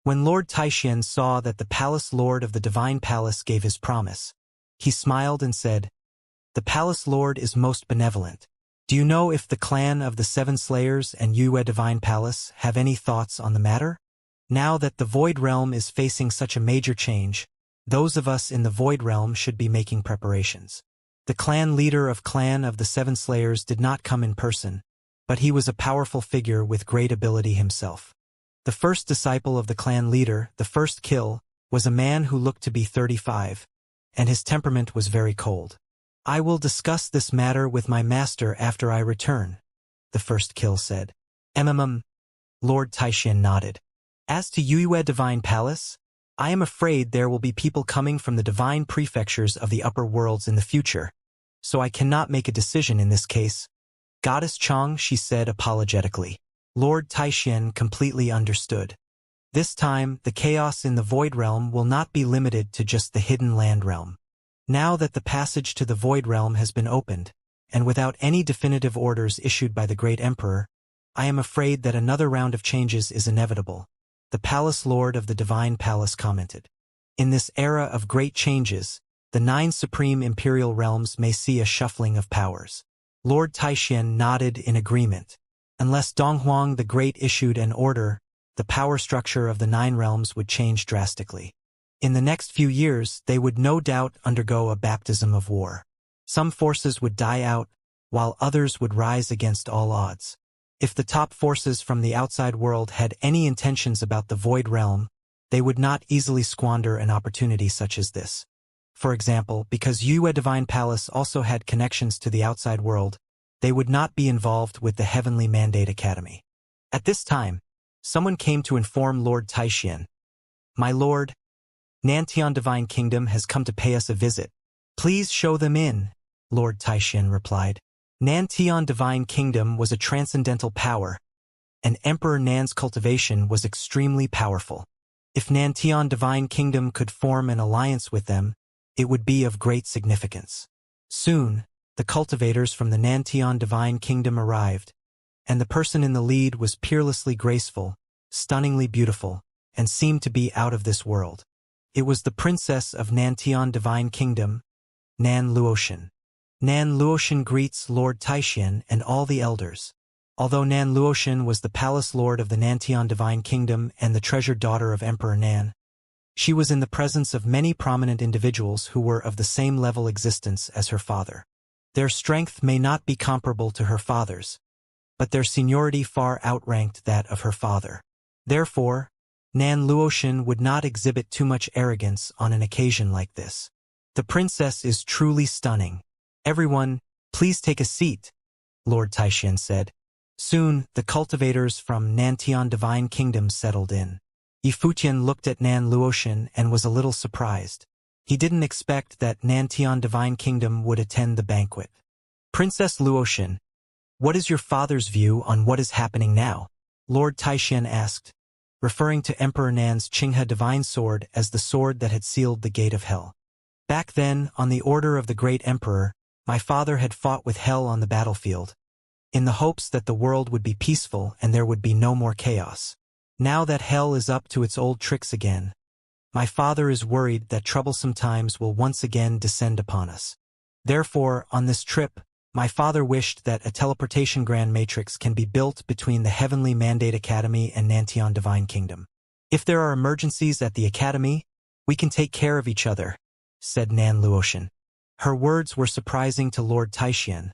When Lord Taishan saw that the palace lord of the divine palace gave his promise, he smiled and said, "The palace lord is most benevolent. Do you know if the clan of the Seven Slayers and Yue Divine Palace have any thoughts on the matter? Now that the Void Realm is facing such a major change, those of us in the Void Realm should be making preparations." The clan leader of Clan of the Seven Slayers did not come in person, but he was a powerful figure with great ability himself. The first disciple of the clan leader, the first kill, was a man who looked to be 35, and his temperament was very cold. "I will discuss this matter with my master after I return," the first kill said. Lord Taishan nodded. "As to Yue Divine Palace, I am afraid there will be people coming from the divine prefectures of the upper worlds in the future, so I cannot make a decision in this case." "Goddess Chang," she said apologetically. Lord Taishan completely understood. This time, the chaos in the Void Realm will not be limited to just the Hidden Land Realm. Now that the passage to the Void Realm has been opened, and without any definitive orders issued by the Great Emperor, I am afraid that another round of changes is inevitable, the Palace Lord of the Divine Palace commented. In this era of great changes, the 9 supreme imperial realms may see a shuffling of powers. Lord Taishan nodded in agreement. Unless Donghuang the Great issued an order, the power structure of the 9 realms would change drastically. In the next few years, they would no doubt undergo a baptism of war. Some forces would die out, while others would rise against all odds. If the top forces from the outside world had any intentions about the Void Realm, they would not easily squander an opportunity such as this. For example, because Yue Divine Palace also had connections to the outside world, they would not be involved with the Heavenly Mandate Academy. At this time, someone came to inform Lord Taishan. "My lord, Nantian Divine Kingdom has come to pay us a visit. Please show them in," Lord Taishan replied. Nantian Divine Kingdom was a transcendental power, and Emperor Nan's cultivation was extremely powerful. If Nantian Divine Kingdom could form an alliance with them, it would be of great significance. Soon, the cultivators from the Nantian Divine Kingdom arrived, and the person in the lead was peerlessly graceful, stunningly beautiful, and seemed to be out of this world. It was the princess of Nantian Divine Kingdom, Nan Luotian. Nan Luotian greets Lord Taishan and all the elders. Although Nan Luotian was the palace lord of the Nantian Divine Kingdom and the treasured daughter of Emperor Nan, she was in the presence of many prominent individuals who were of the same level existence as her father. Their strength may not be comparable to her father's, but their seniority far outranked that of her father. Therefore, Nan Luotian would not exhibit too much arrogance on an occasion like this. "The princess is truly stunning. Everyone, please take a seat," Lord Taishan said. Soon, the cultivators from Nantian Divine Kingdom settled in. Yifutian looked at Nan Luotian and was a little surprised. He didn't expect that Nantian Divine Kingdom would attend the banquet. "Princess Luotian, what is your father's view on what is happening now?" Lord Taishan asked, referring to Emperor Nan's Qinghe Divine Sword as the sword that had sealed the gate of hell. "Back then, on the order of the Great Emperor, my father had fought with hell on the battlefield, in the hopes that the world would be peaceful and there would be no more chaos. Now that hell is up to its old tricks again, my father is worried that troublesome times will once again descend upon us. Therefore, on this trip, my father wished that a teleportation grand matrix can be built between the Heavenly Mandate Academy and Nantian Divine Kingdom. If there are emergencies at the Academy, we can take care of each other," said Nan Luotian. Her words were surprising to Lord Taishan,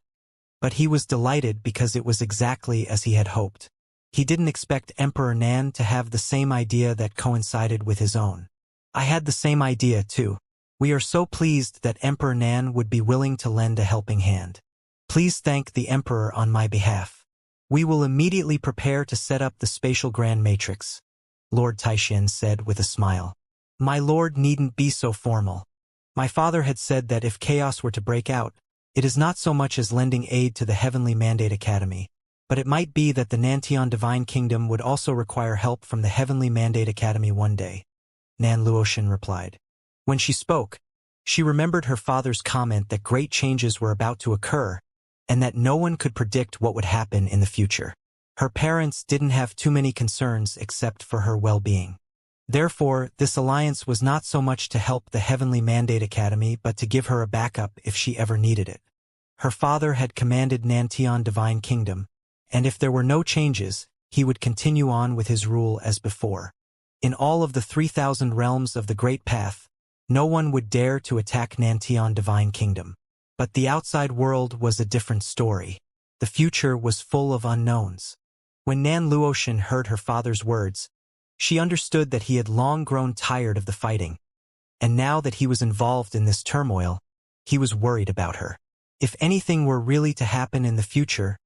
but he was delighted because it was exactly as he had hoped. He didn't expect Emperor Nan to have the same idea that coincided with his own. "I had the same idea, too. We are so pleased that Emperor Nan would be willing to lend a helping hand. Please thank the Emperor on my behalf. We will immediately prepare to set up the spatial grand matrix," Lord Taishan said with a smile. "My lord needn't be so formal. My father had said that if chaos were to break out, it is not so much as lending aid to the Heavenly Mandate Academy, but it might be that the Nantian Divine Kingdom would also require help from the Heavenly Mandate Academy one day," Nan Luotian replied. When she spoke, she remembered her father's comment that great changes were about to occur, and that no one could predict what would happen in the future. Her parents didn't have too many concerns except for her well-being. Therefore, this alliance was not so much to help the Heavenly Mandate Academy but to give her a backup if she ever needed it. Her father had commanded Nantion Divine Kingdom, and if there were no changes, he would continue on with his rule as before. In all of the 3,000 realms of the Great Path, no one would dare to attack Nantion Divine Kingdom. But the outside world was a different story. The future was full of unknowns. When Nan Luotian heard her father's words, she understood that he had long grown tired of the fighting, and now that he was involved in this turmoil, he was worried about her. If anything were really to happen in the future,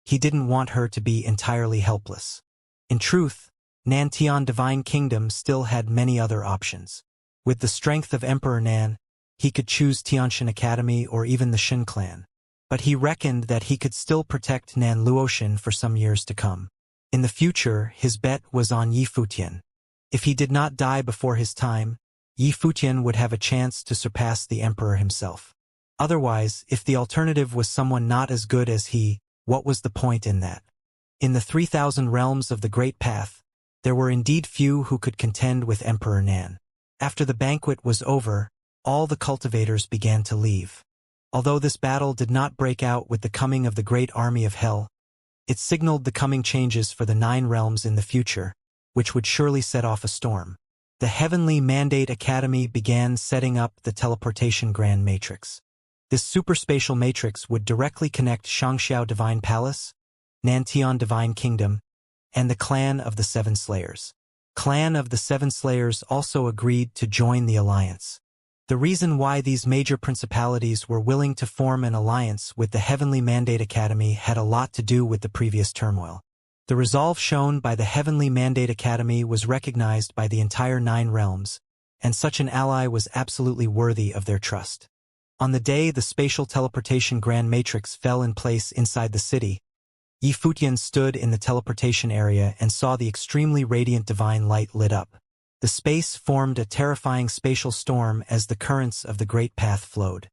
he didn't want her to be entirely helpless. In truth, Nantion Divine Kingdom still had many other options. With the strength of Emperor Nan, he could choose Tianxian Academy or even the Shin clan. But he reckoned that he could still protect Nan Luotian for some years to come. In the future, his bet was on Yi Futian. If he did not die before his time, Yi Futian would have a chance to surpass the emperor himself. Otherwise, if the alternative was someone not as good as he, what was the point in that? In the 3,000 realms of the Great Path, there were indeed few who could contend with Emperor Nan. After the banquet was over, all the cultivators began to leave. Although this battle did not break out with the coming of the great army of hell, it signaled the coming changes for the 9 realms in the future, which would surely set off a storm. The Heavenly Mandate Academy began setting up the Teleportation Grand Matrix. This superspatial matrix would directly connect Xianxia Divine Palace, Nantion Divine Kingdom, and the Clan of the Seven Slayers. Clan of the Seven Slayers also agreed to join the alliance. The reason why these major principalities were willing to form an alliance with the Heavenly Mandate Academy had a lot to do with the previous turmoil. The resolve shown by the Heavenly Mandate Academy was recognized by the entire 9 realms, and such an ally was absolutely worthy of their trust. On the day the spatial teleportation Grand Matrix fell in place inside the city, Yi Futian stood in the teleportation area and saw the extremely radiant divine light lit up. The space formed a terrifying spatial storm as the currents of the Great Path flowed.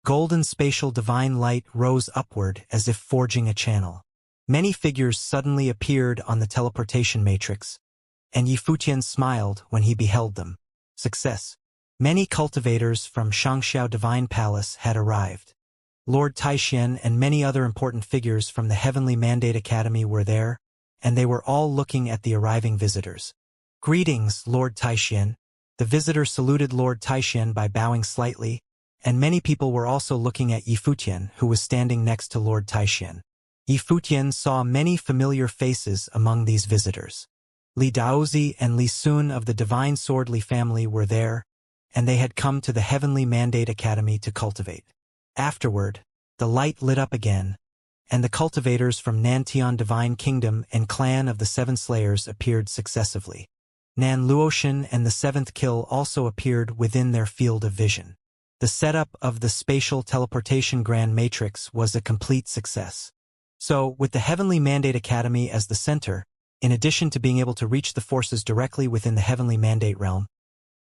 Golden spatial divine light rose upward as if forging a channel. Many figures suddenly appeared on the teleportation matrix, and Yi Futian smiled when he beheld them. Success. Many cultivators from Xianxia Divine Palace had arrived. Lord Taixian and many other important figures from the Heavenly Mandate Academy were there, and they were all looking at the arriving visitors. "Greetings, Lord Taixian." The visitor saluted Lord Taixian by bowing slightly, and many people were also looking at Yi Futian, who was standing next to Lord Taixian. Yi Futian saw many familiar faces among these visitors. Li Daozi and Li Sun of the Divine Sword Li family were there, and they had come to the Heavenly Mandate Academy to cultivate. Afterward, the light lit up again, and the cultivators from Nantion Divine Kingdom and Clan of the Seven Slayers appeared successively. Nan Luotian and the 7th Kill also appeared within their field of vision. The setup of the Spatial Teleportation Grand Matrix was a complete success. So, with the Heavenly Mandate Academy as the center, in addition to being able to reach the forces directly within the Heavenly Mandate realm,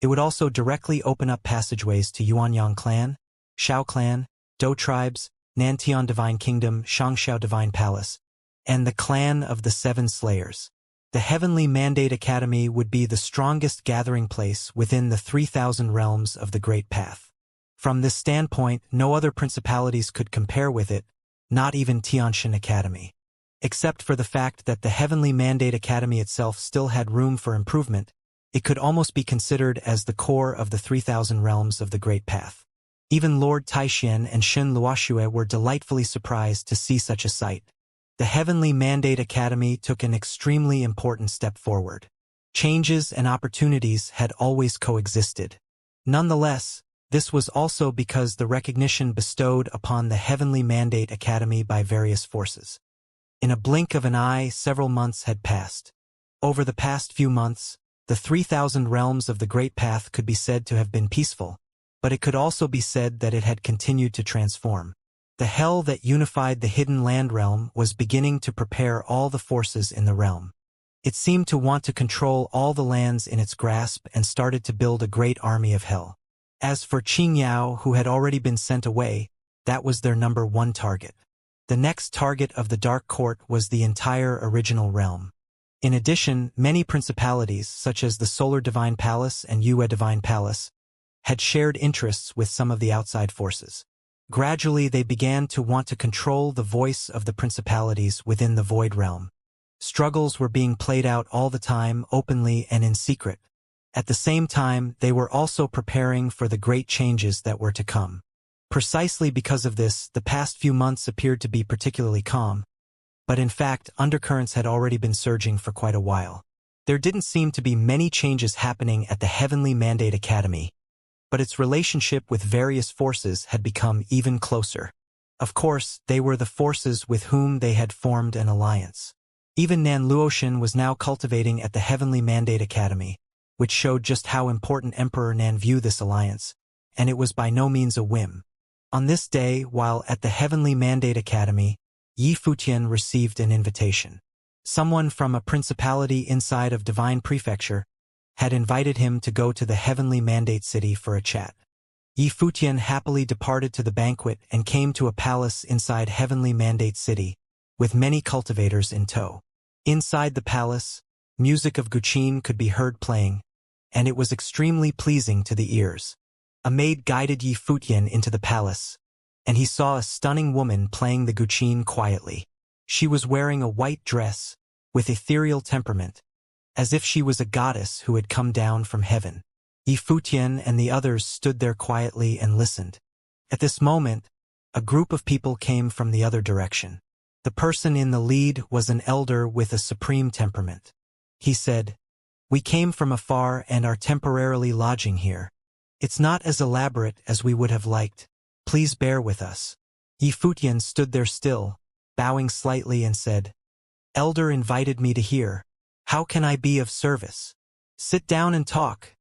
it would also directly open up passageways to Yuanyang Clan, Shao Clan, Dou Tribes, Nantion Divine Kingdom, Xianxia Divine Palace, and the Clan of the Seven Slayers. The Heavenly Mandate Academy would be the strongest gathering place within the 3,000 realms of the Great Path. From this standpoint, no other principalities could compare with it, not even Tianxian Academy. Except for the fact that the Heavenly Mandate Academy itself still had room for improvement, it could almost be considered as the core of the 3,000 realms of the Great Path. Even Lord Taixian and Shen Luoxue were delightfully surprised to see such a sight. The Heavenly Mandate Academy took an extremely important step forward. Changes and opportunities had always coexisted. Nonetheless, this was also because the recognition bestowed upon the Heavenly Mandate Academy by various forces. In a blink of an eye, several months had passed. Over the past few months, the 3,000 realms of the Great Path could be said to have been peaceful, but it could also be said that it had continued to transform. The hell that unified the hidden land realm was beginning to prepare all the forces in the realm. It seemed to want to control all the lands in its grasp and started to build a great army of hell. As for Qingyao, who had already been sent away, that was their number 1 target. The next target of the Dark Court was the entire original realm. In addition, many principalities, such as the Solar Divine Palace and Yue Divine Palace, had shared interests with some of the outside forces. Gradually, they began to want to control the voice of the principalities within the Void Realm. Struggles were being played out all the time, openly and in secret. At the same time, they were also preparing for the great changes that were to come. Precisely because of this, the past few months appeared to be particularly calm. But in fact, undercurrents had already been surging for quite a while. There didn't seem to be many changes happening at the Heavenly Mandate Academy, but its relationship with various forces had become even closer. Of course, they were the forces with whom they had formed an alliance. Even Nan Luotian was now cultivating at the Heavenly Mandate Academy, which showed just how important Emperor Nan viewed this alliance, and it was by no means a whim. On this day, while at the Heavenly Mandate Academy, Yi Futian received an invitation. Someone from a principality inside of Divine Prefecture had invited him to go to the Heavenly Mandate City for a chat. Yi Futian happily departed to the banquet and came to a palace inside Heavenly Mandate City, with many cultivators in tow. Inside the palace, music of Guqin could be heard playing, and it was extremely pleasing to the ears. A maid guided Yi Futian into the palace, and he saw a stunning woman playing the Guqin quietly. She was wearing a white dress, with ethereal temperament, as if she was a goddess who had come down from heaven. Yi Futian and the others stood there quietly and listened. At this moment, a group of people came from the other direction. The person in the lead was an elder with a supreme temperament. He said, "We came from afar and are temporarily lodging here. It's not as elaborate as we would have liked. Please bear with us." Yi Futian stood there still, bowing slightly and said, "Elder invited me to here. How can I be of service?" "Sit down and talk,"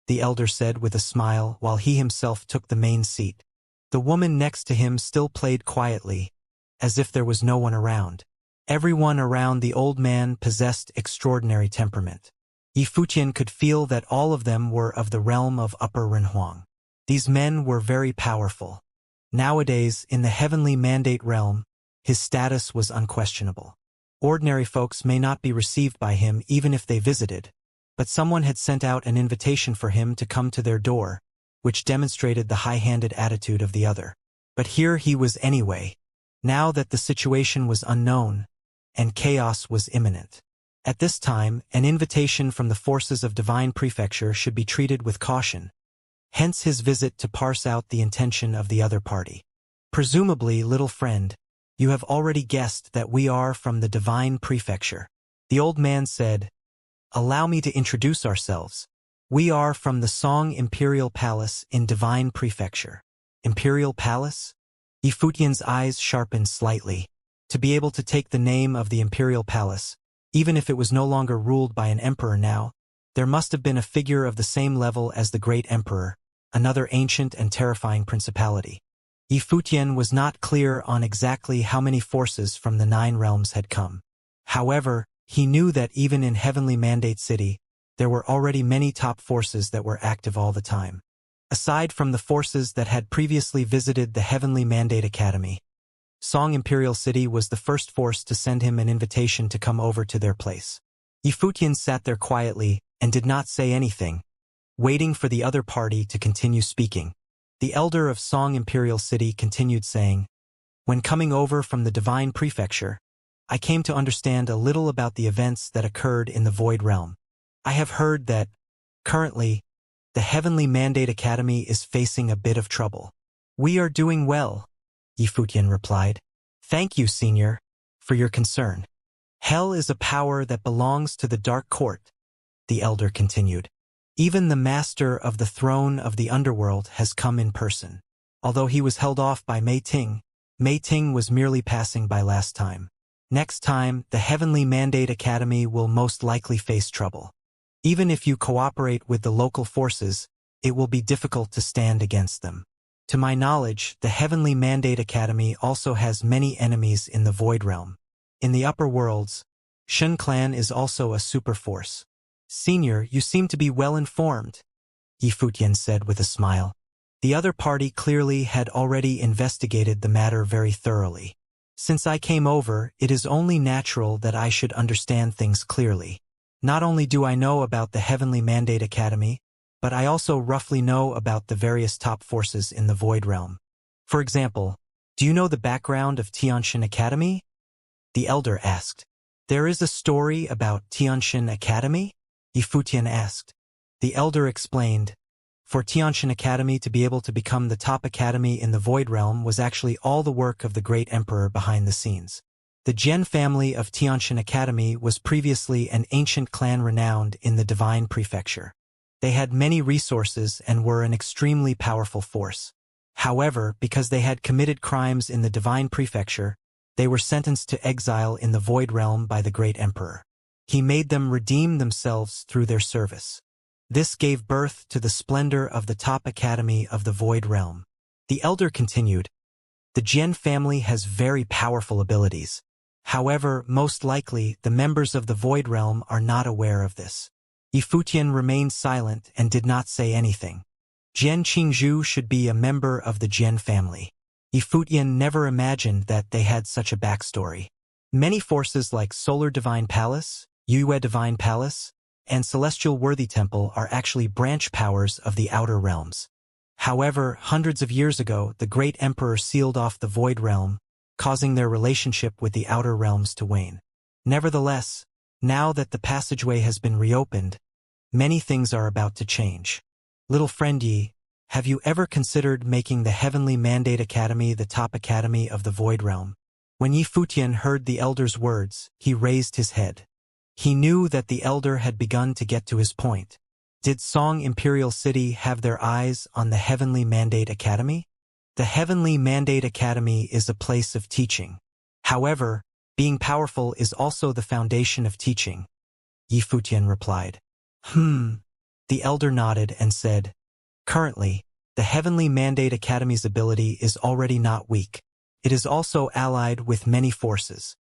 the elder said with a smile while he himself took the main seat. The woman next to him still played quietly, as if there was no one around. Everyone around the old man possessed extraordinary temperament. Yi Futian could feel that all of them were of the realm of Upper Renhuang. These men were very powerful. Nowadays, in the Heavenly Mandate realm, his status was unquestionable. Ordinary folks may not be received by him even if they visited, but someone had sent out an invitation for him to come to their door, which demonstrated the high-handed attitude of the other. But here he was anyway, now that the situation was unknown, and chaos was imminent. At this time, an invitation from the forces of Divine Prefecture should be treated with caution, hence his visit to parse out the intention of the other party. "Presumably, little friend, you have already guessed that we are from the Divine Prefecture," the old man said. "Allow me to introduce ourselves. We are from the Song Imperial Palace in Divine Prefecture." Imperial Palace? Yi Futian's eyes sharpened slightly. To be able to take the name of the Imperial Palace, even if it was no longer ruled by an emperor now, there must have been a figure of the same level as the Great Emperor, another ancient and terrifying principality. Yi Futian was not clear on exactly how many forces from the 9 realms had come. However, he knew that even in Heavenly Mandate City, there were already many top forces that were active all the time. Aside from the forces that had previously visited the Heavenly Mandate Academy, Song Imperial City was the first force to send him an invitation to come over to their place. Yi Futian sat there quietly and did not say anything, waiting for the other party to continue speaking. The elder of Song Imperial City continued saying, "When coming over from the Divine Prefecture, I came to understand a little about the events that occurred in the Void Realm. I have heard that, currently, the Heavenly Mandate Academy is facing a bit of trouble." "We are doing well," Yi Futian replied. "Thank you, Senior, for your concern. Hell is a power that belongs to the Dark Court," the elder continued. "Even the master of the throne of the underworld has come in person. Although he was held off by Mei Ting was merely passing by last time. Next time, the Heavenly Mandate Academy will most likely face trouble. Even if you cooperate with the local forces, it will be difficult to stand against them. To my knowledge, the Heavenly Mandate Academy also has many enemies in the Void Realm. In the upper worlds, Shun Clan is also a super force." "Senior, you seem to be well informed," Yi Futian said with a smile. The other party clearly had already investigated the matter very thoroughly. Since I came over, it is only natural that I should understand things clearly. Not only do I know about the Heavenly Mandate Academy, but I also roughly know about the various top forces in the Void Realm. For example, do you know the background of Xianxia Academy? The elder asked. There is a story about Xianxia Academy? Yifutian asked. The elder explained. For Xianxia Academy to be able to become the top academy in the Void Realm was actually all the work of the great emperor behind the scenes. The Jian family of Xianxia Academy was previously an ancient clan renowned in the Divine Prefecture. They had many resources and were an extremely powerful force. However, because they had committed crimes in the Divine Prefecture, they were sentenced to exile in the Void Realm by the great emperor. He made them redeem themselves through their service. This gave birth to the splendor of the top academy of the Void Realm. The elder continued. The Jian family has very powerful abilities. However, most likely, the members of the Void Realm are not aware of this. Yifutian remained silent and did not say anything. Jian Qingzhu should be a member of the Jian family. Yifutian never imagined that they had such a backstory. Many forces like Solar Divine Palace, Yue Divine Palace, and Celestial Worthy Temple are actually branch powers of the Outer Realms. However, hundreds of years ago, the Great Emperor sealed off the Void Realm, causing their relationship with the Outer Realms to wane. Nevertheless, now that the passageway has been reopened, many things are about to change. Little friend Yi, have you ever considered making the Heavenly Mandate Academy the top academy of the Void Realm? When Yifutian heard the elder's words, he raised his head. He knew that the elder had begun to get to his point. Did Song Imperial City have their eyes on the Heavenly Mandate Academy? The Heavenly Mandate Academy is a place of teaching. However, being powerful is also the foundation of teaching, Yifutian replied. The elder nodded and said, currently, the Heavenly Mandate Academy's ability is already not weak. It is also allied with many forces.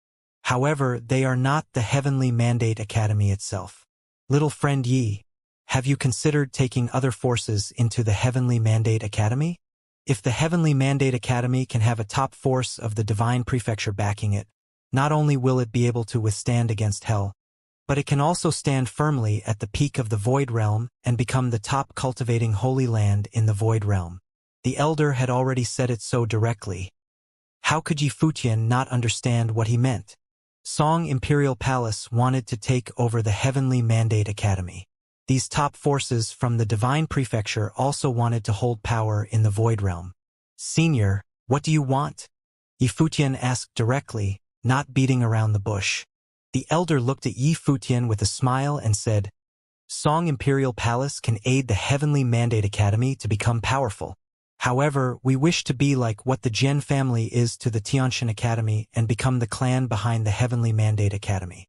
However, they are not the Heavenly Mandate Academy itself. Little friend Yi, have you considered taking other forces into the Heavenly Mandate Academy? If the Heavenly Mandate Academy can have a top force of the Divine Prefecture backing it, not only will it be able to withstand against Hell, but it can also stand firmly at the peak of the Void Realm and become the top cultivating holy land in the Void Realm. The elder had already said it so directly. How could Yifutian not understand what he meant? Song Imperial Palace wanted to take over the Heavenly Mandate Academy. These top forces from the Divine Prefecture also wanted to hold power in the Void Realm. Senior, what do you want? Yifutian asked directly, not beating around the bush. The elder looked at Yifutian with a smile and said, Song Imperial Palace can aid the Heavenly Mandate Academy to become powerful. However, we wish to be like what the Jian family is to the Xianxia Academy and become the clan behind the Heavenly Mandate Academy.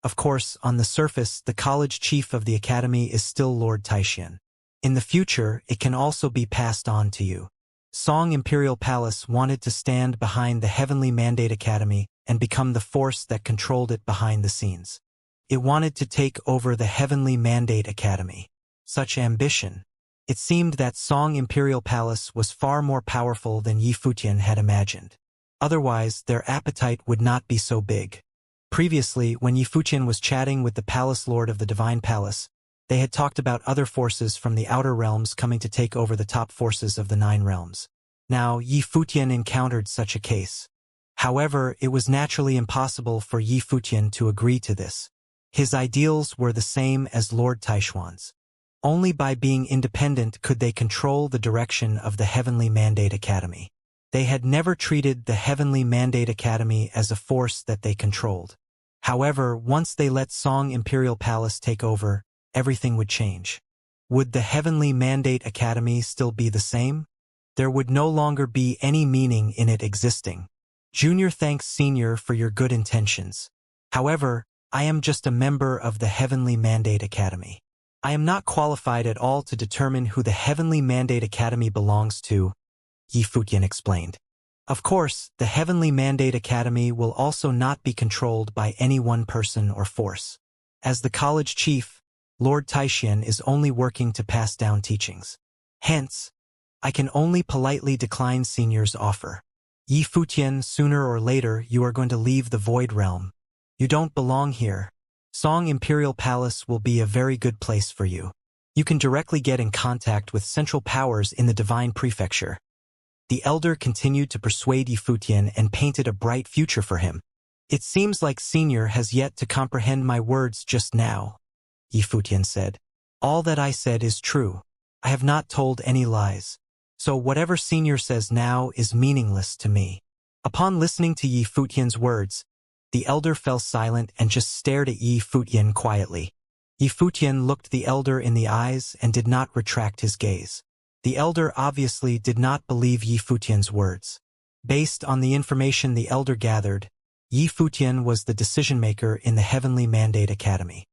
Of course, on the surface, the college chief of the academy is still Lord Taixian. In the future, it can also be passed on to you. Song Imperial Palace wanted to stand behind the Heavenly Mandate Academy and become the force that controlled it behind the scenes. It wanted to take over the Heavenly Mandate Academy. Such ambition. It seemed that Song Imperial Palace was far more powerful than Yifutian had imagined. Otherwise, their appetite would not be so big. Previously, when Yifutian was chatting with the Palace Lord of the Divine Palace, they had talked about other forces from the Outer Realms coming to take over the top forces of the 9 realms. Now, Yifutian encountered such a case. However, it was naturally impossible for Yifutian to agree to this. His ideals were the same as Lord Taishuan's. Only by being independent could they control the direction of the Heavenly Mandate Academy. They had never treated the Heavenly Mandate Academy as a force that they controlled. However, once they let Song Imperial Palace take over, everything would change. Would the Heavenly Mandate Academy still be the same? There would no longer be any meaning in it existing. Junior thanks Senior for your good intentions. However, I am just a member of the Heavenly Mandate Academy. I am not qualified at all to determine who the Heavenly Mandate Academy belongs to, Yifutian explained. Of course, the Heavenly Mandate Academy will also not be controlled by any one person or force. As the college chief, Lord Taixian is only working to pass down teachings. Hence, I can only politely decline Senior's offer. Yi Futian, sooner or later you are going to leave the Void Realm. You don't belong here. Song Imperial Palace will be a very good place for you. You can directly get in contact with central powers in the Divine Prefecture. The elder continued to persuade Yi Futian and painted a bright future for him. It seems like Senior has yet to comprehend my words just now, Yi Futian said. All that I said is true. I have not told any lies. So whatever Senior says now is meaningless to me. Upon listening to Yi Futian's words, the elder fell silent and just stared at Yi Futian quietly. Yi Futian looked the elder in the eyes and did not retract his gaze. The elder obviously did not believe Yi Futian's words. Based on the information the elder gathered, Yi Futian was the decision-maker in the Heavenly Mandate Academy.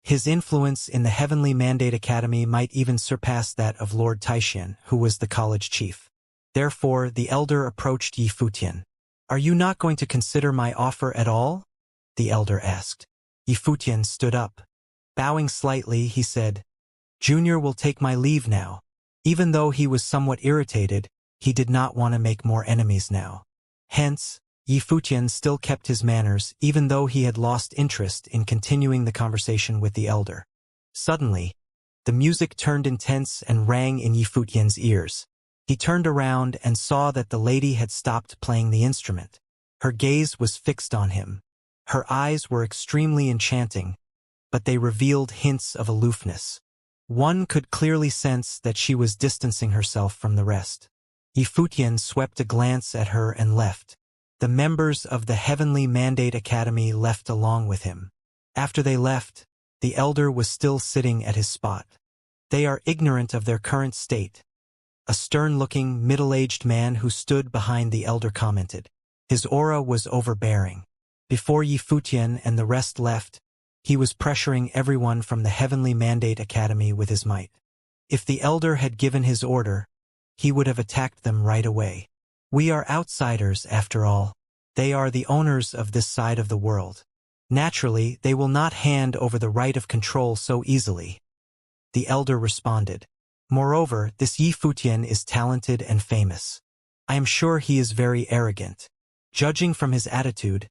His influence in the Heavenly Mandate Academy might even surpass that of Lord Taixian, who was the college chief. Therefore, the elder approached Yi Futian. Are you not going to consider my offer at all? The elder asked. Yi Futian stood up. Bowing slightly, he said, Junior will take my leave now. Even though he was somewhat irritated, he did not want to make more enemies now. Hence, Yi Futian still kept his manners even though he had lost interest in continuing the conversation with the elder. Suddenly, the music turned intense and rang in Yi Futian's ears. He turned around and saw that the lady had stopped playing the instrument. Her gaze was fixed on him. Her eyes were extremely enchanting, but they revealed hints of aloofness. One could clearly sense that she was distancing herself from the rest. Yi Futian swept a glance at her and left. The members of the Heavenly Mandate Academy left along with him. After they left, the elder was still sitting at his spot. They are ignorant of their current state. A stern-looking, middle-aged man who stood behind the elder commented. His aura was overbearing. Before Yi Futian and the rest left, he was pressuring everyone from the Heavenly Mandate Academy with his might. If the elder had given his order, he would have attacked them right away. We are outsiders, after all. They are the owners of this side of the world. Naturally, they will not hand over the right of control so easily. The elder responded. Moreover, this Yi Futian is talented and famous. I am sure he is very arrogant. Judging from his attitude,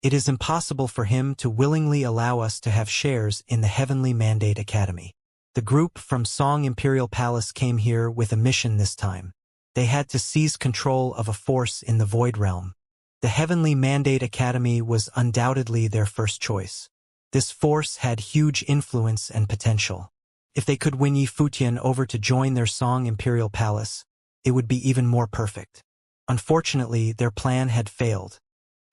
it is impossible for him to willingly allow us to have shares in the Heavenly Mandate Academy. The group from Song Imperial Palace came here with a mission this time. They had to seize control of a force in the Void Realm. The Heavenly Mandate Academy was undoubtedly their first choice. This force had huge influence and potential. If they could win Yi Futian over to join their Song Imperial Palace, it would be even more perfect. Unfortunately, their plan had failed.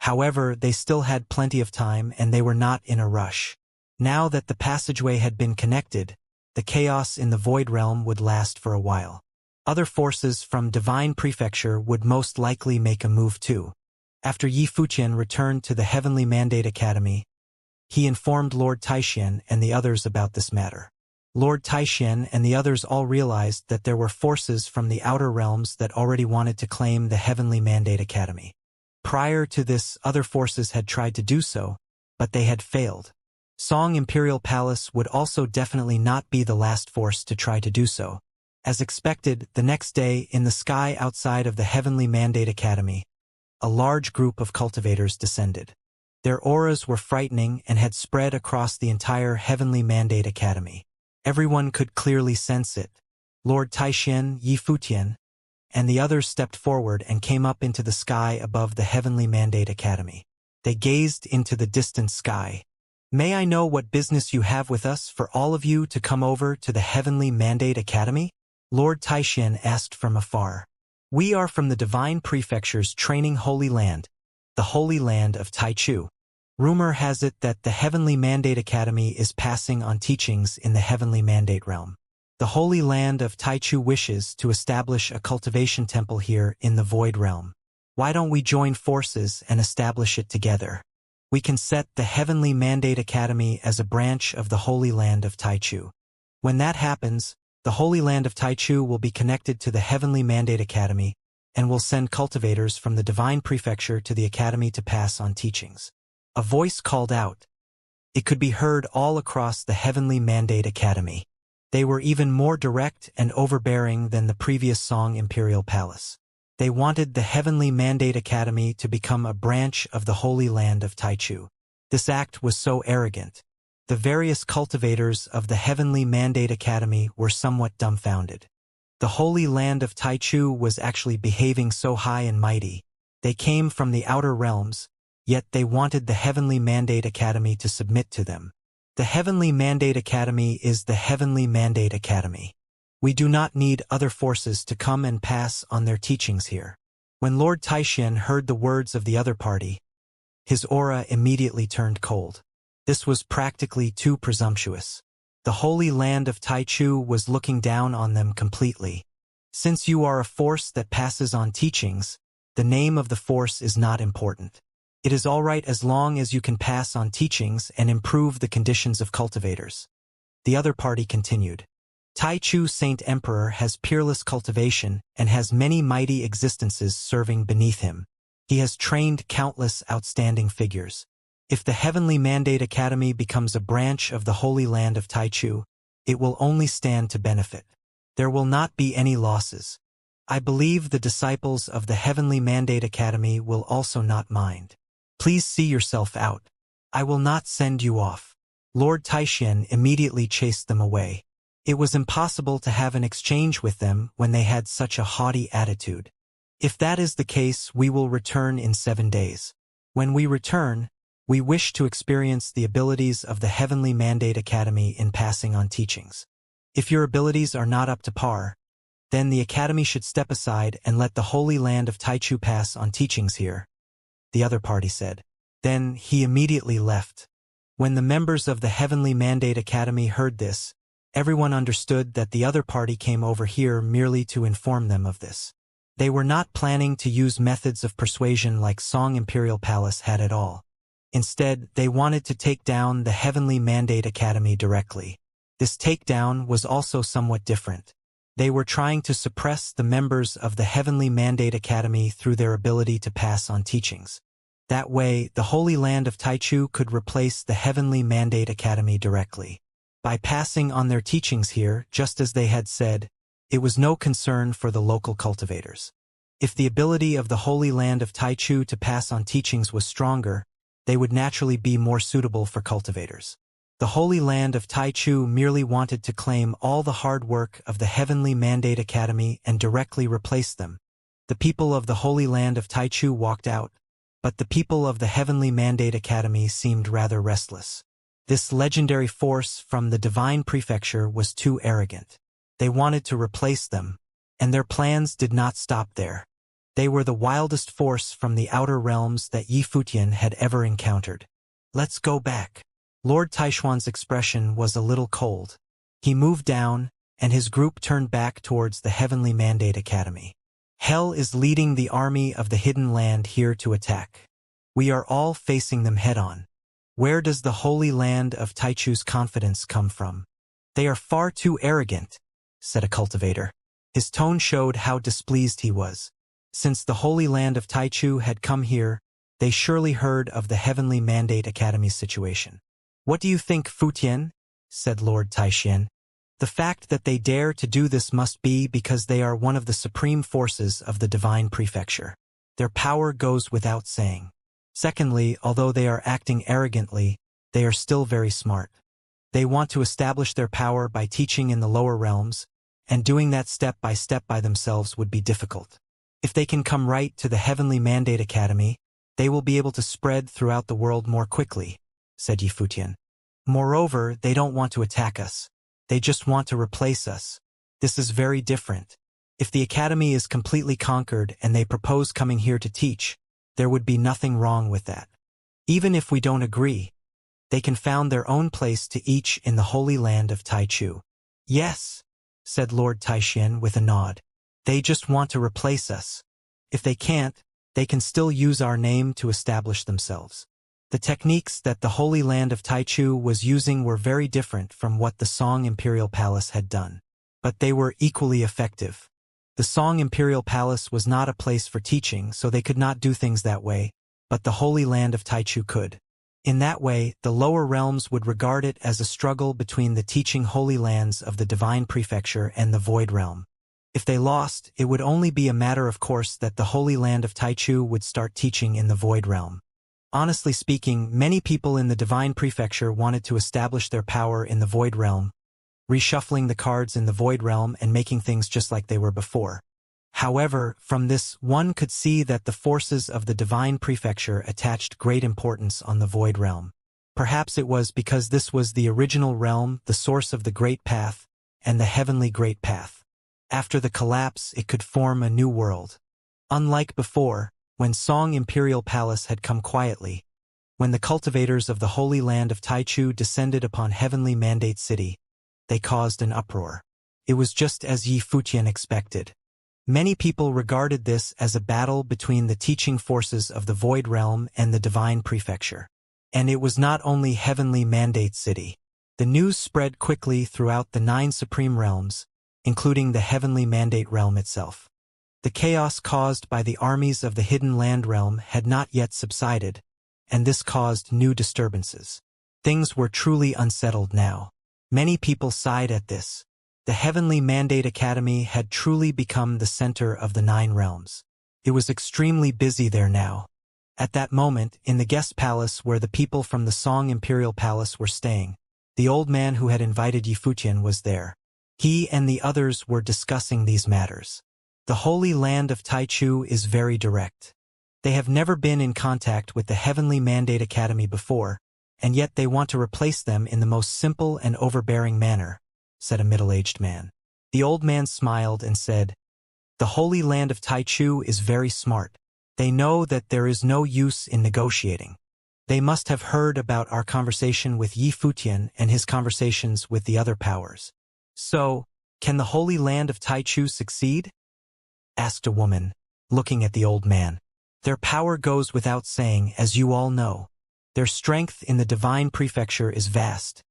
However, they still had plenty of time and they were not in a rush. Now that the passageway had been connected, the chaos in the Void Realm would last for a while. Other forces from Divine Prefecture would most likely make a move too. After Yi Futian returned to the Heavenly Mandate Academy, he informed Lord Taixian and the others about this matter. Lord Taixian and the others all realized that there were forces from the outer realms that already wanted to claim the Heavenly Mandate Academy. Prior to this, other forces had tried to do so, but they had failed. Song Imperial Palace would also definitely not be the last force to try to do so. As expected, the next day, in the sky outside of the Heavenly Mandate Academy, a large group of cultivators descended. Their auras were frightening and had spread across the entire Heavenly Mandate Academy. Everyone could clearly sense it. Lord Taixian, Yi Futian, and the others stepped forward and came up into the sky above the Heavenly Mandate Academy. They gazed into the distant sky. May I know what business you have with us for all of you to come over to the Heavenly Mandate Academy? Lord Taixian asked from afar. We are from the Divine Prefecture's training Holy Land, the Holy Land of Taichu. Rumor has it that the Heavenly Mandate Academy is passing on teachings in the Heavenly Mandate Realm. The Holy Land of Taichu wishes to establish a cultivation temple here in the Void Realm. Why don't we join forces and establish it together? We can set the Heavenly Mandate Academy as a branch of the Holy Land of Taichu. When that happens, the Holy Land of Taichu will be connected to the Heavenly Mandate Academy and will send cultivators from the Divine Prefecture to the Academy to pass on teachings. A voice called out. It could be heard all across the Heavenly Mandate Academy. They were even more direct and overbearing than the previous Song Imperial Palace. They wanted the Heavenly Mandate Academy to become a branch of the Holy Land of Taichu. This act was so arrogant. The various cultivators of the Heavenly Mandate Academy were somewhat dumbfounded. The Holy Land of Taichu was actually behaving so high and mighty. They came from the outer realms, yet they wanted the Heavenly Mandate Academy to submit to them. The Heavenly Mandate Academy is the Heavenly Mandate Academy. We do not need other forces to come and pass on their teachings here. When Lord Taixian heard the words of the other party, his aura immediately turned cold. This was practically too presumptuous. The Holy Land of Taichu was looking down on them completely. Since you are a force that passes on teachings, the name of the force is not important. It is all right as long as you can pass on teachings and improve the conditions of cultivators. The other party continued. Taichu Saint Emperor has peerless cultivation and has many mighty existences serving beneath him. He has trained countless outstanding figures. If the Heavenly Mandate Academy becomes a branch of the Holy Land of Taichu, it will only stand to benefit. There will not be any losses. I believe the disciples of the Heavenly Mandate Academy will also not mind. Please see yourself out. I will not send you off. Lord Taixian immediately chased them away. It was impossible to have an exchange with them when they had such a haughty attitude. If that is the case, we will return in 7 days. When we return, we wish to experience the abilities of the Heavenly Mandate Academy in passing on teachings. If your abilities are not up to par, then the Academy should step aside and let the Holy Land of Taichu pass on teachings here, the other party said. Then he immediately left. When the members of the Heavenly Mandate Academy heard this, everyone understood that the other party came over here merely to inform them of this. They were not planning to use methods of persuasion like Song Imperial Palace had at all. Instead, they wanted to take down the Heavenly Mandate Academy directly. This takedown was also somewhat different. They were trying to suppress the members of the Heavenly Mandate Academy through their ability to pass on teachings. That way, the Holy Land of Taichu could replace the Heavenly Mandate Academy directly. By passing on their teachings here, just as they had said, it was no concern for the local cultivators. If the ability of the Holy Land of Taichu to pass on teachings was stronger, they would naturally be more suitable for cultivators. The Holy Land of Taichu merely wanted to claim all the hard work of the Heavenly Mandate Academy and directly replace them. The people of the Holy Land of Taichu walked out, but the people of the Heavenly Mandate Academy seemed rather restless. This legendary force from the Divine Prefecture was too arrogant. They wanted to replace them, and their plans did not stop there. They were the wildest force from the outer realms that Yi Futian had ever encountered. Let's go back. Lord Taishuan's expression was a little cold. He moved down, and his group turned back towards the Heavenly Mandate Academy. Hell is leading the army of the Hidden Land here to attack. We are all facing them head-on. Where does the Holy Land of Taichu's confidence come from? They are far too arrogant, said a cultivator. His tone showed how displeased he was. Since the Holy Land of Taichu had come here, they surely heard of the Heavenly Mandate Academy's situation. What do you think, Futian? Said Lord Taixian. The fact that they dare to do this must be because they are one of the supreme forces of the Divine Prefecture. Their power goes without saying. Secondly, although they are acting arrogantly, they are still very smart. They want to establish their power by teaching in the lower realms, and doing that step by themselves would be difficult. If they can come right to the Heavenly Mandate Academy, they will be able to spread throughout the world more quickly, said Yi Futian. Moreover, they don't want to attack us. They just want to replace us. This is very different. If the Academy is completely conquered and they propose coming here to teach, there would be nothing wrong with that. Even if we don't agree, they can found their own place to each in the Holy Land of Taichu. Yes, said Lord Taixian with a nod. They just want to replace us. If they can't, they can still use our name to establish themselves. The techniques that the Holy Land of Taichu was using were very different from what the Song Imperial Palace had done. But they were equally effective. The Song Imperial Palace was not a place for teaching, so they could not do things that way, but the Holy Land of Taichu could. In that way, the lower realms would regard it as a struggle between the teaching Holy Lands of the Divine Prefecture and the Void Realm. If they lost, it would only be a matter of course that the Holy Land of Taichu would start teaching in the Void Realm. Honestly speaking, many people in the Divine Prefecture wanted to establish their power in the Void Realm, reshuffling the cards in the Void Realm and making things just like they were before. However, from this, one could see that the forces of the Divine Prefecture attached great importance on the Void Realm. Perhaps it was because this was the original realm, the source of the Great Path, and the Heavenly Great Path. After the collapse, it could form a new world. Unlike before, when Song Imperial Palace had come quietly, when the cultivators of the Holy Land of Taichu descended upon Heavenly Mandate City, they caused an uproar. It was just as Yi Futian expected. Many people regarded this as a battle between the teaching forces of the Void Realm and the Divine Prefecture. And it was not only Heavenly Mandate City. The news spread quickly throughout the 9 Supreme Realms, including the Heavenly Mandate Realm itself. The chaos caused by the armies of the Hidden Land Realm had not yet subsided, and this caused new disturbances. Things were truly unsettled now. Many people sighed at this. The Heavenly Mandate Academy had truly become the center of the 9 realms. It was extremely busy there now. At that moment, in the guest palace where the people from the Song Imperial Palace were staying, the old man who had invited Yi Futian was there. He and the others were discussing these matters. The Holy Land of Taichu is very direct. They have never been in contact with the Heavenly Mandate Academy before, and yet they want to replace them in the most simple and overbearing manner, said a middle-aged man. The old man smiled and said, "The Holy Land of Taichu is very smart. They know that there is no use in negotiating. They must have heard about our conversation with Yi Futian and his conversations with the other powers. So, can the Holy Land of Taichu succeed?" asked a woman, looking at the old man. "Their power goes without saying, as you all know. Their strength in the Divine Prefecture is vast,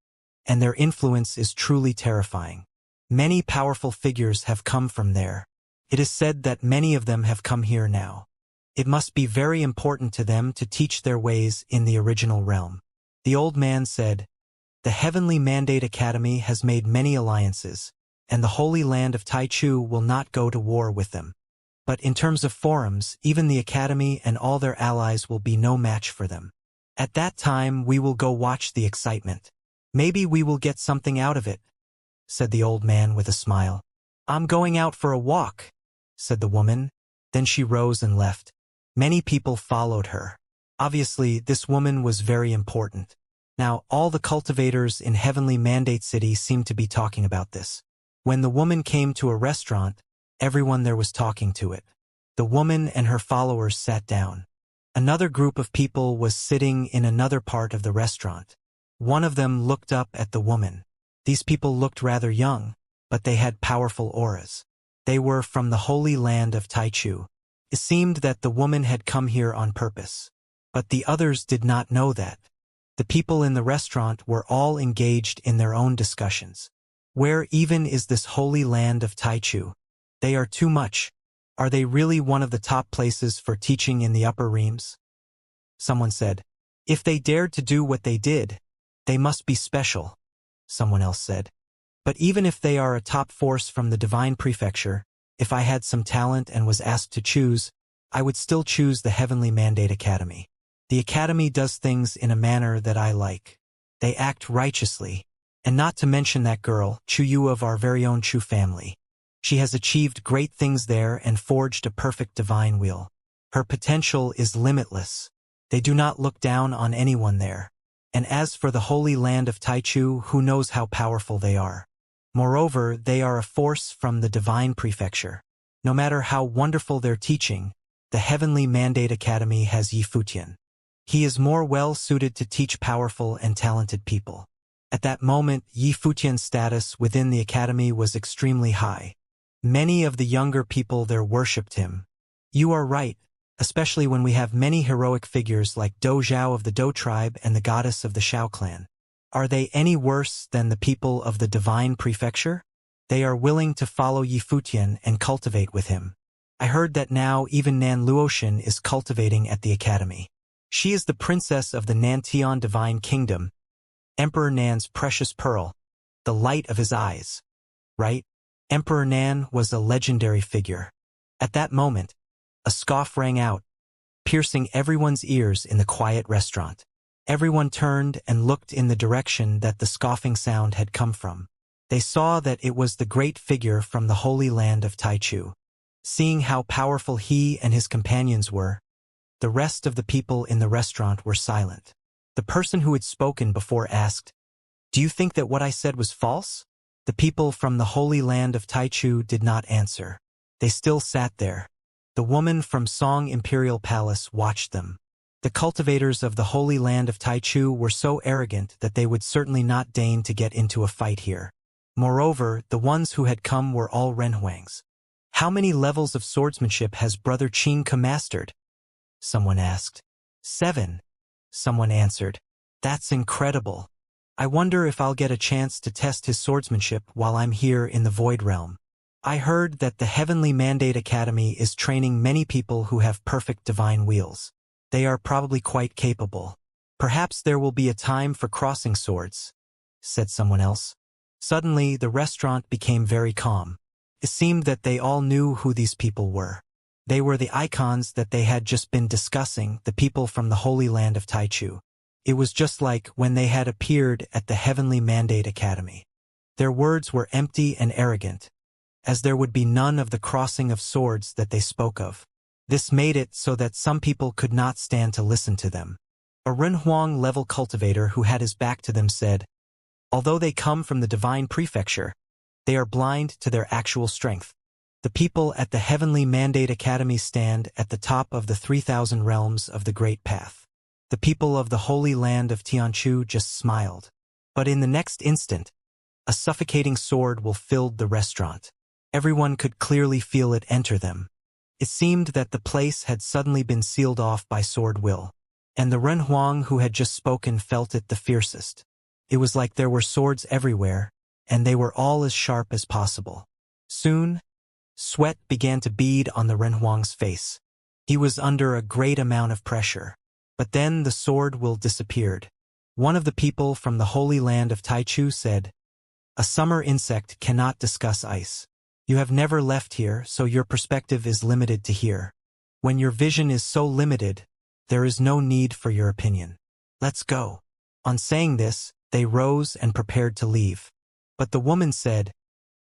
and their influence is truly terrifying. Many powerful figures have come from there. It is said that many of them have come here now. It must be very important to them to teach their ways in the original realm." The old man said, "The Heavenly Mandate Academy has made many alliances, and the Holy Land of Taichu will not go to war with them. But in terms of forums, even the Academy and all their allies will be no match for them. At that time, we will go watch the excitement. Maybe we will get something out of it," said the old man with a smile. "I'm going out for a walk," said the woman. Then she rose and left. Many people followed her. Obviously, this woman was very important. Now, all the cultivators in Heavenly Mandate City seemed to be talking about this. When the woman came to a restaurant, everyone there was talking to it. The woman and her followers sat down. Another group of people was sitting in another part of the restaurant. One of them looked up at the woman. These people looked rather young, but they had powerful auras. They were from the Holy Land of Taichu. It seemed that the woman had come here on purpose. But the others did not know that. The people in the restaurant were all engaged in their own discussions. Where even is this Holy Land of Taichu? They are too much. Are they really one of the top places for teaching in the upper realms? Someone said, "If they dared to do what they did, they must be special," someone else said. "But even if they are a top force from the Divine Prefecture, if I had some talent and was asked to choose, I would still choose the Heavenly Mandate Academy. The Academy does things in a manner that I like. They act righteously. And not to mention that girl, Chu Yu of our very own Chu family. She has achieved great things there and forged a perfect divine wheel. Her potential is limitless. They do not look down on anyone there. And as for the Holy Land of Taichu, who knows how powerful they are. Moreover, they are a force from the Divine Prefecture. No matter how wonderful their teaching, the Heavenly Mandate Academy has Yi Futian. He is more well-suited to teach powerful and talented people." At that moment, Yi Futian's status within the academy was extremely high. Many of the younger people there worshipped him. You are right, especially when we have many heroic figures like Do Zhao of the Do tribe and the goddess of the Shao clan. Are they any worse than the people of the Divine Prefecture? They are willing to follow Yi Futian and cultivate with him. I heard that now even Nan Luotian is cultivating at the academy. She is the princess of the Nantian Divine Kingdom, Emperor Nan's precious pearl, the light of his eyes. Right? Emperor Nan was a legendary figure. At that moment, a scoff rang out, piercing everyone's ears in the quiet restaurant. Everyone turned and looked in the direction that the scoffing sound had come from. They saw that it was the great figure from the Holy Land of Taichu. Seeing how powerful he and his companions were, the rest of the people in the restaurant were silent. The person who had spoken before asked, "Do you think that what I said was false?" The people from the Holy Land of Taichu did not answer. They still sat there. The woman from Song Imperial Palace watched them. The cultivators of the Holy Land of Taichu were so arrogant that they would certainly not deign to get into a fight here. Moreover, the ones who had come were all Renhuangs. "How many levels of swordsmanship has Brother Qingke mastered?" someone asked. 7. Someone answered. "That's incredible. I wonder if I'll get a chance to test his swordsmanship while I'm here in the Void Realm. I heard that the Heavenly Mandate Academy is training many people who have perfect divine wheels. They are probably quite capable. Perhaps there will be a time for crossing swords," said someone else. Suddenly, the restaurant became very calm. It seemed that they all knew who these people were. They were the icons that they had just been discussing, the people from the Holy Land of Taichu. It was just like when they had appeared at the Heavenly Mandate Academy. Their words were empty and arrogant, as there would be none of the crossing of swords that they spoke of. This made it so that some people could not stand to listen to them. A Renhuang-level cultivator who had his back to them said, "Although they come from the Divine Prefecture, they are blind to their actual strength. The people at the Heavenly Mandate Academy stand at the top of the 3,000 realms of the Great Path." The people of the Holy Land of Tianchu just smiled. But in the next instant, a suffocating sword will filled the restaurant. Everyone could clearly feel it enter them. It seemed that the place had suddenly been sealed off by sword will. And the Renhuang who had just spoken felt it the fiercest. It was like there were swords everywhere, and they were all as sharp as possible. Soon, sweat began to bead on the Renhuang's face. He was under a great amount of pressure. But then the sword will disappeared. One of the people from the Holy Land of Taichu said, "A summer insect cannot discuss ice. You have never left here, so your perspective is limited to here. When your vision is so limited, there is no need for your opinion. Let's go." On saying this, they rose and prepared to leave. But the woman said,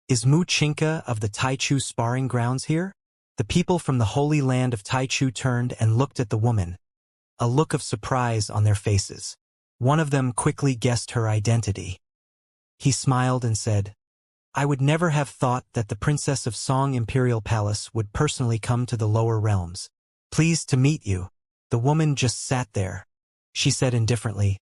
"Is Mu Qingke of the Taichu sparring grounds here?" The people from the Holy Land of Taichu turned and looked at the woman, a look of surprise on their faces. One of them quickly guessed her identity. He smiled and said, "I would never have thought that the Princess of Song Imperial Palace would personally come to the lower realms. Pleased to meet you." The woman just sat there. She said indifferently,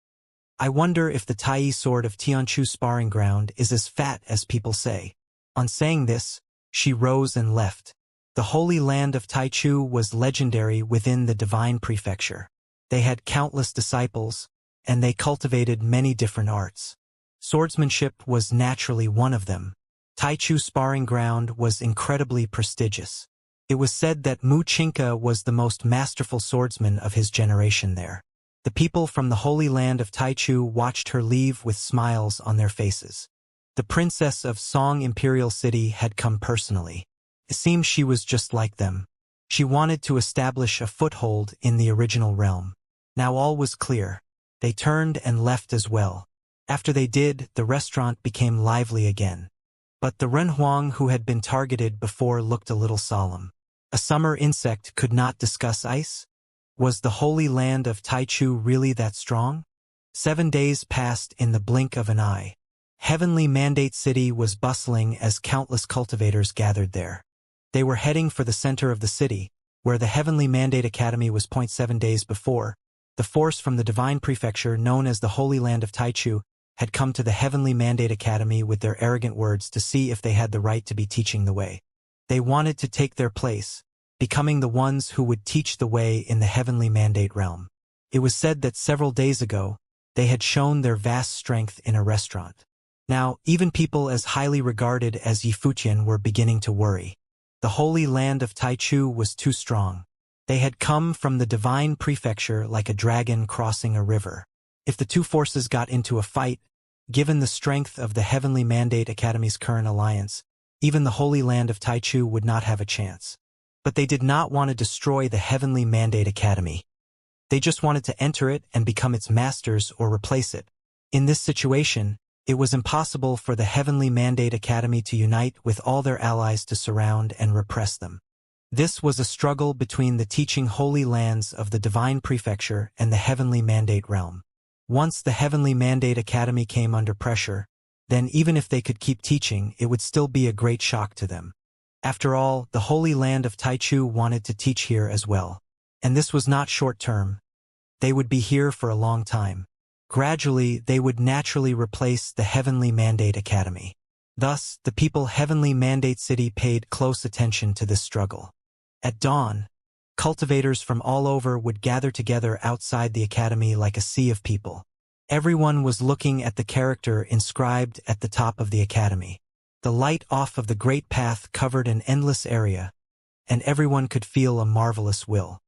"I wonder if the Tai sword of Tianchu sparring ground is as fat as people say." On saying this, she rose and left. The Holy Land of Taichu was legendary within the Divine Prefecture. They had countless disciples, and they cultivated many different arts. Swordsmanship was naturally one of them. Taichu sparring ground was incredibly prestigious. It was said that Mu Qingke was the most masterful swordsman of his generation there. The people from the Holy Land of Taichu watched her leave with smiles on their faces. The princess of Song Imperial City had come personally. It seemed she was just like them. She wanted to establish a foothold in the original realm. Now all was clear. They turned and left as well. After they did, the restaurant became lively again. But the Renhuang who had been targeted before looked a little solemn. A summer insect could not discuss ice? Was the Holy Land of Taichu really that strong? 7 days passed in the blink of an eye. Heavenly Mandate City was bustling as countless cultivators gathered there. They were heading for the center of the city, where the Heavenly Mandate Academy was. 7 days before, the force from the Divine Prefecture known as the Holy Land of Taichu had come to the Heavenly Mandate Academy with their arrogant words to see if they had the right to be teaching the way. They wanted to take their place, becoming the ones who would teach the way in the Heavenly Mandate realm. It was said that several days ago, they had shown their vast strength in a restaurant. Now, even people as highly regarded as Yifutian were beginning to worry. The Holy Land of Taichu was too strong. They had come from the Divine Prefecture like a dragon crossing a river. If the two forces got into a fight, given the strength of the Heavenly Mandate Academy's current alliance, even the Holy Land of Taichu would not have a chance. But they did not want to destroy the Heavenly Mandate Academy. They just wanted to enter it and become its masters or replace it. In this situation, it was impossible for the Heavenly Mandate Academy to unite with all their allies to surround and repress them. This was a struggle between the teaching holy lands of the Divine Prefecture and the Heavenly Mandate realm. Once the Heavenly Mandate Academy came under pressure, then even if they could keep teaching, it would still be a great shock to them. After all, the Holy Land of Taichu wanted to teach here as well. And this was not short-term. They would be here for a long time. Gradually, they would naturally replace the Heavenly Mandate Academy. Thus, the people Heavenly Mandate City paid close attention to this struggle. At dawn, cultivators from all over would gather together outside the academy like a sea of people. Everyone was looking at the character inscribed at the top of the academy. The light off of the great path covered an endless area, and everyone could feel a marvelous will.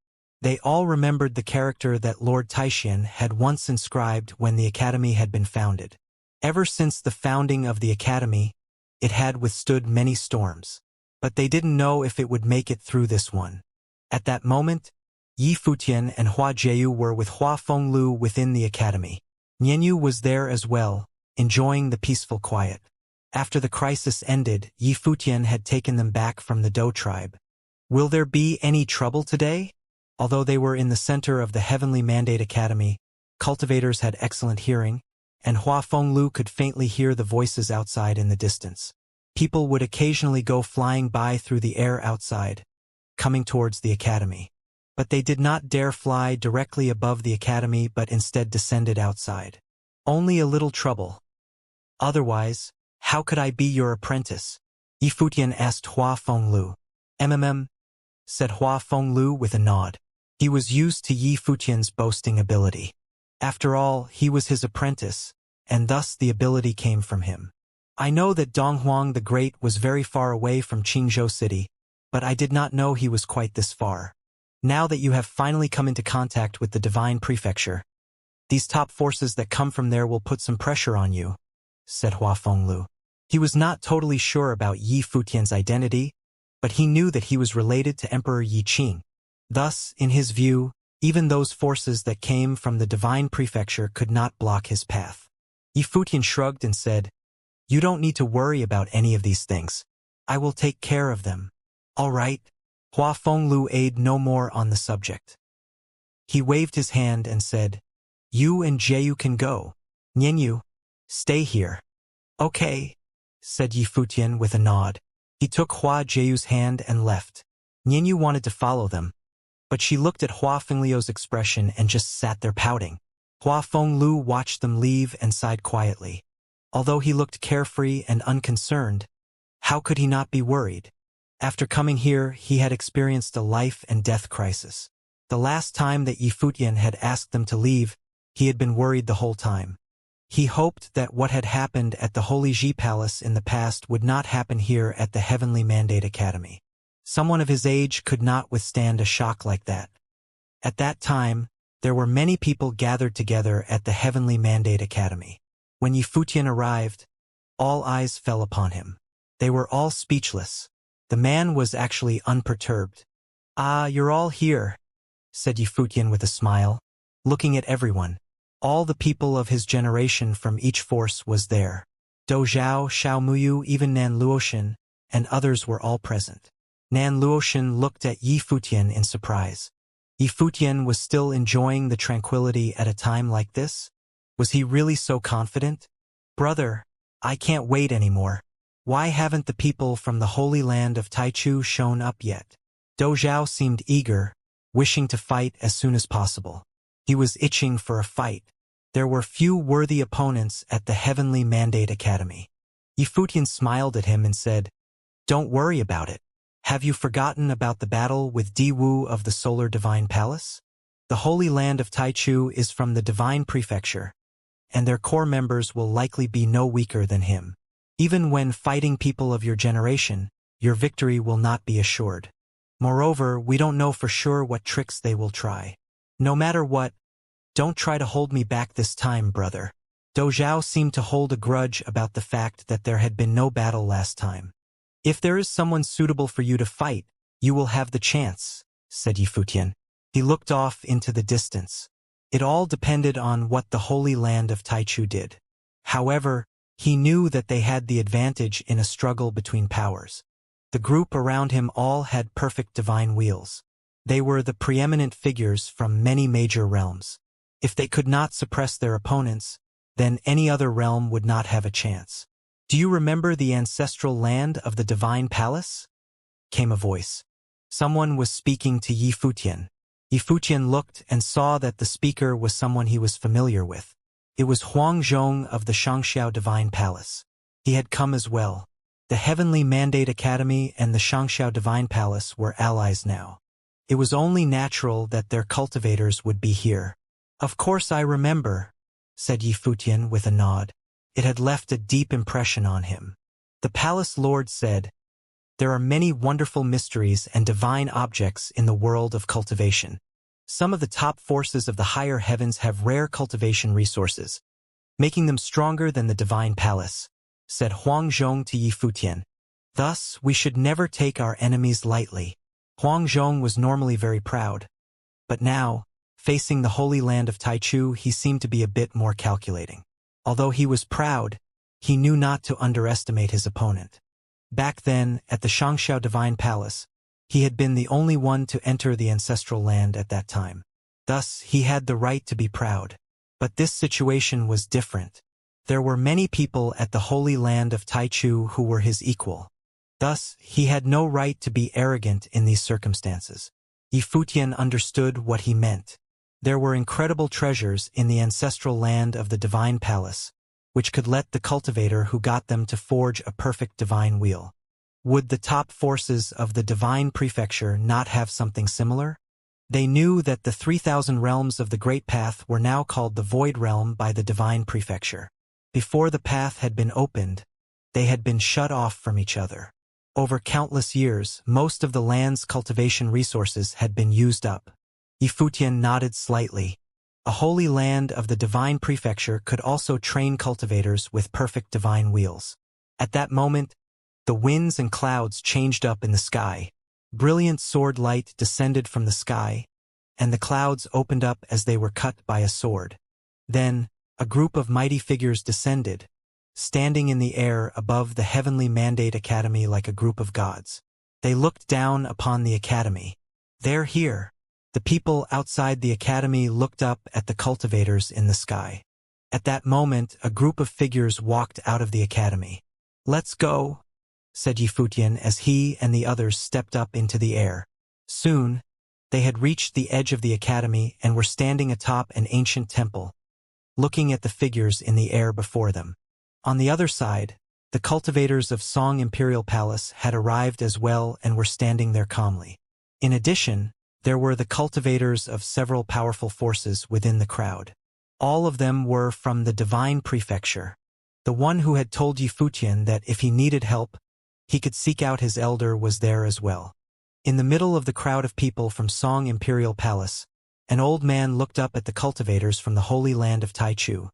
They all remembered the character that Lord Taixian had once inscribed when the academy had been founded. Ever since the founding of the academy, it had withstood many storms. But they didn't know if it would make it through this one. At that moment, Yi Futian and Hua Jieyu were with Hua Fenglu within the academy. Nianyu was there as well, enjoying the peaceful quiet. After the crisis ended, Yi Futian had taken them back from the Dou tribe. Will there be any trouble today? Although they were in the center of the Heavenly Mandate Academy, cultivators had excellent hearing, and Hua Fenglu could faintly hear the voices outside in the distance. People would occasionally go flying by through the air outside, coming towards the academy. But they did not dare fly directly above the academy but instead descended outside. Only a little trouble. Otherwise, how could I be your apprentice? Yi Futian asked Hua Fenglu. Said Hua Fenglu with a nod. He was used to Yi Futian's boasting ability. After all, he was his apprentice, and thus the ability came from him. I know that Donghuang the Great was very far away from Qingzhou City, but I did not know he was quite this far. Now that you have finally come into contact with the Divine Prefecture, these top forces that come from there will put some pressure on you, said Hua Fenglu. He was not totally sure about Yi Futian's identity, but he knew that he was related to Emperor Yi Qing. Thus, in his view, even those forces that came from the Divine Prefecture could not block his path. Yi Futian shrugged and said, "You don't need to worry about any of these things. I will take care of them." "All right." Hua Fenglu aid no more on the subject. He waved his hand and said, "You and Jieyu can go. Nianyu, stay here." "Okay," said Yi Futian with a nod. He took Hua Jieyu's hand and left. Nianyu wanted to follow them, but she looked at Hua Fengliu's expression and just sat there pouting. Hua Fenglu watched them leave and sighed quietly. Although he looked carefree and unconcerned, how could he not be worried? After coming here, he had experienced a life and death crisis. The last time that Yi Futian had asked them to leave, he had been worried the whole time. He hoped that what had happened at the Holy Ji Palace in the past would not happen here at the Heavenly Mandate Academy. Someone of his age could not withstand a shock like that. At that time, there were many people gathered together at the Heavenly Mandate Academy. When Yi Futian arrived, all eyes fell upon him. They were all speechless. The man was actually unperturbed. "Ah, you're all here," said Yi Futian with a smile, looking at everyone. All the people of his generation from each force was there. Dou Zhao, Xiao Muyu, even Nan Luoshan, and others were all present. Nan Luoshan looked at Yi Futian in surprise. Yi Futian was still enjoying the tranquility at a time like this? Was he really so confident? "Brother, I can't wait anymore. Why haven't the people from the Holy Land of Taichu shown up yet?" Dou Zhao seemed eager, wishing to fight as soon as possible. He was itching for a fight. There were few worthy opponents at the Heavenly Mandate Academy. Yi Futian smiled at him and said, "Don't worry about it. Have you forgotten about the battle with Di Wu of the Solar Divine Palace? The Holy Land of Taichu is from the Divine Prefecture, and their core members will likely be no weaker than him. Even when fighting people of your generation, your victory will not be assured. Moreover, we don't know for sure what tricks they will try. No matter what, don't try to hold me back this time, brother." Dou Zhao seemed to hold a grudge about the fact that there had been no battle last time. If there is someone suitable for you to fight, you will have the chance, said Yifutian. He looked off into the distance. It all depended on what the Holy Land of Taichu did. However, he knew that they had the advantage in a struggle between powers. The group around him all had perfect divine wheels. They were the preeminent figures from many major realms. If they could not suppress their opponents, then any other realm would not have a chance. Do you remember the ancestral land of the Divine Palace? Came a voice. Someone was speaking to Yifutian. Yifutian looked and saw that the speaker was someone he was familiar with. It was Huang Zhong of the Xianxia Divine Palace. He had come as well. The Heavenly Mandate Academy and the Xianxia Divine Palace were allies now. It was only natural that their cultivators would be here. Of course I remember, said Yifutian with a nod. It had left a deep impression on him. The palace lord said, there are many wonderful mysteries and divine objects in the world of cultivation. Some of the top forces of the higher heavens have rare cultivation resources, making them stronger than the divine palace, said Huang Zhong to Yifutian. Thus, we should never take our enemies lightly. Huang Zhong was normally very proud, but now, facing the holy land of Taichu, he seemed to be a bit more calculating. Although he was proud, he knew not to underestimate his opponent. Back then, at the Xianxia Divine Palace, he had been the only one to enter the ancestral land at that time. Thus, he had the right to be proud. But this situation was different. There were many people at the holy land of Taichu who were his equal. Thus, he had no right to be arrogant in these circumstances. Yifutian understood what he meant. There were incredible treasures in the ancestral land of the Divine Palace, which could let the cultivator who got them to forge a perfect divine wheel. Would the top forces of the Divine Prefecture not have something similar? They knew that the 3,000 realms of the Great Path were now called the Void Realm by the Divine Prefecture. Before the path had been opened, they had been shut off from each other. Over countless years, most of the land's cultivation resources had been used up. Yifutian nodded slightly. A holy land of the Divine Prefecture could also train cultivators with perfect divine wheels. At that moment, the winds and clouds changed up in the sky. Brilliant sword light descended from the sky, and the clouds opened up as they were cut by a sword. Then, a group of mighty figures descended, standing in the air above the Heavenly Mandate Academy like a group of gods. They looked down upon the academy. They're here. The people outside the academy looked up at the cultivators in the sky. At that moment, a group of figures walked out of the academy. Let's go, said Yifutian as he and the others stepped up into the air. Soon, they had reached the edge of the academy and were standing atop an ancient temple, looking at the figures in the air before them. On the other side, the cultivators of Song Imperial Palace had arrived as well and were standing there calmly. In addition, there were the cultivators of several powerful forces within the crowd. All of them were from the Divine Prefecture. The one who had told Yifutian that if he needed help, he could seek out his elder was there as well. In the middle of the crowd of people from Song Imperial Palace, an old man looked up at the cultivators from the holy land of Taichu,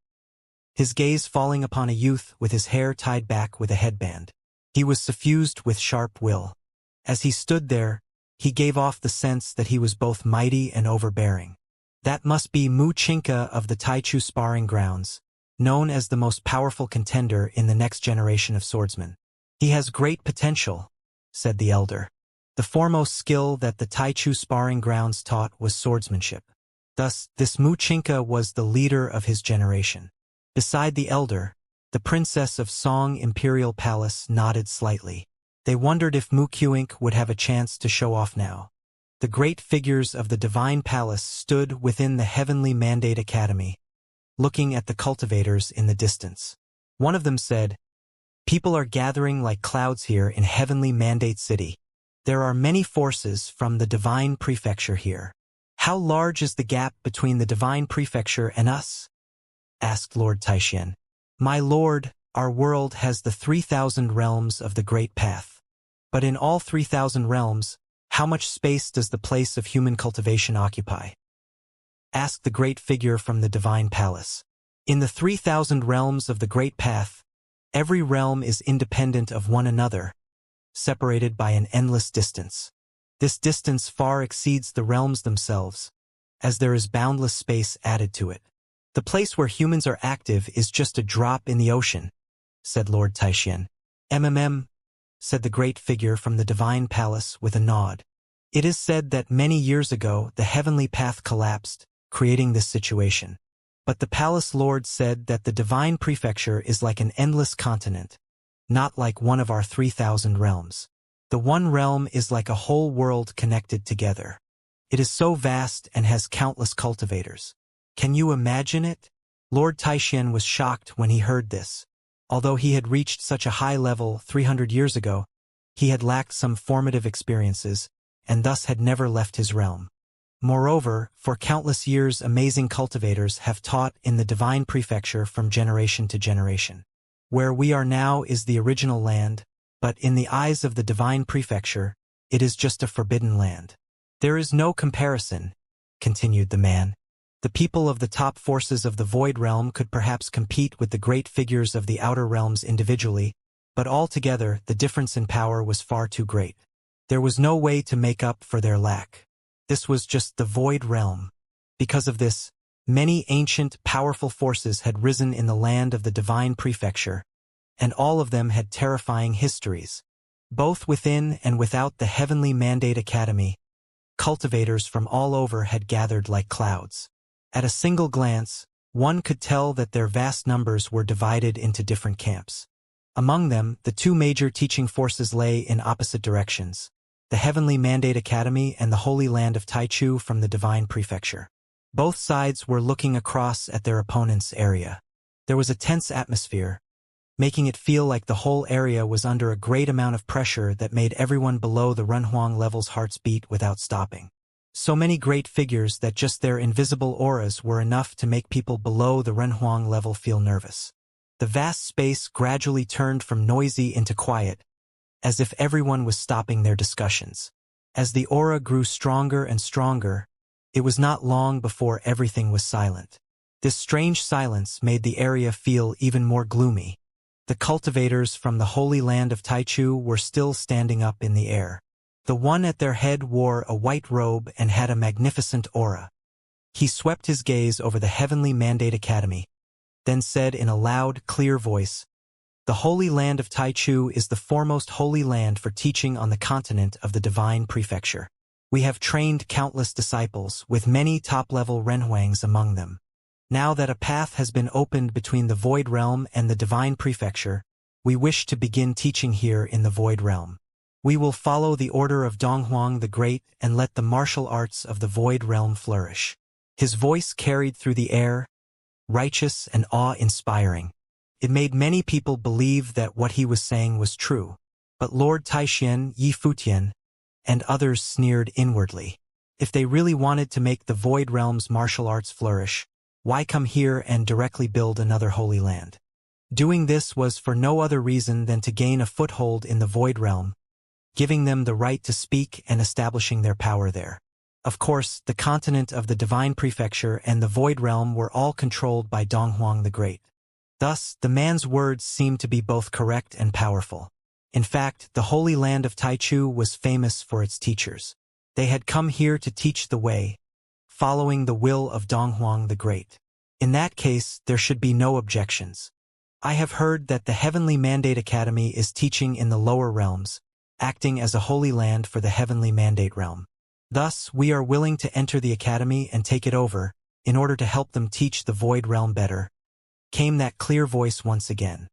his gaze falling upon a youth with his hair tied back with a headband. He was suffused with sharp will. As he stood there, he gave off the sense that he was both mighty and overbearing. That must be Mu Chinka of the Taichu sparring grounds, known as the most powerful contender in the next generation of swordsmen. He has great potential, said the elder. The foremost skill that the Taichu sparring grounds taught was swordsmanship. Thus, this Mu Chinka was the leader of his generation. Beside the elder, the princess of Song Imperial Palace nodded slightly. They wondered if Mu Qink would have a chance to show off now. The great figures of the Divine Palace stood within the Heavenly Mandate Academy, looking at the cultivators in the distance. One of them said, "People are gathering like clouds here in Heavenly Mandate City. There are many forces from the Divine Prefecture here. How large is the gap between the Divine Prefecture and us?" asked Lord Taixian. "My lord, our world has the 3,000 realms of the Great Path. But in all 3,000 realms, how much space does the place of human cultivation occupy?" asked the great figure from the Divine Palace. "In the 3,000 realms of the Great Path, every realm is independent of one another, separated by an endless distance. This distance far exceeds the realms themselves, as there is boundless space added to it. The place where humans are active is just a drop in the ocean, said Lord Taixian. Said the great figure from the divine palace with a nod. It is said that many years ago the heavenly path collapsed, creating this situation. But the palace lord said that the divine prefecture is like an endless continent, not like one of our 3,000 realms. The one realm is like a whole world connected together. It is so vast and has countless cultivators. Can you imagine it? Lord Taixian was shocked when he heard this. Although he had reached such a high level 300 years ago, he had lacked some formative experiences, and thus had never left his realm. Moreover, for countless years amazing cultivators have taught in the divine prefecture from generation to generation. Where we are now is the original land, but in the eyes of the divine prefecture, it is just a forbidden land. There is no comparison, continued the man. The people of the top forces of the void realm could perhaps compete with the great figures of the outer realms individually, but altogether the difference in power was far too great. There was no way to make up for their lack. This was just the void realm. Because of this, many ancient, powerful forces had risen in the land of the divine prefecture, and all of them had terrifying histories. Both within and without the heavenly Mandate Academy, cultivators from all over had gathered like clouds. At a single glance, one could tell that their vast numbers were divided into different camps. Among them, the two major teaching forces lay in opposite directions, the Heavenly Mandate Academy and the Holy Land of Taichu from the Divine Prefecture. Both sides were looking across at their opponent's area. There was a tense atmosphere, making it feel like the whole area was under a great amount of pressure that made everyone below the Renhuang level's hearts beat without stopping. So many great figures that just their invisible auras were enough to make people below the Renhuang level feel nervous. The vast space gradually turned from noisy into quiet, as if everyone was stopping their discussions. As the aura grew stronger and stronger, it was not long before everything was silent. This strange silence made the area feel even more gloomy. The cultivators from the Holy Land of Taichu were still standing up in the air. The one at their head wore a white robe and had a magnificent aura. He swept his gaze over the Heavenly Mandate Academy, then said in a loud, clear voice, "The Holy Land of Taichu is the foremost holy land for teaching on the continent of the Divine Prefecture. We have trained countless disciples, with many top-level Renhuangs among them. Now that a path has been opened between the Void Realm and the Divine Prefecture, we wish to begin teaching here in the Void Realm. We will follow the order of Donghuang the Great and let the martial arts of the Void Realm flourish." His voice carried through the air, righteous and awe-inspiring. It made many people believe that what he was saying was true. But Lord Taixian, Yi Futian, and others sneered inwardly. If they really wanted to make the Void Realm's martial arts flourish, why come here and directly build another holy land? Doing this was for no other reason than to gain a foothold in the Void Realm, giving them the right to speak and establishing their power there. Of course, the continent of the Divine Prefecture and the Void Realm were all controlled by Donghuang the Great. Thus, the man's words seemed to be both correct and powerful. In fact, the Holy Land of Taichu was famous for its teachers. They had come here to teach the way, following the will of Donghuang the Great. In that case, there should be no objections. I have heard that the Heavenly Mandate Academy is teaching in the lower realms, acting as a holy land for the Heavenly Mandate Realm. Thus, we are willing to enter the Academy and take it over, in order to help them teach the Void Realm better. Came that clear voice once again.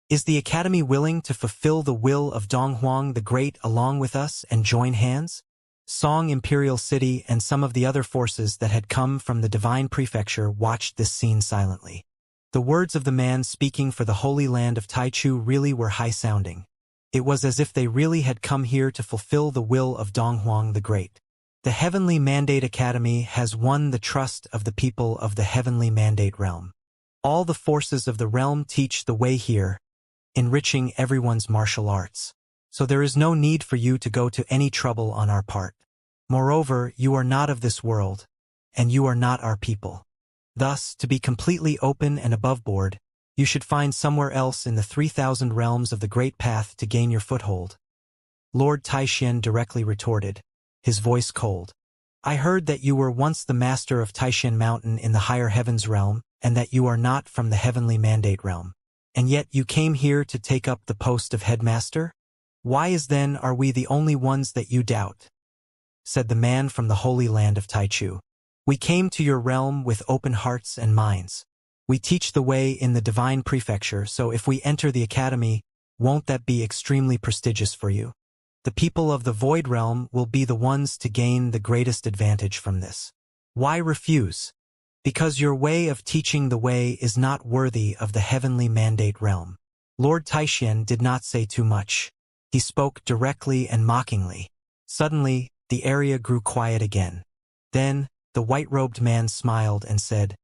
Is the Academy willing to fulfill the will of Donghuang the Great along with us and join hands? Song Imperial City and some of the other forces that had come from the Divine Prefecture watched this scene silently. The words of the man speaking for the Holy Land of Taichu really were high-sounding. It was as if they really had come here to fulfill the will of Donghuang the Great. The Heavenly Mandate Academy has won the trust of the people of the Heavenly Mandate Realm. All the forces of the realm teach the way here, enriching everyone's martial arts. So there is no need for you to go to any trouble on our part. Moreover, you are not of this world, and you are not our people. Thus, to be completely open and above board, you should find somewhere else in the 3,000 realms of the Great Path to gain your foothold. Lord Taishan directly retorted, his voice cold. I heard that you were once the master of Taishan Mountain in the higher heavens realm, and that you are not from the heavenly mandate realm. And yet you came here to take up the post of headmaster? Why is then are we the only ones that you doubt? Said the man from the holy land of Taichu. We came to your realm with open hearts and minds. We teach the way in the divine prefecture, so if we enter the academy, won't that be extremely prestigious for you? The people of the void realm will be the ones to gain the greatest advantage from this. Why refuse? Because your way of teaching the way is not worthy of the heavenly mandate realm. Lord Taishan did not say too much. He spoke directly and mockingly. Suddenly, the area grew quiet again. Then, the white-robed man smiled and said,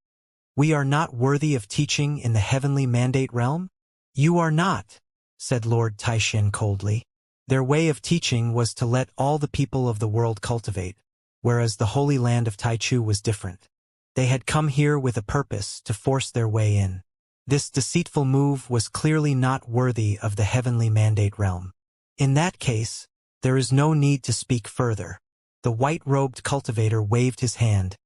We are not worthy of teaching in the heavenly mandate realm? You are not, said Lord Taishan coldly. Their way of teaching was to let all the people of the world cultivate, whereas the holy land of Taichu was different. They had come here with a purpose to force their way in. This deceitful move was clearly not worthy of the heavenly mandate realm. In that case, there is no need to speak further. The white-robed cultivator waved his hand,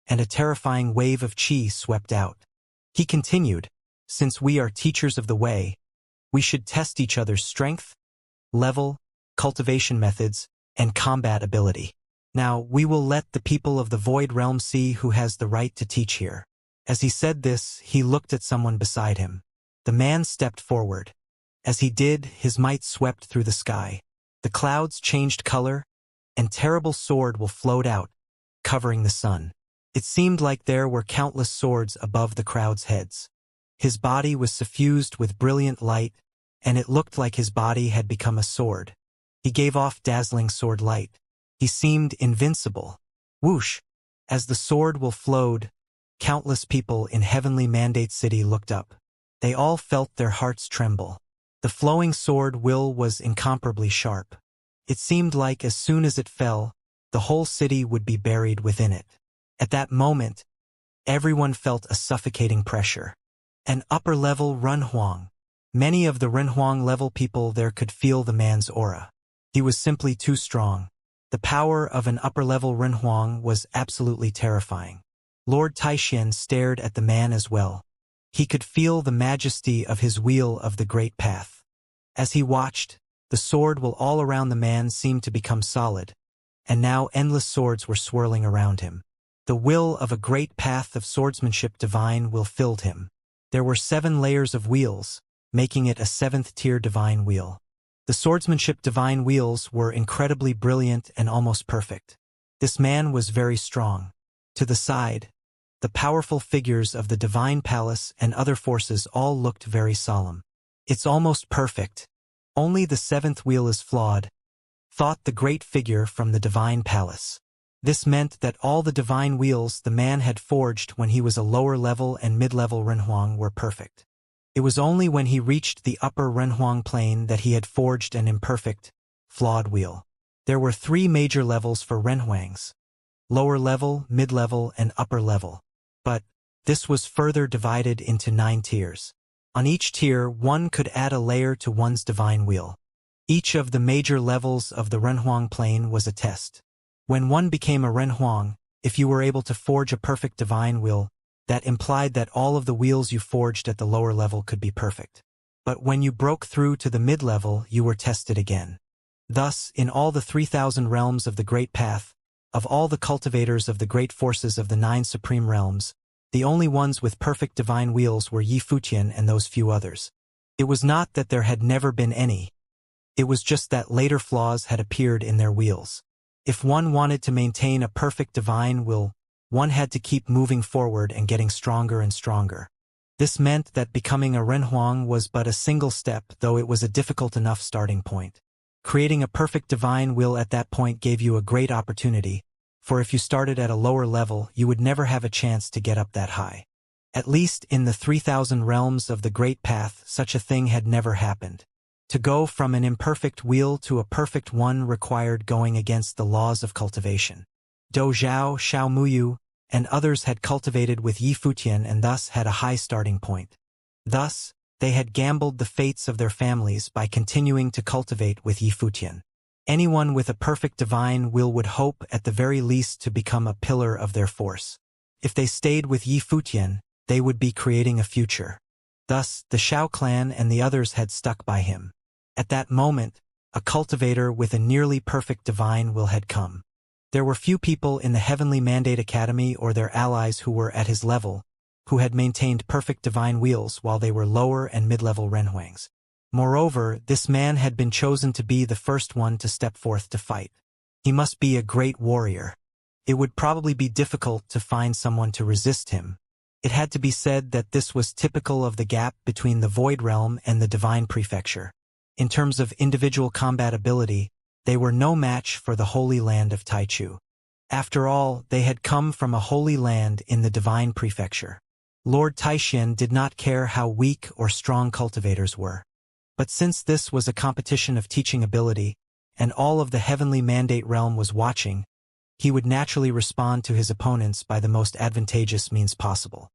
and a terrifying wave of chi swept out. He continued, Since we are teachers of the way, we should test each other's strength, level, cultivation methods, and combat ability. Now, we will let the people of the void realm see who has the right to teach here. As he said this, he looked at someone beside him. The man stepped forward. As he did, his might swept through the sky. The clouds changed color, and terrible sword will float out, covering the sun. It seemed like there were countless swords above the crowd's heads. His body was suffused with brilliant light, and it looked like his body had become a sword. He gave off dazzling sword light. He seemed invincible. Whoosh! As the sword will flowed, countless people in heavenly mandate city looked up. They all felt their hearts tremble. The flowing sword will was incomparably sharp. It seemed like as soon as it fell, the whole city would be buried within it. At that moment, everyone felt a suffocating pressure. An upper-level Renhuang. Many of the Renhuang-level people there could feel the man's aura. He was simply too strong. The power of an upper-level Renhuang was absolutely terrifying. Lord Taishan stared at the man as well. He could feel the majesty of his wheel of the great path. As he watched, the sword will all around the man seemed to become solid, and now endless swords were swirling around him. The will of a great path of swordsmanship divine will filled him. There were 7 layers of wheels, making it a 7th-tier divine wheel. The swordsmanship divine wheels were incredibly brilliant and almost perfect. This man was very strong. To the side, the powerful figures of the divine palace and other forces all looked very solemn. It's almost perfect. Only the 7th wheel is flawed, thought the great figure from the divine palace. This meant that all the divine wheels the man had forged when he was a lower-level and mid-level Renhuang were perfect. It was only when he reached the upper Renhuang plane that he had forged an imperfect, flawed wheel. There were 3 major levels for Renhuangs: lower level, mid-level, and upper level. But this was further divided into 9 tiers. On each tier, one could add a layer to one's divine wheel. Each of the major levels of the Renhuang plane was a test. When one became a Renhuang, if you were able to forge a perfect divine wheel, that implied that all of the wheels you forged at the lower level could be perfect. But when you broke through to the mid-level, you were tested again. Thus, in all the 3,000 realms of the Great Path, of all the cultivators of the great forces of the 9 supreme realms, the only ones with perfect divine wheels were Yi Futian and those few others. It was not that there had never been any. It was just that later flaws had appeared in their wheels. If one wanted to maintain a perfect divine will, one had to keep moving forward and getting stronger and stronger. This meant that becoming a Renhuang was but a single step, though it was a difficult enough starting point. Creating a perfect divine will at that point gave you a great opportunity, for if you started at a lower level, you would never have a chance to get up that high. At least in the 3,000 realms of the Great Path, such a thing had never happened. To go from an imperfect wheel to a perfect one required going against the laws of cultivation. Do Zhao, Xiao Muyu, and others had cultivated with Yi Futian and thus had a high starting point. Thus, they had gambled the fates of their families by continuing to cultivate with Yi Futian. Anyone with a perfect divine will would hope at the very least to become a pillar of their force. If they stayed with Yi Futian, they would be creating a future. Thus, the Shao clan and the others had stuck by him. At that moment, a cultivator with a nearly perfect divine will had come. There were few people in the Heavenly Mandate Academy or their allies who were at his level, who had maintained perfect divine wheels while they were lower and mid-level renhuangs. Moreover, this man had been chosen to be the first one to step forth to fight. He must be a great warrior. It would probably be difficult to find someone to resist him. It had to be said that this was typical of the gap between the Void Realm and the Divine Prefecture. In terms of individual combat ability, they were no match for the Holy Land of Taichu. After all, they had come from a holy land in the Divine Prefecture. Lord Taixian did not care how weak or strong cultivators were. But since this was a competition of teaching ability, and all of the Heavenly Mandate realm was watching, he would naturally respond to his opponents by the most advantageous means possible.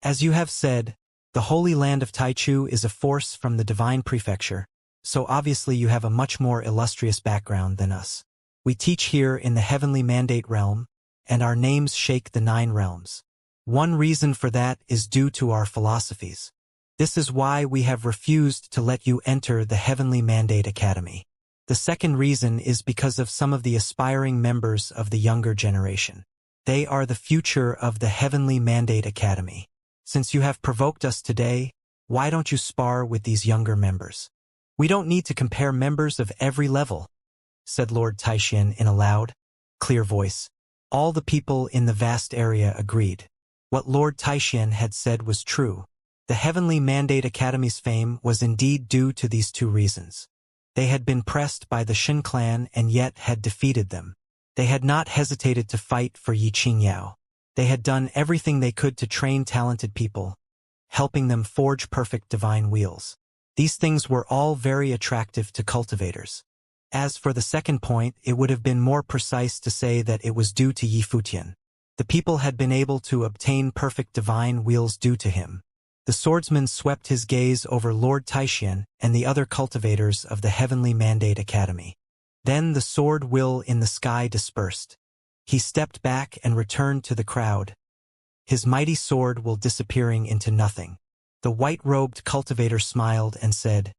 As you have said, the Holy Land of Taichu is a force from the Divine Prefecture, so obviously you have a much more illustrious background than us. We teach here in the Heavenly Mandate realm, and our names shake the 9 realms. One reason for that is due to our philosophies. This is why we have refused to let you enter the Heavenly Mandate Academy. The second reason is because of some of the aspiring members of the younger generation. They are the future of the Heavenly Mandate Academy. Since you have provoked us today, why don't you spar with these younger members? We don't need to compare members of every level, said Lord Taixian in a loud, clear voice. All the people in the vast area agreed. What Lord Taixian had said was true. The Heavenly Mandate Academy's fame was indeed due to these 2 reasons. They had been pressed by the Shen clan and yet had defeated them. They had not hesitated to fight for Yi Qingyao. They had done everything they could to train talented people, helping them forge perfect divine wheels. These things were all very attractive to cultivators. As for the second point, it would have been more precise to say that it was due to Yi Futian. The people had been able to obtain perfect divine wheels due to him. The swordsman swept his gaze over Lord Taixian and the other cultivators of the Heavenly Mandate Academy. Then the sword will in the sky dispersed. He stepped back and returned to the crowd, his mighty sword will disappearing into nothing. The white-robed cultivator smiled and said,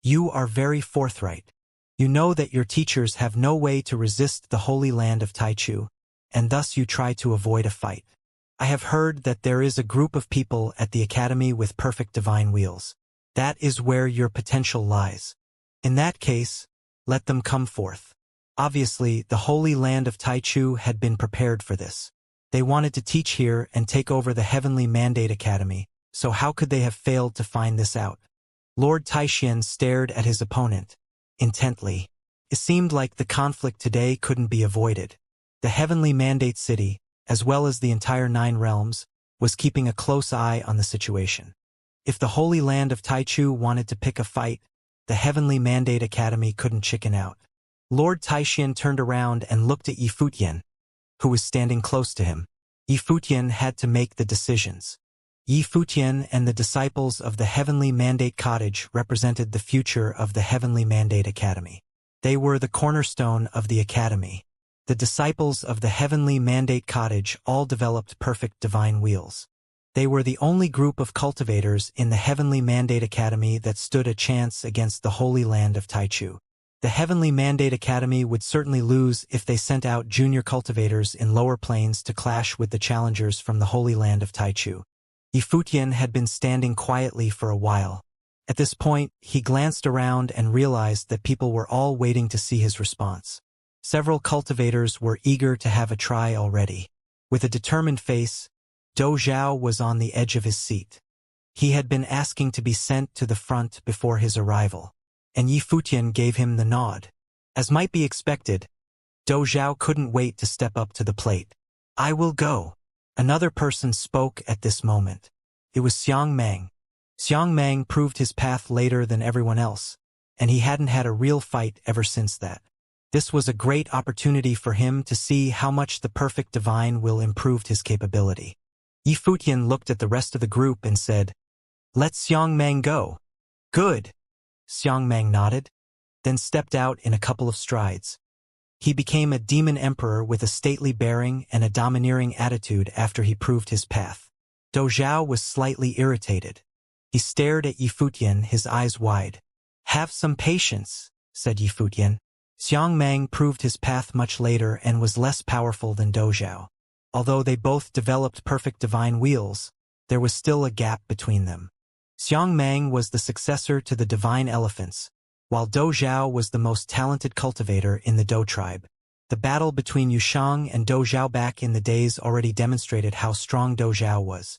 "You are very forthright. You know that your teachers have no way to resist the holy land of Taichu, and thus you try to avoid a fight. I have heard that there is a group of people at the academy with perfect divine wheels. That is where your potential lies. In that case, let them come forth." Obviously, the holy land of Taichu had been prepared for this. They wanted to teach here and take over the Heavenly Mandate Academy, so how could they have failed to find this out? Lord Taixian stared at his opponent intently. It seemed like the conflict today couldn't be avoided. The Heavenly Mandate City, as well as the entire 9 realms, was keeping a close eye on the situation. If the Holy Land of Taichu wanted to pick a fight, the Heavenly Mandate Academy couldn't chicken out. Lord Taixian turned around and looked at Yi Futian, who was standing close to him. Yi Futian had to make the decisions. Yi Futian and the disciples of the Heavenly Mandate Cottage represented the future of the Heavenly Mandate Academy. They were the cornerstone of the academy. The disciples of the Heavenly Mandate Cottage all developed perfect divine wheels. They were the only group of cultivators in the Heavenly Mandate Academy that stood a chance against the Holy Land of Taichu. The Heavenly Mandate Academy would certainly lose if they sent out junior cultivators in lower planes to clash with the challengers from the Holy Land of Taichu. Yi Futian had been standing quietly for a while. At this point, he glanced around and realized that people were all waiting to see his response. Several cultivators were eager to have a try already. With a determined face, Dou Zhao was on the edge of his seat. He had been asking to be sent to the front before his arrival, and Yi Futian gave him the nod. As might be expected, Dou Zhao couldn't wait to step up to the plate. "I will go." Another person spoke at this moment. It was Xiang Meng. Xiang Meng proved his path later than everyone else, and he hadn't had a real fight ever since that. This was a great opportunity for him to see how much the perfect divine will improved his capability. Yi Futian looked at the rest of the group and said, "Let Xiang Meng go." "Good." Xiang Meng nodded. then stepped out in a couple of strides. He became a demon emperor with a stately bearing and a domineering attitude after he proved his path. Dou Zhao was slightly irritated. He stared at Yifutian, his eyes wide. "Have some patience," said Yifutian. Xiang Mang proved his path much later and was less powerful than Dou Zhao. Although they both developed perfect divine wheels, there was still a gap between them. Xiang Mang was the successor to the divine elephants, while Dou Zhao was the most talented cultivator in the Dou tribe. The battle between Yushang and Dou Zhao back in the days already demonstrated how strong Dou Zhao was.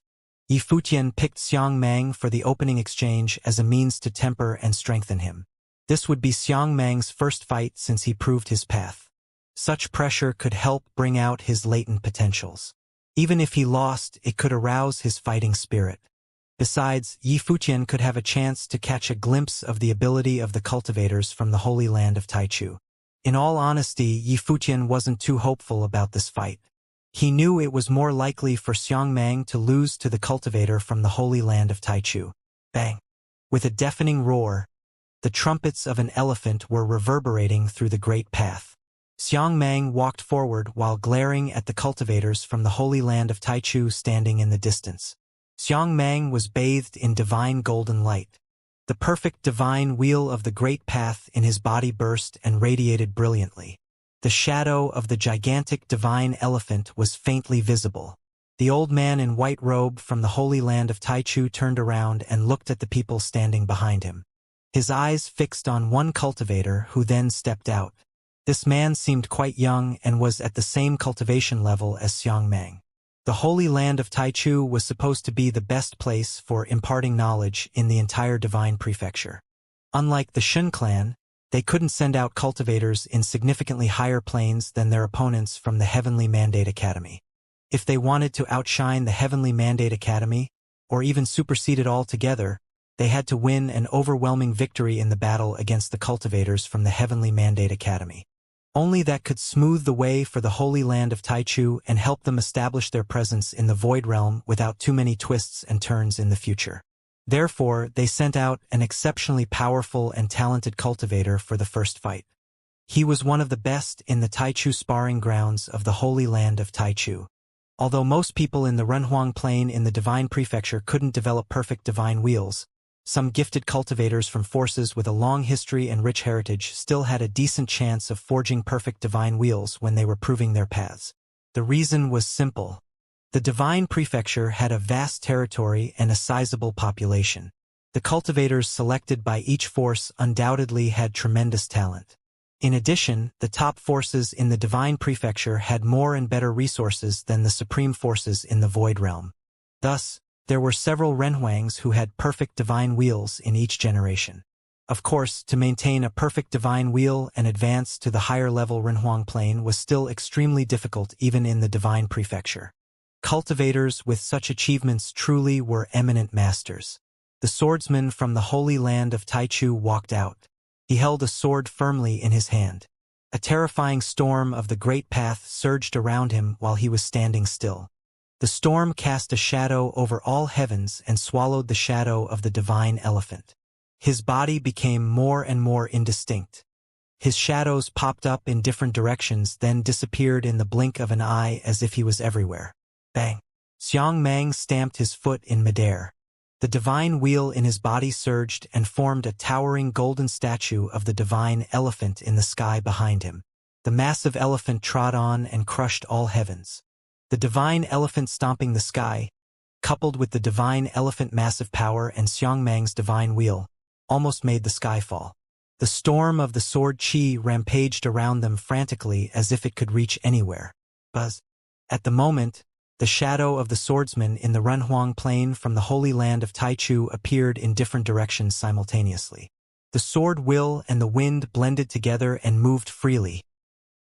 Yifutian picked Xiang Mang for the opening exchange as a means to temper and strengthen him. This would be Xiang Mang's first fight since he proved his path. Such pressure could help bring out his latent potentials. Even if he lost, it could arouse his fighting spirit. Besides, Yifutian could have a chance to catch a glimpse of the ability of the cultivators from the Holy Land of Taichu. In all honesty, Yifutian wasn't too hopeful about this fight. He knew it was more likely for Xiang Mang to lose to the cultivator from the Holy Land of Taichu. Bang! With a deafening roar, the trumpets of an elephant were reverberating through the great path. Xiang Mang walked forward while glaring at the cultivators from the Holy Land of Taichu standing in the distance. Xiang Mang was bathed in divine golden light. The perfect divine wheel of the great path in his body burst and radiated brilliantly. The shadow of the gigantic divine elephant was faintly visible. The old man in white robe from the Holy Land of Taichu turned around and looked at the people standing behind him. His eyes fixed on one cultivator who then stepped out. This man seemed quite young and was at the same cultivation level as Xiang Mang. The Holy Land of Taichu was supposed to be the best place for imparting knowledge in the entire divine prefecture. Unlike the Shun clan, they couldn't send out cultivators in significantly higher planes than their opponents from the Heavenly Mandate Academy. If they wanted to outshine the Heavenly Mandate Academy, or even supersede it altogether, they had to win an overwhelming victory in the battle against the cultivators from the Heavenly Mandate Academy. Only that could smooth the way for the Holy Land of Taichu and help them establish their presence in the Void Realm without too many twists and turns in the future. Therefore, they sent out an exceptionally powerful and talented cultivator for the first fight. He was one of the best in the Taichu sparring grounds of the Holy Land of Taichu. Although most people in the Renhuang Plain in the Divine Prefecture couldn't develop perfect divine wheels, some gifted cultivators from forces with a long history and rich heritage still had a decent chance of forging perfect divine wheels when they were proving their paths. The reason was simple. The Divine Prefecture had a vast territory and a sizable population. The cultivators selected by each force undoubtedly had tremendous talent. In addition, the top forces in the Divine Prefecture had more and better resources than the supreme forces in the Void Realm. Thus, there were several Renhuangs who had perfect divine wheels in each generation. Of course, to maintain a perfect divine wheel and advance to the higher-level Renhuang plane was still extremely difficult even in the Divine Prefecture. Cultivators with such achievements truly were eminent masters. The swordsman from the Holy Land of Taichu walked out. He held a sword firmly in his hand. A terrifying storm of the great path surged around him while he was standing still. The storm cast a shadow over all heavens and swallowed the shadow of the divine elephant. His body became more and more indistinct. His shadows popped up in different directions, then disappeared in the blink of an eye as if he was everywhere. Bang! Xiang Mang stamped his foot in midair. The divine wheel in his body surged and formed a towering golden statue of the divine elephant in the sky behind him. The massive elephant trod on and crushed all heavens. The divine elephant stomping the sky, coupled with the divine elephant massive power and Xiang Mang's divine wheel, almost made the sky fall. The storm of the sword chi rampaged around them frantically as if it could reach anywhere. Buzz! At the moment, the shadow of the swordsman in the Renhuang Plain from the Holy Land of Taichu appeared in different directions simultaneously. The sword will and the wind blended together and moved freely.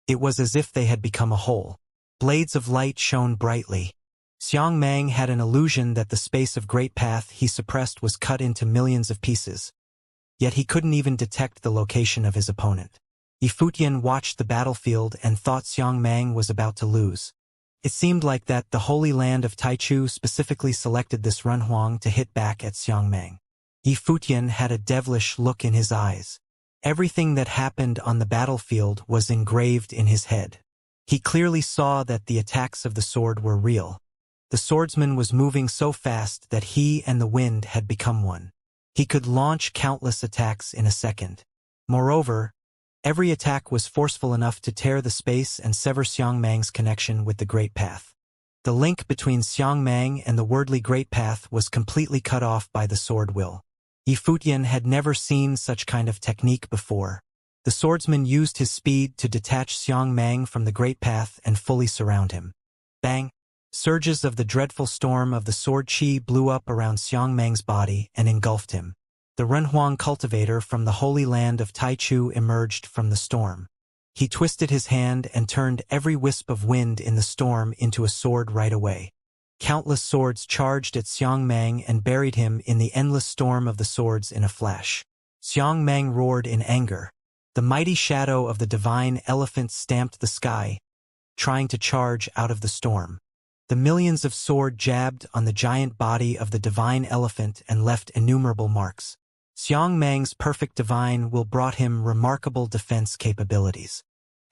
It was as if they had become a whole. Blades of light shone brightly. Xiang Mang had an illusion that the space of great path he suppressed was cut into millions of pieces. Yet he couldn't even detect the location of his opponent. Yifutian watched the battlefield and thought Xiang Mang was about to lose. It seemed like that the Holy Land of Taichu specifically selected this Renhuang to hit back at Xiang Mang. Yifutian had a devilish look in his eyes. Everything that happened on the battlefield was engraved in his head. He clearly saw that the attacks of the sword were real. The swordsman was moving so fast that he and the wind had become one. He could launch countless attacks in a second. Moreover, every attack was forceful enough to tear the space and sever Xiangmang's connection with the Great Path. The link between Xiangmang and the wordly Great Path was completely cut off by the sword will. Yifutian had never seen such kind of technique before. The swordsman used his speed to detach Xiangmang from the Great Path and fully surround him. Bang! Surges of the dreadful storm of the sword chi blew up around Xiangmang's body and engulfed him. The Renhuang cultivator from the holy land of Taichu emerged from the storm. He twisted his hand and turned every wisp of wind in the storm into a sword right away. Countless swords charged at Xiangmang and buried him in the endless storm of the swords in a flash. Xiangmang roared in anger. The mighty shadow of the divine elephant stamped the sky, trying to charge out of the storm. The millions of swords jabbed on the giant body of the divine elephant and left innumerable marks. Xiangmang's perfect divine will brought him remarkable defense capabilities.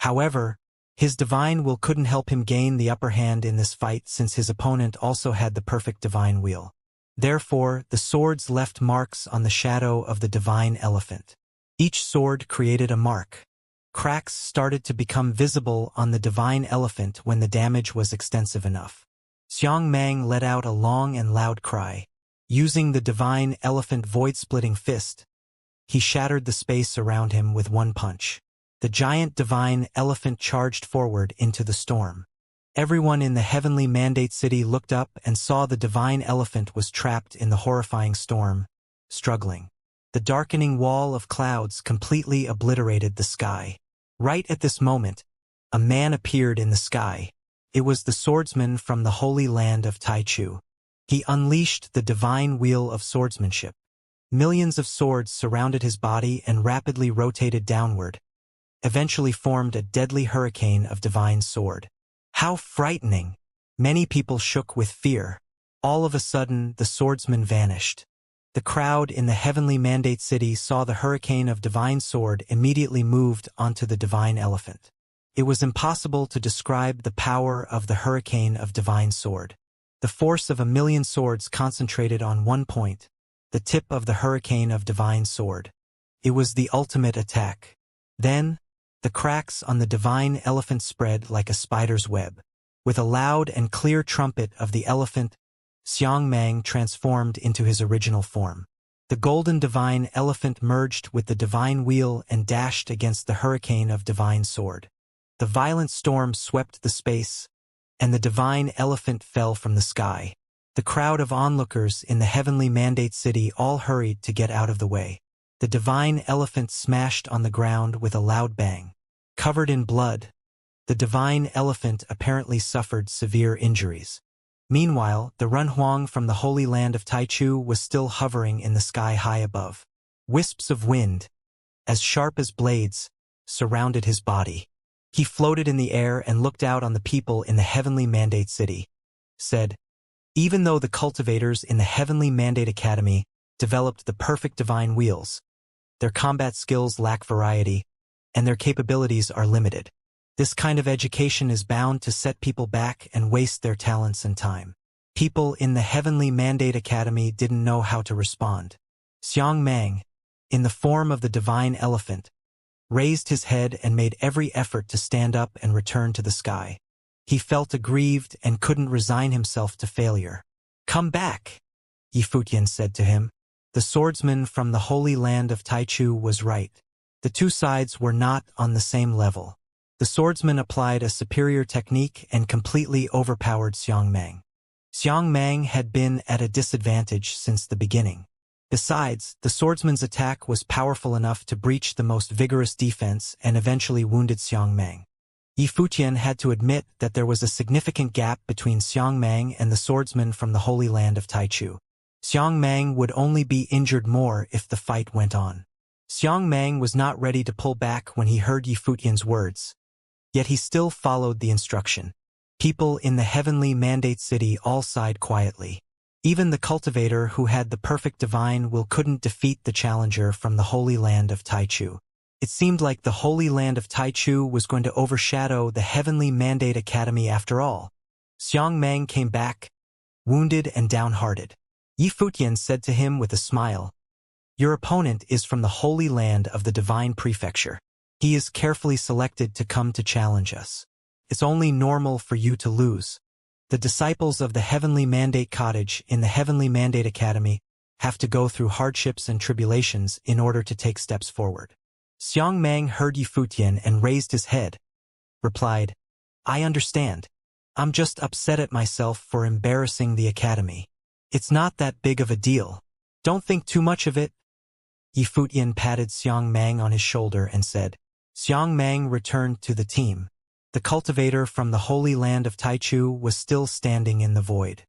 However, his divine will couldn't help him gain the upper hand in this fight since his opponent also had the perfect divine will. Therefore, the swords left marks on the shadow of the divine elephant. Each sword created a mark. Cracks started to become visible on the divine elephant when the damage was extensive enough. Xiangmang let out a long and loud cry. Using the divine elephant void-splitting fist, he shattered the space around him with one punch. The giant divine elephant charged forward into the storm. Everyone in the heavenly mandate city looked up and saw the divine elephant was trapped in the horrifying storm, struggling. The darkening wall of clouds completely obliterated the sky. Right at this moment, a man appeared in the sky. It was the swordsman from the holy land of Taichu. He unleashed the divine wheel of swordsmanship. Millions of swords surrounded his body and rapidly rotated downward, eventually formed a deadly hurricane of divine sword. How frightening! Many people shook with fear. All of a sudden, the swordsman vanished. The crowd in the heavenly mandate city saw the hurricane of divine sword immediately moved onto the divine elephant. It was impossible to describe the power of the hurricane of divine sword. The force of 1,000,000 swords concentrated on one point, the tip of the hurricane of divine sword. It was the ultimate attack. Then, the cracks on the divine elephant spread like a spider's web. With a loud and clear trumpet of the elephant, Xiangmang transformed into his original form. The golden divine elephant merged with the divine wheel and dashed against the hurricane of divine sword. The violent storm swept the space, and the divine elephant fell from the sky. The crowd of onlookers in the heavenly mandate city all hurried to get out of the way. The divine elephant smashed on the ground with a loud bang. Covered in blood, the divine elephant apparently suffered severe injuries. Meanwhile, the Renhuang from the holy land of Taichu was still hovering in the sky high above. Wisps of wind, as sharp as blades, surrounded his body. He floated in the air and looked out on the people in the heavenly mandate city. Said, even though the cultivators in the heavenly mandate academy developed the perfect divine wheels, their combat skills lack variety, and their capabilities are limited. This kind of education is bound to set people back and waste their talents and time. People in the heavenly mandate academy didn't know how to respond. Xiangmang, in the form of the divine elephant, raised his head and made every effort to stand up and return to the sky. He felt aggrieved and couldn't resign himself to failure. Come back, Yifutian said to him. The swordsman from the holy land of Taichu was right. The two sides were not on the same level. The swordsman applied a superior technique and completely overpowered Xiangmang. Xiangmang had been at a disadvantage since the beginning. Besides, the swordsman's attack was powerful enough to breach the most vigorous defense and eventually wounded Xiangmang. Yifutian had to admit that there was a significant gap between Xiangmang and the swordsman from the holy land of Taichu. Xiangmang would only be injured more if the fight went on. Xiangmang was not ready to pull back when he heard Yifutian's words. Yet he still followed the instruction. People in the heavenly mandate city all sighed quietly. Even the cultivator who had the perfect divine will couldn't defeat the challenger from the holy land of Taichu. It seemed like the Holy Land of Taichu was going to overshadow the Heavenly Mandate Academy after all. Xiangmang came back, wounded and downhearted. Yi Futian said to him with a smile, "Your opponent is from the Holy Land of the Divine Prefecture. He is carefully selected to come to challenge us. It's only normal for you to lose. The disciples of the Heavenly Mandate Cottage in the Heavenly Mandate Academy have to go through hardships and tribulations in order to take steps forward." Xiangmang heard Yi Futian and raised his head, replied, "I understand. I'm just upset at myself for embarrassing the academy. It's not that big of a deal. Don't think too much of it." Yi Futian patted Xiangmang on his shoulder and said. Xiangmang returned to the team. The cultivator from the Holy Land of Taichu was still standing in the void.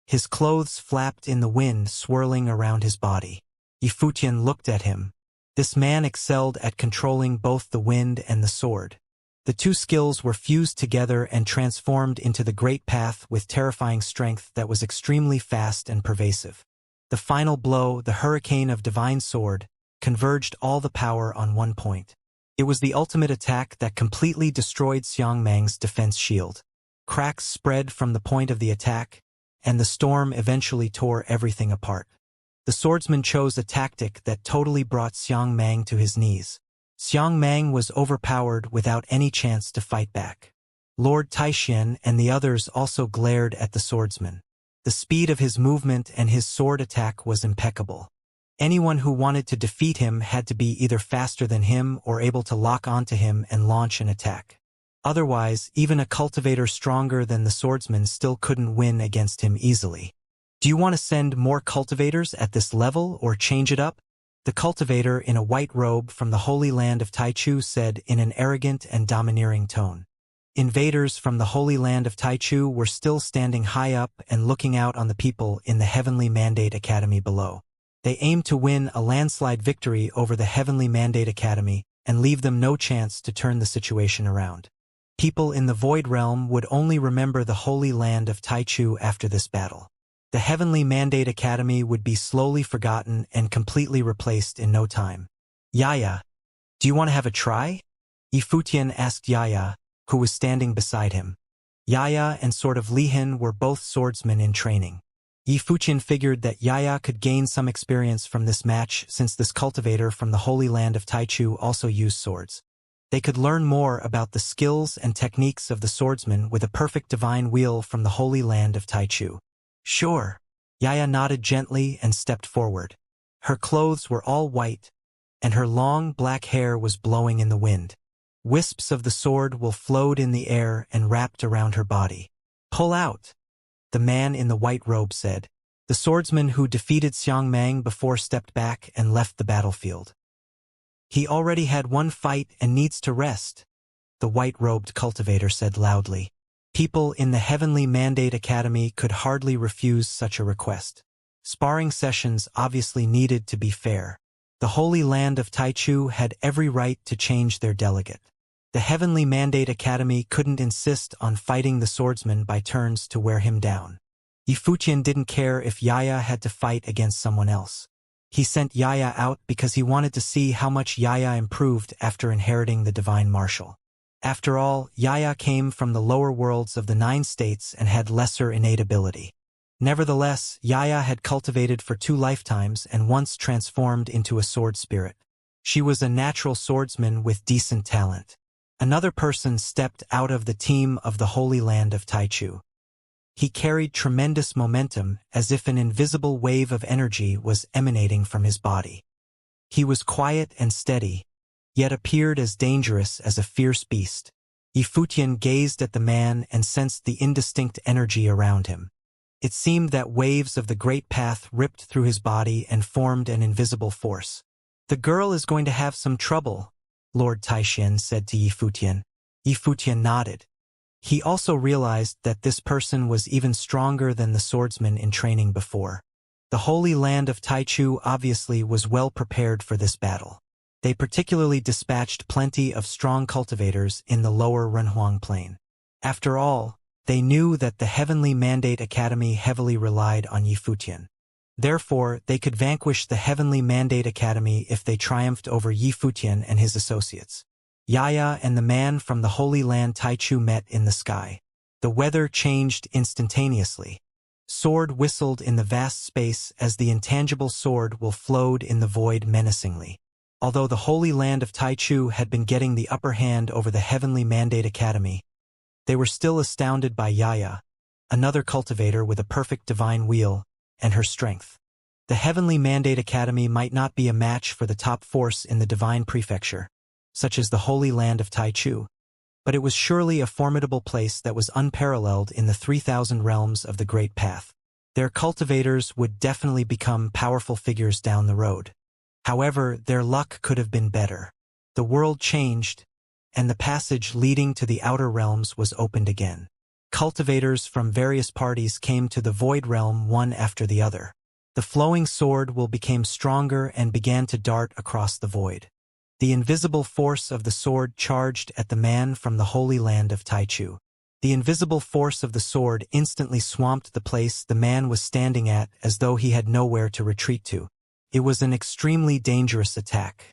His clothes flapped in the wind, swirling around his body. Yi Futian looked at him. This man excelled at controlling both the wind and the sword. The two skills were fused together and transformed into the great path with terrifying strength that was extremely fast and pervasive. The final blow, the hurricane of divine sword, converged all the power on one point. It was the ultimate attack that completely destroyed Xiangmang's defense shield. Cracks spread from the point of the attack, and the storm eventually tore everything apart. The swordsman chose a tactic that totally brought Xiangmang to his knees. Xiangmang was overpowered without any chance to fight back. Lord Taixian and the others also glared at the swordsman. The speed of his movement and his sword attack was impeccable. Anyone who wanted to defeat him had to be either faster than him or able to lock onto him and launch an attack. Otherwise, even a cultivator stronger than the swordsman still couldn't win against him easily. "Do you want to send more cultivators at this level or change it up?" The cultivator in a white robe from the Holy Land of Taichu said in an arrogant and domineering tone. Invaders from the Holy Land of Taichu were still standing high up and looking out on the people in the Heavenly Mandate Academy below. They aimed to win a landslide victory over the Heavenly Mandate Academy and leave them no chance to turn the situation around. People in the Void Realm would only remember the Holy Land of Taichu after this battle. The Heavenly Mandate Academy would be slowly forgotten and completely replaced in no time. "Yaya, do you want to have a try?" Yi Futian asked Yaya, who was standing beside him. Yaya and Sword of Lihin were both swordsmen in training. Yi Futian figured that Yaya could gain some experience from this match since this cultivator from the Holy Land of Taichu also used swords. They could learn more about the skills and techniques of the swordsman with a perfect divine wheel from the Holy Land of Taichu. "Sure." Yaya nodded gently and stepped forward. Her clothes were all white, and her long black hair was blowing in the wind. Wisps of the sword will flowed in the air and wrapped around her body. "Pull out," the man in the white robe said. The swordsman who defeated Xiangmang before stepped back and left the battlefield. "He already had one fight and needs to rest," the white-robed cultivator said loudly. People in the Heavenly Mandate Academy could hardly refuse such a request. Sparring sessions obviously needed to be fair. The Holy Land of Taichu had every right to change their delegate. The Heavenly Mandate Academy couldn't insist on fighting the swordsman by turns to wear him down. Yi Futian didn't care if Yaya had to fight against someone else. He sent Yaya out because he wanted to see how much Yaya improved after inheriting the Divine Martial. After all, Yaya came from the lower worlds of the 9 states and had lesser innate ability. Nevertheless, Yaya had cultivated for 2 lifetimes and once transformed into a sword spirit. She was a natural swordsman with decent talent. Another person stepped out of the team of the Holy Land of Taichu. He carried tremendous momentum as if an invisible wave of energy was emanating from his body. He was quiet and steady, yet appeared as dangerous as a fierce beast. Yi Futian gazed at the man and sensed the indistinct energy around him. It seemed that waves of the great path ripped through his body and formed an invisible force. "The girl is going to have some trouble," Lord Taixian said to Yi Futian. Yi Futian nodded. He also realized that this person was even stronger than the swordsman in training before. The Holy Land of Taichu obviously was well prepared for this battle. They particularly dispatched plenty of strong cultivators in the lower Renhuang Plain. After all, they knew that the Heavenly Mandate Academy heavily relied on Yi Futian. Therefore, they could vanquish the Heavenly Mandate Academy if they triumphed over Yi Futian and his associates. Yaya and the man from the Holy Land Taichu met in the sky. The weather changed instantaneously. Sword whistled in the vast space as the intangible sword will flowed in the void menacingly. Although the Holy Land of Taichu had been getting the upper hand over the Heavenly Mandate Academy, they were still astounded by Yaya, another cultivator with a perfect divine wheel, and her strength. The Heavenly Mandate Academy might not be a match for the top force in the divine prefecture, such as the Holy Land of Taichu, but it was surely a formidable place that was unparalleled in the 3,000 realms of the Great Path. Their cultivators would definitely become powerful figures down the road. However, their luck could have been better. The world changed, and the passage leading to the outer realms was opened again. Cultivators from various parties came to the Void Realm one after the other. The flowing sword will became stronger and began to dart across the void. The invisible force of the sword charged at the man from the Holy Land of Taichu. The invisible force of the sword instantly swamped the place the man was standing at as though he had nowhere to retreat to. It was an extremely dangerous attack.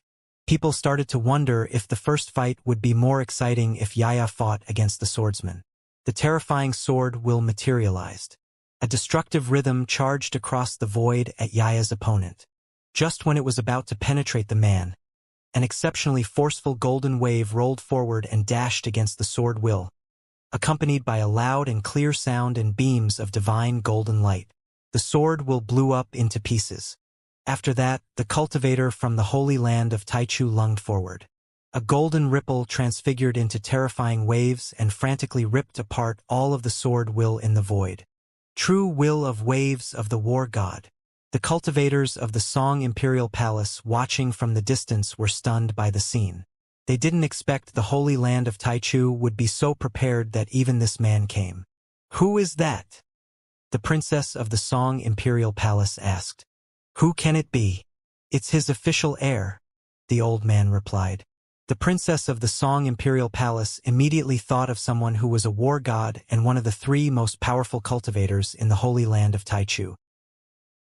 People started to wonder if the first fight would be more exciting if Yaya fought against the swordsman. The terrifying sword will materialized. A destructive rhythm charged across the void at Yaya's opponent. Just when it was about to penetrate the man, an exceptionally forceful golden wave rolled forward and dashed against the sword will, accompanied by a loud and clear sound and beams of divine golden light. The sword will blew up into pieces. After that, the cultivator from the Holy Land of Taichu lunged forward. A golden ripple transfigured into terrifying waves and frantically ripped apart all of the sword will in the void. True will of waves of the war god. The cultivators of the Song Imperial Palace watching from the distance were stunned by the scene. They didn't expect the Holy Land of Taichu would be so prepared that even this man came. "Who is that?" the princess of the Song Imperial Palace asked. "Who can it be?" "It's his official heir," the old man replied. The princess of the Song Imperial Palace immediately thought of someone who was a war god and one of the 3 most powerful cultivators in the Holy Land of Taichu.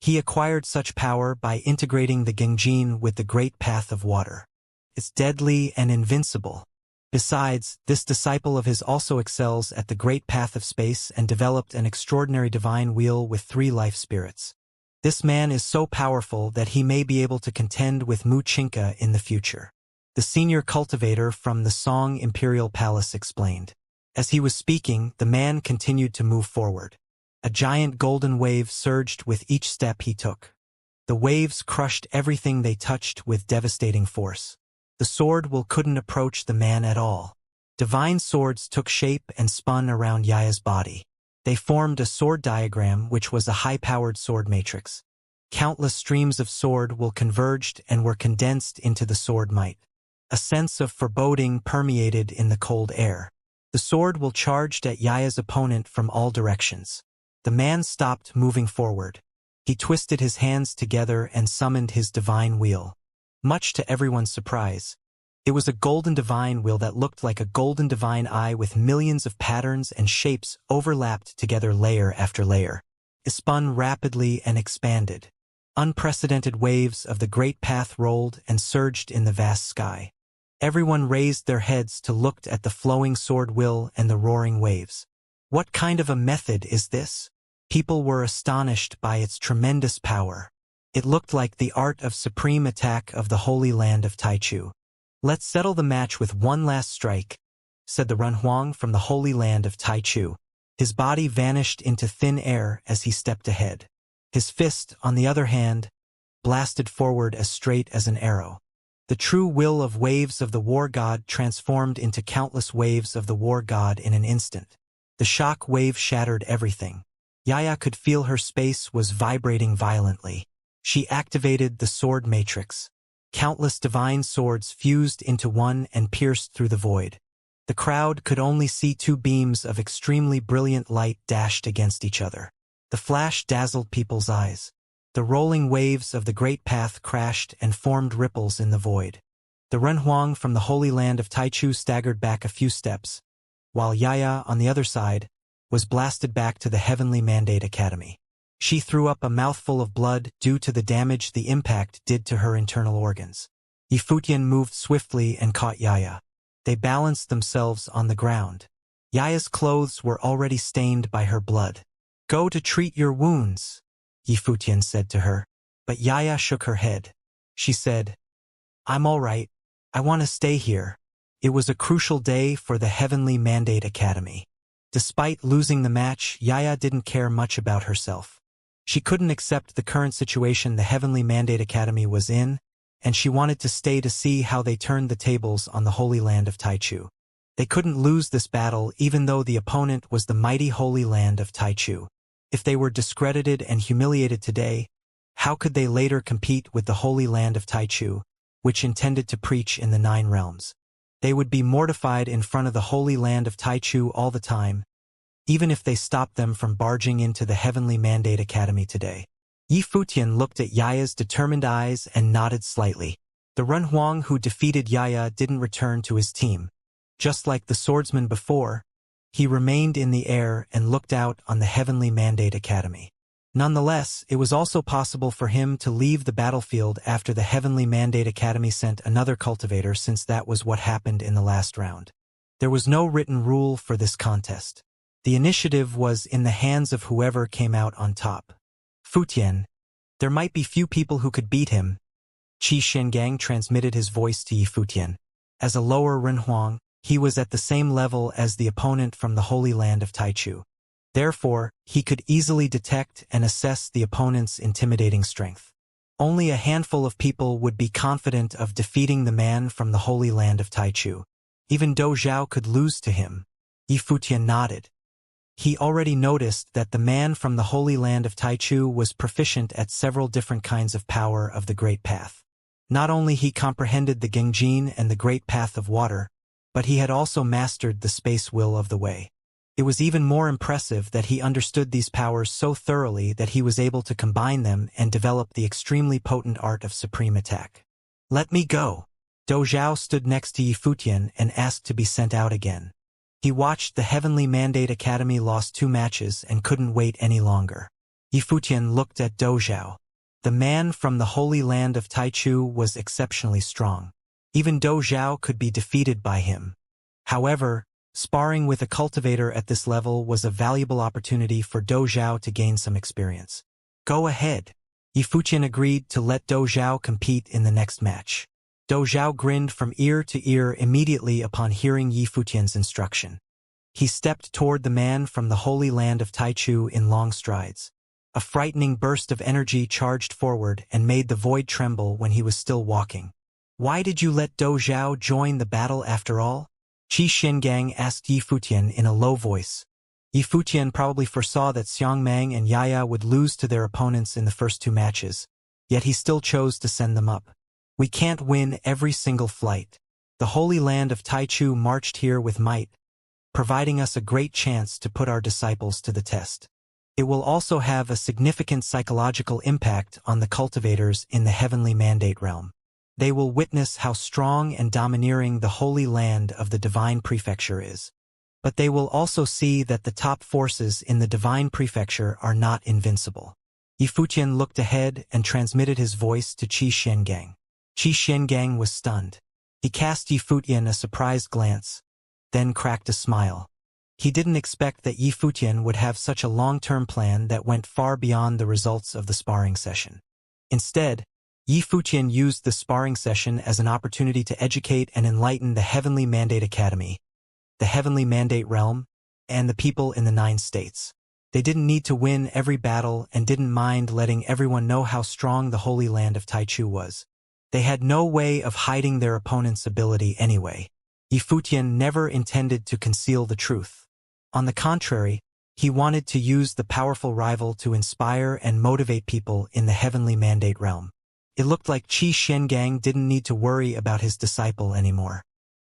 He acquired such power by integrating the Gengjin with the Great Path of Water. It's deadly and invincible. Besides, this disciple of his also excels at the Great Path of Space and developed an extraordinary divine wheel with 3 life spirits. This man is so powerful that he may be able to contend with Mu Chinka in the future. The senior cultivator from the Song Imperial Palace explained. As he was speaking, the man continued to move forward. A giant golden wave surged with each step he took. The waves crushed everything they touched with devastating force. The sword will couldn't approach the man at all. Divine swords took shape and spun around Yaya's body. They formed a sword diagram which was a high-powered sword matrix. Countless streams of sword will converged and were condensed into the sword might. A sense of foreboding permeated in the cold air. The sword will charged at Yaya's opponent from all directions. The man stopped moving forward. He twisted his hands together and summoned his divine wheel. Much to everyone's surprise, it was a golden divine wheel that looked like a golden divine eye with millions of patterns and shapes overlapped together layer after layer. It spun rapidly and expanded. Unprecedented waves of the Great Path rolled and surged in the vast sky. Everyone raised their heads to look at the flowing sword will and the roaring waves. What kind of a method is this? People were astonished by its tremendous power. It looked like the art of supreme attack of the Holy Land of Taichu. "Let's settle the match with one last strike," said the Renhuang from the Holy Land of Taichu. His body vanished into thin air as he stepped ahead. His fist, on the other hand, blasted forward as straight as an arrow. The true will of waves of the war god transformed into countless waves of the war god in an instant. The shock wave shattered everything. Yaya could feel her space was vibrating violently. She activated the sword matrix. Countless divine swords fused into one and pierced through the void. The crowd could only see 2 beams of extremely brilliant light dashed against each other. The flash dazzled people's eyes. The rolling waves of the Great Path crashed and formed ripples in the void. The Renhuang from the Holy Land of Taichu staggered back a few steps, while Yaya, on the other side, was blasted back to the Heavenly Mandate Academy. She threw up a mouthful of blood due to the damage the impact did to her internal organs. Yifutian moved swiftly and caught Yaya. They balanced themselves on the ground. Yaya's clothes were already stained by her blood. "Go to treat your wounds," Yifutian said to her. But Yaya shook her head. She said, "I'm all right. I want to stay here." It was a crucial day for the Heavenly Mandate Academy. Despite losing the match, Yaya didn't care much about herself. She couldn't accept the current situation the Heavenly Mandate Academy was in, and she wanted to stay to see how they turned the tables on the Holy Land of Taichu. They couldn't lose this battle even though the opponent was the mighty Holy Land of Taichu. If they were discredited and humiliated today, how could they later compete with the Holy Land of Taichu, which intended to preach in the 9 realms? They would be mortified in front of the Holy Land of Taichu all the time, even if they stopped them from barging into the Heavenly Mandate Academy today. Yifutian looked at Yaya's determined eyes and nodded slightly. The Renhuang who defeated Yaya didn't return to his team. Just like the swordsman before, he remained in the air and looked out on the Heavenly Mandate Academy. Nonetheless, it was also possible for him to leave the battlefield after the Heavenly Mandate Academy sent another cultivator, since that was what happened in the last round. There was no written rule for this contest. The initiative was in the hands of whoever came out on top. Futian, there might be few people who could beat him. Qi Shengang transmitted his voice to Yifutian. As a lower Renhuang, he was at the same level as the opponent from the Holy Land of Taichu. Therefore, he could easily detect and assess the opponent's intimidating strength. Only a handful of people would be confident of defeating the man from the Holy Land of Taichu. Even Dou Zhao could lose to him. Yifutian nodded. He already noticed that the man from the Holy Land of Taichu was proficient at several different kinds of power of the Great Path. Not only he comprehended the Gengjin and the Great Path of Water, but he had also mastered the Space Will of the Way. It was even more impressive that he understood these powers so thoroughly that he was able to combine them and develop the extremely potent art of supreme attack. "Let me go." Dou Zhao stood next to Yifutian and asked to be sent out again. He watched the Heavenly Mandate Academy lost 2 matches and couldn't wait any longer. Yifutian looked at Dou Zhao. The man from the Holy Land of Taichu was exceptionally strong. Even Dou Zhao could be defeated by him. However, sparring with a cultivator at this level was a valuable opportunity for Dou Zhao to gain some experience. "Go ahead." Yifutian agreed to let Dou Zhao compete in the next match. Dou Zhao grinned from ear to ear immediately upon hearing Yifutian's instruction. He stepped toward the man from the Holy Land of Taichu in long strides. A frightening burst of energy charged forward and made the void tremble when he was still walking. "Why did you let Dou Zhao join the battle after all?" Qi Shengang asked Yifutian in a low voice. Yifutian probably foresaw that Xiangmang and Yaya would lose to their opponents in the first 2 matches, yet he still chose to send them up. "We can't win every single flight. The Holy Land of Taichu marched here with might, providing us a great chance to put our disciples to the test. It will also have a significant psychological impact on the cultivators in the Heavenly Mandate realm. They will witness how strong and domineering the Holy Land of the Divine Prefecture is. But they will also see that the top forces in the Divine Prefecture are not invincible." Yifutian looked ahead and transmitted his voice to Qi Shengang. Qi Shengang was stunned. He cast Yifutian a surprised glance, then cracked a smile. He didn't expect that Yifutian would have such a long-term plan that went far beyond the results of the sparring session. Instead, Yifutian used the sparring session as an opportunity to educate and enlighten the Heavenly Mandate Academy, the Heavenly Mandate Realm, and the people in the 9 states. They didn't need to win every battle and didn't mind letting everyone know how strong the Holy Land of Taichu was. They had no way of hiding their opponent's ability anyway. Yifutian never intended to conceal the truth. On the contrary, he wanted to use the powerful rival to inspire and motivate people in the Heavenly Mandate realm. It looked like Qi Shengang didn't need to worry about his disciple anymore.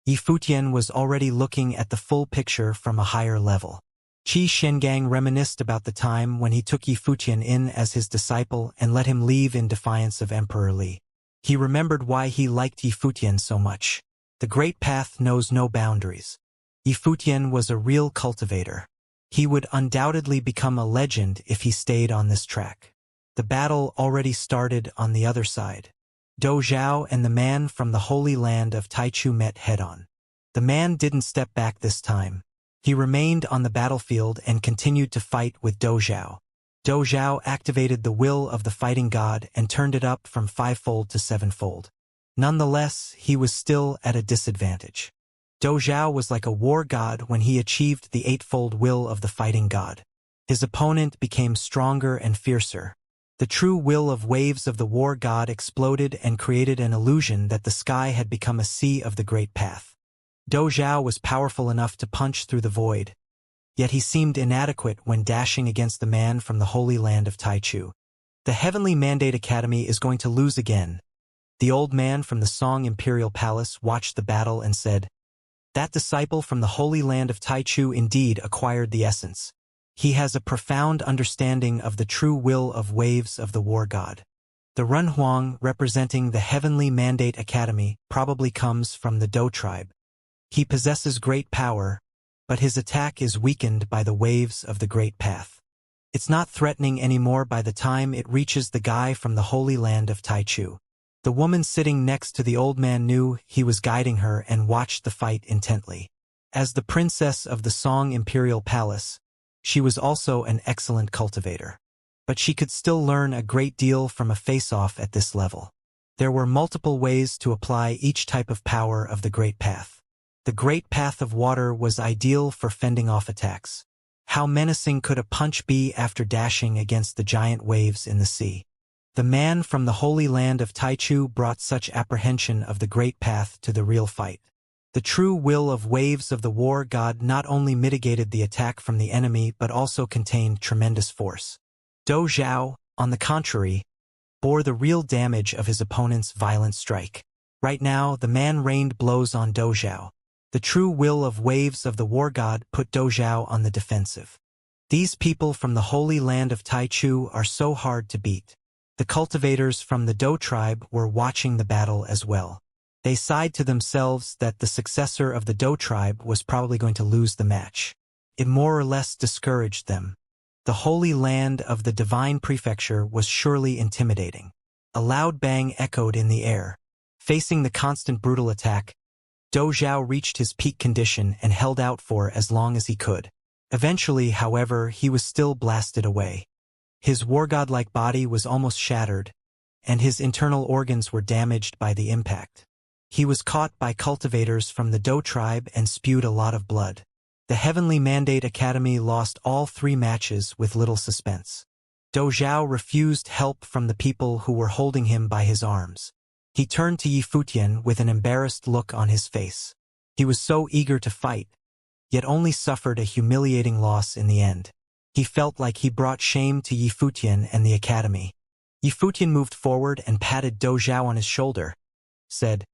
Yifutian was already looking at the full picture from a higher level. Qi Shengang reminisced about the time when he took Yifutian in as his disciple and let him leave in defiance of Emperor Li. He remembered why he liked Yifutian so much. The Great Path knows no boundaries. Yifutian was a real cultivator. He would undoubtedly become a legend if he stayed on this track. The battle already started on the other side. Dou Zhao and the man from the Holy Land of Taichu met head-on. The man didn't step back this time. He remained on the battlefield and continued to fight with Dou Zhao. Dou Zhao activated the will of the fighting god and turned it up from 5-fold to 7-fold. Nonetheless, he was still at a disadvantage. Dou Zhao was like a war god when he achieved the 8-fold will of the fighting god. His opponent became stronger and fiercer. The true will of waves of the war god exploded and created an illusion that the sky had become a sea of the great path. Dou Zhao was powerful enough to punch through the void, yet he seemed inadequate when dashing against the man from the Holy Land of Taichu. The Heavenly Mandate Academy is going to lose again. The old man from the Song Imperial Palace watched the battle and said, "That disciple from the Holy Land of Taichu indeed acquired the essence. He has a profound understanding of the true will of waves of the war god." The Renhuang representing the Heavenly Mandate Academy probably comes from the Dou tribe. He possesses great power, but his attack is weakened by the waves of the great path. It's not threatening anymore by the time it reaches the guy from the Holy Land of Taichu. The woman sitting next to the old man knew he was guiding her and watched the fight intently. As the princess of the Song Imperial Palace, she was also an excellent cultivator. But she could still learn a great deal from a face-off at this level. There were multiple ways to apply each type of power of the Great Path. The Great Path of Water was ideal for fending off attacks. How menacing could a punch be after dashing against the giant waves in the sea? The man from the Holy Land of Taichu brought such apprehension of the Great Path to the real fight. The true will of waves of the war god not only mitigated the attack from the enemy but also contained tremendous force. Dou Zhao, on the contrary, bore the real damage of his opponent's violent strike. Right now, the man rained blows on Dou Zhao. The true will of waves of the war god put Dou Zhao on the defensive. These people from the Holy Land of Taichu are so hard to beat. The cultivators from the Dou tribe were watching the battle as well. They sighed to themselves that the successor of the Dou tribe was probably going to lose the match. It more or less discouraged them. The Holy Land of the Divine Prefecture was surely intimidating. A loud bang echoed in the air. Facing the constant brutal attack, Dou Zhao reached his peak condition and held out for as long as he could. Eventually, however, he was still blasted away. His war-god-like body was almost shattered, and his internal organs were damaged by the impact. He was caught by cultivators from the Dou tribe and spewed a lot of blood. The Heavenly Mandate Academy lost all 3 matches with little suspense. Dou Zhao refused help from the people who were holding him by his arms. He turned to Yifutian with an embarrassed look on his face. He was so eager to fight, yet only suffered a humiliating loss in the end. He felt like he brought shame to Yifutian and the academy. Yifutian moved forward and patted Dou Zhao on his shoulder, said,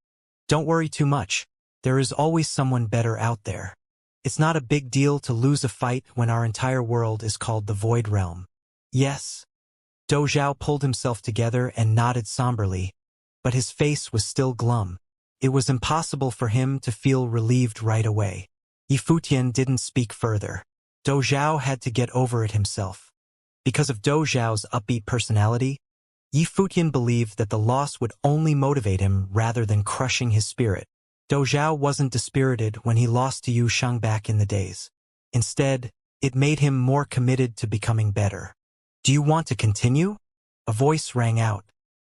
"Don't worry too much. There is always someone better out there. It's not a big deal to lose a fight when our entire world is called the Void Realm." "Yes." Dou Zhao pulled himself together and nodded somberly, but his face was still glum. It was impossible for him to feel relieved right away. Yifutian didn't speak further. Dou Zhao had to get over it himself. Because of Dou Zhao's upbeat personality, Yifutian believed that the loss would only motivate him rather than crushing his spirit. Dou Zhao wasn't dispirited when he lost to Yu Sheng back in the days. Instead, it made him more committed to becoming better. "Do you want to continue?" A voice rang out.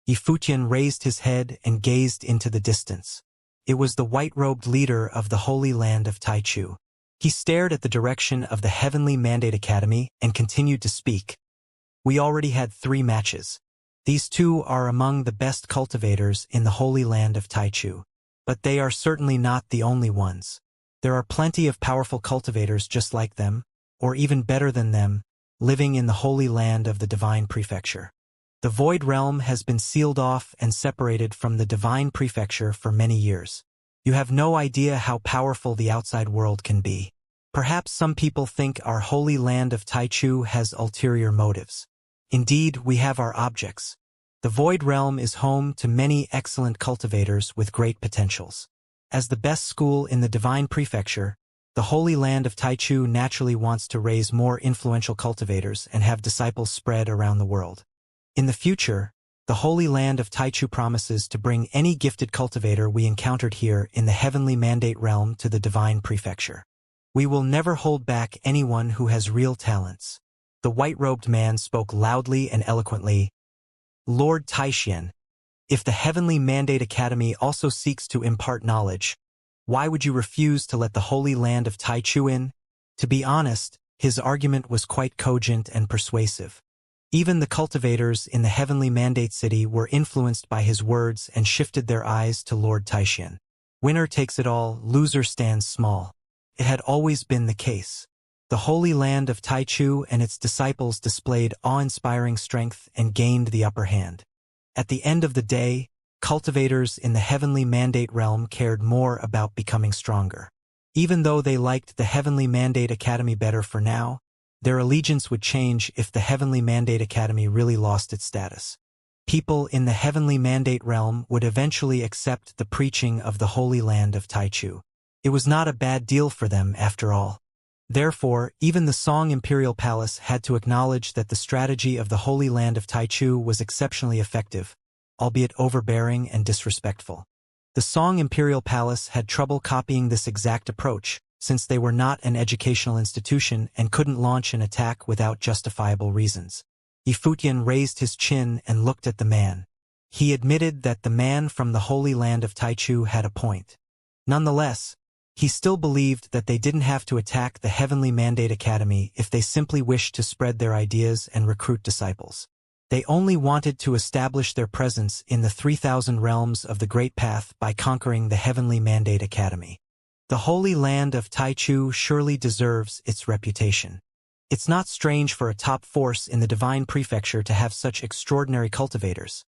Yifutian raised his head and gazed into the distance. It was the white-robed leader of the Holy Land of Taichu. He stared at the direction of the Heavenly Mandate Academy and continued to speak. "We already had 3 matches. These 2 are among the best cultivators in the Holy Land of Taichu. But they are certainly not the only ones. There are plenty of powerful cultivators just like them, or even better than them, living in the Holy Land of the Divine Prefecture. The Void Realm has been sealed off and separated from the Divine Prefecture for many years. You have no idea how powerful the outside world can be. Perhaps some people think our Holy Land of Taichu has ulterior motives. Indeed, we have our objects. The Void Realm is home to many excellent cultivators with great potentials. As the best school in the Divine Prefecture, The Holy Land of Taichu naturally wants to raise more influential cultivators and have disciples spread around the world. In the future, the Holy Land of Taichu promises to bring any gifted cultivator we encountered here in the heavenly mandate realm to the divine prefecture. We will never hold back anyone who has real talents. The white-robed man spoke loudly and eloquently. Lord Taixian, if the Heavenly Mandate Academy also seeks to impart knowledge, why would you refuse to let the Holy Land of Taichu in? To be honest, his argument was quite cogent and persuasive. Even the cultivators in the Heavenly Mandate City were influenced by his words and shifted their eyes to Lord Taixian. Winner takes it all, loser stands small. It had always been the case. The Holy Land of Taichu and its disciples displayed awe-inspiring strength and gained the upper hand. At the end of the day, cultivators in the Heavenly Mandate realm cared more about becoming stronger. Even though they liked the Heavenly Mandate Academy better for now, their allegiance would change if the Heavenly Mandate Academy really lost its status. People in the Heavenly Mandate realm would eventually accept the preaching of the Holy Land of Taichu. It was not a bad deal for them after all. Therefore, even the Song Imperial Palace had to acknowledge that the strategy of the Holy Land of Taichu was exceptionally effective, albeit overbearing and disrespectful. The Song Imperial Palace had trouble copying this exact approach, since they were not an educational institution and couldn't launch an attack without justifiable reasons. Yifutian raised his chin and looked at the man. He admitted that the man from the Holy Land of Taichu had a point. Nonetheless, he still believed that they didn't have to attack the Heavenly Mandate Academy if they simply wished to spread their ideas and recruit disciples. They only wanted to establish their presence in the 3,000 realms of the Great Path by conquering the Heavenly Mandate Academy. The Holy Land of Taichu surely deserves its reputation. It's not strange for a top force in the Divine Prefecture to have such extraordinary cultivators,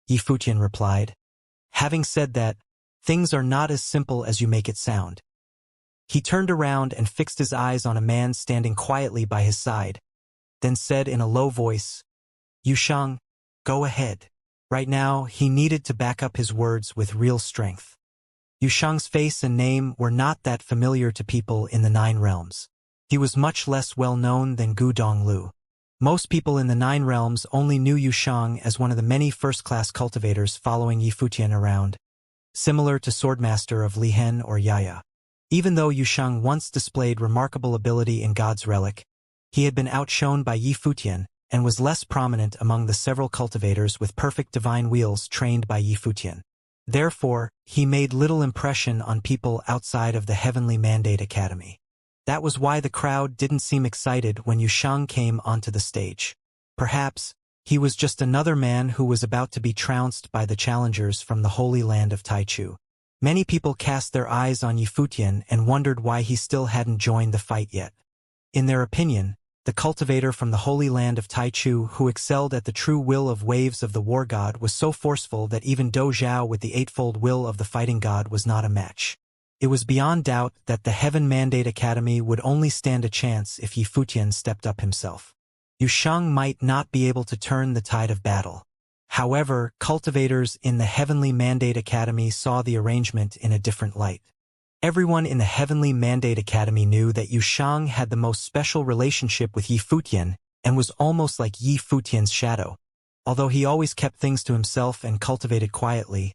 Yifutian replied. Having said that, things are not as simple as you make it sound. He turned around and fixed his eyes on a man standing quietly by his side, then said in a low voice, Yushang, go ahead. Right now, he needed to back up his words with real strength. Yushang's face and name were not that familiar to people in the Nine Realms. He was much less well-known than Gu Donglu. Most people in the Nine Realms only knew Yushang as one of the many first-class cultivators following Yifutian around, similar to Swordmaster of Lihen or Yaya. Even though Yushang once displayed remarkable ability in God's Relic, he had been outshone by Yifutian and was less prominent among the several cultivators with perfect divine wheels trained by Yifutian. Therefore, he made little impression on people outside of the Heavenly Mandate Academy. That was why the crowd didn't seem excited when Yushang came onto the stage. Perhaps, he was just another man who was about to be trounced by the challengers from the Holy Land of Taichu. Many people cast their eyes on Yifutian and wondered why he still hadn't joined the fight yet. In their opinion, the cultivator from the Holy Land of Taichu who excelled at the true will of waves of the war god was so forceful that even Do Zhao with the eightfold will of the fighting god was not a match. It was beyond doubt that the Heaven Mandate Academy would only stand a chance if Yifutian stepped up himself. Yushang might not be able to turn the tide of battle. However, cultivators in the Heavenly Mandate Academy saw the arrangement in a different light. Everyone in the Heavenly Mandate Academy knew that Yushang had the most special relationship with Yifutian and was almost like Yifutian's shadow. Although he always kept things to himself and cultivated quietly,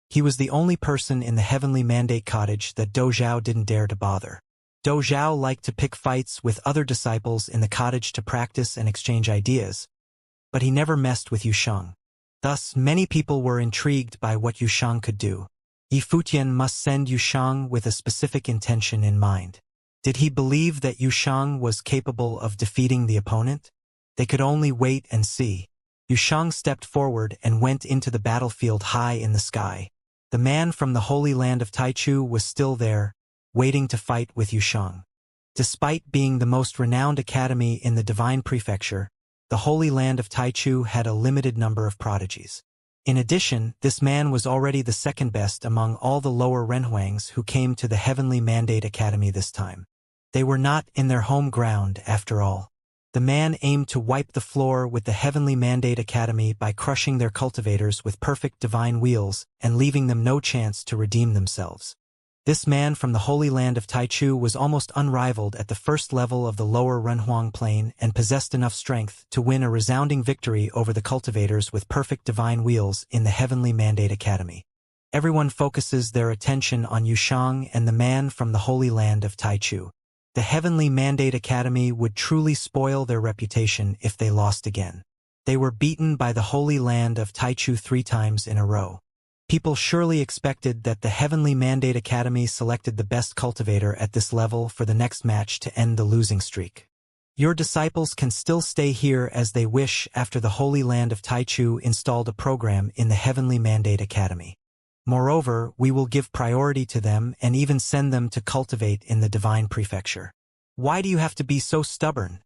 he was the only person in the Heavenly Mandate Cottage that Do Zhao didn't dare to bother. Do Zhao liked to pick fights with other disciples in the cottage to practice and exchange ideas, but he never messed with Yushang. Thus, many people were intrigued by what Yushang could do. Yifutian must send Yushang with a specific intention in mind. Did he believe that Yushang was capable of defeating the opponent? They could only wait and see. Yushang stepped forward and went into the battlefield high in the sky. The man from the Holy Land of Taichu was still there, waiting to fight with Yushang. Despite being the most renowned academy in the Divine Prefecture, the Holy Land of Taichu had a limited number of prodigies. In addition, this man was already the second best among all the lower Renhuangs who came to the Heavenly Mandate Academy this time. They were not in their home ground, after all. The man aimed to wipe the floor with the Heavenly Mandate Academy by crushing their cultivators with perfect divine wheels and leaving them no chance to redeem themselves. This man from the Holy Land of Taichu was almost unrivaled at the first level of the lower Renhuang Plain and possessed enough strength to win a resounding victory over the cultivators with perfect divine wheels in the Heavenly Mandate Academy. Everyone focuses their attention on Yushang and the man from the Holy Land of Taichu. The Heavenly Mandate Academy would truly spoil their reputation if they lost again. They were beaten by the Holy Land of Taichu 3 times in a row. People surely expected that the Heavenly Mandate Academy selected the best cultivator at this level for the next match to end the losing streak. Your disciples can still stay here as they wish after the Holy Land of Taichu installed a program in the Heavenly Mandate Academy. Moreover, we will give priority to them and even send them to cultivate in the Divine Prefecture. Why do you have to be so stubborn?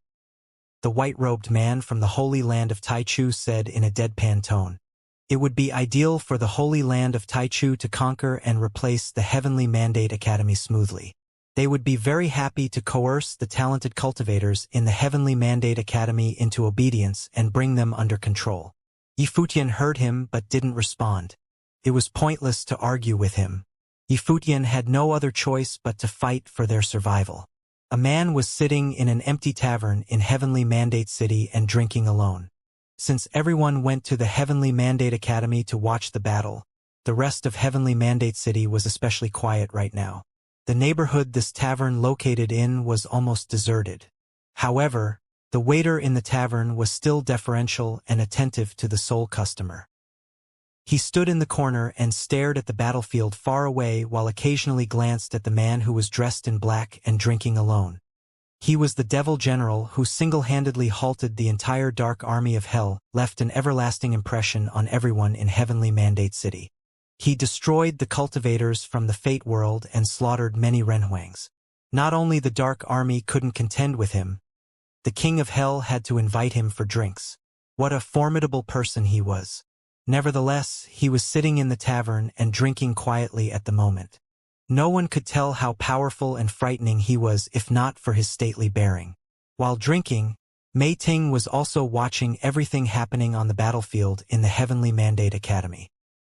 The white-robed man from the Holy Land of Taichu said in a deadpan tone. It would be ideal for the Holy Land of Taichu to conquer and replace the Heavenly Mandate Academy smoothly. They would be very happy to coerce the talented cultivators in the Heavenly Mandate Academy into obedience and bring them under control. Yifutian heard him but didn't respond. It was pointless to argue with him. Yifutian had no other choice but to fight for their survival. A man was sitting in an empty tavern in Heavenly Mandate City and drinking alone. Since everyone went to the Heavenly Mandate Academy to watch the battle, the rest of Heavenly Mandate City was especially quiet right now. The neighborhood this tavern located in was almost deserted. However, the waiter in the tavern was still deferential and attentive to the sole customer. He stood in the corner and stared at the battlefield far away while occasionally glanced at the man who was dressed in black and drinking alone. He was the devil general who single-handedly halted the entire dark army of hell, left an everlasting impression on everyone in Heavenly Mandate City. He destroyed the cultivators from the Fate world and slaughtered many Renhuangs. Not only the dark army couldn't contend with him, the king of hell had to invite him for drinks. What a formidable person he was. Nevertheless, he was sitting in the tavern and drinking quietly at the moment. No one could tell how powerful and frightening he was if not for his stately bearing. While drinking, Mei Ting was also watching everything happening on the battlefield in the Heavenly Mandate Academy.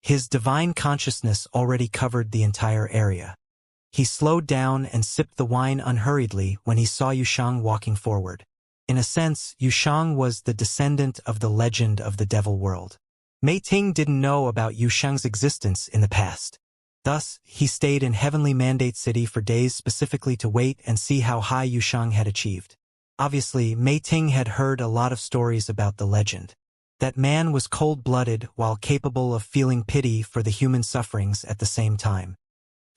His divine consciousness already covered the entire area. He slowed down and sipped the wine unhurriedly when he saw Yushang walking forward. In a sense, Yushang was the descendant of the legend of the devil world. Mei Ting didn't know about Yushang's existence in the past. Thus, he stayed in Heavenly Mandate City for days specifically to wait and see how high Yushang had achieved. Obviously, Mei Ting had heard a lot of stories about the legend. That man was cold-blooded while capable of feeling pity for the human sufferings at the same time.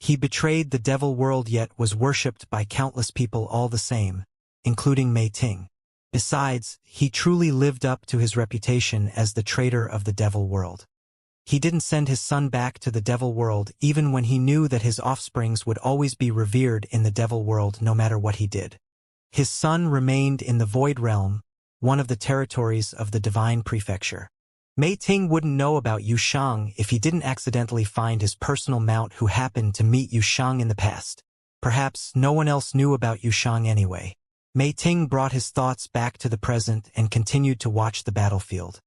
He betrayed the devil world yet was worshipped by countless people all the same, including Mei Ting. Besides, he truly lived up to his reputation as the traitor of the devil world. He didn't send his son back to the devil world even when he knew that his offsprings would always be revered in the devil world no matter what he did. His son remained in the Void Realm, one of the territories of the Divine Prefecture. Mei Ting wouldn't know about Yushang if he didn't accidentally find his personal mount who happened to meet Yushang in the past. Perhaps no one else knew about Yushang anyway. Mei Ting brought his thoughts back to the present and continued to watch the battlefield.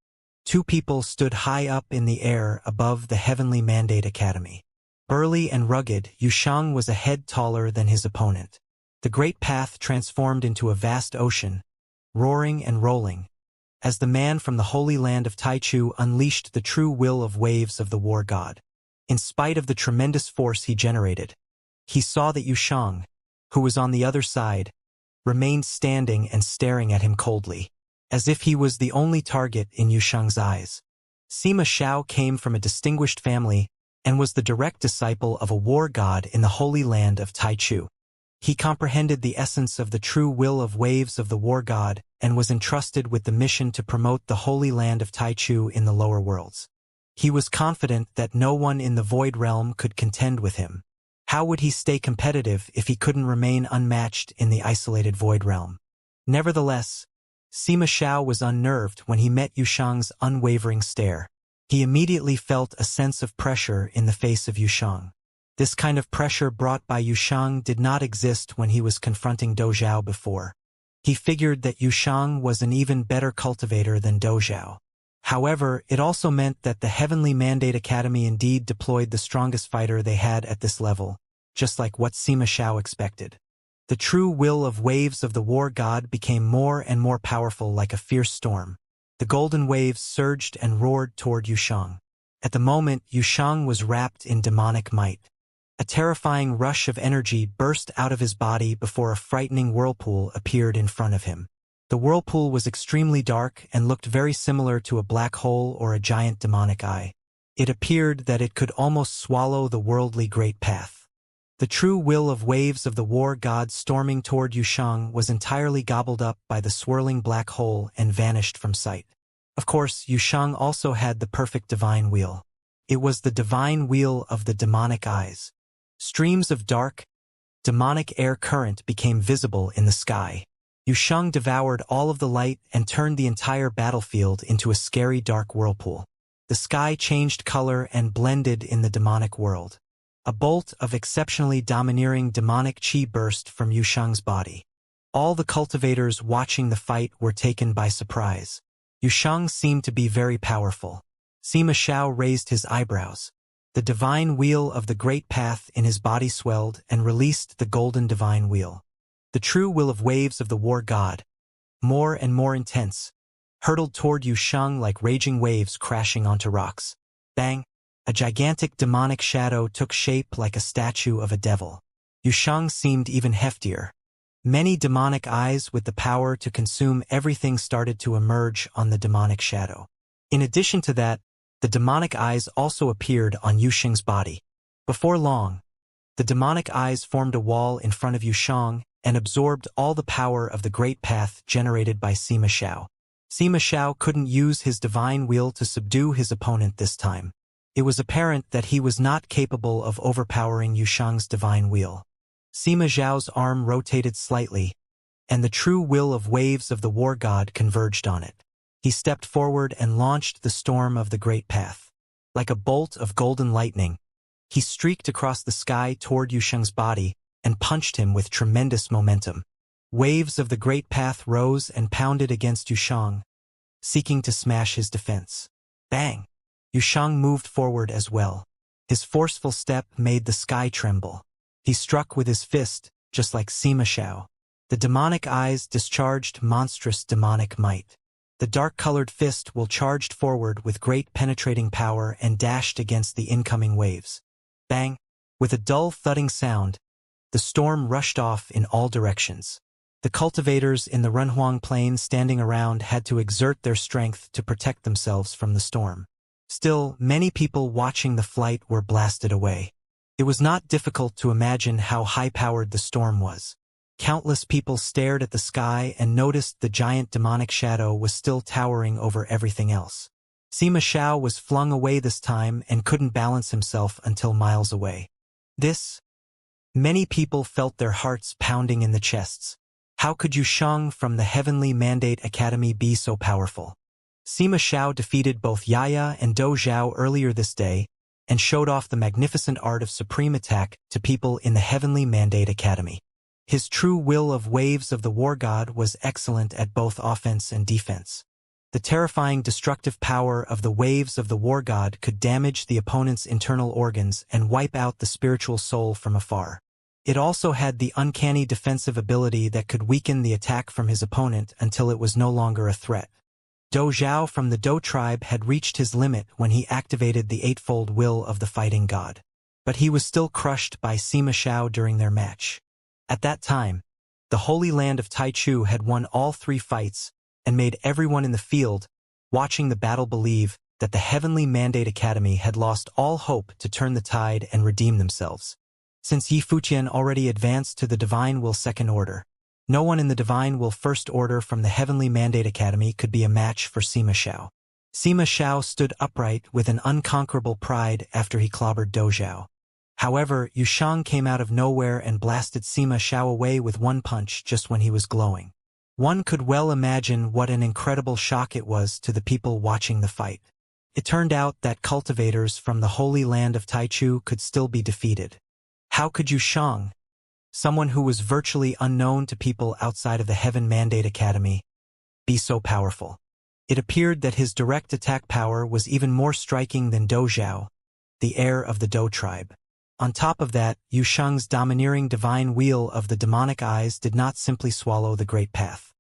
2 people stood high up in the air above the Heavenly Mandate Academy. Burly and rugged, Yushang was a head taller than his opponent. The great path transformed into a vast ocean, roaring and rolling, as the man from the Holy Land of Taichu unleashed the true will of waves of the war god. In spite of the tremendous force he generated, he saw that Yushang, who was on the other side, remained standing and staring at him coldly, as if he was the only target in Yushang's eyes. Sima Xiao came from a distinguished family and was the direct disciple of a war god in the Holy Land of Taichu. He comprehended the essence of the true will of waves of the war god and was entrusted with the mission to promote the Holy Land of Taichu in the lower worlds. He was confident that no one in the Void Realm could contend with him. How would he stay competitive if he couldn't remain unmatched in the isolated Void Realm? Nevertheless, Sima Xiao was unnerved when he met Yushang's unwavering stare. He immediately felt a sense of pressure in the face of Yushang. This kind of pressure brought by Yushang did not exist when he was confronting Dozhao before. He figured that Yushang was an even better cultivator than Dozhao. However, it also meant that the Heavenly Mandate Academy indeed deployed the strongest fighter they had at this level, just like what Sima Xiao expected. The true will of waves of the war god became more and more powerful like a fierce storm. The golden waves surged and roared toward Yushang. At the moment, Yushang was wrapped in demonic might. A terrifying rush of energy burst out of his body before a frightening whirlpool appeared in front of him. The whirlpool was extremely dark and looked very similar to a black hole or a giant demonic eye. It appeared that it could almost swallow the worldly great path. The true will of waves of the war god storming toward Yushang was entirely gobbled up by the swirling black hole and vanished from sight. Of course, Yushang also had the perfect divine wheel. It was the divine wheel of the demonic eyes. Streams of dark, demonic air current became visible in the sky. Yushang devoured all of the light and turned the entire battlefield into a scary dark whirlpool. The sky changed color and blended in the demonic world. A bolt of exceptionally domineering demonic chi burst from Yushang's body. All the cultivators watching the fight were taken by surprise. Yushang seemed to be very powerful. Sima Xiao raised his eyebrows. The divine wheel of the great path in his body swelled and released the golden divine wheel. The true will of waves of the war god, more and more intense, hurtled toward Yushang like raging waves crashing onto rocks. Bang! A gigantic demonic shadow took shape like a statue of a devil. Yushang seemed even heftier. Many demonic eyes with the power to consume everything started to emerge on the demonic shadow. In addition to that, the demonic eyes also appeared on Yushang's body. Before long, the demonic eyes formed a wall in front of Yushang and absorbed all the power of the great path generated by Sima Xiao. Sima Xiao couldn't use his divine wheel to subdue his opponent this time. It was apparent that he was not capable of overpowering Yushang's divine wheel. Sima Xiao's arm rotated slightly, and the true will of waves of the war god converged on it. He stepped forward and launched the storm of the great path. Like a bolt of golden lightning, he streaked across the sky toward Yushang's body and punched him with tremendous momentum. Waves of the great path rose and pounded against Yushang, seeking to smash his defense. Bang! Yushang moved forward as well. His forceful step made the sky tremble. He struck with his fist, just like Sima Xiao. The demonic eyes discharged monstrous demonic might. The dark-colored fist will charged forward with great penetrating power and dashed against the incoming waves. Bang! With a dull thudding sound, the storm rushed off in all directions. The cultivators in the Runhuang plain standing around had to exert their strength to protect themselves from the storm. Still, many people watching the flight were blasted away. It was not difficult to imagine how high-powered the storm was. Countless people stared at the sky and noticed the giant demonic shadow was still towering over everything else. Sima Xiao was flung away this time and couldn't balance himself until miles away. Many people felt their hearts pounding in the chests. How could Yushang from the Heavenly Mandate Academy be so powerful? Sima Xiao defeated both Yaya and Dou Zhao earlier this day and showed off the magnificent art of supreme attack to people in the Heavenly Mandate Academy. His true will of waves of the war god was excellent at both offense and defense. The terrifying destructive power of the waves of the war god could damage the opponent's internal organs and wipe out the spiritual soul from afar. It also had the uncanny defensive ability that could weaken the attack from his opponent until it was no longer a threat. Dou Zhao from the Dou tribe had reached his limit when he activated the eightfold will of the fighting god. But he was still crushed by Sima Xiao during their match. At that time, the Holy Land of Taichu had won all 3 fights and made everyone in the field watching the battle believe that the Heavenly Mandate Academy had lost all hope to turn the tide and redeem themselves. Since Yi Fuqian already advanced to the Divine Will Second Order, no one in the Divine Will First Order from the Heavenly Mandate Academy could be a match for Sima Xiao. Sima Xiao stood upright with an unconquerable pride after he clobbered Dou Zhao. However, Yushang came out of nowhere and blasted Sima Xiao away with one punch just when he was glowing. One could well imagine what an incredible shock it was to the people watching the fight. It turned out that cultivators from the Holy Land of Taichu could still be defeated. How could Yushang, someone who was virtually unknown to people outside of the Heaven Mandate Academy, be so powerful? It appeared that his direct attack power was even more striking than Dou Zhao, the heir of the Dou tribe. On top of that, Yusheng's domineering divine wheel of the demonic eyes did not simply swallow the great path.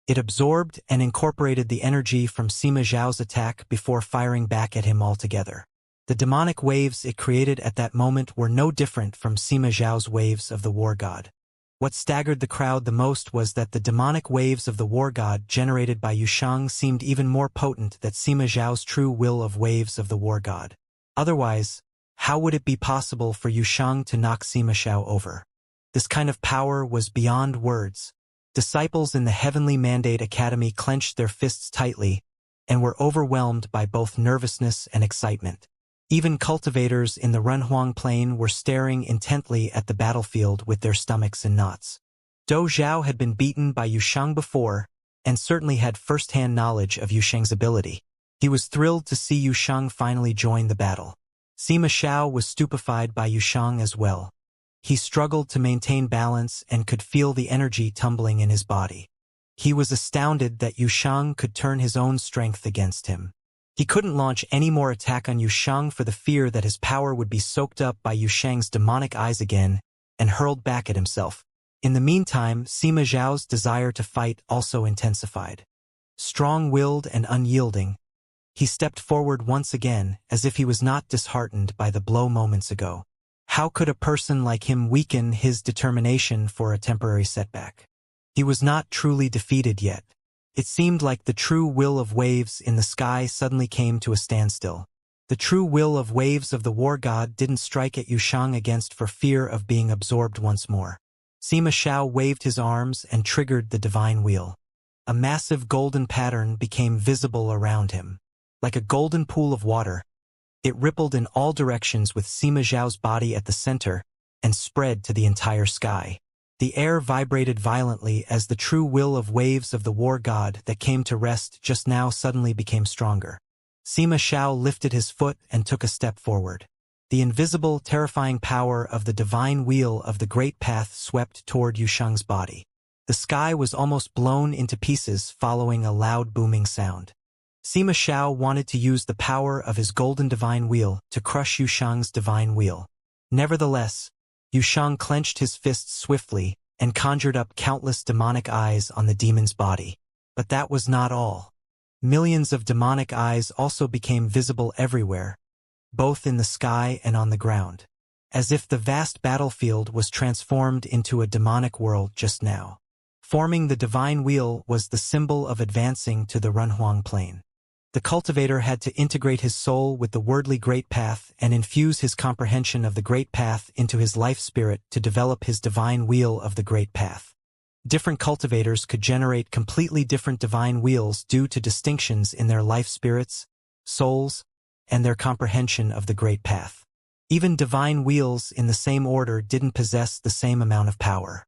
It absorbed and incorporated the energy from Sima Zhao's attack before firing back at him altogether. The demonic waves it created at that moment were no different from Sima Zhao's waves of the war god. What staggered the crowd the most was that the demonic waves of the war god generated by Yusheng seemed even more potent than Sima Zhao's true will of waves of the war god. Otherwise, how would it be possible for Yusheng to knock Sima Zhao over? This kind of power was beyond words. Disciples in the Heavenly Mandate Academy clenched their fists tightly and were overwhelmed by both nervousness and excitement. Even cultivators in the Runhuang Plain were staring intently at the battlefield with their stomachs in knots. Dou Zhao had been beaten by Yusheng before and certainly had first-hand knowledge of Yusheng's ability. He was thrilled to see Yusheng finally join the battle. Sima Zhao was stupefied by Yusheng as well. He struggled to maintain balance and could feel the energy tumbling in his body. He was astounded that Yusheng could turn his own strength against him. He couldn't launch any more attack on Yusheng for the fear that his power would be soaked up by Yusheng's demonic eyes again and hurled back at himself. In the meantime, Sima Zhao's desire to fight also intensified. Strong-willed and unyielding, he stepped forward once again as if he was not disheartened by the blow moments ago. How could a person like him weaken his determination for a temporary setback? He was not truly defeated yet. It seemed like the true will of waves in the sky suddenly came to a standstill. The true will of waves of the war god didn't strike at Yusheng against for fear of being absorbed once more. Sima Zhao waved his arms and triggered the divine wheel. A massive golden pattern became visible around him. Like a golden pool of water, it rippled in all directions with Sima Zhao's body at the center and spread to the entire sky. The air vibrated violently as the true will of waves of the war god that came to rest just now suddenly became stronger. Sima Zhao lifted his foot and took a step forward. The invisible, terrifying power of the divine wheel of the great path swept toward Yusheng's body. The sky was almost blown into pieces following a loud booming sound. Sima Zhao wanted to use the power of his golden divine wheel to crush Yusheng's divine wheel. Nevertheless, Yusheng clenched his fists swiftly and conjured up countless demonic eyes on the demon's body. But that was not all. Millions of demonic eyes also became visible everywhere, both in the sky and on the ground, as if the vast battlefield was transformed into a demonic world just now. Forming the divine wheel was the symbol of advancing to the Runhuang Plain. The cultivator had to integrate his soul with the wordly great path and infuse his comprehension of the great path into his life spirit to develop his divine wheel of the great path. Different cultivators could generate completely different divine wheels due to distinctions in their life spirits, souls, and their comprehension of the great path. Even divine wheels in the same order didn't possess the same amount of power.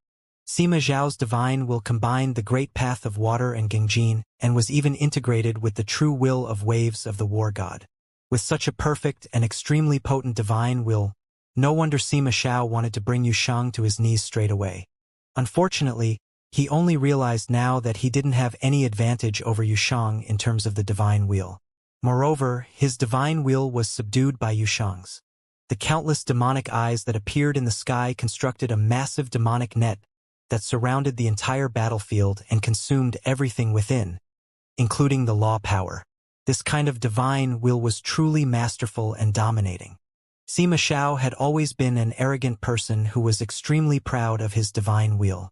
Sima Zhao's divine will combined the great path of water and Gengjin and was even integrated with the true will of waves of the war god. With such a perfect and extremely potent divine will, no wonder Sima Zhao wanted to bring Yusheng to his knees straight away. Unfortunately, he only realized now that he didn't have any advantage over Yusheng in terms of the divine wheel. Moreover, his divine will was subdued by Yusheng's. The countless demonic eyes that appeared in the sky constructed a massive demonic net that surrounded the entire battlefield and consumed everything within, including the law power. This kind of divine will was truly masterful and dominating. Sima Zhao had always been an arrogant person who was extremely proud of his divine wheel.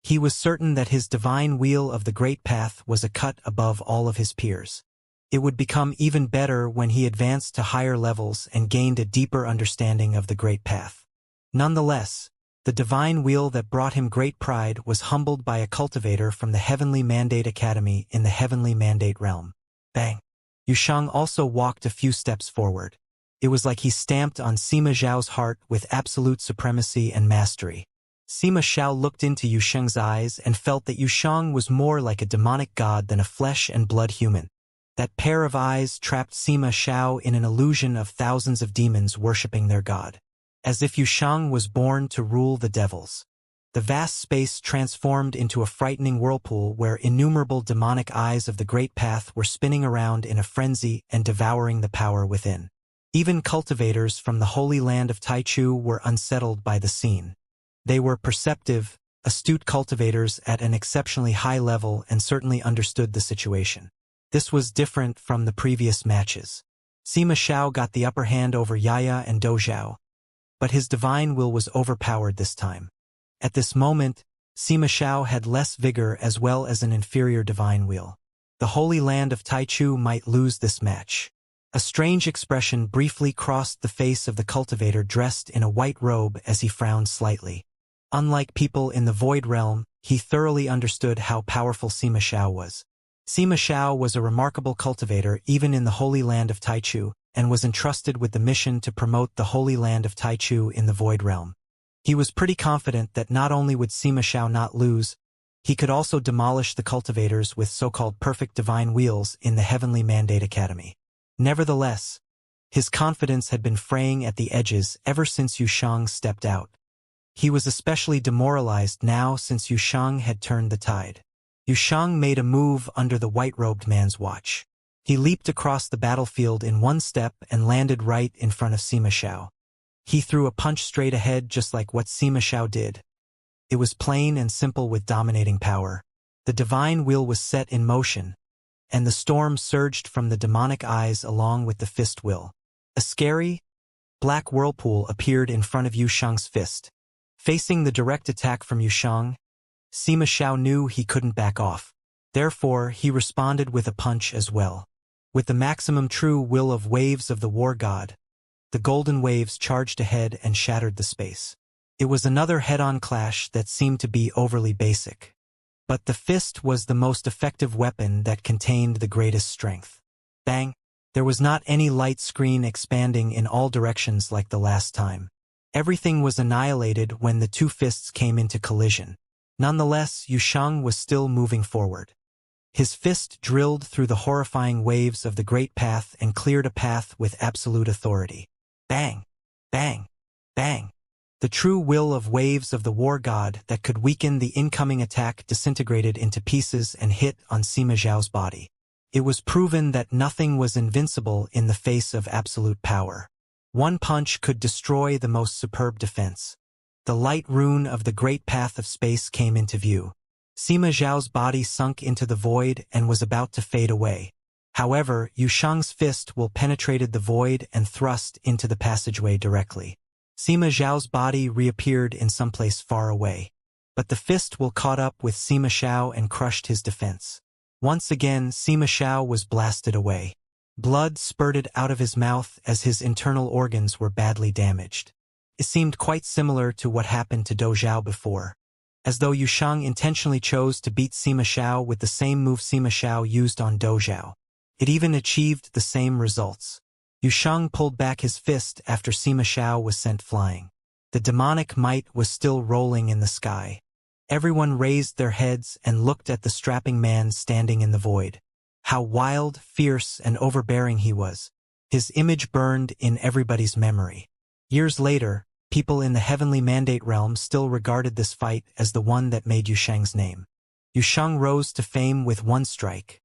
He was certain that his divine wheel of the great path was a cut above all of his peers. It would become even better when he advanced to higher levels and gained a deeper understanding of the great path. Nonetheless, the divine wheel that brought him great pride was humbled by a cultivator from the Heavenly Mandate Academy in the Heavenly Mandate realm. Bang! Yusheng also walked a few steps forward. It was like he stamped on Sima Zhao's heart with absolute supremacy and mastery. Sima Zhao looked into Yusheng's eyes and felt that Yusheng was more like a demonic god than a flesh and blood human. That pair of eyes trapped Sima Zhao in an illusion of thousands of demons worshipping their god. As if Yusheng was born to rule the devils. The vast space transformed into a frightening whirlpool where innumerable demonic eyes of the great path were spinning around in a frenzy and devouring the power within. Even cultivators from the Holy Land of Taichu were unsettled by the scene. They were perceptive, astute cultivators at an exceptionally high level and certainly understood the situation. This was different from the previous matches. Sima Xiao got the upper hand over Yaya and Dozhao, but his divine will was overpowered this time. At this moment, Sima Xiao had less vigor as well as an inferior divine will. The Holy Land of Taichu might lose this match. A strange expression briefly crossed the face of the cultivator dressed in a white robe as he frowned slightly. Unlike people in the Void Realm, he thoroughly understood how powerful Sima Xiao was. Sima Xiao was a remarkable cultivator even in the Holy Land of Taichu, and was entrusted with the mission to promote the Holy Land of Taichu in the Void Realm. He was pretty confident that not only would Sima Xiao not lose, he could also demolish the cultivators with so-called perfect divine wheels in the Heavenly Mandate Academy. Nevertheless, his confidence had been fraying at the edges ever since Yushang stepped out. He was especially demoralized now since Yushang had turned the tide. Yushang made a move under the white-robed man's watch. He leaped across the battlefield in one step and landed right in front of Sima Xiao. He threw a punch straight ahead just like what Sima Xiao did. It was plain and simple with dominating power. The divine will was set in motion, and the storm surged from the demonic eyes along with the fist will. A scary, black whirlpool appeared in front of Yushang's fist. Facing the direct attack from Yushang, Sima Xiao knew he couldn't back off. Therefore, he responded with a punch as well. With the maximum true will of waves of the war god, the golden waves charged ahead and shattered the space. It was another head-on clash that seemed to be overly basic. But the fist was the most effective weapon that contained the greatest strength. Bang! There was not any light screen expanding in all directions like the last time. Everything was annihilated when the two fists came into collision. Nonetheless, Yushang was still moving forward. His fist drilled through the horrifying waves of the Great Path and cleared a path with absolute authority. Bang! Bang! Bang! The true will of waves of the war god that could weaken the incoming attack disintegrated into pieces and hit on Sima Xiao's body. It was proven that nothing was invincible in the face of absolute power. One punch could destroy the most superb defense. The light rune of the Great Path of Space came into view. Sima Xiao's body sunk into the void and was about to fade away. However, Yushang's fist will penetrated the void and thrust into the passageway directly. Sima Xiao's body reappeared in someplace far away. But the fist will caught up with Sima Xiao and crushed his defense. Once again, Sima Xiao was blasted away. Blood spurted out of his mouth as his internal organs were badly damaged. It seemed quite similar to what happened to Dozhao before. As though Yushang intentionally chose to beat Sima Xiao with the same move Sima Xiao used on Dozhao. It even achieved the same results. Yushang pulled back his fist after Sima Xiao was sent flying. The demonic might was still rolling in the sky. Everyone raised their heads and looked at the strapping man standing in the void. How wild, fierce, and overbearing he was. His image burned in everybody's memory. Years later, people in the Heavenly Mandate realm still regarded this fight as the one that made Yushang's name. Yushang rose to fame with one strike.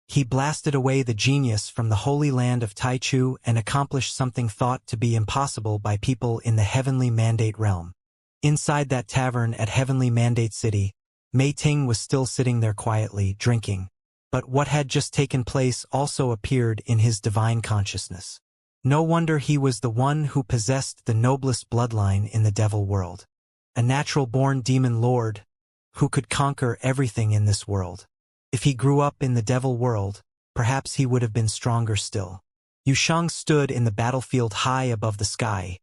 He blasted away the genius from the Holy Land of Taichu and accomplished something thought to be impossible by people in the Heavenly Mandate realm. Inside that tavern at Heavenly Mandate City, Mei Ting was still sitting there quietly, drinking. But what had just taken place also appeared in his divine consciousness. No wonder he was the one who possessed the noblest bloodline in the devil world. A natural-born demon lord, who could conquer everything in this world. If he grew up in the devil world, perhaps he would have been stronger still. Yushang stood in the battlefield high above the sky.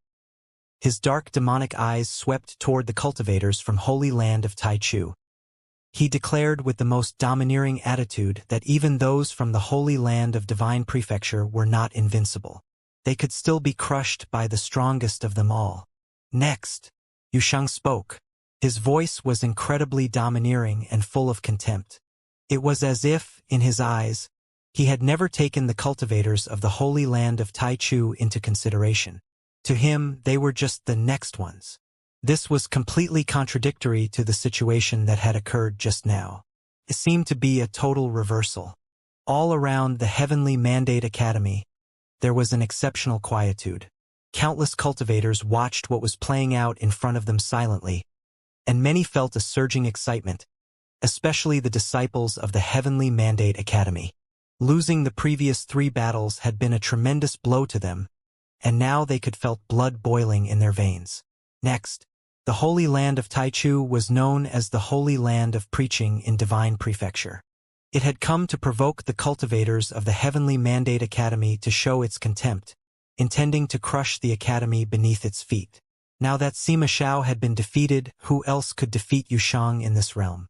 His dark demonic eyes swept toward the cultivators from Holy Land of Taichu. He declared with the most domineering attitude that even those from the Holy Land of Divine Prefecture were not invincible. They could still be crushed by the strongest of them all. Next, Yushang spoke. His voice was incredibly domineering and full of contempt. It was as if, in his eyes, he had never taken the cultivators of the Holy Land of Taichu into consideration. To him, they were just the next ones. This was completely contradictory to the situation that had occurred just now. It seemed to be a total reversal. All around the Heavenly Mandate Academy, there was an exceptional quietude. Countless cultivators watched what was playing out in front of them silently, and many felt a surging excitement, especially the disciples of the Heavenly Mandate Academy. Losing the previous 3 battles had been a tremendous blow to them, and now they could felt blood boiling in their veins. Next, the Holy Land of Taichu was known as the Holy Land of Preaching in Divine Prefecture. It had come to provoke the cultivators of the Heavenly Mandate Academy to show its contempt, intending to crush the academy beneath its feet. Now that Sima Xiao had been defeated, who else could defeat Yushang in this realm?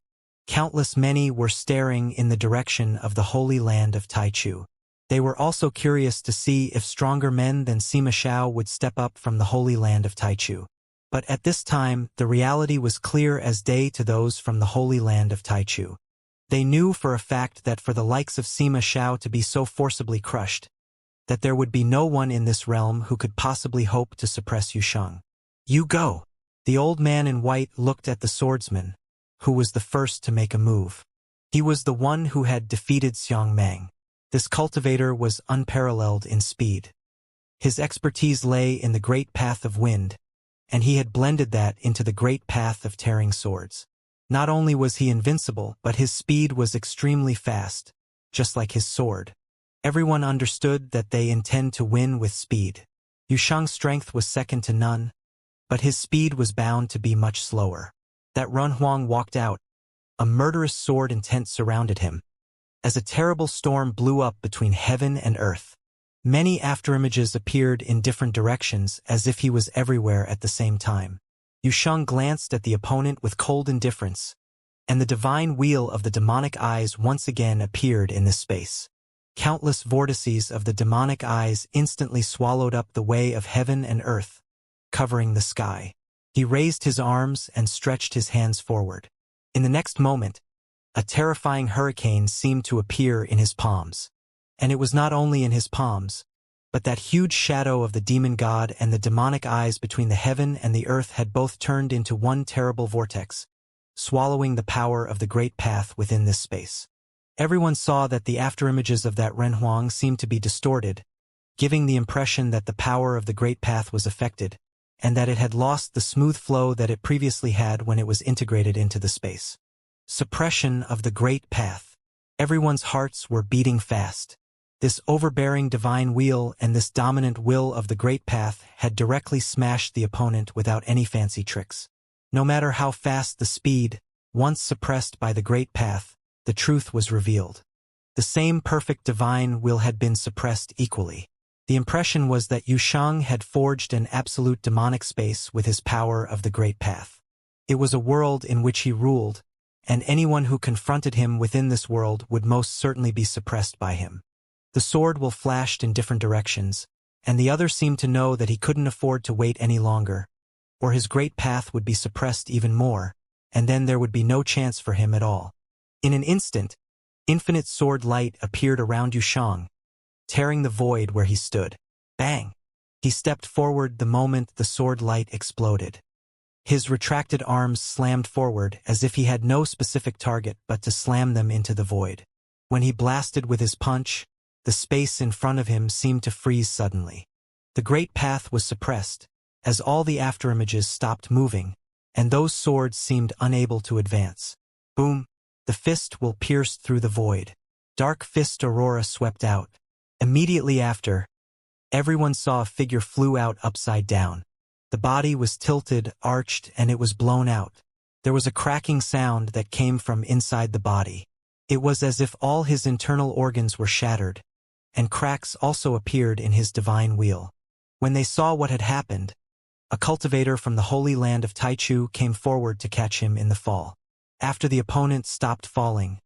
Countless many were staring in the direction of the Holy Land of Taichu. They were also curious to see if stronger men than Sima Xiao would step up from the Holy Land of Taichu. But at this time, the reality was clear as day to those from the Holy Land of Taichu. They knew for a fact that for the likes of Sima Xiao to be so forcibly crushed, that there would be no one in this realm who could possibly hope to suppress Yushang. You go! The old man in white looked at the swordsman, who was the first to make a move. He was the one who had defeated Xiang Mang. This cultivator was unparalleled in speed. His expertise lay in the great path of wind, and he had blended that into the great path of tearing swords. Not only was he invincible, but his speed was extremely fast, just like his sword. Everyone understood that they intend to win with speed. Yushang's strength was second to none, but his speed was bound to be much slower. That Run Huang walked out. A murderous sword intent surrounded him. As a terrible storm blew up between heaven and earth, many afterimages appeared in different directions as if he was everywhere at the same time. Yushang glanced at the opponent with cold indifference, and the divine wheel of the demonic eyes once again appeared in this space. Countless vortices of the demonic eyes instantly swallowed up the way of heaven and earth, covering the sky. He raised his arms and stretched his hands forward. In the next moment, a terrifying hurricane seemed to appear in his palms. And it was not only in his palms, but that huge shadow of the demon god and the demonic eyes between the heaven and the earth had both turned into one terrible vortex, swallowing the power of the great path within this space. Everyone saw that the afterimages of that Ren Huang seemed to be distorted, giving the impression that the power of the great path was affected, and that it had lost the smooth flow that it previously had when it was integrated into the space. Suppression of the great path. Everyone's hearts were beating fast. This overbearing divine wheel and this dominant will of the great path had directly smashed the opponent without any fancy tricks. No matter how fast the speed, once suppressed by the great path, the truth was revealed. The same perfect divine will had been suppressed equally. The impression was that Yushang had forged an absolute demonic space with his power of the great path. It was a world in which he ruled, and anyone who confronted him within this world would most certainly be suppressed by him. The sword will flashed in different directions, and the other seemed to know that he couldn't afford to wait any longer, or his great path would be suppressed even more, and then there would be no chance for him at all. In an instant, infinite sword light appeared around Yushang, tearing the void where he stood. Bang! He stepped forward the moment the sword light exploded. His retracted arms slammed forward as if he had no specific target but to slam them into the void. When he blasted with his punch, the space in front of him seemed to freeze suddenly. The great path was suppressed, as all the afterimages stopped moving, and those swords seemed unable to advance. Boom! The fist will pierced through the void. Dark fist aurora swept out. Immediately after, everyone saw a figure flew out upside down. The body was tilted, arched, and it was blown out. There was a cracking sound that came from inside the body. It was as if all his internal organs were shattered, and cracks also appeared in his divine wheel. When they saw what had happened, a cultivator from the Holy Land of Taichu came forward to catch him in the fall. After the opponent stopped falling,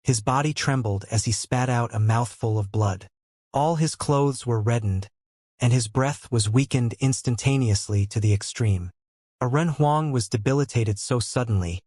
his body trembled as he spat out a mouthful of blood. All his clothes were reddened, and his breath was weakened instantaneously to the extreme. A Ren Huang was debilitated so suddenly,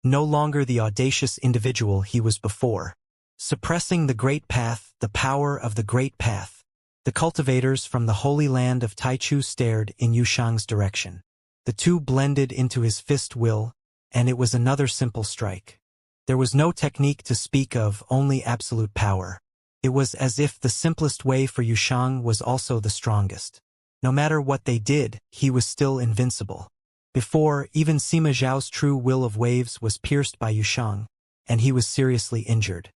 no longer the audacious individual he was before. Suppressing the great path, the power of the great path. The cultivators from the Holy Land of Taichu stared in Yushang's direction. The two blended into his fist will, and it was another simple strike. There was no technique to speak of, only absolute power. It was as if the simplest way for Yushang was also the strongest. No matter what they did, he was still invincible. Before, even Sima Zhao's true will of waves was pierced by Yushang, and he was seriously injured.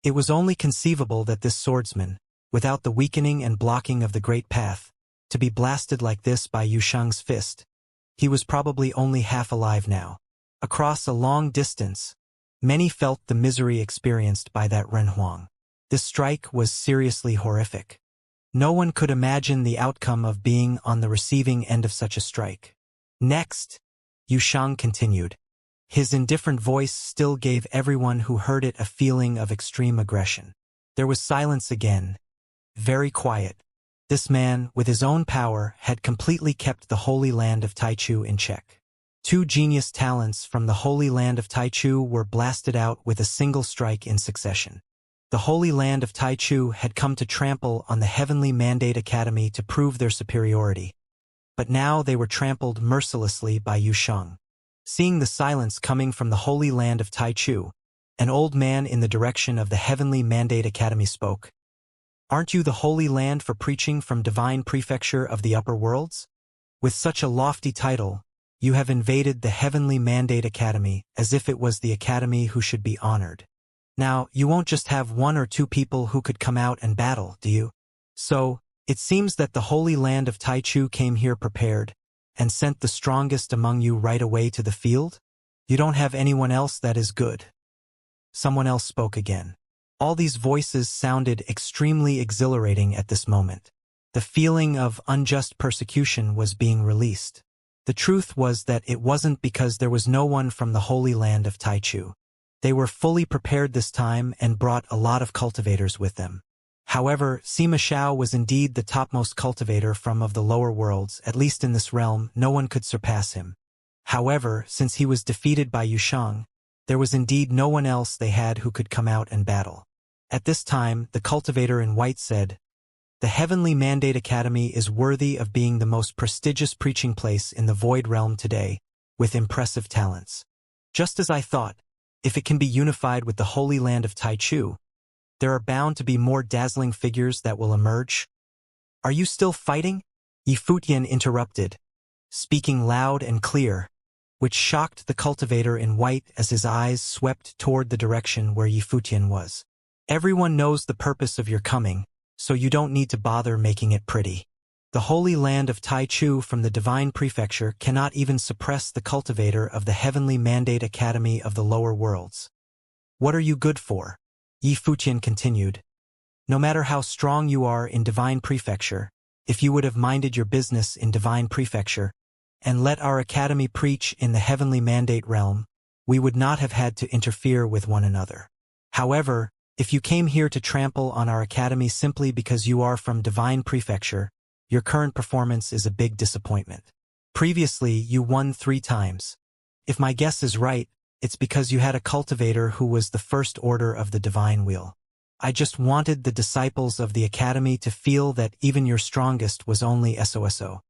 It was only conceivable that this swordsman, without the weakening and blocking of the Great Path, to be blasted like this by Yushang's fist. He was probably only half alive now. Across a long distance, many felt the misery experienced by that Renhuang. This strike was seriously horrific. No one could imagine the outcome of being on the receiving end of such a strike. Next, Yushang continued. His indifferent voice still gave everyone who heard it a feeling of extreme aggression. There was silence again, very quiet. This man, with his own power, had completely kept the Holy Land of Taichu in check. 2 genius talents from the Holy Land of Taichu were blasted out with a single strike in succession. The Holy Land of Taichu had come to trample on the Heavenly Mandate Academy to prove their superiority. But now they were trampled mercilessly by Yushang. Seeing the silence coming from the Holy Land of Taichu, an old man in the direction of the Heavenly Mandate Academy spoke. Aren't you the Holy Land for preaching from Divine Prefecture of the Upper Worlds? With such a lofty title, you have invaded the Heavenly Mandate Academy as if it was the Academy who should be honored. Now, you won't just have 1 or 2 people who could come out and battle, do you? So, it seems that the Holy Land of Taichu came here prepared, and sent the strongest among you right away to the field? You don't have anyone else that is good. Someone else spoke again. All these voices sounded extremely exhilarating at this moment. The feeling of unjust persecution was being released. The truth was that it wasn't because there was no one from the Holy Land of Taichu. They were fully prepared this time and brought a lot of cultivators with them. However, Sima Zhao was indeed the topmost cultivator from of the lower worlds, at least in this realm, no one could surpass him. However, since he was defeated by Yushang, there was indeed no one else they had who could come out and battle. At this time, the cultivator in white said, "The Heavenly Mandate Academy is worthy of being the most prestigious preaching place in the Void Realm today, with impressive talents. Just as I thought, if it can be unified with the Holy Land of Taichu, there are bound to be more dazzling figures that will emerge." "Are you still fighting?" Yifutian interrupted, speaking loud and clear, which shocked the cultivator in white as his eyes swept toward the direction where Yifutian was. "Everyone knows the purpose of your coming, so you don't need to bother making it pretty. The Holy Land of Taichu from the Divine Prefecture cannot even suppress the cultivator of the Heavenly Mandate Academy of the Lower Worlds. What are you good for?" Yifutian continued. "No matter how strong you are in Divine Prefecture, if you would have minded your business in Divine Prefecture, and let our Academy preach in the Heavenly Mandate Realm, we would not have had to interfere with one another. However, if you came here to trample on our Academy simply because you are from Divine Prefecture, your current performance is a big disappointment. Previously, you won 3 times. If my guess is right, it's because you had a cultivator who was the first order of the Divine Wheel. I just wanted the disciples of the Academy to feel that even your strongest was only SOSO.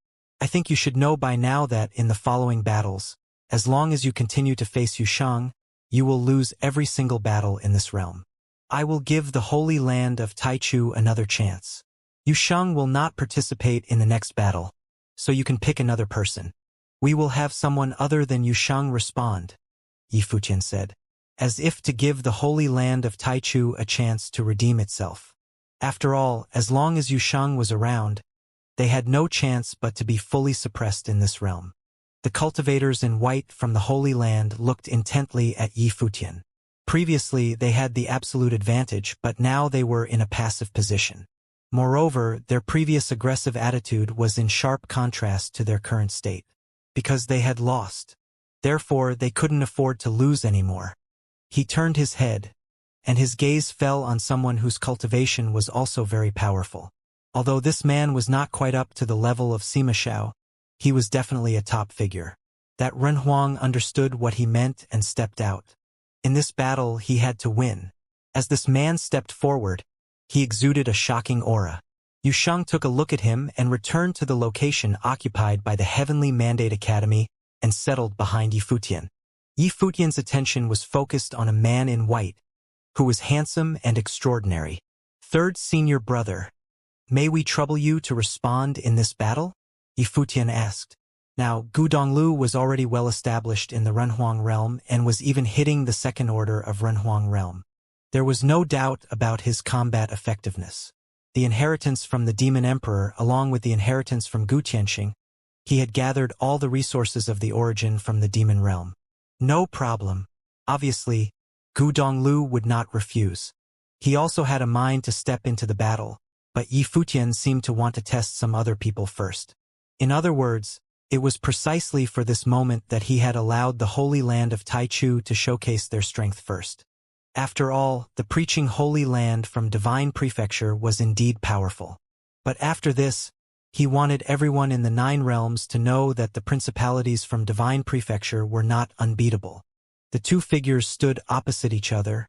I think you should know by now that in the following battles, as long as you continue to face Yushang, you will lose every single battle in this realm. I will give the Holy Land of Taichu another chance. Yushang will not participate in the next battle, so you can pick another person. We will have someone other than Yushang respond," Yifutian said, as if to give the Holy Land of Taichu a chance to redeem itself. After all, as long as Yushang was around, they had no chance but to be fully suppressed in this realm. The cultivators in white from the Holy Land looked intently at Yifutian. Previously, they had the absolute advantage, but now they were in a passive position. Moreover, their previous aggressive attitude was in sharp contrast to their current state. Because they had lost. Therefore, they couldn't afford to lose anymore. He turned his head, and his gaze fell on someone whose cultivation was also very powerful. Although this man was not quite up to the level of Sima Zhao, he was definitely a top figure. That Renhuang understood what he meant and stepped out. In this battle, he had to win. As this man stepped forward, he exuded a shocking aura. Yushang took a look at him and returned to the location occupied by the Heavenly Mandate Academy and settled behind Yifutian. Yifutian's attention was focused on a man in white, who was handsome and extraordinary. Third senior brother, may we trouble you to respond in this battle? Yifutian asked. Now, Gu Donglu was already well established in the Renhuang realm and was even hitting the second order of Renhuang realm. There was no doubt about his combat effectiveness. The inheritance from the Demon Emperor, along with the inheritance from Gu Tianxing, he had gathered all the resources of the origin from the demon realm. No problem. Obviously, Gu Donglu would not refuse. He also had a mind to step into the battle, but Yifutian seemed to want to test some other people first. In other words, it was precisely for this moment that he had allowed the Holy Land of Taichu to showcase their strength first. After all, the preaching Holy Land from Divine Prefecture was indeed powerful. But after this, he wanted everyone in the 9 realms to know that the principalities from Divine Prefecture were not unbeatable. The two figures stood opposite each other,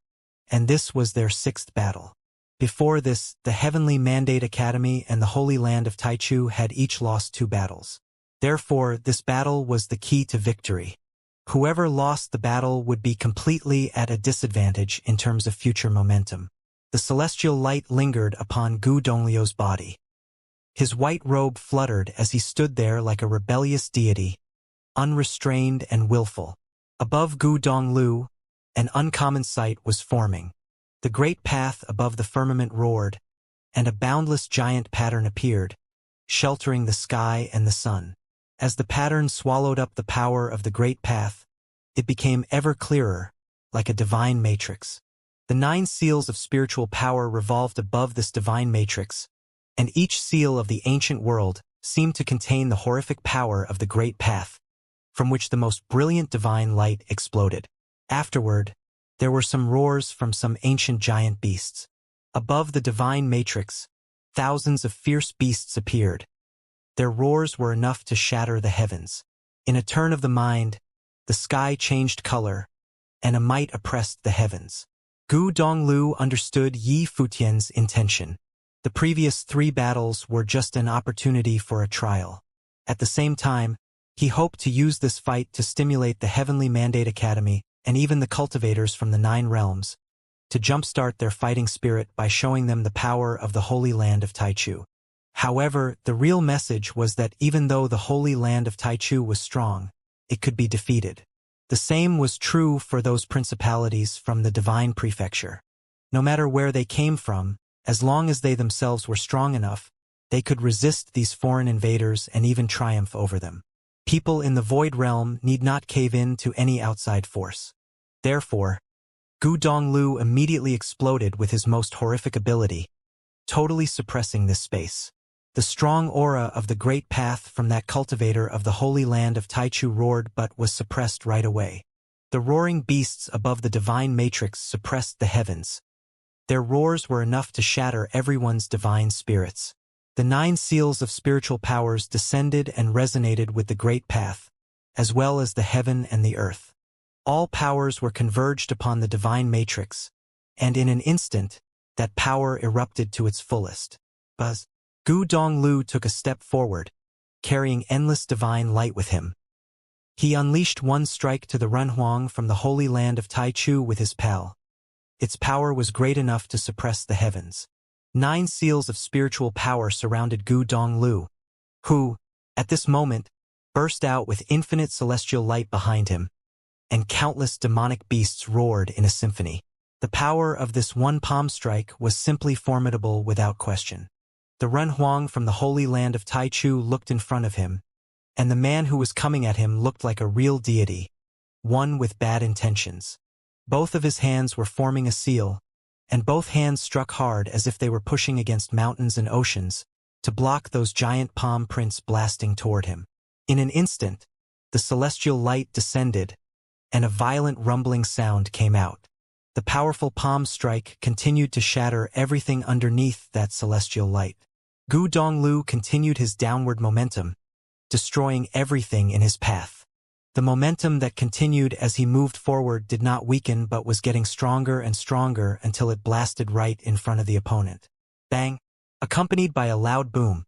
and this was their 6th battle. Before this, the Heavenly Mandate Academy and the Holy Land of Taichu had each lost 2 battles. Therefore, this battle was the key to victory. Whoever lost the battle would be completely at a disadvantage in terms of future momentum. The celestial light lingered upon Gu Donglio's body. His white robe fluttered as he stood there like a rebellious deity, unrestrained and willful. Above Gu Donglu, an uncommon sight was forming. The great path above the firmament roared, and a boundless giant pattern appeared, sheltering the sky and the sun. As the pattern swallowed up the power of the great path, it became ever clearer, like a divine matrix. The 9 seals of spiritual power revolved above this divine matrix, and each seal of the ancient world seemed to contain the horrific power of the great path, from which the most brilliant divine light exploded. Afterward, there were some roars from some ancient giant beasts. Above the divine matrix, thousands of fierce beasts appeared. Their roars were enough to shatter the heavens. In a turn of the mind, the sky changed color, and a might oppressed the heavens. Gu Donglu understood Yifutian's intention. The previous 3 battles were just an opportunity for a trial. At the same time, he hoped to use this fight to stimulate the Heavenly Mandate Academy and even the cultivators from the 9 realms, to jumpstart their fighting spirit by showing them the power of the Holy Land of Taichu. However, the real message was that even though the Holy Land of Taichu was strong, it could be defeated. The same was true for those principalities from the Divine Prefecture. No matter where they came from, as long as they themselves were strong enough, they could resist these foreign invaders and even triumph over them. People in the Void Realm need not cave in to any outside force. Therefore, Gu Donglu immediately exploded with his most horrific ability, totally suppressing this space. The strong aura of the great path from that cultivator of the Holy Land of Taichu roared but was suppressed right away. The roaring beasts above the divine matrix suppressed the heavens. Their roars were enough to shatter everyone's divine spirits. The 9 seals of spiritual powers descended and resonated with the great path, as well as the heaven and the earth. All powers were converged upon the divine matrix, and in an instant, that power erupted to its fullest. Buzz. Gu Donglu took a step forward, carrying endless divine light with him. He unleashed one strike to the Renhuang from the Holy Land of Taichu with his pal. Its power was great enough to suppress the heavens. 9 seals of spiritual power surrounded Gu Donglu, who, at this moment, burst out with infinite celestial light behind him, and countless demonic beasts roared in a symphony. The power of this one palm strike was simply formidable without question. The Renhuang from the Holy Land of Taichu looked in front of him, and the man who was coming at him looked like a real deity, one with bad intentions. Both of his hands were forming a seal, and both hands struck hard as if they were pushing against mountains and oceans to block those giant palm prints blasting toward him. In an instant, the celestial light descended, and a violent rumbling sound came out. The powerful palm strike continued to shatter everything underneath that celestial light. Gu Donglu continued his downward momentum, destroying everything in his path. The momentum that continued as he moved forward did not weaken but was getting stronger and stronger until it blasted right in front of the opponent. Bang! Accompanied by a loud boom,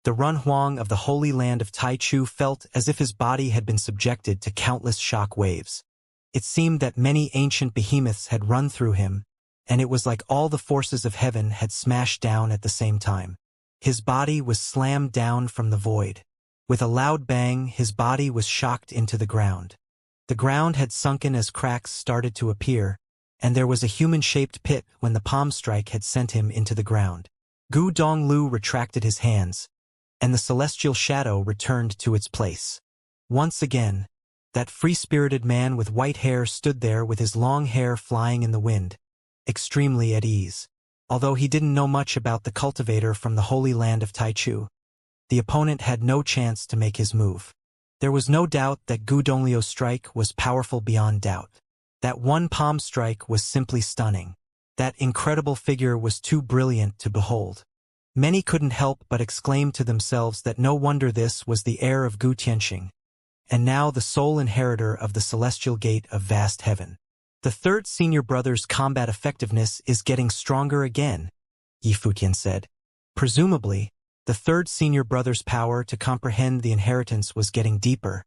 the Renhuang of the Holy Land of Taichu felt as if his body had been subjected to countless shock waves. It seemed that many ancient behemoths had run through him, and it was like all the forces of heaven had smashed down at the same time. His body was slammed down from the void. With a loud bang, his body was shocked into the ground. The ground had sunken as cracks started to appear, and there was a human-shaped pit when the palm strike had sent him into the ground. Gu Donglu retracted his hands, and the celestial shadow returned to its place. Once again, that free-spirited man with white hair stood there with his long hair flying in the wind, extremely at ease. Although he didn't know much about the cultivator from the holy land of Taichu, the opponent had no chance to make his move. There was no doubt that Gu Donglio's strike was powerful beyond doubt. That one palm strike was simply stunning. That incredible figure was too brilliant to behold. Many couldn't help but exclaim to themselves that no wonder this was the heir of Gu Tianxing, and now the sole inheritor of the celestial gate of vast heaven. The third senior brother's combat effectiveness is getting stronger again, Yi Futian said. Presumably, the third senior brother's power to comprehend the inheritance was getting deeper,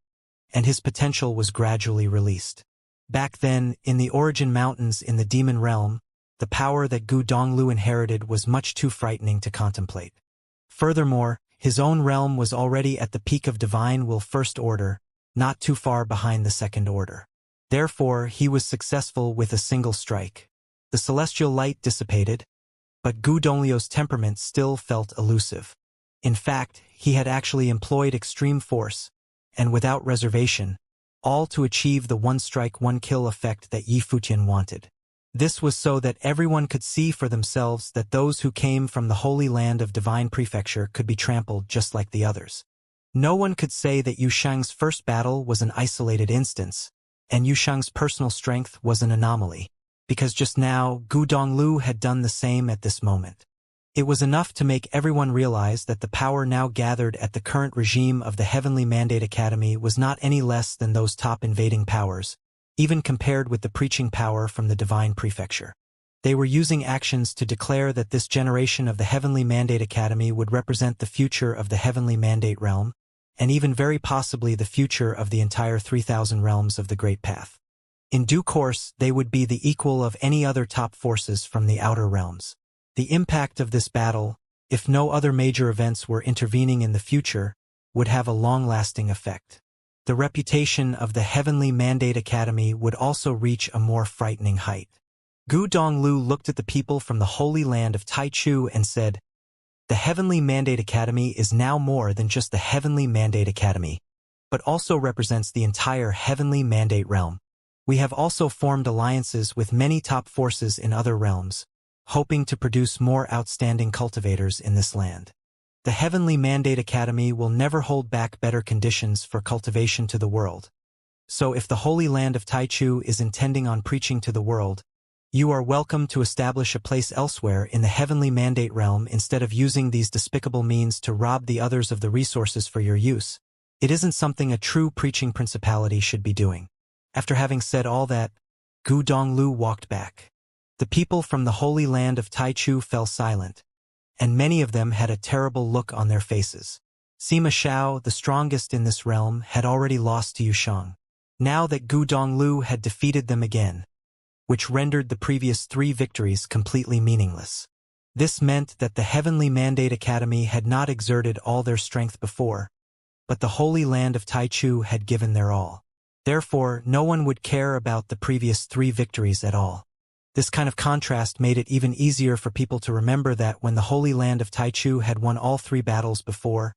and his potential was gradually released. Back then, in the Origin Mountains in the Demon Realm, the power that Gu Donglu inherited was much too frightening to contemplate. Furthermore, his own realm was already at the peak of divine will First Order, not too far behind the Second Order. Therefore, he was successful with a single strike. The celestial light dissipated, but Gu Donglio's temperament still felt elusive. In fact, he had actually employed extreme force, and without reservation, all to achieve the one-strike, one-kill effect that Yi Futian wanted. This was so that everyone could see for themselves that those who came from the holy land of divine prefecture could be trampled just like the others. No one could say that Yu Shang's first battle was an isolated instance, and Yu Shang's personal strength was an anomaly, because just now Gu Donglu had done the same at this moment. It was enough to make everyone realize that the power now gathered at the current regime of the Heavenly Mandate Academy was not any less than those top invading powers, even compared with the preaching power from the Divine Prefecture. They were using actions to declare that this generation of the Heavenly Mandate Academy would represent the future of the Heavenly Mandate Realm, and even very possibly the future of the entire 3,000 realms of the Great Path. In due course, they would be the equal of any other top forces from the outer realms. The impact of this battle, if no other major events were intervening in the future, would have a long-lasting effect. The reputation of the Heavenly Mandate Academy would also reach a more frightening height. Gu Donglu looked at the people from the holy land of Taichu and said, "The Heavenly Mandate Academy is now more than just the Heavenly Mandate Academy, but also represents the entire Heavenly Mandate realm. We have also formed alliances with many top forces in other realms, hoping to produce more outstanding cultivators in this land. The Heavenly Mandate Academy will never hold back better conditions for cultivation to the world. So if the Holy Land of Taichu is intending on preaching to the world, you are welcome to establish a place elsewhere in the Heavenly Mandate realm instead of using these despicable means to rob the others of the resources for your use. It isn't something a true preaching principality should be doing." After having said all that, Gu Donglu walked back. The people from the holy land of Taichu fell silent, and many of them had a terrible look on their faces. Sima Xiao, the strongest in this realm, had already lost to Yushang. Now that Gu Donglu had defeated them again, which rendered the previous 3 victories completely meaningless. This meant that the Heavenly Mandate Academy had not exerted all their strength before, but the holy land of Taichu had given their all. Therefore, no one would care about the previous 3 victories at all. This kind of contrast made it even easier for people to remember that when the Holy Land of Taichu had won all 3 battles before,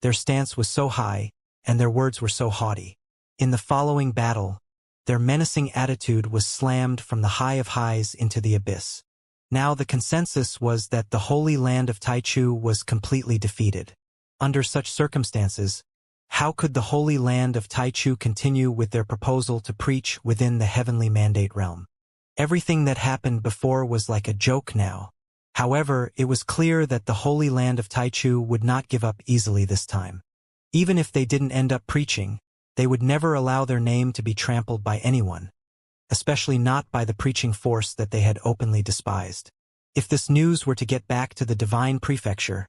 their stance was so high, and their words were so haughty. In the following battle, their menacing attitude was slammed from the high of highs into the abyss. Now the consensus was that the Holy Land of Taichu was completely defeated. Under such circumstances, how could the Holy Land of Taichu continue with their proposal to preach within the Heavenly Mandate realm? Everything that happened before was like a joke now. However, it was clear that the Holy Land of Taichu would not give up easily this time. Even if they didn't end up preaching, they would never allow their name to be trampled by anyone, especially not by the preaching force that they had openly despised. If this news were to get back to the Divine Prefecture,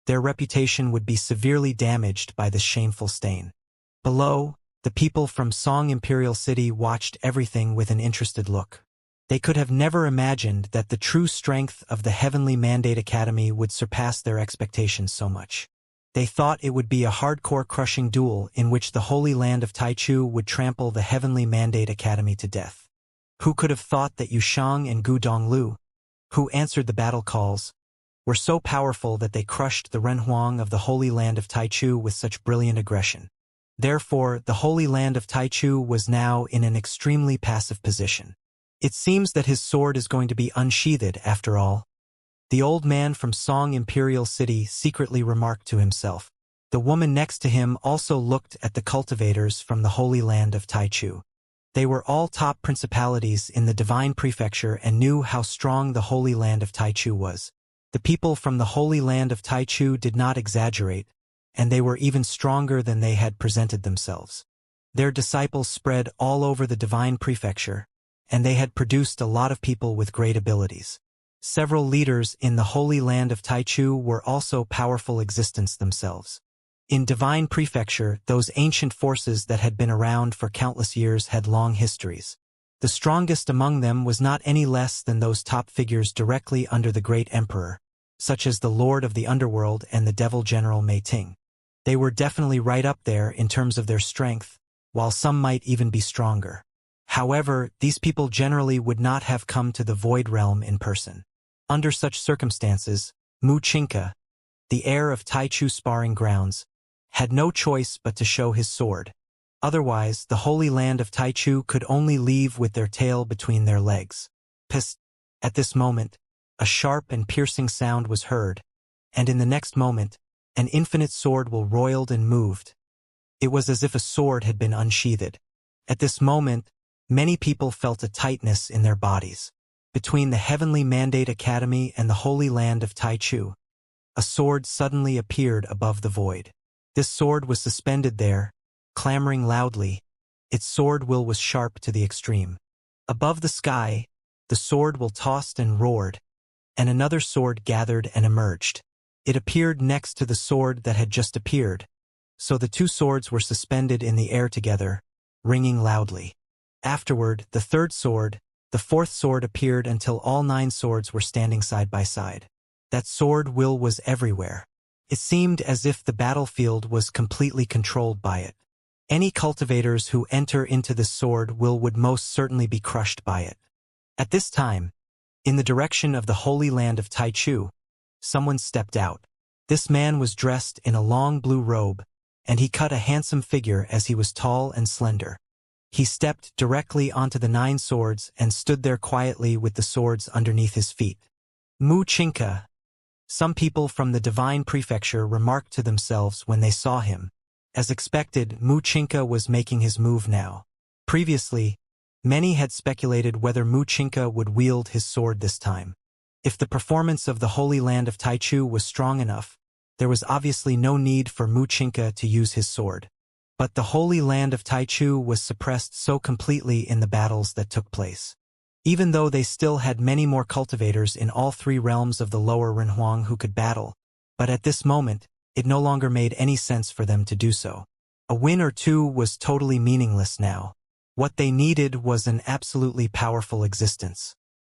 their reputation would be severely damaged by this shameful stain. Below, the people from Song Imperial City watched everything with an interested look. They could have never imagined that the true strength of the Heavenly Mandate Academy would surpass their expectations so much. They thought it would be a hardcore crushing duel in which the Holy Land of Taichu would trample the Heavenly Mandate Academy to death. Who could have thought that Yushang and Gu Donglu, who answered the battle calls, were so powerful that they crushed the Renhuang of the Holy Land of Taichu with such brilliant aggression? Therefore, the Holy Land of Taichu was now in an extremely passive position. It seems that his sword is going to be unsheathed after all. The old man from Song Imperial City secretly remarked to himself. The woman next to him also looked at the cultivators from the Holy Land of Taichu. They were all top principalities in the Divine Prefecture and knew how strong the Holy Land of Taichu was. The people from the Holy Land of Taichu did not exaggerate, and they were even stronger than they had presented themselves. Their disciples spread all over the Divine Prefecture, and they had produced a lot of people with great abilities. Several leaders in the Holy Land of Taichu were also powerful existents themselves. In Divine Prefecture, those ancient forces that had been around for countless years had long histories. The strongest among them was not any less than those top figures directly under the great emperor, such as the Lord of the Underworld and the Devil General Mei Ting. They were definitely right up there in terms of their strength, while some might even be stronger. However, these people generally would not have come to the Void Realm in person. Under such circumstances, Mu Chinka, the heir of Taichu sparring grounds, had no choice but to show his sword. Otherwise, the Holy Land of Taichu could only leave with their tail between their legs. Psst! At this moment, a sharp and piercing sound was heard, and in the next moment, an infinite sword will roiled and moved. It was as if a sword had been unsheathed. At this moment, many people felt a tightness in their bodies. Between the Heavenly Mandate Academy and the Holy Land of Taichu, a sword suddenly appeared above the void. This sword was suspended there, clamoring loudly. Its sword will was sharp to the extreme. Above the sky, the sword will tossed and roared, and another sword gathered and emerged. It appeared next to the sword that had just appeared, so the two swords were suspended in the air together, ringing loudly. Afterward, the third sword, the fourth sword appeared until all 9 swords were standing side by side. That sword will was everywhere. It seemed as if the battlefield was completely controlled by it. Any cultivators who enter into this sword will would most certainly be crushed by it. At this time, in the direction of the Holy Land of Taichu, someone stepped out. This man was dressed in a long blue robe, and he cut a handsome figure as he was tall and slender. He stepped directly onto the 9 swords and stood there quietly with the swords underneath his feet. Mu Chinka. Some people from the Divine Prefecture remarked to themselves when they saw him. As expected, Mu Chinka was making his move now. Previously, many had speculated whether Mu Chinka would wield his sword this time. If the performance of the Holy Land of Taichu was strong enough, there was obviously no need for Mu Chinka to use his sword. But the Holy Land of Taichu was suppressed so completely in the battles that took place. Even though they still had many more cultivators in all 3 realms of the lower Renhuang who could battle, but at this moment, it no longer made any sense for them to do so. A win or two was totally meaningless now. What they needed was an absolutely powerful existence.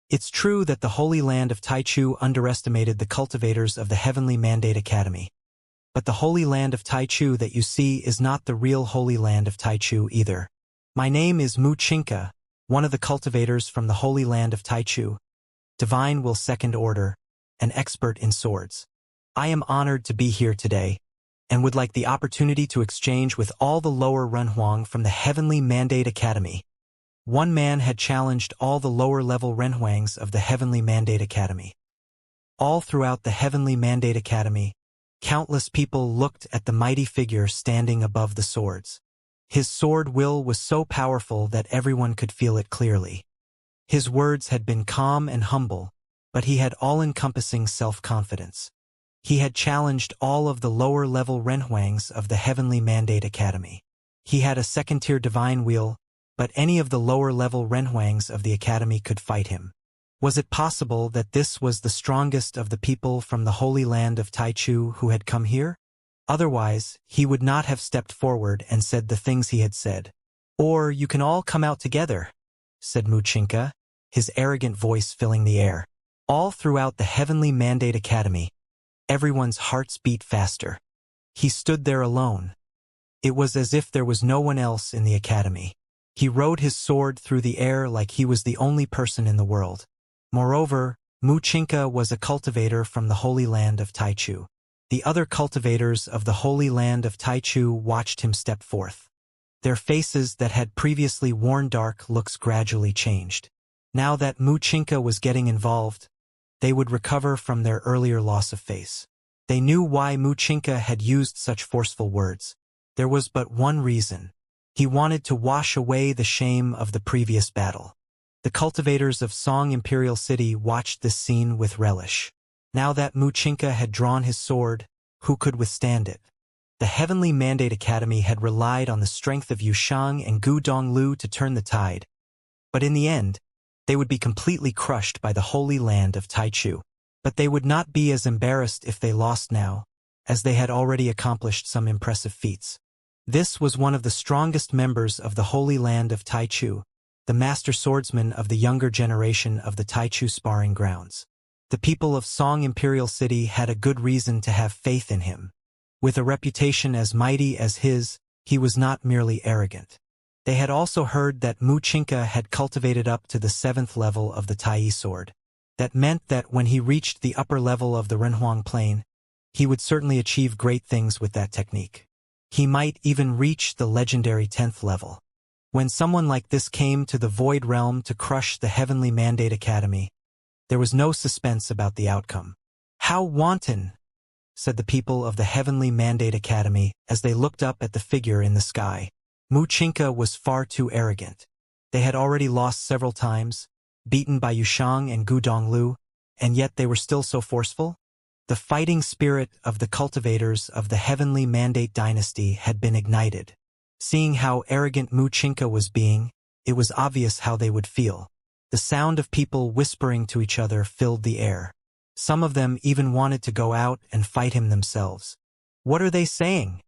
It's true that the Holy Land of Taichu underestimated the cultivators of the Heavenly Mandate Academy. But the Holy Land of Taichu that you see is not the real Holy Land of Taichu either. My name is Mu Chinka, one of the cultivators from the Holy Land of Taichu, Divine Will Second Order, an expert in swords. I am honored to be here today, and would like the opportunity to exchange with all the lower Renhuang from the Heavenly Mandate Academy. One man had challenged all the lower-level Renhuangs of the Heavenly Mandate Academy. All throughout the Heavenly Mandate Academy, countless people looked at the mighty figure standing above the swords. His sword will was so powerful that everyone could feel it clearly. His words had been calm and humble, but he had all-encompassing self-confidence. He had challenged all of the lower-level Renhuangs of the Heavenly Mandate Academy. He had a second-tier divine wheel, but any of the lower-level Renhuangs of the Academy could fight him. Was it possible that this was the strongest of the people from the Holy Land of Taichu who had come here? Otherwise, he would not have stepped forward and said the things he had said. Or you can all come out together, said Mu Chinka. his arrogant voice filling the air. All throughout the Heavenly Mandate Academy, everyone's hearts beat faster. He stood there alone. It was as if there was no one else in the academy. He rode his sword through the air like he was the only person in the world. Moreover, Wuxia was a cultivator from the Holy Land of Taichu. The other cultivators of the Holy Land of Taichu watched him step forth. Their faces that had previously worn dark looks gradually changed. Now that Wuxia was getting involved, they would recover from their earlier loss of face. They knew why Wuxia had used such forceful words. There was but one reason. He wanted to wash away the shame of the previous battle. The cultivators of Song Imperial City watched this scene with relish. Now that Wuxia had drawn his sword, who could withstand it? The Heavenly Mandate Academy had relied on the strength of Yushang and Gu Donglu to turn the tide. But in the end, they would be completely crushed by the Holy Land of Taichu. But they would not be as embarrassed if they lost now, as they had already accomplished some impressive feats. This was one of the strongest members of the Holy Land of Taichu, the master swordsman of the younger generation of the Taichu sparring grounds. The people of Song Imperial City had a good reason to have faith in him. With a reputation as mighty as his, he was not merely arrogant. They had also heard that Wuxia had cultivated up to the 7th level of the Tai sword. That meant that when he reached the upper level of the Renhuang plane, he would certainly achieve great things with that technique. He might even reach the legendary 10th level. When someone like this came to the Void Realm to crush the Heavenly Mandate Academy, there was no suspense about the outcome. "How wanton," said the people of the Heavenly Mandate Academy as they looked up at the figure in the sky. Wuxia was far too arrogant. They had already lost several times, beaten by Yushang and Gu Donglu, and yet they were still so forceful? The fighting spirit of the cultivators of the Heavenly Mandate Dynasty had been ignited. Seeing how arrogant Wuxia was being, it was obvious how they would feel. The sound of people whispering to each other filled the air. Some of them even wanted to go out and fight him themselves. "What are they saying?"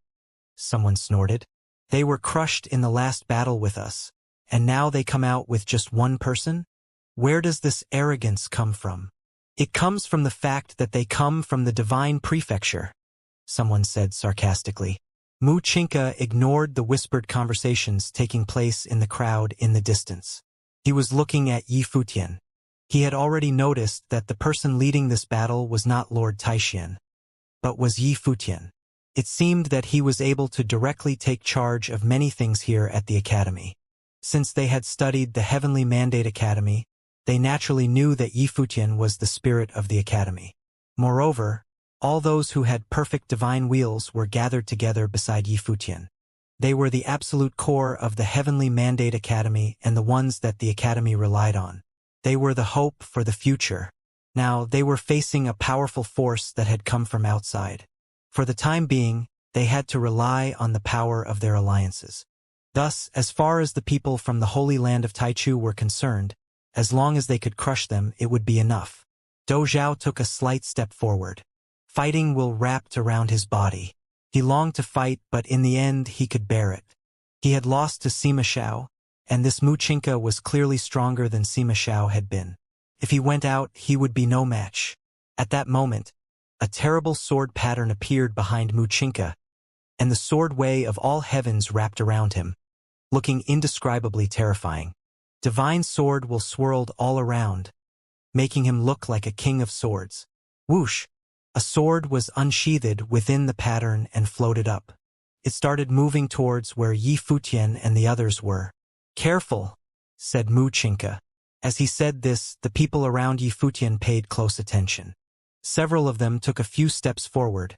someone snorted. "They were crushed in the last battle with us, and now they come out with just one person? Where does this arrogance come from?" "It comes from the fact that they come from the divine prefecture," someone said sarcastically. Wuxia ignored the whispered conversations taking place in the crowd in the distance. He was looking at Yi Futian. He had already noticed that the person leading this battle was not Lord Taixian, but was Yi Futian. It seemed that he was able to directly take charge of many things here at the academy. Since they had studied the Heavenly Mandate Academy, they naturally knew that Yi Futian was the spirit of the academy. Moreover, all those who had perfect divine wheels were gathered together beside Yi Futian. They were the absolute core of the Heavenly Mandate Academy and the ones that the academy relied on. They were the hope for the future. Now they were facing a powerful force that had come from outside. For the time being, they had to rely on the power of their alliances. Thus, as far as the people from the Holy Land of Taichu were concerned, as long as they could crush them, it would be enough. Dou Zhao took a slight step forward. Fighting will wrapped around his body. He longed to fight, but in the end he could bear it. He had lost to Sima Xiao, and this Wuxia was clearly stronger than Sima Xiao had been. If he went out, he would be no match. At that moment, a terrible sword pattern appeared behind Wuxia, and the sword way of all heavens wrapped around him, looking indescribably terrifying. Divine sword will swirled all around, making him look like a king of swords. Whoosh! A sword was unsheathed within the pattern and floated up. It started moving towards where Yi Futian and the others were. "Careful," said Wuxia. As he said this, the people around Yi Futian paid close attention. Several of them took a few steps forward,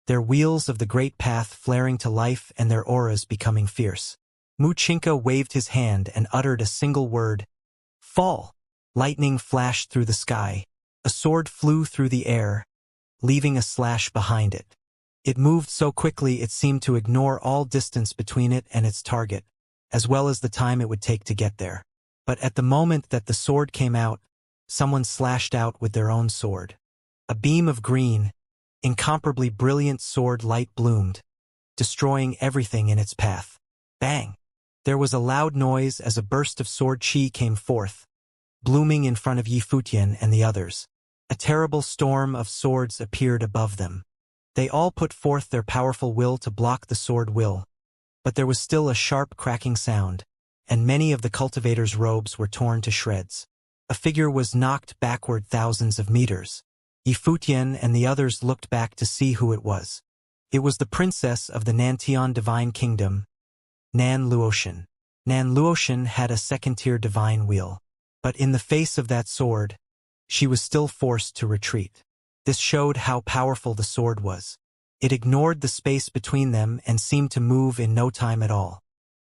their wheels of the great path flaring to life and their auras becoming fierce. Wuxia waved his hand and uttered a single word. "Fall!" Lightning flashed through the sky. A sword flew through the air, leaving a slash behind it. It moved so quickly it seemed to ignore all distance between it and its target, as well as the time it would take to get there. But at the moment that the sword came out, someone slashed out with their own sword. A beam of green, incomparably brilliant sword light bloomed, destroying everything in its path. Bang! There was a loud noise as a burst of sword chi came forth, blooming in front of Yifutian and the others. A terrible storm of swords appeared above them. They all put forth their powerful will to block the sword will, but there was still a sharp cracking sound, and many of the cultivators' robes were torn to shreds. A figure was knocked backward thousands of meters. Yifutian and the others looked back to see who it was. It was the princess of the Nantian Divine Kingdom, Nan Luotian. Nan Luotian had a second-tier divine wheel, but in the face of that sword, she was still forced to retreat. This showed how powerful the sword was. It ignored the space between them and seemed to move in no time at all.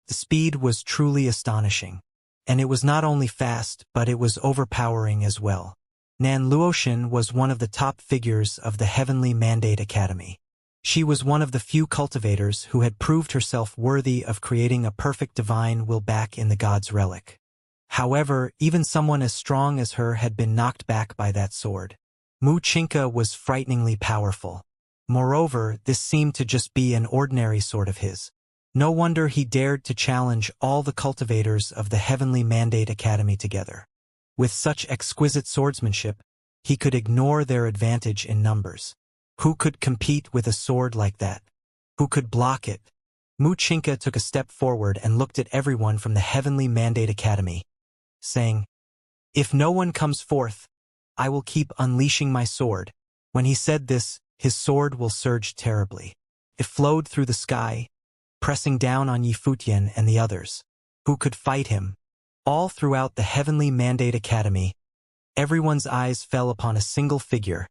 The speed was truly astonishing. And it was not only fast, but it was overpowering as well. Nan Luotian was one of the top figures of the Heavenly Mandate Academy. She was one of the few cultivators who had proved herself worthy of creating a perfect divine will back in the God's relic. However, even someone as strong as her had been knocked back by that sword. Wuxia was frighteningly powerful. Moreover, this seemed to just be an ordinary sword of his. No wonder he dared to challenge all the cultivators of the Heavenly Mandate Academy together. With such exquisite swordsmanship, he could ignore their advantage in numbers. Who could compete with a sword like that? Who could block it? Wuxia took a step forward and looked at everyone from the Heavenly Mandate Academy, saying, "If no one comes forth, I will keep unleashing my sword." When he said this, his sword will surge terribly. It flowed through the sky, pressing down on Yifutian and the others. Who could fight him? All throughout the Heavenly Mandate Academy, everyone's eyes fell upon a single figure,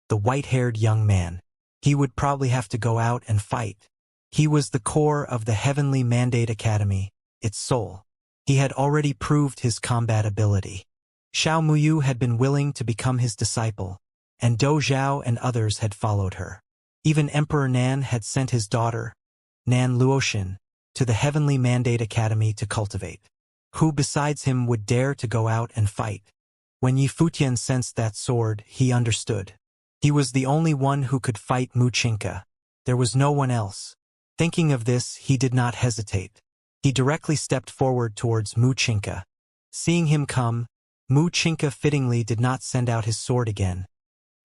the white-haired young man. He would probably have to go out and fight. He was the core of the Heavenly Mandate Academy, its soul. He had already proved his combat ability. Xiao Muyu had been willing to become his disciple, and Do Zhao and others had followed her. Even Emperor Nan had sent his daughter, Nan Luotian, to the Heavenly Mandate Academy to cultivate. Who besides him would dare to go out and fight? When Yifutian sensed that sword, he understood. He was the only one who could fight Wuxia. There was no one else. Thinking of this, he did not hesitate. He directly stepped forward towards Wuxia. Seeing him come, Wuxia fittingly did not send out his sword again,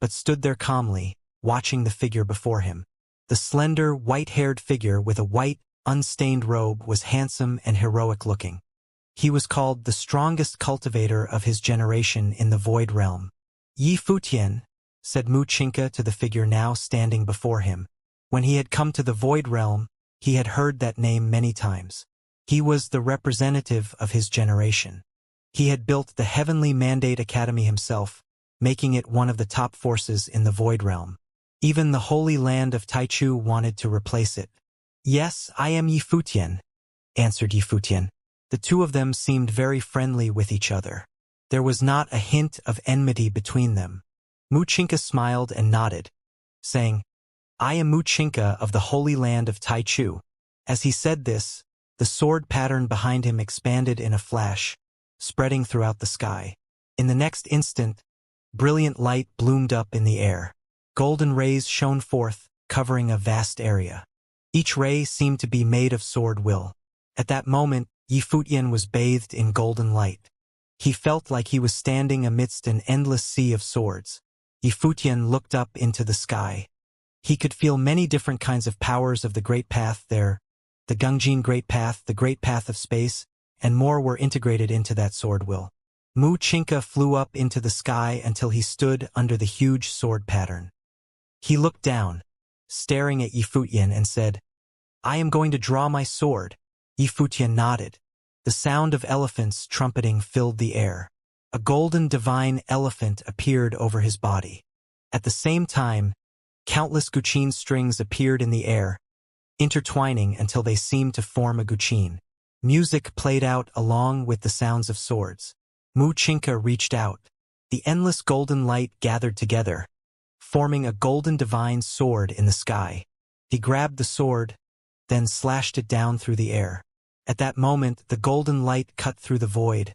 but stood there calmly, watching the figure before him. The slender, white-haired figure with a white, unstained robe was handsome and heroic-looking. He was called the strongest cultivator of his generation in the Void Realm. "Yifutian," said Wuxia to the figure now standing before him. When he had come to the Void Realm, he had heard that name many times. He was the representative of his generation. He had built the Heavenly Mandate Academy himself, making it one of the top forces in the Void Realm. Even the Holy Land of Taichu wanted to replace it. "Yes, I am Yifutian," answered Yifutian. The two of them seemed very friendly with each other. There was not a hint of enmity between them. Wuxia smiled and nodded, saying, "I am Wuxia of the Holy Land of Taichu." As he said this, the sword pattern behind him expanded in a flash, spreading throughout the sky. In the next instant, brilliant light bloomed up in the air. Golden rays shone forth, covering a vast area. Each ray seemed to be made of sword will. At that moment, Yifutian was bathed in golden light. He felt like he was standing amidst an endless sea of swords. Yifutian looked up into the sky. He could feel many different kinds of powers of the Great Path there. The Gungjin Great Path, the Great Path of Space, and more were integrated into that sword will. Wuxia flew up into the sky until he stood under the huge sword pattern. He looked down, staring at Yifutian, and said, "I am going to draw my sword." Yifutian nodded. The sound of elephants trumpeting filled the air. A golden divine elephant appeared over his body. At the same time, countless guqin strings appeared in the air, intertwining until they seemed to form a guqin. Music played out along with the sounds of swords. Wuxia reached out. The endless golden light gathered together, forming a golden divine sword in the sky. He grabbed the sword, then slashed it down through the air. At that moment, the golden light cut through the void,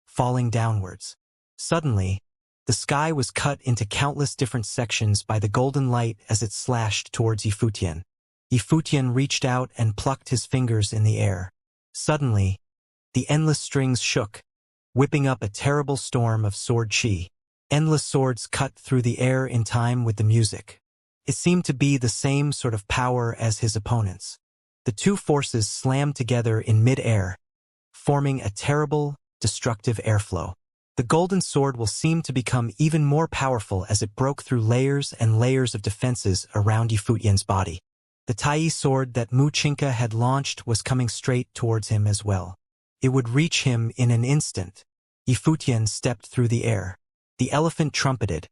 falling downwards. Suddenly, the sky was cut into countless different sections by the golden light as it slashed towards Yifutian. Yifutian reached out and plucked his fingers in the air. Suddenly, the endless strings shook, whipping up a terrible storm of sword chi. Endless swords cut through the air in time with the music. It seemed to be the same sort of power as his opponents. The two forces slammed together in mid-air, forming a terrible, destructive airflow. The golden sword will seem to become even more powerful as it broke through layers and layers of defenses around Yifutian's body. The Tai sword that Wuxia had launched was coming straight towards him as well. It would reach him in an instant. Yifutian stepped through the air. The elephant trumpeted,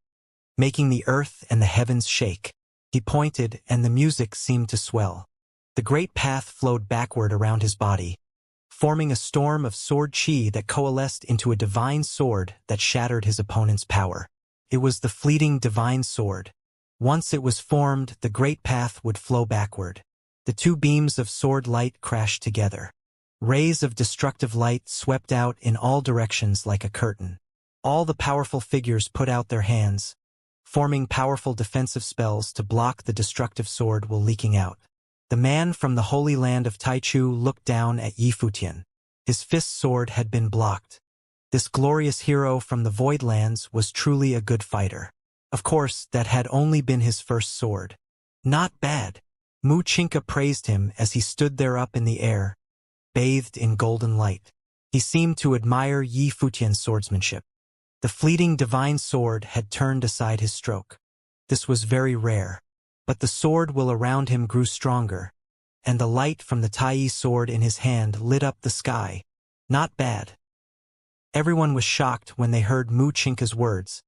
making the earth and the heavens shake. He pointed, and the music seemed to swell. The great path flowed backward around his body, forming a storm of sword chi that coalesced into a divine sword that shattered his opponent's power. It was the fleeting divine sword. Once it was formed, the great path would flow backward. The two beams of sword light crashed together. Rays of destructive light swept out in all directions like a curtain. All the powerful figures put out their hands, forming powerful defensive spells to block the destructive sword while leaking out. The man from the Holy Land of Taichu looked down at Yifutian. His fist sword had been blocked. This glorious hero from the Void Lands was truly a good fighter. Of course, that had only been his first sword. Not bad. Wuxia praised him as he stood there up in the air, bathed in golden light. He seemed to admire Yifutian's swordsmanship. The fleeting divine sword had turned aside his stroke. This was very rare. But the sword will around him grew stronger, and the light from the Tai sword in his hand lit up the sky. Not bad. Everyone was shocked when they heard Wuxia's words,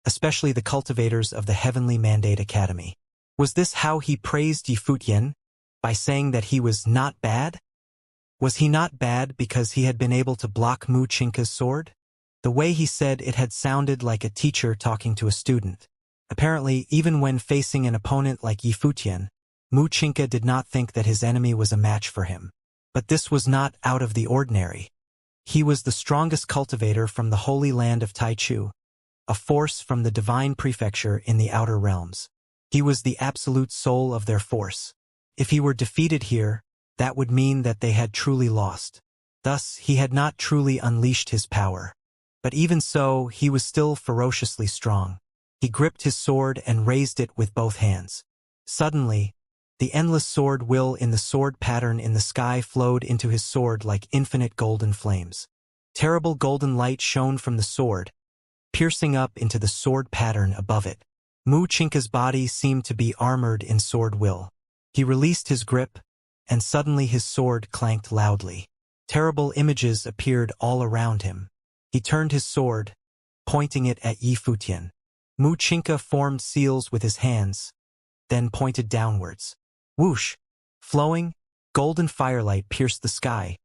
especially the cultivators of the Heavenly Mandate Academy. Was this how he praised Yifutian? By saying that he was not bad? Was he not bad because he had been able to block Wuxia's sword? The way he said it had sounded like a teacher talking to a student. Apparently, even when facing an opponent like Yifutian, Wuxia did not think that his enemy was a match for him. But this was not out of the ordinary. He was the strongest cultivator from the Holy Land of Taichu, a force from the divine prefecture in the outer realms. He was the absolute soul of their force. If he were defeated here, that would mean that they had truly lost. Thus, he had not truly unleashed his power. But even so, he was still ferociously strong. He gripped his sword and raised it with both hands. Suddenly, the endless sword will in the sword pattern in the sky flowed into his sword like infinite golden flames. Terrible golden light shone from the sword, piercing up into the sword pattern above it. Wuxia's body seemed to be armored in sword will. He released his grip, and suddenly his sword clanked loudly. Terrible images appeared all around him. He turned his sword, pointing it at Yifutian. Wuxia formed seals with his hands, then pointed downwards. Whoosh! Flowing, golden firelight pierced the sky,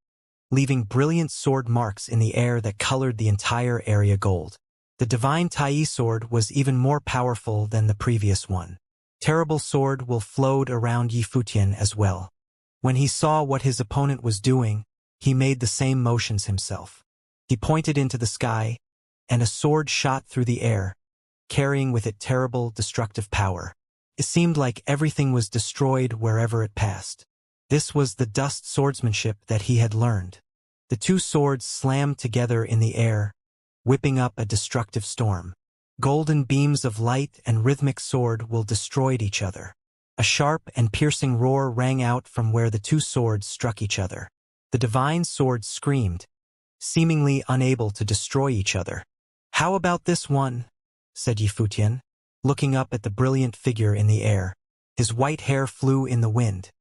leaving brilliant sword marks in the air that colored the entire area gold. The divine Tai sword was even more powerful than the previous one. Terrible sword will flowed around Yifutian as well. When he saw what his opponent was doing, he made the same motions himself. He pointed into the sky, and a sword shot through the air, carrying with it terrible, destructive power. It seemed like everything was destroyed wherever it passed. This was the dust swordsmanship that he had learned. The two swords slammed together in the air, whipping up a destructive storm. Golden beams of light and rhythmic sword will destroyed each other. A sharp and piercing roar rang out from where the two swords struck each other. The divine swords screamed, seemingly unable to destroy each other. "How about this one?" said Yifutian, looking up at the brilliant figure in the air. His white hair flew in the wind.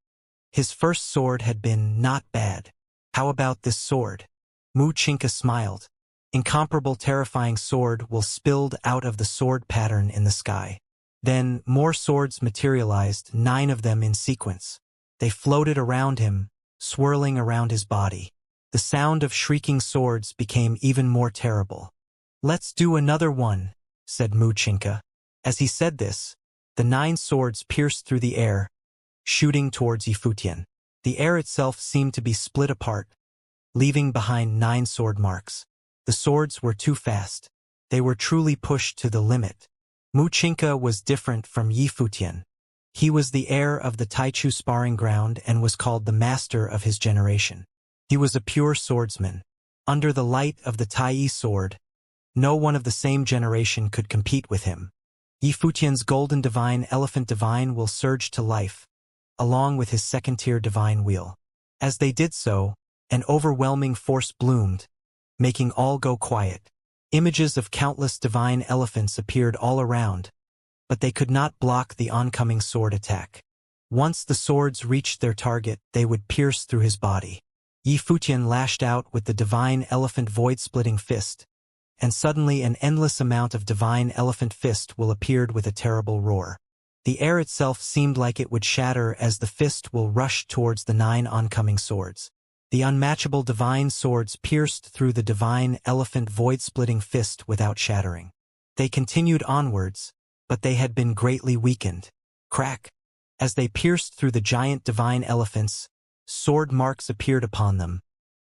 His first sword had been not bad. How about this sword? Wuxia smiled. Incomparable terrifying sword will spilled out of the sword pattern in the sky. Then more swords materialized, 9 of them in sequence. They floated around him, swirling around his body. The sound of shrieking swords became even more terrible. "Let's do another one," said Wuxia. As he said this, the 9 swords pierced through the air, shooting towards Yifutian. The air itself seemed to be split apart, leaving behind 9 sword marks. The swords were too fast. They were truly pushed to the limit. Wuxia was different from Yifutian. He was the heir of the Taichu sparring ground and was called the master of his generation. He was a pure swordsman. Under the light of the Tai sword, no one of the same generation could compete with him. Yi Futian's golden divine elephant divine will surged to life, along with his second-tier divine wheel. As they did so, an overwhelming force bloomed, making all go quiet. Images of countless divine elephants appeared all around, but they could not block the oncoming sword attack. Once the swords reached their target, they would pierce through his body. Yi Futian lashed out with the divine elephant void-splitting fist, and suddenly an endless amount of divine elephant fist will appeared with a terrible roar. The air itself seemed like it would shatter as the fist will rushed towards the 9 oncoming swords. The unmatchable divine swords pierced through the divine elephant void-splitting fist without shattering. They continued onwards, but they had been greatly weakened. Crack! As they pierced through the giant divine elephants, sword marks appeared upon them,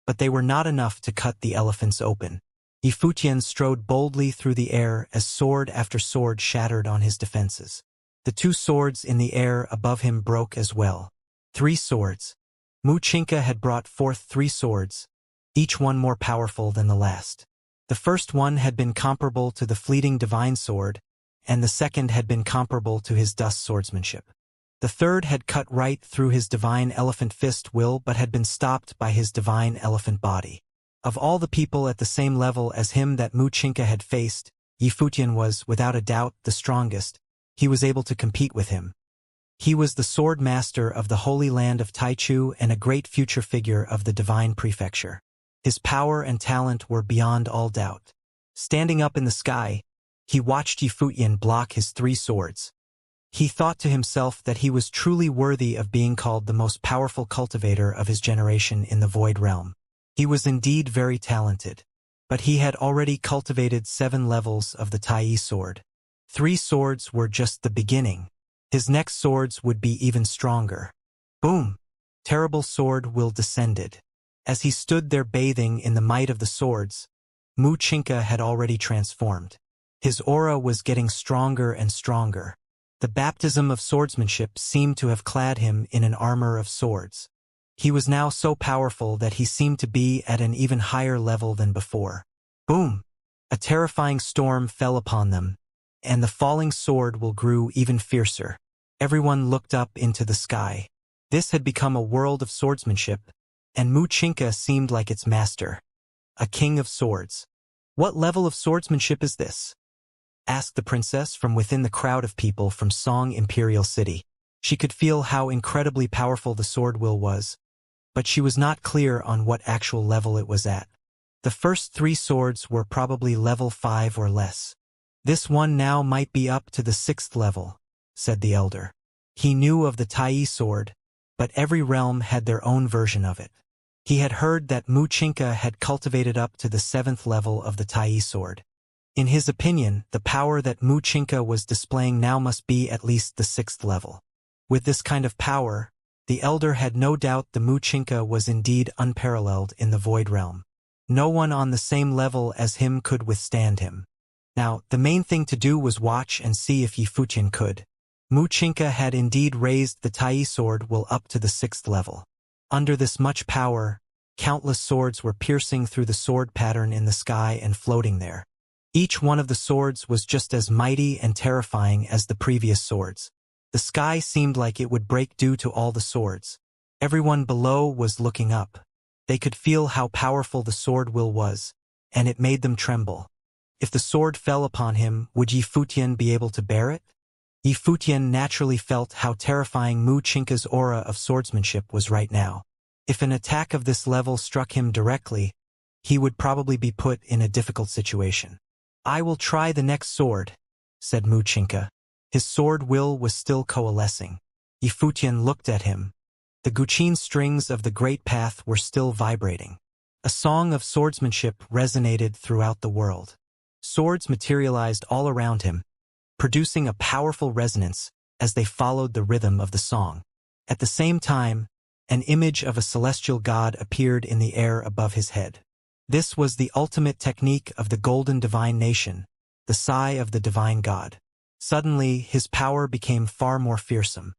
but they were not enough to cut the elephants open. Yi Futian strode boldly through the air as sword after sword shattered on his defenses. The 2 swords in the air above him broke as well. 3 swords. Wuxia had brought forth 3 swords, each one more powerful than the last. The first one had been comparable to the fleeting divine sword, and the second had been comparable to his dust swordsmanship. The third had cut right through his divine elephant fist will but had been stopped by his divine elephant body. Of all the people at the same level as him that Wuxia had faced, Yi Futian was, without a doubt, the strongest. He was able to compete with him. He was the sword master of the holy land of Taichu and a great future figure of the divine prefecture. His power and talent were beyond all doubt. Standing up in the sky, he watched Yi Futian block his 3 swords. He thought to himself that he was truly worthy of being called the most powerful cultivator of his generation in the Void Realm. He was indeed very talented, but he had already cultivated 7 levels of the Tai sword. 3 swords were just the beginning. His next swords would be even stronger. Boom! Terrible sword will descended. As he stood there bathing in the might of the swords, Wuxia had already transformed. His aura was getting stronger and stronger. The baptism of swordsmanship seemed to have clad him in an armor of swords. He was now so powerful that he seemed to be at an even higher level than before. Boom! A terrifying storm fell upon them, and the falling sword will grew even fiercer. Everyone looked up into the sky. This had become a world of swordsmanship, and Wuxia seemed like its master. A king of swords. What level of swordsmanship is this? Asked the princess from within the crowd of people from Song Imperial City. She could feel how incredibly powerful the sword will was, but she was not clear on what actual level it was at. The first 3 swords were probably level 5 or less. This one now might be up to the 6th level, said the elder. He knew of the Tai sword, but every realm had their own version of it. He had heard that Wuxia had cultivated up to the 7th level of the Tai sword. In his opinion, the power that Wuxia was displaying now must be at least the 6th level. With this kind of power, the elder had no doubt the Wuxia was indeed unparalleled in the Void Realm. No one on the same level as him could withstand him. Now, the main thing to do was watch and see if Yi Futian could. Wuxia had indeed raised the Tai sword will up to the 6th level. Under this much power, countless swords were piercing through the sword pattern in the sky and floating there. Each one of the swords was just as mighty and terrifying as the previous swords. The sky seemed like it would break due to all the swords. Everyone below was looking up. They could feel how powerful the sword will was, and it made them tremble. If the sword fell upon him, would Yi Futian be able to bear it? Yi Futian naturally felt how terrifying Wuxia's aura of swordsmanship was right now. If an attack of this level struck him directly, he would probably be put in a difficult situation. I will try the next sword, said Wuxia. His sword will was still coalescing. Yi Futian looked at him. The Guqin strings of the great path were still vibrating. A song of swordsmanship resonated throughout the world. Swords materialized all around him, producing a powerful resonance as they followed the rhythm of the song. At the same time, an image of a celestial god appeared in the air above his head. This was the ultimate technique of the golden divine nation, the sigh of the divine god. Suddenly, his power became far more fearsome.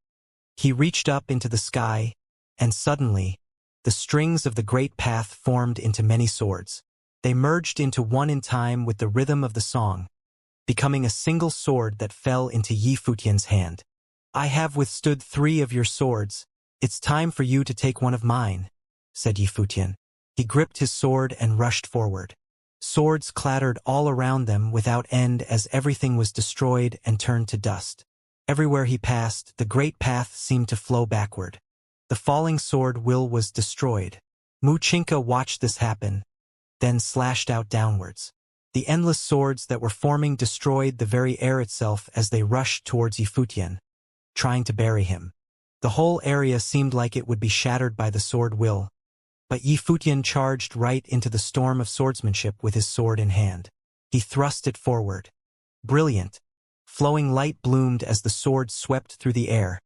He reached up into the sky, and suddenly, the strings of the great path formed into many swords. They merged into one in time with the rhythm of the song, becoming a single sword that fell into Yi Futian's hand. "I have withstood 3 of your swords. It's time for you to take one of mine," said Yi Futian. He gripped his sword and rushed forward. Swords clattered all around them without end as everything was destroyed and turned to dust. Everywhere he passed, the great path seemed to flow backward. The falling sword will was destroyed. Muchinka watched this happen, then slashed out downwards. The endless swords that were forming destroyed the very air itself as they rushed towards Yi Futian, trying to bury him. The whole area seemed like it would be shattered by the sword will, but Yi Futian charged right into the storm of swordsmanship with his sword in hand. He thrust it forward. Brilliant, flowing light bloomed as the sword swept through the air,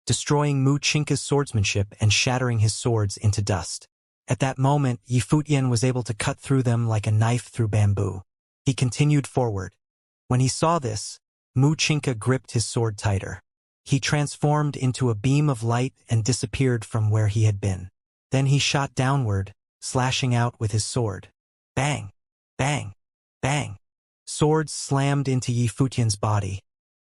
destroying Muchinka's swordsmanship and shattering his swords into dust. At that moment, Yi Futian was able to cut through them like a knife through bamboo. He continued forward. When he saw this, Muchinka gripped his sword tighter. He transformed into a beam of light and disappeared from where he had been. Then he shot downward, slashing out with his sword. Bang! Bang! Bang! Swords slammed into Yi Futian's body,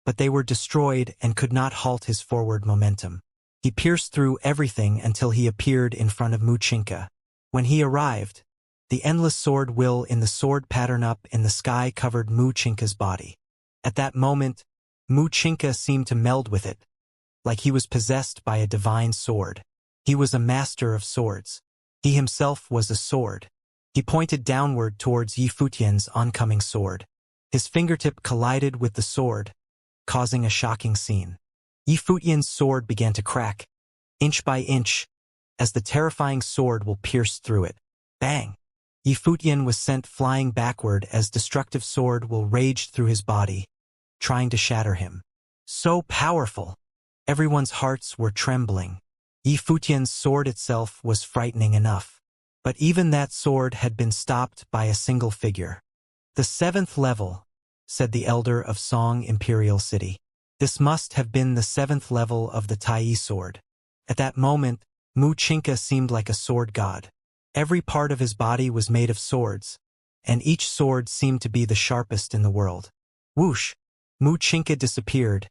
but they were destroyed and could not halt his forward momentum. He pierced through everything until he appeared in front of Muchinka. When he arrived, the endless sword will in the sword pattern up in the sky covered Muchinka's body. At that moment, Muchinka seemed to meld with it, like he was possessed by a divine sword. He was a master of swords. He himself was a sword. He pointed downward towards Yi Futian's oncoming sword. His fingertip collided with the sword, causing a shocking scene. Yi Futian's sword began to crack, inch by inch, as the terrifying sword will pierced through it. Bang! Yi Futian was sent flying backward as destructive sword will raged through his body, trying to shatter him. So powerful! Everyone's hearts were trembling. Yi Futian's sword itself was frightening enough. But even that sword had been stopped by a single figure. "The 7th level," said the elder of Song Imperial City. This must have been the 7th level of the Tai sword. At that moment, Muchinka seemed like a sword god. Every part of his body was made of swords, and each sword seemed to be the sharpest in the world. Whoosh! Muchinka disappeared,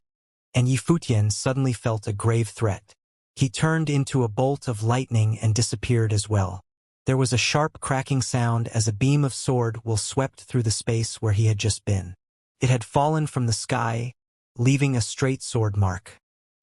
and Yi Futian suddenly felt a grave threat. He turned into a bolt of lightning and disappeared as well. There was a sharp cracking sound as a beam of sword will swept through the space where he had just been. It had fallen from the sky, leaving a straight sword mark.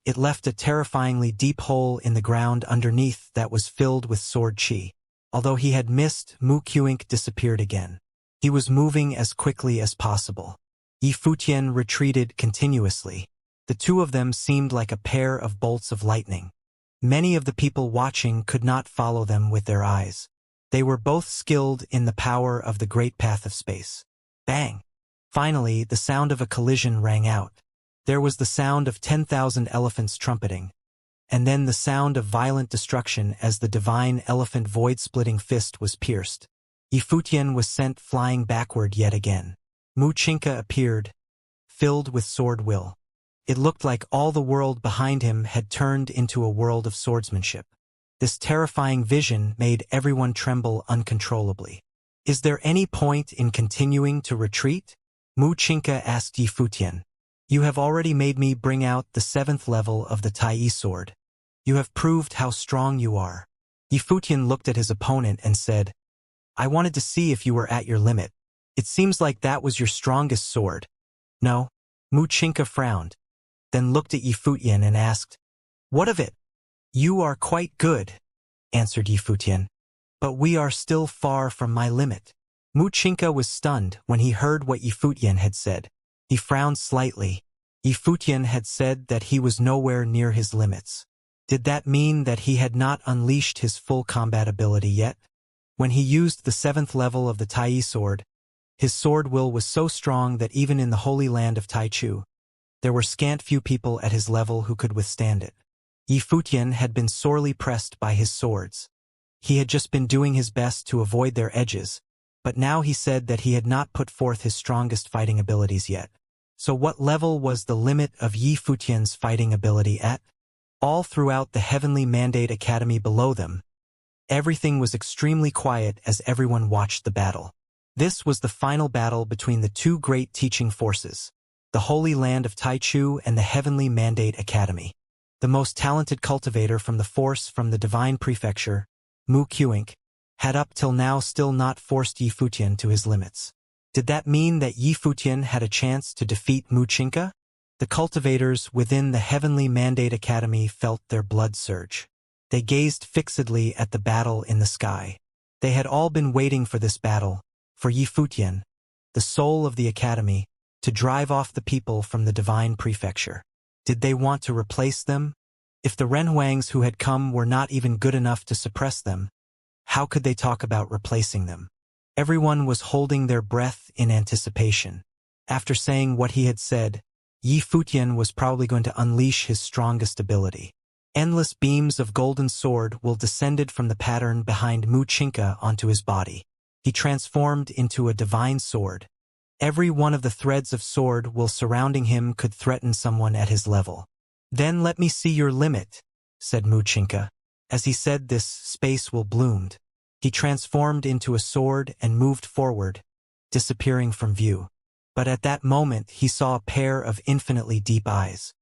It left a terrifyingly deep hole in the ground underneath that was filled with sword chi. Although he had missed, Muchinka disappeared again. He was moving as quickly as possible. Yi Futian retreated continuously. The two of them seemed like a pair of bolts of lightning. Many of the people watching could not follow them with their eyes. They were both skilled in the power of the great path of space. Bang! Finally, the sound of a collision rang out. There was the sound of 10,000 elephants trumpeting, and then the sound of violent destruction as the divine elephant void-splitting fist was pierced. Yi Futian was sent flying backward yet again. Muchinka appeared, filled with sword will. It looked like all the world behind him had turned into a world of swordsmanship. This terrifying vision made everyone tremble uncontrollably. "Is there any point in continuing to retreat?" Muchinka asked Yi Futian. "You have already made me bring out the 7th level of the Tai sword. You have proved how strong you are." Yi Futian looked at his opponent and said, "I wanted to see if you were at your limit. It seems like that was your strongest sword." "No." Muchinka frowned, then looked at Yi Futian and asked, "What of it?" "You are quite good," answered Yi Futian, "but we are still far from my limit." Muchinka was stunned when he heard what Yi Futian had said. He frowned slightly. Yi Futian had said that he was nowhere near his limits. Did that mean that he had not unleashed his full combat ability yet? When he used the 7th level of the Tai sword, his sword will was so strong that even in the holy land of Taichu, there were scant few people at his level who could withstand it. Yi Futian had been sorely pressed by his swords. He had just been doing his best to avoid their edges, but now he said that he had not put forth his strongest fighting abilities yet. So what level was the limit of Yi Futian's fighting ability at? All throughout the Heavenly Mandate Academy below them, Everything was extremely quiet as everyone watched the battle. This was the final battle between the two great teaching forces, the Holy Land of Taichu and the Heavenly Mandate Academy. The most talented cultivator from the force from the Divine Prefecture, Mu Qianq, had up till now still not forced Yi Futian to his limits. Did that mean that Yi Futian had a chance to defeat Mu Qianq? The cultivators within the Heavenly Mandate Academy felt their blood surge. They gazed fixedly at the battle in the sky. They had all been waiting for this battle, for Yi Futian, the soul of the academy, to drive off the people from the Divine Prefecture. Did they want to replace them? If the Renhuangs who had come were not even good enough to suppress them, how could they talk about replacing them? Everyone was holding their breath in anticipation. After saying what he had said, Yi Futian was probably going to unleash his strongest ability. Endless beams of golden sword will descended from the pattern behind Mu Qianq onto his body. He transformed into a divine sword. Every one of the threads of sword will surrounding him could threaten someone at his level. Then let me see your limit, said Mu Qianq. As he said this, space will bloomed. He transformed into a sword and moved forward, disappearing from view. But at that moment he saw a pair of infinitely deep eyes.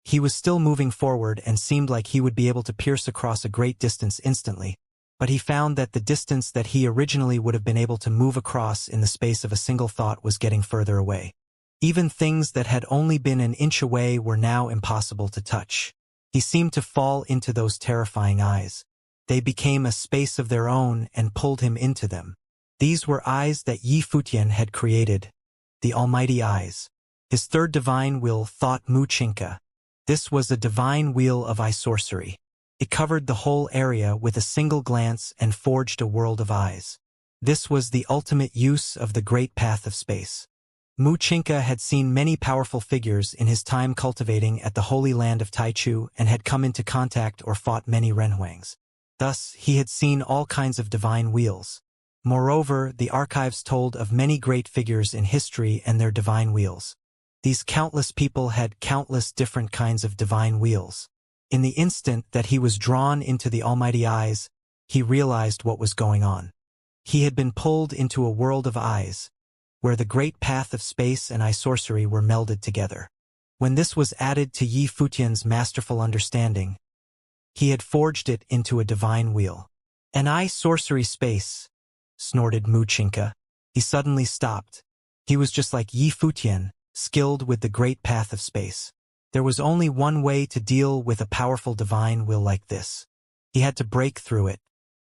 He was still moving forward and seemed like he would be able to pierce across a great distance instantly, but he found that the distance that he originally would have been able to move across in the space of a single thought was getting further away. Even things that had only been an inch away were now impossible to touch. He seemed to fall into those terrifying eyes. They became a space of their own and pulled him into them. These were eyes that Yi Futian had created, the almighty eyes. His third divine will, thought Mu Qianq. This was a divine wheel of eye sorcery. It covered the whole area with a single glance and forged a world of eyes. This was the ultimate use of the great path of space. Mu Qianq had seen many powerful figures in his time cultivating at the Holy Land of Taichu and had come into contact or fought many Renhuangs. Thus, he had seen all kinds of divine wheels. Moreover, the archives told of many great figures in history and their divine wheels. These countless people had countless different kinds of divine wheels. In the instant that he was drawn into the almighty eyes, he realized what was going on. He had been pulled into a world of eyes, where the great path of space and eye sorcery were melded together. When this was added to Yi Futian's masterful understanding, he had forged it into a divine wheel. An eye sorcery space, snorted Mu Qianq. He suddenly stopped. He was just like Yi Futian, skilled with the great path of space. There was only one way to deal with a powerful divine will like this. He had to break through it.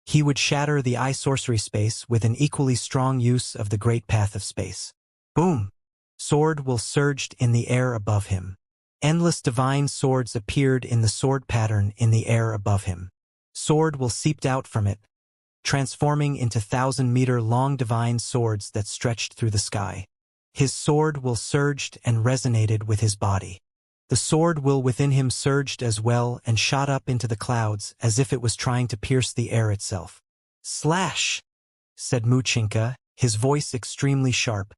He would shatter the eye sorcery space with an equally strong use of the great path of space. Boom! Sword will surged in the air above him. Endless divine swords appeared in the sword pattern in the air above him. Sword will seeped out from it, transforming into 1,000-meter-long divine swords that stretched through the sky. His sword will surged and resonated with his body. The sword will within him surged as well and shot up into the clouds as if it was trying to pierce the air itself. Slash! Said Mu Qianq, his voice extremely sharp.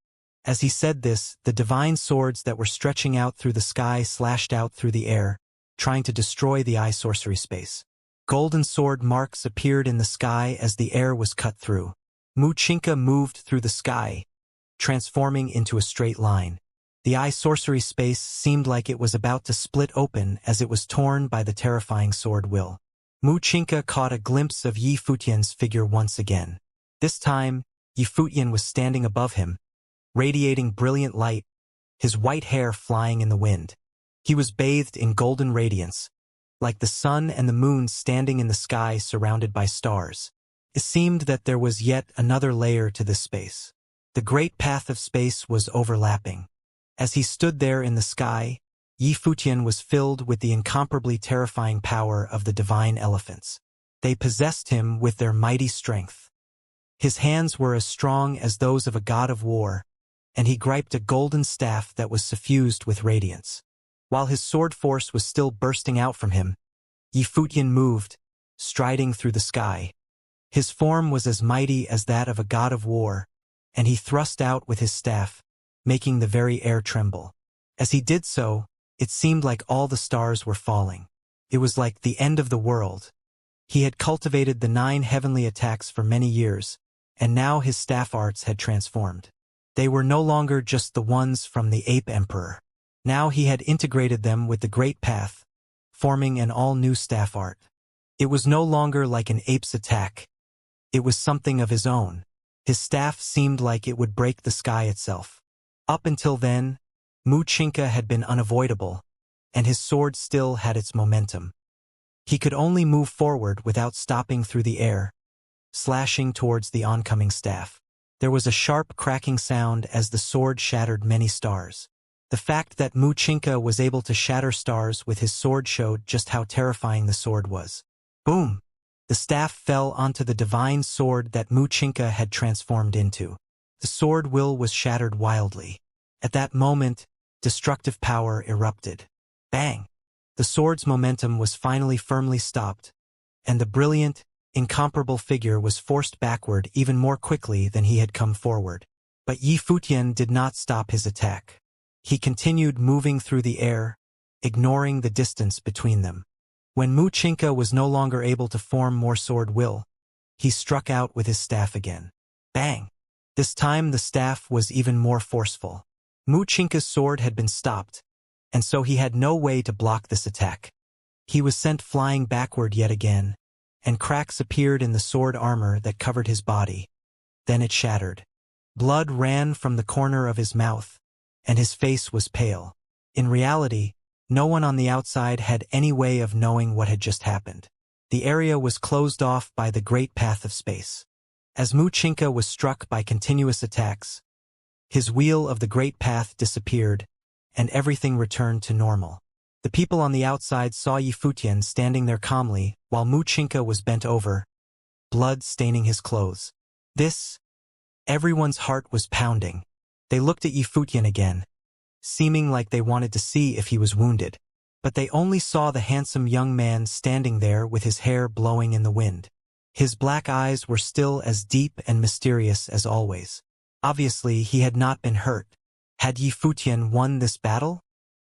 As he said this, the divine swords that were stretching out through the sky slashed out through the air, trying to destroy the eye sorcery space. Golden sword marks appeared in the sky as the air was cut through. Mu Qianq moved through the sky, transforming into a straight line. The eye sorcery space seemed like it was about to split open as it was torn by the terrifying sword will. Mu Qianq caught a glimpse of Yi Futian's figure once again. This time, Yi Futian was standing above him, radiating brilliant light, his white hair flying in the wind. He was bathed in golden radiance, like the sun and the moon standing in the sky surrounded by stars. It seemed that there was yet another layer to this space. The great path of space was overlapping. As he stood there in the sky, Yi Futian was filled with the incomparably terrifying power of the divine elephants. They possessed him with their mighty strength. His hands were as strong as those of a god of war, and he griped a golden staff that was suffused with radiance. While his sword force was still bursting out from him, Yi Futian moved, striding through the sky. His form was as mighty as that of a god of war, and he thrust out with his staff, making the very air tremble. As he did so, it seemed like all the stars were falling. It was like the end of the world, He had cultivated the 9 heavenly attacks for many years, and now his staff arts had transformed. They were no longer just the ones from the Ape Emperor. Now he had integrated them with the Great Path, forming an all-new staff art. It was no longer like an ape's attack. It was something of his own. His staff seemed like it would break the sky itself. Up until then, Wuxia had been unavoidable, and his sword still had its momentum. He could only move forward without stopping through the air, slashing towards the oncoming staff. There was a sharp cracking sound as the sword shattered many stars. The fact that Wuxia was able to shatter stars with his sword showed just how terrifying the sword was. Boom! The staff fell onto the divine sword that Wuxia had transformed into. The sword will was shattered wildly. At that moment, destructive power erupted. Bang! The sword's momentum was finally firmly stopped, and the brilliant, incomparable figure was forced backward even more quickly than he had come forward. But Yi Futian did not stop his attack. He continued moving through the air, ignoring the distance between them. When Wuxia was no longer able to form more sword will, he struck out with his staff again. Bang! This time the staff was even more forceful. Wuxia's sword had been stopped, and so he had no way to block this attack. He was sent flying backward yet again, and cracks appeared in the sword armor that covered his body. Then it shattered. Blood ran from the corner of his mouth, and his face was pale. In reality, no one on the outside had any way of knowing what had just happened. The area was closed off by the great path of space. As Wuxia was struck by continuous attacks, his wheel of the great path disappeared, and everything returned to normal. The people on the outside saw Yi Futian standing there calmly, while Wuxia was bent over, blood staining his clothes. Everyone's heart was pounding. They looked at Yi Futian again, seeming like they wanted to see if he was wounded. But they only saw the handsome young man standing there with his hair blowing in the wind. His black eyes were still as deep and mysterious as always. Obviously, he had not been hurt. Had Yi Futian won this battle?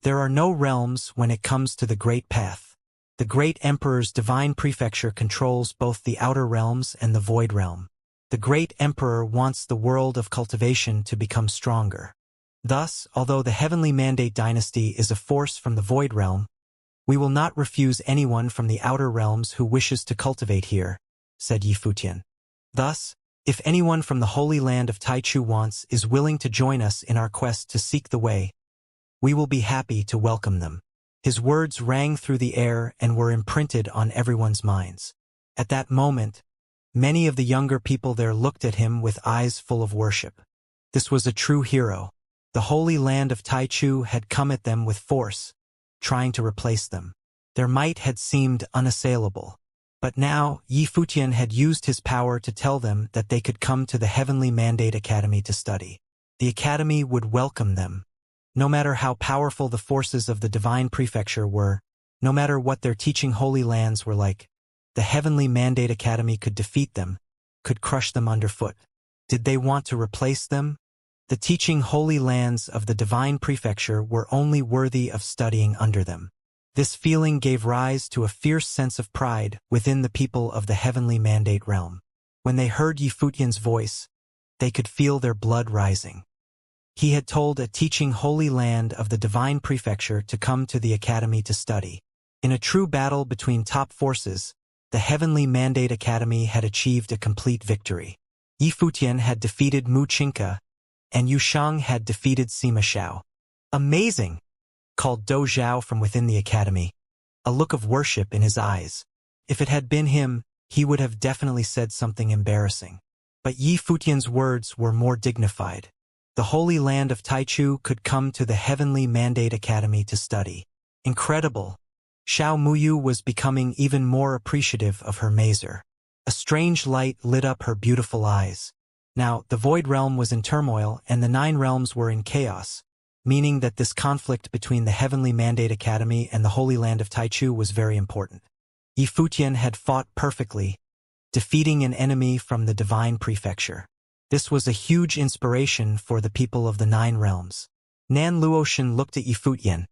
There are no realms when it comes to the Great Path. The Great Emperor's divine prefecture controls both the outer realms and the Void Realm. The Great Emperor wants the world of cultivation to become stronger. Thus, although the Heavenly Mandate dynasty is a force from the Void Realm, we will not refuse anyone from the outer realms who wishes to cultivate here, said Yi Futian. Thus, if anyone from the Holy Land of Taichu is willing to join us in our quest to seek the way, we will be happy to welcome them. His words rang through the air and were imprinted on everyone's minds. At that moment, many of the younger people there looked at him with eyes full of worship. This was a true hero. The Holy Land of Taichu had come at them with force, trying to replace them. Their might had seemed unassailable. But now, Yi Futian had used his power to tell them that they could come to the Heavenly Mandate Academy to study. The Academy would welcome them. No matter how powerful the forces of the Divine Prefecture were, no matter what their teaching holy lands were like, the Heavenly Mandate Academy could defeat them, could crush them underfoot. Did they want to replace them? The teaching holy lands of the Divine Prefecture were only worthy of studying under them. This feeling gave rise to a fierce sense of pride within the people of the Heavenly Mandate realm. When they heard Yi Futian's voice, they could feel their blood rising. He had told a teaching holy land of the Divine Prefecture to come to the Academy to study. In a true battle between top forces, the Heavenly Mandate Academy had achieved a complete victory. Yi Futian had defeated Wuxia, and Yu Shang had defeated Sima Xiao. Amazing! Called Do Zhao from within the academy, a look of worship in his eyes. If it had been him, he would have definitely said something embarrassing. But Yi Futian's words were more dignified. The Holy Land of Taichu could come to the Heavenly Mandate Academy to study. Incredible! Xiao Muyu was becoming even more appreciative of her mazer. A strange light lit up her beautiful eyes. Now, the Void Realm was in turmoil and the 9 realms were in chaos, meaning that this conflict between the Heavenly Mandate Academy and the Holy Land of Taichu was very important. Yi Futian had fought perfectly, defeating an enemy from the Divine Prefecture. This was a huge inspiration for the people of the 9 realms. Nan Luotian looked at Yi Futian,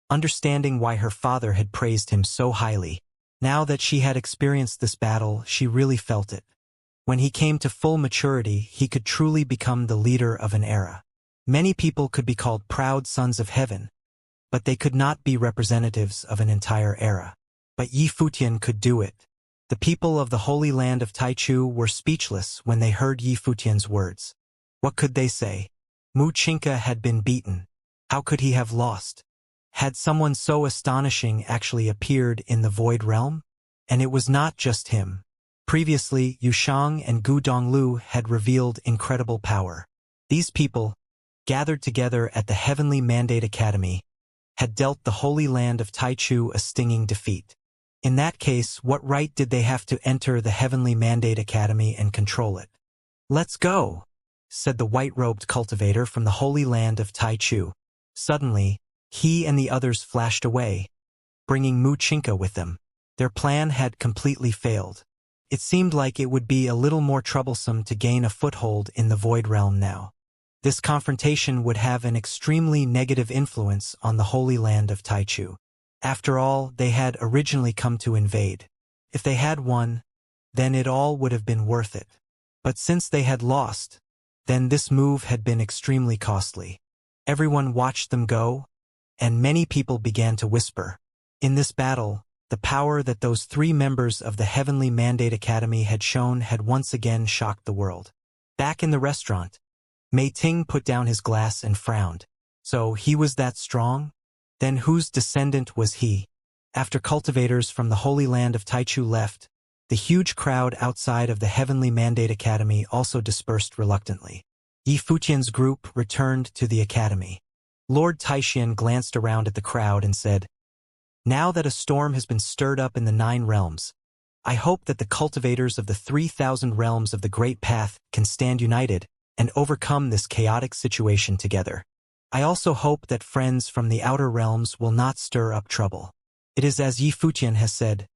understanding why her father had praised him so highly. Now that she had experienced this battle, she really felt it. When he came to full maturity, he could truly become the leader of an era. Many people could be called proud sons of heaven, but they could not be representatives of an entire era. But Yi Futian could do it. The people of the Holy Land of Taichu were speechless when they heard Yi Futian's words. What could they say? Mu Chinka had been beaten. How could he have lost? Had someone so astonishing actually appeared in the Void Realm? And it was not just him. Previously, Yushang and Gu Donglu had revealed incredible power. These people, gathered together at the Heavenly Mandate Academy, had dealt the Holy Land of Taichu a stinging defeat. In that case, what right did they have to enter the Heavenly Mandate Academy and control it? "Let's go," said the white-robed cultivator from the Holy Land of Taichu. Suddenly, he and the others flashed away, bringing Mu Chinka with them. Their plan had completely failed. It seemed like it would be a little more troublesome to gain a foothold in the Void Realm now. This confrontation would have an extremely negative influence on the Holy Land of Taichu. After all, they had originally come to invade. If they had won, then it all would have been worth it. But since they had lost, then this move had been extremely costly. Everyone watched them go, and many people began to whisper. In this battle, the power that those three members of the Heavenly Mandate Academy had shown had once again shocked the world. Back in the restaurant, Mei Ting put down his glass and frowned. So he was that strong? Then whose descendant was he? After cultivators from the Holy Land of Taichu left, the huge crowd outside of the Heavenly Mandate Academy also dispersed reluctantly. Yi Futian's group returned to the academy. Lord Taixian glanced around at the crowd and said, "Now that a storm has been stirred up in the 9 realms, I hope that the cultivators of the 3,000 realms of the Great Path can stand united and overcome this chaotic situation together. I also hope that friends from the outer realms will not stir up trouble. It is as Yi Futian has said,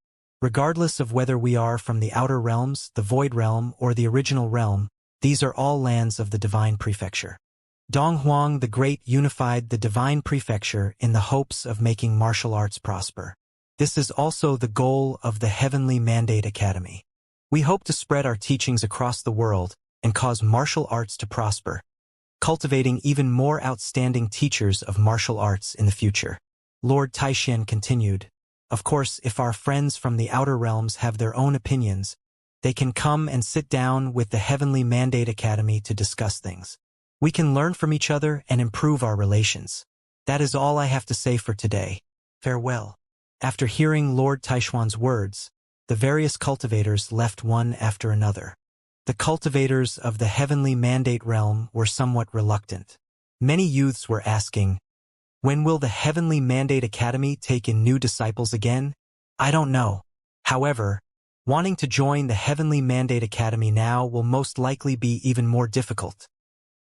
regardless of whether we are from the outer realms, the Void Realm, or the original realm, these are all lands of the Divine Prefecture." Dong Huang the Great unified the Divine Prefecture in the hopes of making martial arts prosper. This is also the goal of the Heavenly Mandate Academy. We hope to spread our teachings across the world and cause martial arts to prosper, cultivating even more outstanding teachers of martial arts in the future. Lord Taixian continued, "Of course, if our friends from the outer realms have their own opinions, they can come and sit down with the Heavenly Mandate Academy to discuss things. We can learn from each other and improve our relations. That is all I have to say for today. Farewell." After hearing Lord Taishuan's words, the various cultivators left one after another. The cultivators of the Heavenly Mandate Realm were somewhat reluctant. Many youths were asking, "When will the Heavenly Mandate Academy take in new disciples again? I don't know." However, wanting to join the Heavenly Mandate Academy now will most likely be even more difficult,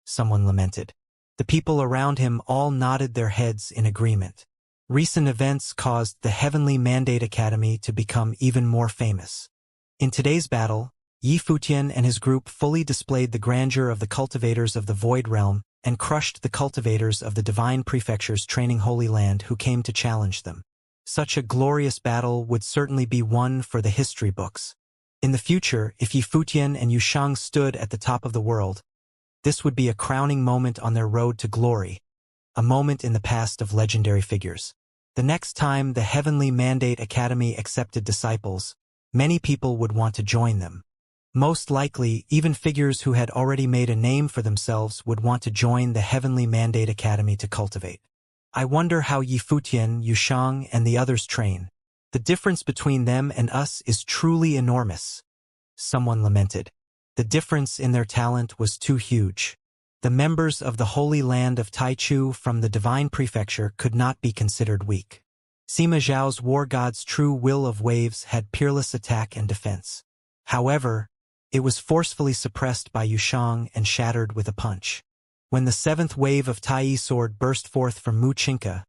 someone lamented. The people around him all nodded their heads in agreement. Recent events caused the Heavenly Mandate Academy to become even more famous. In today's battle, Yi Futian and his group fully displayed the grandeur of the cultivators of the Void Realm and crushed the cultivators of the Divine Prefecture's training Holy Land who came to challenge them. Such a glorious battle would certainly be one for the history books. In the future, if Yi Futian and Yushang stood at the top of the world, this would be a crowning moment on their road to glory, a moment in the past of legendary figures. The next time the Heavenly Mandate Academy accepted disciples, many people would want to join them. Most likely, even figures who had already made a name for themselves would want to join the Heavenly Mandate Academy to cultivate. I wonder how Yi Futian, Yushang, and the others train. The difference between them and us is truly enormous. Someone lamented. The difference in their talent was too huge. The members of the Holy Land of Taichu from the Divine Prefecture could not be considered weak. Sima Zhao's war god's true will of waves had peerless attack and defense. However, it was forcefully suppressed by Yushang and shattered with a punch. When the 7th wave of Tai sword burst forth from Mu Chinka,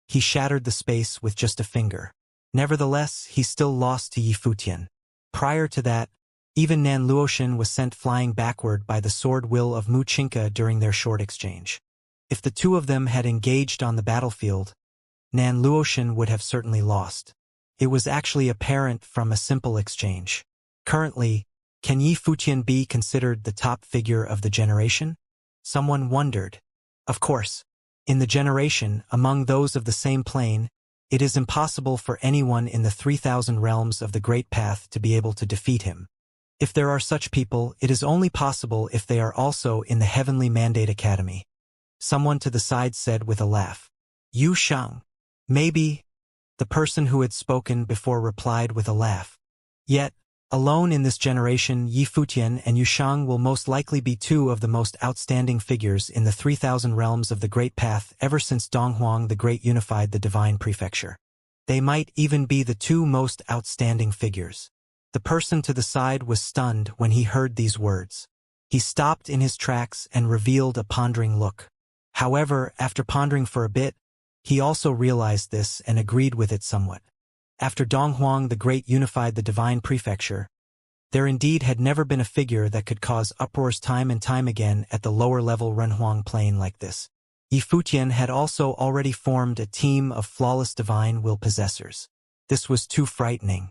he shattered the space with just a finger. Nevertheless, he still lost to Yi Futian. Prior to that, even Nan Luoshan was sent flying backward by the sword will of Mu Chinka during their short exchange. If the two of them had engaged on the battlefield, Nan Luoshan would have certainly lost. It was actually apparent from a simple exchange. Currently, can Yi Futian be considered the top figure of the generation? Someone wondered. Of course. In the generation, among those of the same plane, it is impossible for anyone in the 3,000 realms of the Great Path to be able to defeat him. If there are such people, it is only possible if they are also in the Heavenly Mandate Academy. Someone to the side said with a laugh. Yu Shang. Maybe. The person who had spoken before replied with a laugh. Yet, alone in this generation, Yi Futian and Yu Shang will most likely be two of the most outstanding figures in the 3,000 realms of the Great Path ever since Donghuang the Great unified the Divine Prefecture. They might even be the two most outstanding figures. The person to the side was stunned when he heard these words. He stopped in his tracks and revealed a pondering look. However, after pondering for a bit, he also realized this and agreed with it somewhat. After Donghuang the Great unified the Divine Prefecture, there indeed had never been a figure that could cause uproars time and time again at the lower-level Renhuang plane like this. Yi Futian had also already formed a team of flawless divine will possessors. This was too frightening.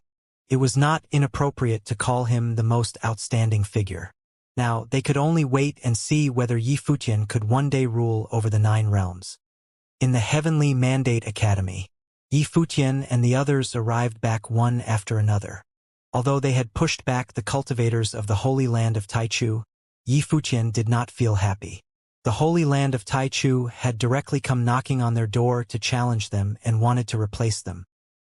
It was not inappropriate to call him the most outstanding figure. Now, they could only wait and see whether Yi Futian could one day rule over the 9 realms. In the Heavenly Mandate Academy, Yi Futian and the others arrived back one after another. Although they had pushed back the cultivators of the Holy Land of Taichu, Yi Futian did not feel happy. The Holy Land of Taichu had directly come knocking on their door to challenge them and wanted to replace them.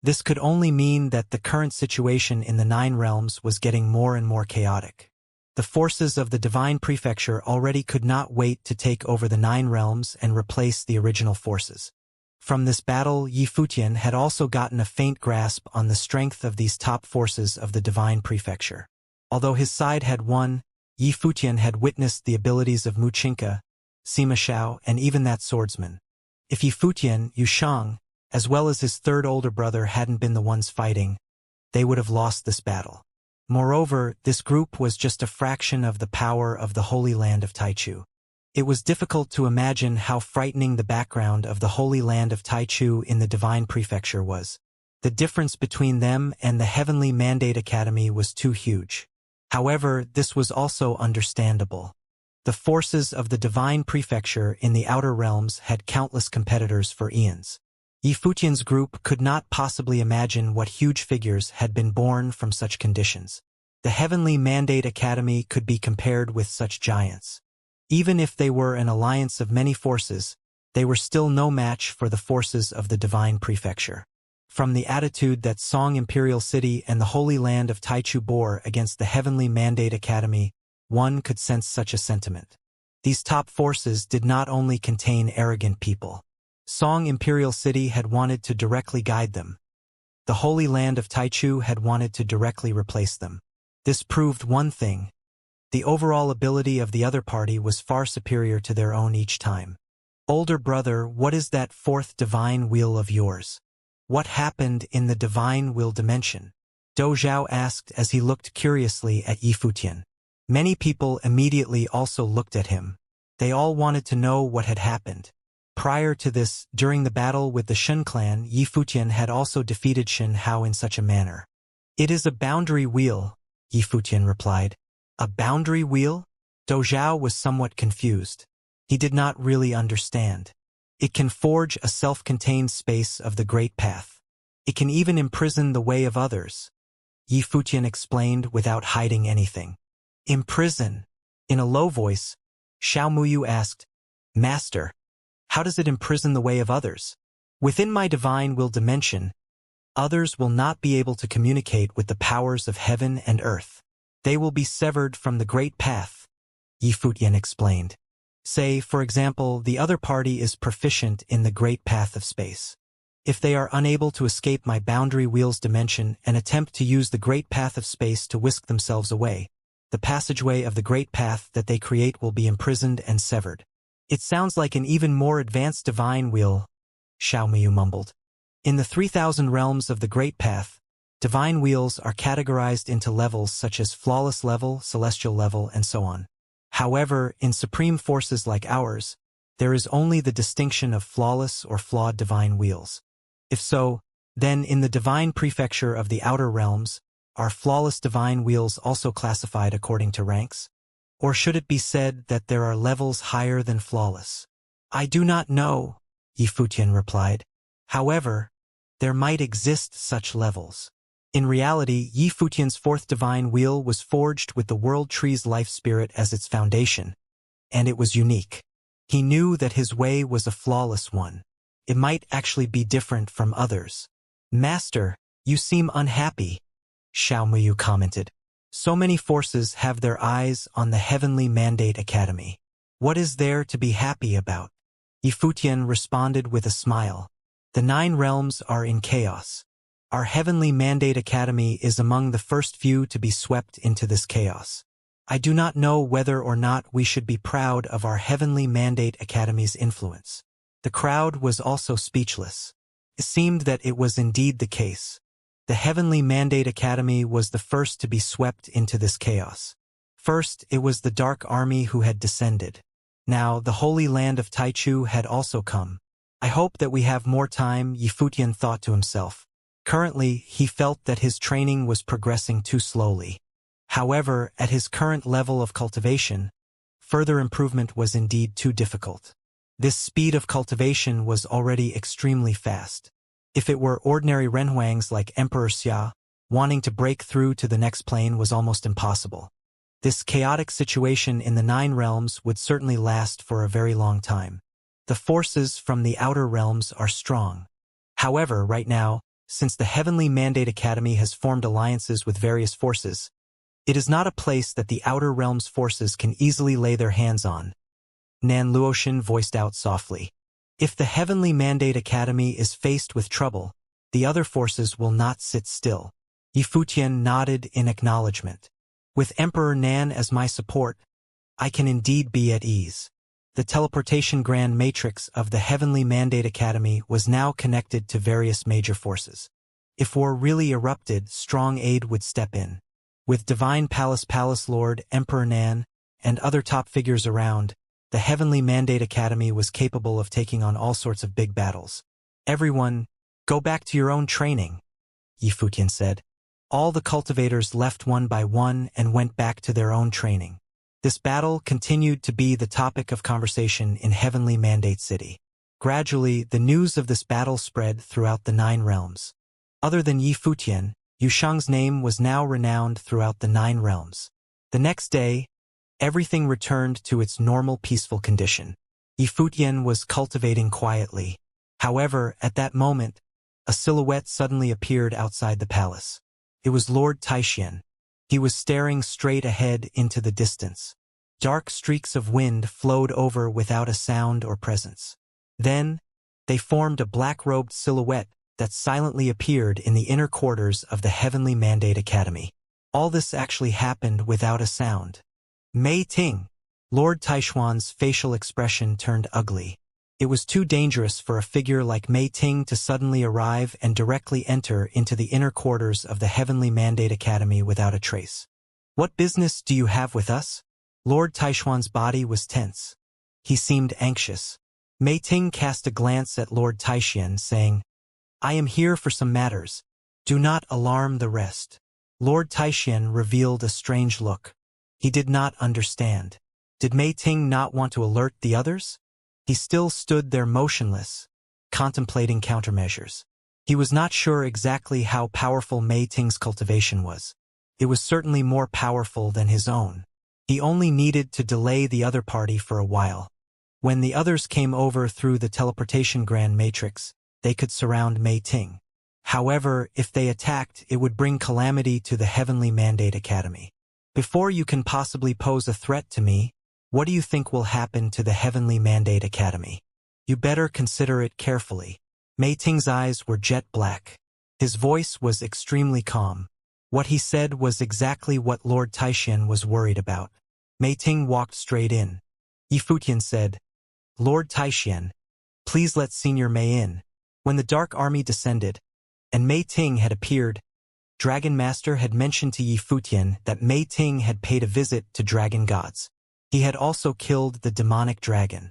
This could only mean that the current situation in the 9 realms was getting more and more chaotic. The forces of the Divine Prefecture already could not wait to take over the 9 realms and replace the original forces. From this battle, Yi Futian had also gotten a faint grasp on the strength of these top forces of the Divine Prefecture. Although his side had won, Yi Futian had witnessed the abilities of Muchinka, Sima Xiao, and even that swordsman. If Yi Futian, Yu Shang, as well as his third older brother hadn't been the ones fighting, they would have lost this battle. Moreover, this group was just a fraction of the power of the Holy Land of Taichu. It was difficult to imagine how frightening the background of the Holy Land of Taichu in the Divine Prefecture was. The difference between them and the Heavenly Mandate Academy was too huge. However, this was also understandable. The forces of the Divine Prefecture in the Outer Realms had countless competitors for eons. Yi Futian's group could not possibly imagine what huge figures had been born from such conditions. The Heavenly Mandate Academy could be compared with such giants. Even if they were an alliance of many forces, they were still no match for the forces of the Divine Prefecture. From the attitude that Song Imperial City and the Holy Land of Taichu bore against the Heavenly Mandate Academy, one could sense such a sentiment. These top forces did not only contain arrogant people. Song Imperial City had wanted to directly guide them. The Holy Land of Taichu had wanted to directly replace them. This proved one thing. The overall ability of the other party was far superior to their own each time. Older brother, what is that 4th divine wheel of yours? What happened in the divine will dimension? Dou Zhao asked as he looked curiously at Yi Futian. Many people immediately also looked at him. They all wanted to know what had happened. Prior to this, during the battle with the Shen clan, Yi Futian had also defeated Shen Hao in such a manner. It is a boundary wheel, Yi Futian replied. A boundary wheel? Dou Zhao was somewhat confused. He did not really understand. It can forge a self-contained space of the Great Path. It can even imprison the way of others. Yi Futian explained without hiding anything. Imprison? In a low voice, Xiao Muyu asked, Master, how does it imprison the way of others? Within my divine will dimension, others will not be able to communicate with the powers of heaven and earth. They will be severed from the Great Path, Yi Futian explained. Say, for example, the other party is proficient in the Great Path of space. If they are unable to escape my boundary wheel's dimension and attempt to use the Great Path of space to whisk themselves away, the passageway of the Great Path that they create will be imprisoned and severed. It sounds like an even more advanced divine wheel, Xiao Miyu mumbled. In the 3,000 realms of the Great Path, divine wheels are categorized into levels such as flawless level, celestial level, and so on. However, in supreme forces like ours, there is only the distinction of flawless or flawed divine wheels. If so, Then in the divine prefecture of the outer realms, are flawless divine wheels also classified according to ranks? Or should it be said that there are levels higher than flawless? I do not know, Yifutian replied. However, there might exist such levels. In reality, Yifutian's fourth divine wheel was forged with the world tree's life spirit as its foundation, and it was unique. He knew that his way was a flawless one. It might actually be different from others. Master, you seem unhappy, Xiaomuyu commented. So many forces have their eyes on the Heavenly Mandate Academy. What is there to be happy about? Yifutian responded with a smile. The 9 realms are in chaos. Our Heavenly Mandate Academy is among the first few to be swept into this chaos. I do not know whether or not we should be proud of our Heavenly Mandate Academy's influence. The crowd was also speechless. It seemed that it was indeed the case. The Heavenly Mandate Academy was the first to be swept into this chaos. First, it was the Dark Army who had descended. Now, the Holy Land of Taichu had also come. I hope that we have more time, Yifutian thought to himself. Currently, he felt that his training was progressing too slowly. However, at his current level of cultivation, further improvement was indeed too difficult. This speed of cultivation was already extremely fast. If it were ordinary Renhuangs like Emperor Xia, wanting to break through to the next plane was almost impossible. This chaotic situation in the 9 realms would certainly last for a very long time. The forces from the outer realms are strong. However, right now, since the Heavenly Mandate Academy has formed alliances with various forces, it is not a place that the outer realms forces can easily lay their hands on. Nan Luoshan voiced out softly. If the Heavenly Mandate Academy is faced with trouble, the other forces will not sit still. Yifutian nodded in acknowledgement. With Emperor Nan as my support, I can indeed be at ease. The teleportation grand matrix of the Heavenly Mandate Academy was now connected to various major forces. If war really erupted, strong aid would step in. With Divine Palace Lord, Emperor Nan, and other top figures around, the Heavenly Mandate Academy was capable of taking on all sorts of big battles. Everyone, go back to your own training, Yifutian said. All the cultivators left one by one and went back to their own training. This battle continued to be the topic of conversation in Heavenly Mandate City. Gradually, the news of this battle spread throughout the 9 realms. Other than Yifutian, Yushang's name was now renowned throughout the 9 realms. The next day, everything returned to its normal peaceful condition. Yifutian was cultivating quietly. However, at that moment, a silhouette suddenly appeared outside the palace. It was Lord Taixian. He was staring straight ahead into the distance. Dark streaks of wind flowed over without a sound or presence. Then, they formed a black-robed silhouette that silently appeared in the inner quarters of the Heavenly Mandate Academy. All this actually happened without a sound. Mei Ting. Lord Taishuan's facial expression turned ugly. It was too dangerous for a figure like Mei Ting to suddenly arrive and directly enter into the inner quarters of the Heavenly Mandate Academy without a trace. What business do you have with us? Lord Taishuan's body was tense. He seemed anxious. Mei Ting cast a glance at Lord Taixian, saying, I am here for some matters. Do not alarm the rest. Lord Taixian revealed a strange look. He did not understand. Did Mei Ting not want to alert the others? He still stood there motionless, contemplating countermeasures. He was not sure exactly how powerful Mei Ting's cultivation was. It was certainly more powerful than his own. He only needed to delay the other party for a while. When the others came over through the teleportation grand matrix, they could surround Mei Ting. However, if they attacked, it would bring calamity to the Heavenly Mandate Academy. Before you can possibly pose a threat to me, what do you think will happen to the Heavenly Mandate Academy? You better consider it carefully. Mei Ting's eyes were jet black. His voice was extremely calm. What he said was exactly what Lord Taixian was worried about. Mei Ting walked straight in. Yifutian said, Lord Taixian, please let Senior Mei in. When the Dark Army descended, and Mei Ting had appeared, Dragon Master had mentioned to Yifutian that Mei Ting had paid a visit to dragon gods. He had also killed the demonic dragon.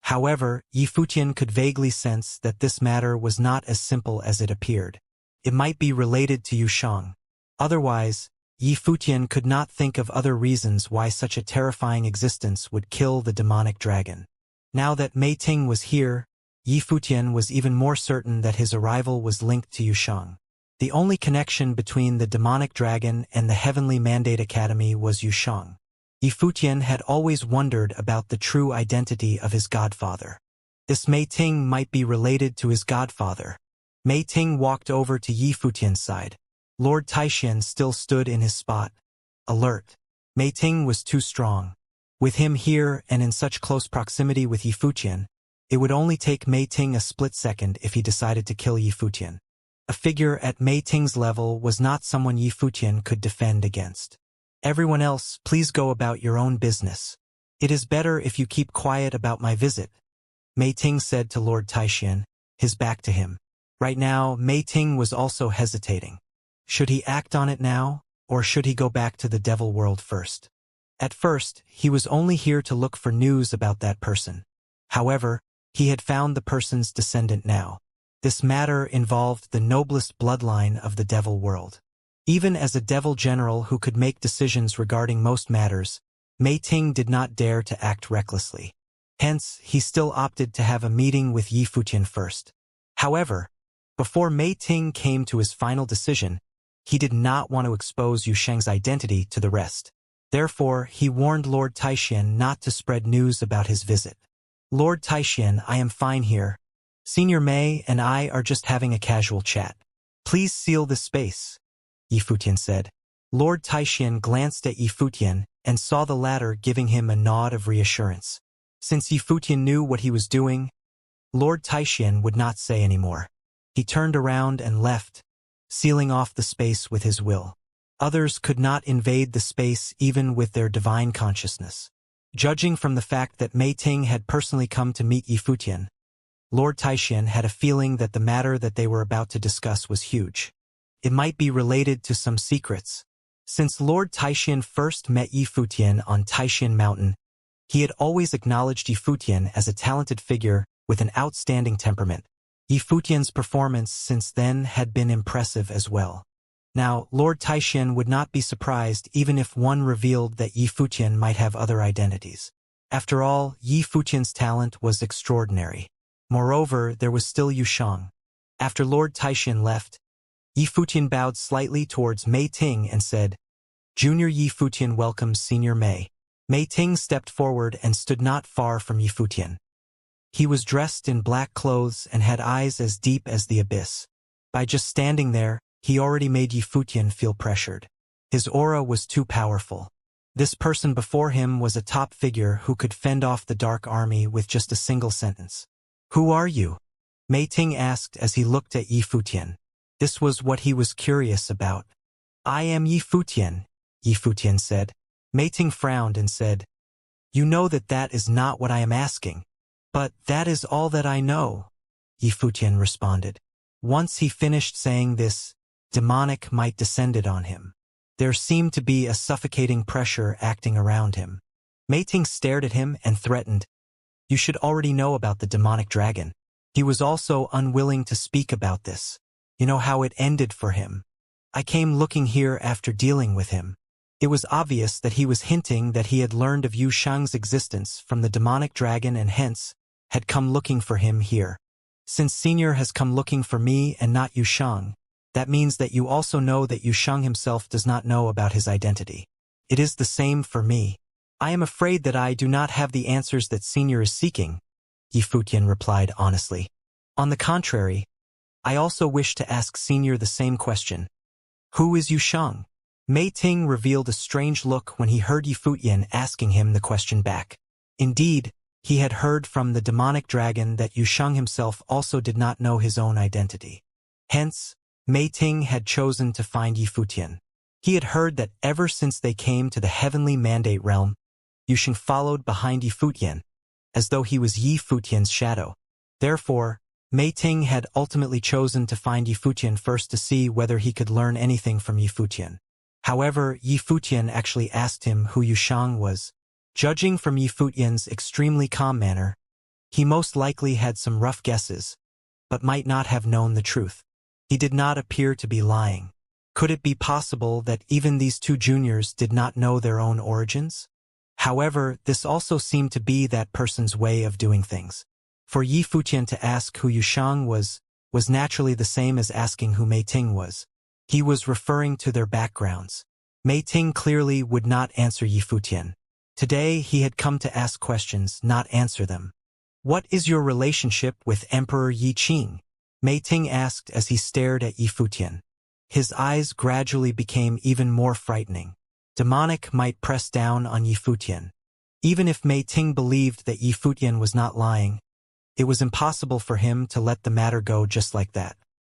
However, Yifutian could vaguely sense that this matter was not as simple as it appeared. It might be related to Yushang. Otherwise, Yi Futian could not think of other reasons why such a terrifying existence would kill the demonic dragon. Now that Mei Ting was here, Yi Futian was even more certain that his arrival was linked to Yushang. The only connection between the demonic dragon and the Heavenly Mandate Academy was Yushang. Yi Futian had always wondered about the true identity of his godfather. This Mei Ting might be related to his godfather. Mei Ting walked over to Yi Futian's side. Lord Taishan still stood in his spot, alert. Mei Ting was too strong. With him here and in such close proximity with Yi Futian, it would only take Mei Ting a split second if he decided to kill Yi Futian. A figure at Mei Ting's level was not someone Yi Futian could defend against. Everyone else, please go about your own business. It is better if you keep quiet about my visit, Mei Ting said to Lord Taishan, his back to him. Right now, Mei Ting was also hesitating. Should he act on it now, or should he go back to the devil world first? At first, he was only here to look for news about that person. However, he had found the person's descendant now. This matter involved the noblest bloodline of the devil world. Even as a devil general who could make decisions regarding most matters, Mei Ting did not dare to act recklessly. Hence, he still opted to have a meeting with Yi Futian first. However, before Mei Ting came to his final decision, he did not want to expose Yushang's identity to the rest. Therefore, he warned Lord Taishan not to spread news about his visit. Lord Taishan, I am fine here. Senior Mei and I are just having a casual chat. Please seal this space, Yi Futian said. Lord Taishan glanced at Yi Futian and saw the latter giving him a nod of reassurance. Since Yi Futian knew what he was doing, Lord Taishan would not say any more. He turned around and left, sealing off the space with his will. Others could not invade the space even with their divine consciousness. Judging from the fact that Mei Ting had personally come to meet Yi Futian, Lord Taishan had a feeling that the matter that they were about to discuss was huge. It might be related to some secrets. Since Lord Taishan first met Yi Futian on Taishan Mountain, he had always acknowledged Yi Futian as a talented figure with an outstanding temperament. Yi Futian's performance since then had been impressive as well. Now, Lord Taishan would not be surprised even if one revealed that Yi Futian might have other identities. After all, Yi Futian's talent was extraordinary. Moreover, there was still Yushang. After Lord Taishan left, Yi Futian bowed slightly towards Mei Ting and said, Junior Yi Futian welcomes Senior Mei. Mei Ting stepped forward and stood not far from Yi Futian. He was dressed in black clothes and had eyes as deep as the abyss. By just standing there, he already made Yi Futian feel pressured. His aura was too powerful. This person before him was a top figure who could fend off the Dark Army with just a single sentence. Who are you? Mei Ting asked as he looked at Yi Futian. This was what he was curious about. I am Yi Futian, Yi Futian said. Mei Ting frowned and said, You know that is not what I am asking. But that is all that I know, Yi Futian responded. Once he finished saying this, demonic might descended on him. There seemed to be a suffocating pressure acting around him. Mei Ting stared at him and threatened, You should already know about the demonic dragon. He was also unwilling to speak about this. You know how it ended for him. I came looking here after dealing with him. It was obvious that he was hinting that he had learned of Yushang's existence from the demonic dragon and hence had come looking for him here. Since Senior has come looking for me and not Yushang, that means that you also know that Yushang himself does not know about his identity. It is the same for me. I am afraid that I do not have the answers that Senior is seeking, Yi Futian replied honestly. On the contrary, I also wish to ask Senior the same question. Who is Yushang? Mei Ting revealed a strange look when he heard Yi Futian asking him the question back. Indeed, he had heard from the demonic dragon that Yushang himself also did not know his own identity. Hence, Mei Ting had chosen to find Yi Futian. He had heard that ever since they came to the Heavenly Mandate realm, Yushang followed behind Yi Futian, as though he was Yi Futian's shadow. Therefore, Mei Ting had ultimately chosen to find Yi Futian first to see whether he could learn anything from Yi Futian. However, Yi Futian actually asked him who Yushang was. Judging from Yi Futian's extremely calm manner, he most likely had some rough guesses, but might not have known the truth. He did not appear to be lying. Could it be possible that even these two juniors did not know their own origins? However, this also seemed to be that person's way of doing things. For Yi Futian to ask who Yushang was naturally the same as asking who Mei Ting was. He was referring to their backgrounds. Mei Ting clearly would not answer Yi Futian. Today he had come to ask questions, not answer them. What is your relationship with Emperor Yi Qing? Mei Ting asked as he stared at Yi Futian. His eyes gradually became even more frightening. Demonic might press down on Yi Futian. Even if Mei Ting believed that Yi Futian was not lying, it was impossible for him to let the matter go just like that.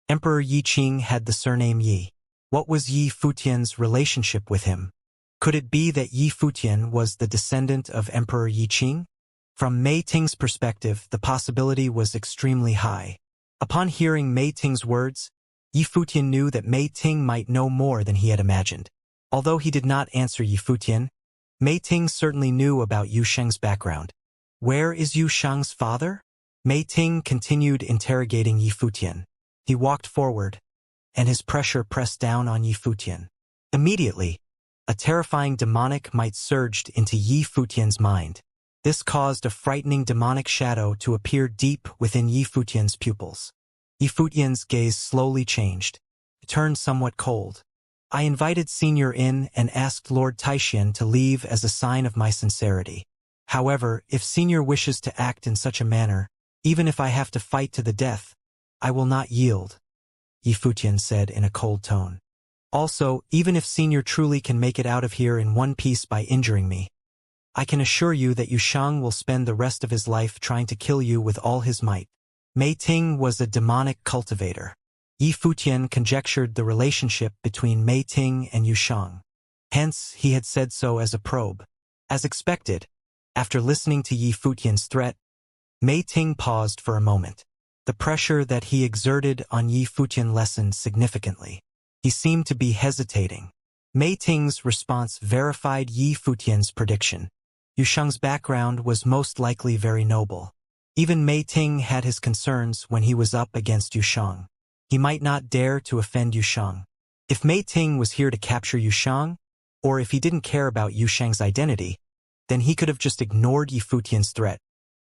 Emperor Yi Qing had the surname Yi. What was Yi Futian's relationship with him? Could it be that Yi Futian was the descendant of Emperor Yi Qing? From Mei Ting's perspective, the possibility was extremely high. Upon hearing Mei Ting's words, Yi Futian knew that Mei Ting might know more than he had imagined. Although he did not answer Yi Futian, Mei Ting certainly knew about Yu Sheng's background. Where is Yu Sheng's father? Mei Ting continued interrogating Yi Futian. He walked forward, and his pressure pressed down on Yi Futian. Immediately, a terrifying demonic might surged into Yi Futian's mind. This caused a frightening demonic shadow to appear deep within Yi Futian's pupils. Yi Futian's gaze slowly changed. It turned somewhat cold. I invited Senior in and asked Lord Taishan to leave as a sign of my sincerity. However, if Senior wishes to act in such a manner, even if I have to fight to the death, I will not yield, Yi Futian said in a cold tone. Also, even if Senior truly can make it out of here in one piece by injuring me, I can assure you that Yushang will spend the rest of his life trying to kill you with all his might. Mei Ting was a demonic cultivator. Yi Futian conjectured the relationship between Mei Ting and Yushang. Hence, he had said so as a probe. As expected, after listening to Yi Futian's threat, Mei Ting paused for a moment. The pressure that he exerted on Yi Futian lessened significantly. He seemed to be hesitating. Mei Ting's response verified Yi Futian's prediction. Yushang's background was most likely very noble. Even Mei Ting had his concerns when he was up against Yushang. He might not dare to offend Yushang. If Mei Ting was here to capture Yushang, or if he didn't care about Yushang's identity, then he could have just ignored Yi Futian's threat.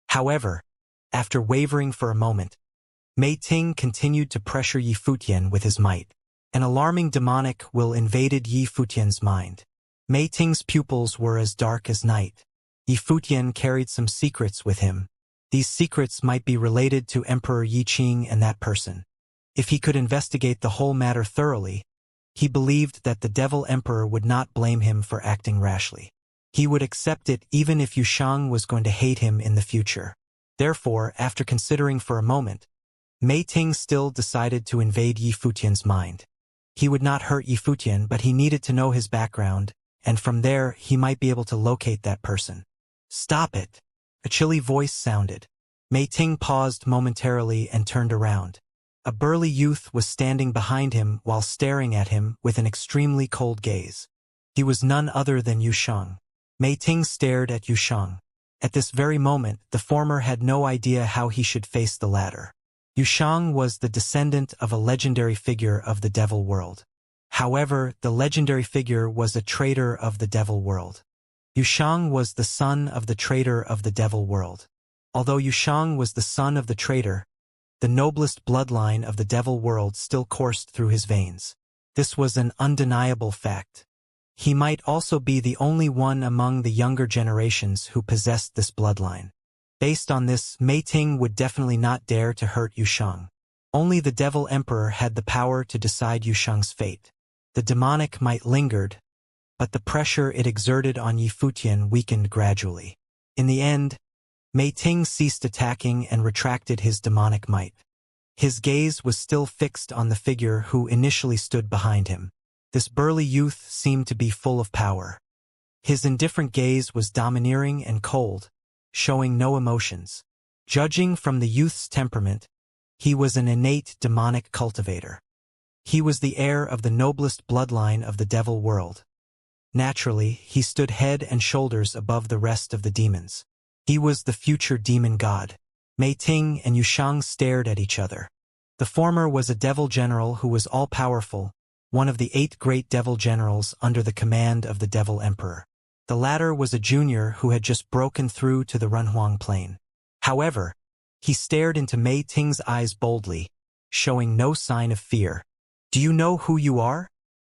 However, after wavering for a moment, Mei Ting continued to pressure Yi Futian with his might. An alarming demonic will invaded Yi Futian's mind. Mei Ting's pupils were as dark as night. Yi Futian carried some secrets with him. These secrets might be related to Emperor Yi Qing and that person. If he could investigate the whole matter thoroughly, he believed that the Devil Emperor would not blame him for acting rashly. He would accept it even if Yushang was going to hate him in the future. Therefore, after considering for a moment, Mei Ting still decided to invade Yi Futian's mind. He would not hurt Yi Futian, but he needed to know his background, and from there he might be able to locate that person. Stop it! A chilly voice sounded. Mei Ting paused momentarily and turned around. A burly youth was standing behind him while staring at him with an extremely cold gaze. He was none other than Yushang. Mei Ting stared at Yushang. At this very moment, the former had no idea how he should face the latter. Yushang was the descendant of a legendary figure of the Devil World. However, the legendary figure was a traitor of the Devil World. Yushang was the son of the traitor of the Devil World. Although Yushang was the son of the traitor, the noblest bloodline of the Devil World still coursed through his veins. This was an undeniable fact. He might also be the only one among the younger generations who possessed this bloodline. Based on this, Mei Ting would definitely not dare to hurt Yushang. Only the Devil Emperor had the power to decide Yushang's fate. The demonic might lingered, but the pressure it exerted on Yi Futian weakened gradually. In the end, Mei Ting ceased attacking and retracted his demonic might. His gaze was still fixed on the figure who initially stood behind him. This burly youth seemed to be full of power. His indifferent gaze was domineering and cold, showing no emotions. Judging from the youth's temperament, he was an innate demonic cultivator. He was the heir of the noblest bloodline of the Devil World. Naturally, he stood head and shoulders above the rest of the demons. He was the future demon god. Mei Ting and Yushang stared at each other. The former was a devil general who was all-powerful, one of the 8 great devil generals under the command of the devil emperor. The latter was a junior who had just broken through to the Runhuang plain. However, he stared into Mei Ting's eyes boldly, showing no sign of fear. "Do you know who you are?"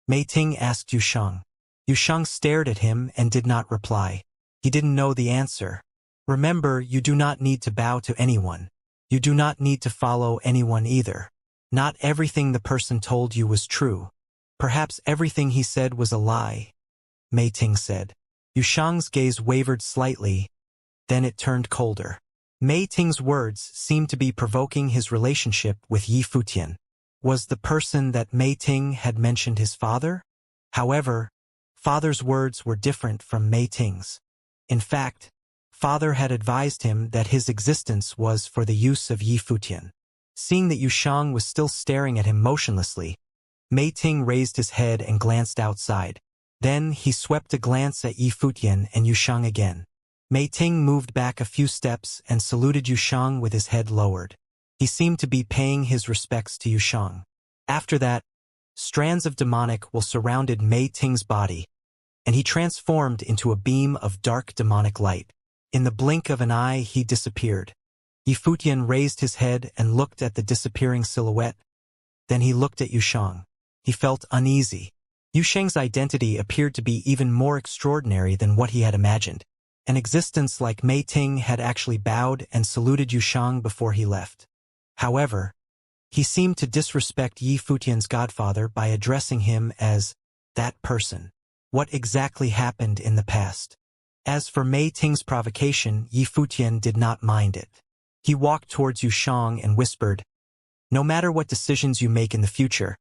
Mei Ting asked Yusheng. Yusheng stared at him and did not reply. He didn't know the answer. "Remember, you do not need to bow to anyone. You do not need to follow anyone either. Not everything the person told you was true. Perhaps everything he said was a lie," Mei Ting said. Yusheng's gaze wavered slightly, then it turned colder. Mei Ting's words seemed to be provoking his relationship with Yi Futian. Was the person that Mei Ting had mentioned his father? However, father's words were different from Mei Ting's. In fact, father had advised him that his existence was for the use of Yi Futian. Seeing that Yusheng was still staring at him motionlessly, Mei Ting raised his head and glanced outside. Then he swept a glance at Yi Futian and Yusheng again. Mei Ting moved back a few steps and saluted Yusheng with his head lowered. He seemed to be paying his respects to Yusheng. After that, strands of demonic will surrounded Mei Ting's body, and he transformed into a beam of dark demonic light. In the blink of an eye, he disappeared. Yi Futian raised his head and looked at the disappearing silhouette. Then he looked at Yusheng. He felt uneasy. Yusheng's identity appeared to be even more extraordinary than what he had imagined. An existence like Mei Ting had actually bowed and saluted Yusheng before he left. However, he seemed to disrespect Yi Futian's godfather by addressing him as that person. What exactly happened in the past? As for Mei Ting's provocation, Yi Futian did not mind it. He walked towards Yusheng and whispered, "No matter what decisions you make in the future,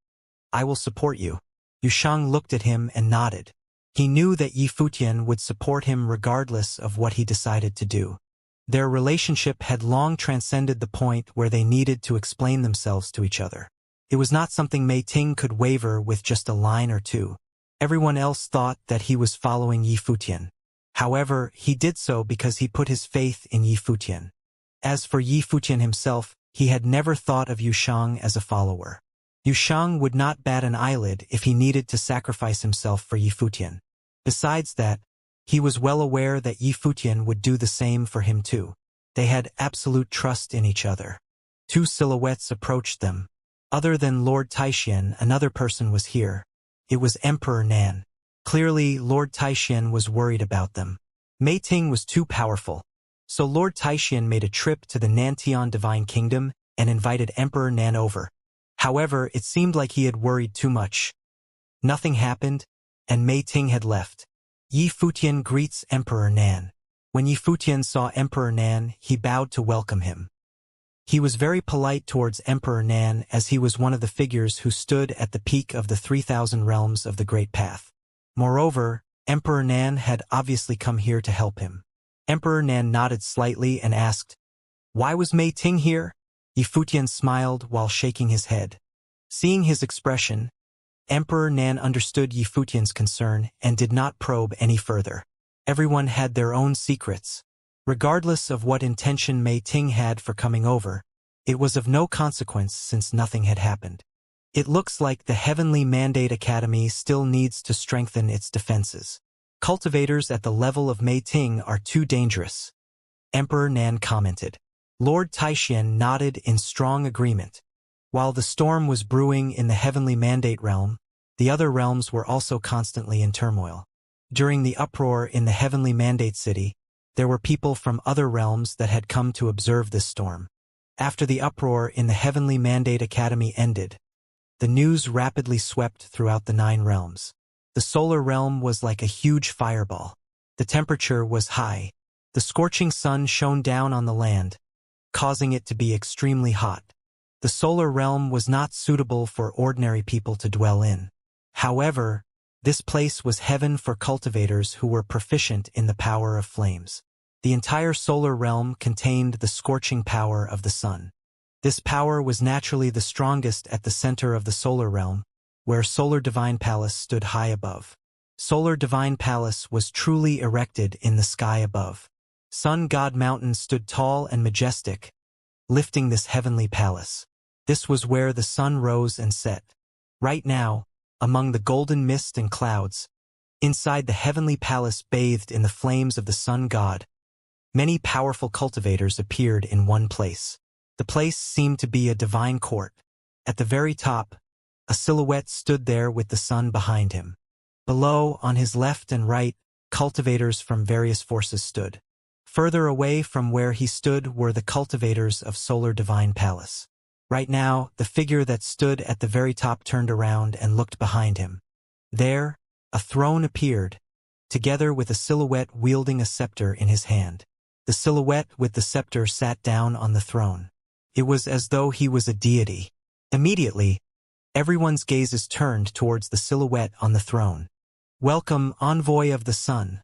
I will support you." Yusheng looked at him and nodded. He knew that Yi Futian would support him regardless of what he decided to do. Their relationship had long transcended the point where they needed to explain themselves to each other. It was not something Mei Ting could waver with just a line or two. Everyone else thought that he was following Yi Futian. However, he did so because he put his faith in Yi Futian. As for Yi Futian himself, he had never thought of Yusheng as a follower. Yusheng would not bat an eyelid if he needed to sacrifice himself for Yi Futian. Besides that, he was well aware that Yi Futian would do the same for him too. They had absolute trust in each other. 2 silhouettes approached them. Other than Lord Taixian, another person was here. It was Emperor Nan. Clearly, Lord Taixian was worried about them. Mei Ting was too powerful, so Lord Taixian made a trip to the Nantian Divine Kingdom and invited Emperor Nan over. However, it seemed like he had worried too much. Nothing happened, and Mei Ting had left. Yi Futian greets Emperor Nan. When Yi Futian saw Emperor Nan, he bowed to welcome him. He was very polite towards Emperor Nan as he was one of the figures who stood at the peak of the 3,000 realms of the Great Path. Moreover, Emperor Nan had obviously come here to help him. Emperor Nan nodded slightly and asked, "Why was Mei Ting here?" Yi Futian smiled while shaking his head. Seeing his expression, Emperor Nan understood Yi Futian's concern and did not probe any further. Everyone had their own secrets. Regardless of what intention Mei Ting had for coming over, it was of no consequence since nothing had happened. It looks like the Heavenly Mandate Academy still needs to strengthen its defenses. Cultivators at the level of Mei Ting are too dangerous, Emperor Nan commented. Lord Taixian nodded in strong agreement. While the storm was brewing in the Heavenly Mandate realm, the other realms were also constantly in turmoil. During the uproar in the Heavenly Mandate City, there were people from other realms that had come to observe this storm. After the uproar in the Heavenly Mandate Academy ended, the news rapidly swept throughout the 9 realms. The solar realm was like a huge fireball. The temperature was high. The scorching sun shone down on the land, causing it to be extremely hot. The solar realm was not suitable for ordinary people to dwell in. However, this place was heaven for cultivators who were proficient in the power of flames. The entire solar realm contained the scorching power of the sun. This power was naturally the strongest at the center of the solar realm, where Solar Divine Palace stood high above. Solar Divine Palace was truly erected in the sky above. Sun God Mountain stood tall and majestic, lifting this heavenly palace. This was where the sun rose and set. Right now, among the golden mist and clouds, inside the heavenly palace bathed in the flames of the sun god, many powerful cultivators appeared in one place. The place seemed to be a divine court. At the very top, a silhouette stood there with the sun behind him. Below, on his left and right, cultivators from various forces stood. Further away from where he stood were the cultivators of Solar Divine Palace. Right now, the figure that stood at the very top turned around and looked behind him. There, a throne appeared, together with a silhouette wielding a scepter in his hand. The silhouette with the scepter sat down on the throne. It was as though he was a deity. Immediately, everyone's gazes turned towards the silhouette on the throne. "Welcome, envoy of the sun,"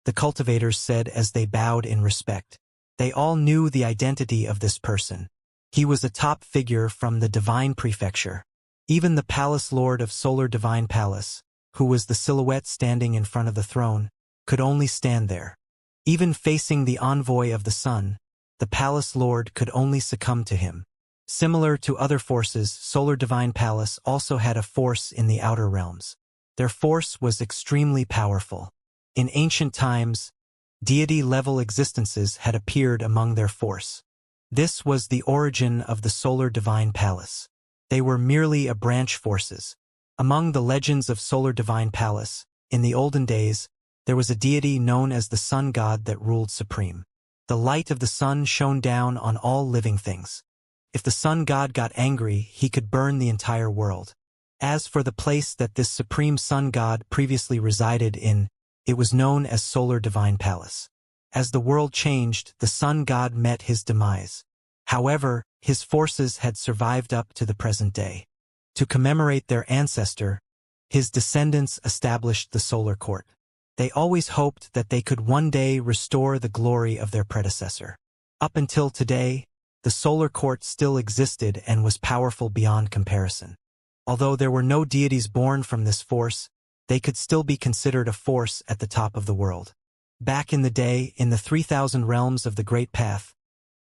the cultivators said as they bowed in respect. They all knew the identity of this person. He was a top figure from the Divine Prefecture. Even the Palace Lord of Solar Divine Palace, who was the silhouette standing in front of the throne, could only stand there. Even facing the envoy of the sun, the Palace Lord could only succumb to him. Similar to other forces, Solar Divine Palace also had a force in the outer realms. Their force was extremely powerful. In ancient times, deity-level existences had appeared among their force. This was the origin of the Solar Divine Palace. They were merely a branch forces. Among the legends of Solar Divine Palace, in the olden days, there was a deity known as the sun god that ruled supreme. The light of the sun shone down on all living things. If the sun god got angry, he could burn the entire world. As for the place that this supreme sun god previously resided in, it was known as Solar Divine Palace. As the world changed, the sun god met his demise. However, his forces had survived up to the present day. To commemorate their ancestor, his descendants established the Solar Court. They always hoped that they could one day restore the glory of their predecessor. Up until today, the Solar Court still existed and was powerful beyond comparison. Although there were no deities born from this force, they could still be considered a force at the top of the world. Back in the day, in the 3,000 realms of the Great Path,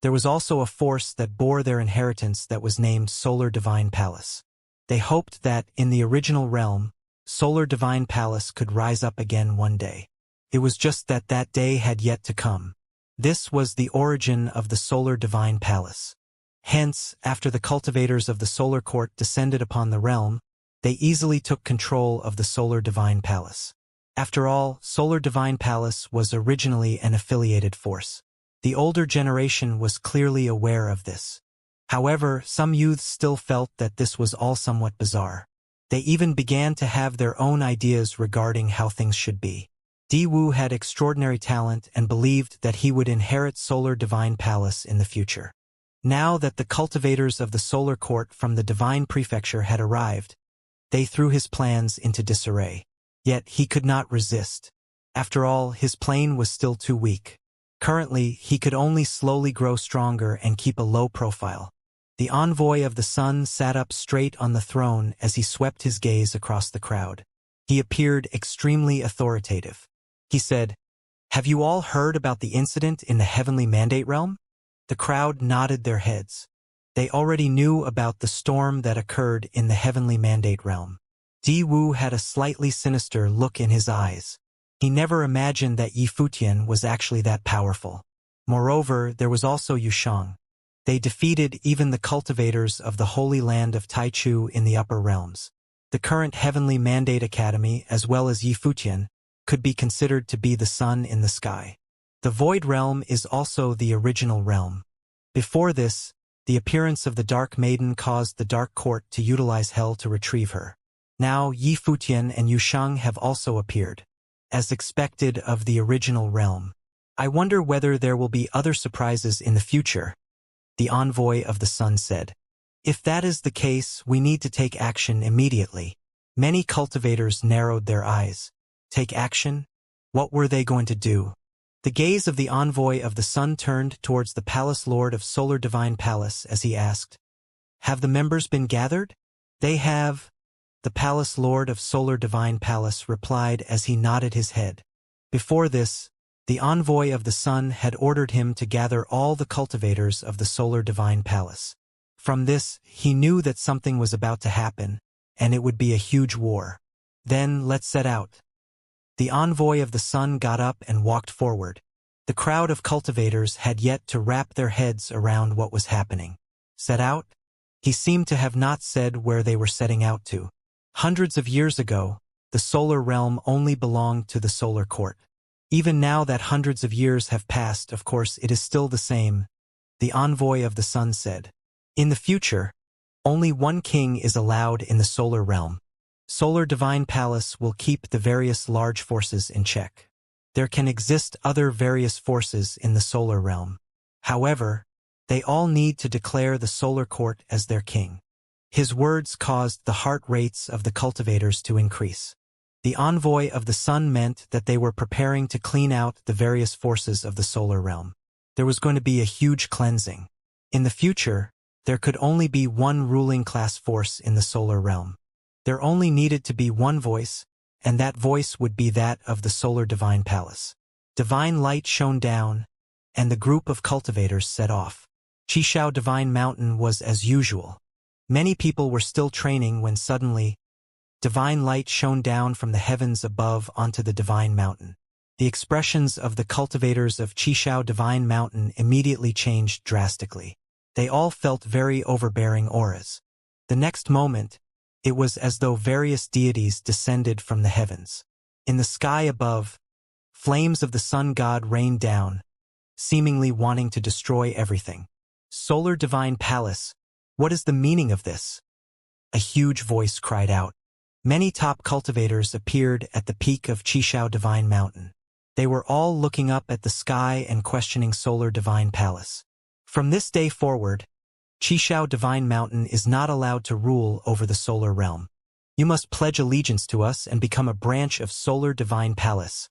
there was also a force that bore their inheritance that was named Solar Divine Palace. They hoped that, in the original realm, Solar Divine Palace could rise up again one day. It was just that that day had yet to come. This was the origin of the Solar Divine Palace. Hence, after the cultivators of the Solar Court descended upon the realm, they easily took control of the Solar Divine Palace. After all, Solar Divine Palace was originally an affiliated force. The older generation was clearly aware of this. However, some youths still felt that this was all somewhat bizarre. They even began to have their own ideas regarding how things should be. Di-Wu had extraordinary talent and believed that he would inherit Solar Divine Palace in the future. Now that the cultivators of the Solar Court from the Divine Prefecture had arrived, they threw his plans into disarray. Yet he could not resist. After all, his plane was still too weak. Currently, he could only slowly grow stronger and keep a low profile. The envoy of the sun sat up straight on the throne as he swept his gaze across the crowd. He appeared extremely authoritative. He said, "Have you all heard about the incident in the Heavenly Mandate realm?" The crowd nodded their heads. They already knew about the storm that occurred in the Heavenly Mandate realm. Di-Wu had a slightly sinister look in his eyes. He never imagined that Yifutian was actually that powerful. Moreover, there was also Yushang. They defeated even the cultivators of the Holy Land of Taichu in the upper realms. The current Heavenly Mandate Academy, as well as Yifutian, could be considered to be the sun in the sky. The Void Realm is also the original realm. Before this, the appearance of the Dark Maiden caused the Dark Court to utilize Hell to retrieve her. Now, Yifutian and Yushang have also appeared, as expected of the original realm. I wonder whether there will be other surprises in the future, the envoy of the sun said. If that is the case, we need to take action immediately. Many cultivators narrowed their eyes. Take action? What were they going to do? The gaze of the envoy of the sun turned towards the Palace Lord of Solar Divine Palace as he asked, "Have the members been gathered?" "They have," the Palace Lord of Solar Divine Palace replied as he nodded his head. Before this, the envoy of the sun had ordered him to gather all the cultivators of the Solar Divine Palace. From this, he knew that something was about to happen, and it would be a huge war. Then, let's set out. The envoy of the sun got up and walked forward. The crowd of cultivators had yet to wrap their heads around what was happening. Set out? He seemed to have not said where they were setting out to. Hundreds of years ago, the solar realm only belonged to the solar court. Even now that hundreds of years have passed, of course, it is still the same, the envoy of the sun said. In the future, only one king is allowed in the solar realm. Solar Divine Palace will keep the various large forces in check. There can exist other various forces in the solar realm. However, they all need to declare the solar court as their king. His words caused the heart rates of the cultivators to increase. The envoy of the sun meant that they were preparing to clean out the various forces of the solar realm. There was going to be a huge cleansing. In the future, there could only be one ruling class force in the solar realm. There only needed to be one voice, and that voice would be that of the Solar Divine Palace. Divine light shone down, and the group of cultivators set off. Xianxia Divine Mountain was as usual. Many people were still training when suddenly, divine light shone down from the heavens above onto the Divine Mountain. The expressions of the cultivators of Xianxia Divine Mountain immediately changed drastically. They all felt very overbearing auras. The next moment, it was as though various deities descended from the heavens. In the sky above, flames of the sun god rained down, seemingly wanting to destroy everything. Solar Divine Palace, what is the meaning of this? A huge voice cried out. Many top cultivators appeared at the peak of Xianxia Divine Mountain. They were all looking up at the sky and questioning Solar Divine Palace. From this day forward, Xianxia Divine Mountain is not allowed to rule over the solar realm. You must pledge allegiance to us and become a branch of Solar Divine Palace.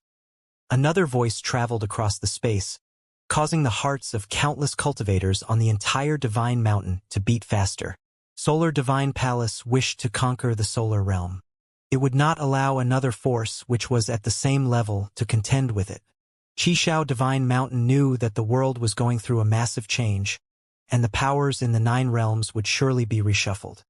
Another voice traveled across the space, causing the hearts of countless cultivators on the entire Divine Mountain to beat faster. Solar Divine Palace wished to conquer the solar realm. It would not allow another force which was at the same level to contend with it. Xianxia Divine Mountain knew that the world was going through a massive change, and the powers in the 9 realms would surely be reshuffled.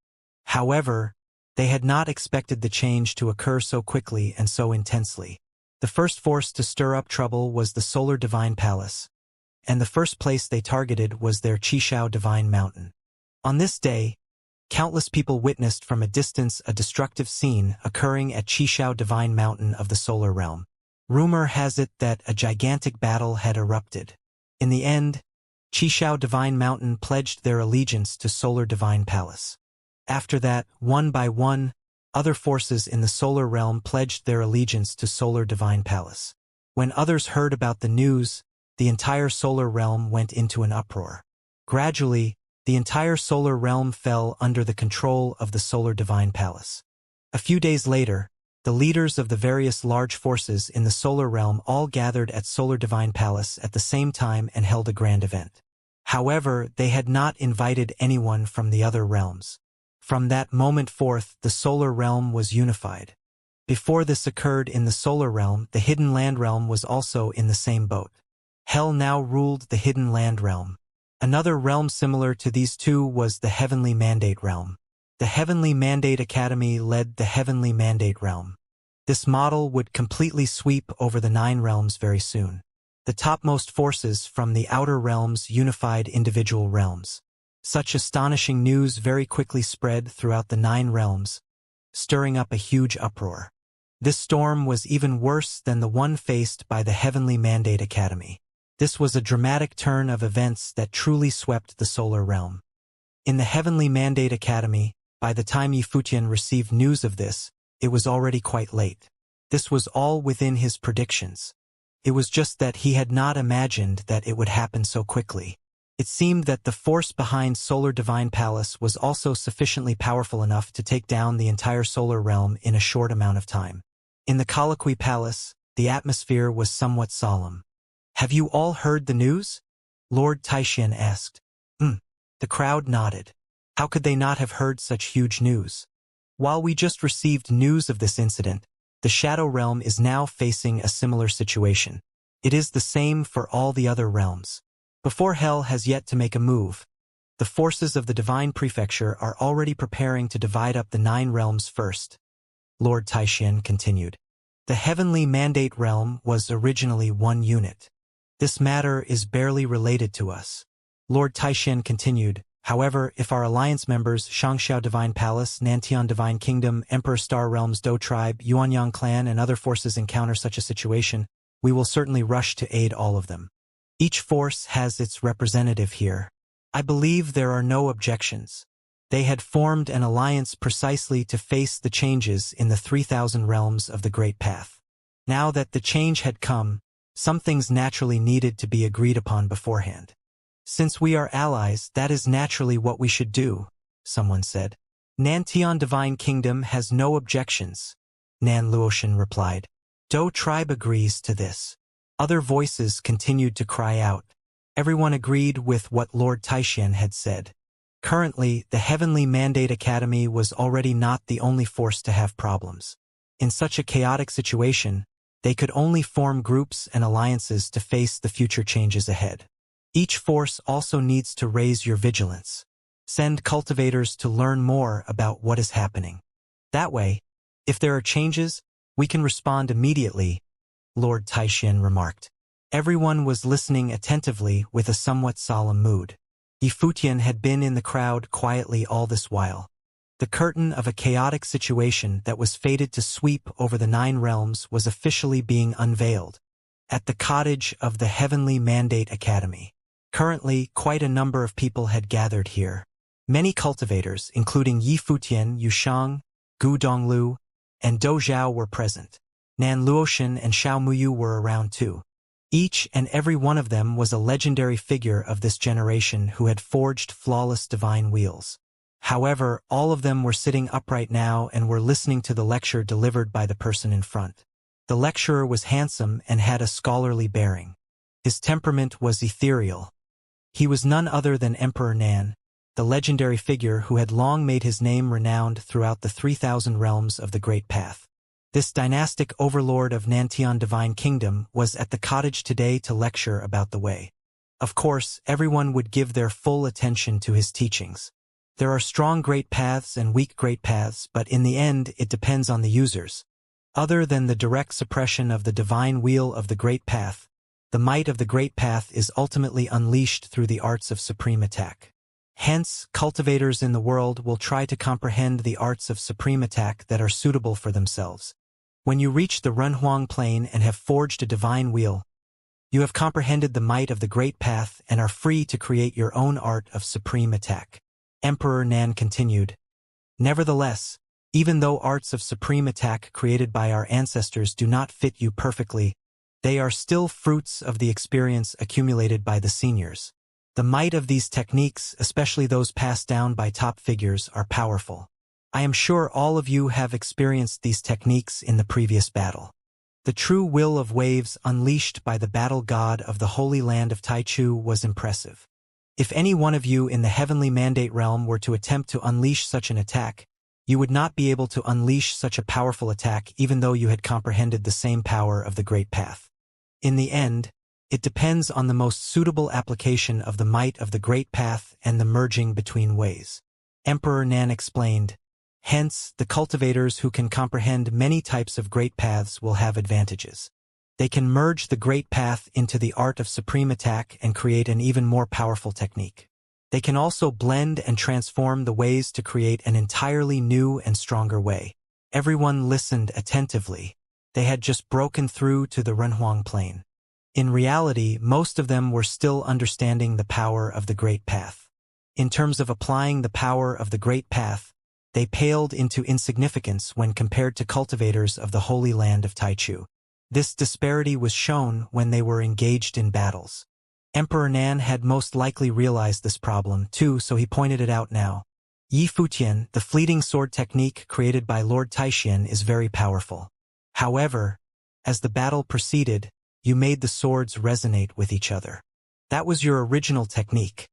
However, they had not expected the change to occur so quickly and so intensely. The first force to stir up trouble was the Solar Divine Palace, and the first place they targeted was their Xianxia Divine Mountain. On this day, countless people witnessed from a distance a destructive scene occurring at Xianxia Divine Mountain of the solar realm. Rumor has it that a gigantic battle had erupted. In the end, Xianxia Divine Mountain pledged their allegiance to Solar Divine Palace. After that, one by one, other forces in the solar realm pledged their allegiance to Solar Divine Palace. When others heard about the news, the entire solar realm went into an uproar. Gradually, the entire solar realm fell under the control of the Solar Divine Palace. A few days later, the leaders of the various large forces in the solar realm all gathered at Solar Divine Palace at the same time and held a grand event. However, they had not invited anyone from the other realms. From that moment forth, the solar realm was unified. Before this occurred in the solar realm, the hidden land realm was also in the same boat. Hell now ruled the hidden land realm. Another realm similar to these two was the Heavenly Mandate realm. The Heavenly Mandate Academy led the Heavenly Mandate realm. This model would completely sweep over the 9 realms very soon. The topmost forces from the outer realms unified individual realms. Such astonishing news very quickly spread throughout the 9 realms, stirring up a huge uproar. This storm was even worse than the one faced by the Heavenly Mandate Academy. This was a dramatic turn of events that truly swept the solar realm. In the Heavenly Mandate Academy, by the time Yifutian received news of this, it was already quite late. This was all within his predictions. It was just that he had not imagined that it would happen so quickly. It seemed that the force behind Solar Divine Palace was also sufficiently powerful enough to take down the entire solar realm in a short amount of time. In the Colloquy Palace, the atmosphere was somewhat solemn. "Have you all heard the news?" Lord Taixian asked. The crowd nodded. How could they not have heard such huge news? While we just received news of this incident, the Shadow Realm is now facing a similar situation. It is the same for all the other realms. Before Hell has yet to make a move, The forces of the Divine Prefecture are already preparing to divide up the 9 realms first. Lord Taixian continued. The Heavenly Mandate Realm was originally 1 unit. This matter is barely related to us. Lord Taixian continued. However, if our alliance members Xianxia Divine Palace, Nantian Divine Kingdom, Emperor Star Realms Dou Tribe, Yuanyang Clan and other forces encounter such a situation, we will certainly rush to aid all of them. Each force has its representative here. I believe there are no objections. They had formed an alliance precisely to face the changes in the 3,000 realms of the Great Path. Now that the change had come, some things naturally needed to be agreed upon beforehand. Since we are allies, that is naturally what we should do, someone said. Nantian Divine Kingdom has no objections, Nan Luoshan replied. Dou Tribe agrees to this. Other voices continued to cry out. Everyone agreed with what Lord Taixian had said. Currently, the Heavenly Mandate Academy was already not the only force to have problems. In such a chaotic situation, they could only form groups and alliances to face the future changes ahead. Each force also needs to raise your vigilance. Send cultivators to learn more about what is happening. That way, if there are changes, we can respond immediately, Lord Taixian remarked. Everyone was listening attentively with a somewhat solemn mood. Yifutian had been in the crowd quietly all this while. The curtain of a chaotic situation that was fated to sweep over the 9 realms was officially being unveiled. At the cottage of the Heavenly Mandate Academy. Currently, quite a number of people had gathered here. Many cultivators, including Yifutian, Yushang, Gu Donglu, and Dou Zhao were present. Nan Luoshan and Xiao Muyu were around too. Each and every one of them was a legendary figure of this generation who had forged flawless divine wheels. However, all of them were sitting upright now and were listening to the lecture delivered by the person in front. The lecturer was handsome and had a scholarly bearing. His temperament was ethereal. He was none other than Emperor Nan, the legendary figure who had long made his name renowned throughout the 3,000 realms of the Great Path. This dynastic overlord of Nantian Divine Kingdom was at the cottage today to lecture about the way. Of course, everyone would give their full attention to his teachings. There are strong great paths and weak great paths, but in the end it depends on the users. Other than the direct suppression of the divine wheel of the Great Path, the might of the Great Path is ultimately unleashed through the arts of supreme attack. Hence, cultivators in the world will try to comprehend the arts of supreme attack that are suitable for themselves. When you reach the Renhuang plane and have forged a divine wheel, you have comprehended the might of the Great Path and are free to create your own art of supreme attack. Emperor Nan continued. Nevertheless, even though arts of supreme attack created by our ancestors do not fit you perfectly, they are still fruits of the experience accumulated by the seniors. The might of these techniques, especially those passed down by top figures, are powerful. I am sure all of you have experienced these techniques in the previous battle. The true will of waves unleashed by the battle god of the Holy Land of Taichu was impressive. If any one of you in the Heavenly Mandate Realm were to attempt to unleash such an attack, you would not be able to unleash such a powerful attack even though you had comprehended the same power of the Great Path. In the end, it depends on the most suitable application of the might of the Great Path and the merging between ways. Emperor Nan explained. Hence, the cultivators who can comprehend many types of great paths will have advantages. They can merge the Great Path into the art of supreme attack and create an even more powerful technique. They can also blend and transform the ways to create an entirely new and stronger way. Everyone listened attentively. They had just broken through to the Renhuang Plain. In reality, most of them were still understanding the power of the Great Path. In terms of applying the power of the Great Path, they paled into insignificance when compared to cultivators of the Holy Land of Taichu. This disparity was shown when they were engaged in battles. Emperor Nan had most likely realized this problem too, so he pointed it out now. Yifutian, the fleeting sword technique created by Lord Taixian, is very powerful. However, as the battle proceeded, you made the swords resonate with each other. That was your original technique,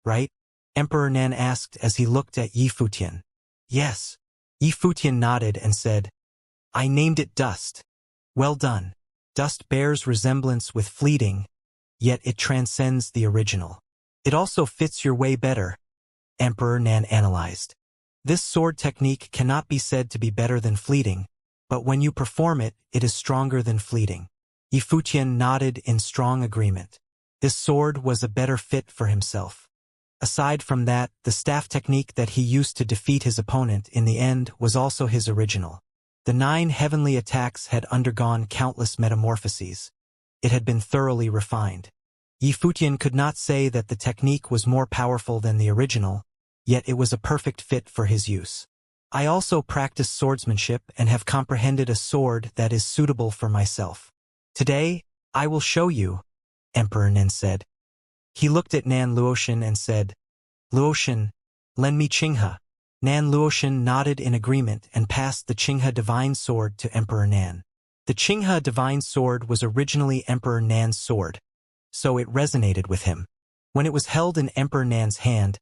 right? Emperor Nan asked as he looked at Yifutian. Yes. Yifutian nodded and said, I named it Dust. Well done. Dust bears resemblance with fleeting, yet it transcends the original. It also fits your way better, Emperor Nan analyzed. This sword technique cannot be said to be better than fleeting, but when you perform it, it is stronger than fleeting. Yifutian nodded in strong agreement. This sword was a better fit for himself. Aside from that, the staff technique that he used to defeat his opponent in the end was also his original. The 9 heavenly attacks had undergone countless metamorphoses. It had been thoroughly refined. Yifutian could not say that the technique was more powerful than the original, yet it was a perfect fit for his use. I also practice swordsmanship and have comprehended a sword that is suitable for myself. Today, I will show you, Emperor Nan said. He looked at Nan Luoshan and said, Luoshan, lend me Qinghe. Nan Luoshan nodded in agreement and passed the Qinghe divine sword to Emperor Nan. The Qinghe divine sword was originally Emperor Nan's sword, so it resonated with him. When it was held in Emperor Nan's hand,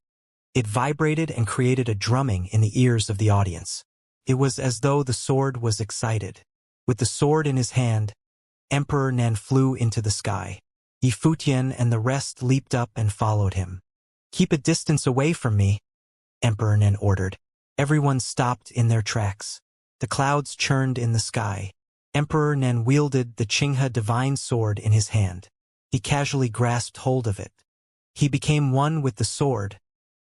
it vibrated and created a drumming in the ears of the audience. It was as though the sword was excited. With the sword in his hand, Emperor Nan flew into the sky. Yifutian and the rest leaped up and followed him. Keep a distance away from me, Emperor Nan ordered. Everyone stopped in their tracks. The clouds churned in the sky. Emperor Nan wielded the Qinghe divine sword in his hand. He casually grasped hold of it. He became one with the sword,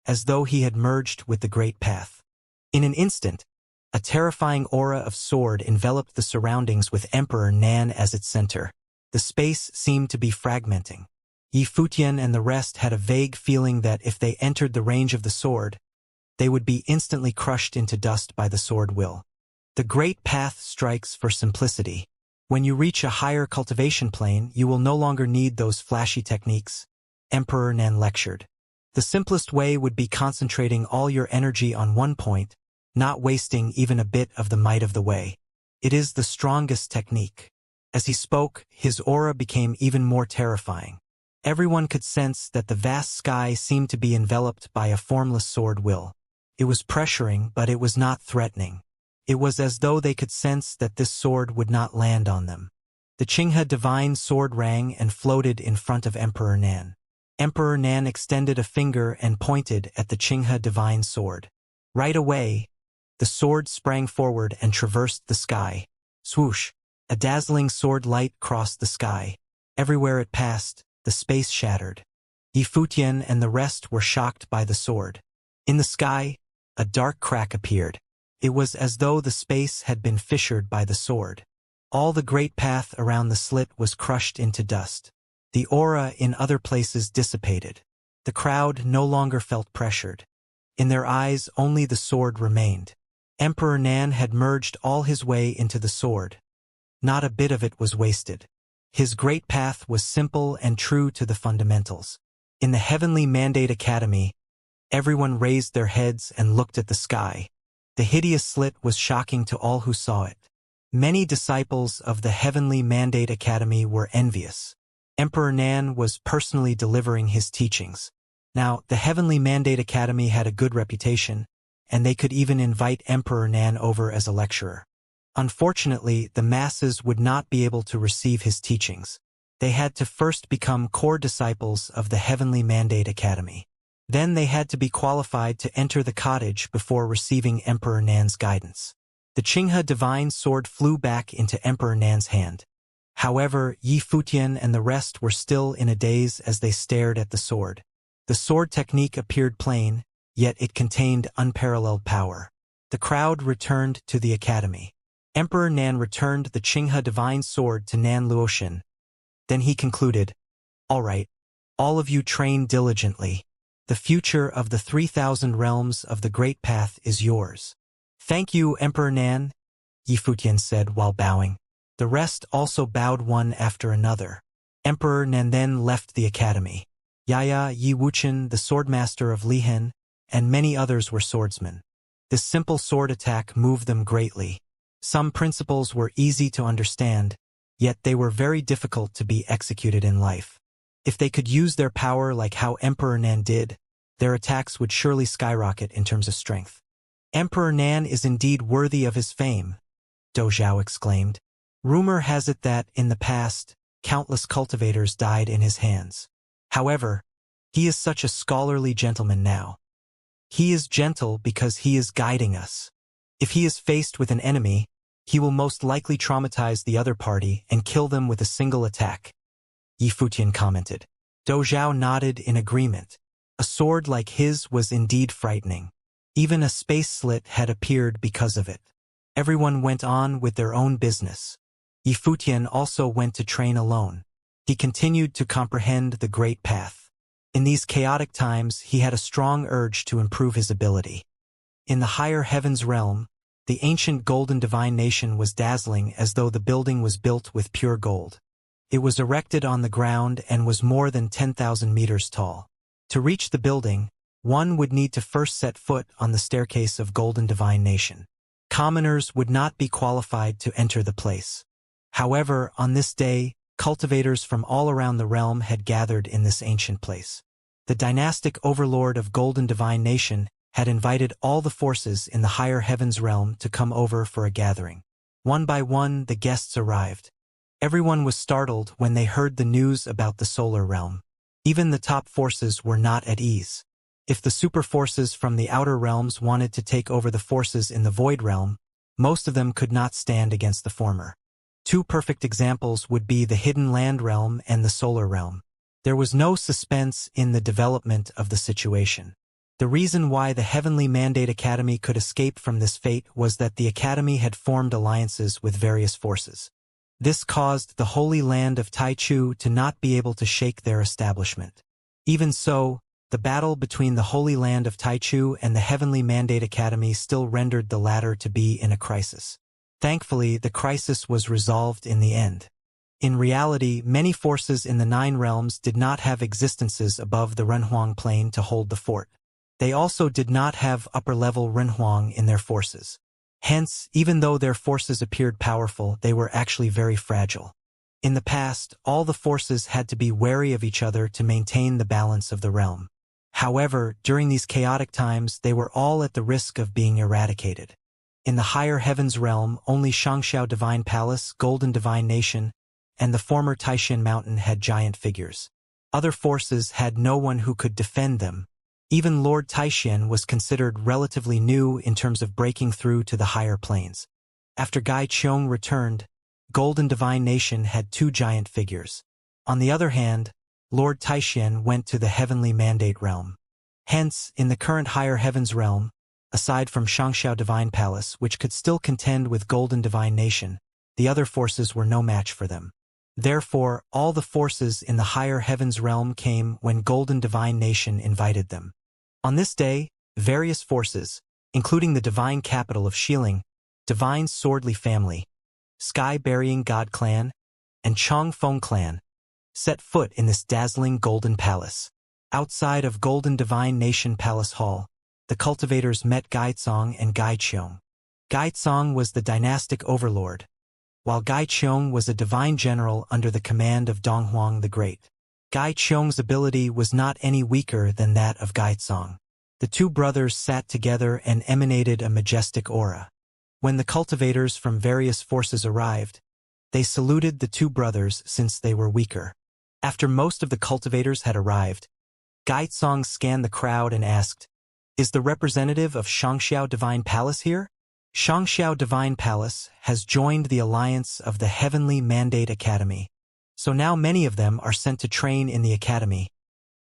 as though he had merged with the great path. In an instant, a terrifying aura of sword enveloped the surroundings with Emperor Nan as its center. The space seemed to be fragmenting. Yifutian and the rest had a vague feeling that if they entered the range of the sword, they would be instantly crushed into dust by the sword will. The great path strikes for simplicity. When you reach a higher cultivation plane, you will no longer need those flashy techniques, Emperor Nan lectured. The simplest way would be concentrating all your energy on one point, not wasting even a bit of the might of the way. It is the strongest technique. As he spoke, his aura became even more terrifying. Everyone could sense that the vast sky seemed to be enveloped by a formless sword will. It was pressuring, but it was not threatening. It was as though they could sense that this sword would not land on them. The Qinghe divine sword rang and floated in front of Emperor Nan. Emperor Nan extended a finger and pointed at the Qinghe divine sword. Right away, the sword sprang forward and traversed the sky. Swoosh! A dazzling sword light crossed the sky. Everywhere it passed, the space shattered. Yifutian and the rest were shocked by the sword. In the sky, a dark crack appeared. It was as though the space had been fissured by the sword. All the great path around the slit was crushed into dust. The aura in other places dissipated. The crowd no longer felt pressured. In their eyes, only the sword remained. Emperor Nan had merged all his way into the sword. Not a bit of it was wasted. His great path was simple and true to the fundamentals. In the Heavenly Mandate Academy, everyone raised their heads and looked at the sky. The hideous slit was shocking to all who saw it. Many disciples of the Heavenly Mandate Academy were envious. Emperor Nan was personally delivering his teachings. Now, the Heavenly Mandate Academy had a good reputation, and they could even invite Emperor Nan over as a lecturer. Unfortunately, the masses would not be able to receive his teachings. They had to first become core disciples of the Heavenly Mandate Academy. Then they had to be qualified to enter the cottage before receiving Emperor Nan's guidance. The Qinghe divine sword flew back into Emperor Nan's hand. However, Yifutian and the rest were still in a daze as they stared at the sword. The sword technique appeared plain, yet it contained unparalleled power. The crowd returned to the academy. Emperor Nan returned the Qinghe divine sword to Nan Luoshan. Then he concluded, "All right, all of you train diligently. The future of the 3,000 realms of the Great Path is yours." "Thank you, Emperor Nan," Yifutian said while bowing. The rest also bowed one after another. Emperor Nan then left the academy. Yaya, Yi Wuchen, the swordmaster of Lihen, and many others were swordsmen. This simple sword attack moved them greatly. Some principles were easy to understand, yet they were very difficult to be executed in life. If they could use their power like how Emperor Nan did, their attacks would surely skyrocket in terms of strength. "Emperor Nan is indeed worthy of his fame," Dozhao exclaimed. "Rumor has it that, in the past, countless cultivators died in his hands. However, he is such a scholarly gentleman now. He is gentle because he is guiding us. If he is faced with an enemy, he will most likely traumatize the other party and kill them with a single attack, Yifutian commented. Dozhao nodded in agreement. A sword like his was indeed frightening. Even a space slit had appeared because of it. Everyone went on with their own business. Yifutian also went to train alone. He continued to comprehend the Great Path. In these chaotic times, he had a strong urge to improve his ability. In the higher heavens realm, the ancient golden divine nation was dazzling as though the building was built with pure gold. It was erected on the ground and was more than 10,000 meters tall. To reach the building, one would need to first set foot on the staircase of golden divine nation. Commoners would not be qualified to enter the place. However, on this day, cultivators from all around the realm had gathered in this ancient place. The dynastic overlord of golden divine nation had invited all the forces in the higher heavens realm to come over for a gathering. One by one, the guests arrived. Everyone was startled when they heard the news about the solar realm. Even the top forces were not at ease. If the super forces from the outer realms wanted to take over the forces in the void realm, most of them could not stand against the former. Two perfect examples would be the hidden land realm and the solar realm. There was no suspense in the development of the situation. The reason why the Heavenly Mandate Academy could escape from this fate was that the Academy had formed alliances with various forces. This caused the Holy Land of Taichu to not be able to shake their establishment. Even so, the battle between the Holy Land of Taichu and the Heavenly Mandate Academy still rendered the latter to be in a crisis. Thankfully, the crisis was resolved in the end. In reality, many forces in the 9 realms did not have existences above the Renhuang plane to hold the fort. They also did not have upper-level Renhuang in their forces. Hence, even though their forces appeared powerful, they were actually very fragile. In the past, all the forces had to be wary of each other to maintain the balance of the realm. However, during these chaotic times, they were all at the risk of being eradicated. In the higher heavens realm, only Xianxia Divine Palace, Golden Divine Nation, and the former Taishan Mountain had giant figures. Other forces had no one who could defend them. Even Lord Taishan was considered relatively new in terms of breaking through to the higher planes. After Gai Qiong returned, Golden Divine Nation had 2 giant figures. On the other hand, Lord Taishan went to the Heavenly Mandate realm. Hence, in the current higher heavens realm, aside from Xianxia Divine Palace, which could still contend with Golden Divine Nation, the other forces were no match for them. Therefore, all the forces in the higher heavens realm came when Golden Divine Nation invited them. On this day, various forces, including the divine capital of Xiling, Divine Swordly Family, Sky-Burying God Clan, and Chongfeng Clan, set foot in this dazzling golden palace. Outside of Golden Divine Nation Palace Hall, the cultivators met Gaizong and Gai Qiong. Gaizong was the dynastic overlord, while Gai Qiong was a divine general under the command of Donghuang the Great. Gai Qiong's ability was not any weaker than that of Gaizong. The 2 brothers sat together and emanated a majestic aura. When the cultivators from various forces arrived, they saluted the 2 brothers since they were weaker. After most of the cultivators had arrived, Gaizong scanned the crowd and asked, "Is the representative of Xianxia Divine Palace here?" Xianxia Divine Palace has joined the alliance of the Heavenly Mandate Academy. So now many of them are sent to train in the academy.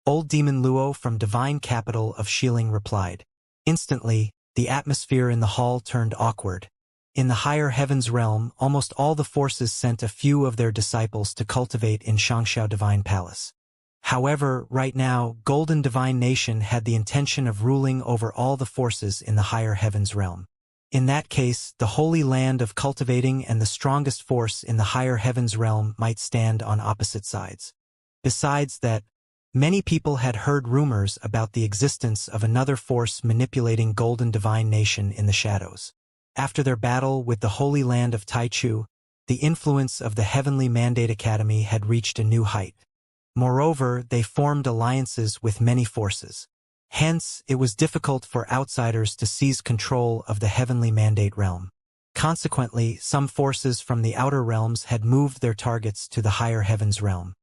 Old Demon Luo from Divine Capital of Xiling replied. Instantly, the atmosphere in the hall turned awkward. In the higher heavens realm, almost all the forces sent a few of their disciples to cultivate in Xianxia Divine Palace. However, right now, Golden Divine Nation had the intention of ruling over all the forces in the higher heavens realm. In that case, the Holy Land of Cultivating and the strongest force in the higher heavens realm might stand on opposite sides. Besides that, many people had heard rumors about the existence of another force manipulating Golden Divine Nation in the shadows. After their battle with the Holy Land of Taichu, the influence of the Heavenly Mandate Academy had reached a new height. Moreover, they formed alliances with many forces. Hence, it was difficult for outsiders to seize control of the Heavenly Mandate realm. Consequently, some forces from the outer realms had moved their targets to the higher heavens realm.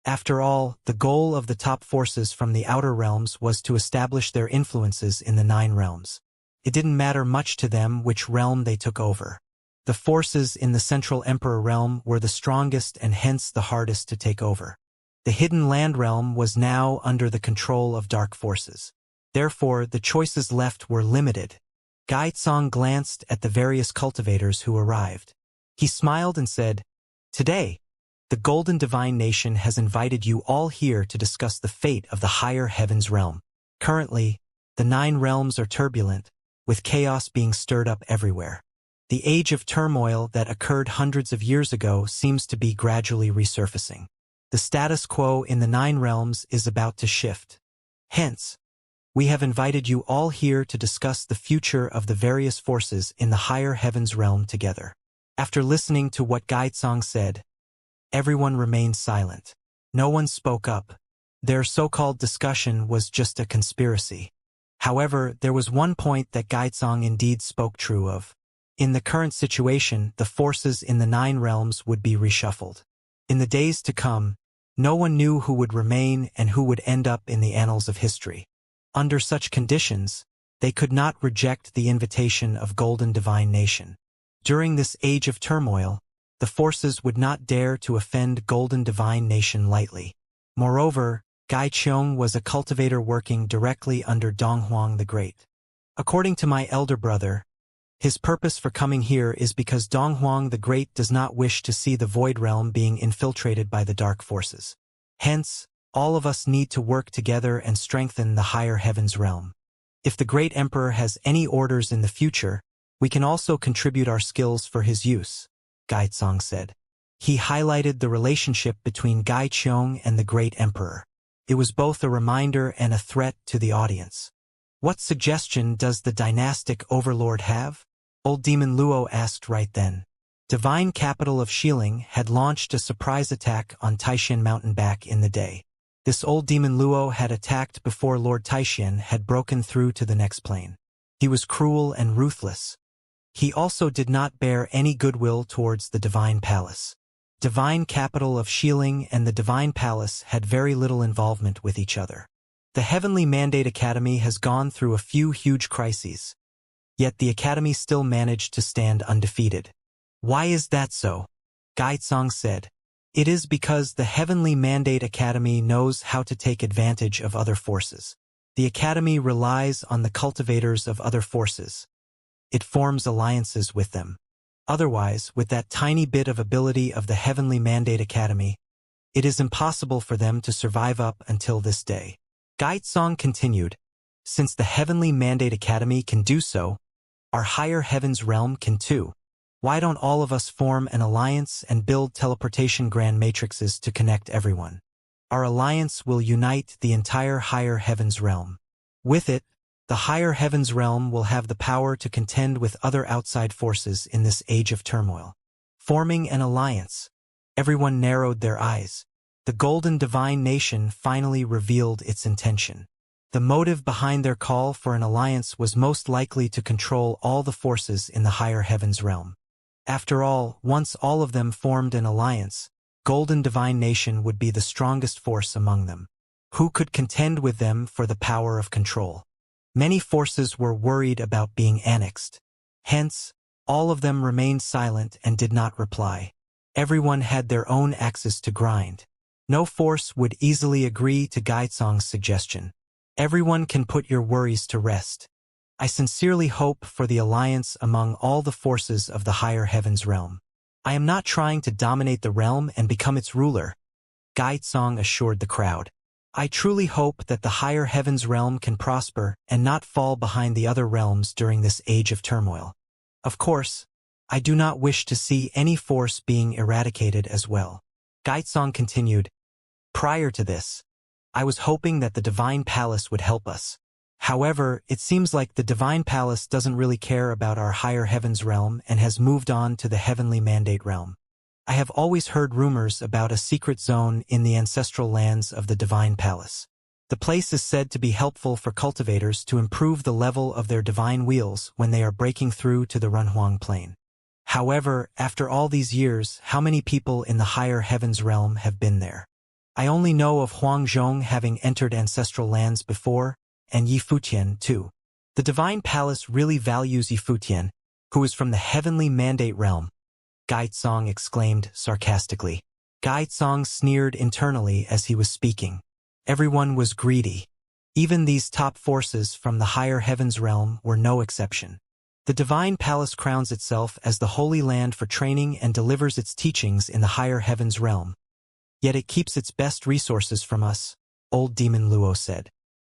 After all, the goal of the top forces from the outer realms was to establish their influences in the 9 realms. It didn't matter much to them which realm they took over. The forces in the Central Emperor realm were the strongest and hence the hardest to take over. The Hidden Land realm was now under the control of dark forces. Therefore, the choices left were limited. Gaitsong glanced at the various cultivators who arrived. He smiled and said, "Today, the Golden Divine Nation has invited you all here to discuss the fate of the higher heavens realm. Currently, the 9 realms are turbulent, with chaos being stirred up everywhere. The age of turmoil that occurred hundreds of years ago seems to be gradually resurfacing. The status quo in the 9 realms is about to shift. Hence, we have invited you all here to discuss the future of the various forces in the higher heavens realm together." After listening to what Gaitsong said, everyone remained silent. No one spoke up. Their so-called discussion was just a conspiracy. However, there was one point that Gaitsong indeed spoke true of. In the current situation, the forces in the 9 realms would be reshuffled. In the days to come, no one knew who would remain and who would end up in the annals of history. Under such conditions, they could not reject the invitation of Golden Divine Nation. During this age of turmoil, the forces would not dare to offend Golden Divine Nation lightly. Moreover, Gai Qiong was a cultivator working directly under Donghuang the Great. According to my elder brother, his purpose for coming here is because Donghuang the Great does not wish to see the Void Realm being infiltrated by the dark forces. Hence, all of us need to work together and strengthen the higher heavens realm. If the Great Emperor has any orders in the future, we can also contribute our skills for his use, Gaitsong said. He highlighted the relationship between Gai Qiong and the Great Emperor. It was both a reminder and a threat to the audience. "What suggestion does the dynastic overlord have?" Old Demon Luo asked right then. Divine capital of Xiling had launched a surprise attack on Taishan Mountain back in the day. This old Demon Luo had attacked before Lord Taishan had broken through to the next plane. He was cruel and ruthless. He also did not bear any goodwill towards the Divine Palace. Divine capital of Xiling and the Divine Palace had very little involvement with each other. The Heavenly Mandate Academy has gone through a few huge crises. Yet the Academy still managed to stand undefeated. "Why is that so?" Gaitsong said. "It is because the Heavenly Mandate Academy knows how to take advantage of other forces. The Academy relies on the cultivators of other forces. It forms alliances with them. Otherwise, with that tiny bit of ability of the Heavenly Mandate Academy, it is impossible for them to survive up until this day." Gaitsong continued, "Since the Heavenly Mandate Academy can do so, our higher heavens realm can too. Why don't all of us form an alliance and build teleportation grand matrices to connect everyone? Our alliance will unite the entire higher heavens realm. With it, the higher heavens realm will have the power to contend with other outside forces in this age of turmoil." Forming an alliance. Everyone narrowed their eyes. The Golden Divine Nation finally revealed its intention. The motive behind their call for an alliance was most likely to control all the forces in the higher heavens realm. After all, once all of them formed an alliance, Golden Divine Nation would be the strongest force among them. Who could contend with them for the power of control? Many forces were worried about being annexed. Hence, all of them remained silent and did not reply. Everyone had their own axes to grind. No force would easily agree to Gaitsong's suggestion. "Everyone can put your worries to rest. I sincerely hope for the alliance among all the forces of the higher heavens realm. I am not trying to dominate the realm and become its ruler," Gaitsong assured the crowd. "I truly hope that the higher heavens realm can prosper and not fall behind the other realms during this age of turmoil. Of course, I do not wish to see any force being eradicated as well." Gaitsong continued, "Prior to this, I was hoping that the Divine Palace would help us. However, it seems like the Divine Palace doesn't really care about our higher heavens realm and has moved on to the Heavenly Mandate realm. I have always heard rumors about a secret zone in the ancestral lands of the Divine Palace. The place is said to be helpful for cultivators to improve the level of their divine wheels when they are breaking through to the Runhuang plane. However, after all these years, how many people in the higher heavens realm have been there? I only know of Huang Zhong having entered ancestral lands before, and Yi Futian too. The Divine Palace really values Yi Futian, who is from the heavenly mandate realm, Gaizong exclaimed sarcastically. Gaizong sneered internally as he was speaking. Everyone was greedy. Even these top forces from the higher heavens realm were no exception. The Divine Palace crowns itself as the holy land for training and delivers its teachings in the higher heavens realm. Yet it keeps its best resources from us, old Demon Luo said.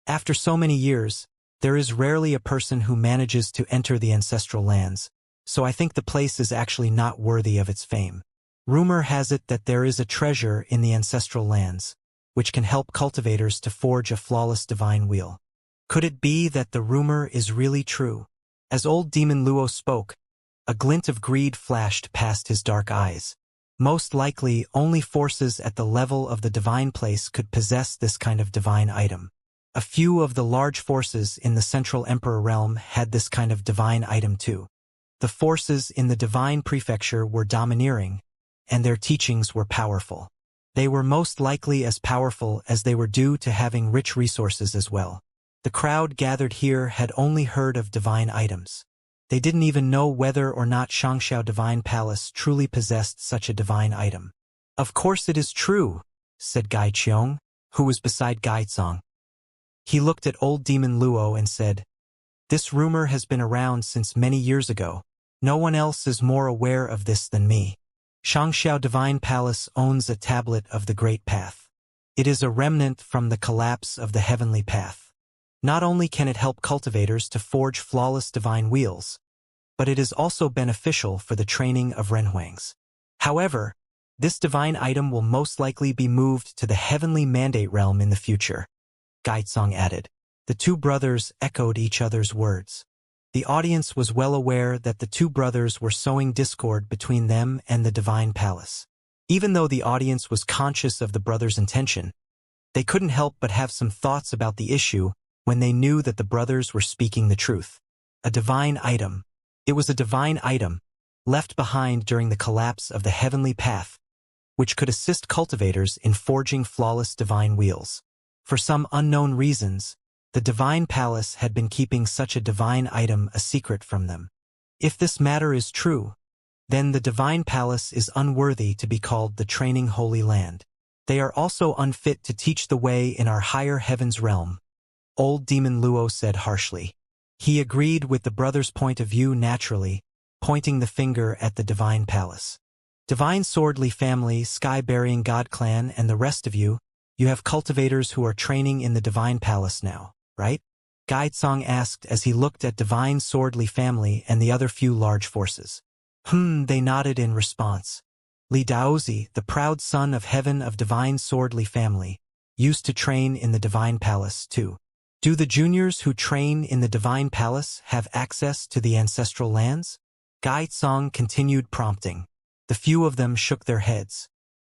After so many years, there is rarely a person who manages to enter the ancestral lands, so I think the place is actually not worthy of its fame. Rumor has it that there is a treasure in the ancestral lands, which can help cultivators to forge a flawless divine wheel. Could it be that the rumor is really true? As old Demon Luo spoke, a glint of greed flashed past his dark eyes. Most likely, only forces at the level of the divine place could possess this kind of divine item. A few of the large forces in the Central Emperor realm had this kind of divine item too. The forces in the divine prefecture were domineering, and their teachings were powerful. They were most likely as powerful as they were due to having rich resources as well. The crowd gathered here had only heard of divine items. They didn't even know whether or not Xianxia Divine Palace truly possessed such a divine item. Of course it is true, said Gai Qiong, who was beside Gaizong. He looked at old Demon Luo and said, "This rumor has been around since many years ago. No one else is more aware of this than me. Xianxia Divine Palace owns a tablet of the Great Path. It is a remnant from the collapse of the heavenly path. Not only can it help cultivators to forge flawless divine wheels, but it is also beneficial for the training of Renhuangs. However, this divine item will most likely be moved to the heavenly mandate realm in the future," Gaizong added. The two brothers echoed each other's words. The audience was well aware that the two brothers were sowing discord between them and the Divine Palace. Even though the audience was conscious of the brothers' intention, they couldn't help but have some thoughts about the issue when they knew that the brothers were speaking the truth. A divine item. It was a divine item, left behind during the collapse of the heavenly path, which could assist cultivators in forging flawless divine wheels. For some unknown reasons, the Divine Palace had been keeping such a divine item a secret from them. If this matter is true, then the Divine Palace is unworthy to be called the training Holy Land. They are also unfit to teach the way in our higher heavens realm, old Demon Luo said harshly. He agreed with the brothers' point of view naturally, pointing the finger at the Divine Palace. Divine Swordly family, Sky-Burying God clan, and the rest of you have cultivators who are training in the Divine Palace now, right? Gaizong asked as he looked at Divine Swordly family and the other few large forces. They nodded in response. Li Daozi, the proud son of heaven of Divine Swordly family, used to train in the Divine Palace too. Do the juniors who train in the Divine Palace have access to the ancestral lands? Gaizong continued prompting. The few of them shook their heads.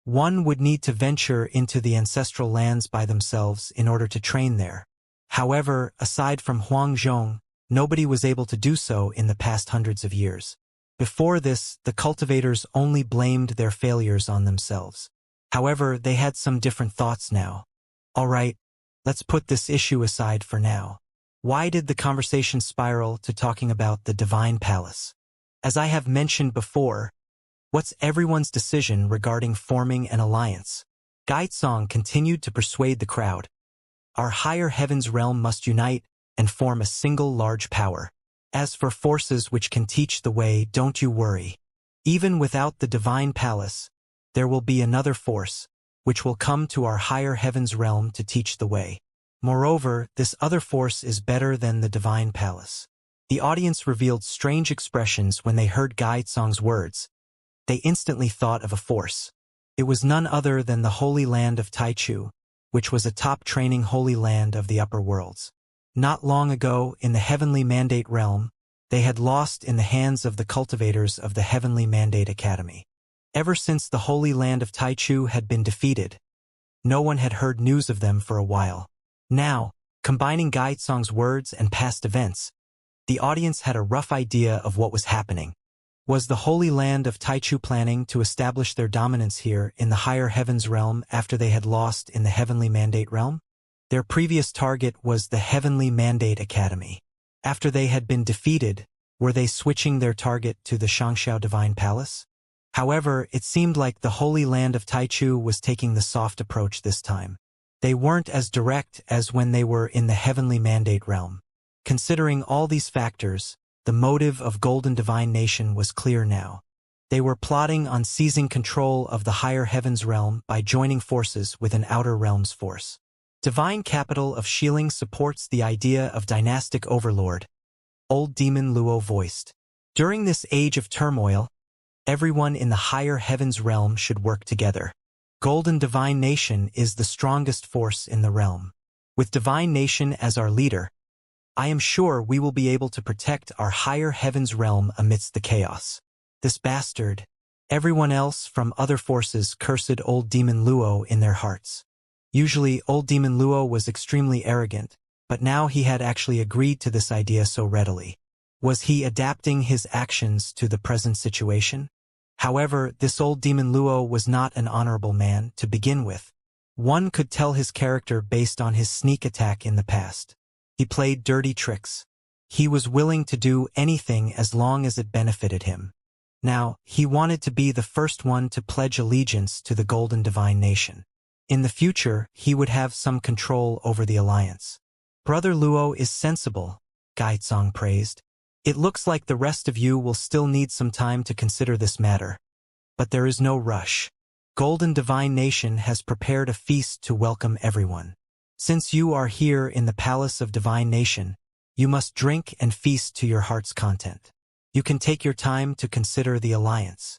One would need to venture into the ancestral lands by themselves in order to train there. However, aside from Huang Zhong, nobody was able to do so in the past hundreds of years. Before this, the cultivators only blamed their failures on themselves. However, they had some different thoughts now. All right, let's put this issue aside for now. Why did the conversation spiral to talking about the Divine Palace? As I have mentioned before, what's everyone's decision regarding forming an alliance? Gaizong continued to persuade the crowd. Our higher heavens realm must unite and form a single large power. As for forces which can teach the way, don't you worry. Even without the Divine Palace, there will be another force, which will come to our higher heavens realm to teach the way. Moreover, this other force is better than the Divine Palace. The audience revealed strange expressions when they heard Gaizong's words. They instantly thought of a force. It was none other than the Holy Land of Taichu, which was a top training holy land of the upper worlds. Not long ago, in the Heavenly Mandate realm, they had lost in the hands of the cultivators of the Heavenly Mandate Academy. Ever since the Holy Land of Taichu had been defeated, no one had heard news of them for a while. Now, combining Gaizong's words and past events, the audience had a rough idea of what was happening. Was the Holy Land of Taichu planning to establish their dominance here in the higher heavens realm after they had lost in the Heavenly Mandate realm? Their previous target was the Heavenly Mandate Academy. After they had been defeated, were they switching their target to the Xianxia Divine Palace? However, it seemed like the Holy Land of Taichu was taking the soft approach this time. They weren't as direct as when they were in the Heavenly Mandate realm. Considering all these factors, the motive of Golden Divine Nation was clear now. They were plotting on seizing control of the higher heavens realm by joining forces with an outer realms force. Divine capital of Xiling supports the idea of dynastic overlord, Old Demon Luo voiced. During this age of turmoil, everyone in the higher heavens realm should work together. Golden Divine Nation is the strongest force in the realm. With Divine Nation as our leader, I am sure we will be able to protect our higher heavens realm amidst the chaos. This bastard. Everyone else from other forces cursed Old Demon Luo in their hearts. Usually, Old Demon Luo was extremely arrogant, but now he had actually agreed to this idea so readily. Was he adapting his actions to the present situation? However, this Old Demon Luo was not an honorable man to begin with. One could tell his character based on his sneak attack in the past. He played dirty tricks. He was willing to do anything as long as it benefited him. Now, he wanted to be the first one to pledge allegiance to the Golden Divine Nation. In the future, he would have some control over the alliance. Brother Luo is sensible, Gaizong praised. It looks like the rest of you will still need some time to consider this matter. But there is no rush. Golden Divine Nation has prepared a feast to welcome everyone. Since you are here in the Palace of Divine Nation, you must drink and feast to your heart's content. You can take your time to consider the alliance.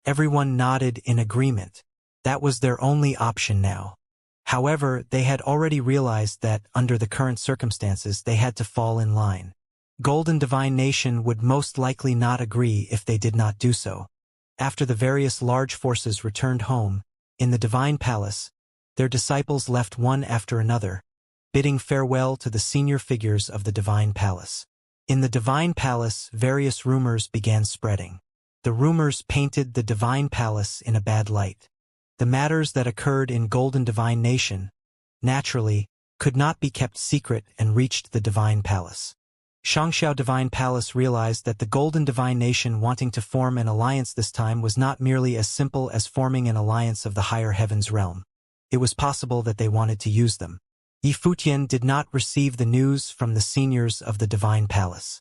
Everyone nodded in agreement. That was their only option now. However, they had already realized that, under the current circumstances, they had to fall in line. Golden Divine Nation would most likely not agree if they did not do so. After the various large forces returned home, in the Divine Palace, their disciples left one after another, bidding farewell to the senior figures of the Divine Palace. In the Divine Palace, various rumors began spreading. The rumors painted the Divine Palace in a bad light. The matters that occurred in Golden Divine Nation, naturally, could not be kept secret and reached the Divine Palace. Xianxia Divine Palace realized that the Golden Divine Nation wanting to form an alliance this time was not merely as simple as forming an alliance of the higher heavens realm. It was possible that they wanted to use them. Yi Futian did not receive the news from the seniors of the Divine Palace.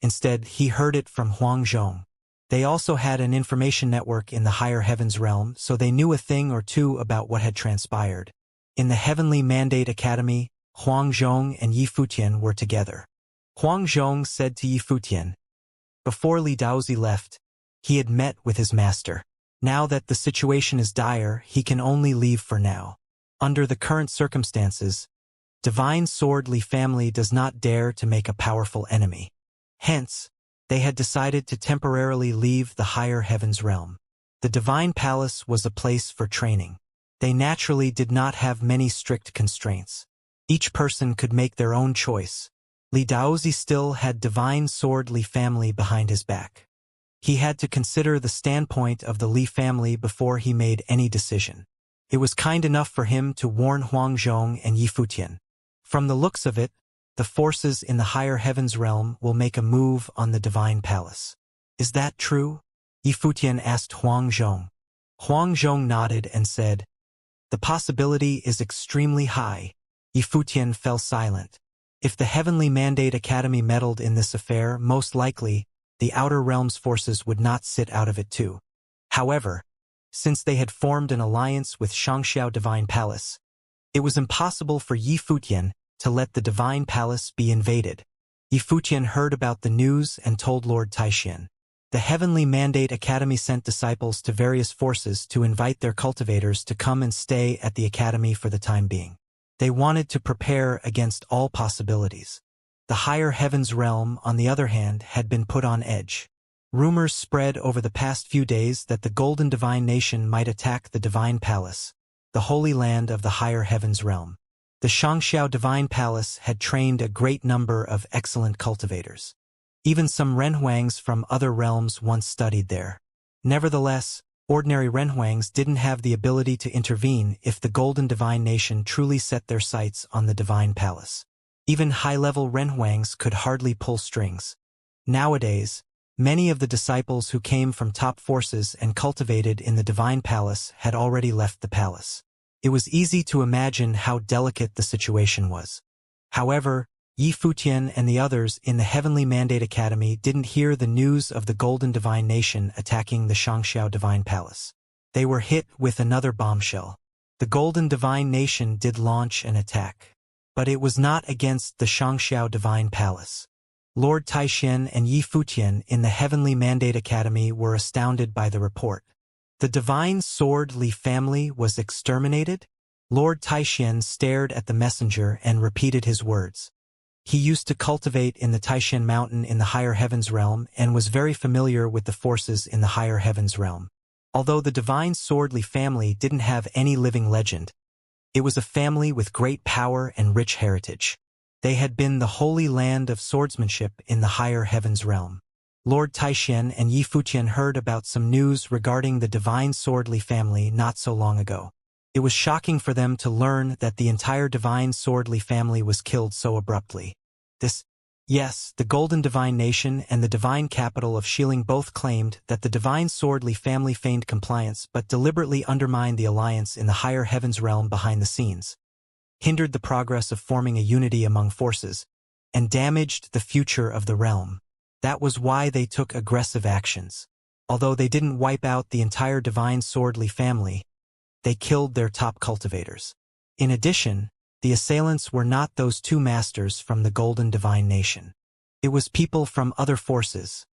Instead, he heard it from Huang Zhong. They also had an information network in the higher heavens realm, so they knew a thing or two about what had transpired. In the Heavenly Mandate Academy, Huang Zhong and Yi Futian were together. Huang Zhong said to Yi Futian, before Li Daozi left, he had met with his master. Now that the situation is dire, he can only leave for now. Under the current circumstances, Divine Sword Li family does not dare to make a powerful enemy. Hence, they had decided to temporarily leave the higher heavens realm. The Divine Palace was a place for training. They naturally did not have many strict constraints. Each person could make their own choice. Li Daozi still had Divine Sword Li family behind his back. He had to consider the standpoint of the Li family before he made any decision. It was kind enough for him to warn Huang Zhong and Yi Futian. From the looks of it, the forces in the higher heavens realm will make a move on the Divine Palace. Is that true? Yi Futian asked Huang Zhong. Huang Zhong nodded and said, the possibility is extremely high. Yi Futian fell silent. If the Heavenly Mandate Academy meddled in this affair, most likely, the Outer Realms forces would not sit out of it too. However, since they had formed an alliance with Xianxia Divine Palace, it was impossible for Yi Futian to let the Divine Palace be invaded. Yi Futian heard about the news and told Lord Taixian. The Heavenly Mandate Academy sent disciples to various forces to invite their cultivators to come and stay at the academy for the time being. They wanted to prepare against all possibilities. The higher heavens realm, on the other hand, had been put on edge. Rumors spread over the past few days that the Golden Divine Nation might attack the Divine Palace, the holy land of the higher heavens realm. The Xianxia Divine Palace had trained a great number of excellent cultivators. Even some renhuangs from other realms once studied there. Nevertheless, ordinary renhuangs didn't have the ability to intervene if the Golden Divine Nation truly set their sights on the Divine Palace. Even high-level renhuangs could hardly pull strings. Nowadays, many of the disciples who came from top forces and cultivated in the Divine Palace had already left the palace. It was easy to imagine how delicate the situation was. However, Yi Futian and the others in the Heavenly Mandate Academy didn't hear the news of the Golden Divine Nation attacking the Xianxia Divine Palace. They were hit with another bombshell. The Golden Divine Nation did launch an attack. But it was not against the Xianxia Divine Palace. Lord Taishan and Yi Futian in the Heavenly Mandate Academy were astounded by the report. The Divine Sword Li family was exterminated? Lord Taishan stared at the messenger and repeated his words. He used to cultivate in the Taishan Mountain in the Higher Heavens realm and was very familiar with the forces in the Higher Heavens realm. Although the Divine Sword Li family didn't have any living legend, it was a family with great power and rich heritage. They had been the holy land of swordsmanship in the Higher Heavens realm. Lord Taishan and Yi Futian heard about some news regarding the Divine Sword Li family not so long ago. It was shocking for them to learn that the entire Divine Sword Li family was killed so abruptly. Yes, the Golden Divine Nation and the Divine Capital of Xiling both claimed that the Divine Sword Li family feigned compliance but deliberately undermined the alliance in the Higher Heavens realm behind the scenes, hindered the progress of forming a unity among forces, and damaged the future of the realm. That was why they took aggressive actions. Although they didn't wipe out the entire Divine Sword Li family, they killed their top cultivators. In addition, the assailants were not those two masters from the Golden Divine Nation. It was people from other forces,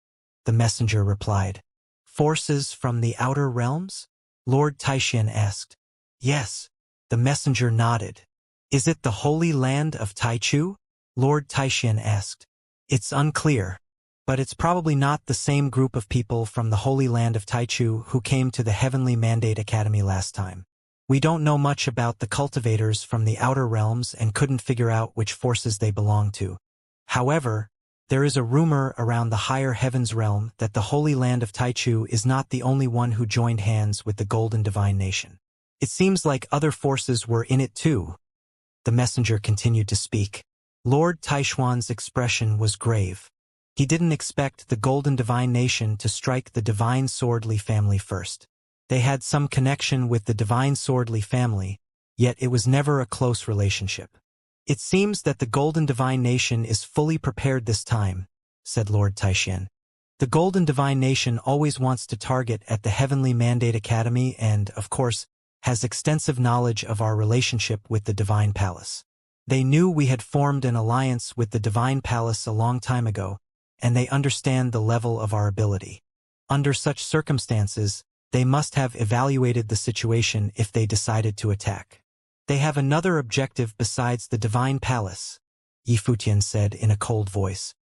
the messenger replied. Forces from the outer realms? Lord Taishan asked. Yes, the messenger nodded. Is it the Holy Land of Taichu? Lord Taishan asked. It's unclear, but it's probably not the same group of people from the Holy Land of Taichu who came to the Heavenly Mandate Academy last time. We don't know much about the cultivators from the outer realms and couldn't figure out which forces they belong to. However, there is a rumor around the Higher Heavens realm that the Holy Land of Taichu is not the only one who joined hands with the Golden Divine Nation. It seems like other forces were in it too. The messenger continued to speak. Lord Taishuan's expression was grave. He didn't expect the Golden Divine Nation to strike the Divine Sword Li family first. They had some connection with the Divine Sword Li family, yet it was never a close relationship. It seems that the Golden Divine Nation is fully prepared this time, said Lord Taishan. The Golden Divine Nation always wants to target at the Heavenly Mandate Academy and, of course, has extensive knowledge of our relationship with the Divine Palace. They knew we had formed an alliance with the Divine Palace a long time ago, and they understand the level of our ability. Under such circumstances, they must have evaluated the situation if they decided to attack. They have another objective besides the Divine Palace, Yi Futian said in a cold voice.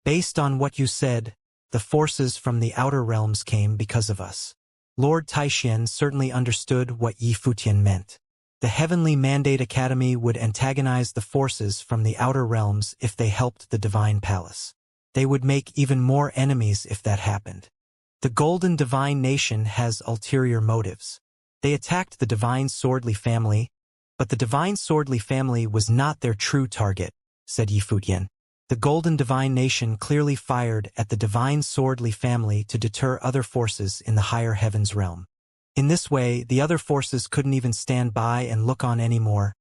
Based on what you said, the forces from the outer realms came because of us. Lord Taishan certainly understood what Yi Futian meant. The Heavenly Mandate Academy would antagonize the forces from the outer realms if they helped the Divine Palace. They would make even more enemies if that happened. The Golden Divine Nation has ulterior motives. They attacked the Divine Sword Li family, but the Divine Sword Li family was not their true target, said Yi Futian. The Golden Divine Nation clearly fired at the Divine Sword Li family to deter other forces in the Higher Heavens realm. In this way, the other forces couldn't even stand by and look on anymore,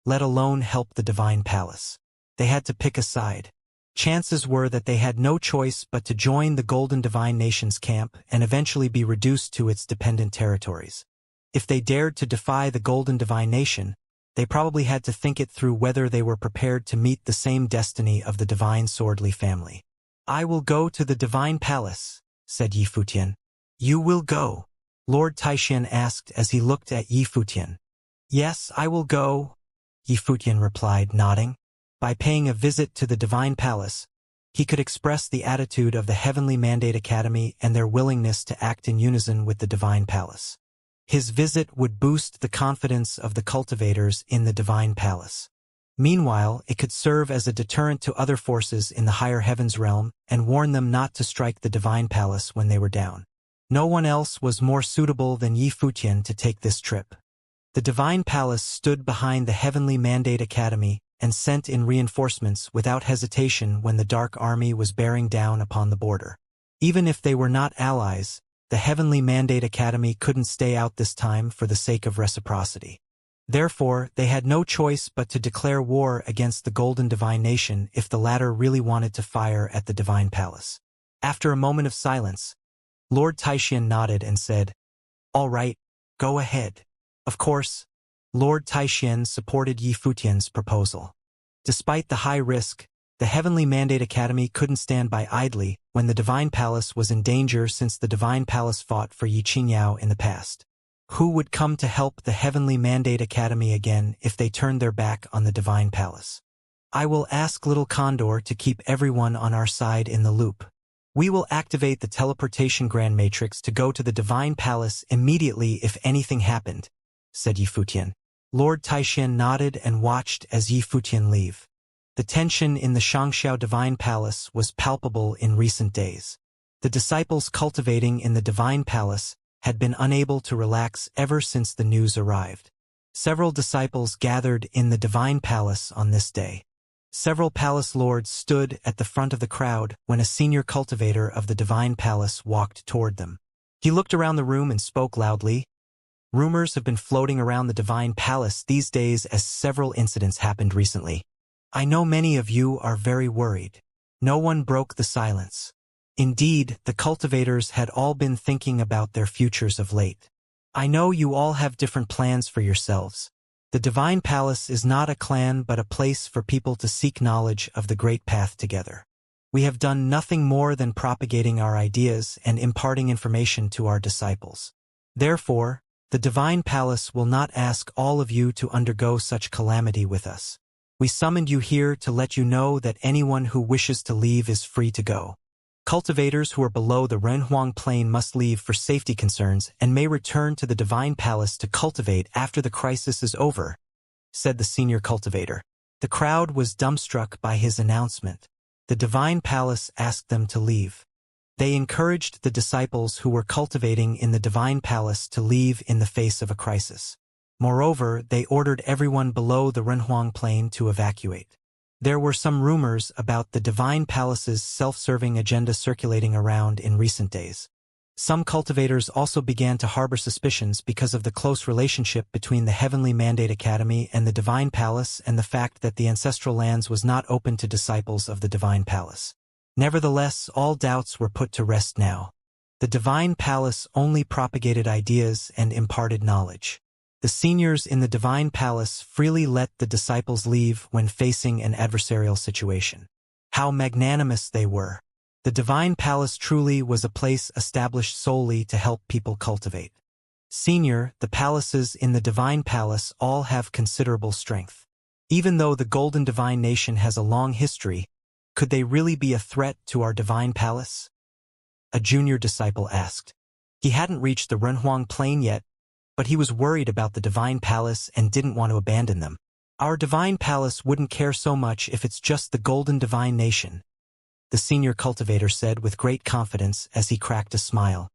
let alone help the Divine Palace. They had to pick a side. Chances were that they had no choice but to join the Golden Divine Nation's camp and eventually be reduced to its dependent territories. If they dared to defy the Golden Divine Nation, they probably had to think it through whether they were prepared to meet the same destiny of the Divine Sword Li family. I will go to the Divine Palace, said Yi Futian. You will go? Lord Taishan asked as he looked at Yi Futian. Yes, I will go, Yi Futian replied, nodding. By paying a visit to the Divine Palace, he could express the attitude of the Heavenly Mandate Academy and their willingness to act in unison with the Divine Palace. His visit would boost the confidence of the cultivators in the Divine Palace. Meanwhile, it could serve as a deterrent to other forces in the higher heavens realm and warn them not to strike the divine palace when they were down. No one else was more suitable than Yi Futian to take this trip. The divine palace stood behind the heavenly mandate academy and sent in reinforcements without hesitation when the Dark Army was bearing down upon the border. Even if they were not allies, the heavenly mandate academy couldn't stay out this time for the sake of reciprocity. Therefore, they had no choice but to declare war against the Golden Divine Nation if the latter really wanted to fire at the Divine Palace. After a moment of silence, Lord Taixian nodded and said, "All right, go ahead." Of course, Lord Taixian supported Yi Futian's proposal. Despite the high risk, the Heavenly Mandate Academy couldn't stand by idly when the Divine Palace was in danger since the Divine Palace fought for Yi Qingyao in the past. Who would come to help the Heavenly Mandate Academy again if they turned their back on the Divine Palace? I will ask Little Condor to keep everyone on our side in the loop. We will activate the teleportation Grand Matrix to go to the Divine Palace immediately if anything happened, said Yi Futian. Lord Taixian nodded and watched as Yi Futian leave. The tension in the Xianxia Divine Palace was palpable in recent days. The disciples cultivating in the Divine Palace had been unable to relax ever since the news arrived. Several disciples gathered in the Divine Palace on this day. Several palace lords stood at the front of the crowd when a senior cultivator of the Divine Palace walked toward them. He looked around the room and spoke loudly. Rumors have been floating around the Divine Palace these days as several incidents happened recently. I know many of you are very worried. No one broke the silence. Indeed, the cultivators had all been thinking about their futures of late. I know you all have different plans for yourselves. The Divine Palace is not a clan but a place for people to seek knowledge of the Great Path together. We have done nothing more than propagating our ideas and imparting information to our disciples. Therefore, the Divine Palace will not ask all of you to undergo such calamity with us. We summoned you here to let you know that anyone who wishes to leave is free to go. Cultivators who are below the Renhuang Plain must leave for safety concerns and may return to the Divine Palace to cultivate after the crisis is over, said the senior cultivator. The crowd was dumbstruck by his announcement. The Divine Palace asked them to leave. They encouraged the disciples who were cultivating in the Divine Palace to leave in the face of a crisis. Moreover, they ordered everyone below the Renhuang Plain to evacuate. There were some rumors about the Divine Palace's self-serving agenda circulating around in recent days. Some cultivators also began to harbor suspicions because of the close relationship between the Heavenly Mandate Academy and the Divine Palace and the fact that the Ancestral Lands was not open to disciples of the Divine Palace. Nevertheless, all doubts were put to rest now. The Divine Palace only propagated ideas and imparted knowledge. The seniors in the Divine Palace freely let the disciples leave when facing an adversarial situation. How magnanimous they were. The Divine Palace truly was a place established solely to help people cultivate. Senior, the palaces in the Divine Palace all have considerable strength. Even though the Golden Divine Nation has a long history, could they really be a threat to our Divine Palace? A junior disciple asked. He hadn't reached the Renhuang Plain yet, but he was worried about the Divine Palace and didn't want to abandon them. Our Divine Palace wouldn't care so much if it's just the Golden Divine Nation, the senior cultivator said with great confidence as he cracked a smile.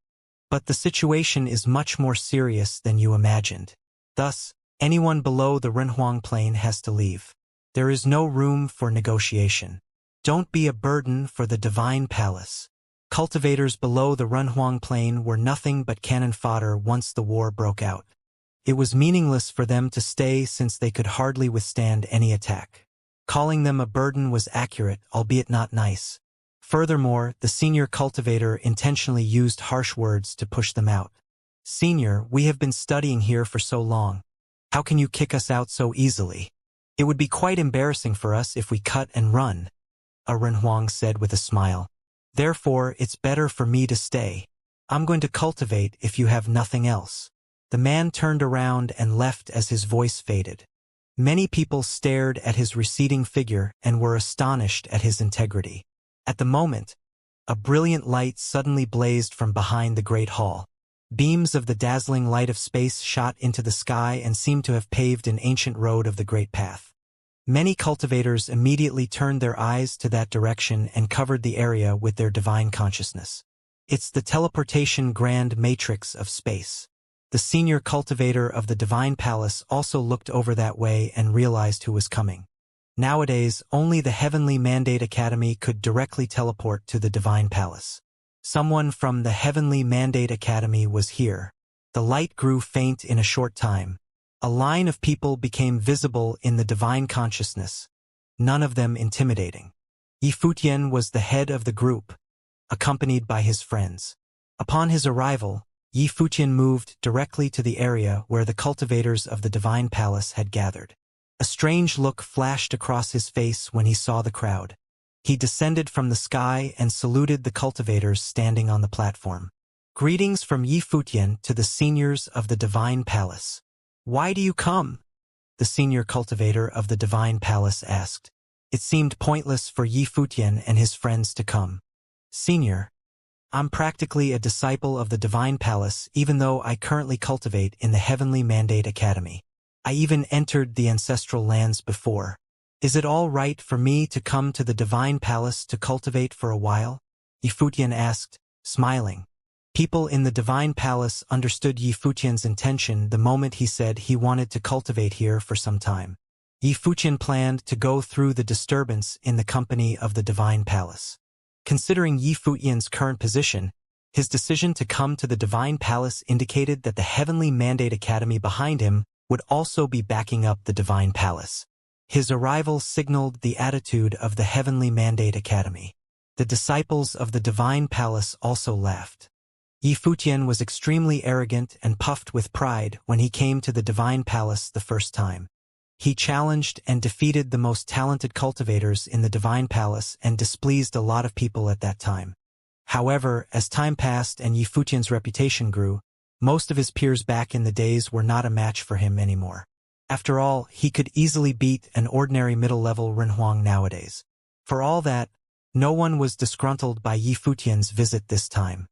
But the situation is much more serious than you imagined. Thus, anyone below the Renhuang Plain has to leave. There is no room for negotiation. Don't be a burden for the Divine Palace. Cultivators below the Renhuang Plain were nothing but cannon fodder once the war broke out. It was meaningless for them to stay since they could hardly withstand any attack. Calling them a burden was accurate, albeit not nice. Furthermore, the senior cultivator intentionally used harsh words to push them out. Senior, we have been studying here for so long. How can you kick us out so easily? It would be quite embarrassing for us if we cut and run, a Renhuang said with a smile. Therefore, it's better for me to stay. I'm going to cultivate if you have nothing else. The man turned around and left as his voice faded. Many people stared at his receding figure and were astonished at his integrity. At the moment, a brilliant light suddenly blazed from behind the great hall. Beams of the dazzling light of space shot into the sky and seemed to have paved an ancient road of the great path. Many cultivators immediately turned their eyes to that direction and covered the area with their divine consciousness. It's the teleportation grand matrix of space. The senior cultivator of the Divine Palace also looked over that way and realized who was coming. Nowadays, only the Heavenly Mandate Academy could directly teleport to the Divine Palace. Someone from the Heavenly Mandate Academy was here. The light grew faint in a short time. A line of people became visible in the divine consciousness, none of them intimidating. Yifutian was the head of the group, accompanied by his friends. Upon his arrival, Yifutian moved directly to the area where the cultivators of the Divine Palace had gathered. A strange look flashed across his face when he saw the crowd. He descended from the sky and saluted the cultivators standing on the platform. Greetings from Yifutian to the seniors of the Divine Palace. Why do you come? The senior cultivator of the Divine Palace asked. It seemed pointless for Yifutian and his friends to come. Senior, I'm practically a disciple of the Divine Palace even though I currently cultivate in the Heavenly Mandate Academy. I even entered the ancestral lands before. Is it all right for me to come to the Divine Palace to cultivate for a while? Yifutian asked, smiling. People in the Divine Palace understood Yifutian's intention the moment he said he wanted to cultivate here for some time. Yifutian planned to go through the disturbance in the company of the Divine Palace. Considering Yifutian's current position, his decision to come to the Divine Palace indicated that the Heavenly Mandate Academy behind him would also be backing up the Divine Palace. His arrival signaled the attitude of the Heavenly Mandate Academy. The disciples of the Divine Palace also laughed. Yifutian was extremely arrogant and puffed with pride when he came to the Divine Palace the first time. He challenged and defeated the most talented cultivators in the Divine Palace and displeased a lot of people at that time. However, as time passed and Yifutian's reputation grew, most of his peers back in the days were not a match for him anymore. After all, he could easily beat an ordinary middle-level Renhuang nowadays. For all that, no one was disgruntled by Yifutian's visit this time.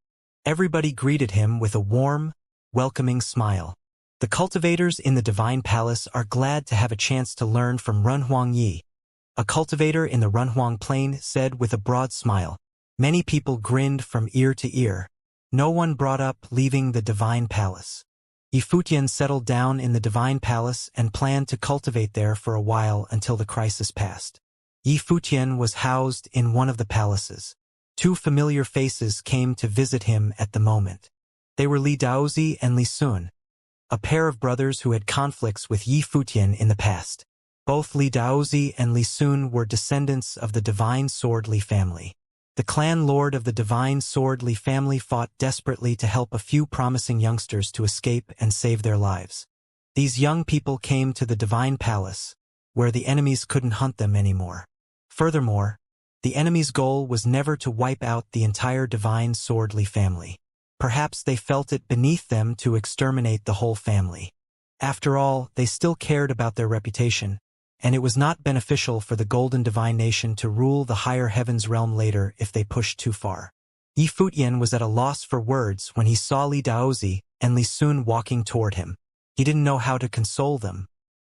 Everybody greeted him with a warm, welcoming smile. The cultivators in the Divine Palace are glad to have a chance to learn from Renhuang Yi. A cultivator in the Renhuang Plain said with a broad smile. Many people grinned from ear to ear. No one brought up leaving the Divine Palace. Yifutian settled down in the Divine Palace and planned to cultivate there for a while until the crisis passed. Yifutian was housed in one of the palaces. Two familiar faces came to visit him at the moment. They were Li Daozi and Li Sun, a pair of brothers who had conflicts with Yifutian in the past. Both Li Daozi and Li Sun were descendants of the Divine Sword Li family. The clan lord of the Divine Sword Li family fought desperately to help a few promising youngsters to escape and save their lives. These young people came to the Divine Palace, where the enemies couldn't hunt them anymore. Furthermore, the enemy's goal was never to wipe out the entire Divine Sword Li family. Perhaps they felt it beneath them to exterminate the whole family. After all, they still cared about their reputation, and it was not beneficial for the Golden Divine Nation to rule the higher heavens realm later if they pushed too far. Yifutian was at a loss for words when he saw Li Daozi and Li Sun walking toward him. He didn't know how to console them.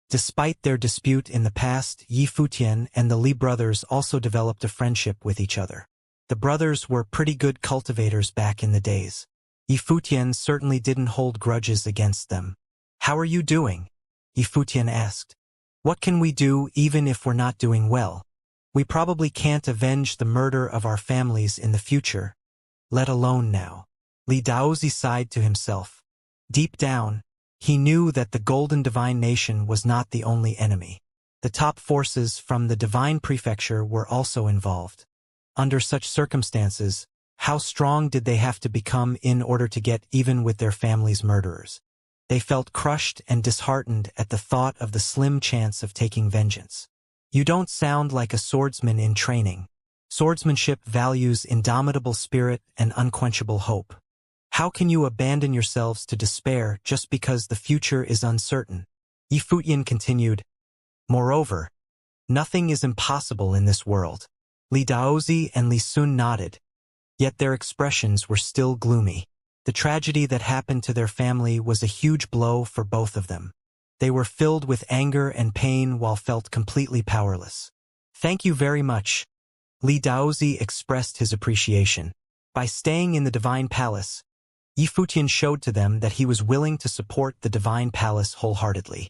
Despite their dispute in the past, Yifutian and the Li brothers also developed a friendship with each other. The brothers were pretty good cultivators back in the days. Yifutian certainly didn't hold grudges against them. "How are you doing?" Yifutian asked. "What can we do even if we're not doing well? We probably can't avenge the murder of our families in the future, let alone now." Li Daozi sighed to himself. Deep down, he knew that the Golden Divine Nation was not the only enemy. The top forces from the Divine Prefecture were also involved. Under such circumstances, how strong did they have to become in order to get even with their family's murderers? They felt crushed and disheartened at the thought of the slim chance of taking vengeance. "You don't sound like a swordsman in training. Swordsmanship values indomitable spirit and unquenchable hope. How can you abandon yourselves to despair just because the future is uncertain?" Yifutian continued. "Moreover, nothing is impossible in this world." Li Daozi and Li Sun nodded, yet their expressions were still gloomy. The tragedy that happened to their family was a huge blow for both of them. They were filled with anger and pain while felt completely powerless. Thank you very much. Li Daozi expressed his appreciation. By staying in the Divine Palace, Yi Futian showed to them that he was willing to support the Divine Palace wholeheartedly.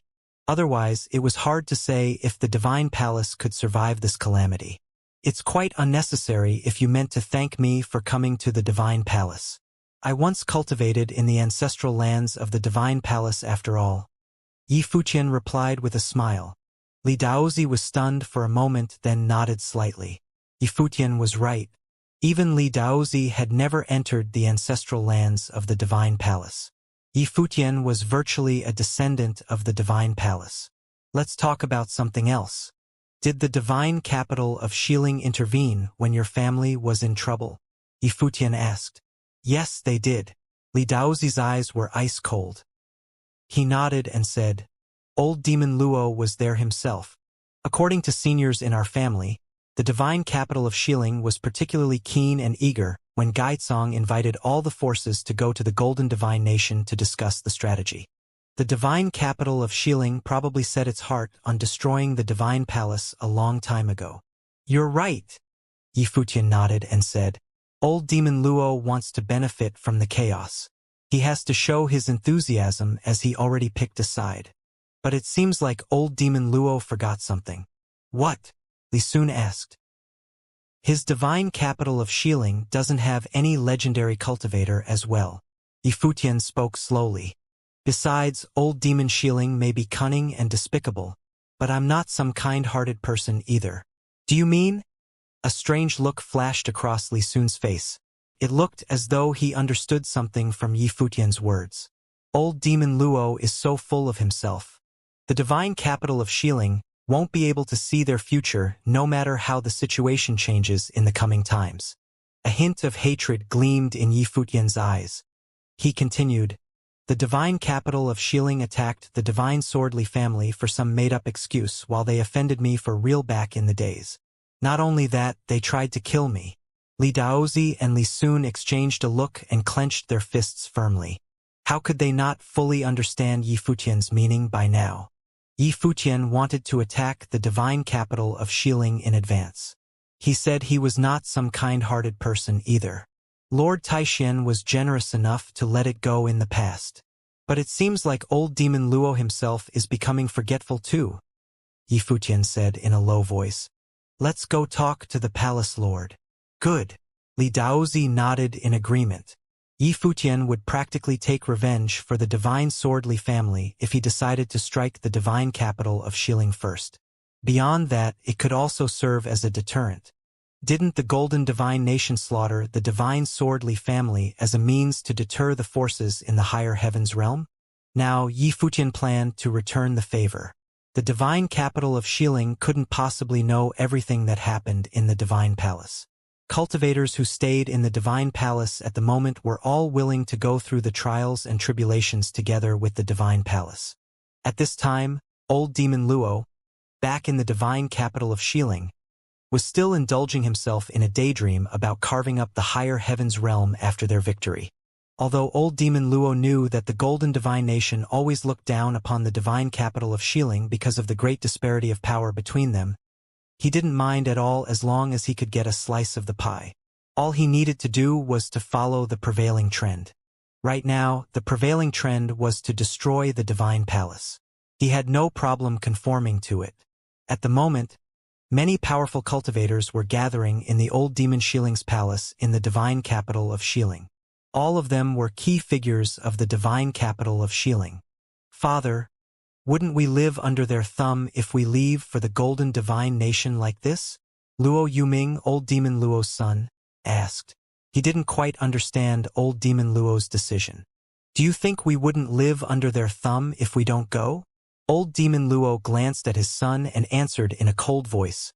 Otherwise, it was hard to say if the Divine Palace could survive this calamity. It's quite unnecessary if you meant to thank me for coming to the Divine Palace. I once cultivated in the ancestral lands of the Divine Palace after all. Yi Futian replied with a smile. Li Daozi was stunned for a moment, then nodded slightly. Yi Futian was right. Even Li Daozi had never entered the ancestral lands of the Divine Palace. Yi Futian was virtually a descendant of the Divine Palace. Let's talk about something else. Did the divine capital of Xiling intervene when your family was in trouble? Yi Futian asked. Yes, they did. Li Daozi's eyes were ice cold. He nodded and said, Old Demon Luo was there himself. According to seniors in our family, the divine capital of Xiling was particularly keen and eager when Gaizong invited all the forces to go to the Golden Divine Nation to discuss the strategy. The divine capital of Xiling probably set its heart on destroying the Divine Palace a long time ago. You're right. Yi Futian nodded and said, Old Demon Luo wants to benefit from the chaos. He has to show his enthusiasm as he already picked a side. But it seems like Old Demon Luo forgot something. What? Li Sun asked. His divine capital of Xiling doesn't have any legendary cultivator as well. Yi Futian spoke slowly. Besides, Old Demon Xiling may be cunning and despicable, but I'm not some kind-hearted person either. Do you mean? A strange look flashed across Li Sun's face. It looked as though he understood something from Yi Futian's words. Old Demon Luo is so full of himself. The divine capital of Xiling won't be able to see their future no matter how the situation changes in the coming times. A hint of hatred gleamed in Yi Futian's eyes. He continued, The divine capital of Xiling attacked the divine Swordly family for some made-up excuse while they offended me for real back in the days. Not only that, they tried to kill me. Li Daozi and Li Sun exchanged a look and clenched their fists firmly. How could they not fully understand Yi Futian's meaning by now? Yi Futian wanted to attack the divine capital of Xiling in advance. He said he was not some kind-hearted person either. Lord Taishan was generous enough to let it go in the past. But it seems like Old Demon Luo himself is becoming forgetful too, Yi Futian said in a low voice. Let's go talk to the Palace Lord. Good. Li Daozi nodded in agreement. Yi Futian would practically take revenge for the divine Swordly family if he decided to strike the divine capital of Xiling first. Beyond that, it could also serve as a deterrent. Didn't the Golden Divine Nation slaughter the divine Swordly family as a means to deter the forces in the higher heavens realm? Now, Yi Futian planned to return the favor. The divine capital of Xiling couldn't possibly know everything that happened in the Divine Palace. Cultivators who stayed in the Divine Palace at the moment were all willing to go through the trials and tribulations together with the Divine Palace. At this time, Old Demon Luo, back in the divine capital of Xiling, was still indulging himself in a daydream about carving up the higher heavens realm after their victory. Although Old Demon Luo knew that the Golden Divine Nation always looked down upon the divine capital of Xiling because of the great disparity of power between them, he didn't mind at all as long as he could get a slice of the pie. All he needed to do was to follow the prevailing trend. Right now, the prevailing trend was to destroy the Divine Palace. He had no problem conforming to it. At the moment, many powerful cultivators were gathering in the Old Demon Xiling's palace in the divine capital of Xiling. All of them were key figures of the divine capital of Xiling. Father, wouldn't we live under their thumb if we leave for the Golden Divine Nation like this? Luo Yuming, Old Demon Luo's son, asked. He didn't quite understand Old Demon Luo's decision. Do you think we wouldn't live under their thumb if we don't go? Old Demon Luo glanced at his son and answered in a cold voice.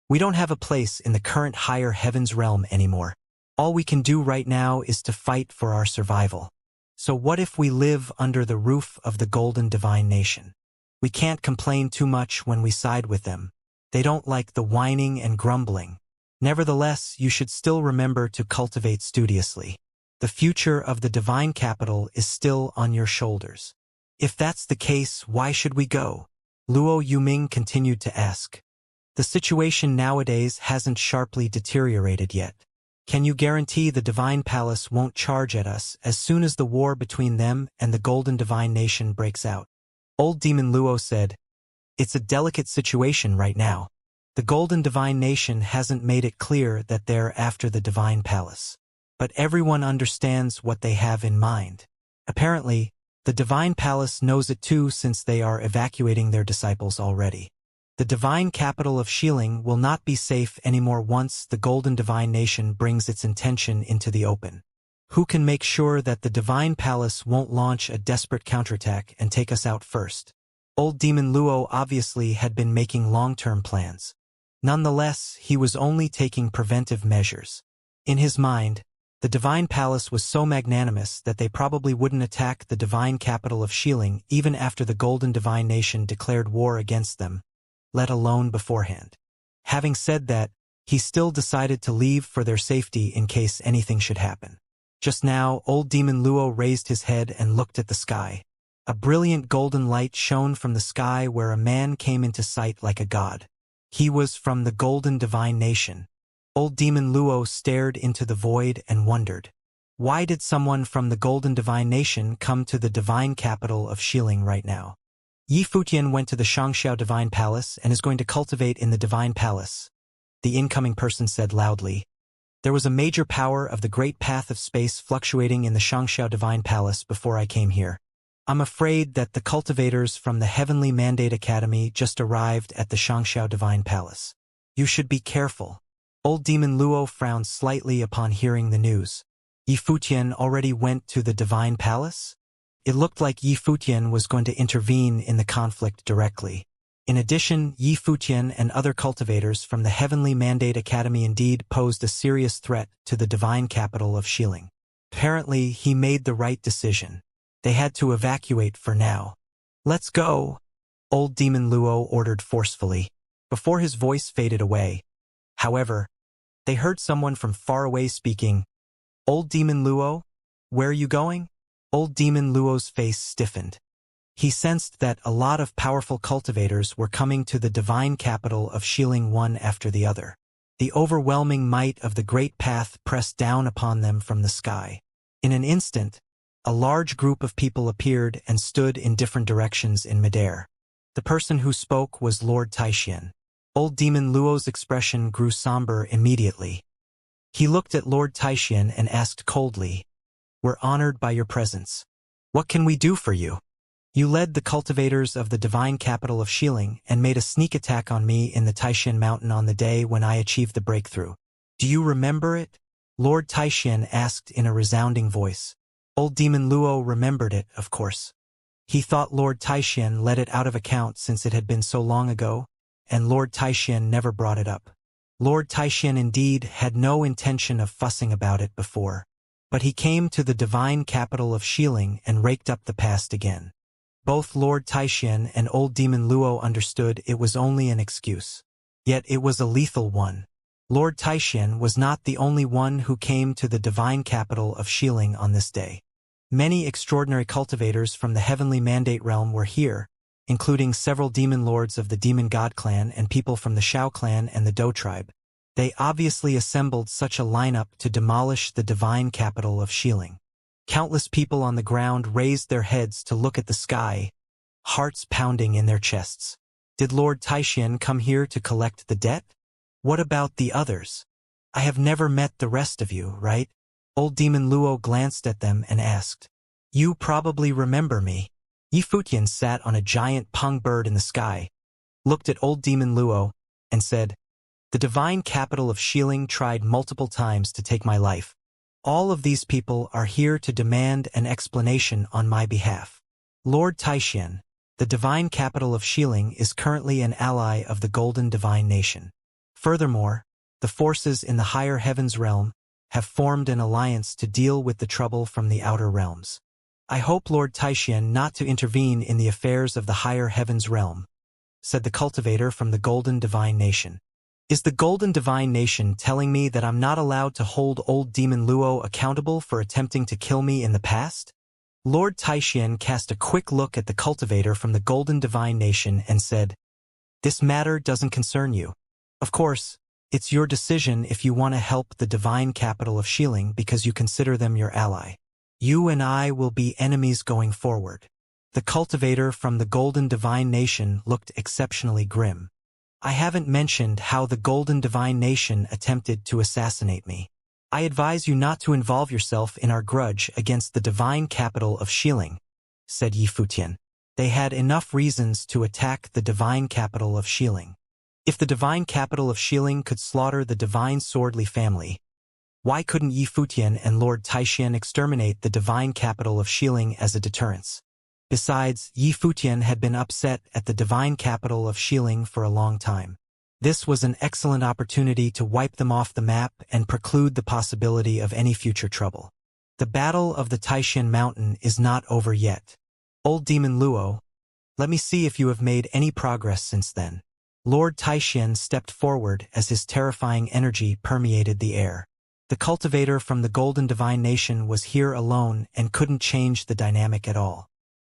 We don't have a place in the current higher heavens realm anymore. All we can do right now is to fight for our survival. So what if we live under the roof of the Golden Divine Nation? We can't complain too much when we side with them. They don't like the whining and grumbling. Nevertheless, you should still remember to cultivate studiously. The future of the divine capital is still on your shoulders. If that's the case, why should we go? Luo Yuming continued to ask. The situation nowadays hasn't sharply deteriorated yet. Can you guarantee the Divine Palace won't charge at us as soon as the war between them and the Golden Divine Nation breaks out? Old Demon Luo said, It's a delicate situation right now. The Golden Divine Nation hasn't made it clear that they're after the Divine Palace. But everyone understands what they have in mind. Apparently, the Divine Palace knows it too, since they are evacuating their disciples already. The divine capital of Xiling will not be safe anymore once the Golden Divine Nation brings its intention into the open. Who can make sure that the Divine Palace won't launch a desperate counterattack and take us out first? Old Demon Luo obviously had been making long-term plans. Nonetheless, he was only taking preventive measures. In his mind, the Divine Palace was so magnanimous that they probably wouldn't attack the divine capital of Xiling even after the Golden Divine Nation declared war against them, let alone beforehand. Having said that, he still decided to leave for their safety in case anything should happen. Just now, Old Demon Luo raised his head and looked at the sky. A brilliant golden light shone from the sky where a man came into sight like a god. He was from the Golden Divine Nation. Old Demon Luo stared into the void and wondered. Why did someone from the Golden Divine Nation come to the divine capital of Xiling right now? Yi Futian went to the Xianxia Divine Palace and is going to cultivate in the Divine Palace, the incoming person said loudly. There was a major power of the great path of space fluctuating in the Xianxia Divine Palace before I came here. I'm afraid that the cultivators from the Heavenly Mandate Academy just arrived at the Xianxia Divine Palace. You should be careful. Old Demon Luo frowned slightly upon hearing the news. Yi Futian already went to the Divine Palace? It looked like Yi Futian was going to intervene in the conflict directly. In addition, Yi Futian and other cultivators from the Heavenly Mandate Academy indeed posed a serious threat to the divine capital of Xiling. Apparently, he made the right decision. They had to evacuate for now. Let's go, Old Demon Luo ordered forcefully, before his voice faded away. However, they heard someone from far away speaking, Old Demon Luo, where are you going? Old Demon Luo's face stiffened. He sensed that a lot of powerful cultivators were coming to the divine capital of Xiling one after the other. The overwhelming might of the great path pressed down upon them from the sky. In an instant, a large group of people appeared and stood in different directions in midair. The person who spoke was Lord Taixian. Old Demon Luo's expression grew somber immediately. He looked at Lord Taixian and asked coldly, We're honored by your presence. What can we do for you? You led the cultivators of the divine capital of Xiling and made a sneak attack on me in the Taixian mountain on the day when I achieved the breakthrough. Do you remember it? Lord Taixian asked in a resounding voice. Old Demon Luo remembered it, of course. He thought Lord Taixian let it out of account since it had been so long ago, and Lord Taixian never brought it up. Lord Taixian indeed had no intention of fussing about it before, but he came to the divine capital of Xiling and raked up the past again. Both Lord Taixian and Old Demon Luo understood it was only an excuse. Yet it was a lethal one. Lord Taixian was not the only one who came to the divine capital of Xiling on this day. Many extraordinary cultivators from the Heavenly Mandate realm were here, including several demon lords of the Demon God clan and people from the Shao clan and the Dou tribe. They obviously assembled such a lineup to demolish the divine capital of Xiling. Countless people on the ground raised their heads to look at the sky, hearts pounding in their chests. Did Lord Taixian come here to collect the debt? What about the others? I have never met the rest of you, right? Old Demon Luo glanced at them and asked. You probably remember me. Yi Futian sat on a giant pung bird in the sky, looked at Old Demon Luo, and said, The divine capital of Xiling tried multiple times to take my life. All of these people are here to demand an explanation on my behalf. Lord Taixian, the divine capital of Xiling is currently an ally of the Golden Divine Nation. Furthermore, the forces in the higher heavens realm have formed an alliance to deal with the trouble from the outer realms. I hope Lord Taixian not to intervene in the affairs of the higher heavens realm, said the cultivator from the Golden Divine Nation. Is the Golden Divine Nation telling me that I'm not allowed to hold Old Demon Luo accountable for attempting to kill me in the past? Lord Taixian cast a quick look at the cultivator from the Golden Divine Nation and said, "This matter doesn't concern you. Of course, it's your decision if you want to help the divine capital of Xiling because you consider them your ally. You and I will be enemies going forward." The cultivator from the Golden Divine Nation looked exceptionally grim. "I haven't mentioned how the Golden Divine Nation attempted to assassinate me. I advise you not to involve yourself in our grudge against the divine capital of Xiling," said Yi Futian. "They had enough reasons to attack the divine capital of Xiling. If the divine capital of Xiling could slaughter the divine Swordly family, why couldn't Yi Futian and Lord Taixian exterminate the divine capital of Xiling as a deterrence?" Besides, Yi Futian had been upset at the divine capital of Xiling for a long time. This was an excellent opportunity to wipe them off the map and preclude the possibility of any future trouble. "The battle of the Taixian Mountain is not over yet. Old Demon Luo, let me see if you have made any progress since then." Lord Taixian stepped forward as his terrifying energy permeated the air. The cultivator from the Golden Divine Nation was here alone and couldn't change the dynamic at all.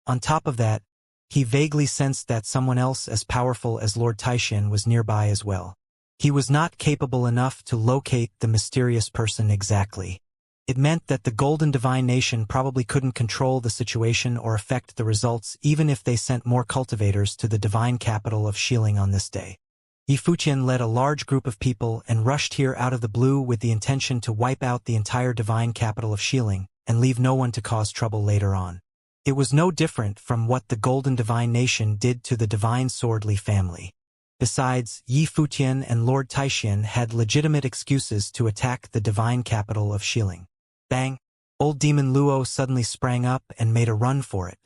On top of that, he vaguely sensed that someone else as powerful as Lord Taixian was nearby as well. He was not capable enough to locate the mysterious person exactly. It meant that the Golden Divine Nation probably couldn't control the situation or affect the results even if they sent more cultivators to the divine capital of Xiling on this day. Yi Futian led a large group of people and rushed here out of the blue with the intention to wipe out the entire divine capital of Xiling and leave no one to cause trouble later on. It was no different from what the Golden Divine Nation did to the divine Swordly family. Besides, Yi Futian and Lord Taixian had legitimate excuses to attack the divine capital of Xiling. Bang! Old Demon Luo suddenly sprang up and made a run for it.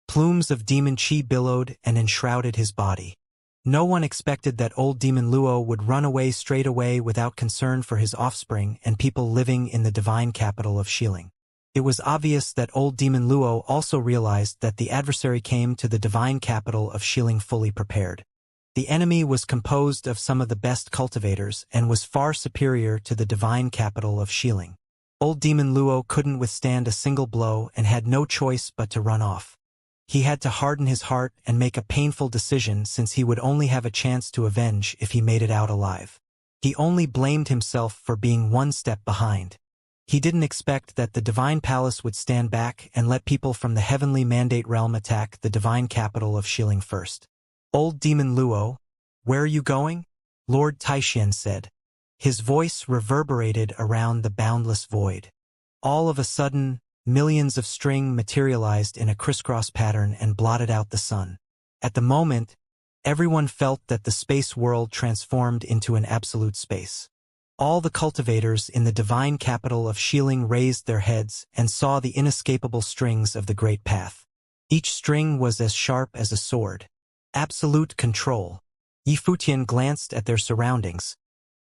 Plumes of demon chi billowed and enshrouded his body. No one expected that Old Demon Luo would run away straight away without concern for his offspring and people living in the divine capital of Xiling. It was obvious that Old Demon Luo also realized that the adversary came to the divine capital of Xiling fully prepared. The enemy was composed of some of the best cultivators and was far superior to the divine capital of Xiling. Old Demon Luo couldn't withstand a single blow and had no choice but to run off. He had to harden his heart and make a painful decision since he would only have a chance to avenge if he made it out alive. He only blamed himself for being one step behind. He didn't expect that the Divine Palace would stand back and let people from the Heavenly Mandate Realm attack the divine capital of Xiling first. "Old Demon Luo, where are you going?" Lord Taixian said. His voice reverberated around the boundless void. All of a sudden, millions of string materialized in a crisscross pattern and blotted out the sun. At the moment, everyone felt that the space world transformed into an absolute space. All the cultivators in the divine capital of Xiling raised their heads and saw the inescapable strings of the Great Path. Each string was as sharp as a sword. Absolute control. Yi Futian glanced at their surroundings,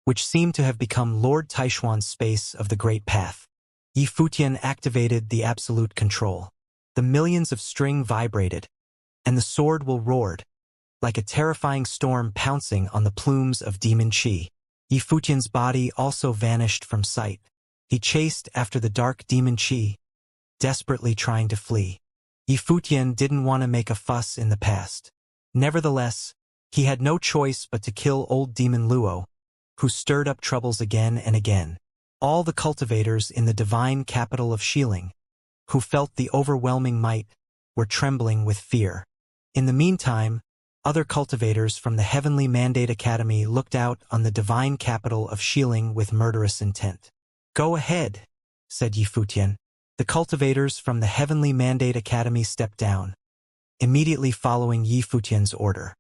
which seemed to have become Lord Taishuan's space of the Great Path. Yi Futian activated the absolute control. The millions of string vibrated, and the sword will roared, like a terrifying storm pouncing on the plumes of demon chi. Yi Futian's body also vanished from sight. He chased after the dark demon chi, desperately trying to flee. Yi Futian didn't want to make a fuss in the past. Nevertheless, he had no choice but to kill Old Demon Luo, who stirred up troubles again and again. All the cultivators in the divine capital of Xiling, who felt the overwhelming might, were trembling with fear. In the meantime, other cultivators from the Heavenly Mandate Academy looked out on the divine capital of Xiling with murderous intent. "Go ahead," said Yi Futian. The cultivators from the Heavenly Mandate Academy stepped down, immediately following Yi Futian's order.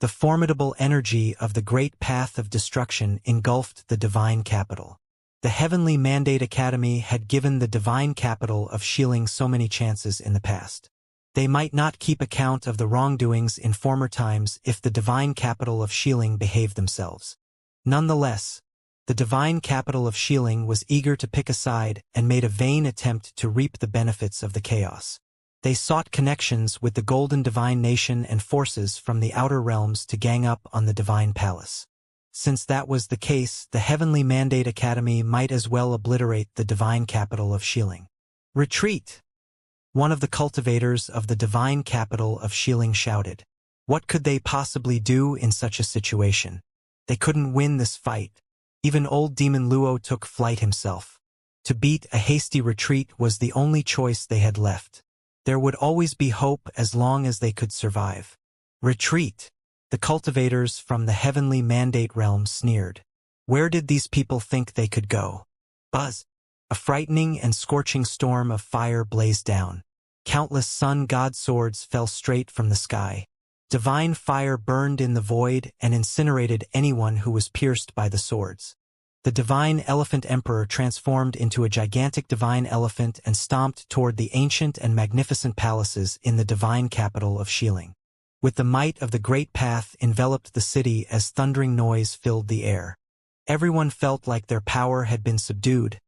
The formidable energy of the Great Path of Destruction engulfed the divine capital. The Heavenly Mandate Academy had given the divine capital of Xiling so many chances in the past. They might not keep account of the wrongdoings in former times if the divine capital of Xiling behaved themselves. Nonetheless, the divine capital of Xiling was eager to pick a side and made a vain attempt to reap the benefits of the chaos. They sought connections with the Golden Divine Nation and forces from the outer realms to gang up on the Divine Palace. Since that was the case, the Heavenly Mandate Academy might as well obliterate the divine capital of Xiling. "Retreat!" One of the cultivators of the divine capital of Xiling shouted. What could they possibly do in such a situation? They couldn't win this fight. Even old demon Luo took flight himself. To beat a hasty retreat was the only choice they had left. There would always be hope as long as they could survive. Retreat! The cultivators from the heavenly mandate realm sneered. Where did these people think they could go? Buzz! A frightening and scorching storm of fire blazed down. Countless sun god swords fell straight from the sky. Divine fire burned in the void and incinerated anyone who was pierced by the swords. The divine elephant emperor transformed into a gigantic divine elephant and stomped toward the ancient and magnificent palaces in the divine capital of Xiling. With the might of the great path enveloped the city as thundering noise filled the air. Everyone felt like their power had been subdued,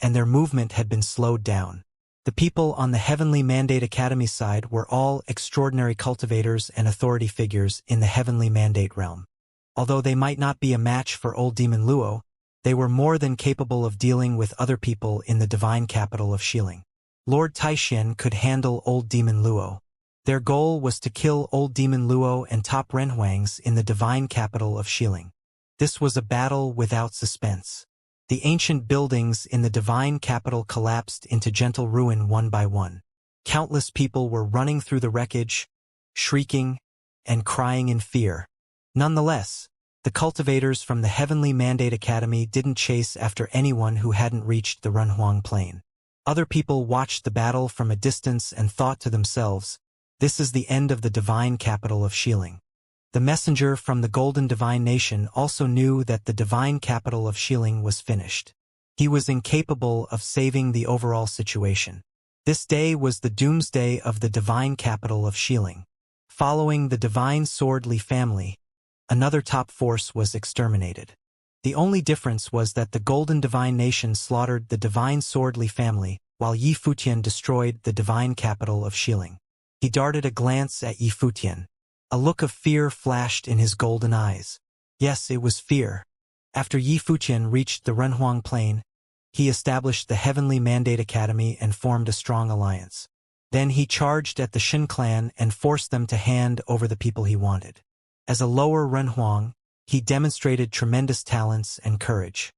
and their movement had been slowed down. The people on the Heavenly Mandate Academy side were all extraordinary cultivators and authority figures in the Heavenly Mandate realm. Although they might not be a match for old Demon Luo, they were more than capable of dealing with other people in the divine capital of Xiling. Lord Taishan could handle old Demon Luo. Their goal was to kill old Demon Luo and top Renhuangs in the divine capital of Xiling. This was a battle without suspense. The ancient buildings in the divine capital collapsed into gentle ruin one by one. Countless people were running through the wreckage, shrieking, and crying in fear. Nonetheless, the cultivators from the Heavenly Mandate Academy didn't chase after anyone who hadn't reached the Renhuang Plain. Other people watched the battle from a distance and thought to themselves, this is the end of the divine capital of Xiling. The messenger from the Golden Divine Nation also knew that the divine capital of Xiling was finished. He was incapable of saving the overall situation. This day was the doomsday of the divine capital of Xiling. Following the divine Swordly family, another top force was exterminated. The only difference was that the Golden Divine Nation slaughtered the divine Swordly family, while Yi Futian destroyed the divine capital of Xiling. He darted a glance at Yi Futian. A look of fear flashed in his golden eyes. Yes, it was fear. After Yi Futian reached the Renhuang Plain, he established the Heavenly Mandate Academy and formed a strong alliance. Then he charged at the Shin clan and forced them to hand over the people he wanted. As a lower Renhuang, he demonstrated tremendous talents and courage.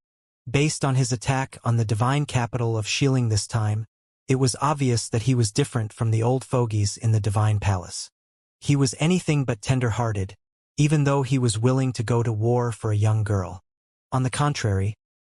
Based on his attack on the divine capital of Xiling this time, it was obvious that he was different from the old fogies in the divine palace. He was anything but tender-hearted, even though he was willing to go to war for a young girl. On the contrary,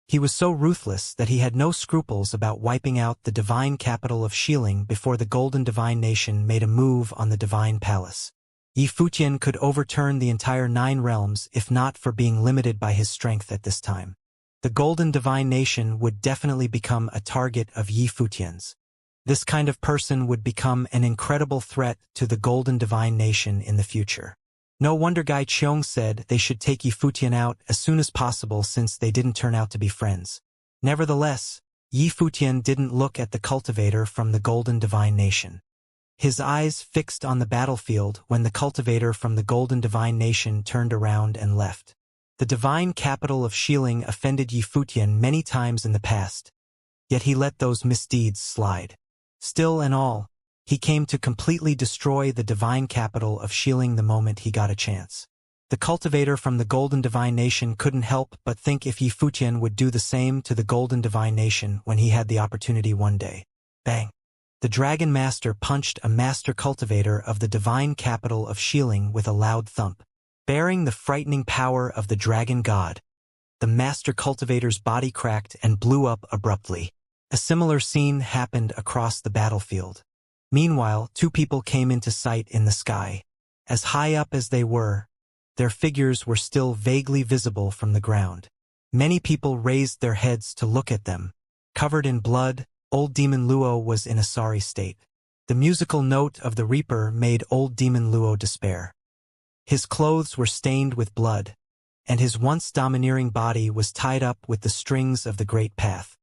he was so ruthless that he had no scruples about wiping out the divine capital of Xiling before the Golden Divine Nation made a move on the divine palace. Yi Futian could overturn the entire 9 realms if not for being limited by his strength at this time. The Golden Divine Nation would definitely become a target of Yi Futian's. This kind of person would become an incredible threat to the Golden Divine Nation in the future. No wonder Gai Qiong said they should take Yi Futian out as soon as possible since they didn't turn out to be friends. Nevertheless, Yi Futian didn't look at the cultivator from the Golden Divine Nation. His eyes fixed on the battlefield when the cultivator from the Golden Divine Nation turned around and left. The divine capital of Xiling offended Yi Futian many times in the past, yet he let those misdeeds slide. Still and all, he came to completely destroy the divine capital of Xiling the moment he got a chance. The cultivator from the Golden Divine Nation couldn't help but think if Yi Futian would do the same to the Golden Divine Nation when he had the opportunity one day. Bang! The Dragon Master punched a master cultivator of the divine capital of Xiling with a loud thump. Bearing the frightening power of the Dragon God, the master cultivator's body cracked and blew up abruptly. A similar scene happened across the battlefield. Meanwhile, 2 people came into sight in the sky. As high up as they were, their figures were still vaguely visible from the ground. Many people raised their heads to look at them. Covered in blood, old Demon Luo was in a sorry state. The musical note of the Reaper made old Demon Luo despair. His clothes were stained with blood, and his once domineering body was tied up with the strings of the Great Path.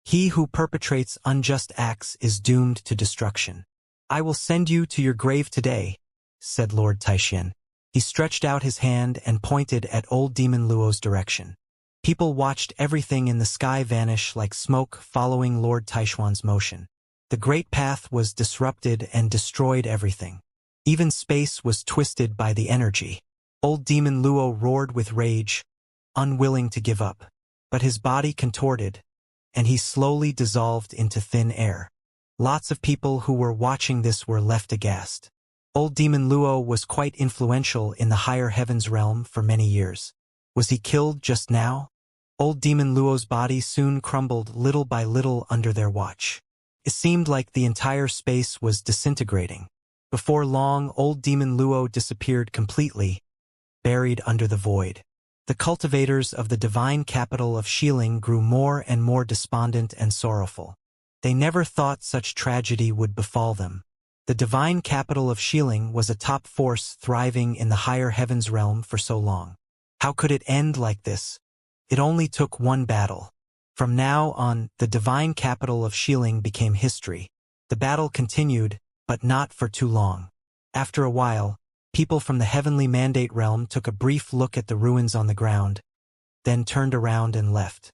He who perpetrates unjust acts is doomed to destruction. I will send you to your grave today, said Lord Taishan. He stretched out his hand and pointed at old Demon Luo's direction. People watched everything in the sky vanish like smoke following Lord Taishuan's motion. The Great Path was disrupted and destroyed everything. Even space was twisted by the energy. Old Demon Luo roared with rage, unwilling to give up. But his body contorted, and he slowly dissolved into thin air. Lots of people who were watching this were left aghast. Old Demon Luo was quite influential in the higher heavens realm for many years. Was he killed just now? Old Demon Luo's body soon crumbled little by little under their watch. It seemed like the entire space was disintegrating. Before long, Old Demon Luo disappeared completely, buried under the void. The cultivators of the divine capital of Xiling grew more and more despondent and sorrowful. They never thought such tragedy would befall them. The divine capital of Xiling was a top force thriving in the higher heavens realm for so long. How could it end like this? It only took one battle. From now on, the divine capital of Xiling became history. The battle continued, but not for too long. After a while, people from the heavenly mandate realm took a brief look at the ruins on the ground, then turned around and left.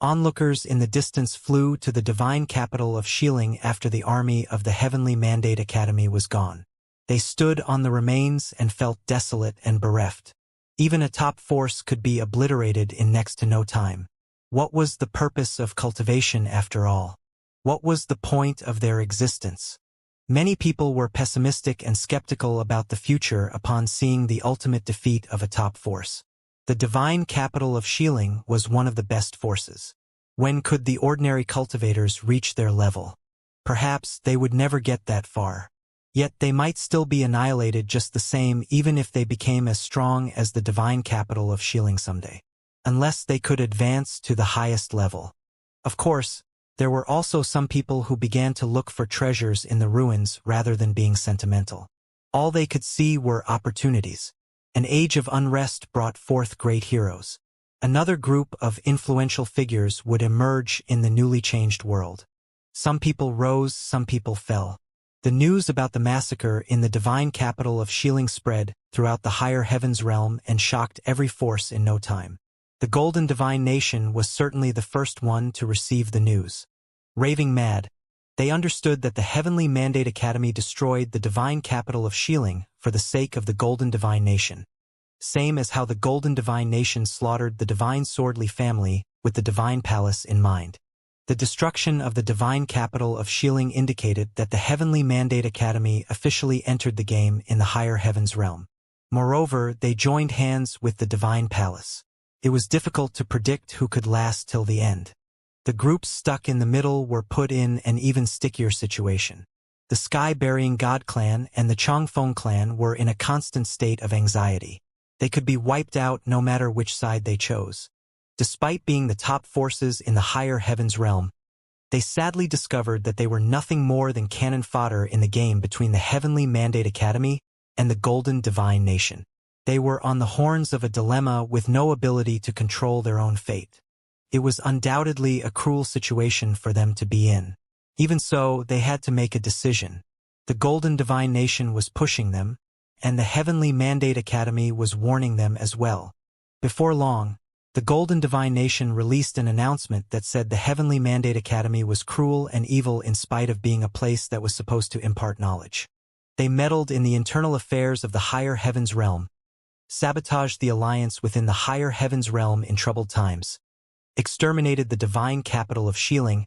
Onlookers in the distance flew to the divine capital of Xiling after the army of the heavenly mandate academy was gone. They stood on the remains and felt desolate and bereft. Even a top force could be obliterated in next to no time. What was the purpose of cultivation after all? What was the point of their existence? Many people were pessimistic and skeptical about the future upon seeing the ultimate defeat of a top force. The divine capital of Xiling was one of the best forces. When could the ordinary cultivators reach their level? Perhaps they would never get that far. Yet they might still be annihilated just the same even if they became as strong as the divine capital of Xiling someday. Unless they could advance to the highest level. Of course, there were also some people who began to look for treasures in the ruins rather than being sentimental. All they could see were opportunities. An age of unrest brought forth great heroes. Another group of influential figures would emerge in the newly changed world. Some people rose, some people fell. The news about the massacre in the divine capital of Xiling spread throughout the higher heavens realm and shocked every force in no time. The Golden Divine Nation was certainly the first one to receive the news. Raving mad, they understood that the Heavenly Mandate Academy destroyed the divine capital of Xiling for the sake of the Golden Divine Nation. Same as how the Golden Divine Nation slaughtered the Divine Swordly family with the Divine Palace in mind. The destruction of the divine capital of Xiling indicated that the Heavenly Mandate Academy officially entered the game in the higher heavens realm. Moreover, they joined hands with the Divine Palace. It was difficult to predict who could last till the end. The groups stuck in the middle were put in an even stickier situation. The Sky-Burying God clan and the Chongfeng clan were in a constant state of anxiety. They could be wiped out no matter which side they chose. Despite being the top forces in the higher heavens realm, they sadly discovered that they were nothing more than cannon fodder in the game between the Heavenly Mandate Academy and the Golden Divine Nation. They were on the horns of a dilemma with no ability to control their own fate. It was undoubtedly a cruel situation for them to be in. Even so, they had to make a decision. The Golden Divine Nation was pushing them, and the Heavenly Mandate Academy was warning them as well. Before long, the Golden Divine Nation released an announcement that said the Heavenly Mandate Academy was cruel and evil in spite of being a place that was supposed to impart knowledge. They meddled in the internal affairs of the higher heavens realm, sabotaged the alliance within the higher heavens realm in troubled times, exterminated the divine capital of Xiling,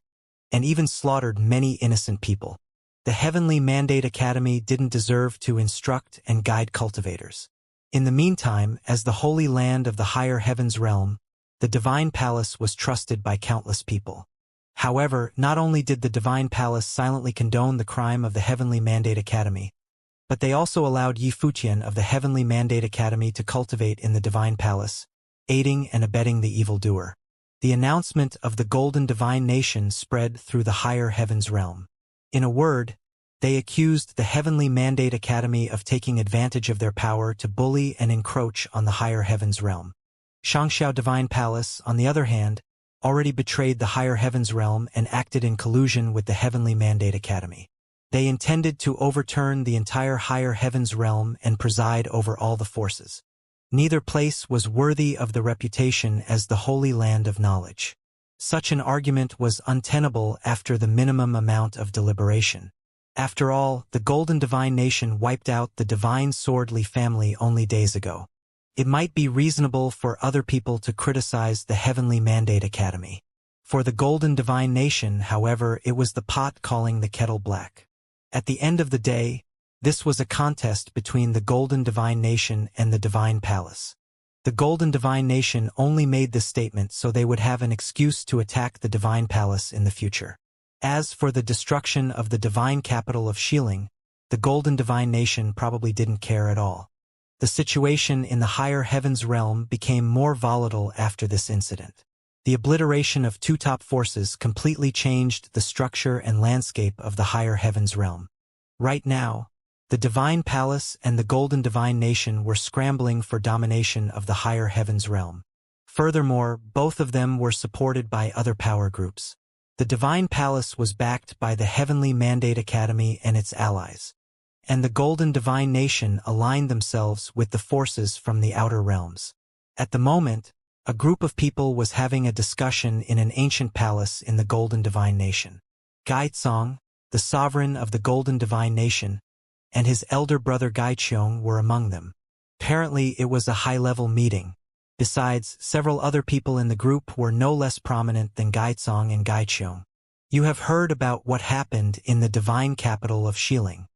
and even slaughtered many innocent people. The Heavenly Mandate Academy didn't deserve to instruct and guide cultivators. In the meantime, as the holy land of the higher heavens realm, the Divine Palace was trusted by countless people. However, not only did the Divine Palace silently condone the crime of the Heavenly Mandate Academy, but they also allowed Yi Futian of the Heavenly Mandate Academy to cultivate in the Divine Palace, aiding and abetting the evildoer. The announcement of the Golden Divine Nation spread through the higher heavens realm. In a word, they accused the Heavenly Mandate Academy of taking advantage of their power to bully and encroach on the higher heavens realm. Xianxia Divine Palace, on the other hand, already betrayed the higher heavens realm and acted in collusion with the Heavenly Mandate Academy. They intended to overturn the entire higher heavens realm and preside over all the forces. Neither place was worthy of the reputation as the holy land of knowledge. Such an argument was untenable after the minimum amount of deliberation. After all, the Golden Divine Nation wiped out the Divine Swordly family only days ago. It might be reasonable for other people to criticize the Heavenly Mandate Academy. For the Golden Divine Nation, however, it was the pot calling the kettle black. At the end of the day, this was a contest between the Golden Divine Nation and the Divine Palace. The Golden Divine Nation only made this statement so they would have an excuse to attack the Divine Palace in the future. As for the destruction of the divine capital of Xiling, the Golden Divine Nation probably didn't care at all. The situation in the higher heavens realm became more volatile after this incident. The obliteration of two top forces completely changed the structure and landscape of the higher heavens realm. Right now, the Divine Palace and the Golden Divine Nation were scrambling for domination of the higher heavens realm. Furthermore, both of them were supported by other power groups. The Divine Palace was backed by the Heavenly Mandate Academy and its allies, and the Golden Divine Nation aligned themselves with the forces from the outer realms. At the moment, a group of people was having a discussion in an ancient palace in the Golden Divine Nation. Gaizong, the sovereign of the Golden Divine Nation, and his elder brother Gaiqiong were among them. Apparently, it was a high-level meeting. Besides, several other people in the group were no less prominent than Gaizong and Gaiqiong. You have heard about what happened in the divine capital of Xiling.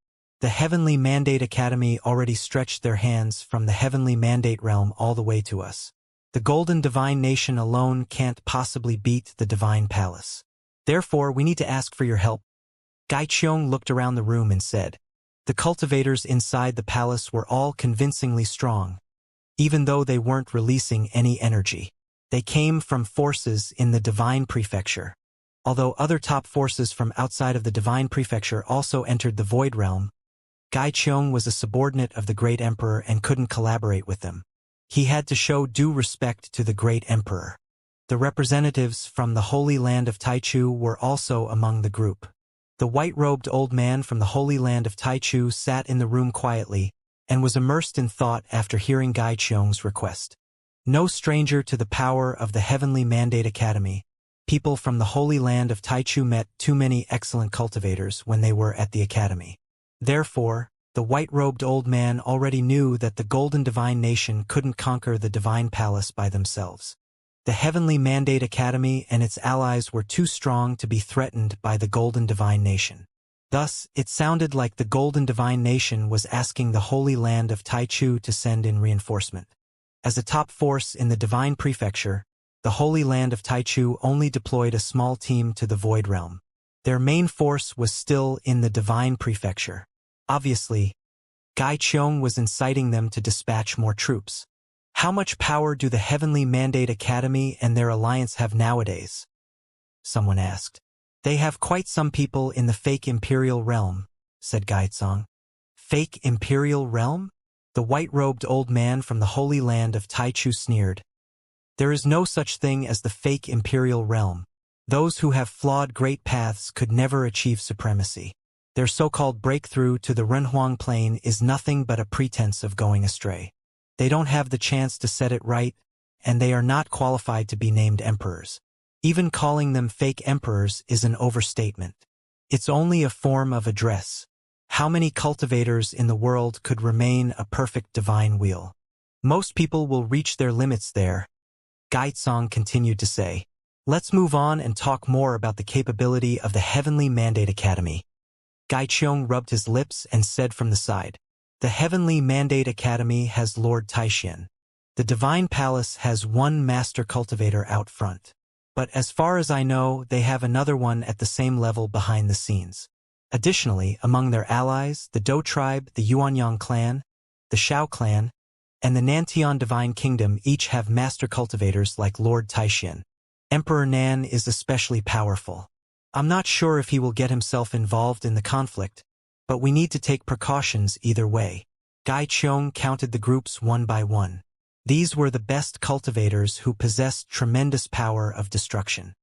The Heavenly Mandate Academy already stretched their hands from the Heavenly Mandate realm all the way to us. The Golden Divine Nation alone can't possibly beat the Divine Palace. Therefore, we need to ask for your help. Gaiqiong looked around the room and said, the cultivators inside the palace were all convincingly strong, even though they weren't releasing any energy. They came from forces in the Divine Prefecture. Although other top forces from outside of the Divine Prefecture also entered the Void Realm, Gaiqiong was a subordinate of the Great Emperor and couldn't collaborate with them. He had to show due respect to the Great Emperor. The representatives from the Holy Land of Taichu were also among the group. The white-robed old man from the Holy Land of Taichu sat in the room quietly and was immersed in thought after hearing Gaiqiong's request. No stranger to the power of the Heavenly Mandate Academy, people from the Holy Land of Taichu met too many excellent cultivators when they were at the academy. Therefore, the white-robed old man already knew that the Golden Divine Nation couldn't conquer the Divine Palace by themselves. The Heavenly Mandate Academy and its allies were too strong to be threatened by the Golden Divine Nation. Thus, it sounded like the Golden Divine Nation was asking the Holy Land of Taichu to send in reinforcement. As a top force in the Divine Prefecture, the Holy Land of Taichu only deployed a small team to the Void Realm. Their main force was still in the Divine Prefecture. Obviously, Gaiqiong was inciting them to dispatch more troops. How much power do the Heavenly Mandate Academy and their alliance have nowadays? Someone asked. They have quite some people in the fake Imperial Realm, said Gaizong. Fake Imperial Realm? The white-robed old man from the Holy Land of Taichu sneered. There is no such thing as the fake Imperial Realm. Those who have flawed great paths could never achieve supremacy. Their so-called breakthrough to the Renhuang Plain is nothing but a pretense of going astray. They don't have the chance to set it right, and they are not qualified to be named emperors. Even calling them fake emperors is an overstatement. It's only a form of address. How many cultivators in the world could remain a perfect divine wheel? Most people will reach their limits there, Gaizong continued to say. Let's move on and talk more about the capability of the Heavenly Mandate Academy. Gaiqiong rubbed his lips and said from the side, the Heavenly Mandate Academy has Lord Taixian. The Divine Palace has one master cultivator out front. But as far as I know, they have another one at the same level behind the scenes. Additionally, among their allies, the Dou tribe, the Yuanyang clan, the Shao clan, and the Nantian Divine Kingdom each have master cultivators like Lord Taixian. Emperor Nan is especially powerful. I'm not sure if he will get himself involved in the conflict, but we need to take precautions either way. Gaiqiong counted the groups one by one. These were the best cultivators who possessed tremendous power of destruction.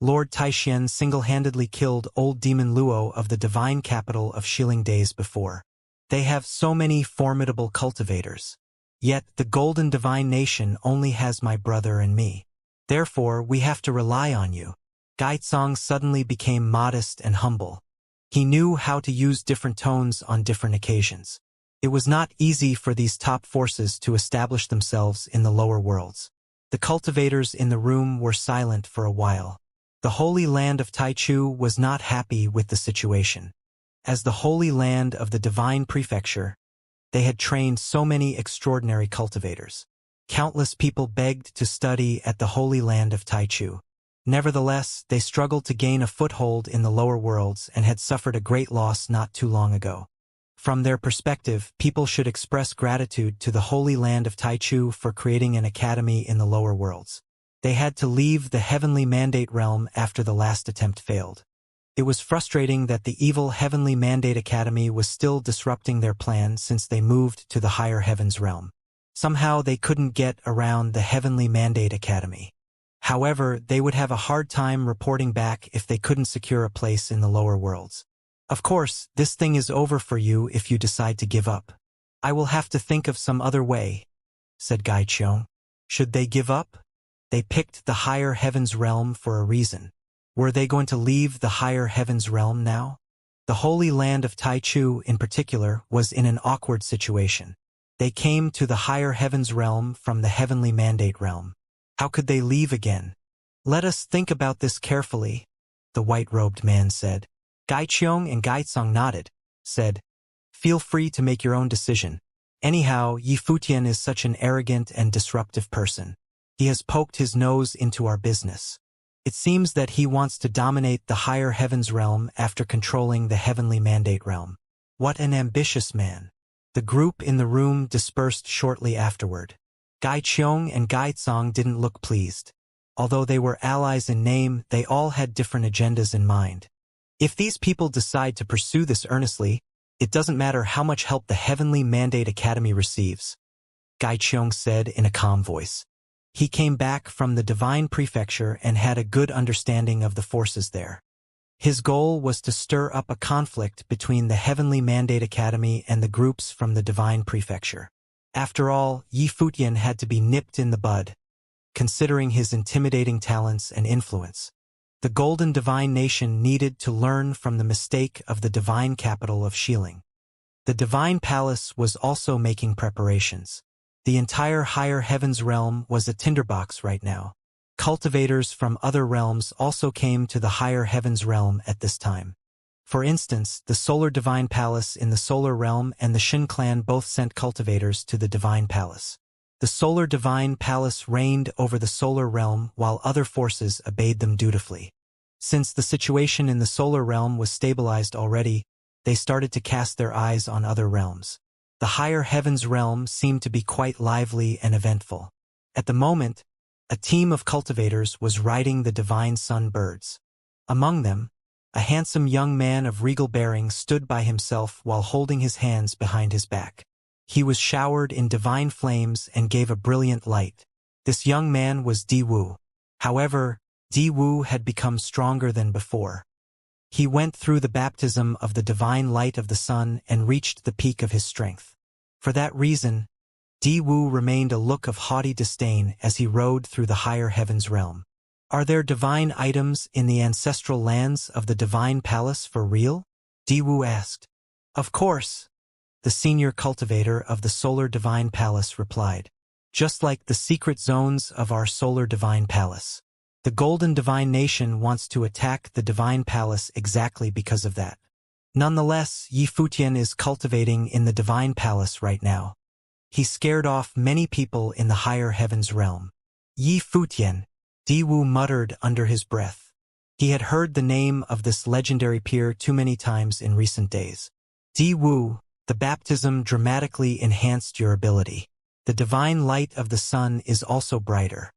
Lord Taixian single-handedly killed old Demon Luo of the divine capital of Xiling days before. They have so many formidable cultivators. Yet the Golden Divine Nation only has my brother and me. Therefore, we have to rely on you. Gaizong suddenly became modest and humble. He knew how to use different tones on different occasions. It was not easy for these top forces to establish themselves in the lower worlds. The cultivators in the room were silent for a while. The Holy Land of Taichu was not happy with the situation. As the Holy Land of the Divine Prefecture, they had trained so many extraordinary cultivators. Countless people begged to study at the Holy Land of Taichu. Nevertheless, they struggled to gain a foothold in the lower worlds and had suffered a great loss not too long ago. From their perspective, people should express gratitude to the Holy Land of Taichu for creating an academy in the lower worlds. They had to leave the Heavenly Mandate realm after the last attempt failed. It was frustrating that the evil Heavenly Mandate Academy was still disrupting their plan since they moved to the Higher Heavens realm. Somehow they couldn't get around the Heavenly Mandate Academy. However, they would have a hard time reporting back if they couldn't secure a place in the lower worlds. Of course, this thing is over for you if you decide to give up. I will have to think of some other way, said Gaiqiong. Should they give up? They picked the Higher Heavens realm for a reason. Were they going to leave the Higher Heavens realm now? The Holy Land of Taichu, in particular, was in an awkward situation. They came to the Higher Heavens realm from the Heavenly Mandate realm. How could they leave again? Let us think about this carefully, the white-robed man said. Gaiqiong and Gaizong nodded, said, feel free to make your own decision. Anyhow, Yi Futian is such an arrogant and disruptive person. He has poked his nose into our business. It seems that he wants to dominate the Higher Heavens realm after controlling the Heavenly Mandate realm. What an ambitious man. The group in the room dispersed shortly afterward. Gaiqiong and Gaizong didn't look pleased. Although they were allies in name, they all had different agendas in mind. If these people decide to pursue this earnestly, it doesn't matter how much help the Heavenly Mandate Academy receives, Gaiqiong said in a calm voice. He came back from the Divine Prefecture and had a good understanding of the forces there. His goal was to stir up a conflict between the Heavenly Mandate Academy and the groups from the Divine Prefecture. After all, Yi Futian had to be nipped in the bud, considering his intimidating talents and influence. The Golden Divine Nation needed to learn from the mistake of the Divine Capital of Xiling. The Divine Palace was also making preparations. The entire Higher Heavens realm was a tinderbox right now. Cultivators from other realms also came to the Higher Heavens realm at this time. For instance, the Solar Divine Palace in the Solar Realm and the Shin clan both sent cultivators to the Divine Palace. The Solar Divine Palace reigned over the Solar Realm while other forces obeyed them dutifully. Since the situation in the Solar Realm was stabilized already, they started to cast their eyes on other realms. The Higher Heavens realm seemed to be quite lively and eventful. At the moment, a team of cultivators was riding the Divine Sun birds. Among them, a handsome young man of regal bearing stood by himself while holding his hands behind his back. He was showered in divine flames and gave a brilliant light. This young man was Di Wu. However, Di Wu had become stronger than before. He went through the baptism of the divine light of the sun and reached the peak of his strength. For that reason, Di Wu remained a look of haughty disdain as he rode through the Higher Heavens realm. Are there divine items in the ancestral lands of the Divine Palace for real? Di Wu asked. Of course, the senior cultivator of the Solar Divine Palace replied. Just like the secret zones of our Solar Divine Palace. The Golden Divine Nation wants to attack the Divine Palace exactly because of that. Nonetheless, Yi Futian is cultivating in the Divine Palace right now. He scared off many people in the Higher Heavens realm. Yi Futian, Di Wu muttered under his breath. He had heard the name of this legendary peer too many times in recent days. Di Wu, the baptism dramatically enhanced your ability. The divine light of the sun is also brighter.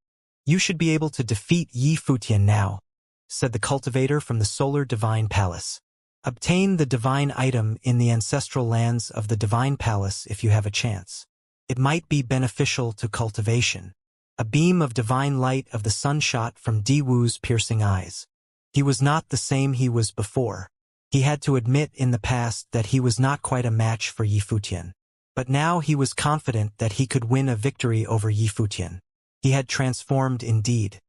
You should be able to defeat Yi Futian now, said the cultivator from the Solar Divine Palace. Obtain the divine item in the ancestral lands of the Divine Palace if you have a chance. It might be beneficial to cultivation. A beam of divine light of the sun shot from Di Wu's piercing eyes. He was not the same he was before. He had to admit in the past that he was not quite a match for Yi Futian. But now he was confident that he could win a victory over Yi Futian. He had transformed indeed.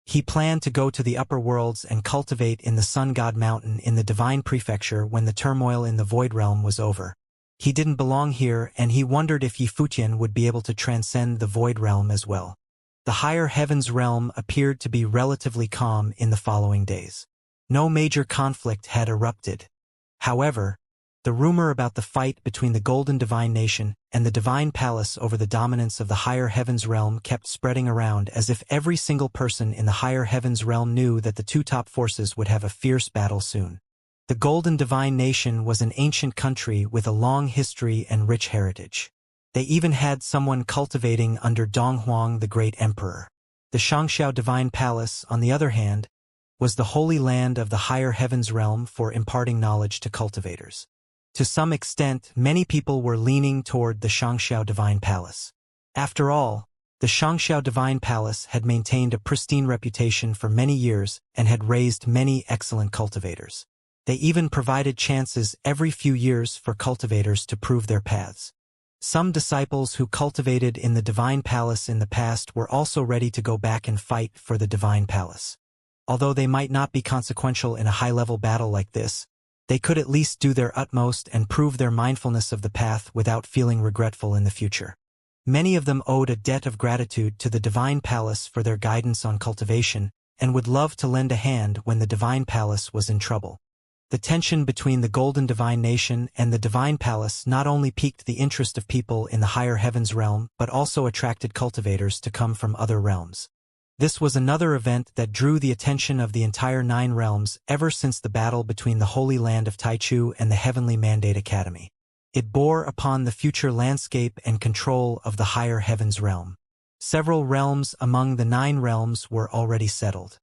He planned to go to the upper worlds and cultivate in the Sun God Mountain in the Divine Prefecture when the turmoil in the Void Realm was over. He didn't belong here, and he wondered if Yifuqian would be able to transcend the Void Realm as well. The higher heavens realm appeared to be relatively calm in the following days. No major conflict had erupted. However, the rumor about the fight between the Golden Divine Nation and the Divine Palace over the dominance of the higher heavens realm kept spreading around as if every single person in the higher heavens realm knew that the two top forces would have a fierce battle soon. The Golden Divine Nation was an ancient country with a long history and rich heritage. They even had someone cultivating under Donghuang, the great emperor. The Xianxia Divine Palace, on the other hand, was the holy land of the higher heavens realm for imparting knowledge to cultivators. To some extent, many people were leaning toward the Xianxia Divine Palace. After all, the Xianxia Divine Palace had maintained a pristine reputation for many years and had raised many excellent cultivators. They even provided chances every few years for cultivators to prove their paths. Some disciples who cultivated in the Divine Palace in the past were also ready to go back and fight for the Divine Palace. Although they might not be consequential in a high-level battle like this, they could at least do their utmost and prove their mindfulness of the path without feeling regretful in the future. Many of them owed a debt of gratitude to the Divine Palace for their guidance on cultivation and would love to lend a hand when the Divine Palace was in trouble. The tension between the Golden Divine Nation and the Divine Palace not only piqued the interest of people in the higher heavens realm but also attracted cultivators to come from other realms. This was another event that drew the attention of the entire 9 realms ever since the battle between the Holy Land of Taichu and the Heavenly Mandate Academy. It bore upon the future landscape and control of the higher heavens realm. Several realms among the 9 realms were already settled.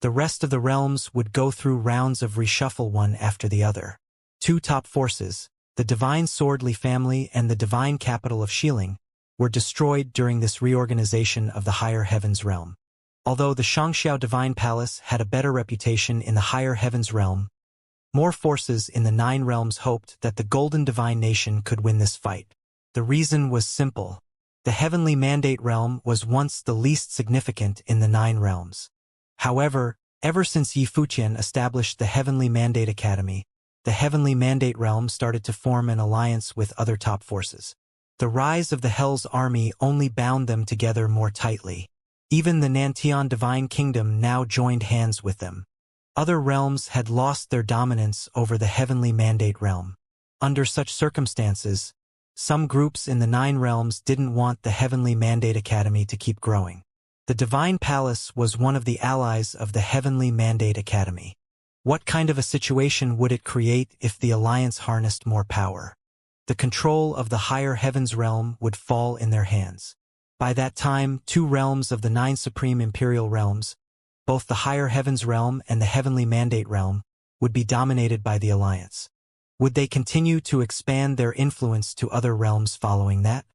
The rest of the realms would go through rounds of reshuffle one after the other. 2 top forces, the Divine Swordly family and the Divine Capital of Xiling, were destroyed during this reorganization of the higher heavens realm. Although the Xianxia Divine Palace had a better reputation in the higher heavens realm, more forces in the 9 realms hoped that the Golden Divine Nation could win this fight. The reason was simple. The Heavenly Mandate realm was once the least significant in the 9 realms. However, ever since Yifuqian established the Heavenly Mandate Academy, the Heavenly Mandate realm started to form an alliance with other top forces. The rise of the Hell's army only bound them together more tightly. Even the Nantian Divine Kingdom now joined hands with them. Other realms had lost their dominance over the Heavenly Mandate realm. Under such circumstances, some groups in the 9 realms didn't want the Heavenly Mandate Academy to keep growing. The Divine Palace was one of the allies of the Heavenly Mandate Academy. What kind of a situation would it create if the alliance harnessed more power? The control of the higher heavens realm would fall in their hands. By that time, 2 realms of the 9 supreme imperial realms, both the higher heavens realm and the Heavenly Mandate realm, would be dominated by the alliance. Would they continue to expand their influence to other realms following that?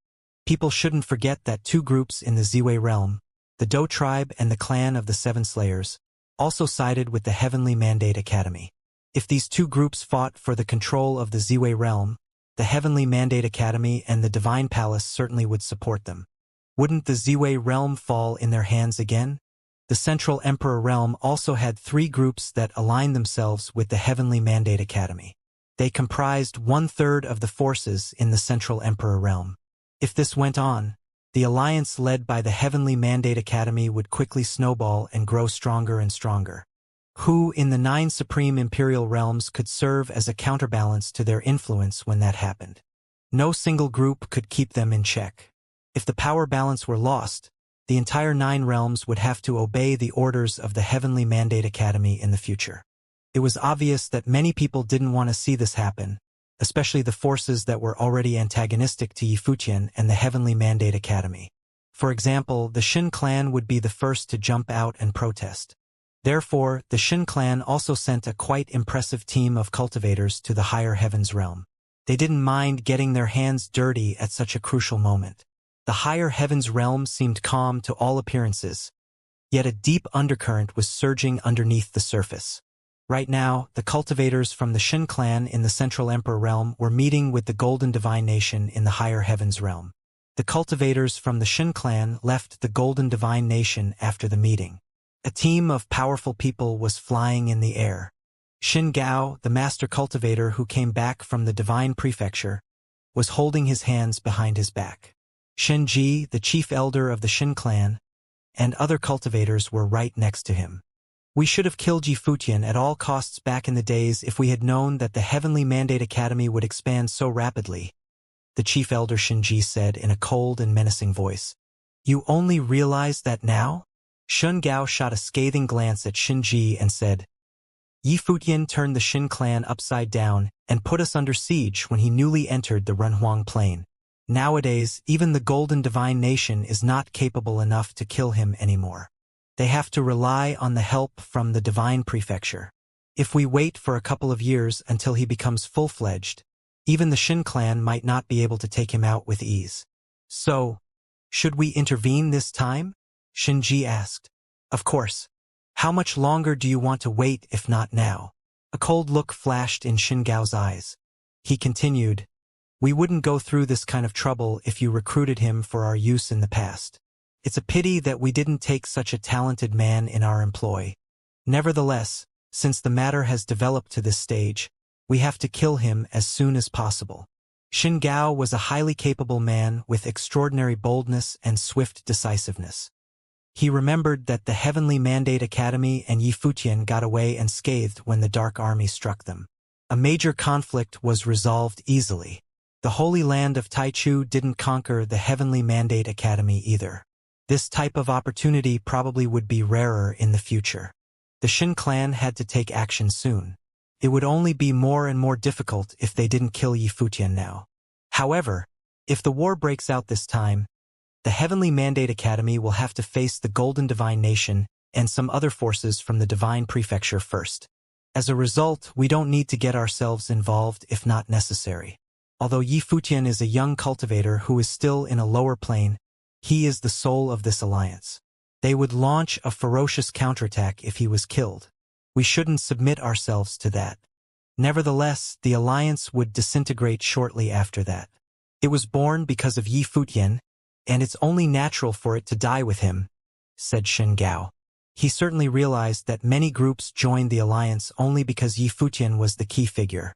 People shouldn't forget that 2 groups in the Ziwei realm, the Dou tribe and the clan of the 7 Slayers, also sided with the Heavenly Mandate Academy. If these 2 groups fought for the control of the Ziwei realm, the Heavenly Mandate Academy and the Divine Palace certainly would support them. Wouldn't the Ziwei realm fall in their hands again? The Central Emperor realm also had 3 groups that aligned themselves with the Heavenly Mandate Academy. They comprised 1/3 of the forces in the Central Emperor realm. If this went on, the alliance led by the Heavenly Mandate Academy would quickly snowball and grow stronger and stronger. Who in the 9 supreme imperial realms could serve as a counterbalance to their influence when that happened? No single group could keep them in check. If the power balance were lost, the entire 9 realms would have to obey the orders of the Heavenly Mandate Academy in the future. It was obvious that many people didn't want to see this happen, especially the forces that were already antagonistic to Yifuqian and the Heavenly Mandate Academy. For example, the Shin clan would be the first to jump out and protest. Therefore, the Shin clan also sent a quite impressive team of cultivators to the higher heavens realm. They didn't mind getting their hands dirty at such a crucial moment. The higher heavens realm seemed calm to all appearances, yet a deep undercurrent was surging underneath the surface. Right now, the cultivators from the Shin clan in the Central Emperor realm were meeting with the Golden Divine Nation in the higher heavens realm. The cultivators from the Shin clan left the Golden Divine Nation after the meeting. A team of powerful people was flying in the air. Xin Gao, the master cultivator who came back from the divine prefecture, was holding his hands behind his back. Shen Ji, the chief elder of the Xin clan, and other cultivators were right next to him. We should have killed Yi Futian at all costs back in the days if we had known that the Heavenly Mandate Academy would expand so rapidly, the chief elder Shen Ji said in a cold and menacing voice. You only realize that now? Shen Gao shot a scathing glance at Shen Ji and said, Yi Futian turned the Xin clan upside down and put us under siege when he newly entered the Renhuang Plain. Nowadays, even the Golden Divine Nation is not capable enough to kill him anymore. They have to rely on the help from the Divine Prefecture. If we wait for a couple of years until he becomes full-fledged, even the Xin clan might not be able to take him out with ease. So, should we intervene this time? Shen Ji asked. Of course. How much longer do you want to wait if not now? A cold look flashed in Xin Gao's eyes. He continued, We wouldn't go through this kind of trouble if you recruited him for our use in the past. It's a pity that we didn't take such a talented man in our employ. Nevertheless, since the matter has developed to this stage, we have to kill him as soon as possible. Xin Gao was a highly capable man with extraordinary boldness and swift decisiveness. He remembered that the Heavenly Mandate Academy and Yi Futian got away unscathed when the Dark Army struck them. A major conflict was resolved easily. The Holy Land of Taichu didn't conquer the Heavenly Mandate Academy either. This type of opportunity probably would be rarer in the future. The Xin clan had to take action soon. It would only be more and more difficult if they didn't kill Yi Futian now. However, if the war breaks out this time, the Heavenly Mandate Academy will have to face the Golden Divine Nation and some other forces from the Divine Prefecture first. As a result, we don't need to get ourselves involved if not necessary. Although Yi Futian is a young cultivator who is still in a lower plane, he is the soul of this alliance. They would launch a ferocious counterattack if he was killed. We shouldn't submit ourselves to that. Nevertheless, the alliance would disintegrate shortly after that. It was born because of Yi Futian, and it's only natural for it to die with him, said Xin Gao. He certainly realized that many groups joined the alliance only because Yi Futian was the key figure.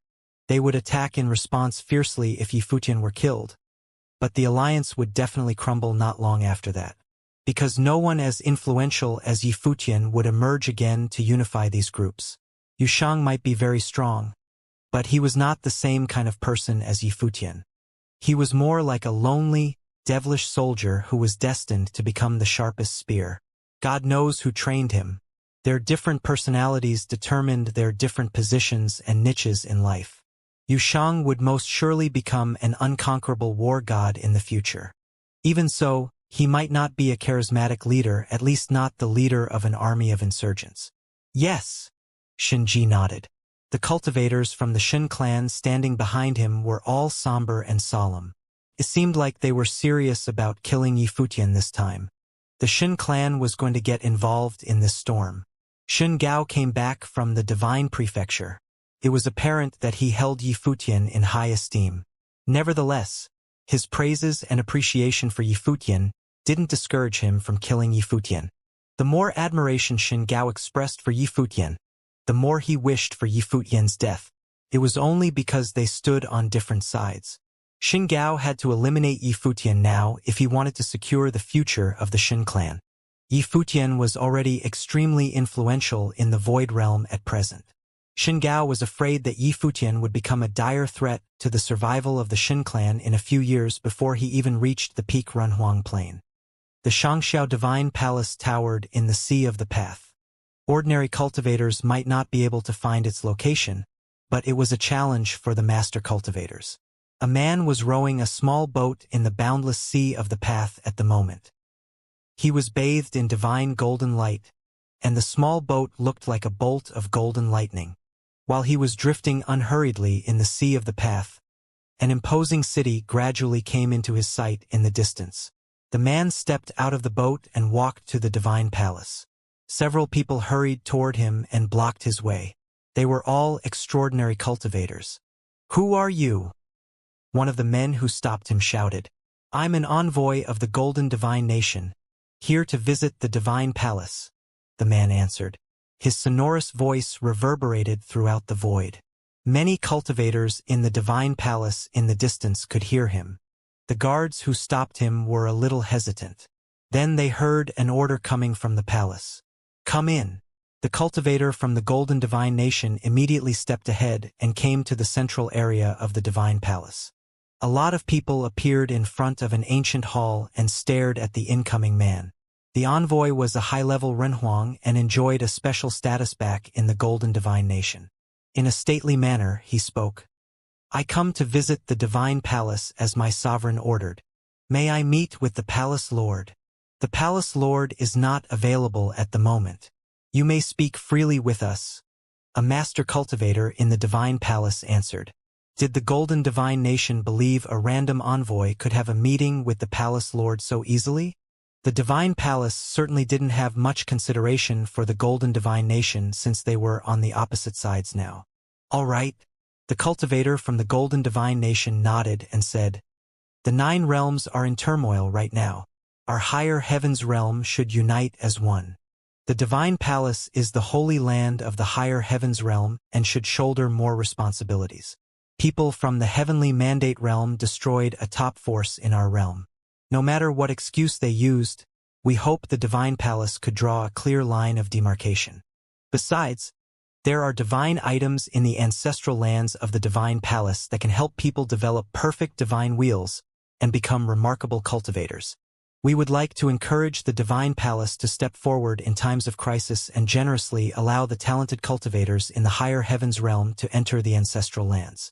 They would attack in response fiercely if Yi Futian were killed. But the alliance would definitely crumble not long after that. Because no one as influential as Yi Futian would emerge again to unify these groups. Yu Shang might be very strong, but he was not the same kind of person as Yi Futian. He was more like a lonely, devilish soldier who was destined to become the sharpest spear. God knows who trained him. Their different personalities determined their different positions and niches in life. Yu Shang would most surely become an unconquerable war god in the future. Even so, he might not be a charismatic leader, at least not the leader of an army of insurgents. Yes, Shen Ji nodded. The cultivators from the Xin clan standing behind him were all somber and solemn. It seemed like they were serious about killing Yi Futian this time. The Xin clan was going to get involved in this storm. Xin Gao came back from the Divine Prefecture. It was apparent that he held Yi Futian in high esteem. Nevertheless, his praises and appreciation for Yi Futian didn't discourage him from killing Yi Futian. The more admiration Xin Gao expressed for Yi Futian, the more he wished for Yi Futian's death. It was only because they stood on different sides. Xin Gao had to eliminate Yi Futian now if he wanted to secure the future of the Xin clan. Yi Futian was already extremely influential in the Void Realm at present. Xin Gao was afraid that Yi Futian would become a dire threat to the survival of the Xin clan in a few years before he even reached the peak Renhuang Plain. The Xianxia Divine Palace towered in the Sea of the Path. Ordinary cultivators might not be able to find its location, but it was a challenge for the master cultivators. A man was rowing a small boat in the boundless sea of the path at the moment. He was bathed in divine golden light, and the small boat looked like a bolt of golden lightning. While he was drifting unhurriedly in the sea of the path, an imposing city gradually came into his sight in the distance. The man stepped out of the boat and walked to the divine palace. Several people hurried toward him and blocked his way. They were all extraordinary cultivators. "Who are you?" One of the men who stopped him shouted. "I'm an envoy of the Golden Divine Nation, here to visit the Divine Palace." the man answered. His sonorous voice reverberated throughout the void. Many cultivators in the divine palace in the distance could hear him. The guards who stopped him were a little hesitant. Then they heard an order coming from the palace. "Come in." The cultivator from the Golden Divine Nation immediately stepped ahead and came to the central area of the divine palace. A lot of people appeared in front of an ancient hall and stared at the incoming man. The envoy was a high-level Renhuang and enjoyed a special status back in the Golden Divine Nation. In a stately manner, he spoke. "I come to visit the divine palace as my sovereign ordered. May I meet with the palace lord?" "The palace lord is not available at the moment. You may speak freely with us," a master cultivator in the divine palace answered. Did the Golden Divine Nation believe a random envoy could have a meeting with the palace lord so easily? The divine palace certainly didn't have much consideration for the Golden Divine Nation since they were on the opposite sides now. "All right." The cultivator from the Golden Divine Nation nodded and said, "The 9 realms are in turmoil right now. Our higher heavens realm should unite as one. The divine palace is the holy land of the higher heavens realm and should shoulder more responsibilities. People from the heavenly mandate realm destroyed a top force in our realm. No matter what excuse they used, we hope the divine palace could draw a clear line of demarcation. Besides, there are divine items in the ancestral lands of the divine palace that can help people develop perfect divine wheels and become remarkable cultivators. We would like to encourage the divine palace to step forward in times of crisis and generously allow the talented cultivators in the higher heavens realm to enter the ancestral lands.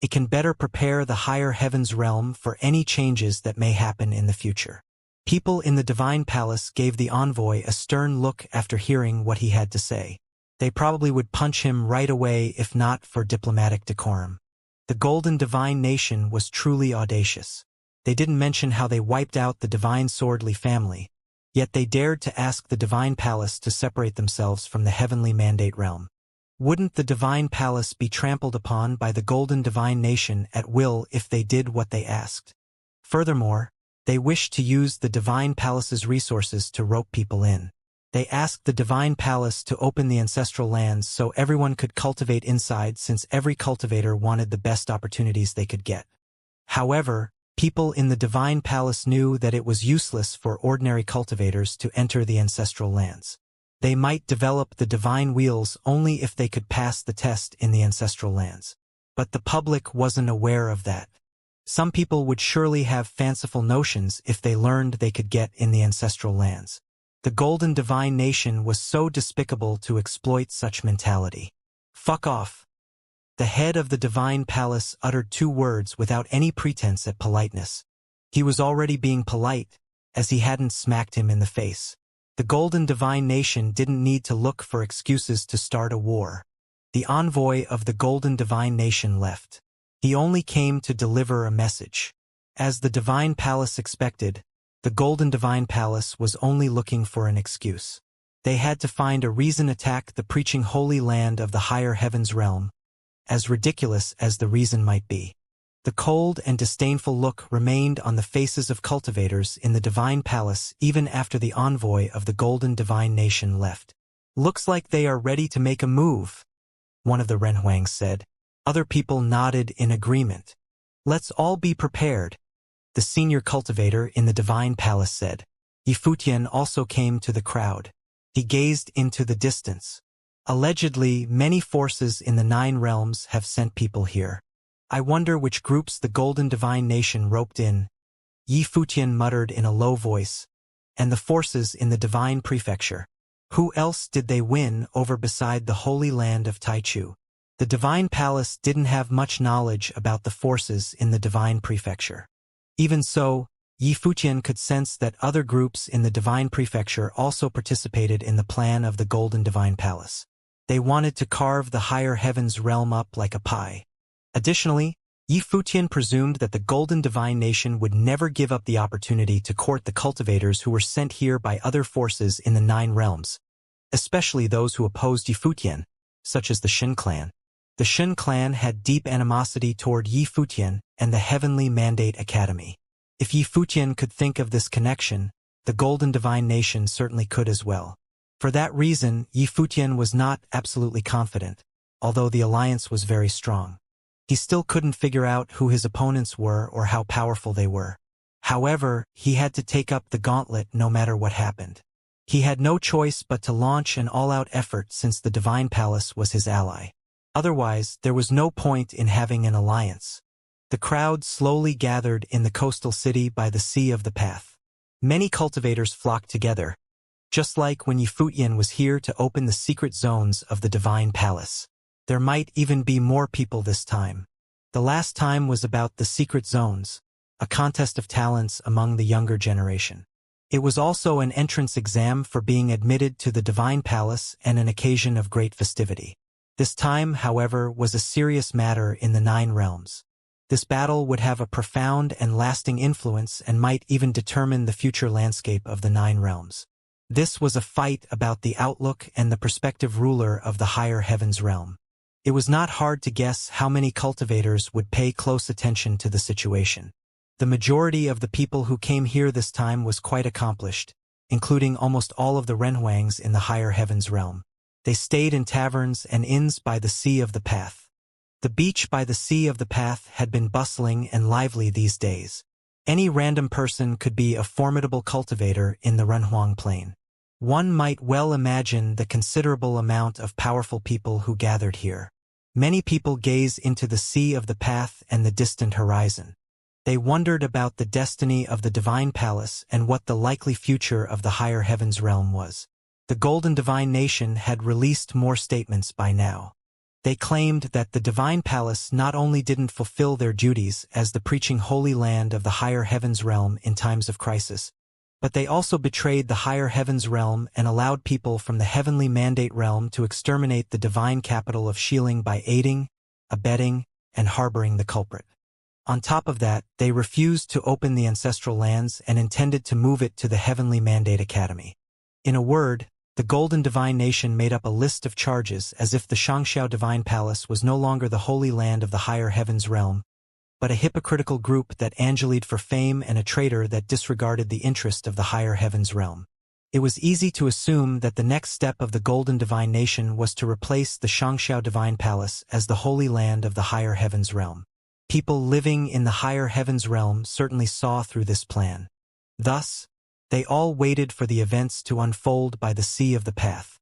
It can better prepare the higher heavens realm for any changes that may happen in the future." People in the divine palace gave the envoy a stern look after hearing what he had to say. They probably would punch him right away if not for diplomatic decorum. The Golden Divine Nation was truly audacious. They didn't mention how they wiped out the divine Swordly family, yet they dared to ask the divine palace to separate themselves from the heavenly mandate realm. Wouldn't the divine palace be trampled upon by the Golden Divine Nation at will if they did what they asked? Furthermore, they wished to use the divine palace's resources to rope people in. They asked the divine palace to open the ancestral lands so everyone could cultivate inside, since every cultivator wanted the best opportunities they could get. However, people in the divine palace knew that it was useless for ordinary cultivators to enter the ancestral lands. They might develop the divine wheels only if they could pass the test in the ancestral lands. But the public wasn't aware of that. Some people would surely have fanciful notions if they learned they could get in the ancestral lands. The Golden Divine Nation was so despicable to exploit such mentality. "Fuck off." The head of the divine palace uttered 2 words without any pretense at politeness. He was already being polite, as he hadn't smacked him in the face. The Golden Divine Nation didn't need to look for excuses to start a war. The envoy of the Golden Divine Nation left. He only came to deliver a message. As the divine palace expected, the Golden Divine Palace was only looking for an excuse. They had to find a reason to attack the preaching holy land of the higher heavens realm, as ridiculous as the reason might be. The cold and disdainful look remained on the faces of cultivators in the divine palace even after the envoy of the Golden Divine Nation left. "Looks like they are ready to make a move," one of the Renhuangs said. Other people nodded in agreement. "Let's all be prepared," the senior cultivator in the divine palace said. Yifutian also came to the crowd. He gazed into the distance. "Allegedly, many forces in the 9 realms have sent people here. I wonder which groups the Golden Divine Nation roped in," Yifutian muttered in a low voice. "And the forces in the Divine Prefecture. Who else did they win over beside the Holy Land of Taichu?" The Divine Palace didn't have much knowledge about the forces in the Divine Prefecture. Even so, Yifutian could sense that other groups in the Divine Prefecture also participated in the plan of the Golden Divine Palace. They wanted to carve the higher heavens realm up like a pie. Additionally, Yifutian presumed that the Golden Divine Nation would never give up the opportunity to court the cultivators who were sent here by other forces in the 9 realms, especially those who opposed Yifutian, such as the Shin clan. The Shin clan had deep animosity toward Yifutian and the Heavenly Mandate Academy. If Yifutian could think of this connection, the Golden Divine Nation certainly could as well. For that reason, Yi Futian was not absolutely confident, although the alliance was very strong. He still couldn't figure out who his opponents were or how powerful they were. However, he had to take up the gauntlet no matter what happened. He had no choice but to launch an all-out effort since the Divine Palace was his ally. Otherwise, there was no point in having an alliance. The crowd slowly gathered in the coastal city by the Sea of the Path. Many cultivators flocked together, just like when Yi Futian was here to open the secret zones of the Divine Palace. There might even be more people this time. The last time was about the secret zones, a contest of talents among the younger generation. It was also an entrance exam for being admitted to the Divine Palace and an occasion of great festivity. This time, however, was a serious matter in the 9 realms. This battle would have a profound and lasting influence and might even determine the future landscape of the 9 realms. This was a fight about the outlook and the prospective ruler of the higher heavens realm. It was not hard to guess how many cultivators would pay close attention to the situation. The majority of the people who came here this time was quite accomplished, including almost all of the Renhuangs in the higher heavens realm. They stayed in taverns and inns by the Sea of the Path. The beach by the Sea of the Path had been bustling and lively these days. Any random person could be a formidable cultivator in the Renhuang Plain. One might well imagine the considerable amount of powerful people who gathered here. Many people gaze into the Sea of the Path and the distant horizon. They wondered about the destiny of the Divine Palace and what the likely future of the higher heavens realm was. The Golden Divine Nation had released more statements by now. They claimed that the Divine Palace not only didn't fulfill their duties as the preaching holy land of the higher heavens realm in times of crisis, but they also betrayed the higher heavens realm and allowed people from the heavenly mandate realm to exterminate the divine capital of Xiling by aiding, abetting, and harboring the culprit. On top of that, they refused to open the ancestral lands and intended to move it to the Heavenly Mandate Academy. In a word, the Golden Divine Nation made up a list of charges as if the Xianxia Divine Palace was no longer the holy land of the higher heavens realm, but a hypocritical group that angelied for fame and a traitor that disregarded the interest of the higher heavens realm. It was easy to assume that the next step of the Golden Divine Nation was to replace the Xianxia Divine Palace as the holy land of the higher heavens realm. People living in the higher heavens realm certainly saw through this plan. Thus, they all waited for the events to unfold by the Sea of the Path.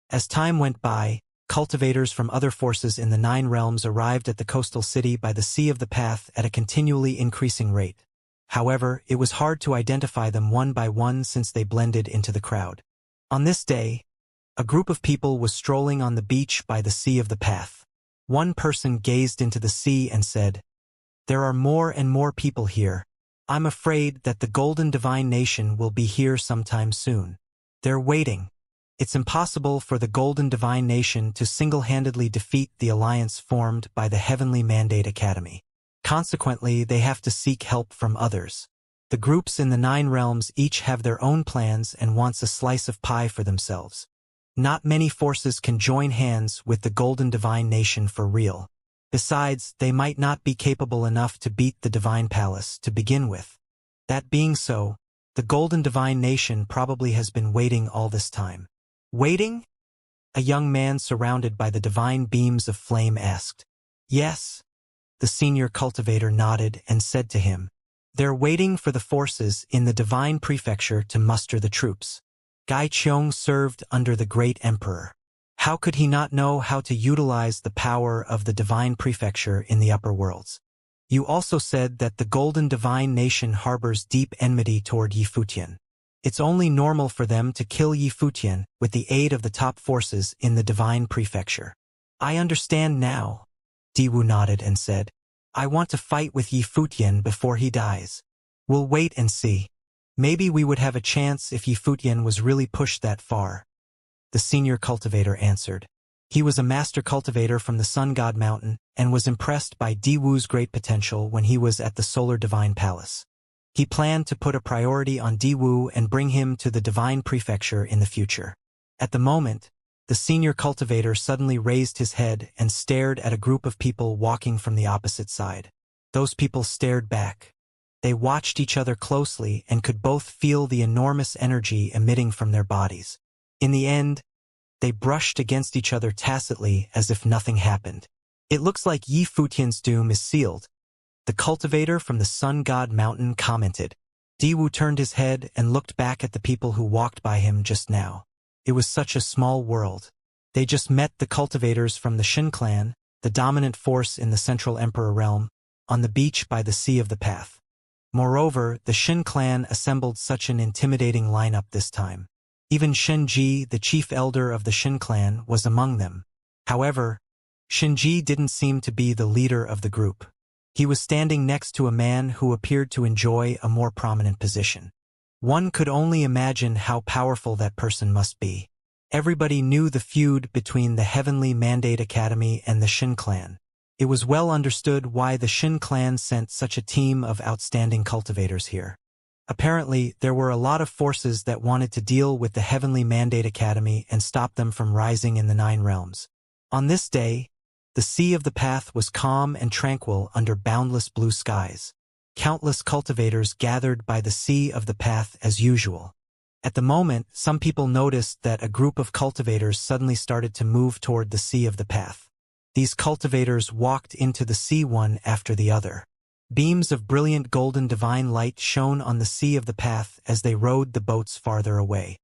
As time went by, cultivators from other forces in the 9 realms arrived at the coastal city by the Sea of the Path at a continually increasing rate. However, it was hard to identify them one by one since they blended into the crowd. On this day, a group of people was strolling on the beach by the Sea of the Path. One person gazed into the sea and said, "There are more and more people here. I'm afraid that the Golden Divine Nation will be here sometime soon. They're waiting. It's impossible for the Golden Divine Nation to single-handedly defeat the alliance formed by the Heavenly Mandate Academy. Consequently, they have to seek help from others. The groups in the 9 realms each have their own plans and wants a slice of pie for themselves. Not many forces can join hands with the Golden Divine Nation for real. Besides, they might not be capable enough to beat the Divine Palace to begin with. That being so, the Golden Divine Nation probably has been waiting all this time." "Waiting?" a young man surrounded by the divine beams of flame asked. "Yes." The senior cultivator nodded and said to him, "They're waiting for the forces in the Divine Prefecture to muster the troops." Gai Qiong served under the Great Emperor. How could he not know how to utilize the power of the Divine Prefecture in the upper worlds? "You also said that the Golden Divine Nation harbors deep enmity toward Yi Futian. It's only normal for them to kill Yi Futian with the aid of the top forces in the Divine Prefecture." "I understand now." Diwu nodded and said, "I want to fight with Yi Futian before he dies. We'll wait and see. Maybe we would have a chance if Yi Futian was really pushed that far." The senior cultivator answered. He was a master cultivator from the Sun God Mountain and was impressed by Diwu's great potential when he was at the Solar Divine Palace. He planned to put a priority on Diwu and bring him to the Divine Prefecture in the future. At the moment, the senior cultivator suddenly raised his head and stared at a group of people walking from the opposite side. Those people stared back. They watched each other closely and could both feel the enormous energy emitting from their bodies. In the end, they brushed against each other tacitly as if nothing happened. It looks like Yi Futian's doom is sealed, the cultivator from the Sun God Mountain commented. Diwu turned his head and looked back at the people who walked by him just now. It was such a small world. They just met the cultivators from the Shin clan, the dominant force in the Central Emperor realm, on the beach by the Sea of the Path. Moreover, the Shin clan assembled such an intimidating lineup this time. Even Shenji, the chief elder of the Shin clan, was among them. However, Shenji didn't seem to be the leader of the group. He was standing next to a man who appeared to enjoy a more prominent position. One could only imagine how powerful that person must be. Everybody knew the feud between the Heavenly Mandate Academy and the Shin clan. It was well understood why the Shin clan sent such a team of outstanding cultivators here. Apparently, there were a lot of forces that wanted to deal with the Heavenly Mandate Academy and stop them from rising in the Nine Realms. On this day, the Sea of the Path was calm and tranquil under boundless blue skies. Countless cultivators gathered by the Sea of the Path as usual. At the moment, some people noticed that a group of cultivators suddenly started to move toward the Sea of the Path. These cultivators walked into the sea one after the other. Beams of brilliant golden divine light shone on the Sea of the Path as they rowed the boats farther away.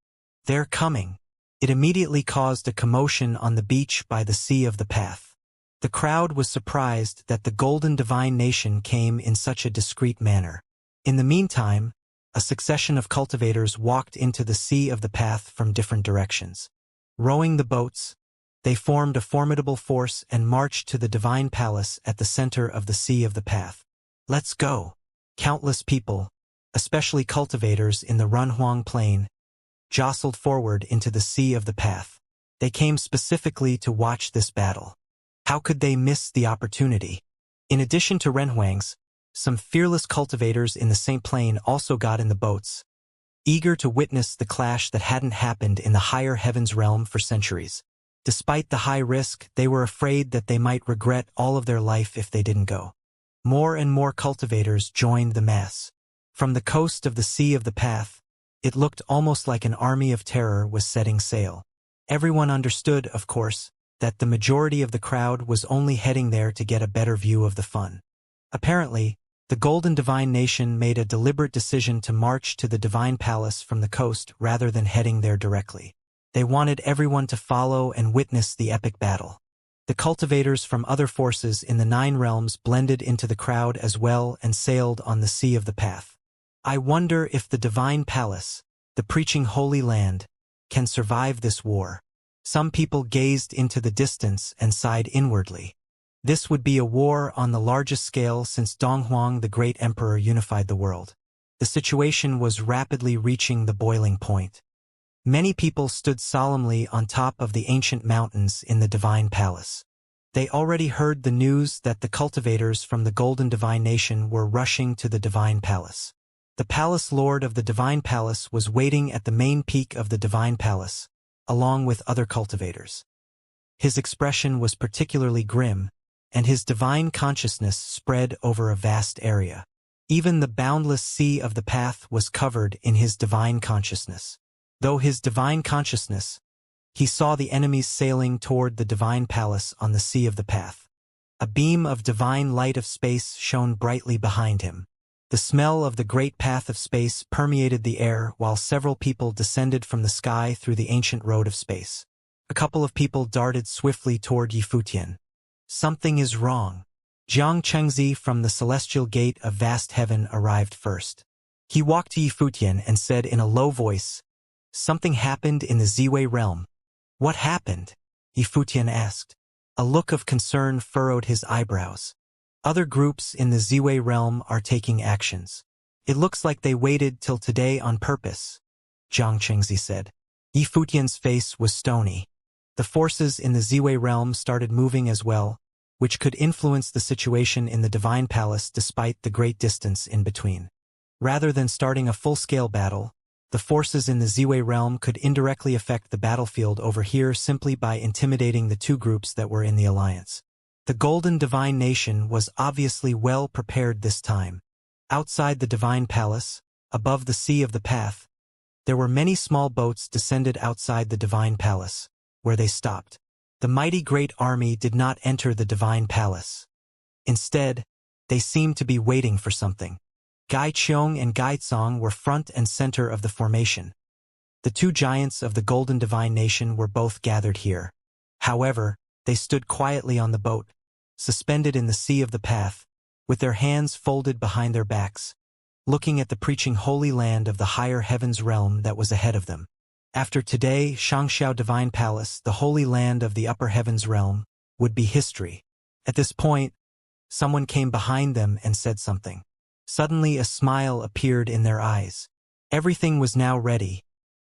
"They're coming." It immediately caused a commotion on the beach by the Sea of the Path. The crowd was surprised that the Golden Divine Nation came in such a discreet manner. In the meantime, a succession of cultivators walked into the Sea of the Path from different directions. Rowing the boats, they formed a formidable force and marched to the Divine Palace at the center of the Sea of the Path. "Let's go." Countless people, especially cultivators in the Runhuang Plain, jostled forward into the Sea of the Path. They came specifically to watch this battle. How could they miss the opportunity? In addition to Renhuangs, some fearless cultivators in the St. Plain also got in the boats, eager to witness the clash that hadn't happened in the higher heavens realm for centuries. Despite the high risk, they were afraid that they might regret all of their life if they didn't go. More and more cultivators joined the mass. From the coast of the Sea of the Path, it looked almost like an army of terror was setting sail. Everyone understood, of course, that the majority of the crowd was only heading there to get a better view of the fun. Apparently, the Golden Divine Nation made a deliberate decision to march to the Divine Palace from the coast rather than heading there directly. They wanted everyone to follow and witness the epic battle. The cultivators from other forces in the Nine Realms blended into the crowd as well and sailed on the Sea of the Path. I wonder if the Divine Palace, the preaching Holy Land, can survive this war. Some people gazed into the distance and sighed inwardly. This would be a war on the largest scale since Donghuang the Great Emperor unified the world. The situation was rapidly reaching the boiling point. Many people stood solemnly on top of the ancient mountains in the Divine Palace. They already heard the news that the cultivators from the Golden Divine Nation were rushing to the Divine Palace. The Palace Lord of the Divine Palace was waiting at the main peak of the Divine Palace, along with other cultivators. His expression was particularly grim, and his divine consciousness spread over a vast area. Even the boundless Sea of the Path was covered in his divine consciousness. Though his divine consciousness, he saw the enemies sailing toward the Divine Palace on the Sea of the Path. A beam of divine light of space shone brightly behind him. The smell of the great path of space permeated the air while several people descended from the sky through the ancient road of space. A couple of people darted swiftly toward Yifutian. Something is wrong. Jiang Chengzi from the celestial gate of vast heaven arrived first. He walked to Yifutian and said in a low voice, "Something happened in the Ziwei realm." "What happened?" Yifutian asked. A look of concern furrowed his eyebrows. "Other groups in the Ziwei realm are taking actions. It looks like they waited till today on purpose," Jiang Chengzi said. Yifutian's face was stony. The forces in the Ziwei realm started moving as well, which could influence the situation in the Divine Palace despite the great distance in between. Rather than starting a full-scale battle, the forces in the Ziwei realm could indirectly affect the battlefield over here simply by intimidating the two groups that were in the alliance. The Golden Divine Nation was obviously well prepared this time. Outside the Divine Palace, above the Sea of the Path, There were many small boats descended outside the divine palace, where they stopped. The mighty great army did not enter the divine palace. Instead, they seemed to be waiting for something. Gai Qiong and Gai Tsong were front and center of the formation. The two giants of the Golden Divine Nation were both gathered here. However, they stood quietly on the boat, suspended in the sea of the path, with their hands folded behind their backs, looking at the preaching holy land of the higher heavens realm that was ahead of them. After today, Xianxia Divine Palace, the holy land of the upper heavens realm, would be history. At this point, someone came behind them and said something. Suddenly a smile appeared in their eyes. Everything was now ready,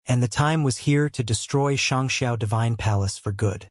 and the time was here to destroy Xianxia Divine Palace for good.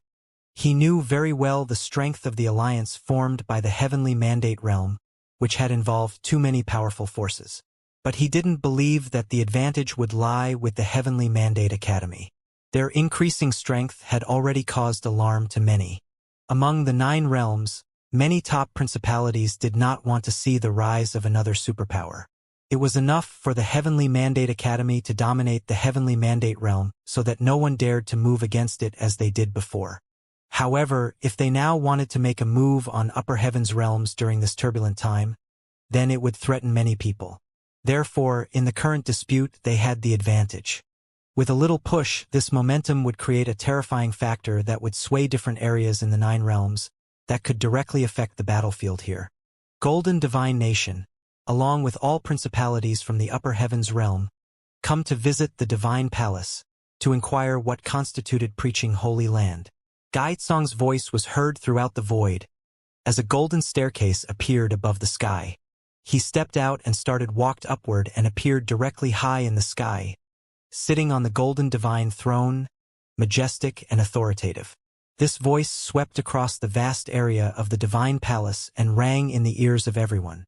He knew very well the strength of the alliance formed by the heavenly mandate realm, which had involved too many powerful forces. But he didn't believe that the advantage would lie with the Heavenly Mandate Academy. Their increasing strength had already caused alarm to many. Among the 9 realms, many top principalities did not want to see the rise of another superpower. It was enough for the Heavenly Mandate Academy to dominate the Heavenly Mandate realm so that no one dared to move against it as they did before. However, if they now wanted to make a move on upper heavens realms during this turbulent time, then it would threaten many people. Therefore, in the current dispute, they had the advantage. With a little push, this momentum would create a terrifying factor that would sway different areas in the 9 realms that could directly affect the battlefield here. Golden Divine Nation, along with all principalities from the upper heavens realm, come to visit the Divine Palace to inquire what constituted preaching holy land. Gai Tsong's voice was heard throughout the void as a golden staircase appeared above the sky. He stepped out and walked upward and appeared directly high in the sky, sitting on the golden divine throne, majestic and authoritative. This voice swept across the vast area of the divine palace and rang in the ears of everyone.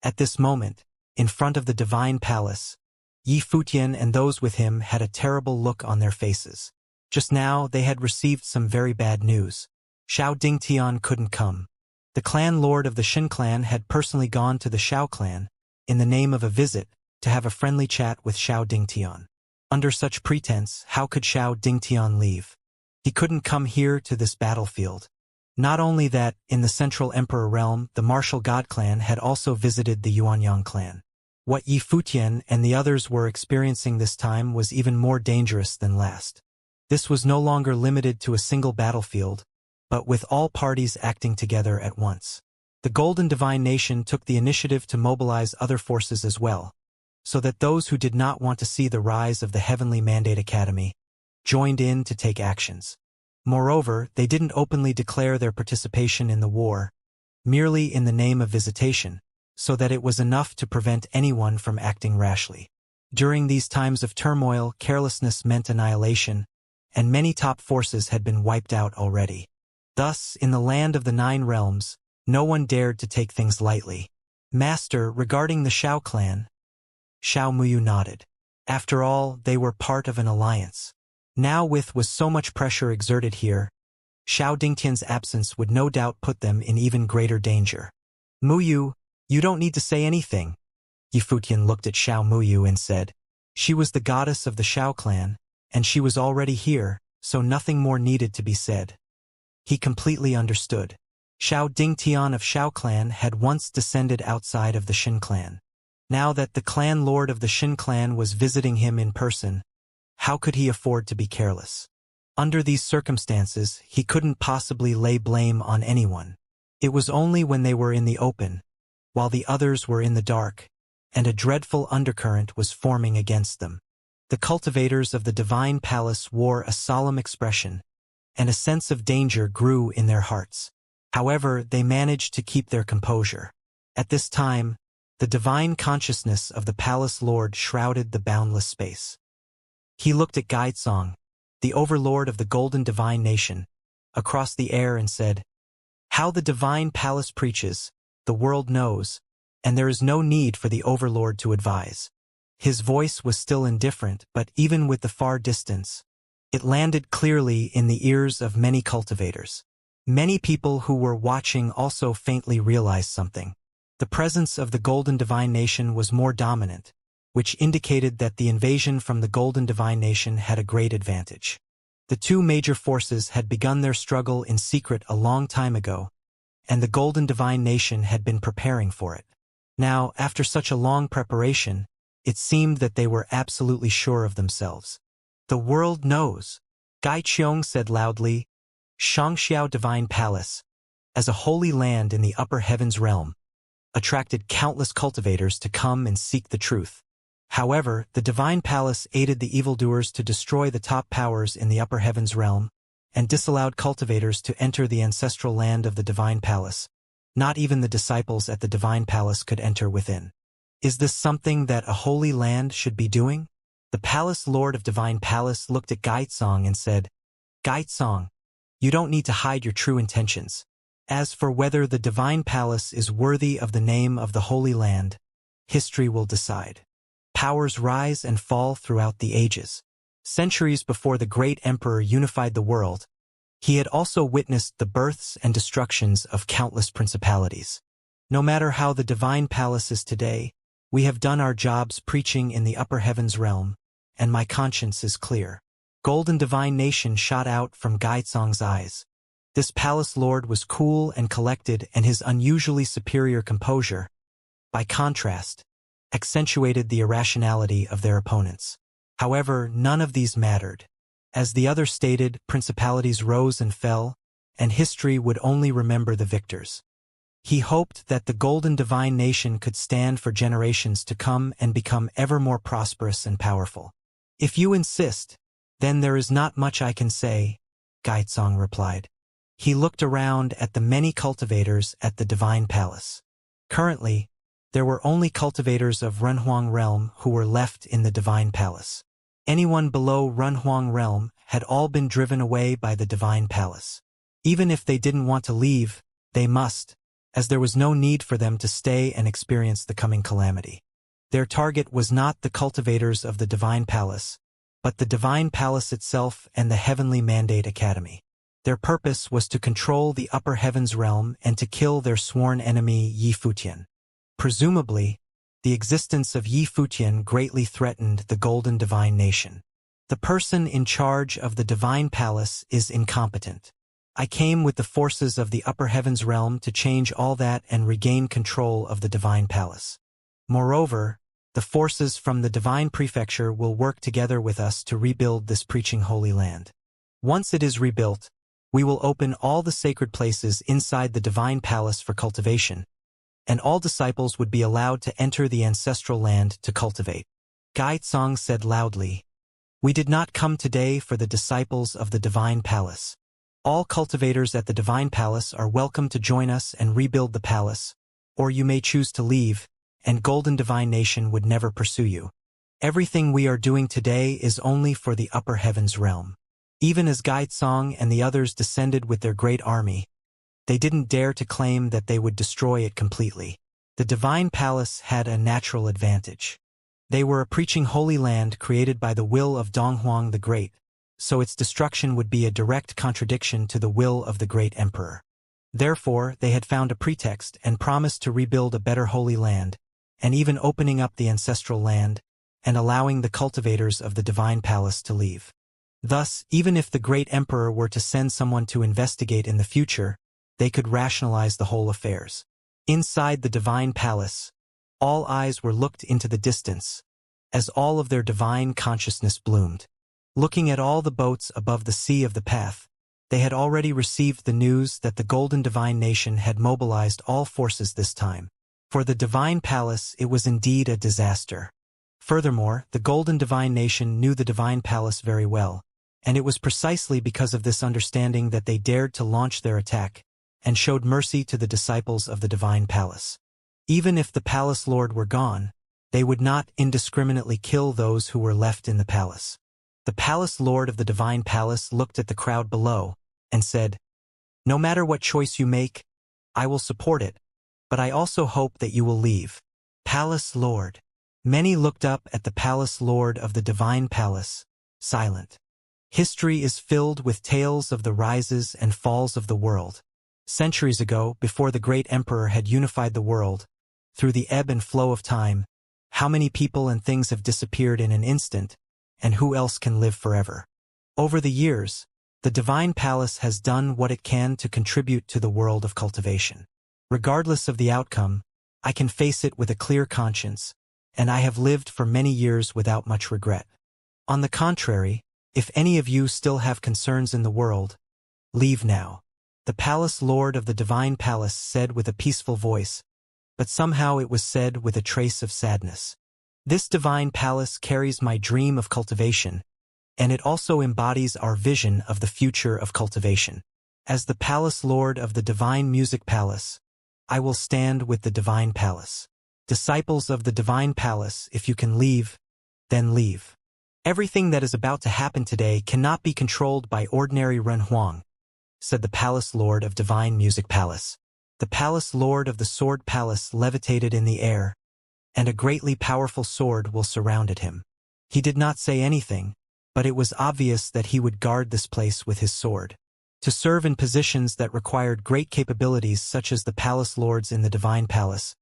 At this moment, in front of the divine palace, Yi Futian and those with him had a terrible look on their faces. Just now, they had received some very bad news. Xiao Dingtian couldn't come. The clan lord of the Shin clan had personally gone to the Xiao clan, in the name of a visit, to have a friendly chat with Xiao Dingtian. Under such pretense, how could Xiao Dingtian leave? He couldn't come here to this battlefield. Not only that, in the Central Emperor realm, the Martial God clan had also visited the Yuanyang clan. What Yi Futian and the others were experiencing this time was even more dangerous than last. This was no longer limited to a single battlefield, but with all parties acting together at once. The Golden Divine Nation took the initiative to mobilize other forces as well, so that those who did not want to see the rise of the Heavenly Mandate Academy joined in to take actions. Moreover, they didn't openly declare their participation in the war, merely in the name of visitation, so that it was enough to prevent anyone from acting rashly. During these times of turmoil, carelessness meant annihilation, and many top forces had been wiped out already. Thus, in the land of the 9 realms, no one dared to take things lightly. Master, regarding the Xiao clan, Xiao Muyu nodded. After all, they were part of an alliance. Now with so much pressure exerted here, Xiao Dingtian's absence would no doubt put them in even greater danger. Muyu, you don't need to say anything. Yi Futian looked at Xiao Muyu and said, she was the goddess of the Xiao clan, and she was already here, so nothing more needed to be said. He completely understood. Xiao Dingtian of Xiao clan had once descended outside of the Shin clan. Now that the clan lord of the Shin clan was visiting him in person, how could he afford to be careless? Under these circumstances, he couldn't possibly lay blame on anyone. It was only when they were in the open, while the others were in the dark, and a dreadful undercurrent was forming against them. The cultivators of the divine palace wore a solemn expression, and a sense of danger grew in their hearts. However, they managed to keep their composure. At this time, the divine consciousness of the palace lord shrouded the boundless space. He looked at Gai Tsong, the overlord of the Golden Divine Nation, across the air and said, how the divine palace preaches, the world knows, and there is no need for the overlord to advise. His voice was still indifferent, but even with the far distance, it landed clearly in the ears of many cultivators. Many people who were watching also faintly realized something. The presence of the Golden Divine Nation was more dominant, which indicated that the invasion from the Golden Divine Nation had a great advantage. The two major forces had begun their struggle in secret a long time ago, and the Golden Divine Nation had been preparing for it. Now, after such a long preparation, it seemed that they were absolutely sure of themselves. The world knows, Gaiqiong said loudly. Xianxia Divine Palace, as a holy land in the upper heavens realm, attracted countless cultivators to come and seek the truth. However, the Divine Palace aided the evildoers to destroy the top powers in the upper heavens realm, and disallowed cultivators to enter the ancestral land of the Divine Palace. Not even the disciples at the Divine Palace could enter within. Is this something that a holy land should be doing? The Palace Lord of Divine Palace looked at Gaitsong and said, Gaitsong, you don't need to hide your true intentions. As for whether the Divine Palace is worthy of the name of the Holy Land, history will decide. Powers rise and fall throughout the ages. Centuries before the great emperor unified the world, he had also witnessed the births and destructions of countless principalities. No matter how the Divine Palace is today, we have done our jobs preaching in the upper heavens realm, and my conscience is clear. Golden Divine Nation shot out from Gaitsong's eyes. This palace lord was cool and collected, and his unusually superior composure, by contrast, accentuated the irrationality of their opponents. However, none of these mattered. As the other stated, principalities rose and fell, and history would only remember the victors. He hoped that the Golden Divine Nation could stand for generations to come and become ever more prosperous and powerful. If you insist, then there is not much I can say, Gaitsong replied. He looked around at the many cultivators at the Divine Palace. Currently, there were only cultivators of Runhuang Realm who were left in the Divine Palace. Anyone below Runhuang Realm had all been driven away by the Divine Palace. Even if they didn't want to leave, they must, as there was no need for them to stay and experience the coming calamity. Their target was not the cultivators of the Divine Palace, but the Divine Palace itself and the Heavenly Mandate Academy. Their purpose was to control the upper heavens realm and to kill their sworn enemy Yi Futian. Presumably, the existence of Yi Futian greatly threatened the Golden Divine Nation. The person in charge of the Divine Palace is incompetent. I came with the forces of the upper heavens realm to change all that and regain control of the Divine Palace. Moreover, the forces from the Divine Prefecture will work together with us to rebuild this preaching holy land. Once it is rebuilt, we will open all the sacred places inside the Divine Palace for cultivation, and all disciples would be allowed to enter the ancestral land to cultivate. Gaitsong said loudly, We did not come today for the disciples of the Divine Palace. All cultivators at the Divine Palace are welcome to join us and rebuild the palace, or you may choose to leave, and Golden Divine Nation would never pursue you. Everything we are doing today is only for the upper heavens realm. Even as Gaitsong and the others descended with their great army, they didn't dare to claim that they would destroy it completely. The Divine Palace had a natural advantage. They were a preaching holy land created by the will of Donghuang the Great, so its destruction would be a direct contradiction to the will of the great emperor. Therefore, they had found a pretext and promised to rebuild a better holy land, and even opening up the ancestral land, and allowing the cultivators of the Divine Palace to leave. Thus, even if the great emperor were to send someone to investigate in the future, they could rationalize the whole affairs. Inside the Divine Palace, all eyes were looked into the distance, as all of their divine consciousness bloomed. Looking at all the boats above the sea of the path, they had already received the news that the Golden Divine Nation had mobilized all forces this time. For the Divine Palace, it was indeed a disaster. Furthermore, the Golden Divine Nation knew the Divine Palace very well, and it was precisely because of this understanding that they dared to launch their attack, and showed mercy to the disciples of the Divine Palace. Even if the Palace Lord were gone, they would not indiscriminately kill those who were left in the palace. The Palace Lord of the Divine Palace looked at the crowd below, and said, No matter what choice you make, I will support it, but I also hope that you will leave. Palace Lord. Many looked up at the Palace Lord of the Divine Palace, silent. History is filled with tales of the rises and falls of the world. Centuries ago, before the great emperor had unified the world, through the ebb and flow of time, How many people and things have disappeared in an instant, and who else can live forever? Over the years, the Divine Palace has done what it can to contribute to the world of cultivation. Regardless of the outcome, I can face it with a clear conscience, and I have lived for many years without much regret. On the contrary, if any of you still have concerns in the world, leave now. The Palace Lord of the Divine Palace said with a peaceful voice, but somehow it was said with a trace of sadness. This Divine Palace carries my dream of cultivation, and it also embodies our vision of the future of cultivation. As the Palace Lord of the Divine Music Palace, I will stand with the Divine Palace. Disciples of the Divine Palace, if you can leave, then leave. Everything that is about to happen today cannot be controlled by ordinary Ren Huang, said the Palace Lord of Divine Music Palace. The Palace Lord of the Sword Palace levitated in the air, and a greatly powerful sword will surrounded him. He did not say anything, but it was obvious that he would guard this place with his sword. To serve in positions that required great capabilities such as the Palace Lords in the Divine Palace,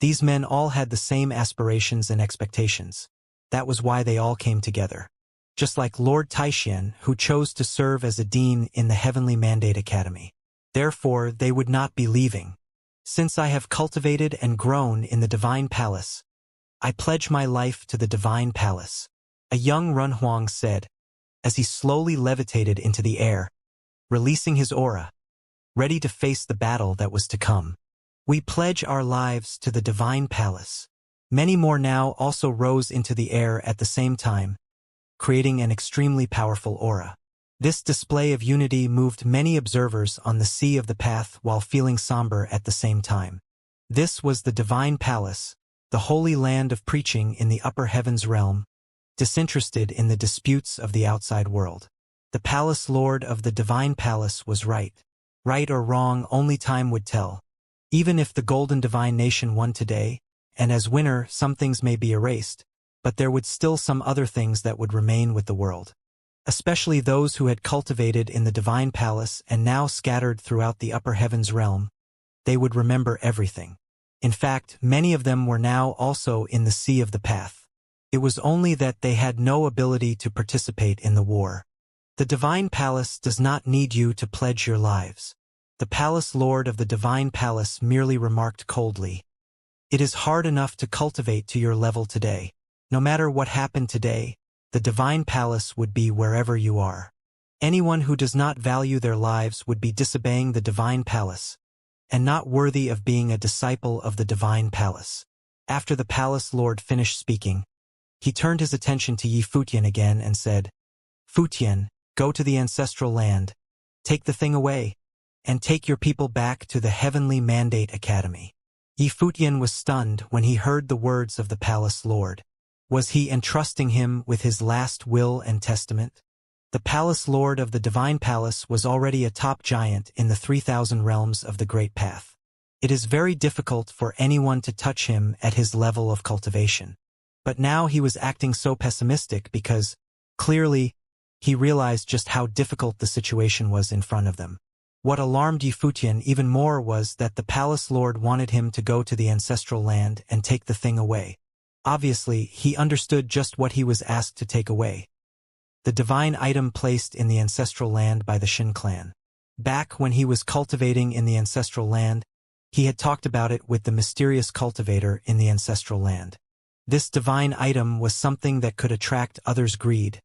these men all had the same aspirations and expectations. That was why they all came together. Just like Lord Taixian, who chose to serve as a dean in the Heavenly Mandate Academy. Therefore, they would not be leaving. Since I have cultivated and grown in the Divine Palace, I pledge my life to the Divine Palace. A young Ren Huang said, as he slowly levitated into the air, releasing his aura, ready to face the battle that was to come. We pledge our lives to the Divine Palace. Many more now also rose into the air at the same time, creating an extremely powerful aura. This display of unity moved many observers on the sea of the path while feeling somber at the same time. This was the Divine Palace, the holy land of preaching in the upper heavens realm, disinterested in the disputes of the outside world. The Palace Lord of the Divine Palace was right. Right or wrong, only time would tell. Even if the Golden Divine Nation won today, and as winner some things may be erased, but there would still some other things that would remain with the world. Especially those who had cultivated in the Divine Palace and now scattered throughout the upper heavens realm, they would remember everything. In fact, many of them were now also in the sea of the path. It was only that they had no ability to participate in the war. The Divine Palace does not need you to pledge your lives. The Palace Lord of the Divine Palace merely remarked coldly, "It is hard enough to cultivate to your level today. No matter what happened today, the Divine Palace would be wherever you are. Anyone who does not value their lives would be disobeying the Divine Palace, and not worthy of being a disciple of the Divine Palace." After the Palace Lord finished speaking, he turned his attention to Yi Futian again and said, "Futian, go to the ancestral land, take the thing away, and take your people back to the Heavenly Mandate Academy." Yi Futian was stunned when he heard the words of the Palace Lord. Was he entrusting him with his last will and testament? The Palace Lord of the Divine Palace was already a top giant in the 3,000 realms of the Great Path. It is very difficult for anyone to touch him at his level of cultivation. But now he was acting so pessimistic because, clearly, he realized just how difficult the situation was in front of them. What alarmed Yi Futian even more was that the Palace Lord wanted him to go to the ancestral land and take the thing away. Obviously, he understood just what he was asked to take away. The divine item placed in the ancestral land by the Shin clan. Back when he was cultivating in the ancestral land, he had talked about it with the mysterious cultivator in the ancestral land. This divine item was something that could attract others' greed,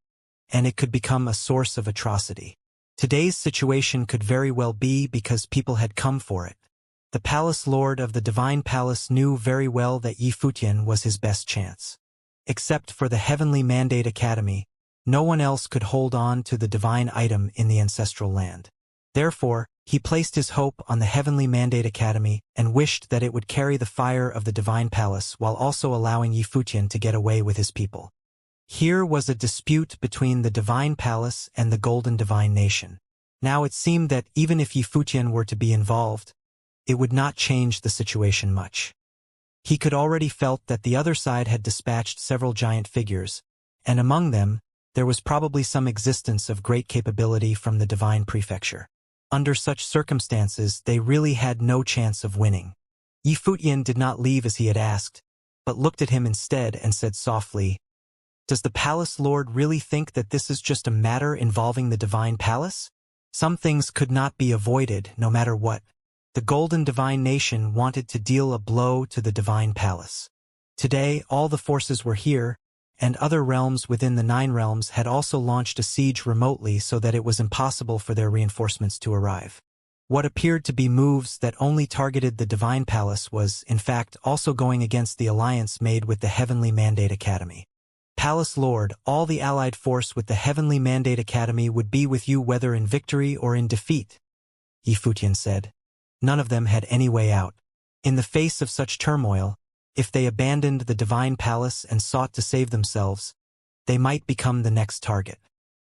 and it could become a source of atrocity. Today's situation could very well be because people had come for it. The Palace Lord of the Divine Palace knew very well that Yi Futian was his best chance. Except for the Heavenly Mandate Academy, no one else could hold on to the divine item in the ancestral land. Therefore, he placed his hope on the Heavenly Mandate Academy and wished that it would carry the fire of the Divine Palace while also allowing Yi Futian to get away with his people. Here was a dispute between the Divine Palace and the Golden Divine Nation. Now it seemed that even if Yi Futian were to be involved, it would not change the situation much. He could already felt that the other side had dispatched several giant figures, and among them, there was probably some existence of great capability from the Divine Prefecture. Under such circumstances, they really had no chance of winning. Yi Futian did not leave as he had asked, but looked at him instead and said softly, "Does the palace lord really think that this is just a matter involving the divine palace? Some things could not be avoided, no matter what. The golden divine nation wanted to deal a blow to the divine palace. Today, all the forces were here, and other realms within the 9 realms had also launched a siege remotely so that it was impossible for their reinforcements to arrive. What appeared to be moves that only targeted the divine palace was, in fact, also going against the alliance made with the Heavenly Mandate Academy. Palace Lord, all the allied force with the Heavenly Mandate Academy would be with you whether in victory or in defeat," Yifutian said. None of them had any way out. In the face of such turmoil, if they abandoned the divine palace and sought to save themselves, they might become the next target.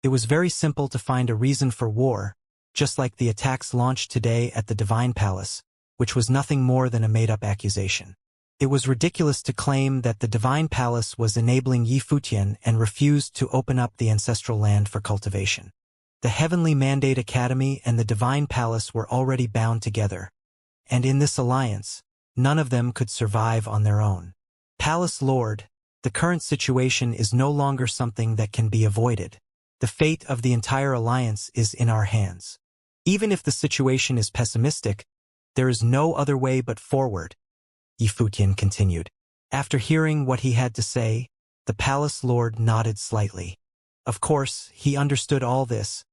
It was very simple to find a reason for war, just like the attacks launched today at the divine palace, which was nothing more than a made-up accusation. It was ridiculous to claim that the divine palace was enabling Yifutian and refused to open up the ancestral land for cultivation. The Heavenly Mandate Academy and the divine palace were already bound together, and in this alliance, none of them could survive on their own. Palace Lord, the current situation is no longer something that can be avoided. The fate of the entire alliance is in our hands. Even if the situation is pessimistic, there is no other way but forward, Yifutian continued. After hearing what he had to say, the Palace Lord nodded slightly. Of course, he understood all this,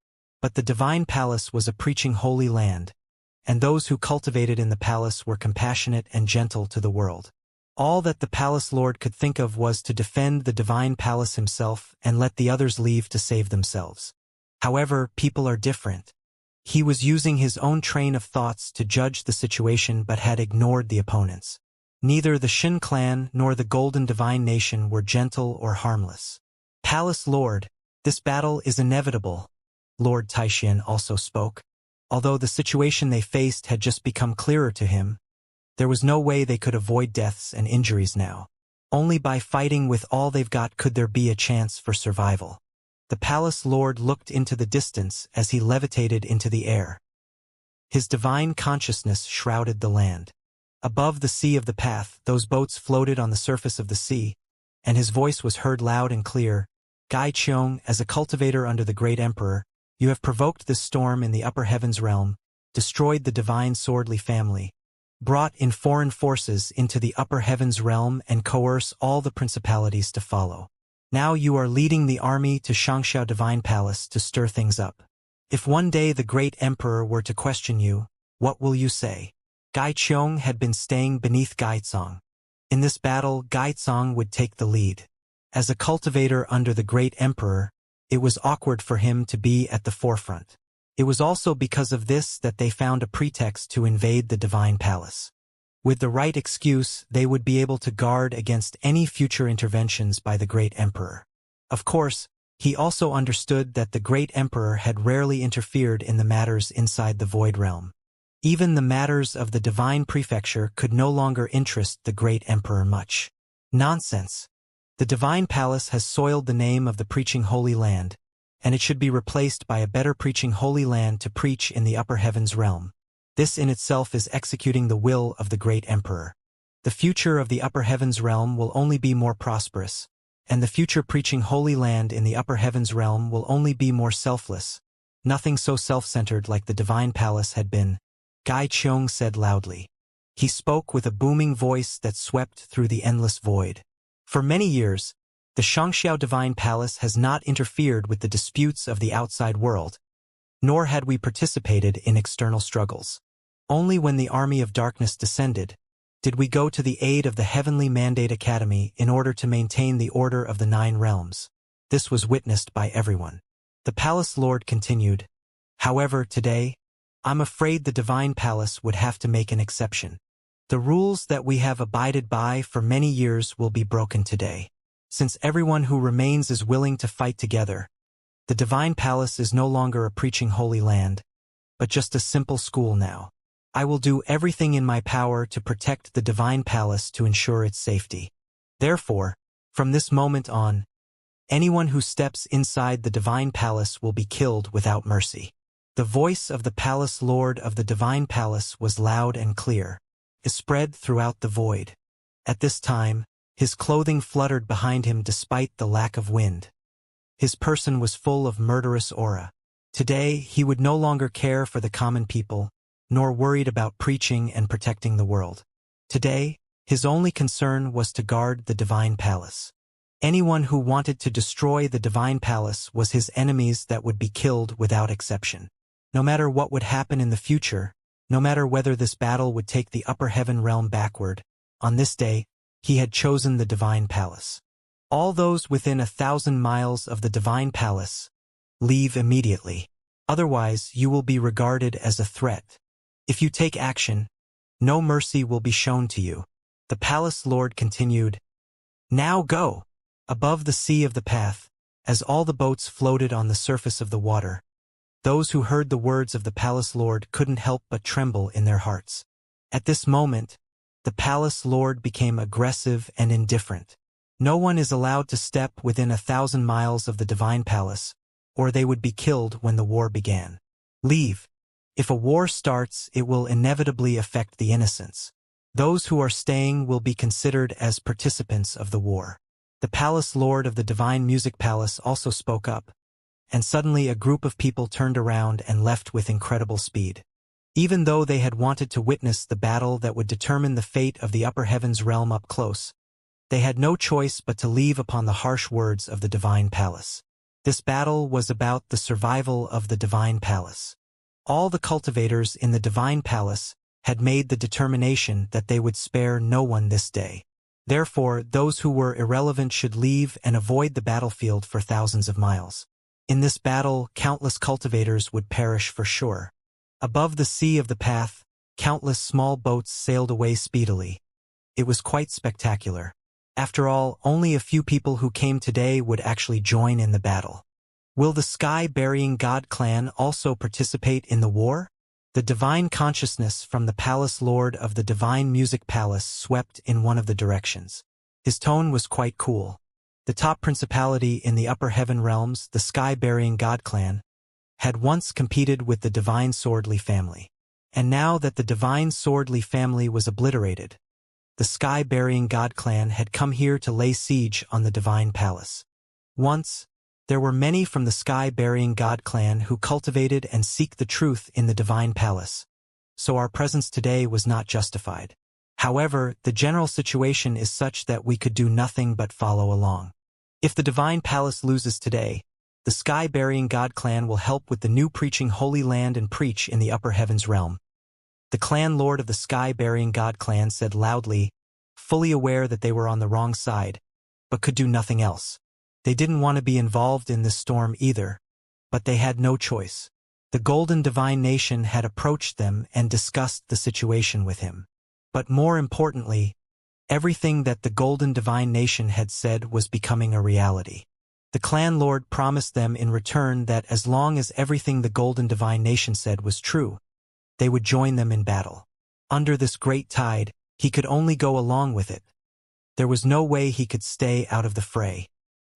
but the divine palace was a preaching holy land, and those who cultivated in the palace were compassionate and gentle to the world. All that the Palace Lord could think of was to defend the divine palace himself and let the others leave to save themselves. However, people are different. He was using his own train of thoughts to judge the situation but had ignored the opponents. Neither the Shin clan nor the Golden Divine Nation were gentle or harmless. Palace Lord, this battle is inevitable, Lord Taixian also spoke. Although the situation they faced had just become clearer to him, there was no way they could avoid deaths and injuries now. Only by fighting with all they've got could there be a chance for survival. The Palace Lord looked into the distance as he levitated into the air. His divine consciousness shrouded the land. Above the sea of the path, those boats floated on the surface of the sea, and his voice was heard loud and clear. Gai Qiong, as a cultivator under the Great Emperor, you have provoked this storm in the upper heavens realm, destroyed the divine Swordly family, brought in foreign forces into the upper heavens realm and coerce all the principalities to follow. Now you are leading the army to Xianxia Divine Palace to stir things up. If one day the Great Emperor were to question you, what will you say? Gai Qiong had been staying beneath Gaizong. In this battle, Gaizong would take the lead. As a cultivator under the Great Emperor, it was awkward for him to be at the forefront. It was also because of this that they found a pretext to invade the Divine Palace. With the right excuse, they would be able to guard against any future interventions by the Great Emperor. Of course, he also understood that the Great Emperor had rarely interfered in the matters inside the Void Realm. Even the matters of the Divine Prefecture could no longer interest the Great Emperor much. Nonsense. The Divine Palace has soiled the name of the preaching Holy Land, and it should be replaced by a better preaching Holy Land to preach in the upper heavens realm. This in itself is executing the will of the Great Emperor. The future of the upper heavens realm will only be more prosperous, and the future preaching Holy Land in the upper heavens realm will only be more selfless. Nothing so self-centered like the Divine Palace had been, Gai Qiong said loudly. He spoke with a booming voice that swept through the endless void. For many years, the Xianxia Divine Palace has not interfered with the disputes of the outside world, nor had we participated in external struggles. Only when the army of darkness descended, did we go to the aid of the Heavenly Mandate Academy in order to maintain the order of the 9 realms. This was witnessed by everyone. The Palace Lord continued, however, today, I'm afraid the Divine Palace would have to make an exception. The rules that we have abided by for many years will be broken today. Since everyone who remains is willing to fight together, the Divine Palace is no longer a preaching Holy Land, but just a simple school now. I will do everything in my power to protect the Divine Palace to ensure its safety. Therefore, from this moment on, anyone who steps inside the Divine Palace will be killed without mercy. The voice of the Palace Lord of the Divine Palace was loud and clear. It spread throughout the void. At this time, His clothing fluttered behind him despite the lack of wind. His person was full of murderous aura. Today, he would no longer care for the common people, nor worried about preaching and protecting the world. Today, his only concern was to guard the divine palace. Anyone who wanted to destroy the divine palace was his enemies that would be killed without exception. No matter what would happen in the future, no matter whether this battle would take the upper heaven realm backward, on this day, he had chosen the divine palace. All those within 1,000 miles of the divine palace, leave immediately. Otherwise, you will be regarded as a threat. If you take action, no mercy will be shown to you. The palace lord continued, "Now go!" Above the sea of the path, as all the boats floated on the surface of the water, those who heard the words of the palace lord couldn't help but tremble in their hearts. At this moment, the palace lord became aggressive and indifferent. No one is allowed to step within 1,000 miles of the divine palace, or they would be killed when the war began. Leave. If a war starts, it will inevitably affect the innocents. Those who are staying will be considered as participants of the war. The palace lord of the divine music palace also spoke up, and suddenly a group of people turned around and left with incredible speed. Even though they had wanted to witness the battle that would determine the fate of the upper heavens realm up close, they had no choice but to leave upon the harsh words of the divine palace. This battle was about the survival of the divine palace. All the cultivators in the divine palace had made the determination that they would spare no one this day. Therefore, those who were irrelevant should leave and avoid the battlefield for thousands of miles. In this battle, countless cultivators would perish for sure. Above the sea of the path, countless small boats sailed away speedily. It was quite spectacular. After all, only a few people who came today would actually join in the battle. Will the sky-burying god clan also participate in the war? The divine consciousness from the palace lord of the divine music palace swept in one of the directions. His tone was quite cool. The top principality in the upper heaven realms, the sky-burying god clan, had once competed with the divine swordly family. And now that the divine swordly family was obliterated, the sky-burying god clan had come here to lay siege on the divine palace. Once, there were many from the sky-burying god clan who cultivated and seek the truth in the divine palace, so our presence today was not justified. However, the general situation is such that we could do nothing but follow along. If the divine palace loses today, the sky-burying god clan will help with the new preaching holy land and preach in the upper heavens realm. The clan lord of the sky-burying god clan said loudly, fully aware that they were on the wrong side, but could do nothing else. They didn't want to be involved in this storm either, but they had no choice. The Golden Divine Nation had approached them and discussed the situation with him. But more importantly, everything that the Golden Divine Nation had said was becoming a reality. The clan lord promised them in return that as long as everything the Golden Divine Nation said was true, they would join them in battle. Under this great tide, he could only go along with it. There was no way he could stay out of the fray.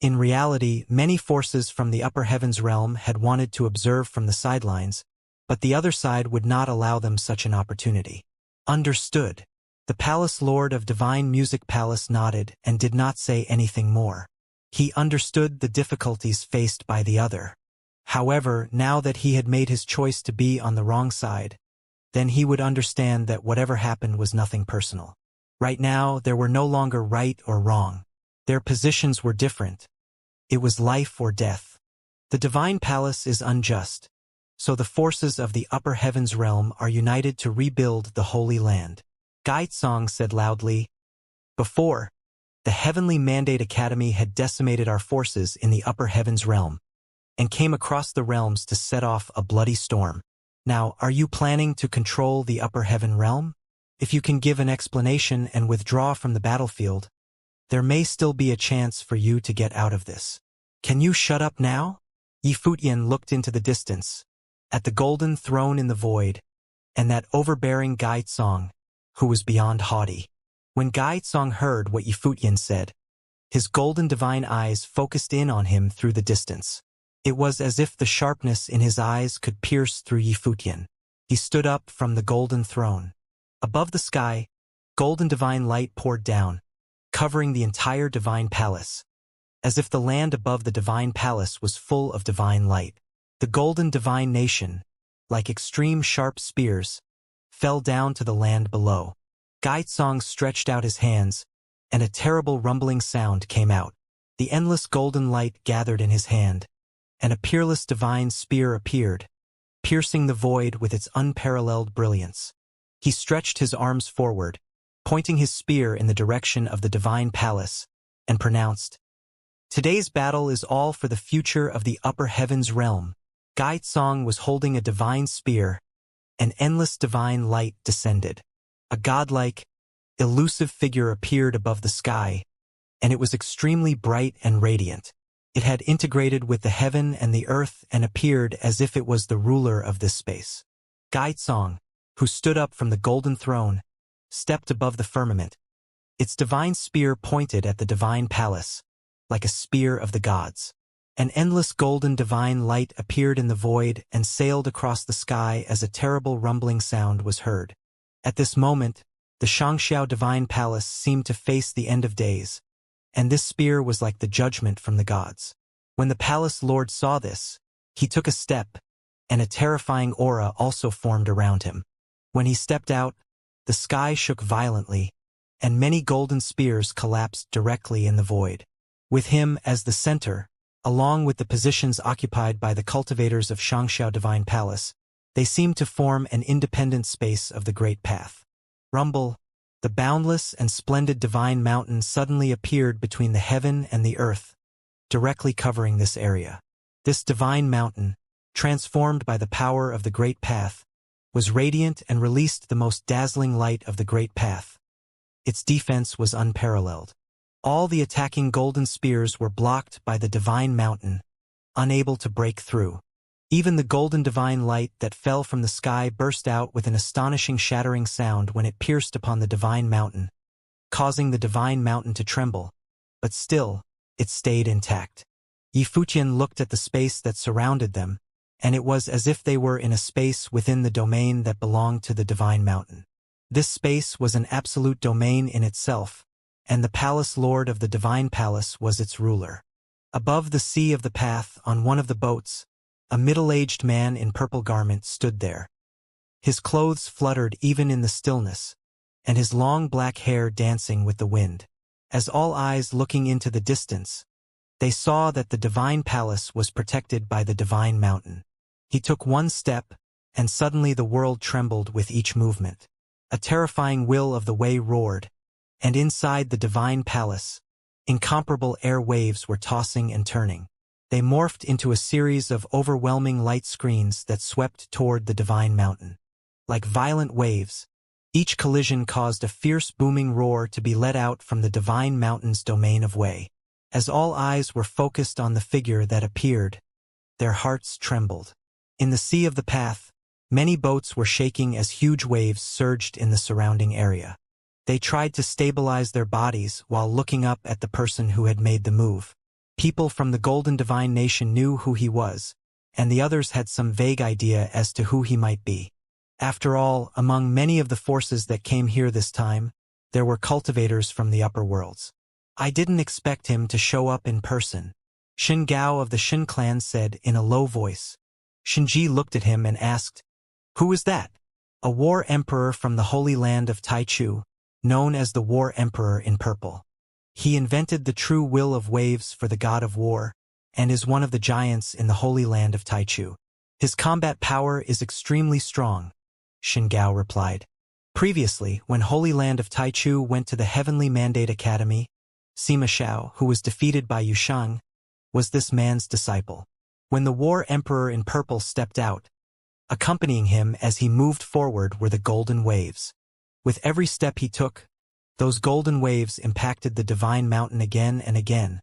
In reality, many forces from the upper heavens realm had wanted to observe from the sidelines, but the other side would not allow them such an opportunity. Understood. The palace lord of divine music palace nodded and did not say anything more. He understood the difficulties faced by the other. However, now that he had made his choice to be on the wrong side, then he would understand that whatever happened was nothing personal. Right now, there were no longer right or wrong. Their positions were different. It was life or death. The divine palace is unjust, so the forces of the upper heavens realm are united to rebuild the Holy Land. Gaitsong said loudly, "Before, the Heavenly Mandate Academy had decimated our forces in the upper heavens realm, and came across the realms to set off a bloody storm. Now, are you planning to control the upper heaven realm? If you can give an explanation and withdraw from the battlefield, there may still be a chance for you to get out of this. Can you shut up now?" Yifutian looked into the distance, at the golden throne in the void, and that overbearing Gaitsong, who was beyond haughty. When Gaitsong heard what Yifutian said, his golden divine eyes focused in on him through the distance. It was as if the sharpness in his eyes could pierce through Yifutian. He stood up from the golden throne. Above the sky, golden divine light poured down, covering the entire divine palace, as if the land above the divine palace was full of divine light. The golden divine nation, like extreme sharp spears, fell down to the land below. Gaitsong stretched out his hands, and a terrible rumbling sound came out. The endless golden light gathered in his hand, and a peerless divine spear appeared, piercing the void with its unparalleled brilliance. He stretched his arms forward, pointing his spear in the direction of the divine palace, and pronounced, "Today's battle is all for the future of the upper heavens realm." Gaitsong was holding a divine spear. An endless divine light descended. A godlike, elusive figure appeared above the sky, and it was extremely bright and radiant. It had integrated with the heaven and the earth and appeared as if it was the ruler of this space. Gaitsong, who stood up from the golden throne, stepped above the firmament. Its divine spear pointed at the divine palace, like a spear of the gods. An endless golden divine light appeared in the void and sailed across the sky as a terrible rumbling sound was heard. At this moment, the Xianxia divine palace seemed to face the end of days, and this spear was like the judgment from the gods. When the palace lord saw this, he took a step, and a terrifying aura also formed around him. When he stepped out, the sky shook violently, and many golden spears collapsed directly in the void. With him as the center, along with the positions occupied by the cultivators of Xianxia Divine Palace, they seemed to form an independent space of the Great Path. Rumble, the boundless and splendid divine mountain suddenly appeared between the heaven and the earth, directly covering this area. This divine mountain, transformed by the power of the Great Path, was radiant and released the most dazzling light of the Great Path. Its defense was unparalleled. All the attacking golden spears were blocked by the divine mountain, unable to break through. Even the golden divine light that fell from the sky burst out with an astonishing shattering sound when it pierced upon the divine mountain, causing the divine mountain to tremble, but still, it stayed intact. Yifuqian looked at the space that surrounded them, and it was as if they were in a space within the domain that belonged to the divine mountain. This space was an absolute domain in itself, and the palace lord of the divine palace was its ruler. Above the sea of the path, on one of the boats, a middle-aged man in purple garment stood there. His clothes fluttered even in the stillness, and his long black hair dancing with the wind. As all eyes looking into the distance, they saw that the divine palace was protected by the divine mountain. He took one step, and suddenly the world trembled with each movement. A terrifying will of the way roared, and inside the divine palace, incomparable air waves were tossing and turning. They morphed into a series of overwhelming light screens that swept toward the divine mountain. Like violent waves, each collision caused a fierce booming roar to be let out from the divine mountain's domain of way. As all eyes were focused on the figure that appeared, their hearts trembled. In the sea of the path, many boats were shaking as huge waves surged in the surrounding area. They tried to stabilize their bodies while looking up at the person who had made the move. People from the Golden Divine Nation knew who he was, and the others had some vague idea as to who he might be. After all, among many of the forces that came here this time, there were cultivators from the upper worlds. "I didn't expect him to show up in person," Shin Gao of the Shin clan said in a low voice. Shinji looked at him and asked, "Who is that?" "A war emperor from the Holy Land of Taichu, known as the War Emperor in Purple. He invented the true will of waves for the god of war, and is one of the giants in the Holy Land of Taichu. His combat power is extremely strong," Shin Gao replied. Previously, when Holy Land of Taichu went to the Heavenly Mandate Academy, Sima Shao, who was defeated by Yushang, was this man's disciple. When the War Emperor in Purple stepped out, accompanying him as he moved forward were the golden waves. With every step he took, those golden waves impacted the divine mountain again and again,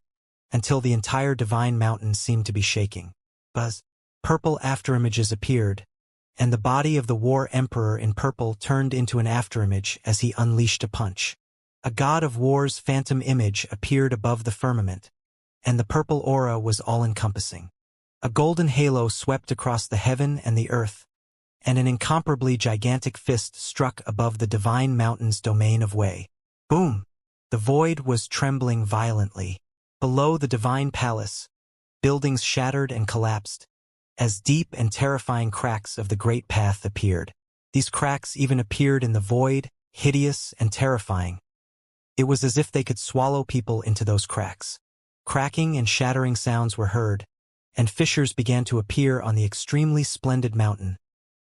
until the entire divine mountain seemed to be shaking. Buzz. Purple afterimages appeared, and the body of the War Emperor in Purple turned into an afterimage as he unleashed a punch. A god of war's phantom image appeared above the firmament, and the purple aura was all-encompassing. A golden halo swept across the heaven and the earth, and an incomparably gigantic fist struck above the divine mountain's domain of way. Boom! The void was trembling violently. Below the divine palace, buildings shattered and collapsed, as deep and terrifying cracks of the great path appeared. These cracks even appeared in the void, hideous and terrifying. It was as if they could swallow people into those cracks. Cracking and shattering sounds were heard, and fissures began to appear on the extremely splendid mountain,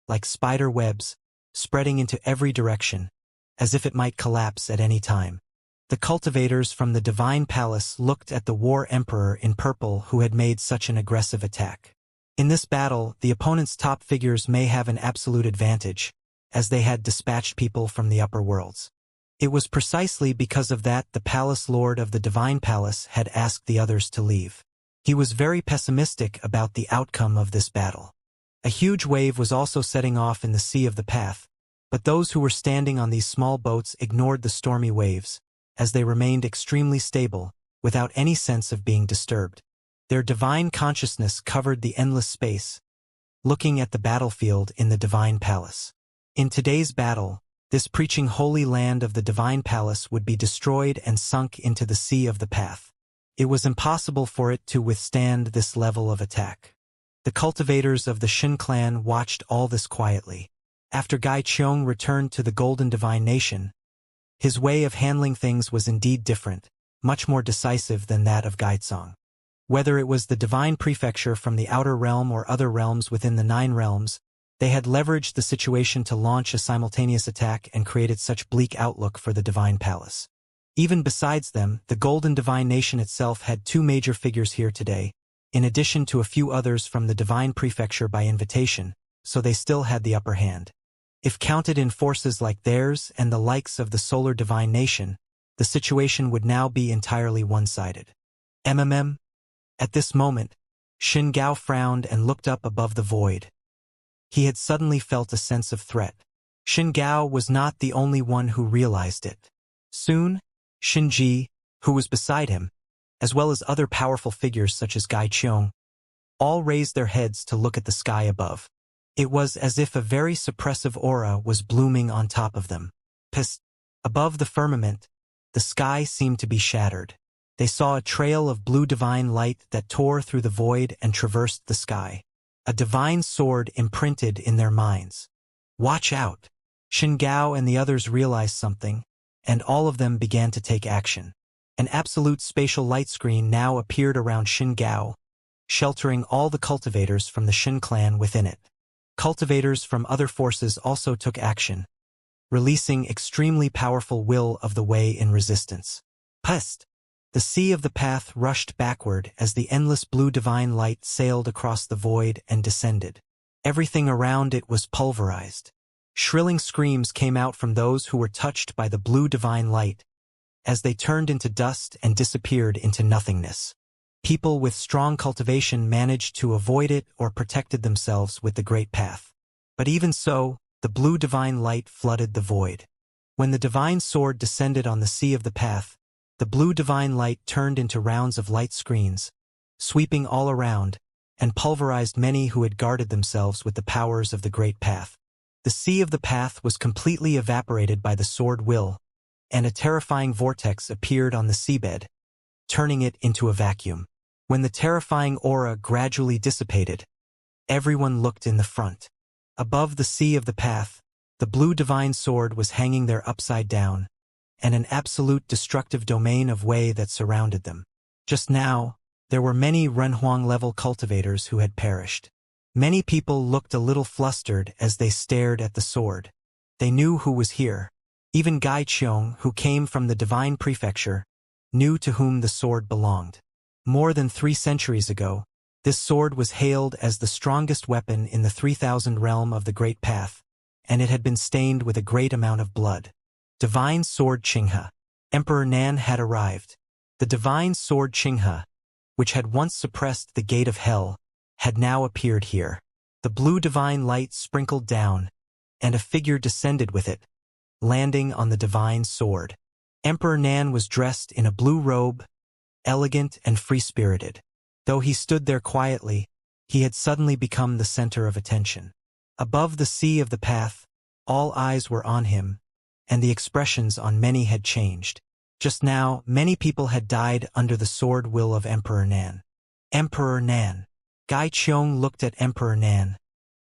like spider webs, spreading into every direction, as if it might collapse at any time. The cultivators from the divine palace looked at the war emperor in purple who had made such an aggressive attack. In this battle, the opponent's top figures may have an absolute advantage, as they had dispatched people from the upper worlds. It was precisely because of that the palace lord of the divine palace had asked the others to leave. He was very pessimistic about the outcome of this battle. A huge wave was also setting off in the sea of the path, but those who were standing on these small boats ignored the stormy waves, as they remained extremely stable, without any sense of being disturbed. Their divine consciousness covered the endless space, looking at the battlefield in the divine palace. In today's battle, this preaching holy land of the divine palace would be destroyed and sunk into the sea of the path. It was impossible for it to withstand this level of attack. The cultivators of the Shin clan watched all this quietly. After Gai Qiong returned to the Golden Divine Nation, his way of handling things was indeed different, much more decisive than that of Gaizong. Whether it was the divine prefecture from the outer realm or other realms within the 9 realms, they had leveraged the situation to launch a simultaneous attack and created such bleak outlook for the divine palace. Even besides them, the Golden Divine Nation itself had 2 major figures here today, in addition to a few others from the divine prefecture by invitation, so they still had the upper hand. If counted in forces like theirs and the likes of the Solar Divine Nation, the situation would now be entirely one-sided. At this moment, Xin Gao frowned and looked up above the void. He had suddenly felt a sense of threat. Xin Gao was not the only one who realized it. Soon, Xin Ji, who was beside him, as well as other powerful figures such as Gai Qiong, all raised their heads to look at the sky above. It was as if a very suppressive aura was blooming on top of them. Above the firmament, the sky seemed to be shattered. They saw a trail of blue divine light that tore through the void and traversed the sky. A divine sword imprinted in their minds. Watch out! Xin Gao and the others realized something, and all of them began to take action. An absolute spatial light screen now appeared around Xin Gao, sheltering all the cultivators from the Xin clan within it. Cultivators from other forces also took action, releasing extremely powerful will of the way in resistance. The sea of the path rushed backward as the endless blue divine light sailed across the void and descended. Everything around it was pulverized. Shrilling screams came out from those who were touched by the blue divine light, as they turned into dust and disappeared into nothingness. People with strong cultivation managed to avoid it or protected themselves with the great path. But even so, the blue divine light flooded the void. When the divine sword descended on the sea of the path, the blue divine light turned into rounds of light screens, sweeping all around, and pulverized many who had guarded themselves with the powers of the great path. The sea of the path was completely evaporated by the sword will, and a terrifying vortex appeared on the seabed, turning it into a vacuum. When the terrifying aura gradually dissipated, everyone looked in the front. Above the sea of the path, the blue divine sword was hanging there upside down, and an absolute destructive domain of Wei that surrounded them. Just now, there were many Renhuang-level cultivators who had perished. Many people looked a little flustered as they stared at the sword. They knew who was here. Even Gai Qiong, who came from the divine prefecture, knew to whom the sword belonged. More than 3 centuries ago, this sword was hailed as the strongest weapon in the 3000 realm of the Great Path, and it had been stained with a great amount of blood. Divine Sword Qinghe. Emperor Nan had arrived. The Divine Sword Qinghe, which had once suppressed the gate of hell, had now appeared here. The blue divine light sprinkled down, and a figure descended with it, landing on the divine sword. Emperor Nan was dressed in a blue robe, elegant and free-spirited. Though he stood there quietly, he had suddenly become the center of attention. Above the sea of the path, all eyes were on him, and the expressions on many had changed. Just now, many people had died under the sword will of Emperor Nan. Emperor Nan. Gai Qiong looked at Emperor Nan.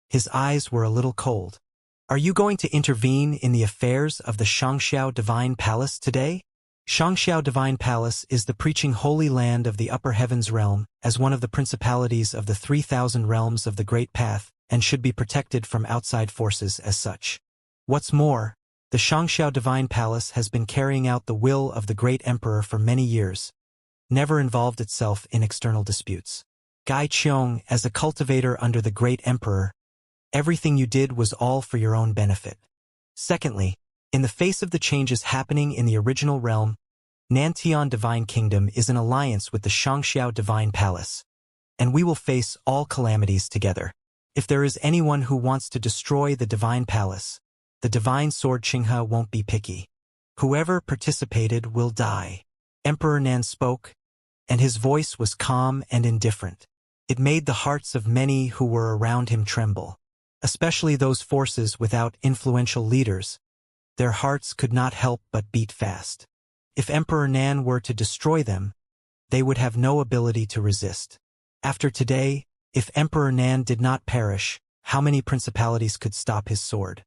His eyes were a little cold. Are you going to intervene in the affairs of the Xianxia Divine Palace today? Xianxia Divine Palace is the preaching holy land of the upper heavens realm, as one of the principalities of the 3,000 realms of the Great Path, and should be protected from outside forces as such. What's more, the Xianxia Divine Palace has been carrying out the will of the Great Emperor for many years, never involved itself in external disputes. Gai Qiong, as a cultivator under the Great Emperor, everything you did was all for your own benefit. Secondly, in the face of the changes happening in the original realm, Nantian Divine Kingdom is in alliance with the Xianxia Divine Palace, and we will face all calamities together. If there is anyone who wants to destroy the Divine Palace, the Divine Sword Qinghe won't be picky. Whoever participated will die. Emperor Nan spoke, and his voice was calm and indifferent. It made the hearts of many who were around him tremble, especially those forces without influential leaders. Their hearts could not help but beat fast. If Emperor Nan were to destroy them, they would have no ability to resist. After today, if Emperor Nan did not perish, how many principalities could stop his sword?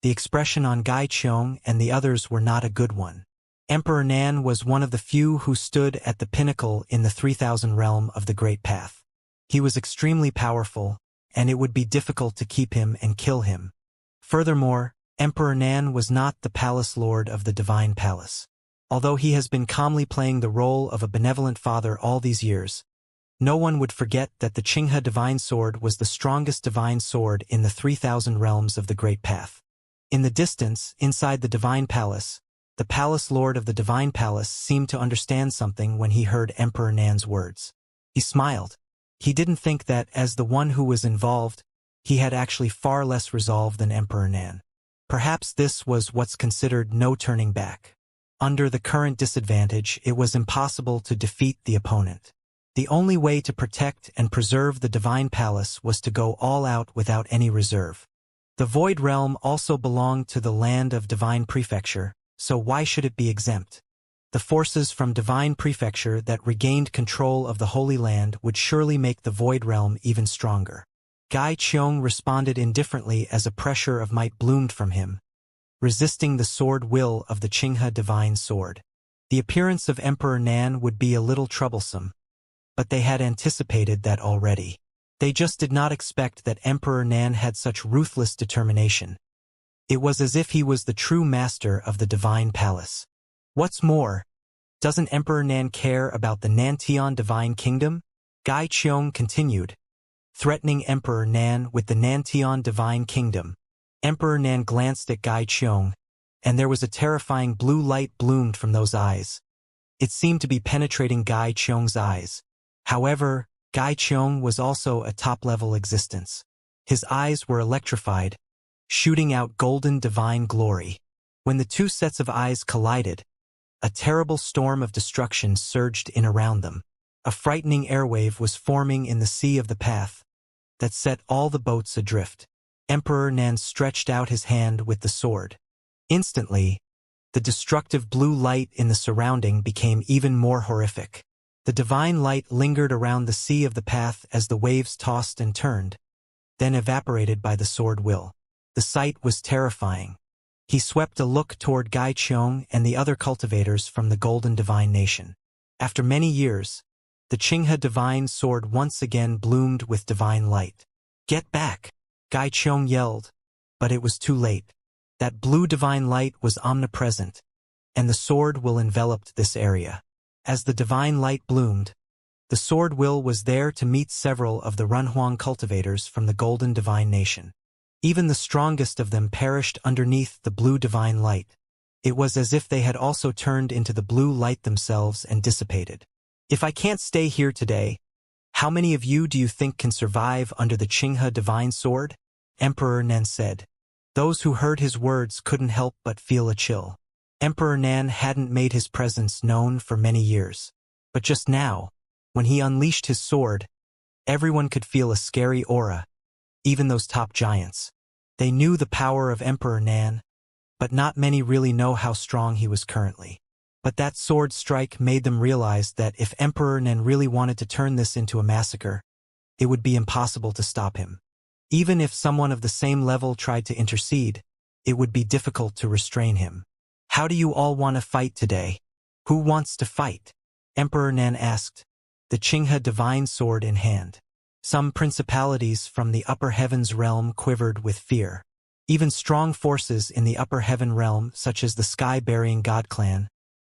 The expression on Gai Qiong and the others were not a good one. Emperor Nan was one of the few who stood at the pinnacle in the 3,000 realm of the Great Path. He was extremely powerful, and it would be difficult to keep him and kill him. Furthermore, Emperor Nan was not the palace lord of the Divine Palace. Although he has been calmly playing the role of a benevolent father all these years, no one would forget that the Qinghe Divine Sword was the strongest divine sword in the 3,000 realms of the Great Path. In the distance, inside the Divine Palace, the Palace Lord of the Divine Palace seemed to understand something when he heard Emperor Nan's words. He smiled. He didn't think that, as the one who was involved, he had actually far less resolve than Emperor Nan. Perhaps this was what's considered no turning back. Under the current disadvantage, it was impossible to defeat the opponent. The only way to protect and preserve the Divine Palace was to go all out without any reserve. The Void Realm also belonged to the land of Divine Prefecture, so why should it be exempt? The forces from Divine Prefecture that regained control of the Holy Land would surely make the Void Realm even stronger. Gai Qiong responded indifferently as a pressure of might bloomed from him, resisting the sword will of the Qinghe Divine Sword. The appearance of Emperor Nan would be a little troublesome, but they had anticipated that already. They just did not expect that Emperor Nan had such ruthless determination. It was as if he was the true master of the Divine Palace. What's more, doesn't Emperor Nan care about the Nantian Divine Kingdom? Gai Qiong continued, threatening Emperor Nan with the Nantian Divine Kingdom. Emperor Nan glanced at Gai Qiong, and there was a terrifying blue light bloomed from those eyes. It seemed to be penetrating Gai Qiong's eyes. However, Gai Qiong was also a top-level existence. His eyes were electrified, shooting out golden divine glory. When the two sets of eyes collided, a terrible storm of destruction surged in around them. A frightening airwave was forming in the sea of the path that set all the boats adrift. Emperor Nan stretched out his hand with the sword. Instantly, the destructive blue light in the surrounding became even more horrific. The divine light lingered around the sea of the path as the waves tossed and turned, then evaporated by the sword will. The sight was terrifying. He swept a look toward Gai Qiong and the other cultivators from the Golden Divine Nation. After many years, the Qinghe Divine Sword once again bloomed with divine light. "Get back!" Gai Qiong yelled, but it was too late. That blue divine light was omnipresent, and the sword will enveloped this area. As the divine light bloomed, the sword will was there to meet several of the Runhuang cultivators from the Golden Divine Nation. Even the strongest of them perished underneath the blue divine light. It was as if they had also turned into the blue light themselves and dissipated. "If I can't stay here today, how many of you do you think can survive under the Qinghe Divine Sword?" Emperor Nan said. Those who heard his words couldn't help but feel a chill. Emperor Nan hadn't made his presence known for many years. But just now, when he unleashed his sword, everyone could feel a scary aura, even those top giants. They knew the power of Emperor Nan, but not many really know how strong he was currently. But that sword strike made them realize that if Emperor Nan really wanted to turn this into a massacre, it would be impossible to stop him. Even if someone of the same level tried to intercede, it would be difficult to restrain him. "How do you all want to fight today? Who wants to fight?" Emperor Nan asked, the Qinghe divine sword in hand. Some principalities from the upper heavens realm quivered with fear. Even strong forces in the upper heaven realm, such as the sky-burying god clan,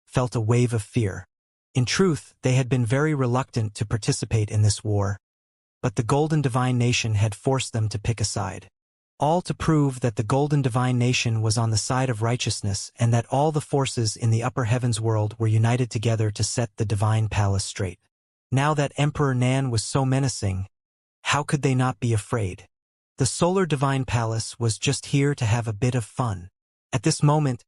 felt a wave of fear. In truth, they had been very reluctant to participate in this war, but the Golden Divine Nation had forced them to pick a side. All to prove that the Golden Divine Nation was on the side of righteousness and that all the forces in the upper heavens world were united together to set the Divine Palace straight. Now that Emperor Nan was so menacing, how could they not be afraid? The Solar Divine Palace was just here to have a bit of fun. At this moment,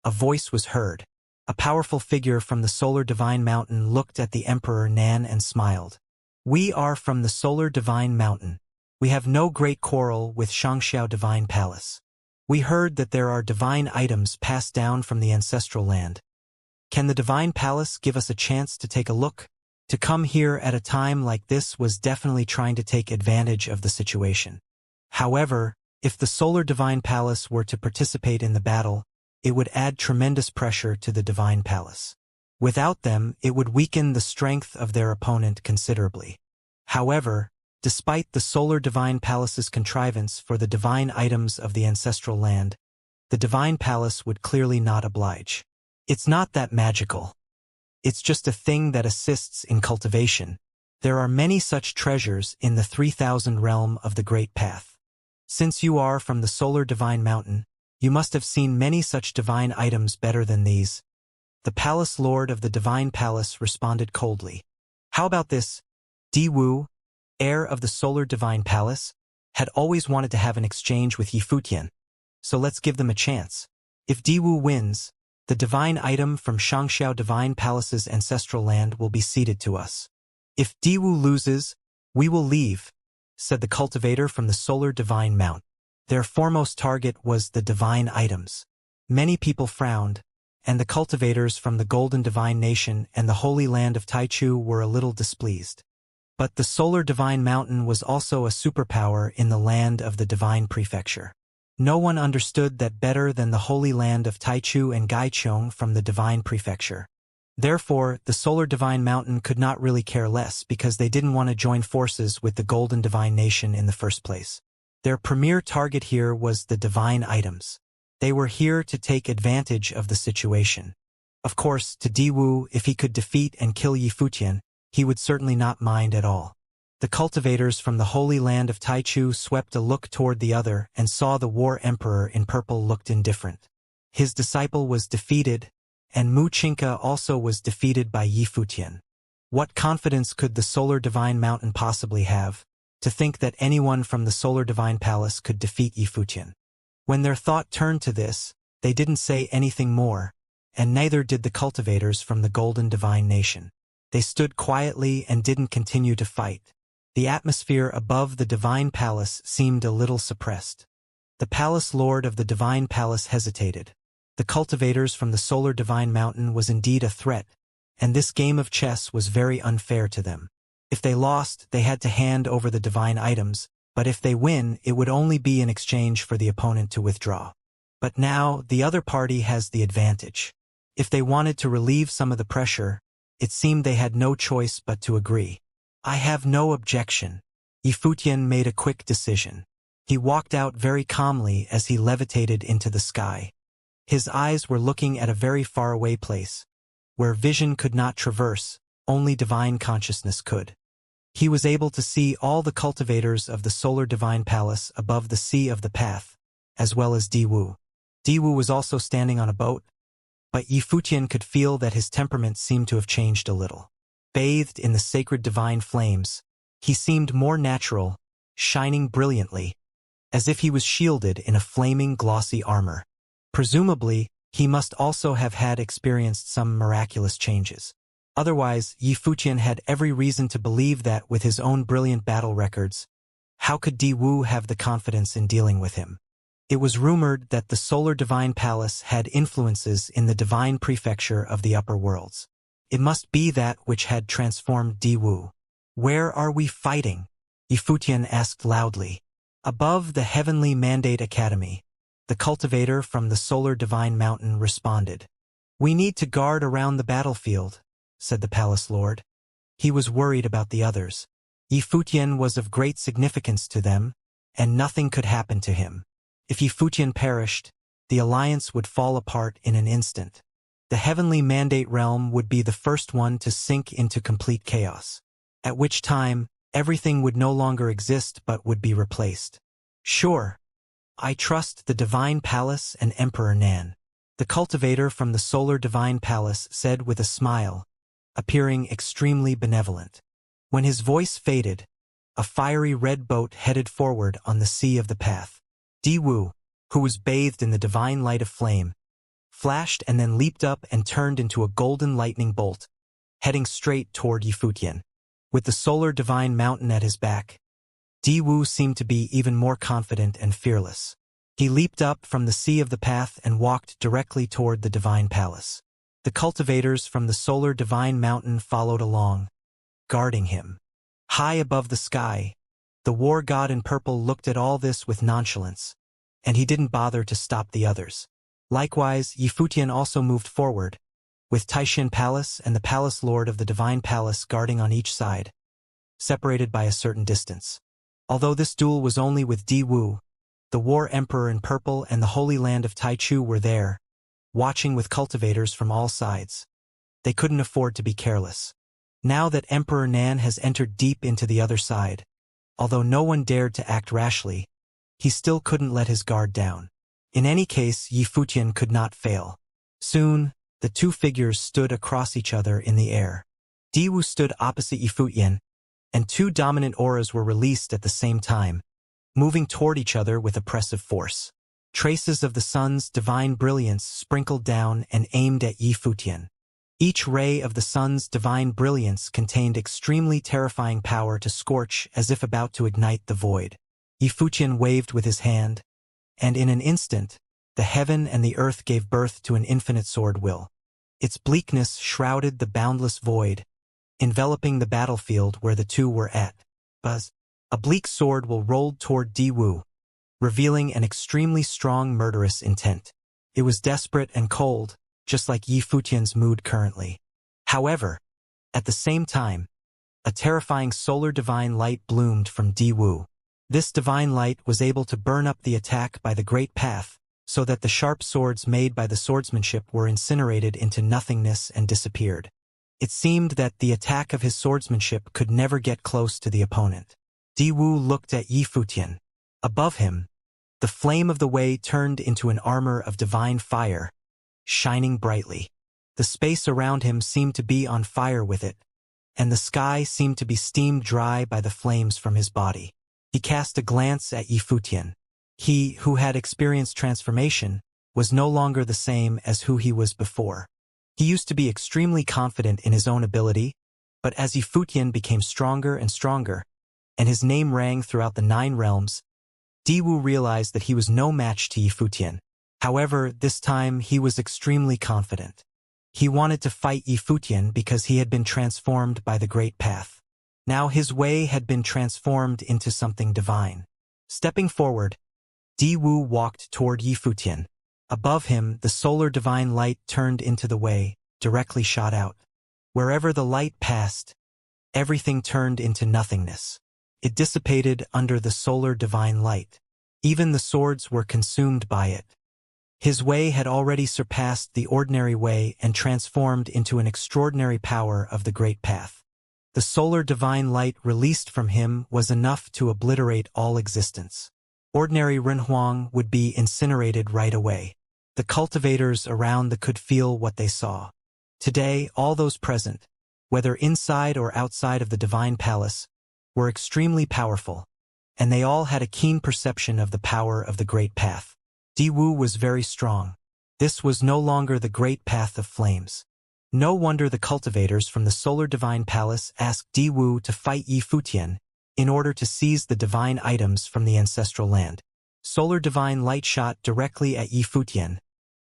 a voice was heard. A powerful figure from the Solar Divine Mountain looked at the Emperor Nan and smiled. "We are from the Solar Divine Mountain. We have no great quarrel with Xianxia Divine Palace. We heard that there are divine items passed down from the ancestral land. Can the Divine Palace give us a chance to take a look?" To come here at a time like this was definitely trying to take advantage of the situation. However, if the Solar Divine Palace were to participate in the battle, it would add tremendous pressure to the Divine Palace. Without them, it would weaken the strength of their opponent considerably. However, despite the Solar Divine Palace's contrivance for the divine items of the ancestral land, the Divine Palace would clearly not oblige. It's not that magical. It's just a thing that assists in cultivation. There are many such treasures in the 3000 realm of the Great Path. Since you are from the Solar Divine Mountain, you must have seen many such divine items better than these. The Palace Lord of the Divine Palace responded coldly. How about this? Diwu, heir of the Solar Divine Palace, had always wanted to have an exchange with Yifutian, so let's give them a chance. If Diwu wins, the divine item from Xianxia Divine Palace's ancestral land will be ceded to us. If Diwu loses, we will leave, said the cultivator from the Solar Divine Mount. Their foremost target was the divine items. Many people frowned, and the cultivators from the Golden Divine Nation and the Holy Land of Taichu were a little displeased. But the Solar Divine Mountain was also a superpower in the land of the Divine Prefecture. No one understood that better than the Holy Land of Taichu and Gaichong from the Divine Prefecture. Therefore, the Solar Divine Mountain could not really care less because they didn't want to join forces with the Golden Divine Nation in the first place. Their premier target here was the divine items. They were here to take advantage of the situation. Of course, to Diwu, if he could defeat and kill Yifutian, he would certainly not mind at all. The cultivators from the Holy Land of Taichu swept a look toward the other and saw the War Emperor in purple looked indifferent. His disciple was defeated, and Mu Chinka also was defeated by Yifutian. What confidence could the Solar Divine Mountain possibly have, to think that anyone from the Solar Divine Palace could defeat Yifutian? When their thought turned to this, they didn't say anything more, and neither did the cultivators from the Golden Divine Nation. They stood quietly and didn't continue to fight. The atmosphere above the Divine Palace seemed a little suppressed. The Palace Lord of the Divine Palace hesitated. The cultivators from the Solar Divine Mountain was indeed a threat, and this game of chess was very unfair to them. If they lost, they had to hand over the divine items, but if they win, it would only be in exchange for the opponent to withdraw. But now, the other party has the advantage. If they wanted to relieve some of the pressure, it seemed they had no choice but to agree. I have no objection. Yifutian made a quick decision. He walked out very calmly as he levitated into the sky. His eyes were looking at a very faraway place, where vision could not traverse, only divine consciousness could. He was able to see all the cultivators of the Solar Divine Palace above the Sea of the Path, as well as Diwu. Diwu was also standing on a boat, but Yifutian could feel that his temperament seemed to have changed a little. Bathed in the sacred divine flames, he seemed more natural, shining brilliantly, as if he was shielded in a flaming glossy armor. Presumably, he must also have had experienced some miraculous changes. Otherwise, Yifutian had every reason to believe that with his own brilliant battle records, how could Diwu have the confidence in dealing with him? It was rumored that the Solar Divine Palace had influences in the divine prefecture of the upper worlds. It must be that which had transformed Diwu. "Where are we fighting?" Yifutian asked loudly. "Above the Heavenly Mandate Academy," the cultivator from the Solar Divine Mountain responded. "We need to guard around the battlefield," said the Palace Lord. He was worried about the others. Yifutian was of great significance to them, and nothing could happen to him. If Yifutian perished, the alliance would fall apart in an instant. The Heavenly Mandate realm would be the first one to sink into complete chaos, at which time everything would no longer exist but would be replaced. "Sure. I trust the Divine Palace and Emperor Nan," the cultivator from the Solar Divine Palace said with a smile, appearing extremely benevolent. When his voice faded, a fiery red boat headed forward on the sea of the path. Diwu, who was bathed in the divine light of flame, flashed and then leaped up and turned into a golden lightning bolt, heading straight toward Yifutian. With the Solar Divine Mountain at his back, Diwu seemed to be even more confident and fearless. He leaped up from the sea of the path and walked directly toward the Divine Palace. The cultivators from the Solar Divine Mountain followed along, guarding him. High above the sky, the war god in purple looked at all this with nonchalance, and he didn't bother to stop the others. Likewise, Yifutian also moved forward, with Taishin Palace and the Palace Lord of the Divine Palace guarding on each side, separated by a certain distance. Although this duel was only with Diwu, the War Emperor in purple and the Holy Land of Taichu were there, watching with cultivators from all sides. They couldn't afford to be careless. Now that Emperor Nan has entered deep into the other side, although no one dared to act rashly, he still couldn't let his guard down. In any case, Yifutian could not fail. Soon, the two figures stood across each other in the air. Diwu stood opposite Yifutian, and two dominant auras were released at the same time, moving toward each other with oppressive force. Traces of the sun's divine brilliance sprinkled down and aimed at Yifutian. Each ray of the sun's divine brilliance contained extremely terrifying power to scorch as if about to ignite the void. Yifutian waved with his hand, and in an instant, the heaven and the earth gave birth to an infinite sword will. Its bleakness shrouded the boundless void, enveloping the battlefield where the two were at. Buzz. A bleak sword will rolled toward Diwu, revealing an extremely strong murderous intent. It was desperate and cold, just like Yifutian's mood currently. However, at the same time, a terrifying solar divine light bloomed from Diwu. This divine light was able to burn up the attack by the Great Path, so that the sharp swords made by the swordsmanship were incinerated into nothingness and disappeared. It seemed that the attack of his swordsmanship could never get close to the opponent. Diwu looked at Yifutian. Above him, the flame of the way turned into an armor of divine fire, shining brightly. The space around him seemed to be on fire with it, and the sky seemed to be steamed dry by the flames from his body. He cast a glance at Yifutian. He, who had experienced transformation, was no longer the same as who he was before. He used to be extremely confident in his own ability, but as Yifutian became stronger and stronger, and his name rang throughout the 9 realms, Diwu realized that he was no match to Yifutian. However, this time he was extremely confident. He wanted to fight Yifutian because he had been transformed by the Great Path. Now his way had been transformed into something divine. Stepping forward, Diwu walked toward Yifutian. Above him, the solar divine light turned into the way, directly shot out. Wherever the light passed, everything turned into nothingness. It dissipated under the solar divine light. Even the swords were consumed by it. His way had already surpassed the ordinary way and transformed into an extraordinary power of the Great Path. The solar divine light released from him was enough to obliterate all existence. Ordinary Renhuang would be incinerated right away. The cultivators around could feel what they saw. Today, all those present, whether inside or outside of the Divine Palace, were extremely powerful, and they all had a keen perception of the power of the Great Path. Diwu was very strong. This was no longer the Great Path of Flames. No wonder the cultivators from the Solar Divine Palace asked Diwu to fight Yifutian in order to seize the divine items from the ancestral land. Solar divine light shot directly at Yi Futian,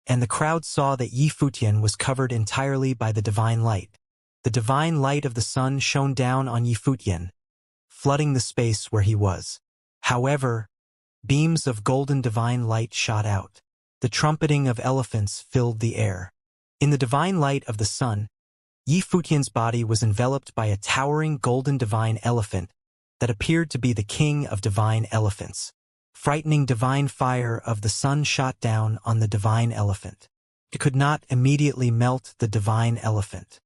and the crowd saw that Yi Futian was covered entirely by the divine light. The divine light of the sun shone down on Yi Futian, flooding the space where he was. However, beams of golden divine light shot out. The trumpeting of elephants filled the air. In the divine light of the sun, Yi Futian's body was enveloped by a towering golden divine elephant that appeared to be the king of divine elephants. Frightening divine fire of the sun shot down on the divine elephant. It could not immediately melt the divine elephant.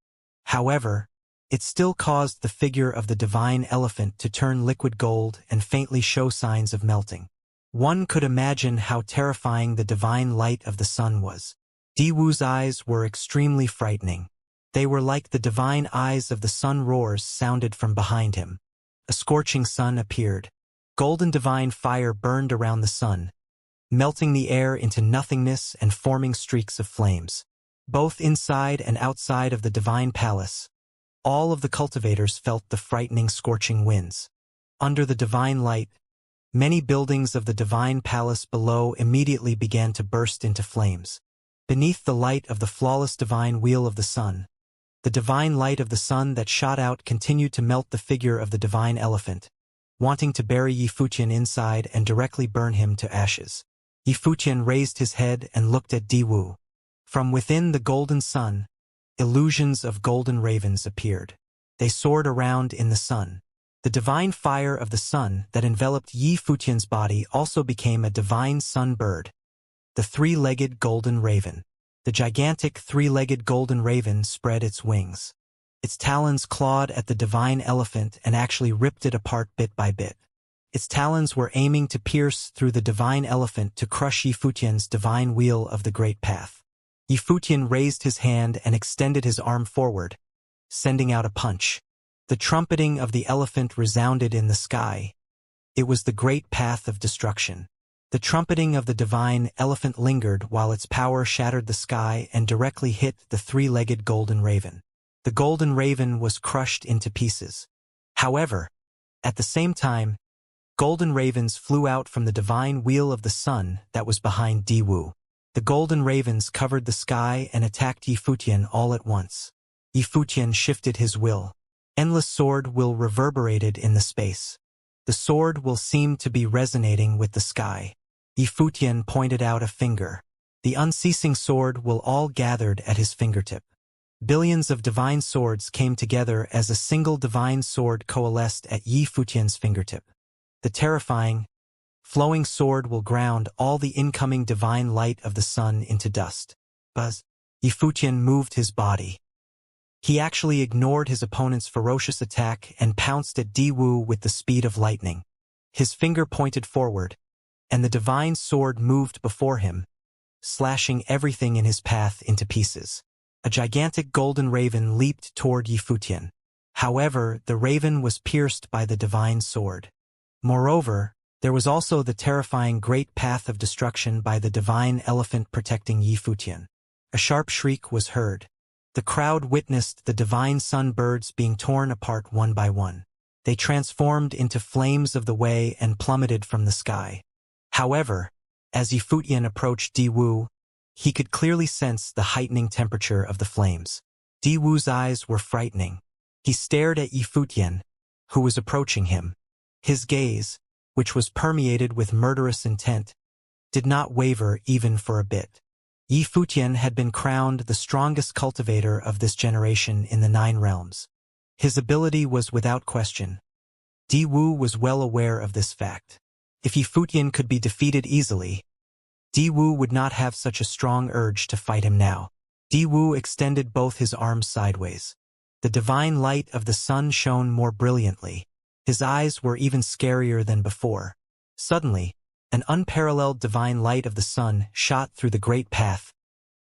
However, it still caused the figure of the divine elephant to turn liquid gold and faintly show signs of melting. One could imagine how terrifying the divine light of the sun was. Diwu's eyes were extremely frightening. They were like the divine eyes of the sun. Roars sounded from behind him. A scorching sun appeared. Golden divine fire burned around the sun, melting the air into nothingness and forming streaks of flames. Both inside and outside of the divine palace, all of the cultivators felt the frightening scorching winds. Under the divine light, many buildings of the divine palace below immediately began to burst into flames. Beneath the light of the flawless divine wheel of the sun, the divine light of the sun that shot out continued to melt the figure of the divine elephant, wanting to bury Yi Futian inside and directly burn him to ashes. Yi Futian raised his head and looked at Diwu. From within the golden sun, illusions of golden ravens appeared. They soared around in the sun. The divine fire of the sun that enveloped Yi Futian's body also became a divine sun bird, the three-legged golden raven. The gigantic three-legged golden raven spread its wings. Its talons clawed at the divine elephant and actually ripped it apart bit by bit. Its talons were aiming to pierce through the divine elephant to crush Yi Futian's divine wheel of the great path. Yi Futian raised his hand and extended his arm forward, sending out a punch. The trumpeting of the elephant resounded in the sky. It was the great path of destruction. The trumpeting of the divine elephant lingered while its power shattered the sky and directly hit the three-legged golden raven. The golden raven was crushed into pieces. However, at the same time, golden ravens flew out from the divine wheel of the sun that was behind Diwu. The golden ravens covered the sky and attacked Yi Futian all at once. Yi Futian shifted his will. Endless sword will reverberated in the space. The sword will seem to be resonating with the sky. Yi Futian pointed out a finger. The unceasing sword will all gathered at his fingertip. Billions of divine swords came together as a single divine sword coalesced at Yi Futian's fingertip. The terrifying, flowing sword will ground all the incoming divine light of the sun into dust. Buzz. Yi Futian moved his body. He actually ignored his opponent's ferocious attack and pounced at Diwu with the speed of lightning. His finger pointed forward, and the divine sword moved before him, slashing everything in his path into pieces. A gigantic golden raven leaped toward Yi Futian. However, the raven was pierced by the divine sword. Moreover, there was also the terrifying great path of destruction by the divine elephant protecting Yi Futian. A sharp shriek was heard. The crowd witnessed the divine sun birds being torn apart one by one. They transformed into flames of the way and plummeted from the sky. However, as Yi Futian approached Diwu, he could clearly sense the heightening temperature of the flames. Diwu's eyes were frightening. He stared at Yi Futian, who was approaching him. His gaze, which was permeated with murderous intent, did not waver even for a bit. Yi Futian had been crowned the strongest cultivator of this generation in the 9 realms. His ability was without question. Diwu was well aware of this fact. If Yi Futian could be defeated easily, Diwu would not have such a strong urge to fight him now. Diwu extended both his arms sideways. The divine light of the sun shone more brilliantly. His eyes were even scarier than before. Suddenly, an unparalleled divine light of the sun shot through the great path,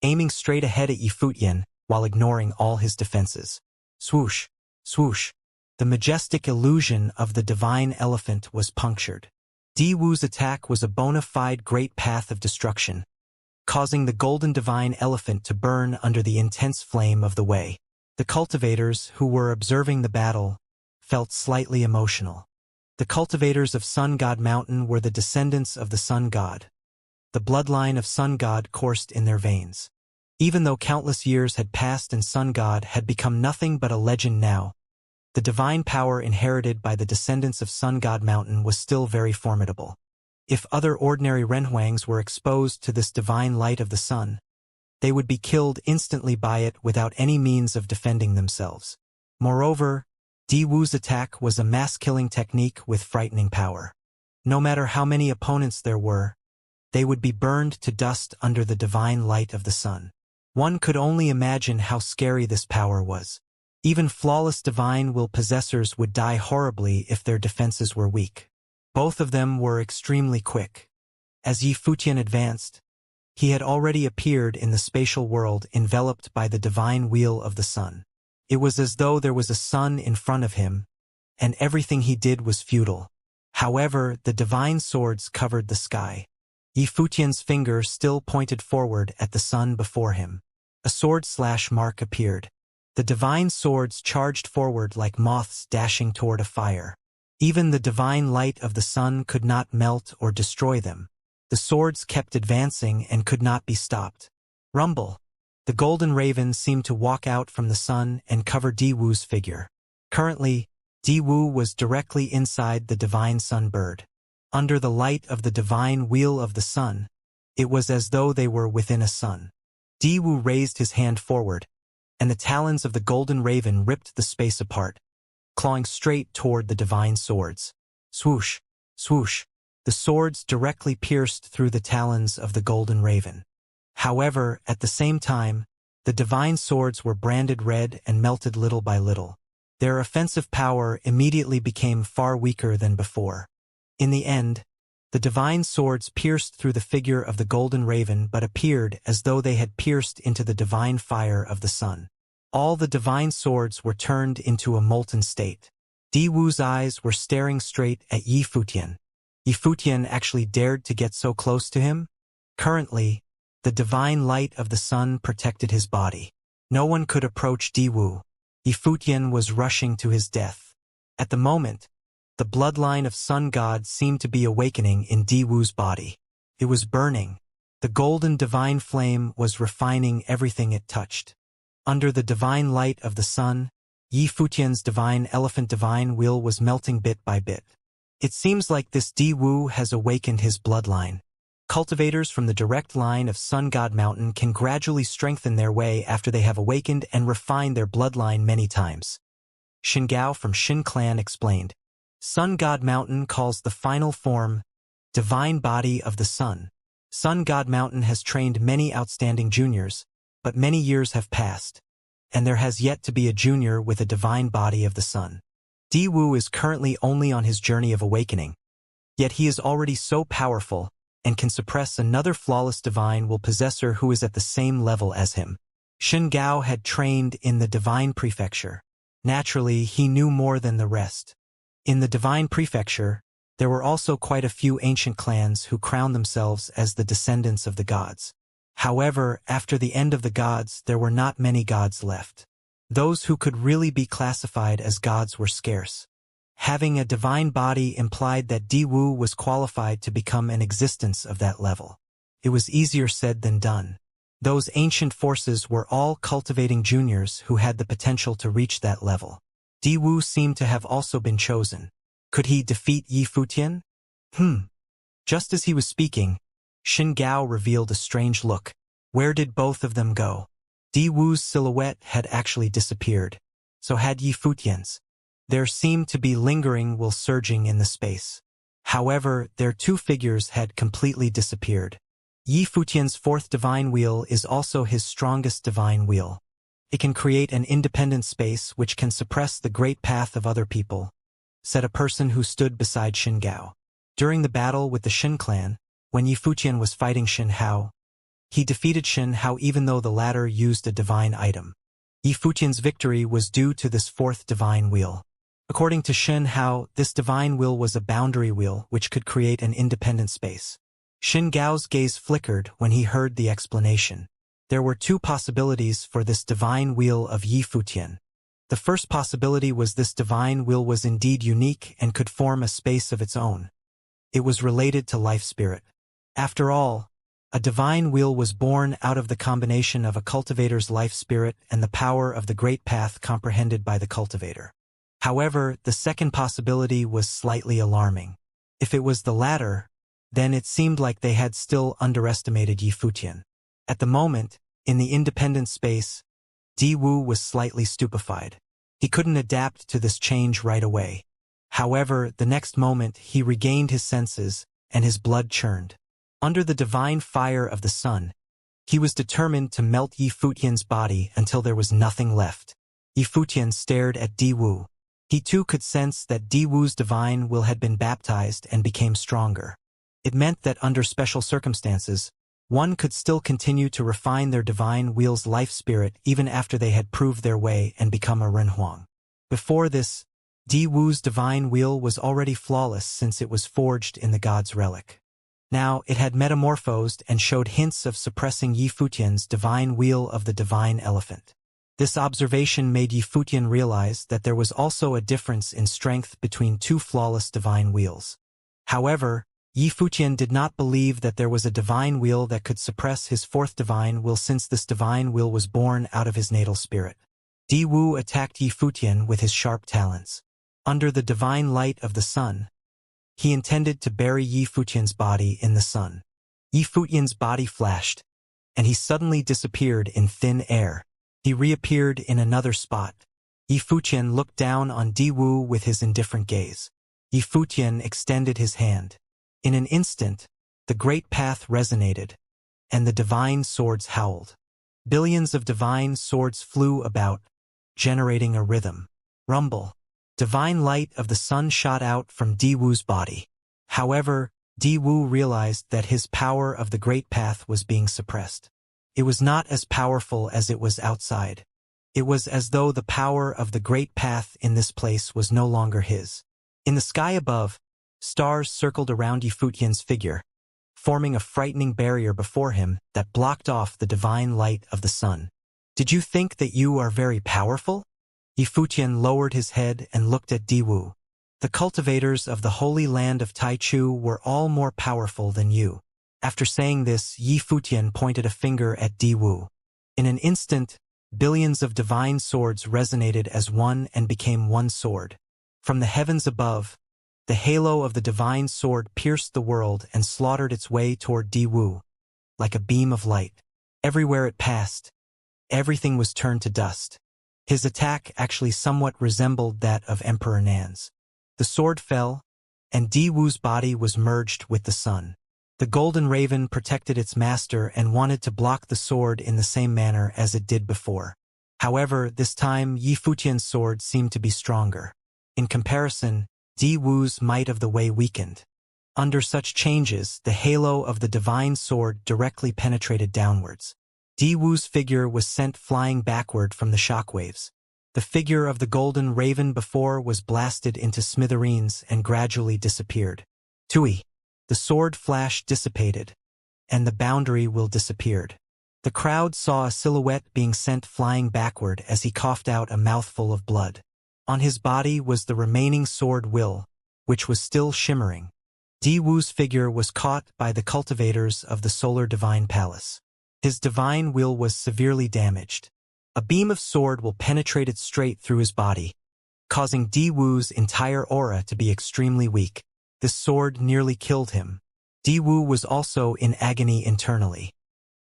aiming straight ahead at Yi Futian while ignoring all his defenses. Swoosh, swoosh. The majestic illusion of the divine elephant was punctured. Diwu's attack was a bona fide great path of destruction, causing the golden divine elephant to burn under the intense flame of the way. The cultivators who were observing the battle felt slightly emotional. The cultivators of Sun God Mountain were the descendants of the Sun God. The bloodline of Sun God coursed in their veins. Even though countless years had passed and Sun God had become nothing but a legend now, the divine power inherited by the descendants of Sun God Mountain was still very formidable. If other ordinary Renhuangs were exposed to this divine light of the sun, they would be killed instantly by it without any means of defending themselves. Moreover, Di Wu's attack was a mass-killing technique with frightening power. No matter how many opponents there were, they would be burned to dust under the divine light of the sun. One could only imagine how scary this power was. Even flawless divine will possessors would die horribly if their defenses were weak. Both of them were extremely quick. As Yi Futian advanced, he had already appeared in the spatial world enveloped by the divine wheel of the sun. It was as though there was a sun in front of him, and everything he did was futile. However, the divine swords covered the sky. Yi Futian's finger still pointed forward at the sun before him. A sword/slash mark appeared. The divine swords charged forward like moths dashing toward a fire. Even the divine light of the sun could not melt or destroy them. The swords kept advancing and could not be stopped. Rumble. The golden raven seemed to walk out from the sun and cover Di Wu's figure. Currently, Di Wu was directly inside the divine sun bird. Under the light of the divine wheel of the sun, it was as though they were within a sun. Di Wu raised his hand forward, and the talons of the golden raven ripped the space apart, clawing straight toward the divine swords. Swoosh, swoosh. The swords directly pierced through the talons of the golden raven. However, at the same time, the divine swords were branded red and melted little by little. Their offensive power immediately became far weaker than before. In the end, the divine swords pierced through the figure of the golden raven but appeared as though they had pierced into the divine fire of the sun. All the divine swords were turned into a molten state. Di Wu's eyes were staring straight at Yi Futian. Yi Futian actually dared to get so close to him? Currently, the divine light of the sun protected his body. No one could approach Di Wu. Yi Futian was rushing to his death. At the moment, the bloodline of Sun God seemed to be awakening in Di Wu's body. It was burning. The golden divine flame was refining everything it touched. Under the divine light of the sun, Yi Futian's divine elephant divine wheel was melting bit by bit. It seems like this Di Wu has awakened his bloodline. Cultivators from the direct line of Sun God Mountain can gradually strengthen their way after they have awakened and refined their bloodline many times. Xingao from Xin Clan explained. Sun God Mountain calls the final form Divine Body of the Sun. Sun God Mountain has trained many outstanding juniors, but many years have passed, and there has yet to be a junior with a divine body of the sun. Di Wu is currently only on his journey of awakening, yet he is already so powerful and can suppress another flawless divine will possessor who is at the same level as him. Xingao had trained in the divine prefecture. Naturally, he knew more than the rest. In the divine prefecture, there were also quite a few ancient clans who crowned themselves as the descendants of the gods. However, after the end of the gods, there were not many gods left. Those who could really be classified as gods were scarce. Having a divine body implied that Di Wu was qualified to become an existence of that level. It was easier said than done. Those ancient forces were all cultivating juniors who had the potential to reach that level. Di Wu seemed to have also been chosen. Could he defeat Yi Futian? Just as he was speaking, Xingao revealed a strange look. Where did both of them go? Di Wu's silhouette had actually disappeared. So had Yi Futian's. There seemed to be lingering while surging in the space. However, their two figures had completely disappeared. Yi Futian's fourth divine wheel is also his strongest divine wheel. It can create an independent space which can suppress the great path of other people, said a person who stood beside Xingao. During the battle with the Xin clan, when Yi Futian was fighting Xin Hao, he defeated Xin Hao even though the latter used a divine item. Yi Futian's victory was due to this fourth divine wheel. According to Xin Hao, this divine wheel was a boundary wheel which could create an independent space. Xingao's gaze flickered when he heard the explanation. There were two possibilities for this divine wheel of Yi Futian. The first possibility was this divine will was indeed unique and could form a space of its own. It was related to life spirit. After all, a divine will was born out of the combination of a cultivator's life spirit and the power of the great path comprehended by the cultivator. However, the second possibility was slightly alarming. If it was the latter, then it seemed like they had still underestimated Yi Futian. At the moment, in the independent space, Di Wu was slightly stupefied. He couldn't adapt to this change right away. However, the next moment he regained his senses, and his blood churned. Under the divine fire of the sun, he was determined to melt Yi Futian's body until there was nothing left. Yi Futian stared at Di Wu. He too could sense that Di Wu's divine will had been baptized and became stronger. It meant that under special circumstances, one could still continue to refine their divine will's life spirit even after they had proved their way and become a Renhuang. Before this, Di Wu's divine will was already flawless since it was forged in the god's relic. Now, it had metamorphosed and showed hints of suppressing Yi Futian's divine wheel of the divine elephant. This observation made Yi Futian realize that there was also a difference in strength between two flawless divine wheels. However, Yi Futian did not believe that there was a divine wheel that could suppress his fourth divine will since this divine will was born out of his natal spirit. Di Wu attacked Yi Futian with his sharp talons. Under the divine light of the sun, he intended to bury Yi Futian's body in the sun. Yi Futian's body flashed, and he suddenly disappeared in thin air. He reappeared in another spot. Yi Futian looked down on Di Wu with his indifferent gaze. Yi Futian extended his hand. In an instant, the great path resonated, and the divine swords howled. Billions of divine swords flew about, generating a rhythm. Rumble. Divine light of the sun shot out from Di Wu's body. However, Di Wu realized that his power of the great path was being suppressed. It was not as powerful as it was outside. It was as though the power of the great path in this place was no longer his. In the sky above, stars circled around Yi Futian's figure, forming a frightening barrier before him that blocked off the divine light of the sun. "Did you think that you are very powerful?" Yi Futian lowered his head and looked at Di Wu. "The cultivators of the holy land of Taichu were all more powerful than you." After saying this, Yi Futian pointed a finger at Di Wu. In an instant, billions of divine swords resonated as one and became one sword. From the heavens above, the halo of the divine sword pierced the world and slaughtered its way toward Di Wu, like a beam of light. Everywhere it passed, everything was turned to dust. His attack actually somewhat resembled that of Emperor Nan's. The sword fell, and Di Wu's body was merged with the sun. The golden raven protected its master and wanted to block the sword in the same manner as it did before. However, this time Yi Futian's sword seemed to be stronger. In comparison, Di Wu's might of the way weakened. Under such changes, the halo of the divine sword directly penetrated downwards. Di Wu's figure was sent flying backward from the shockwaves. The figure of the golden raven before was blasted into smithereens and gradually disappeared. Tui. The sword flash dissipated, and the boundary will disappeared. The crowd saw a silhouette being sent flying backward as he coughed out a mouthful of blood. On his body was the remaining sword will, which was still shimmering. Di Wu's figure was caught by the cultivators of the Solar Divine Palace. His divine will was severely damaged. A beam of sword will penetrated straight through his body, causing Di Wu's entire aura to be extremely weak. This sword nearly killed him. Di Wu was also in agony internally.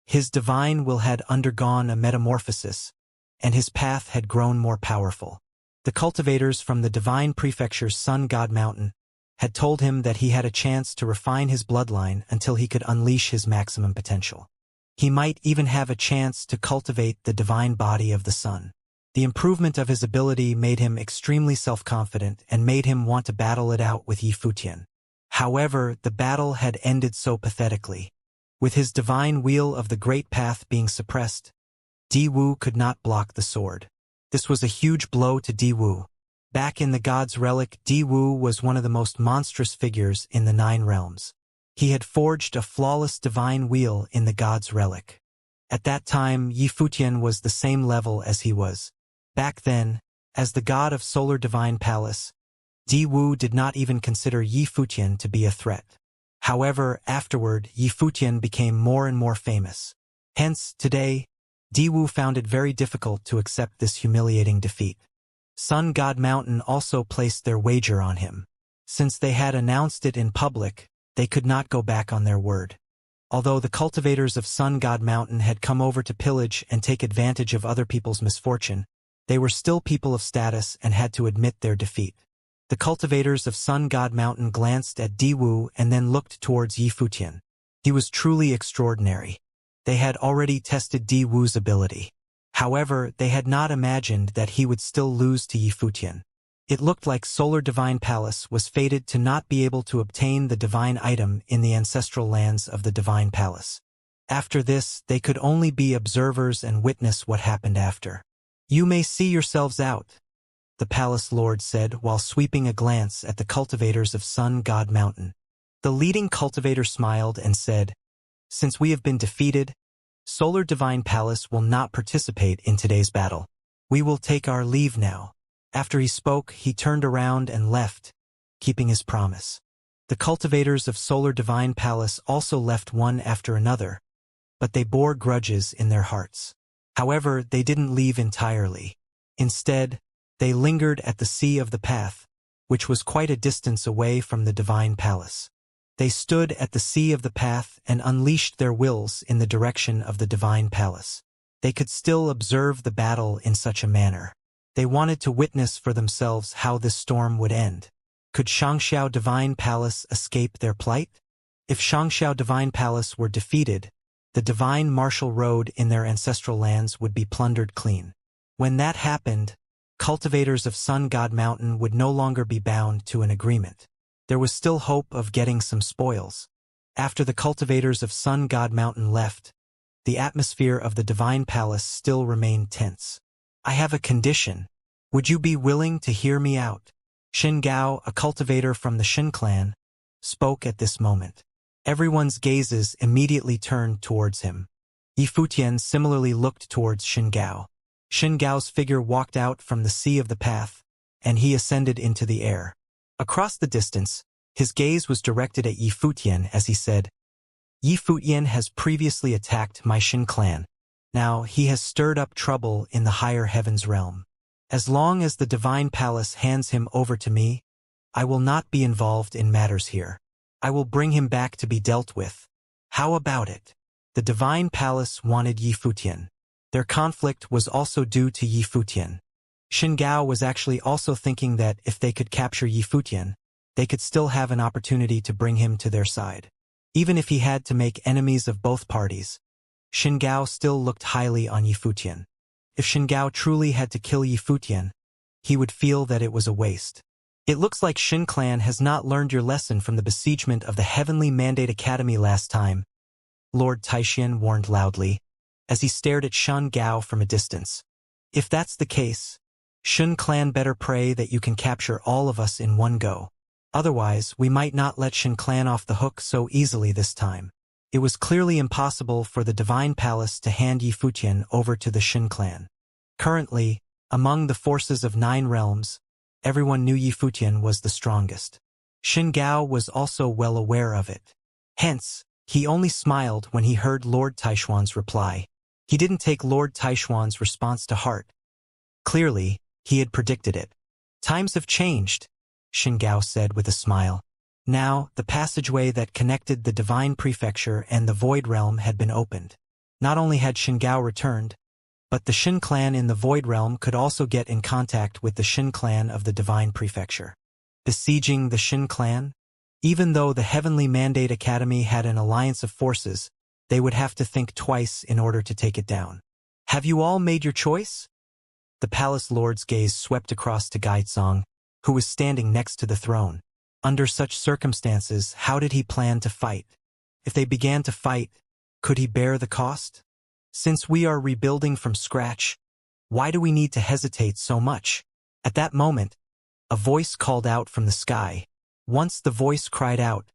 His divine will had undergone a metamorphosis, and his path had grown more powerful. The cultivators from the divine prefecture's Sun God Mountain had told him that he had a chance to refine his bloodline until he could unleash his maximum potential. He might even have a chance to cultivate the divine body of the sun. The improvement of his ability made him extremely self-confident and made him want to battle it out with Yi Futian. However, the battle had ended so pathetically. With his divine wheel of the great path being suppressed, Di Wu could not block the sword. This was a huge blow to Di Wu. Back in the god's relic, Di Wu was one of the most monstrous figures in the 9 realms. He had forged a flawless divine wheel in the god's relic. At that time, Yi Futian was the same level as he was. Back then, As the god of Solar Divine Palace, Di Wu did not even consider Yi Futian to be a threat. However, afterward, Yi Futian became more and more famous. Hence, today, Di Wu found it very difficult to accept this humiliating defeat. Sun God Mountain also placed their wager on him. Since they had announced it in public, they could not go back on their word. Although the cultivators of Sun God Mountain had come over to pillage and take advantage of other people's misfortune, they were still people of status and had to admit their defeat. The cultivators of Sun God Mountain glanced at Di Wu and then looked towards Yi Futian. He was truly extraordinary. They had already tested Di Wu's ability. However, they had not imagined that he would still lose to Yi Futian. It looked like Solar Divine Palace was fated to not be able to obtain the divine item in the ancestral lands of the Divine Palace. After this, they could only be observers and witness what happened after. "You may see yourselves out," the Palace Lord said while sweeping a glance at the cultivators of Sun God Mountain. The leading cultivator smiled and said, "Since we have been defeated, Solar Divine Palace will not participate in today's battle. We will take our leave now." After he spoke, he turned around and left, keeping his promise. The cultivators of Solar Divine Palace also left one after another, but they bore grudges in their hearts. However, they didn't leave entirely. Instead, they lingered at the Sea of the Path, which was quite a distance away from the Divine Palace. They stood at the Sea of the Path and unleashed their wills in the direction of the Divine Palace. They could still observe the battle in such a manner. They wanted to witness for themselves how this storm would end. Could Xianxia Divine Palace escape their plight? If Xianxia Divine Palace were defeated, the divine martial road in their ancestral lands would be plundered clean. When that happened, cultivators of Sun God Mountain would no longer be bound to an agreement. There was still hope of getting some spoils. After the cultivators of Sun God Mountain left, the atmosphere of the Divine Palace still remained tense. "I have a condition. Would you be willing to hear me out?" Xin Gao, a cultivator from the Xin clan, spoke at this moment. Everyone's gazes immediately turned towards him. Yi Futian similarly looked towards Xin Gao. Xin Gao's figure walked out from the Sea of the Path, and he ascended into the air. Across the distance, his gaze was directed at Yi Futian as he said, "Yi Futian has previously attacked my Xin clan. Now he has stirred up trouble in the higher heavens realm. As long as the Divine Palace hands him over to me, I will not be involved in matters here. I will bring him back to be dealt with. How about it?" The Divine Palace wanted Yi Futian. Their conflict was also due to Yi Futian. Xin Gao was actually also thinking that if they could capture Yi Futian, they could still have an opportunity to bring him to their side. Even if he had to make enemies of both parties, Xin Gao still looked highly on Yi Futian. If Xin Gao truly had to kill Yi Futian, he would feel that it was a waste. "It looks like Xin clan has not learned your lesson from the besiegement of the Heavenly Mandate Academy last time," Lord Taixian warned loudly, as he stared at Xin Gao from a distance. "If that's the case, Xin clan better pray that you can capture all of us in one go. Otherwise, we might not let Xin clan off the hook so easily this time." It was clearly impossible for the Divine Palace to hand Yi Futian over to the Xin clan. Currently, among the forces of 9 realms, everyone knew Yi Futian was the strongest. Xin Gao was also well aware of it. Hence, he only smiled when he heard Lord Taishuan's reply. He didn't take Lord Taishuan's response to heart. Clearly, he had predicted it. "Times have changed," Xin Gao said with a smile. Now, the passageway that connected the Divine Prefecture and the Void Realm had been opened. Not only had Xin Gao returned, but the Xin clan in the Void Realm could also get in contact with the Xin clan of the Divine Prefecture. Besieging the Xin clan? Even though the Heavenly Mandate Academy had an alliance of forces, they would have to think twice in order to take it down. "Have you all made your choice?" The Palace Lord's gaze swept across to Gaizong, who was standing next to the throne. Under such circumstances, how did he plan to fight? If they began to fight, could he bear the cost? Since we are rebuilding from scratch, why do we need to hesitate so much? At that moment, a voice called out from the sky. Once the voice cried out,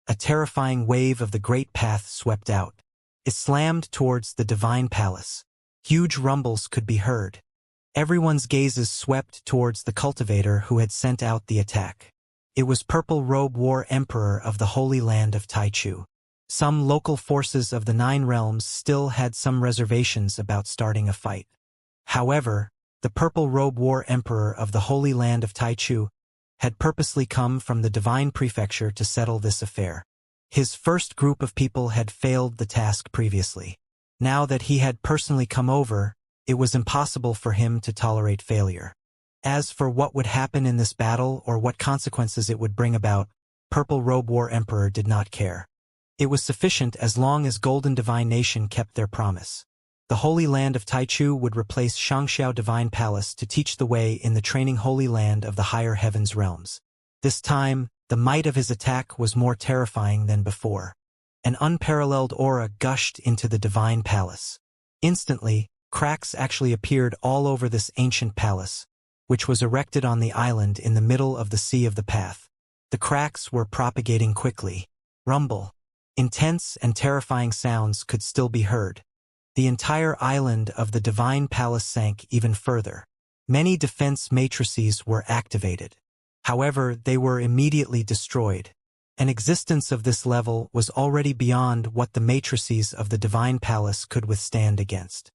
a terrifying wave of the Great Path swept out. It slammed towards the Divine Palace. Huge rumbles could be heard. Everyone's gazes swept towards the cultivator who had sent out the attack. It was Purple Robe War Emperor of the Holy Land of Taichu. Some local forces of the Nine Realms still had some reservations about starting a fight. However, the Purple Robe War Emperor of the Holy Land of Taichu had purposely come from the Divine Prefecture to settle this affair. His first group of people had failed the task previously. Now that he had personally come over, it was impossible for him to tolerate failure. As for what would happen in this battle or what consequences it would bring about, Purple Robe War Emperor did not care. It was sufficient as long as Golden Divine Nation kept their promise. The Holy Land of Taichu would replace Xianxia Divine Palace to teach the way in the training Holy Land of the higher heavens realms. This time, the might of his attack was more terrifying than before. An unparalleled aura gushed into the Divine Palace. Instantly, cracks actually appeared all over this ancient palace, which was erected on the island in the middle of the Sea of the Path. The cracks were propagating quickly. Rumble. Intense and terrifying sounds could still be heard. The entire island of the Divine Palace sank even further. Many defense matrices were activated. However, they were immediately destroyed. An existence of this level was already beyond what the matrices of the Divine Palace could withstand against.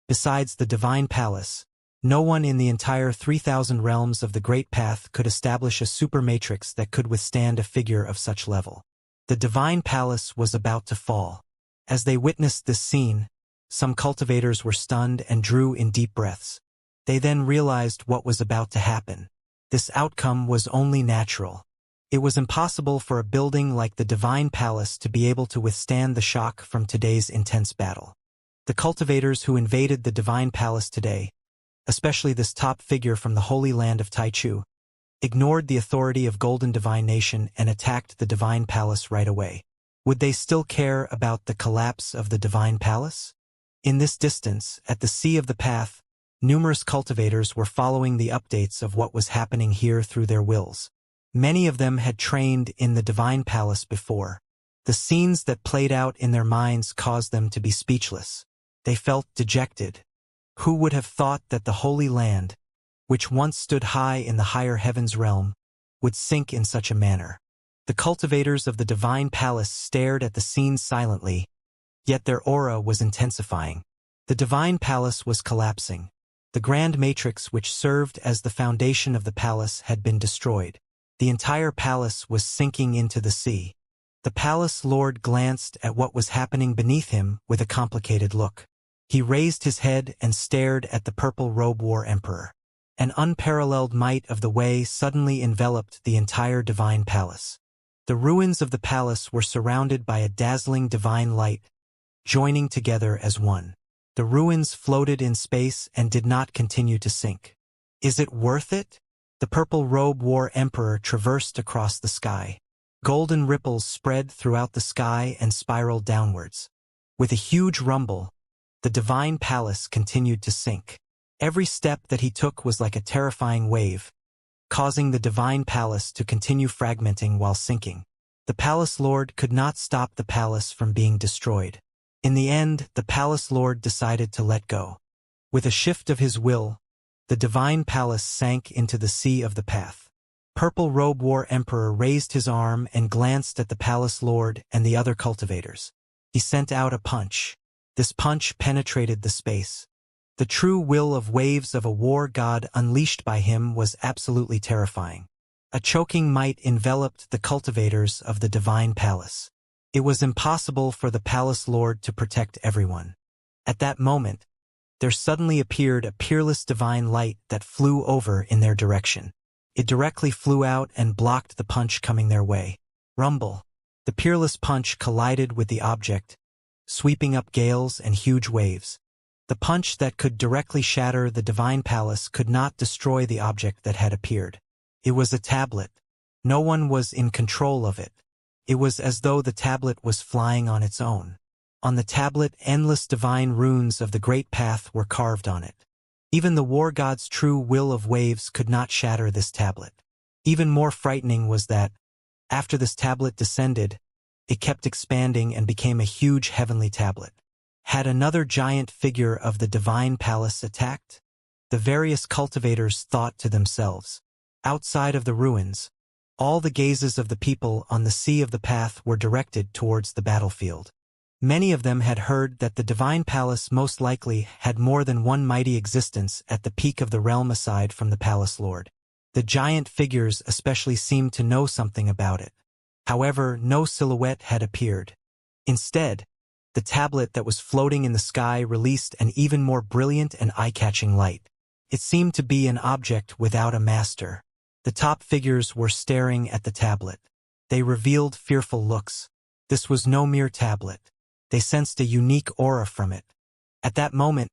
Besides the Divine Palace, no one in the entire 3,000 realms of the Great Path could establish a super matrix that could withstand a figure of such level. The Divine Palace was about to fall. As they witnessed this scene, some cultivators were stunned and drew in deep breaths. They then realized what was about to happen. This outcome was only natural. It was impossible for a building like the Divine Palace to be able to withstand the shock from today's intense battle. The cultivators who invaded the Divine Palace today, especially this top figure from the Holy Land of Taichu, ignored the authority of Golden Divine Nation and attacked the Divine Palace right away. Would they still care about the collapse of the Divine Palace? In this distance, at the Sea of the Path, numerous cultivators were following the updates of what was happening here through their wills. Many of them had trained in the Divine Palace before. The scenes that played out in their minds caused them to be speechless. They felt dejected. Who would have thought that the Holy Land, which once stood high in the higher heavens realm, would sink in such a manner? The cultivators of the Divine Palace stared at the scene silently, yet their aura was intensifying. The Divine Palace was collapsing. The grand matrix which served as the foundation of the palace had been destroyed. The entire palace was sinking into the sea. The palace lord glanced at what was happening beneath him with a complicated look. He raised his head and stared at the Purple Robe War Emperor. An unparalleled might of the way suddenly enveloped the entire Divine Palace. The ruins of the palace were surrounded by a dazzling divine light, joining together as one. The ruins floated in space and did not continue to sink. Is it worth it? The Purple Robe War Emperor traversed across the sky. Golden ripples spread throughout the sky and spiraled downwards. With a huge rumble, the Divine Palace continued to sink. Every step that he took was like a terrifying wave, causing the Divine Palace to continue fragmenting while sinking. The Palace Lord could not stop the palace from being destroyed. In the end, the Palace Lord decided to let go. With a shift of his will, the Divine Palace sank into the Sea of the Path. Purple Robe War Emperor raised his arm and glanced at the Palace Lord and the other cultivators. He sent out a punch. This punch penetrated the space. The true will of waves of a war god unleashed by him was absolutely terrifying. A choking might enveloped the cultivators of the Divine Palace. It was impossible for the Palace Lord to protect everyone. At that moment, there suddenly appeared a peerless divine light that flew over in their direction. It directly flew out and blocked the punch coming their way. Rumble. The peerless punch collided with the object, sweeping up gales and huge waves. The punch that could directly shatter the Divine Palace could not destroy the object that had appeared. It was a tablet. No one was in control of it. It was as though the tablet was flying on its own. On the tablet, endless divine runes of the Great Path were carved on it. Even the war god's true will of waves could not shatter this tablet. Even more frightening was that, after this tablet descended, it kept expanding and became a huge heavenly tablet. Had another giant figure of the Divine Palace attacked? The various cultivators thought to themselves. Outside of the ruins, all the gazes of the people on the sea of the path were directed towards the battlefield. Many of them had heard that the divine palace most likely had more than one mighty existence at the peak of the realm aside from the palace lord. The giant figures especially seemed to know something about it. However, no silhouette had appeared. Instead, the tablet that was floating in the sky released an even more brilliant and eye-catching light. It seemed to be an object without a master. The top figures were staring at the tablet. They revealed fearful looks. This was no mere tablet. They sensed a unique aura from it. At that moment,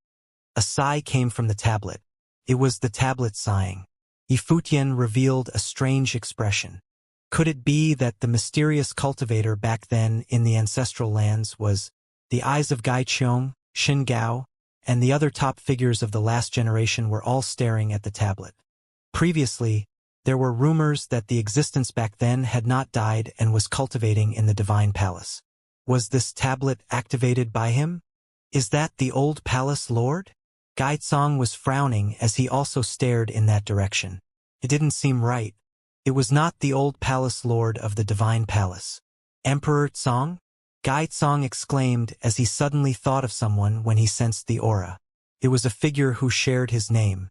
a sigh came from the tablet. It was the tablet sighing. Yifutian revealed a strange expression. Could it be that the mysterious cultivator back then in the ancestral lands was the eyes of Gai Qiong, Xin Gao, and the other top figures of the last generation were all staring at the tablet? Previously, there were rumors that the existence back then had not died and was cultivating in the divine palace. Was this tablet activated by him? Is that the old palace lord? Gai Tsong was frowning as he also stared in that direction. It didn't seem right. It was not the old palace lord of the divine palace. Emperor Tsong? Gai Tsong exclaimed as he suddenly thought of someone when he sensed the aura. It was a figure who shared his name.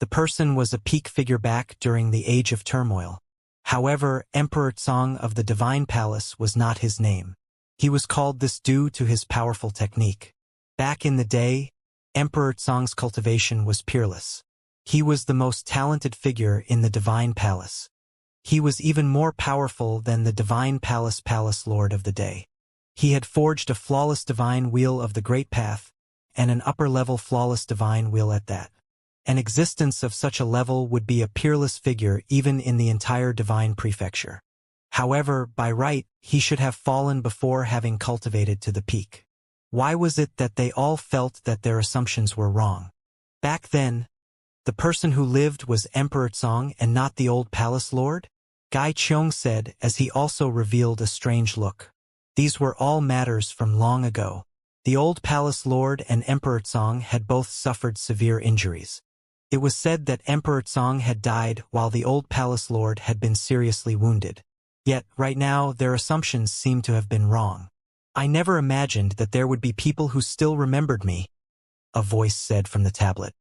The person was a peak figure back during the Age of Turmoil. However, Emperor Tsong of the divine palace was not his name. He was called this due to his powerful technique. Back in the day, Emperor Tsong's cultivation was peerless. He was the most talented figure in the divine palace. He was even more powerful than the divine palace lord of the day. He had forged a flawless divine wheel of the Great Path, and an upper-level flawless divine wheel at that. An existence of such a level would be a peerless figure even in the entire divine prefecture. However, by right, he should have fallen before having cultivated to the peak. Why was it that they all felt that their assumptions were wrong? Back then, the person who lived was Emperor Tsong and not the old palace lord? Gai Qiong said as he also revealed a strange look. These were all matters from long ago. The old palace lord and Emperor Tsong had both suffered severe injuries. It was said that Emperor Tsong had died while the old palace lord had been seriously wounded. Yet, right now, their assumptions seem to have been wrong. I never imagined that there would be people who still remembered me, a voice said from the tablet.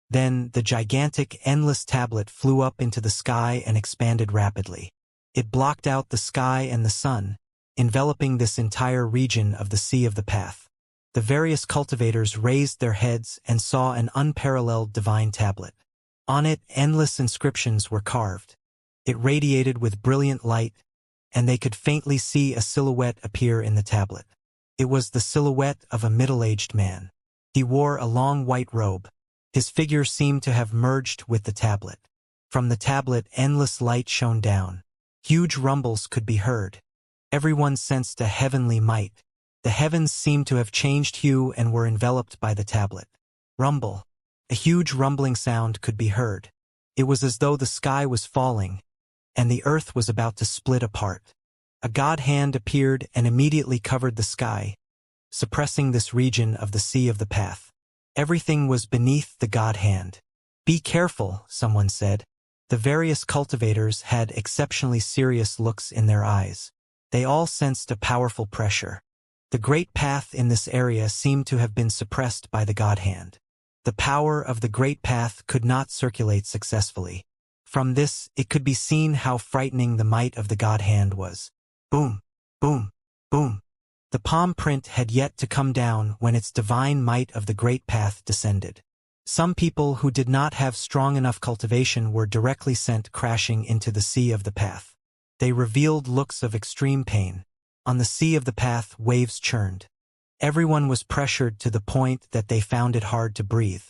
Then, the gigantic, endless tablet flew up into the sky and expanded rapidly. It blocked out the sky and the sun, enveloping this entire region of the Sea of the Path. The various cultivators raised their heads and saw an unparalleled divine tablet. On it, endless inscriptions were carved. It radiated with brilliant light, and they could faintly see a silhouette appear in the tablet. It was the silhouette of a middle-aged man. He wore a long white robe. His figure seemed to have merged with the tablet. From the tablet, endless light shone down. Huge rumbles could be heard. Everyone sensed a heavenly might. The heavens seemed to have changed hue and were enveloped by the tablet. Rumble. A huge rumbling sound could be heard. It was as though the sky was falling, and the earth was about to split apart. A god hand appeared and immediately covered the sky, suppressing this region of the Sea of the Path. Everything was beneath the god hand. Be careful, someone said. The various cultivators had exceptionally serious looks in their eyes. They all sensed a powerful pressure. The Great Path in this area seemed to have been suppressed by the god hand. The power of the Great Path could not circulate successfully. From this, it could be seen how frightening the might of the god hand was. Boom, boom, boom. The palm print had yet to come down when its divine might of the Great Path descended. Some people who did not have strong enough cultivation were directly sent crashing into the Sea of the Path. They revealed looks of extreme pain. On the Sea of the Path, waves churned. Everyone was pressured to the point that they found it hard to breathe.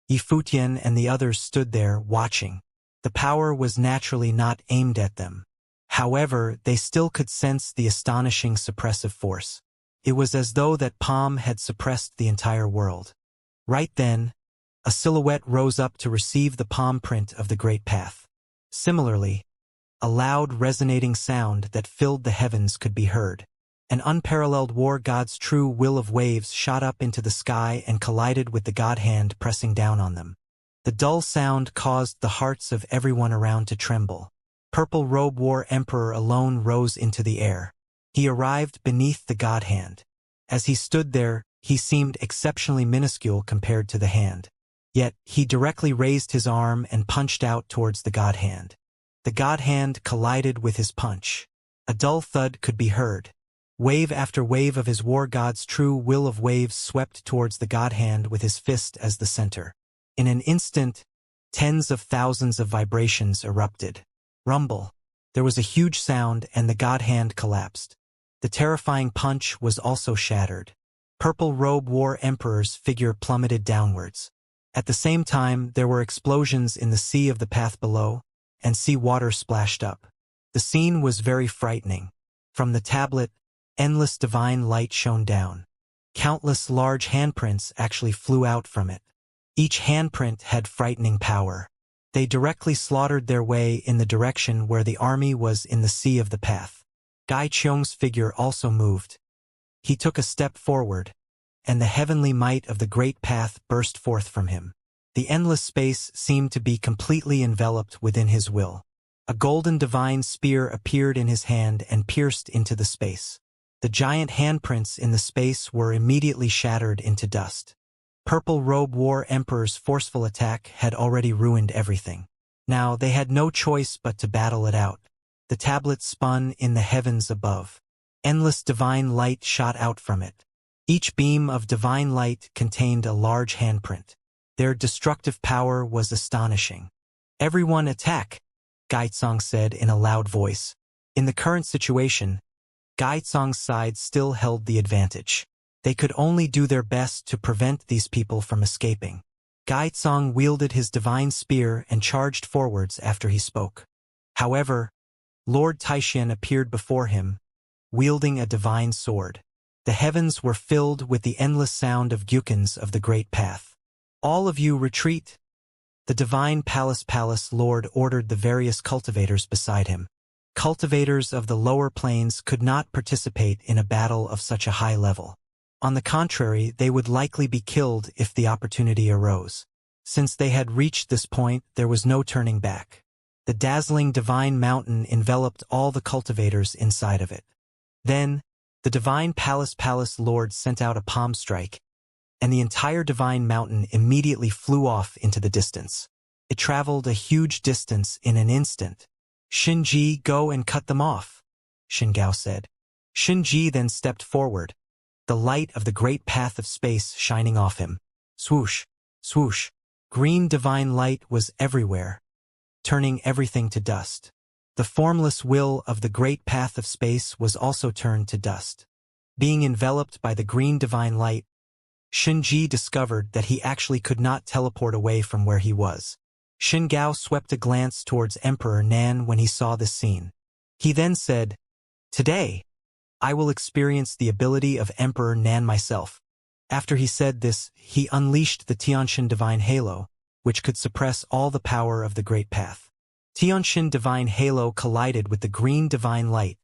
Yifutian and the others stood there, watching. The power was naturally not aimed at them. However, they still could sense the astonishing suppressive force. It was as though that palm had suppressed the entire world. Right then, a silhouette rose up to receive the palm print of the Great Path. Similarly, a loud resonating sound that filled the heavens could be heard. An unparalleled war god's true will of waves shot up into the sky and collided with the god hand pressing down on them. The dull sound caused the hearts of everyone around to tremble. Purple Robe War Emperor alone rose into the air. He arrived beneath the god hand. As he stood there, he seemed exceptionally minuscule compared to the hand. Yet, he directly raised his arm and punched out towards the god hand. The god hand collided with his punch. A dull thud could be heard. Wave after wave of his war god's true will of waves swept towards the god hand with his fist as the center. In an instant, tens of thousands of vibrations erupted. Rumble. There was a huge sound and the god hand collapsed. The terrifying punch was also shattered. Purple Robe War Emperor's figure plummeted downwards. At the same time, there were explosions in the sea of the path below, and sea water splashed up. The scene was very frightening. From the tablet, endless divine light shone down. Countless large handprints actually flew out from it. Each handprint had frightening power. They directly slaughtered their way in the direction where the army was in the sea of the path. Gai Qiong's figure also moved. He took a step forward, and the heavenly might of the great path burst forth from him. The endless space seemed to be completely enveloped within his will. A golden divine spear appeared in his hand and pierced into the space. The giant handprints in the space were immediately shattered into dust. Purple Robe War Emperor's forceful attack had already ruined everything. Now they had no choice but to battle it out. The tablet spun in the heavens above. Endless divine light shot out from it. Each beam of divine light contained a large handprint. Their destructive power was astonishing. "Everyone attack," Gaizong said in a loud voice. In the current situation, Gaizong's side still held the advantage. They could only do their best to prevent these people from escaping. Gaizong wielded his divine spear and charged forwards after he spoke. However, Lord Taishan appeared before him, wielding a divine sword. The heavens were filled with the endless sound of gyukins of the great path. "All of you retreat." The divine palace lord ordered the various cultivators beside him. Cultivators of the lower planes could not participate in a battle of such a high level. On the contrary, they would likely be killed if the opportunity arose. Since they had reached this point, there was no turning back. The dazzling divine mountain enveloped all the cultivators inside of it. Then, the divine palace lord sent out a palm strike, and the entire divine mountain immediately flew off into the distance. It traveled a huge distance in an instant. "Shinji, go and cut them off," Shingao said. Shinji then stepped forward, the light of the great path of space shining off him. Swoosh, swoosh. Green divine light was everywhere, turning everything to dust. The formless will of the great path of space was also turned to dust. Being enveloped by the green divine light, Shinji discovered that he actually could not teleport away from where he was. Shingao swept a glance towards Emperor Nan when he saw this scene. He then said, "Today, I will experience the ability of Emperor Nan myself." After he said this, he unleashed the Tianxin Divine Halo, which could suppress all the power of the Great Path. Tianxin Divine Halo collided with the green divine light.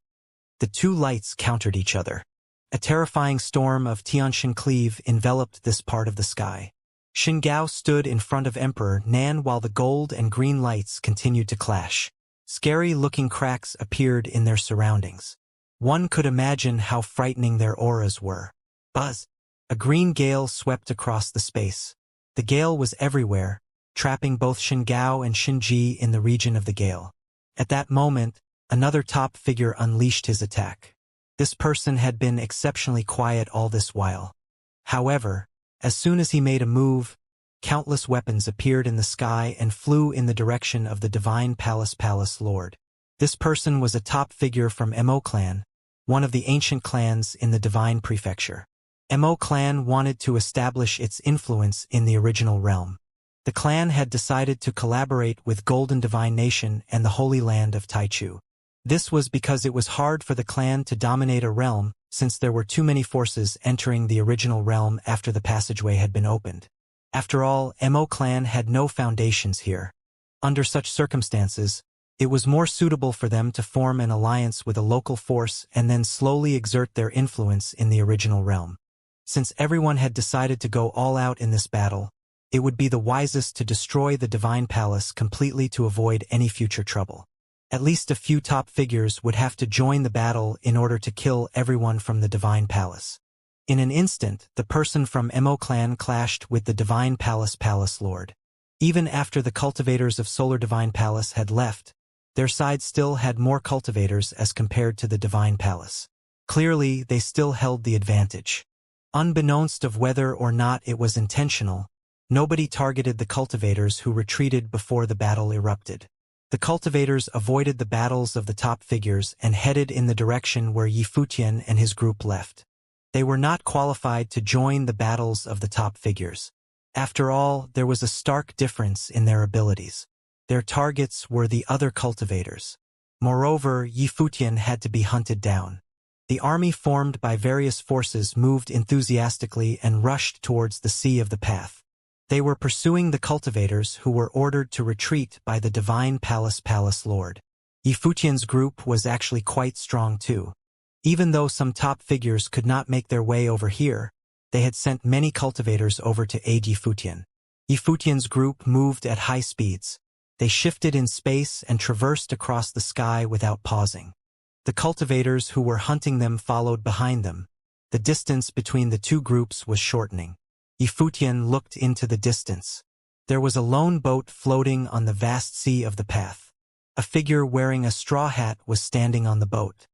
The two lights countered each other. A terrifying storm of Tianxin cleave enveloped this part of the sky. Shingao stood in front of Emperor Nan while the gold and green lights continued to clash. Scary-looking cracks appeared in their surroundings. One could imagine how frightening their auras were. Buzz! A green gale swept across the space. The gale was everywhere, trapping both Shingao and Shinji in the region of the gale. At that moment, another top figure unleashed his attack. This person had been exceptionally quiet all this while. However, as soon as he made a move, countless weapons appeared in the sky and flew in the direction of the divine palace lord. This person was a top figure from Mo clan, one of the ancient clans in the divine prefecture. Mo clan wanted to establish its influence in the original realm. The clan had decided to collaborate with Golden Divine Nation and the Holy Land of Taichu. This was because it was hard for the clan to dominate a realm, since there were too many forces entering the original realm after the passageway had been opened. After all, Mo clan had no foundations here. Under such circumstances, it was more suitable for them to form an alliance with a local force and then slowly exert their influence in the original realm. Since everyone had decided to go all out in this battle, It would be the wisest to destroy the Divine Palace completely to avoid any future trouble. At least a few top figures would have to join the battle in order to kill everyone from the Divine Palace. In an instant, the person from Mo clan clashed with the Divine Palace Lord. Even after the cultivators of Solar Divine Palace had left, their side still had more cultivators as compared to the Divine Palace. Clearly, they still held the advantage. Unbeknownst of whether or not it was intentional, nobody targeted the cultivators who retreated before the battle erupted. The cultivators avoided the battles of the top figures and headed in the direction where Yi Futian and his group left. They were not qualified to join the battles of the top figures. After all, there was a stark difference in their abilities. Their targets were the other cultivators. Moreover, Yi Futian had to be hunted down. The army formed by various forces moved enthusiastically and rushed towards the Sea of the Path. They were pursuing the cultivators who were ordered to retreat by the Divine Palace Lord. Yi Futian's group was actually quite strong too. Even though some top figures could not make their way over here, they had sent many cultivators over to aid Yi Futian. Yi Futian's group moved at high speeds. They shifted in space and traversed across the sky without pausing. The cultivators who were hunting them followed behind them. The distance between the two groups was shortening. Yi Futian looked into the distance. There was a lone boat floating on the vast Sea of the Path. A figure wearing a straw hat was standing on the boat.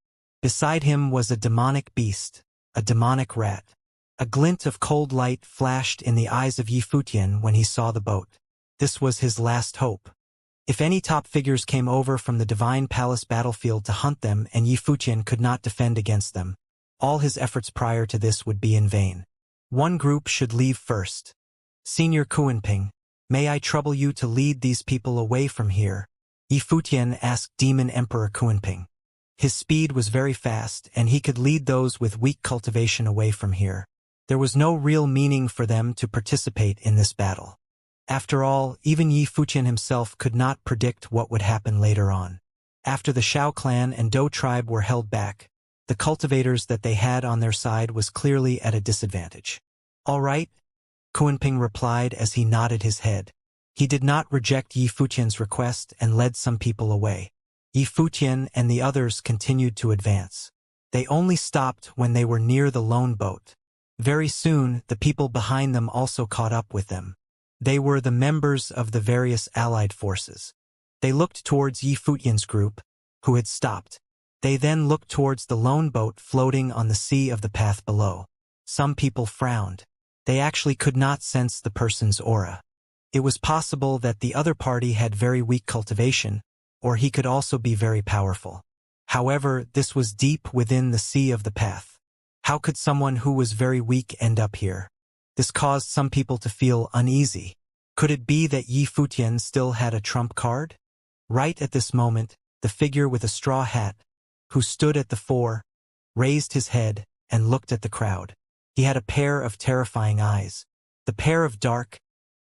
Beside him was a demonic beast, a demonic rat. A glint of cold light flashed in the eyes of Yi Futian when he saw the boat. This was his last hope. If any top figures came over from the Divine Palace battlefield to hunt them and Yi Futian could not defend against them, all his efforts prior to this would be in vain. One group should leave first. Senior Kuanping, may I trouble you to lead these people away from here? Yi Futian asked Demon Emperor Kuanping. His speed was very fast, and he could lead those with weak cultivation away from here. There was no real meaning for them to participate in this battle. After all, even Yi Futian himself could not predict what would happen later on. After the Shao clan and Dou tribe were held back, the cultivators that they had on their side was clearly at a disadvantage. All right, Kuanping replied as he nodded his head. He did not reject Yi Futian's request and led some people away. Yi Futian and the others continued to advance. They only stopped when they were near the lone boat. Very soon, the people behind them also caught up with them. They were the members of the various allied forces. They looked towards Yi Futian's group, who had stopped. They then looked towards the lone boat floating on the Sea of the Path below. Some people frowned. They actually could not sense the person's aura. It was possible that the other party had very weak cultivation, or he could also be very powerful. However, this was deep within the Sea of the Path. How could someone who was very weak end up here? This caused some people to feel uneasy. Could it be that Yi Futian still had a trump card? Right at this moment, the figure with a straw hat, who stood at the fore, raised his head and looked at the crowd. He had a pair of terrifying eyes. The pair of dark,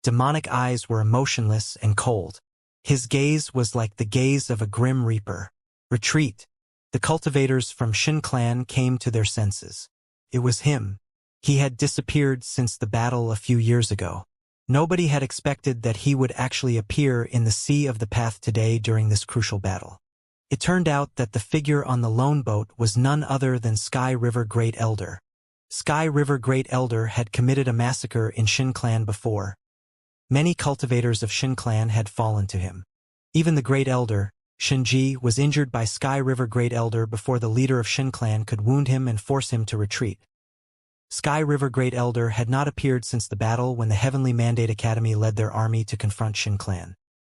demonic eyes were emotionless and cold. His gaze was like the gaze of a grim reaper. Retreat! The cultivators from Shin clan came to their senses. It was him. He had disappeared since the battle a few years ago. Nobody had expected that he would actually appear in the Sea of the Path today during this crucial battle. It turned out that the figure on the lone boat was none other than Sky River Great Elder. Sky River Great Elder had committed a massacre in Shin clan before. Many cultivators of Shin clan had fallen to him. Even the Great Elder, Shinji, was injured by Sky River Great Elder before the leader of Shin clan could wound him and force him to retreat. Sky River Great Elder had not appeared since the battle when the Heavenly Mandate Academy led their army to confront Shin clan.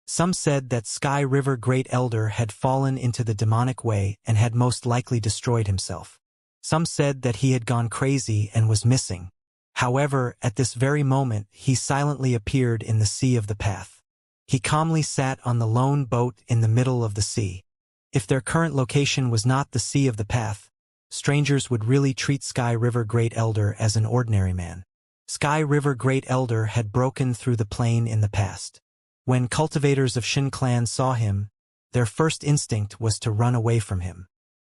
Some said that Sky River Great Elder had fallen into the demonic way and had most likely destroyed himself. Some said that he had gone crazy and was missing. However, at this very moment, he silently appeared in the Sea of the Path. He calmly sat on the lone boat in the middle of the sea. If their current location was not the Sea of the Path, strangers would really treat Sky River Great Elder as an ordinary man. Sky River Great Elder had broken through the plane in the past. When cultivators of Shin clan saw him, their first instinct was to run away from him.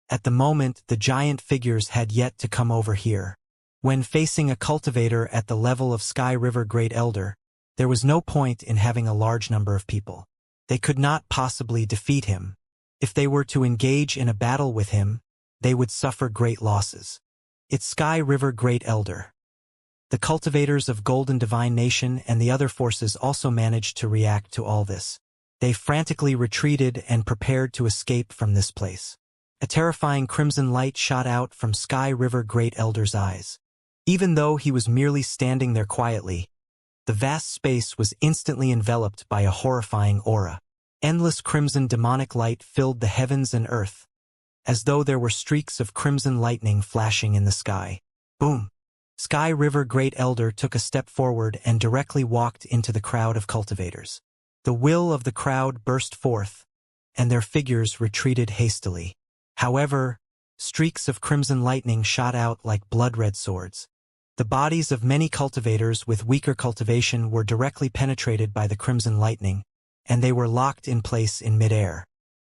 At the moment, the giant figures had yet to come over here. When facing a cultivator at the level of Sky River Great Elder, There was no point in having a large number of people. They could not possibly defeat him. If they were to engage in a battle with him, they would suffer great losses. It's Sky River Great Elder. The cultivators of Golden Divine Nation and the other forces also managed to react to all this. They frantically retreated and prepared to escape from this place. A terrifying crimson light shot out from Sky River Great Elder's eyes. Even though he was merely standing there quietly, the vast space was instantly enveloped by a horrifying aura. Endless crimson demonic light filled the heavens and earth, as though there were streaks of crimson lightning flashing in the sky. Boom! Sky River Great Elder took a step forward and directly walked into the crowd of cultivators. The will of the crowd burst forth, and their figures retreated hastily. However, streaks of crimson lightning shot out like blood-red swords. The bodies of many cultivators with weaker cultivation were directly penetrated by the crimson lightning, and they were locked in place in midair.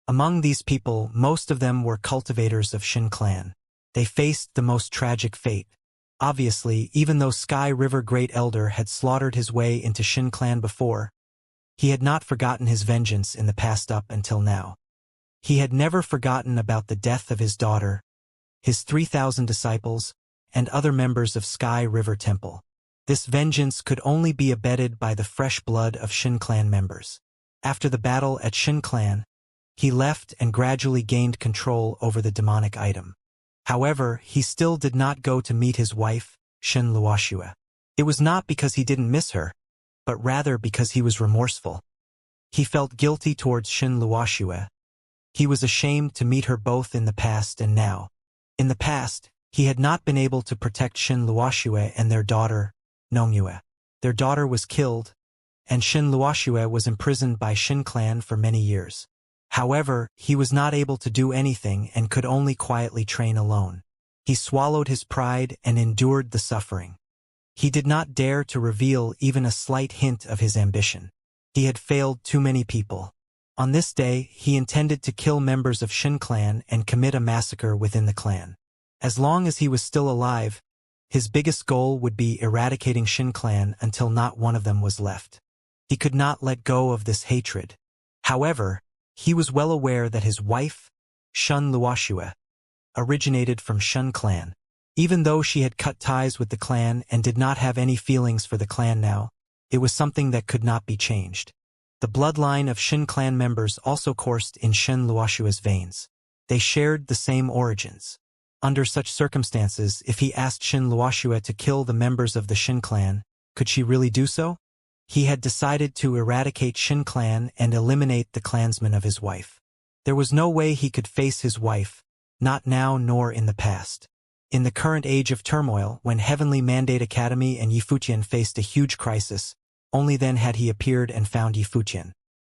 Among these people, most of them were cultivators of Shin Clan. They faced the most tragic fate. Obviously, even though Sky River Great Elder had slaughtered his way into Shin Clan before, he had not forgotten his vengeance in the past up until now. He had never forgotten about the death of his daughter, his 3,000 disciples, and other members of Sky River Temple. This vengeance could only be abetted by the fresh blood of Shin Clan members. After the battle at Shin Clan, he left and gradually gained control over the demonic item. However, he still did not go to meet his wife, Shin Luoxue. It was not because he didn't miss her, but rather because he was remorseful. He felt guilty towards Shin Luoxue. He was ashamed to meet her both in the past and now. In the past, he had not been able to protect Shin Luoxue and their daughter, Nongyue. Their daughter was killed, and Shin Luoxue was imprisoned by Shin Clan for many years. However, he was not able to do anything and could only quietly train alone. He swallowed his pride and endured the suffering. He did not dare to reveal even a slight hint of his ambition. He had failed too many people. On this day, he intended to kill members of Shin Clan and commit a massacre within the clan. As long as he was still alive, his biggest goal would be eradicating Shin Clan until not one of them was left. He could not let go of this hatred. However, he was well aware that his wife, Shin Luoxue, originated from Shin Clan. Even though she had cut ties with the clan and did not have any feelings for the clan now, it was something that could not be changed. The bloodline of Shin Clan members also coursed in Shin Luoxue's veins. They shared the same origins. Under such circumstances, if he asked Shin Luoxue to kill the members of the Shin Clan, could she really do so? He had decided to eradicate Shin Clan and eliminate the clansmen of his wife. There was no way he could face his wife, not now nor in the past. In the current age of turmoil, when Heavenly Mandate Academy and Yifutian faced a huge crisis, only then had he appeared and found Yifutian.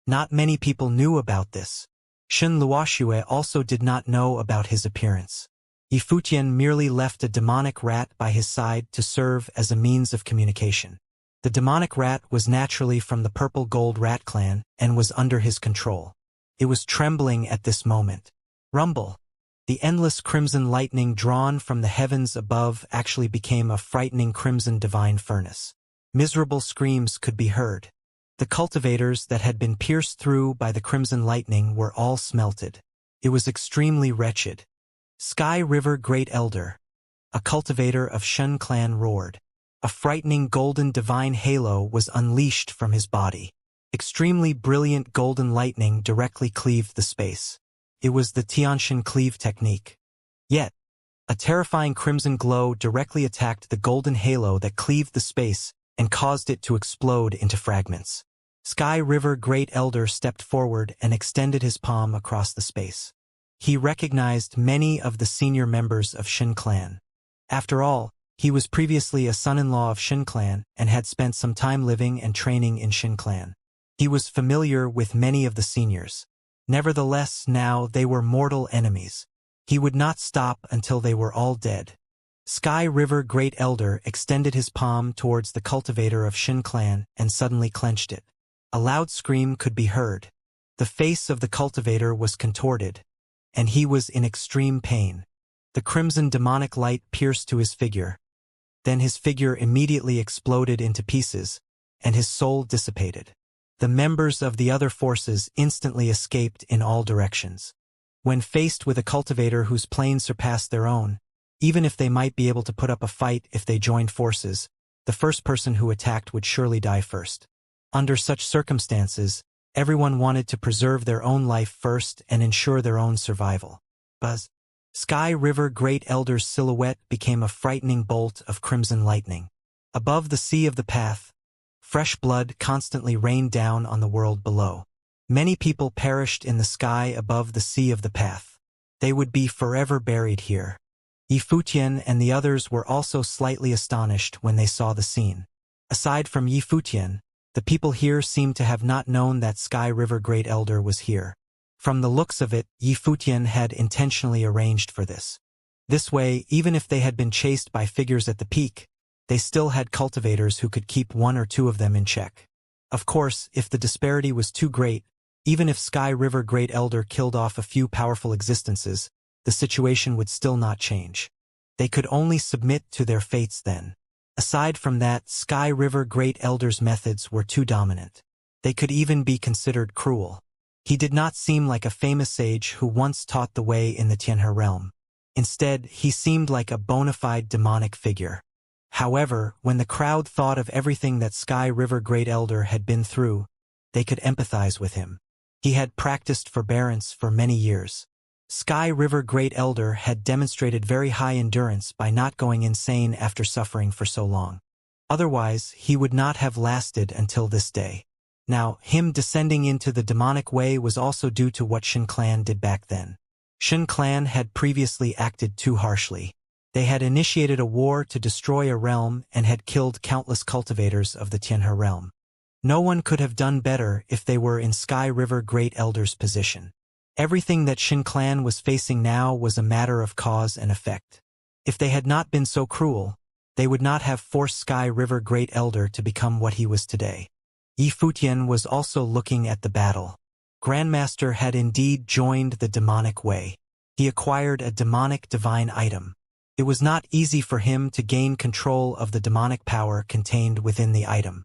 Not many people knew about this. Shin Luoxue also did not know about his appearance. Yifutian merely left a demonic rat by his side to serve as a means of communication. The demonic rat was naturally from the Purple Gold Rat Clan and was under his control. It was trembling at this moment. Rumble! The endless crimson lightning drawn from the heavens above actually became a frightening crimson divine furnace. Miserable screams could be heard. The cultivators that had been pierced through by the crimson lightning were all smelted. It was extremely wretched. Sky River Great Elder, a cultivator of Shin Clan, roared. A frightening golden divine halo was unleashed from his body. Extremely brilliant golden lightning directly cleaved the space. It was the Tianxian cleave technique. Yet, a terrifying crimson glow directly attacked the golden halo that cleaved the space and caused it to explode into fragments. Sky River Great Elder stepped forward and extended his palm across the space. He recognized many of the senior members of Shin Clan. After all, he was previously a son-in-law of Shin Clan and had spent some time living and training in Shin Clan. He was familiar with many of the seniors. Nevertheless, now they were mortal enemies. He would not stop until they were all dead. Sky River Great Elder extended his palm towards the cultivator of Shin Clan and suddenly clenched it. A loud scream could be heard. The face of the cultivator was contorted, and he was in extreme pain. The crimson demonic light pierced to his figure. Then his figure immediately exploded into pieces, and his soul dissipated. The members of the other forces instantly escaped in all directions. When faced with a cultivator whose plane surpassed their own, even if they might be able to put up a fight if they joined forces, the first person who attacked would surely die first. Under such circumstances, everyone wanted to preserve their own life first and ensure their own survival. Buzz. Sky River Great Elder's silhouette became a frightening bolt of crimson lightning. Above the sea of the path, fresh blood constantly rained down on the world below. Many people perished in the sky above the sea of the path. They would be forever buried here. Yifutian and the others were also slightly astonished when they saw the scene. Aside from Yifutian, the people here seemed to have not known that Sky River Great Elder was here. From the looks of it, Yifutian had intentionally arranged for this. This way, even if they had been chased by figures at the peak, they still had cultivators who could keep one or two of them in check. Of course, if the disparity was too great, even if Sky River Great Elder killed off a few powerful existences, the situation would still not change. They could only submit to their fates then. Aside from that, Sky River Great Elder's methods were too dominant. They could even be considered cruel. He did not seem like a famous sage who once taught the way in the Tianhe realm. Instead, he seemed like a bona fide demonic figure. However, when the crowd thought of everything that Sky River Great Elder had been through, they could empathize with him. He had practiced forbearance for many years. Sky River Great Elder had demonstrated very high endurance by not going insane after suffering for so long. Otherwise, he would not have lasted until this day. Now, him descending into the demonic way was also due to what Shen Clan did back then. Shen Clan had previously acted too harshly. They had initiated a war to destroy a realm and had killed countless cultivators of the Tianhe realm. No one could have done better if they were in Sky River Great Elder's position. Everything that Shen Clan was facing now was a matter of cause and effect. If they had not been so cruel, they would not have forced Sky River Great Elder to become what he was today. Yifutian was also looking at the battle. Grandmaster had indeed joined the demonic way. He acquired a demonic divine item. It was not easy for him to gain control of the demonic power contained within the item.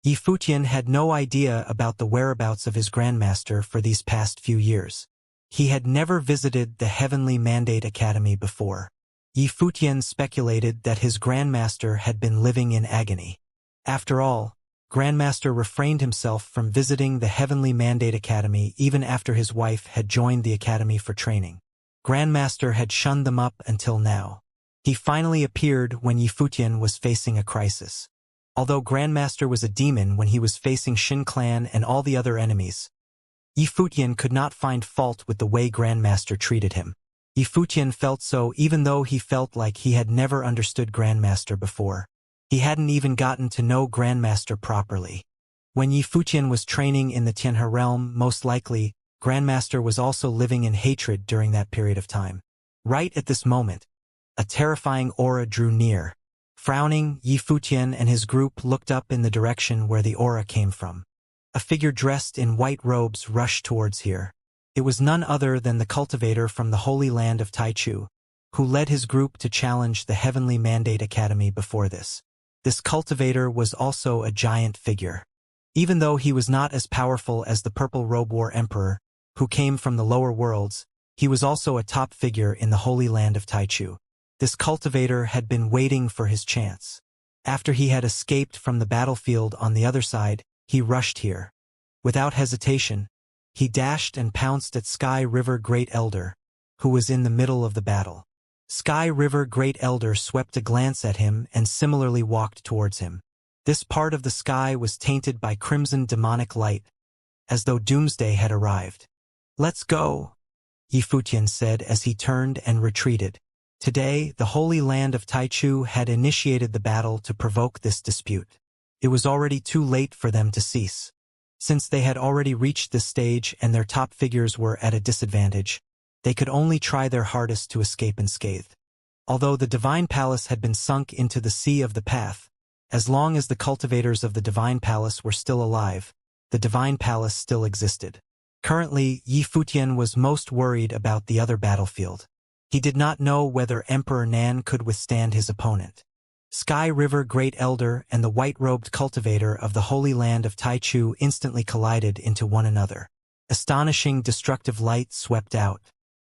Yifutian had no idea about the whereabouts of his grandmaster for these past few years. He had never visited the Heavenly Mandate Academy before. Yifutian speculated that his grandmaster had been living in agony. After all, Grandmaster refrained himself from visiting the Heavenly Mandate Academy even after his wife had joined the academy for training. Grandmaster had shunned them up until now. He finally appeared when Yifutian was facing a crisis. Although Grandmaster was a demon when he was facing Shen Clan and all the other enemies, Yifutian could not find fault with the way Grandmaster treated him. Yifutian felt so even though he felt like he had never understood Grandmaster before. He hadn't even gotten to know Grandmaster properly. When Yifutian was training in the Tianhe realm, most likely, Grandmaster was also living in hatred during that period of time. Right at this moment, a terrifying aura drew near. Frowning, Yifutian and his group looked up in the direction where the aura came from. A figure dressed in white robes rushed towards here. It was none other than the cultivator from the Holy Land of Taichu, who led his group to challenge the Heavenly Mandate Academy before this. This cultivator was also a giant figure. Even though he was not as powerful as the Purple Robe War Emperor, who came from the lower worlds, he was also a top figure in the Holy Land of Taichu. This cultivator had been waiting for his chance. After he had escaped from the battlefield on the other side, he rushed here. Without hesitation, he dashed and pounced at Sky River Great Elder, who was in the middle of the battle. Sky River Great Elder swept a glance at him and similarly walked towards him. This part of the sky was tainted by crimson demonic light, as though doomsday had arrived. "Let's go," Yifutian said as he turned and retreated. Today, the Holy Land of Taichu had initiated the battle to provoke this dispute. It was already too late for them to cease. Since they had already reached this stage and their top figures were at a disadvantage, they could only try their hardest to escape unscathed. Although the Divine Palace had been sunk into the sea of the path, as long as the cultivators of the Divine Palace were still alive, the Divine Palace still existed. Currently, Yifutian was most worried about the other battlefield. He did not know whether Emperor Nan could withstand his opponent. Sky River Great Elder and the white-robed cultivator of the Holy Land of Taichu instantly collided into one another. Astonishing destructive light swept out.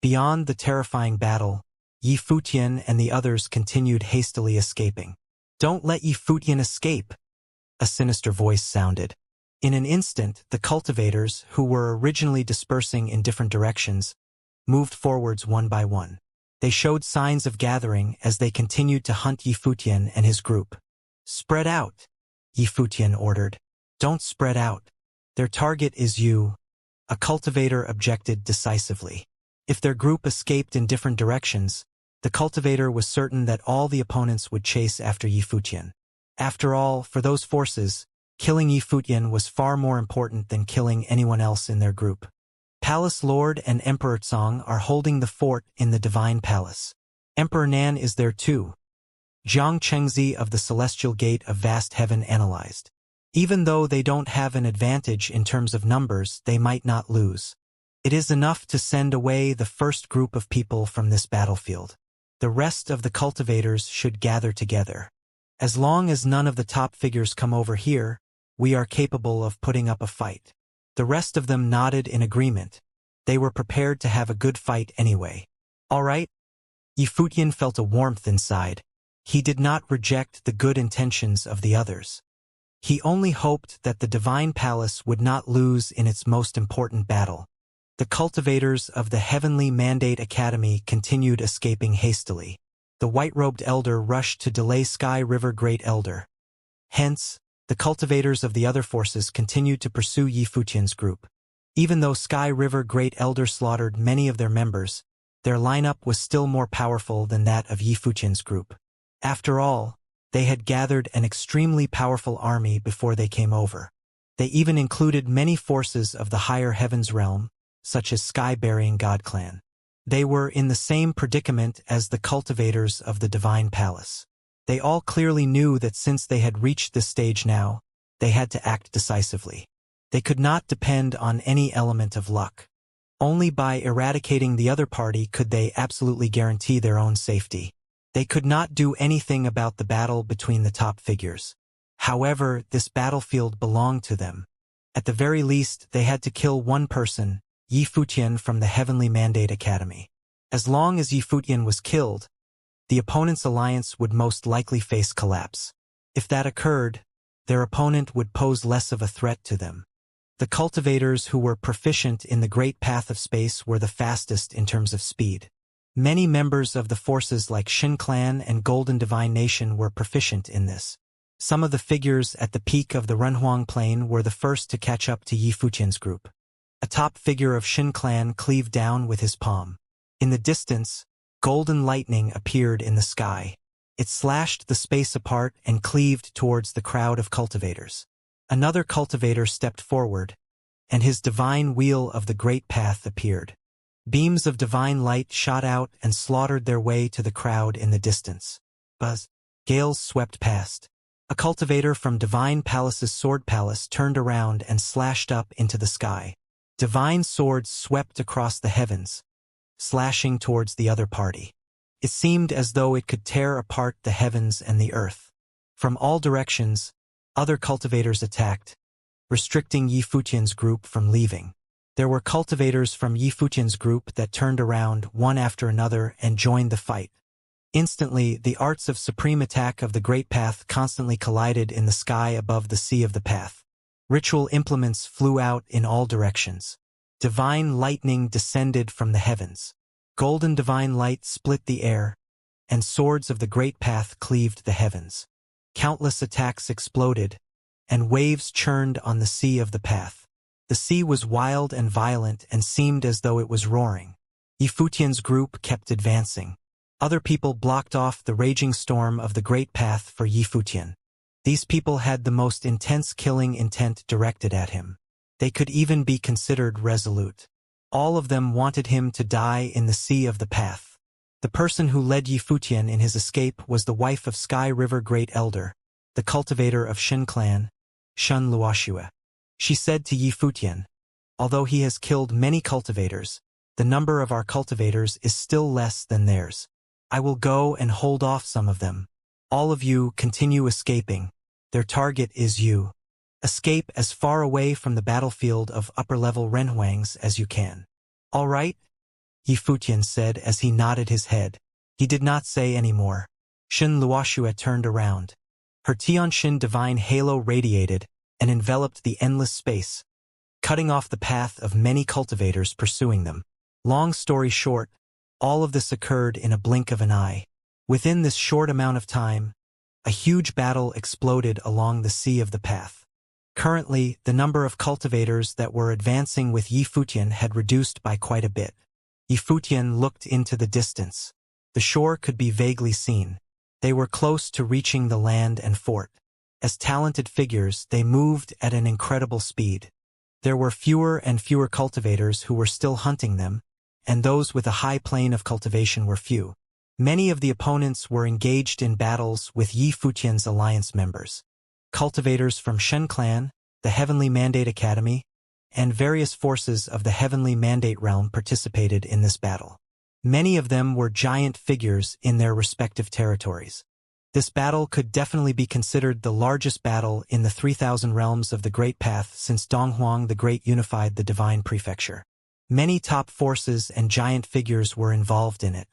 Beyond the terrifying battle, Yi Futian and the others continued hastily escaping. "Don't let Yi Futian escape," a sinister voice sounded. In an instant, the cultivators, who were originally dispersing in different directions, moved forwards one by one. They showed signs of gathering as they continued to hunt Yi Futian and his group. "Spread out," Yi Futian ordered. "Don't spread out. Their target is you," a cultivator objected decisively. If their group escaped in different directions, the cultivator was certain that all the opponents would chase after Yi Futian. After all, for those forces, killing Yi Futian was far more important than killing anyone else in their group. Palace Lord and Emperor Tsong are holding the fort in the Divine Palace. Emperor Nan is there too, Jiang Chengzi of the Celestial Gate of Vast Heaven analyzed. Even though they don't have an advantage in terms of numbers, they might not lose. It is enough to send away the first group of people from this battlefield. The rest of the cultivators should gather together. As long as none of the top figures come over here, we are capable of putting up a fight. The rest of them nodded in agreement. They were prepared to have a good fight anyway. All right? Yi Futian felt a warmth inside. He did not reject the good intentions of the others. He only hoped that the Divine Palace would not lose in its most important battle. The cultivators of the Heavenly Mandate Academy continued escaping hastily. The white-robed elder rushed to delay Sky River Great Elder. Hence, the cultivators of the other forces continued to pursue Yi Futian's group. Even though Sky River Great Elder slaughtered many of their members, their lineup was still more powerful than that of Yi Futian's group. After all, they had gathered an extremely powerful army before they came over. They even included many forces of the higher heavens realm, such as Sky-Burying God Clan. They were in the same predicament as the cultivators of the Divine Palace. They all clearly knew that since they had reached this stage now, they had to act decisively. They could not depend on any element of luck. Only by eradicating the other party could they absolutely guarantee their own safety. They could not do anything about the battle between the top figures. However, this battlefield belonged to them. At the very least, they had to kill one person, Yi Futian from the Heavenly Mandate Academy. As long as Yi Futian was killed, the opponent's alliance would most likely face collapse. If that occurred, their opponent would pose less of a threat to them. The cultivators who were proficient in the Great Path of Space were the fastest in terms of speed. Many members of the forces like Shin Clan and Golden Divine Nation were proficient in this. Some of the figures at the peak of the Renhuang Plain were the first to catch up to Yi Futian's group. A top figure of Shin Clan cleaved down with his palm. In the distance, golden lightning appeared in the sky. It slashed the space apart and cleaved towards the crowd of cultivators. Another cultivator stepped forward, and his divine wheel of the Great Path appeared. Beams of divine light shot out and slaughtered their way to the crowd in the distance. Buzz. Gales swept past. A cultivator from Divine Palace's Sword Palace turned around and slashed up into the sky. Divine swords swept across the heavens, slashing towards the other party. It seemed as though it could tear apart the heavens and the earth. From all directions, other cultivators attacked, restricting Yi Futian's group from leaving. There were cultivators from Yi Futian's group that turned around one after another and joined the fight. Instantly, the arts of supreme attack of the Great Path constantly collided in the sky above the sea of the path. Ritual implements flew out in all directions. Divine lightning descended from the heavens. Golden divine light split the air, and swords of the Great Path cleaved the heavens. Countless attacks exploded, and waves churned on the sea of the path. The sea was wild and violent and seemed as though it was roaring. Yi Futian's group kept advancing. Other people blocked off the raging storm of the Great Path for Yi Futian. These people had the most intense killing intent directed at him. They could even be considered resolute. All of them wanted him to die in the sea of the path. The person who led Yi Futian in his escape was the wife of Sky River Great Elder, the cultivator of Shin Clan, Shun Luoxue. She said to Yi Futian, "Although he has killed many cultivators, the number of our cultivators is still less than theirs. I will go and hold off some of them. All of you continue escaping. Their target is you. Escape as far away from the battlefield of upper-level renhuangs as you can. All right? Yifutian said as he nodded his head. He did not say any more. Shin Luoxue turned around. Her Tianxin divine halo radiated and enveloped the endless space, cutting off the path of many cultivators pursuing them. Long story short, all of this occurred in a blink of an eye. Within this short amount of time, a huge battle exploded along the sea of the path. Currently, the number of cultivators that were advancing with Yifutian had reduced by quite a bit. Yifutian looked into the distance. The shore could be vaguely seen. They were close to reaching the land and fort. As talented figures, they moved at an incredible speed. There were fewer and fewer cultivators who were still hunting them, and those with a high plane of cultivation were few. Many of the opponents were engaged in battles with Yifutian's alliance members. Cultivators from Shen Clan, the Heavenly Mandate Academy, and various forces of the Heavenly Mandate realm participated in this battle. Many of them were giant figures in their respective territories. This battle could definitely be considered the largest battle in the 3,000 realms of the Great Path since Donghuang the Great unified the Divine Prefecture. Many top forces and giant figures were involved in it.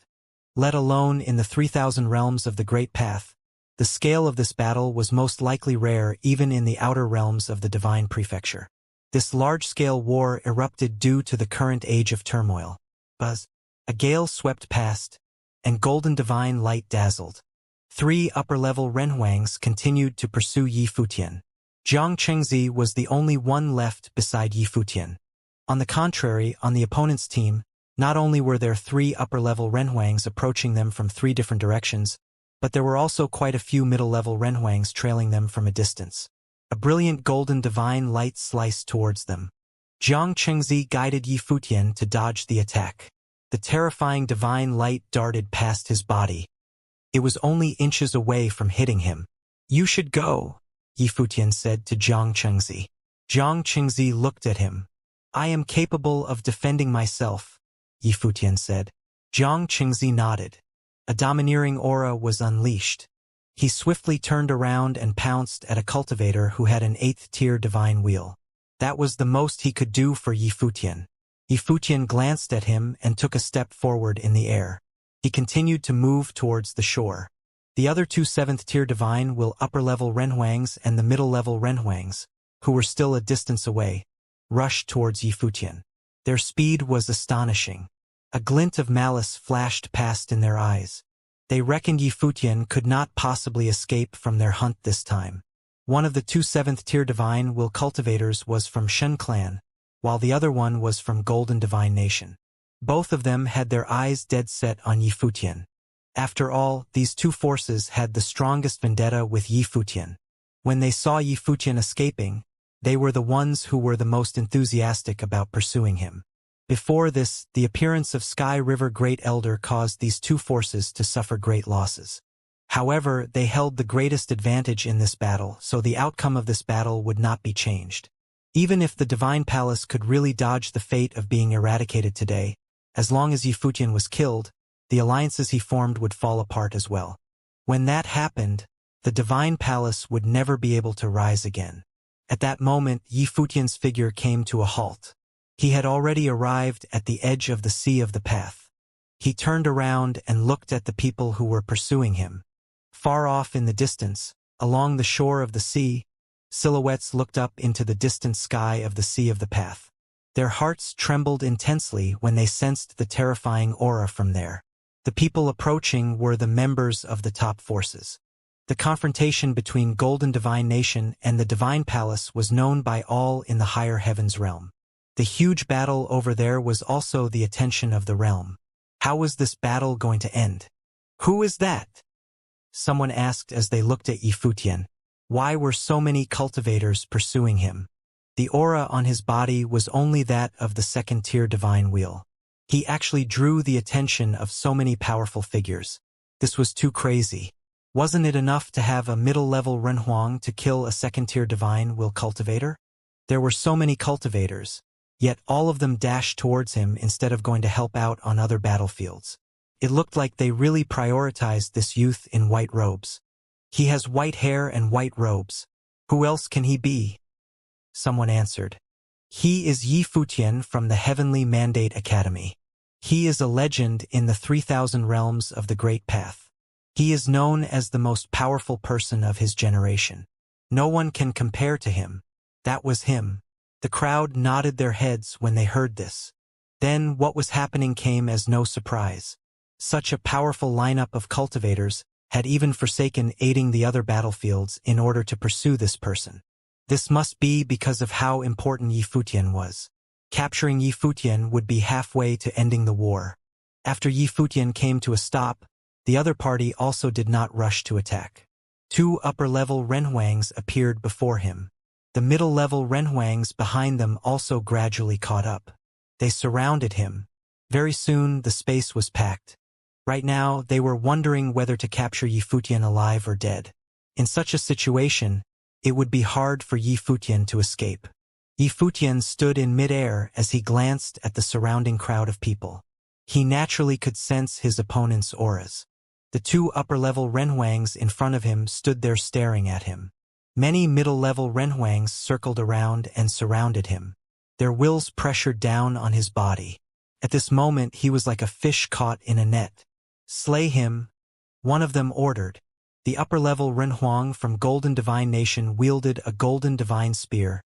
Let alone in the 3,000 realms of the Great Path, the scale of this battle was most likely rare even in the outer realms of the Divine Prefecture. This large-scale war erupted due to the current age of turmoil. Buzz. A gale swept past, and golden divine light dazzled. 3 upper-level renhuangs continued to pursue Yifutian. Jiang Chengzi was the only one left beside Yifutian. On the contrary, on the opponent's team, not only were there 3 upper-level renhuangs approaching them from 3 different directions, but there were also quite a few middle-level renhuangs trailing them from a distance. A brilliant golden divine light sliced towards them. Jiang Chengzi guided Yifutian to dodge the attack. The terrifying divine light darted past his body. It was only inches away from hitting him. "You should go," Yifutian said to Jiang Chengzi. Jiang Chengzi looked at him. "I am capable of defending myself," Yifutian said. Jiang Chengzi nodded. A domineering aura was unleashed. He swiftly turned around and pounced at a cultivator who had an 8th-tier divine wheel. That was the most he could do for Yifutian. Yifutian glanced at him and took a step forward in the air. He continued to move towards the shore. The other 2 7th-tier divine will upper-level renhuangs and the middle-level renhuangs, who were still a distance away, rushed towards Yifutian. Their speed was astonishing. A glint of malice flashed past in their eyes. They reckoned Yifutian could not possibly escape from their hunt this time. One of the 2 7th-tier divine will cultivators was from Shen Clan, while the other one was from Golden Divine Nation. Both of them had their eyes dead set on Yifutian. After all, these 2 forces had the strongest vendetta with Yifutian. When they saw Yifutian escaping, they were the ones who were the most enthusiastic about pursuing him. Before this, the appearance of Sky River Great Elder caused these 2 forces to suffer great losses. However, they held the greatest advantage in this battle, so the outcome of this battle would not be changed. Even if the Divine Palace could really dodge the fate of being eradicated today, as long as Yifutian was killed, the alliances he formed would fall apart as well. When that happened, the Divine Palace would never be able to rise again. At that moment, Yifutian's figure came to a halt. He had already arrived at the edge of the sea of the path. He turned around and looked at the people who were pursuing him. Far off in the distance, along the shore of the sea, silhouettes looked up into the distant sky of the sea of the path. Their hearts trembled intensely when they sensed the terrifying aura from there. The people approaching were the members of the top forces. The confrontation between Golden Divine Nation and the Divine Palace was known by all in the higher heavens realm. The huge battle over there was also the attention of the realm. How was this battle going to end? "Who is that?" someone asked as they looked at Yifutian. Why were so many cultivators pursuing him? The aura on his body was only that of the 2nd-tier divine wheel. He actually drew the attention of so many powerful figures. This was too crazy. Wasn't it enough to have a middle-level Renhuang to kill a 2nd-tier divine will cultivator? There were so many cultivators, yet all of them dashed towards him instead of going to help out on other battlefields. It looked like they really prioritized this youth in white robes. He has white hair and white robes. Who else can he be? Someone answered. He is Yi Futian from the Heavenly Mandate Academy. He is a legend in the 3,000 realms of the Great Path. He is known as the most powerful person of his generation. No one can compare to him. That was him. The crowd nodded their heads when they heard this. Then what was happening came as no surprise. Such a powerful lineup of cultivators had even forsaken aiding the other battlefields in order to pursue this person. This must be because of how important Yi Futian was. Capturing Yi Futian would be halfway to ending the war. After Yi Futian came to a stop, the other party also did not rush to attack. 2 upper-level renhuangs appeared before him. The middle-level renhuangs behind them also gradually caught up. They surrounded him. Very soon the space was packed. Right now they were wondering whether to capture Yi Futian alive or dead. In such a situation, it would be hard for Yi Futian to escape. Yi Futian stood in mid-air as he glanced at the surrounding crowd of people. He naturally could sense his opponent's auras. The 2 upper-level renhuangs in front of him stood there staring at him. Many middle-level renhuangs circled around and surrounded him. Their wills pressured down on his body. At this moment he was like a fish caught in a net. "Slay him," one of them ordered. The upper-level renhuang from Golden Divine Nation wielded a golden divine spear,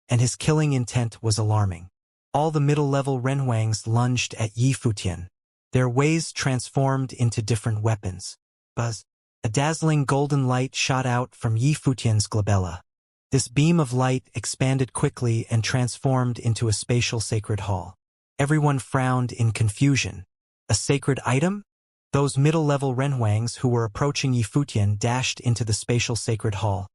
and his killing intent was alarming. All the middle-level renhuangs lunged at Yi Futian. Their ways transformed into different weapons. Buzz! A dazzling golden light shot out from Yi Futian's glabella. This beam of light expanded quickly and transformed into a spatial sacred hall. Everyone frowned in confusion. A sacred item? Those middle-level renhuangs who were approaching Yi Futian dashed into the spatial sacred hall,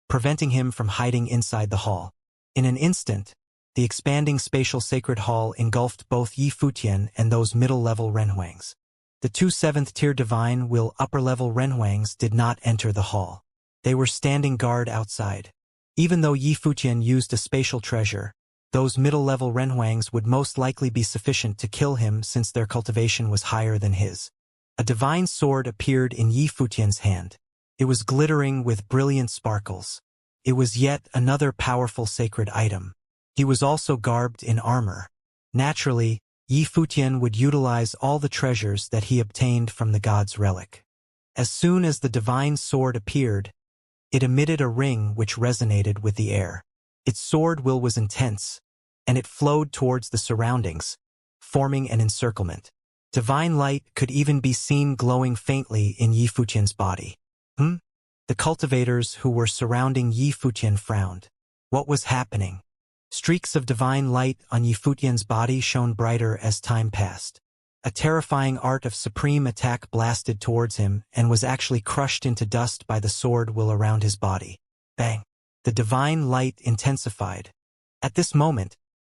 preventing him from hiding inside the hall. In an instant, the expanding spatial sacred hall engulfed both Yi Futian and those middle-level renhuangs. The 2 7th-tier divine will upper-level renhuangs did not enter the hall. They were standing guard outside. Even though Yi Futian used a spatial treasure, those middle-level renhuangs would most likely be sufficient to kill him since their cultivation was higher than his. A divine sword appeared in Yi Futian's hand. It was glittering with brilliant sparkles. It was yet another powerful sacred item. He was also garbed in armor. Naturally, Yi Futian would utilize all the treasures that he obtained from the god's relic. As soon as the divine sword appeared, it emitted a ring which resonated with the air. Its sword will was intense, and it flowed towards the surroundings, forming an encirclement. Divine light could even be seen glowing faintly in Yi Futian's body. The cultivators who were surrounding Yi Futian frowned. What was happening? Streaks of divine light on Yi Futian's body shone brighter as time passed. A terrifying art of supreme attack blasted towards him and was actually crushed into dust by the sword will around his body. Bang! The divine light intensified. At this moment,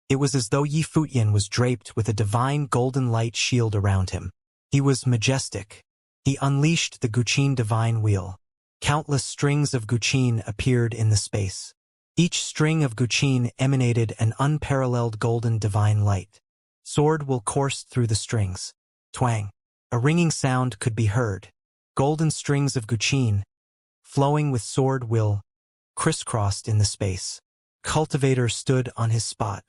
it was as though Yi Futian was draped with a divine golden light shield around him. He was majestic. He unleashed the Guqin divine wheel. Countless strings of Guqin appeared in the space. Each string of Guqin emanated an unparalleled golden divine light. Sword will coursed through the strings. Twang! A ringing sound could be heard. Golden strings of Guqin, flowing with sword will, crisscrossed in the space. Cultivator stood on his spot.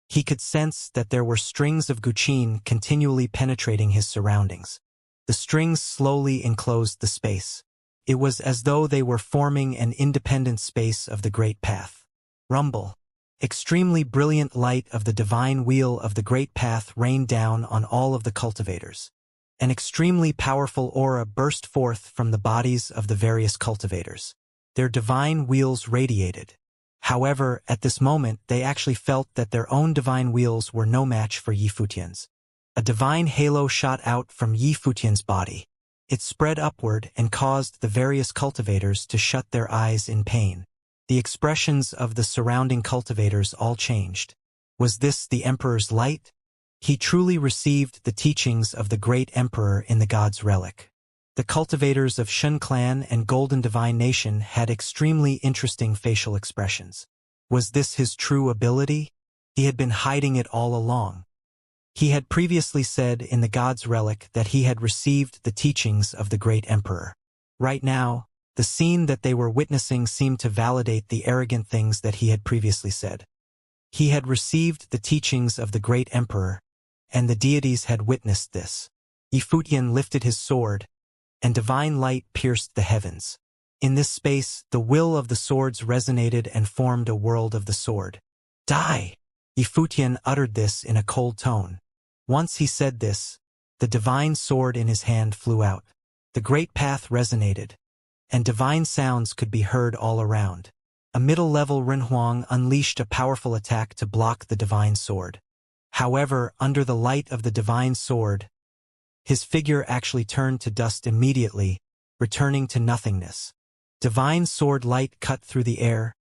He could sense that there were strings of Guqin continually penetrating his surroundings. The strings slowly enclosed the space. It was as though they were forming an independent space of the Great Path. Rumble. Extremely brilliant light of the divine wheel of the Great Path rained down on all of the cultivators. An extremely powerful aura burst forth from the bodies of the various cultivators. Their divine wheels radiated. However, at this moment they actually felt that their own divine wheels were no match for Yi Futian's. A divine halo shot out from Yi Futian's body. It spread upward and caused the various cultivators to shut their eyes in pain. The expressions of the surrounding cultivators all changed. Was this the Emperor's light? He truly received the teachings of the great Emperor in the god's relic. The cultivators of Shen Clan and Golden Divine Nation had extremely interesting facial expressions. Was this his true ability? He had been hiding it all along. He had previously said in the god's relic that he had received the teachings of the great Emperor. Right now, The scene that they were witnessing seemed to validate the arrogant things that he had previously said. He had received the teachings of the great emperor, and the deities had witnessed this. Yifutian lifted his sword, and divine light pierced the heavens. In this space, the will of the swords resonated and formed a world of the sword. Die! Yifutian uttered this in a cold tone. Once he said this, the divine sword in his hand flew out. The great path resonated, and divine sounds could be heard all around. A middle-level Renhuang unleashed a powerful attack to block the divine sword. However, under the light of the divine sword, his figure actually turned to dust immediately, returning to nothingness. Divine sword light cut through the air,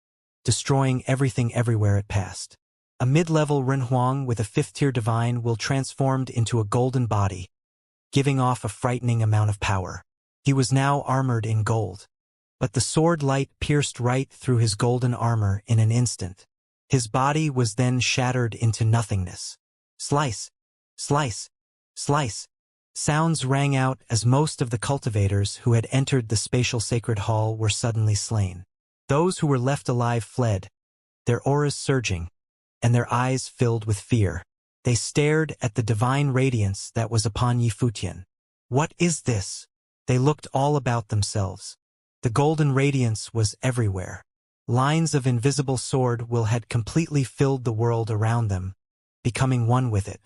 destroying everything everywhere it passed. A mid-level Renhuang with a 5th-tier divine will transformed into a golden body, giving off a frightening amount of power. He was now armored in gold. But the sword light pierced right through his golden armor in an instant. His body was then shattered into nothingness. Slice! Slice! Slice! Sounds rang out as most of the cultivators who had entered the spatial sacred hall were suddenly slain. Those who were left alive fled, their auras surging, and their eyes filled with fear. They stared at the divine radiance that was upon Yifutian. What is this? They looked all about themselves. The golden radiance was everywhere. Lines of invisible sword will had completely filled the world around them, becoming one with it.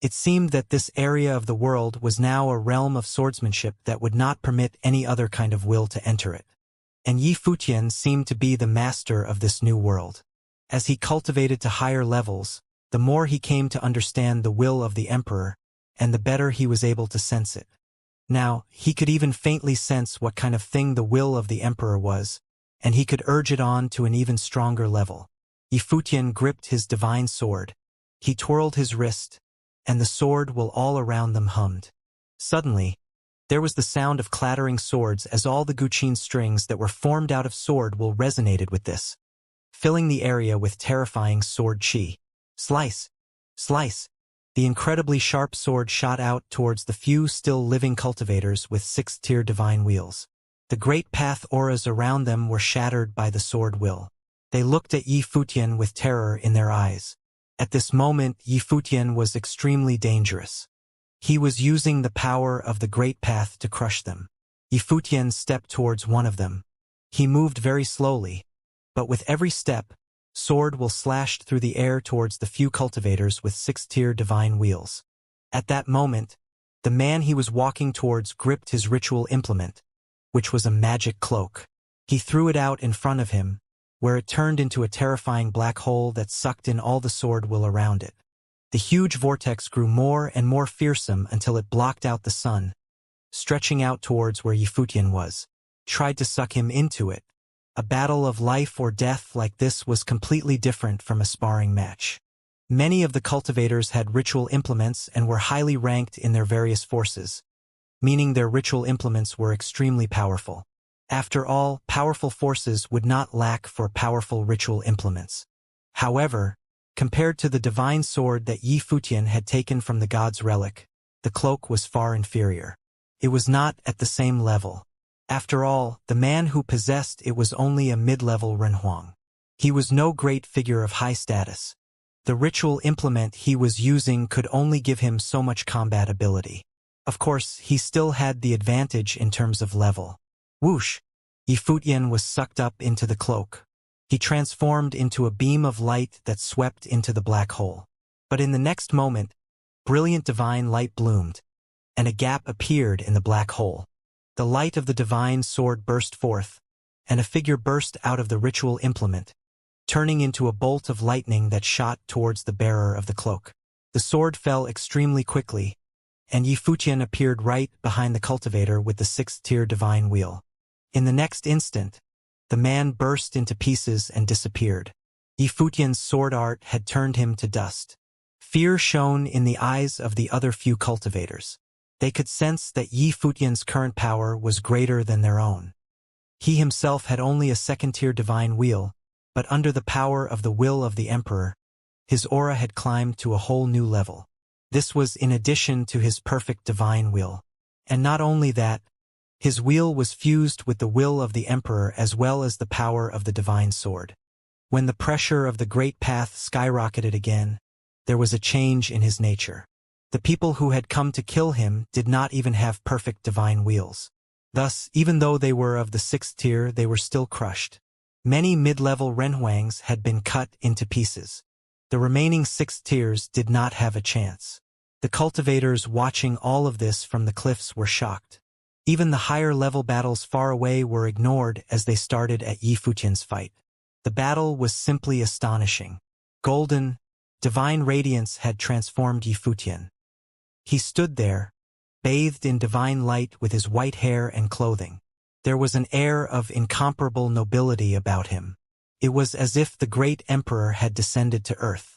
It seemed that this area of the world was now a realm of swordsmanship that would not permit any other kind of will to enter it. And Yifutian seemed to be the master of this new world. As he cultivated to higher levels, the more he came to understand the will of the emperor, and the better he was able to sense it. Now, he could even faintly sense what kind of thing the will of the emperor was, and he could urge it on to an even stronger level. Yifutian gripped his divine sword. He twirled his wrist, and the sword will all around them hummed. Suddenly, there was the sound of clattering swords as all the guqin strings that were formed out of sword will resonated with this, filling the area with terrifying sword chi. Slice! Slice! The incredibly sharp sword shot out towards the few still living cultivators with 6th-tier divine wheels. The great path auras around them were shattered by the sword will. They looked at Yifutian with terror in their eyes. At this moment, Yifutian was extremely dangerous. He was using the power of the great path to crush them. Yifutian stepped towards one of them. He moved very slowly, but with every step, sword will slashed through the air towards the few cultivators with 6th-tier divine wheels. At that moment, the man he was walking towards gripped his ritual implement, which was a magic cloak. He threw it out in front of him, where it turned into a terrifying black hole that sucked in all the sword will around it. The huge vortex grew more and more fearsome until it blocked out the sun, stretching out towards where Yifutian was. Tried to suck him into it. A battle of life or death like this was completely different from a sparring match. Many of the cultivators had ritual implements and were highly ranked in their various forces, meaning their ritual implements were extremely powerful. After all, powerful forces would not lack for powerful ritual implements. However, compared to the divine sword that Yifutian had taken from the god's relic, the cloak was far inferior. It was not at the same level. After all, the man who possessed it was only a mid-level Renhuang. He was no great figure of high status. The ritual implement he was using could only give him so much combat ability. Of course, he still had the advantage in terms of level. Whoosh! Yifutian was sucked up into the cloak. He transformed into a beam of light that swept into the black hole. But in the next moment, brilliant divine light bloomed, and a gap appeared in the black hole. The light of the divine sword burst forth, and a figure burst out of the ritual implement, turning into a bolt of lightning that shot towards the bearer of the cloak. The sword fell extremely quickly, and Yifutian appeared right behind the cultivator with the 6th-tier divine wheel. In the next instant, the man burst into pieces and disappeared. Yifutian's sword art had turned him to dust. Fear shone in the eyes of the other few cultivators. They could sense that Yifutian's current power was greater than their own. He himself had only a 2nd-tier divine wheel, but under the power of the will of the emperor, his aura had climbed to a whole new level. This was in addition to his perfect divine will. And not only that, His wheel was fused with the will of the emperor as well as the power of the divine sword. When the pressure of the great path skyrocketed again, there was a change in his nature. The people who had come to kill him did not even have perfect divine wheels. Thus, even though they were of the 6th tier, they were still crushed. Many mid-level renhuangs had been cut into pieces. The remaining 6th tiers did not have a chance. The cultivators watching all of this from the cliffs were shocked. Even the higher-level battles far away were ignored as they started at Yi Futian's fight. The battle was simply astonishing. Golden, divine radiance had transformed Yi Futian. He stood there, bathed in divine light with his white hair and clothing. There was an air of incomparable nobility about him. It was as if the great emperor had descended to earth.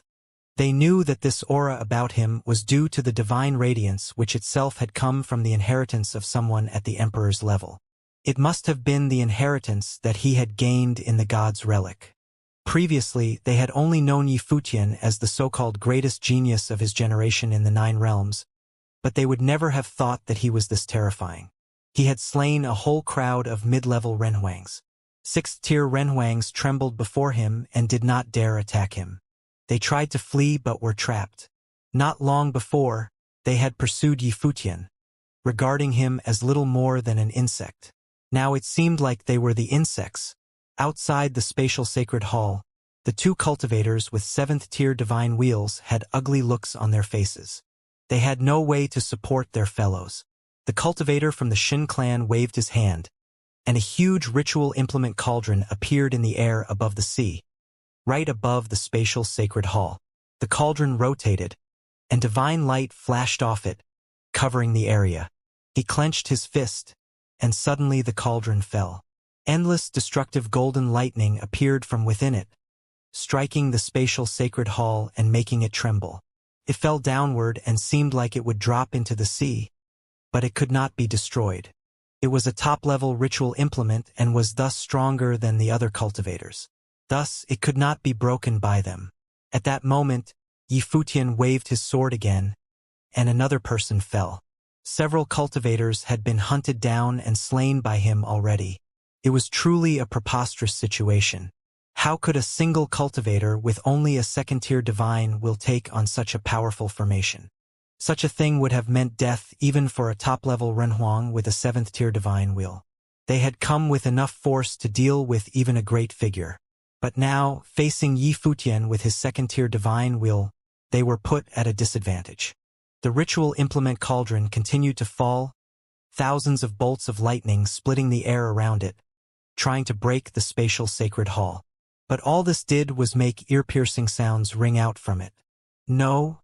They knew that this aura about him was due to the divine radiance which itself had come from the inheritance of someone at the emperor's level. It must have been the inheritance that he had gained in the god's relic. Previously, they had only known Yi Futian as the so-called greatest genius of his generation in the 9 realms, but they would never have thought that he was this terrifying. He had slain a whole crowd of mid-level renhuangs. 6th-tier renhuangs trembled before him and did not dare attack him. They tried to flee but were trapped. Not long before, they had pursued Yi Futian, regarding him as little more than an insect. Now it seemed like they were the insects. Outside the spatial sacred hall, the 2 cultivators with 7th-tier divine wheels had ugly looks on their faces. They had no way to support their fellows. The cultivator from the Shin clan waved his hand, and a huge ritual implement cauldron appeared in the air above the sea, right above the spatial sacred hall. The cauldron rotated, and divine light flashed off it, covering the area. He clenched his fist, and suddenly the cauldron fell. Endless destructive golden lightning appeared from within it, striking the spatial sacred hall and making it tremble. It fell downward and seemed like it would drop into the sea, but it could not be destroyed. It was a top-level ritual implement and was thus stronger than the other cultivators. Thus, it could not be broken by them. At that moment, Yi Futian waved his sword again, and another person fell. Several cultivators had been hunted down and slain by him already. It was truly a preposterous situation. How could a single cultivator with only a 2nd-tier divine will take on such a powerful formation? Such a thing would have meant death even for a top-level renhuang with a 7th-tier divine wheel. They had come with enough force to deal with even a great figure. But now, facing Yi Futian with his 2nd-tier divine wheel, they were put at a disadvantage. The ritual implement cauldron continued to fall, thousands of bolts of lightning splitting the air around it, trying to break the spatial sacred hall. But all this did was make ear-piercing sounds ring out from it. No.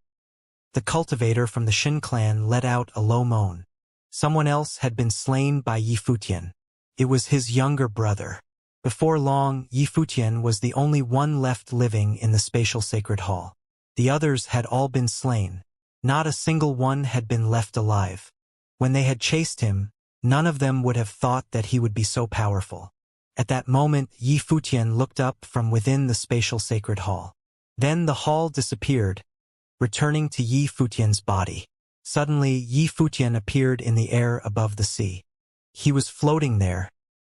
The cultivator from the Shin clan let out a low moan. Someone else had been slain by Yi Futian. It was his younger brother. Before long, Yi Futian was the only one left living in the spatial sacred hall. The others had all been slain. Not a single one had been left alive. When they had chased him, none of them would have thought that he would be so powerful. At that moment, Yi Futian looked up from within the spatial sacred hall. Then the hall disappeared, returning to Yi Futian's body. Suddenly, Yi Futian appeared in the air above the sea. He was floating there,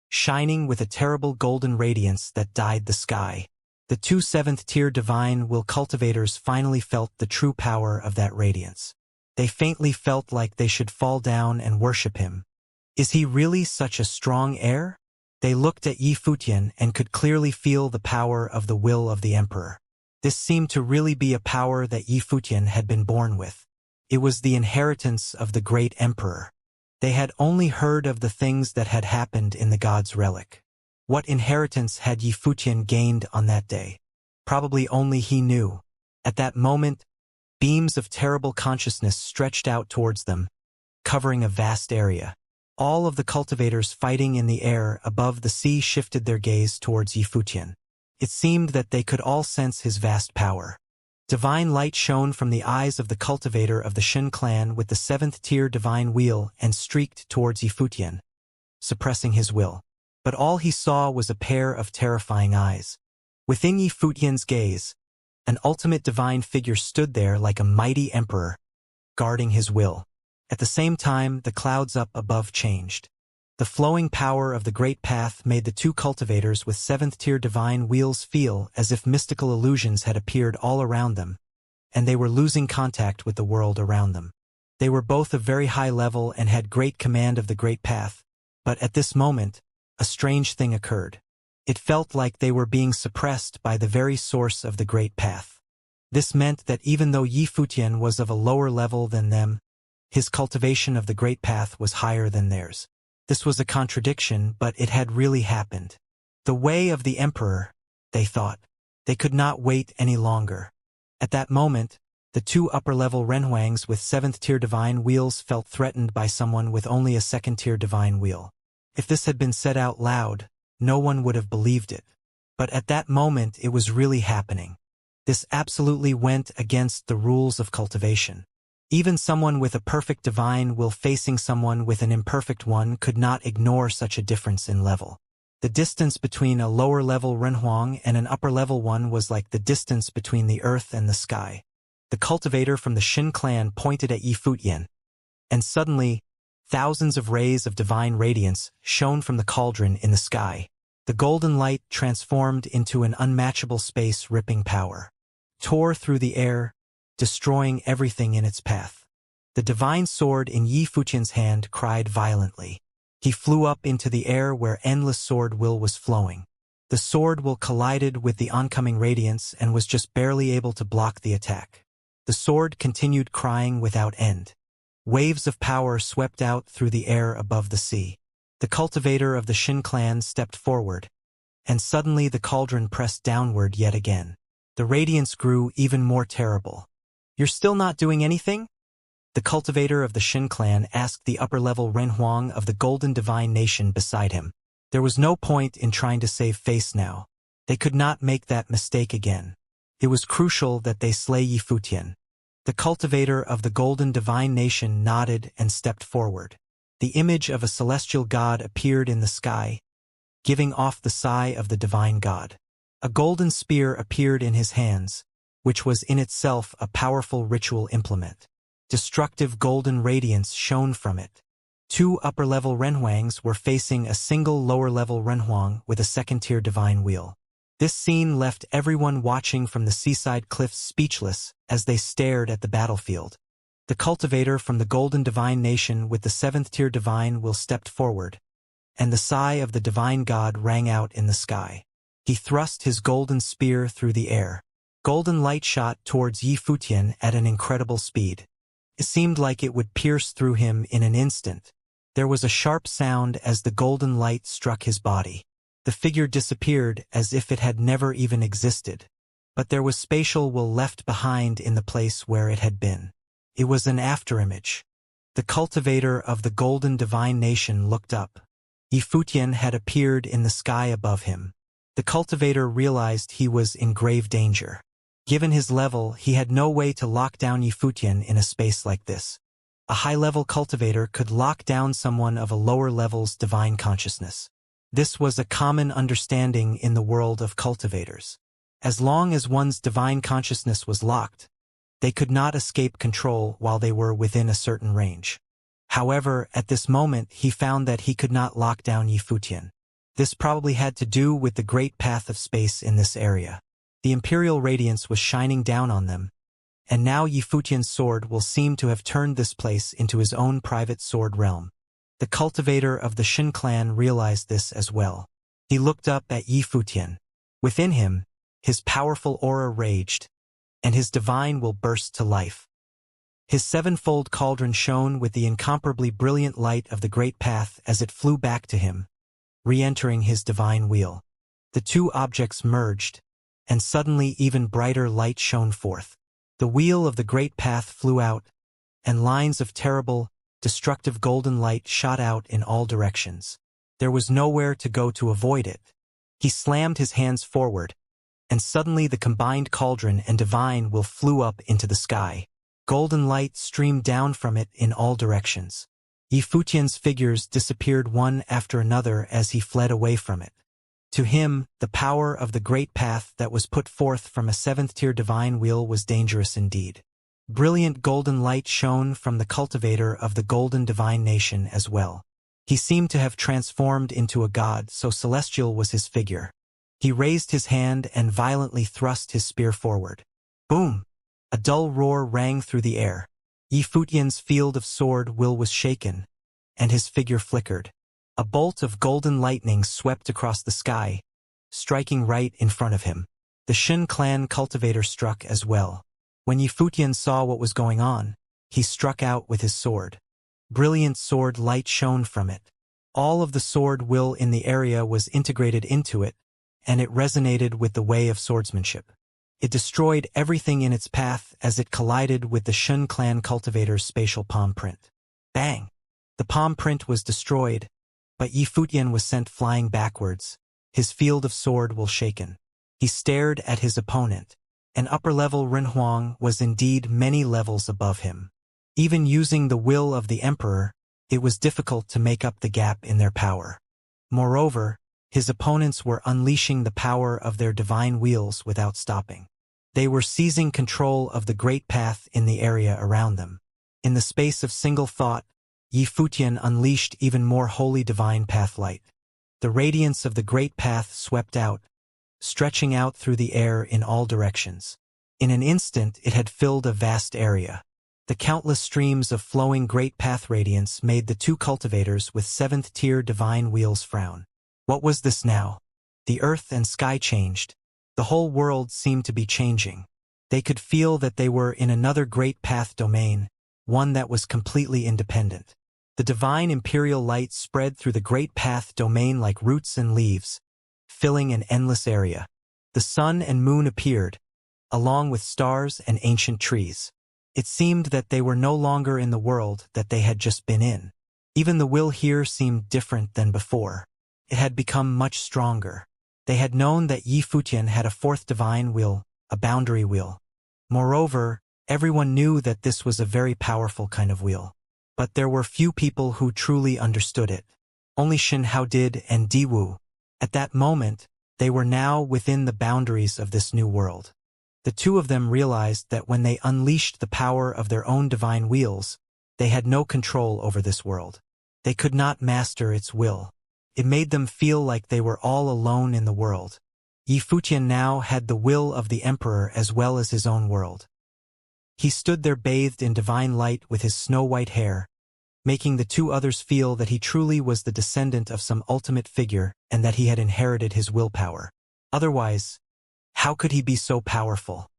shining with a terrible golden radiance that dyed the sky. The 2 7th-tier divine will cultivators finally felt the true power of that radiance. They faintly felt like they should fall down and worship him. Is he really such a strong heir? They looked at Yi Futian and could clearly feel the power of the will of the emperor. This seemed to really be a power that Yi Futian had been born with. It was the inheritance of the great emperor. They had only heard of the things that had happened in the god's relic. What inheritance had Yi Futian gained on that day? Probably only he knew. At that moment, beams of terrible consciousness stretched out towards them, covering a vast area. All of the cultivators fighting in the air above the sea shifted their gaze towards Yi Futian. It seemed that they could all sense his vast power. Divine light shone from the eyes of the cultivator of the Shin clan with the 7th-tier divine wheel and streaked towards Yi Futian, suppressing his will. But all he saw was a pair of terrifying eyes. Within Yi Futian's gaze, an ultimate divine figure stood there like a mighty emperor, guarding his will. At the same time, the clouds up above changed. The flowing power of the Great Path made the two cultivators with seventh-tier divine wheels feel as if mystical illusions had appeared all around them, and they were losing contact with the world around them. They were both of very high level and had great command of the Great Path, but at this moment, a strange thing occurred. It felt like they were being suppressed by the very source of the Great Path. This meant that even though Yi Futian was of a lower level than them, his cultivation of the Great Path was higher than theirs. This was a contradiction, but it had really happened. The way of the Emperor, they thought. They could not wait any longer. At that moment, the two upper-level Renhuangs with seventh-tier divine wheels felt threatened by someone with only a second-tier divine wheel. If this had been said out loud, no one would have believed it. But at that moment it was really happening. This absolutely went against the rules of cultivation. Even someone with a perfect divine will facing someone with an imperfect one could not ignore such a difference in level. The distance between a lower-level Renhuang and an upper-level one was like the distance between the earth and the sky. The cultivator from the Xin clan pointed at Yi Futian, and suddenly, thousands of rays of divine radiance shone from the cauldron in the sky. The golden light transformed into an unmatchable space-ripping power, tore through the air, destroying everything in its path. The divine sword in Yi Futian's hand cried violently. He flew up into the air where endless sword will was flowing. The sword will collided with the oncoming radiance and was just barely able to block the attack. The sword continued crying without end. Waves of power swept out through the air above the sea. The cultivator of the Xin clan stepped forward, and suddenly the cauldron pressed downward yet again. The radiance grew even more terrible. "You're still not doing anything?" The cultivator of the Xin clan asked the upper-level Renhuang of the Golden Divine Nation beside him. There was no point in trying to save face now. They could not make that mistake again. It was crucial that they slay Yi Futian. The cultivator of the Golden Divine Nation nodded and stepped forward. The image of a celestial god appeared in the sky, giving off the sigh of the divine god. A golden spear appeared in his hands, which was in itself a powerful ritual implement. Destructive golden radiance shone from it. Two upper-level Renhuangs were facing a single lower-level Renhuang with a second-tier divine wheel. This scene left everyone watching from the seaside cliffs speechless as they stared at the battlefield. The cultivator from the Golden Divine Nation with the seventh-tier divine wheel stepped forward, and the sigh of the divine god rang out in the sky. He thrust his golden spear through the air. Golden light shot towards Yi Futian at an incredible speed. It seemed like it would pierce through him in an instant. There was a sharp sound as the golden light struck his body. The figure disappeared as if it had never even existed. But there was spatial will left behind in the place where it had been. It was an afterimage. The cultivator of the Golden Divine Nation looked up. Yi Futian had appeared in the sky above him. The cultivator realized he was in grave danger. Given his level, he had no way to lock down Yi Futian in a space like this. A high-level cultivator could lock down someone of a lower level's divine consciousness. This was a common understanding in the world of cultivators. As long as one's divine consciousness was locked, they could not escape control while they were within a certain range. However, at this moment he found that he could not lock down Yi Futian. This probably had to do with the great path of space in this area. The imperial radiance was shining down on them, and now Yi Futian's sword will seem to have turned this place into his own private sword realm. The cultivator of the Xin clan realized this as well. He looked up at Yi Futian. Within him, his powerful aura raged, and his divine will burst to life. His sevenfold cauldron shone with the incomparably brilliant light of the great path as it flew back to him, re-entering his divine wheel. The two objects merged, and suddenly even brighter light shone forth. The wheel of the great path flew out, and lines of terrible, destructive golden light shot out in all directions. There was nowhere to go to avoid it. He slammed his hands forward, and suddenly the combined cauldron and divine will flew up into the sky. Golden light streamed down from it in all directions. Yi Futian's figures disappeared one after another as he fled away from it. To him, the power of the great path that was put forth from a seventh-tier divine wheel was dangerous indeed. Brilliant golden light shone from the cultivator of the Golden Divine Nation as well. He seemed to have transformed into a god, so celestial was his figure. He raised his hand and violently thrust his spear forward. Boom! A dull roar rang through the air. Yifutian's field of sword will was shaken, and his figure flickered. A bolt of golden lightning swept across the sky, striking right in front of him. The Shin clan cultivator struck as well. When Yifutian saw what was going on, he struck out with his sword. Brilliant sword light shone from it. All of the sword will in the area was integrated into it, and it resonated with the way of swordsmanship. It destroyed everything in its path as it collided with the Shin clan cultivator's spatial palm print. Bang! The palm print was destroyed, but Yifutian was sent flying backwards, his field of sword will shaken. He stared at his opponent. An upper-level Renhuang was indeed many levels above him. Even using the will of the emperor, it was difficult to make up the gap in their power. Moreover, his opponents were unleashing the power of their divine wheels without stopping. They were seizing control of the great path in the area around them. In the space of single thought, Yifutian unleashed even more holy divine path light. The radiance of the great path swept out, stretching out through the air in all directions. In an instant it had filled a vast area. The countless streams of flowing great path radiance made the two cultivators with seventh-tier divine wheels frown. What was this now? The earth and sky changed. The whole world seemed to be changing. They could feel that they were in another great path domain, one that was completely independent. The divine imperial light spread through the great path domain like roots and leaves, filling an endless area. The sun and moon appeared, along with stars and ancient trees. It seemed that they were no longer in the world that they had just been in. Even the will here seemed different than before. It had become much stronger. They had known that Yifutian had a fourth divine will, a boundary wheel. Moreover, everyone knew that this was a very powerful kind of wheel. But there were few people who truly understood it. Only Shin Hao did and Diwu. At that moment, they were now within the boundaries of this new world. The two of them realized that when they unleashed the power of their own divine wheels, they had no control over this world. They could not master its will. It made them feel like they were all alone in the world. Yifutian now had the will of the emperor as well as his own world. He stood there bathed in divine light with his snow-white hair, making the two others feel that he truly was the descendant of some ultimate figure and that he had inherited his willpower. Otherwise, how could he be so powerful?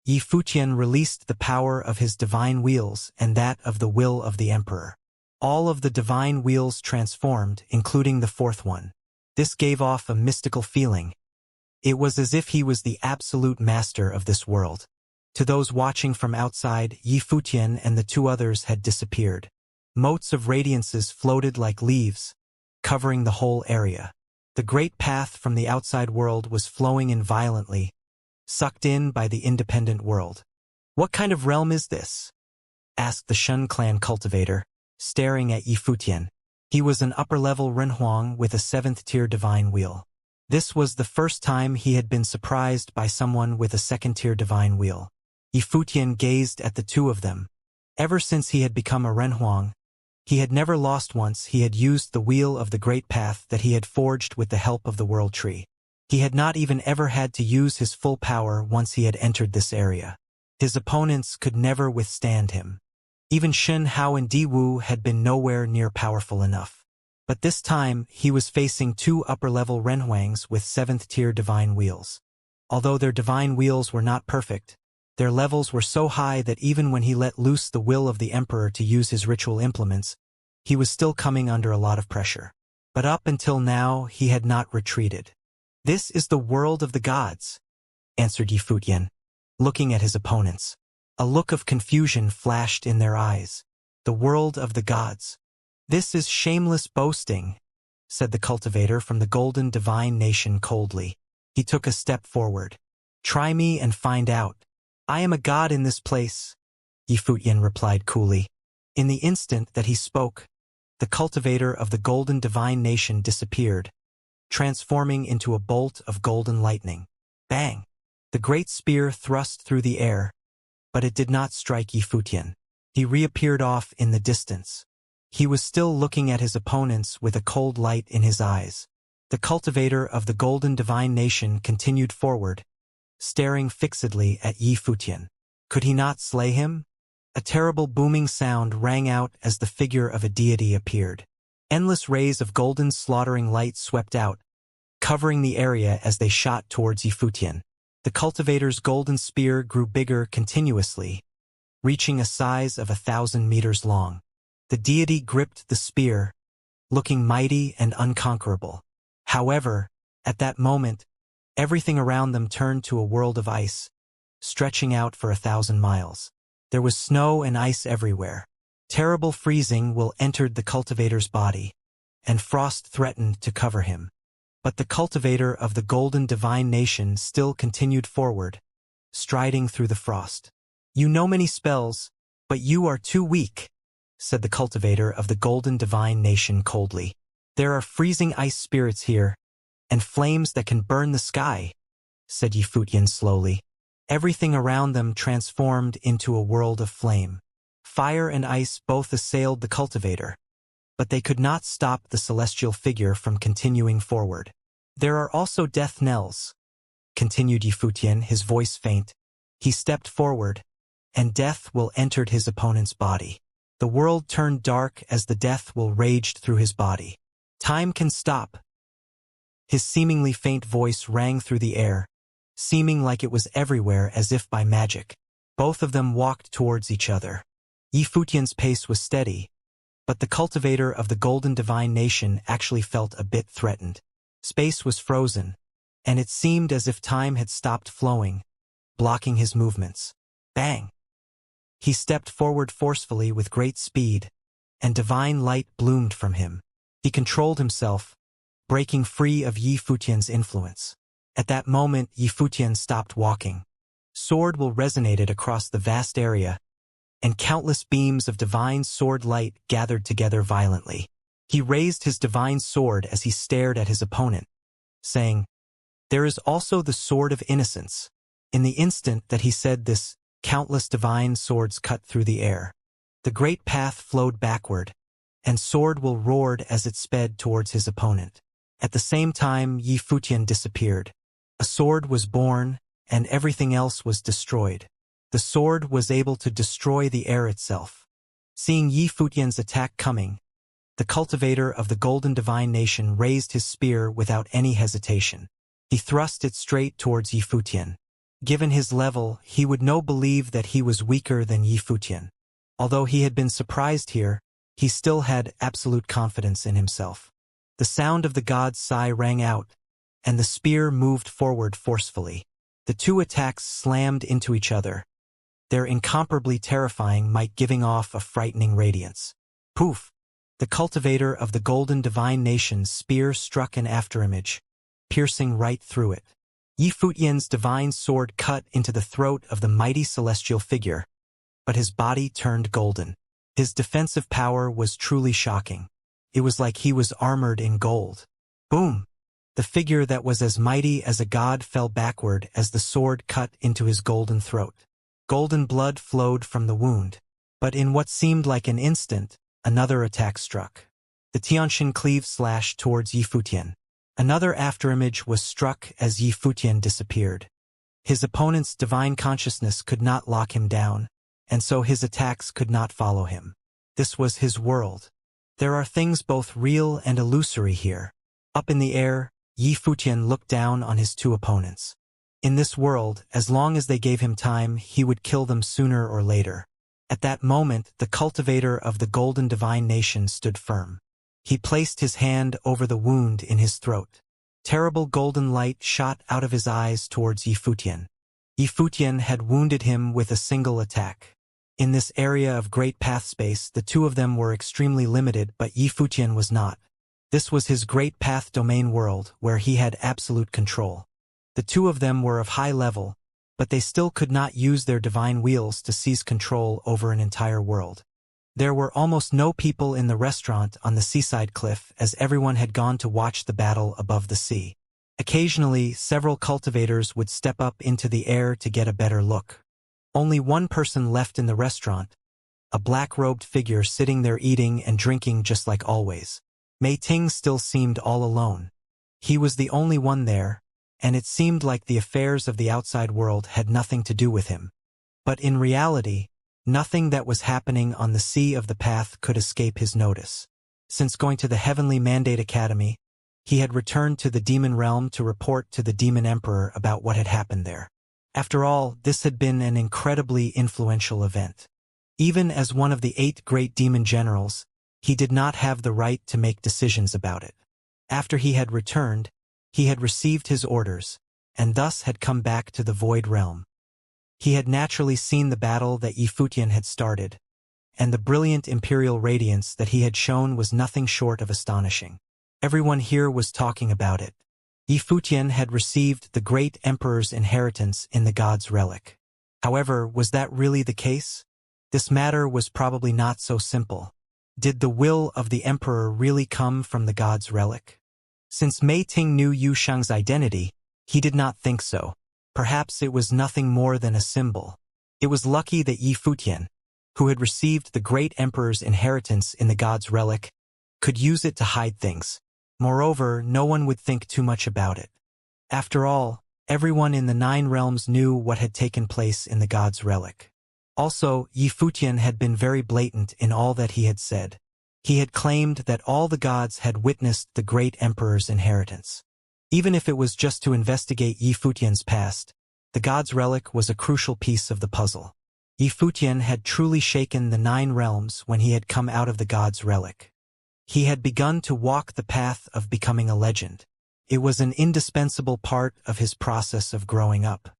Yifutian released the power of his divine wheels and that of the will of the emperor. All of the divine wheels transformed, including the fourth one. This gave off a mystical feeling. It was as if he was the absolute master of this world. To those watching from outside, Yifutian and the two others had disappeared. Motes of radiances floated like leaves, covering the whole area. The great path from the outside world was flowing in violently, sucked in by the independent world. "What kind of realm is this?" asked the Shen clan cultivator, staring at Yifutian. He was an upper-level Renhuang with a seventh-tier divine wheel. This was the first time he had been surprised by someone with a second-tier divine wheel. Yifutian gazed at the two of them. Ever since he had become a Renhuang, he had never lost once he had used the wheel of the great path that he had forged with the help of the world tree. He had not even ever had to use his full power once he had entered this area. His opponents could never withstand him. Even Shin Hao and Diwu had been nowhere near powerful enough. But this time, he was facing two upper-level Renhuangs with seventh-tier divine wheels. Although their divine wheels were not perfect, their levels were so high that even when he let loose the will of the emperor to use his ritual implements, he was still coming under a lot of pressure. But up until now, he had not retreated. "This is the world of the gods," answered Yifutian, looking at his opponents. A look of confusion flashed in their eyes. "The world of the gods. This is shameless boasting," said the cultivator from the golden divine nation coldly. He took a step forward. "Try me and find out. I am a god in this place," Yifutian replied coolly. In the instant that he spoke, the cultivator of the golden divine nation disappeared, transforming into a bolt of golden lightning. Bang! The great spear thrust through the air, but it did not strike Yifutian. He reappeared off in the distance. He was still looking at his opponents with a cold light in his eyes. The cultivator of the golden divine nation continued forward, staring fixedly at Yi Futian. Could he not slay him? A terrible booming sound rang out as the figure of a deity appeared. Endless rays of golden slaughtering light swept out, covering the area as they shot towards Yi Futian. The cultivator's golden spear grew bigger continuously, reaching a size of 1,000 meters long. The deity gripped the spear, looking mighty and unconquerable. However, at that moment, everything around them turned to a world of ice, stretching out for 1,000 miles. There was snow and ice everywhere. Terrible freezing will entered the cultivator's body, and frost threatened to cover him. But the cultivator of the golden divine nation still continued forward, striding through the frost. "You know many spells, but you are too weak," said the cultivator of the golden divine nation coldly. "There are freezing ice spirits here, and flames that can burn the sky," said Yi Futian slowly. Everything around them transformed into a world of flame. Fire and ice both assailed the cultivator, but they could not stop the celestial figure from continuing forward. "There are also death knells," continued Yi Futian, his voice faint. He stepped forward, and death will entered his opponent's body. The world turned dark as the death will raged through his body. "Time can stop." His seemingly faint voice rang through the air, seeming like it was everywhere as if by magic. Both of them walked towards each other. Yi Futian's pace was steady, but the cultivator of the golden divine nation actually felt a bit threatened. Space was frozen, and it seemed as if time had stopped flowing, blocking his movements. Bang! He stepped forward forcefully with great speed, and divine light bloomed from him. He controlled himself, breaking free of Yi Futian's influence. At that moment, Yi Futian stopped walking. Sword will resonated across the vast area, and countless beams of divine sword light gathered together violently. He raised his divine sword as he stared at his opponent, saying, "There is also the sword of innocence." In the instant that he said this, countless divine swords cut through the air. The great path flowed backward, and sword will roared as it sped towards his opponent. At the same time, Yi Futian disappeared. A sword was born, and everything else was destroyed. The sword was able to destroy the air itself. Seeing Yi Futian's attack coming, the cultivator of the golden divine nation raised his spear without any hesitation. He thrust it straight towards Yi Futian. Given his level, he would no believe that he was weaker than Yi Futian. Although he had been surprised here, he still had absolute confidence in himself. The sound of the god's sigh rang out, and the spear moved forward forcefully. The two attacks slammed into each other, their incomparably terrifying might giving off a frightening radiance. Poof! The cultivator of the golden divine nation's spear struck an afterimage, piercing right through it. Yi Futian's divine sword cut into the throat of the mighty celestial figure, but his body turned golden. His defensive power was truly shocking. It was like he was armored in gold. Boom! The figure that was as mighty as a god fell backward as the sword cut into his golden throat. Golden blood flowed from the wound. But in what seemed like an instant, another attack struck. The Xianxia cleave slashed towards Yi Futian. Another afterimage was struck as Yi Futian disappeared. His opponent's divine consciousness could not lock him down, and so his attacks could not follow him. This was his world. There are things both real and illusory here. Up in the air, Yi Futian looked down on his two opponents. In this world, as long as they gave him time, he would kill them sooner or later. At that moment, the cultivator of the golden divine nation stood firm. He placed his hand over the wound in his throat. Terrible golden light shot out of his eyes towards Yi Futian. Yi Futian had wounded him with a single attack. In this area of great path space, the two of them were extremely limited, but Yi Futian was not. This was his great path domain world, where he had absolute control. The two of them were of high level, but they still could not use their divine wheels to seize control over an entire world. There were almost no people in the restaurant on the seaside cliff, as everyone had gone to watch the battle above the sea. Occasionally, several cultivators would step up into the air to get a better look. Only one person left in the restaurant, a black-robed figure sitting there eating and drinking just like always. Mei Ting still seemed all alone. He was the only one there, and it seemed like the affairs of the outside world had nothing to do with him. But in reality, nothing that was happening on the Sea of the Path could escape his notice. Since going to the Heavenly Mandate Academy, he had returned to the demon realm to report to the Demon Emperor about what had happened there. After all, this had been an incredibly influential event. Even as one of the 8 great demon generals, he did not have the right to make decisions about it. After he had returned, he had received his orders, and thus had come back to the Void Realm. He had naturally seen the battle that Yifutian had started, and the brilliant imperial radiance that he had shown was nothing short of astonishing. Everyone here was talking about it. Yifutian had received the great emperor's inheritance in the god's relic. However, was that really the case? This matter was probably not so simple. Did the will of the emperor really come from the god's relic? Since Mei Ting knew Yu Sheng's identity, he did not think so. Perhaps it was nothing more than a symbol. It was lucky that Yifutian, who had received the great emperor's inheritance in the god's relic, could use it to hide things. Moreover, no one would think too much about it. After all, everyone in the 9 realms knew what had taken place in the god's relic. Also, Yifutian had been very blatant in all that he had said. He had claimed that all the gods had witnessed the great emperor's inheritance. Even if it was just to investigate Yifutian's past, the god's relic was a crucial piece of the puzzle. Yifutian had truly shaken the 9 realms when he had come out of the god's relic. He had begun to walk the path of becoming a legend. It was an indispensable part of his process of growing up.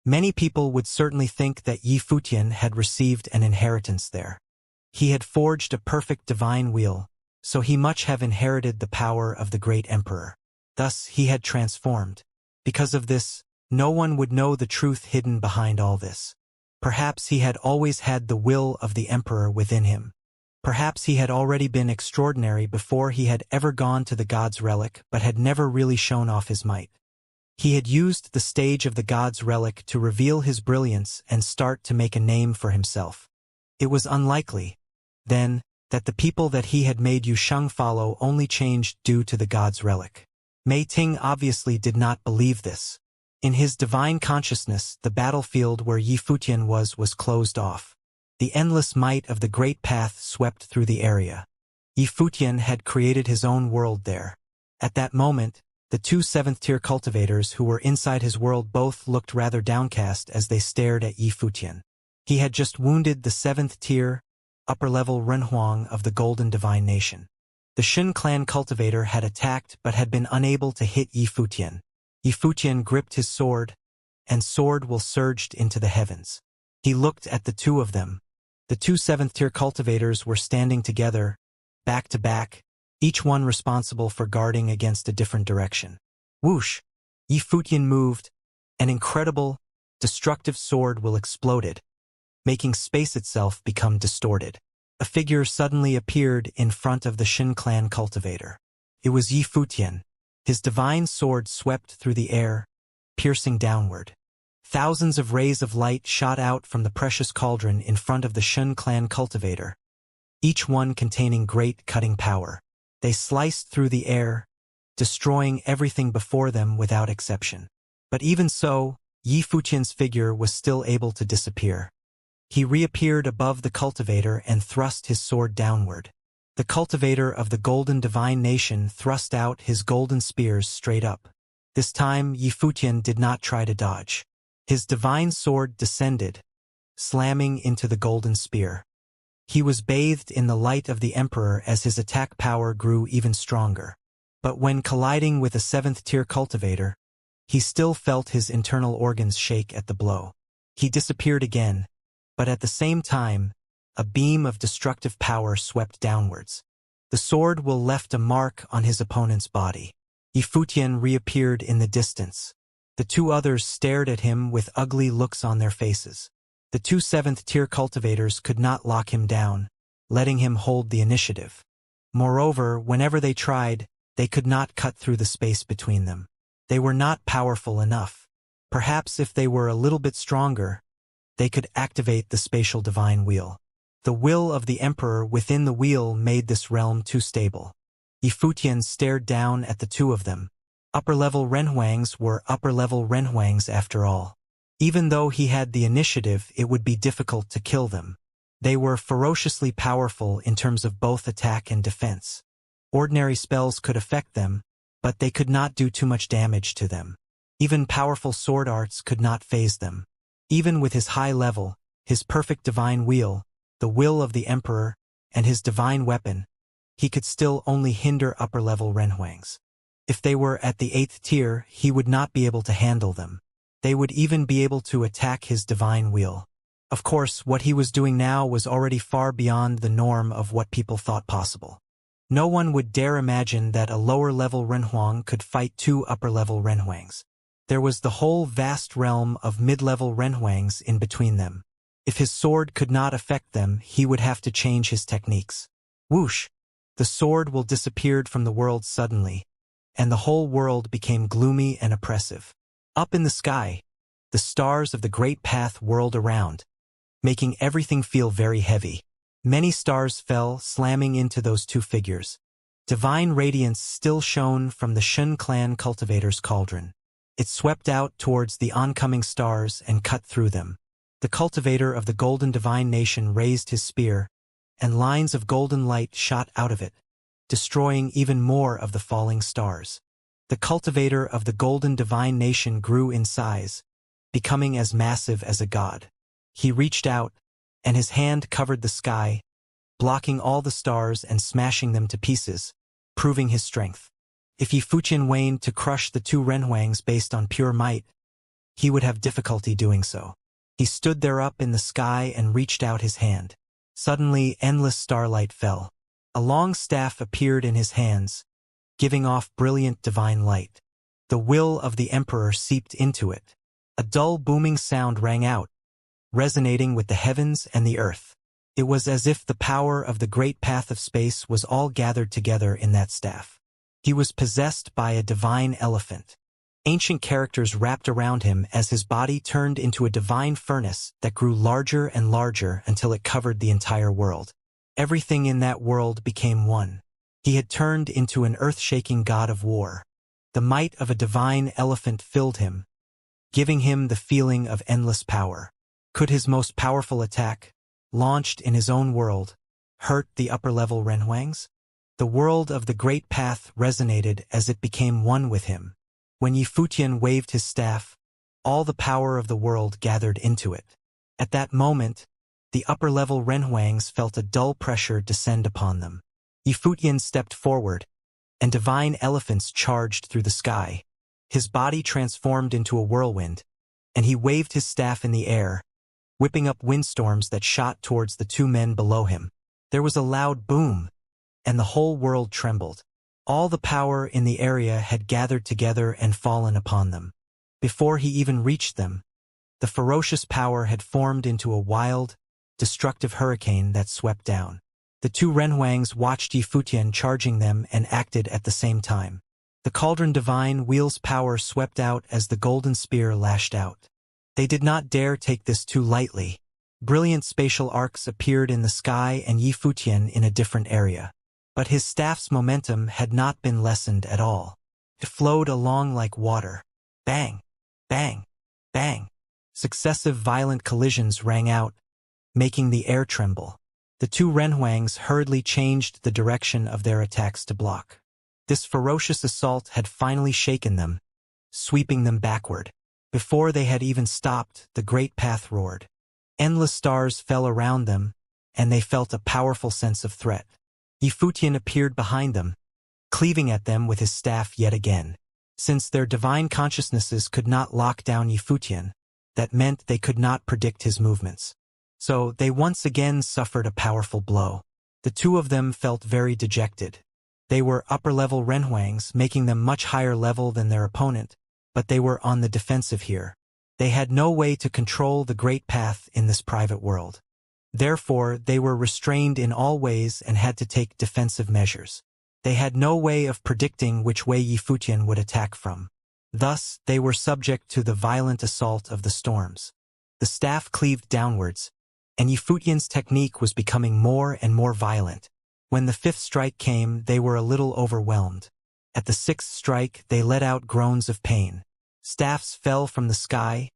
Many people would certainly think that Yifutian had received an inheritance there. He had forged a perfect divine wheel, so he must have inherited the power of the great emperor. Thus, he had transformed. Because of this, no one would know the truth hidden behind all this. Perhaps he had always had the will of the emperor within him. Perhaps he had already been extraordinary before he had ever gone to the god's relic but had never really shown off his might. He had used the stage of the god's relic to reveal his brilliance and start to make a name for himself. It was unlikely, then, that the people that he had made Yu Sheng follow only changed due to the god's relic. Mei Ting obviously did not believe this. In his divine consciousness, the battlefield where Yifutian was closed off. The endless might of the great path swept through the area. Yifutian had created his own world there. At that moment, the 2 7th-tier cultivators who were inside his world both looked rather downcast as they stared at Yifutian. He had just wounded the 7th-tier, upper-level Renhuang of the Golden Divine Nation. The Shin clan cultivator had attacked but had been unable to hit Yifutian. Yifutian gripped his sword, and sword will surged into the heavens. He looked at the 2 of them. The 2 7th-tier cultivators were standing together, back to back, each one responsible for guarding against a different direction. Whoosh! Yifutian moved. An incredible, destructive sword will exploded, making space itself become distorted. A figure suddenly appeared in front of the Shin clan cultivator. It was Yifutian. His divine sword swept through the air, piercing downward. Thousands of rays of light shot out from the precious cauldron in front of the Shin clan cultivator, each one containing great cutting power. They sliced through the air, destroying everything before them without exception. But even so, Yifutian's figure was still able to disappear. He reappeared above the cultivator and thrust his sword downward. The cultivator of the Golden Divine Nation thrust out his golden spears straight up. This time, Yifutian did not try to dodge. His divine sword descended, slamming into the golden spear. He was bathed in the light of the emperor as his attack power grew even stronger. But when colliding with a 7th-tier cultivator, he still felt his internal organs shake at the blow. He disappeared again, but at the same time, a beam of destructive power swept downwards. The sword will left a mark on his opponent's body. Yifutian reappeared in the distance. The 2 others stared at him with ugly looks on their faces. The 2 7th-tier cultivators could not lock him down, letting him hold the initiative. Moreover, whenever they tried, they could not cut through the space between them. They were not powerful enough. Perhaps if they were a little bit stronger, they could activate the spatial divine wheel. The will of the emperor within the wheel made this realm too stable. Yifutian stared down at the two of them. Upper-level Renhuangs were upper-level Renhuangs after all. Even though he had the initiative, it would be difficult to kill them. They were ferociously powerful in terms of both attack and defense. Ordinary spells could affect them, but they could not do too much damage to them. Even powerful sword arts could not phase them. Even with his high level, his perfect divine wheel, the will of the emperor, and his divine weapon, he could still only hinder upper-level Renhuangs. If they were at the 8th tier, he would not be able to handle them. They would even be able to attack his divine wheel. Of course, what he was doing now was already far beyond the norm of what people thought possible. No one would dare imagine that a lower-level Renhuang could fight two upper-level Renhuangs. There was the whole vast realm of mid-level Renhuangs in between them. If his sword could not affect them, he would have to change his techniques. Whoosh! The sword will disappeared from the world suddenly, and the whole world became gloomy and oppressive. Up in the sky, the stars of the great path whirled around, making everything feel very heavy. Many stars fell, slamming into those two figures. Divine radiance still shone from the Shun clan cultivator's cauldron. It swept out towards the oncoming stars and cut through them. The cultivator of the golden divine nation raised his spear, and lines of golden light shot out of it, destroying even more of the falling stars. The cultivator of the golden divine nation grew in size, becoming as massive as a god. He reached out, and his hand covered the sky, blocking all the stars and smashing them to pieces, proving his strength. If Yifutian waned to crush the two Renhuangs based on pure might, he would have difficulty doing so. He stood there up in the sky and reached out his hand. Suddenly, endless starlight fell. A long staff appeared in his hands, giving off brilliant divine light. The will of the emperor seeped into it. A dull booming sound rang out, resonating with the heavens and the earth. It was as if the power of the great path of space was all gathered together in that staff. He was possessed by a divine elephant. Ancient characters wrapped around him as his body turned into a divine furnace that grew larger and larger until it covered the entire world. Everything in that world became one. He had turned into an earth-shaking god of war. The might of a divine elephant filled him, giving him the feeling of endless power. Could his most powerful attack, launched in his own world, hurt the upper-level Renhuangs? The world of the great path resonated as it became one with him. When Yifutian waved his staff, all the power of the world gathered into it. At that moment, the upper-level Renhuangs felt a dull pressure descend upon them. Yifutian stepped forward, and divine elephants charged through the sky. His body transformed into a whirlwind, and he waved his staff in the air, whipping up windstorms that shot towards the two men below him. There was a loud boom, and the whole world trembled. All the power in the area had gathered together and fallen upon them. Before he even reached them, the ferocious power had formed into a wild, destructive hurricane that swept down. The two Renhuangs watched Yifutian charging them and acted at the same time. The cauldron divine wheel's power swept out as the golden spear lashed out. They did not dare take this too lightly. Brilliant spatial arcs appeared in the sky and Yifutian in a different area. But his staff's momentum had not been lessened at all. It flowed along like water. Bang! Bang! Bang! Successive violent collisions rang out, making the air tremble. The two Renhuangs hurriedly changed the direction of their attacks to block. This ferocious assault had finally shaken them, sweeping them backward. Before they had even stopped, the great path roared. Endless stars fell around them, and they felt a powerful sense of threat. Yifutian appeared behind them, cleaving at them with his staff yet again. Since their divine consciousnesses could not lock down Yifutian, that meant they could not predict his movements. So they once again suffered a powerful blow. The two of them felt very dejected. They were upper-level Renhuangs, making them much higher level than their opponent, but they were on the defensive here. They had no way to control the great path in this private world. Therefore, they were restrained in all ways and had to take defensive measures. They had no way of predicting which way Yifutian would attack from. Thus, they were subject to the violent assault of the storms. The staff cleaved downwards, and Yifutian's technique was becoming more and more violent. When the fifth strike came, they were a little overwhelmed. At the sixth strike, they let out groans of pain. Staffs fell from the sky,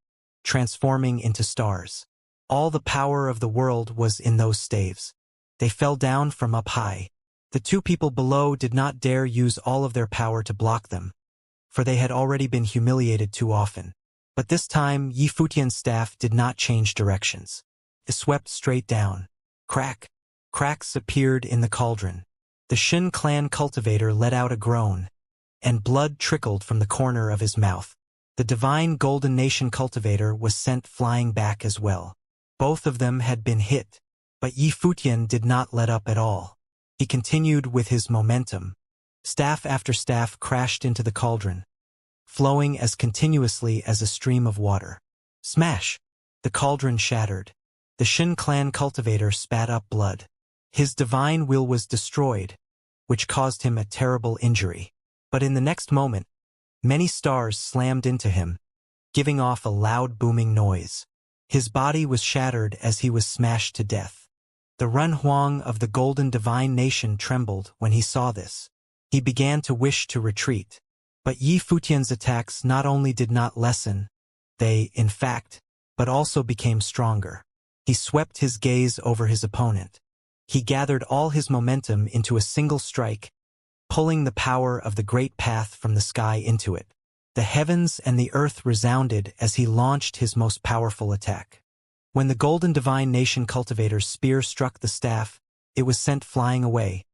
transforming into stars. All the power of the world was in those staves. They fell down from up high. The two people below did not dare use all of their power to block them, for they had already been humiliated too often. But this time, Yifutian's staff did not change directions. It swept straight down. Crack. Cracks appeared in the cauldron. The Shin clan cultivator let out a groan, and blood trickled from the corner of his mouth. The divine Golden Nation cultivator was sent flying back as well. Both of them had been hit, but Yifutian did not let up at all. He continued with his momentum. Staff after staff crashed into the cauldron, flowing as continuously as a stream of water. Smash! The cauldron shattered. The Shin clan cultivator spat up blood. His divine will was destroyed, which caused him a terrible injury. But in the next moment, many stars slammed into him, giving off a loud booming noise. His body was shattered as he was smashed to death. The Renhuang of the Golden Divine Nation trembled when he saw this. He began to wish to retreat. But Yifutian's attacks not only did not lessen, they, in fact, but also became stronger. He swept his gaze over his opponent. He gathered all his momentum into a single strike, pulling the power of the great path from the sky into it. The heavens and the earth resounded as he launched his most powerful attack. When the Golden Divine Nation cultivator's spear struck the staff, it was sent flying away,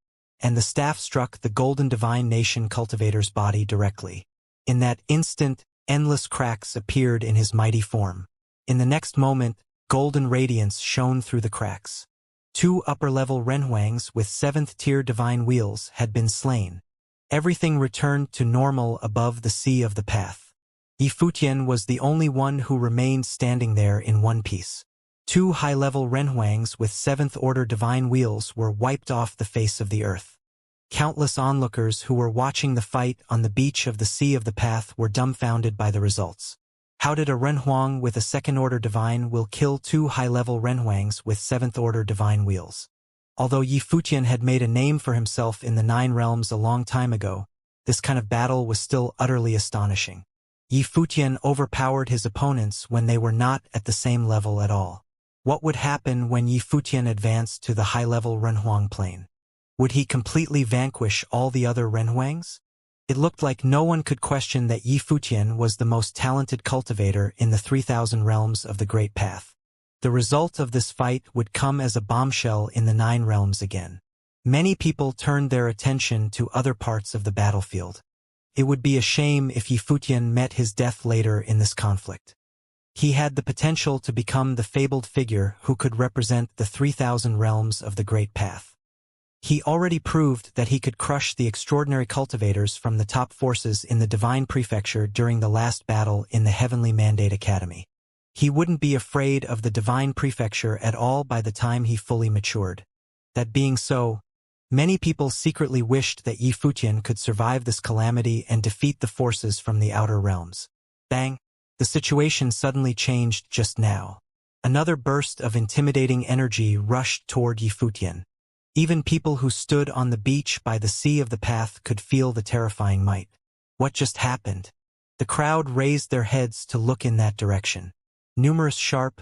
and the staff struck the Golden Divine Nation cultivator's body directly. In that instant, endless cracks appeared in his mighty form. In the next moment, golden radiance shone through the cracks. 2 upper-level Renhuangs with 7th-tier divine wheels had been slain. Everything returned to normal above the sea of the path. Yifutian was the only one who remained standing there in one piece. 2 high-level Renhuangs with 7th-order divine wheels were wiped off the face of the earth. Countless onlookers who were watching the fight on the beach of the Sea of the Path were dumbfounded by the results. How did a Renhuang with a 2nd-order divine will kill 2 high-level Renhuangs with 7th-order divine wheels? Although Yifutian had made a name for himself in the 9 realms a long time ago, this kind of battle was still utterly astonishing. Yifutian overpowered his opponents when they were not at the same level at all. What would happen when Yifutian advanced to the high-level Renhuang plane? Would he completely vanquish all the other Renhuangs? It looked like no one could question that Yifutian was the most talented cultivator in the 3,000 realms of the Great Path. The result of this fight would come as a bombshell in the 9 realms again. Many people turned their attention to other parts of the battlefield. It would be a shame if Yifutian met his death later in this conflict. He had the potential to become the fabled figure who could represent the 3,000 realms of the Great Path. He already proved that he could crush the extraordinary cultivators from the top forces in the Divine Prefecture during the last battle in the Heavenly Mandate Academy. He wouldn't be afraid of the Divine Prefecture at all by the time he fully matured. That being so, many people secretly wished that Yifutian could survive this calamity and defeat the forces from the outer realms. Bang! The situation suddenly changed just now. Another burst of intimidating energy rushed toward Yifutian. Even people who stood on the beach by the Sea of the Path could feel the terrifying might. What just happened? The crowd raised their heads to look in that direction. Numerous sharp,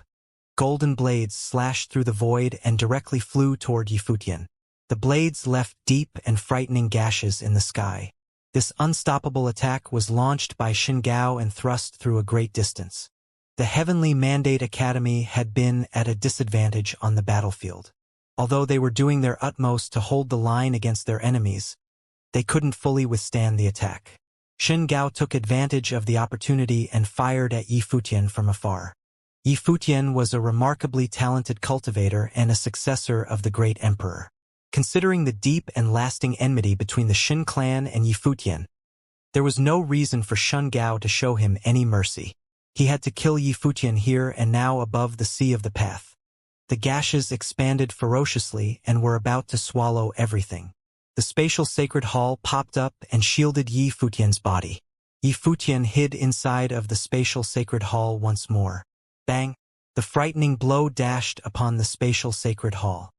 golden blades slashed through the void and directly flew toward Yifutian. The blades left deep and frightening gashes in the sky. This unstoppable attack was launched by Xianxia and thrust through a great distance. The Heavenly Mandate Academy had been at a disadvantage on the battlefield. Although they were doing their utmost to hold the line against their enemies, they couldn't fully withstand the attack. Xianxia took advantage of the opportunity and fired at Yifutian from afar. Yifutian was a remarkably talented cultivator and a successor of the great emperor. Considering the deep and lasting enmity between the Shin clan and Yifutian, there was no reason for Xianxia to show him any mercy. He had to kill Yifutian here and now above the Sea of the Path. The gashes expanded ferociously and were about to swallow everything. The spatial sacred hall popped up and shielded Yifutian's body. Yifutian hid inside of the spatial sacred hall once more. Bang! The frightening blow dashed upon the spatial sacred hall.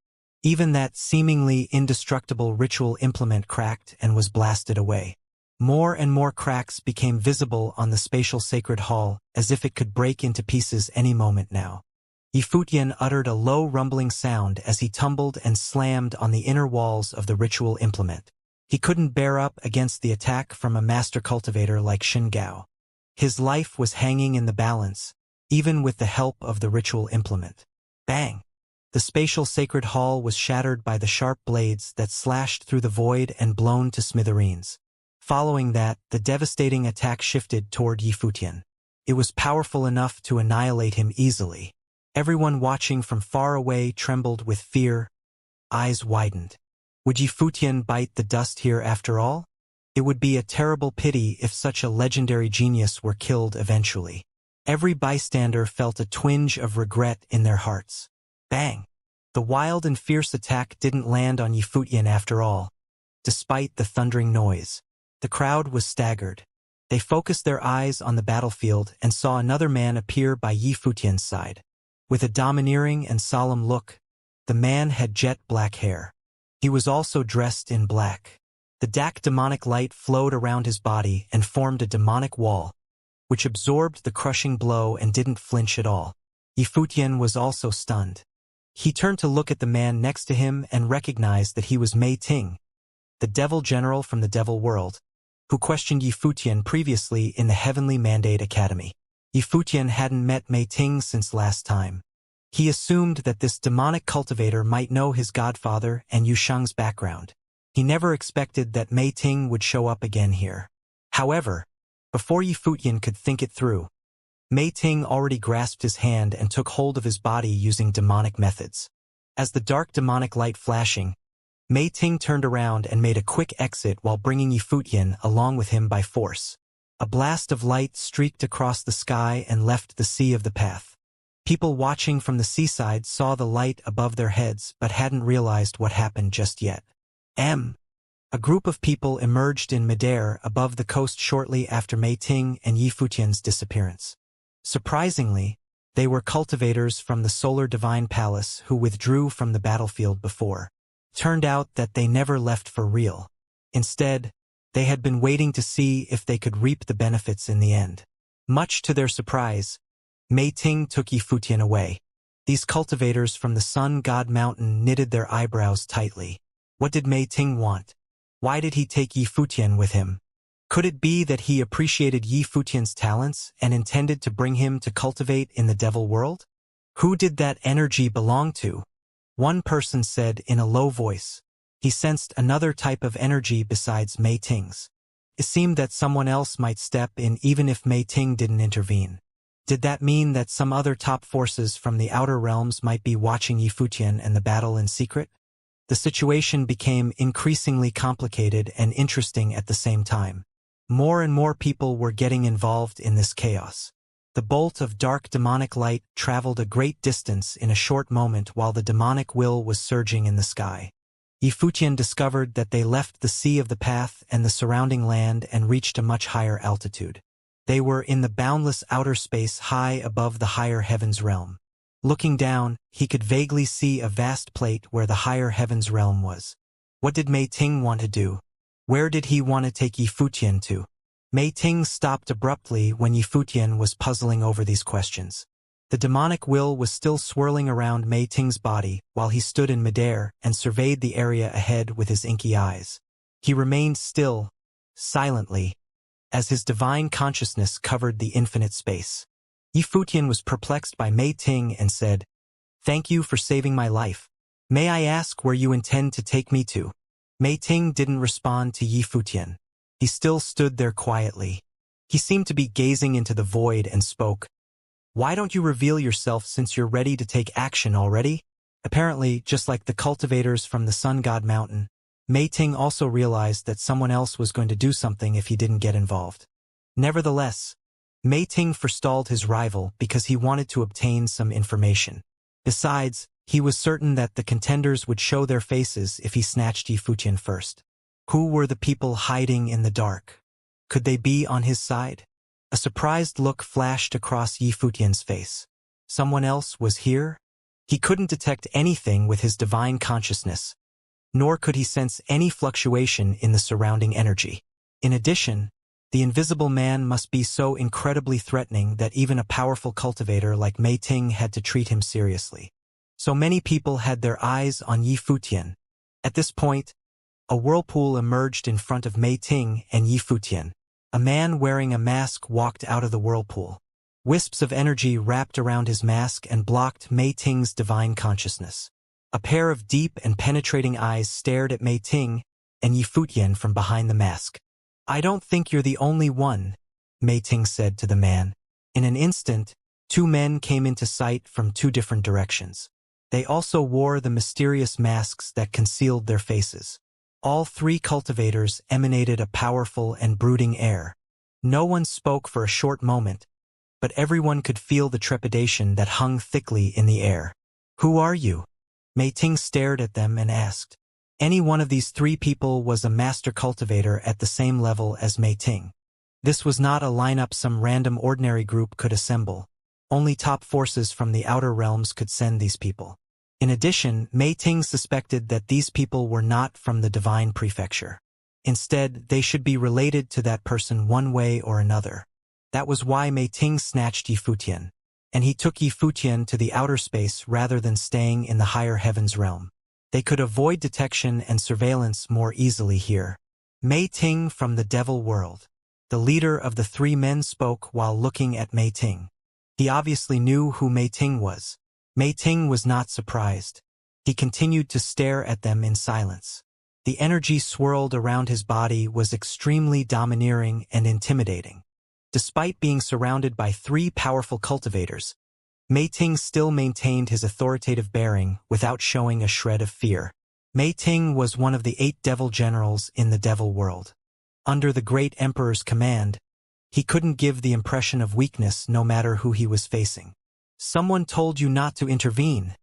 Even that seemingly indestructible ritual implement cracked and was blasted away. More and more cracks became visible on the spatial sacred hall, as if it could break into pieces any moment now. Yifutian uttered a low rumbling sound as he tumbled and slammed on the inner walls of the ritual implement. He couldn't bear up against the attack from a master cultivator like Xianxia. His life was hanging in the balance, even with the help of the ritual implement. Bang! The spatial sacred hall was shattered by the sharp blades that slashed through the void and blown to smithereens. Following that, the devastating attack shifted toward Yifutian. It was powerful enough to annihilate him easily. Everyone watching from far away trembled with fear, eyes widened. Would Yifutian bite the dust here after all? It would be a terrible pity if such a legendary genius were killed eventually. Every bystander felt a twinge of regret in their hearts. Bang! The wild and fierce attack didn't land on Yifutian after all. Despite the thundering noise, the crowd was staggered. They focused their eyes on the battlefield and saw another man appear by Yifutian's side. With a domineering and solemn look, the man had jet black hair. He was also dressed in black. The dark demonic light flowed around his body and formed a demonic wall, which absorbed the crushing blow and didn't flinch at all. Yifutian was also stunned. He turned to look at the man next to him and recognized that he was Mei Ting, the devil general from the devil world, who questioned Yifutian previously in the Heavenly Mandate Academy. Yifutian hadn't met Mei Ting since last time. He assumed that this demonic cultivator might know his godfather and Yu Sheng's background. He never expected that Mei Ting would show up again here. However, before Yifutian could think it through, Mei Ting already grasped his hand and took hold of his body using demonic methods. As the dark demonic light flashing, Mei Ting turned around and made a quick exit while bringing Yifutian along with him by force. A blast of light streaked across the sky and left the sea of the path. People watching from the seaside saw the light above their heads but hadn't realized what happened just yet. A group of people emerged in midair above the coast shortly after Mei Ting and Yifutian's disappearance. Surprisingly, they were cultivators from the Solar Divine Palace who withdrew from the battlefield before. Turned out that they never left for real. Instead, they had been waiting to see if they could reap the benefits in the end. Much to their surprise, Mei Ting took Yifutian away. These cultivators from the Sun God Mountain knitted their eyebrows tightly. What did Mei Ting want? Why did he take Yifutian with him? Could it be that he appreciated Yifutian's talents and intended to bring him to cultivate in the devil world? Who did that energy belong to? One person said in a low voice. He sensed another type of energy besides Mei Ting's. It seemed that someone else might step in even if Mei Ting didn't intervene. Did that mean that some other top forces from the outer realms might be watching Yifutian and the battle in secret? The situation became increasingly complicated and interesting at the same time. More and more people were getting involved in this chaos. The bolt of dark demonic light traveled a great distance in a short moment while the demonic will was surging in the sky. Yifutian discovered that they left the sea of the path and the surrounding land and reached a much higher altitude. They were in the boundless outer space high above the higher heavens realm. Looking down, he could vaguely see a vast plate where the higher heavens realm was. What did Mei Ting want to do? Where did he want to take Yifutian to? Mei Ting stopped abruptly when Yifutian was puzzling over these questions. The demonic will was still swirling around Mei Ting's body while he stood in midair and surveyed the area ahead with his inky eyes. He remained still, silently, as his divine consciousness covered the infinite space. Yifutian was perplexed by Mei Ting and said, "Thank you for saving my life. May I ask where you intend to take me to?" Mei Ting didn't respond to Yifutian. He still stood there quietly. He seemed to be gazing into the void and spoke. "Why don't you reveal yourself since you're ready to take action already?" Apparently, just like the cultivators from the Sun God Mountain, Mei Ting also realized that someone else was going to do something if he didn't get involved. Nevertheless, Mei Ting forestalled his rival because he wanted to obtain some information. Besides, he was certain that the contenders would show their faces if he snatched Yifutian first. Who were the people hiding in the dark? Could they be on his side? A surprised look flashed across Yifutian's face. Someone else was here? He couldn't detect anything with his divine consciousness, nor could he sense any fluctuation in the surrounding energy. In addition, the invisible man must be so incredibly threatening that even a powerful cultivator like Mei Ting had to treat him seriously. So many people had their eyes on Yi Futian. At this point, a whirlpool emerged in front of Mei Ting and Yi Futian. A man wearing a mask walked out of the whirlpool. Wisps of energy wrapped around his mask and blocked Mei Ting's divine consciousness. A pair of deep and penetrating eyes stared at Mei Ting and Yi Futian from behind the mask. "I don't think you're the only one," Mei Ting said to the man. In an instant, two men came into sight from two different directions. They also wore the mysterious masks that concealed their faces. All three cultivators emanated a powerful and brooding air. No one spoke for a short moment, but everyone could feel the trepidation that hung thickly in the air. "Who are you?" Mei Ting stared at them and asked. Any one of these three people was a master cultivator at the same level as Mei Ting. This was not a lineup some random ordinary group could assemble. Only top forces from the outer realms could send these people. In addition, Mei Ting suspected that these people were not from the divine prefecture. Instead, they should be related to that person one way or another. That was why Mei Ting snatched Yi Futian, and he took Yi Futian to the outer space rather than staying in the higher heavens realm. They could avoid detection and surveillance more easily here. Mei Ting from the devil world. The leader of the three men spoke while looking at Mei Ting. He obviously knew who Mei Ting was. Mei Ting was not surprised. He continued to stare at them in silence. The energy swirled around his body was extremely domineering and intimidating. Despite being surrounded by three powerful cultivators, Mei Ting still maintained his authoritative bearing without showing a shred of fear. Mei Ting was one of the 8 devil generals in the devil world. Under the great emperor's command, he couldn't give the impression of weakness no matter who he was facing. "Someone told you not to intervene,"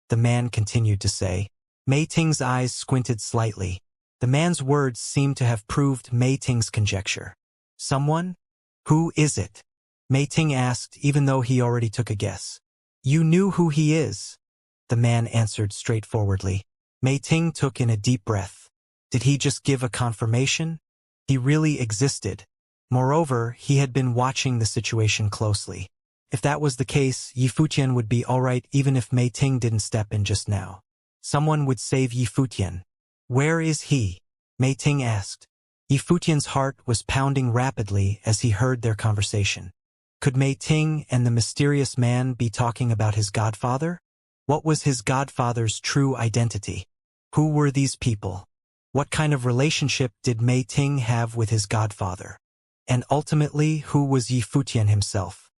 the man continued to say. Mei Ting's eyes squinted slightly. The man's words seemed to have proved Mei Ting's conjecture. "Someone? Who is it?" Mei Ting asked, even though he already took a guess. "You knew who he is," the man answered straightforwardly. Mei Ting took in a deep breath. Did he just give a confirmation? He really existed. Moreover, he had been watching the situation closely. If that was the case, Yi Futian would be alright even if Mei Ting didn't step in just now. Someone would save Yi Futian. "Where is he?" Mei Ting asked. Yi Futian's heart was pounding rapidly as he heard their conversation. Could Mei Ting and the mysterious man be talking about his godfather? What was his godfather's true identity? Who were these people? What kind of relationship did Mei Ting have with his godfather? And ultimately, who was Yi Futian himself?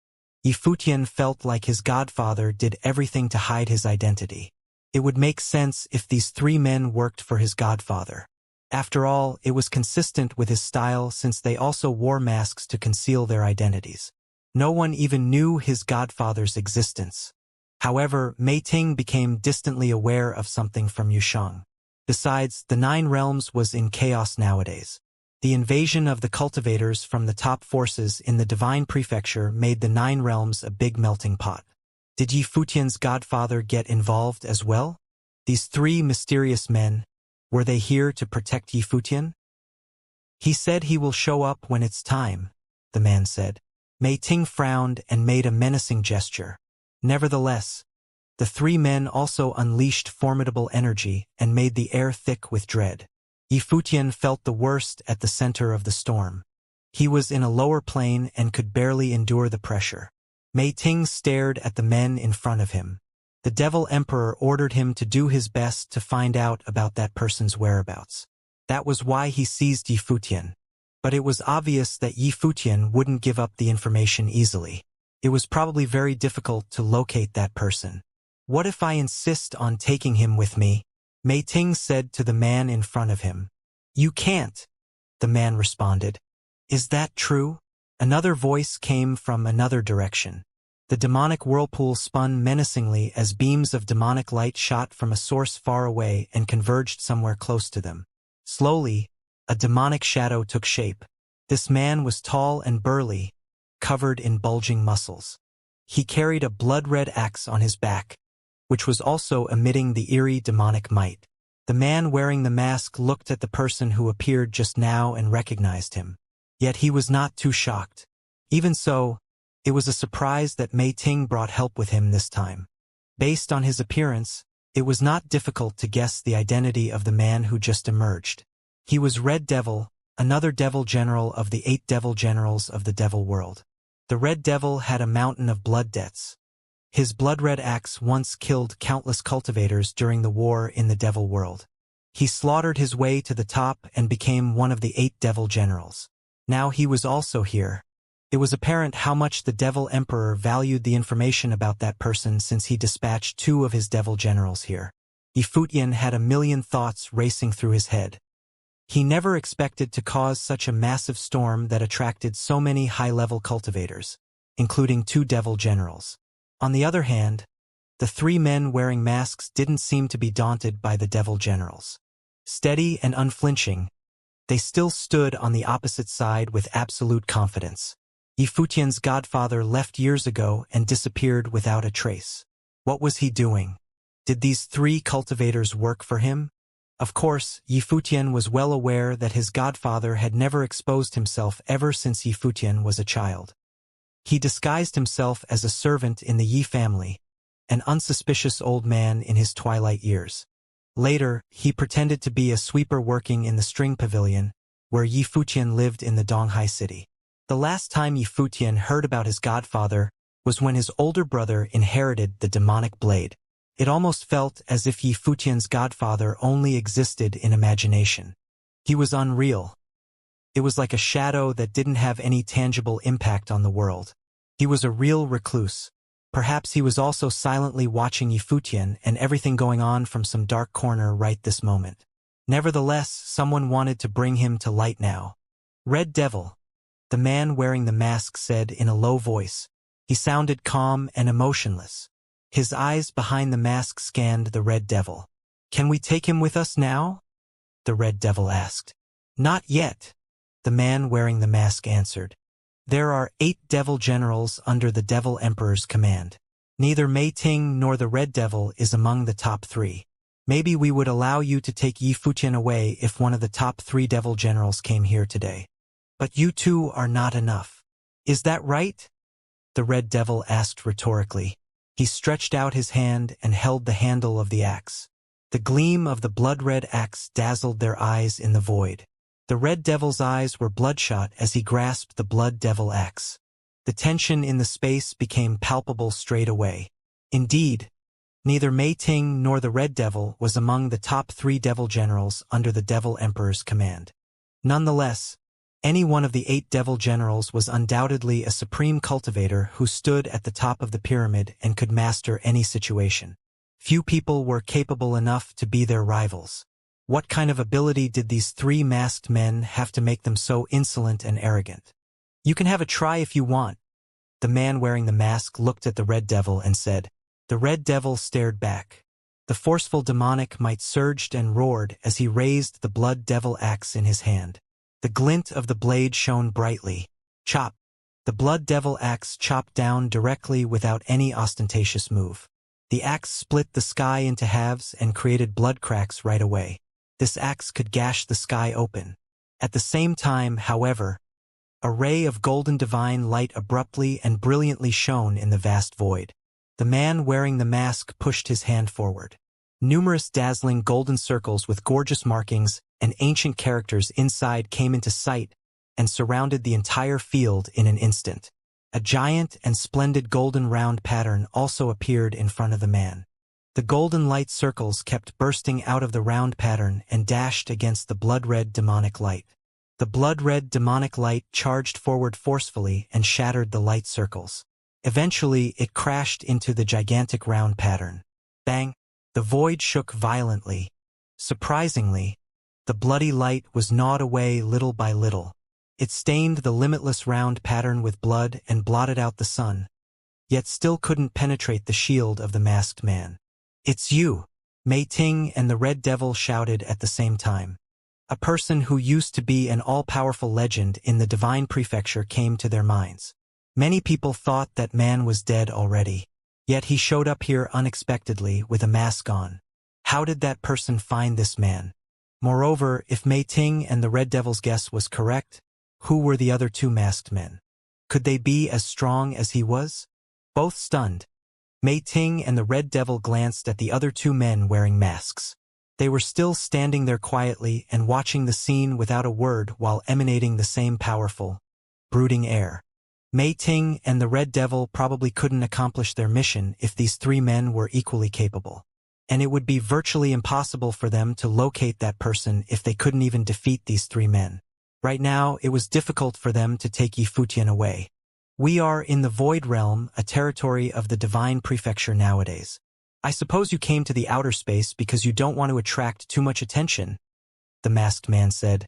Yi Futian felt like his godfather did everything to hide his identity. It would make sense if these three men worked for his godfather. After all, it was consistent with his style since they also wore masks to conceal their identities. No one even knew his godfather's existence. However, Mei Ting became distantly aware of something from Yusheng. Besides, the 9 realms was in chaos nowadays. The invasion of the cultivators from the top forces in the divine prefecture made the 9 realms a big melting pot. Did Yi Futian's godfather get involved as well? These 3 mysterious men, were they here to protect Yi Futian? "He said he will show up when it's time," the man said. Mei Ting frowned and made a menacing gesture. Nevertheless, the 3 men also unleashed formidable energy and made the air thick with dread. Yi Futian felt the worst at the center of the storm. He was in a lower plane and could barely endure the pressure. Mei Ting stared at the men in front of him. The Devil Emperor ordered him to do his best to find out about that person's whereabouts. That was why he seized Yi Futian. But it was obvious that Yi Futian wouldn't give up the information easily. It was probably very difficult to locate that person. "What if I insist on taking him with me?" Mei Ting said to the man in front of him. "You can't," the man responded. "Is that true?" Another voice came from another direction. The demonic whirlpool spun menacingly as beams of demonic light shot from a source far away and converged somewhere close to them. Slowly, a demonic shadow took shape. This man was tall and burly, covered in bulging muscles. He carried a blood-red axe on his back, which was also emitting the eerie demonic might. The man wearing the mask looked at the person who appeared just now and recognized him. Yet he was not too shocked. Even so, it was a surprise that Mei Ting brought help with him this time. Based on his appearance, it was not difficult to guess the identity of the man who just emerged. He was Red Devil, another devil general of the 8 devil generals of the devil world. The Red Devil had a mountain of blood debts. His blood-red axe once killed countless cultivators during the war in the devil world. He slaughtered his way to the top and became one of the 8 devil generals. Now he was also here. It was apparent how much the Devil Emperor valued the information about that person since he dispatched 2 of his devil generals here. Yifutian had a million thoughts racing through his head. He never expected to cause such a massive storm that attracted so many high-level cultivators, including 2 devil generals. On the other hand, the 3 men wearing masks didn't seem to be daunted by the devil generals. Steady and unflinching, they still stood on the opposite side with absolute confidence. Yifutian's godfather left years ago and disappeared without a trace. What was he doing? Did these 3 cultivators work for him? Of course, Yifutian was well aware that his godfather had never exposed himself ever since Yifutian was a child. He disguised himself as a servant in the Yi family, an unsuspicious old man in his twilight years. Later, he pretended to be a sweeper working in the string pavilion, where Yifutian lived in the Donghai city. The last time Yifutian heard about his godfather was when his older brother inherited the demonic blade. It almost felt as if Yifutian's godfather only existed in imagination. He was unreal. It was like a shadow that didn't have any tangible impact on the world. He was a real recluse. Perhaps he was also silently watching Yifutian and everything going on from some dark corner right this moment. Nevertheless, someone wanted to bring him to light now. Red Devil, the man wearing the mask said in a low voice. He sounded calm and emotionless. His eyes behind the mask scanned the Red Devil. "Can we take him with us now?" the Red Devil asked. "Not yet," the man wearing the mask answered. "There are 8 devil generals under the Devil Emperor's command. Neither Mei Ting nor the Red Devil is among the top 3. Maybe we would allow you to take Yifutian away if one of the top 3 devil generals came here today. But you 2 are not enough. Is that right?" the Red Devil asked rhetorically. He stretched out his hand and held the handle of the axe. The gleam of the blood-red axe dazzled their eyes in the void. The Red Devil's eyes were bloodshot as he grasped the Blood Devil axe. The tension in the space became palpable straight away. Indeed, neither Mei Ting nor the Red Devil was among the top 3 devil generals under the Devil Emperor's command. Nonetheless, any one of the 8 devil generals was undoubtedly a supreme cultivator who stood at the top of the pyramid and could master any situation. Few people were capable enough to be their rivals. What kind of ability did these 3 masked men have to make them so insolent and arrogant? "You can have a try if you want." The man wearing the mask looked at the Red Devil and said. The Red Devil stared back. The forceful demonic might surged and roared as he raised the Blood Devil axe in his hand. The glint of the blade shone brightly. Chop! The Blood Devil axe chopped down directly without any ostentatious move. The axe split the sky into halves and created blood cracks right away. This axe could gash the sky open. At the same time, however, a ray of golden divine light abruptly and brilliantly shone in the vast void. The man wearing the mask pushed his hand forward. Numerous dazzling golden circles with gorgeous markings and ancient characters inside came into sight and surrounded the entire field in an instant. A giant and splendid golden round pattern also appeared in front of the man. The golden light circles kept bursting out of the round pattern and dashed against the blood-red demonic light. The blood-red demonic light charged forward forcefully and shattered the light circles. Eventually, it crashed into the gigantic round pattern. Bang! The void shook violently. Surprisingly, the bloody light was gnawed away little by little. It stained the limitless round pattern with blood and blotted out the sun, yet still couldn't penetrate the shield of the masked man. "It's you!" Mei Ting and the Red Devil shouted at the same time. A person who used to be an all-powerful legend in the Divine Prefecture came to their minds. Many people thought that man was dead already. Yet he showed up here unexpectedly with a mask on. How did that person find this man? Moreover, if Mei Ting and the Red Devil's guess was correct, who were the other two masked men? Could they be as strong as he was? Both stunned, Mei Ting and the Red Devil glanced at the other two men wearing masks. They were still standing there quietly and watching the scene without a word while emanating the same powerful, brooding air. Mei Ting and the Red Devil probably couldn't accomplish their mission if these three men were equally capable. And it would be virtually impossible for them to locate that person if they couldn't even defeat these three men. Right now, it was difficult for them to take Yi Futian away. We are in the Void Realm, a territory of the Divine Prefecture nowadays. I suppose you came to the outer space because you don't want to attract too much attention, the masked man said.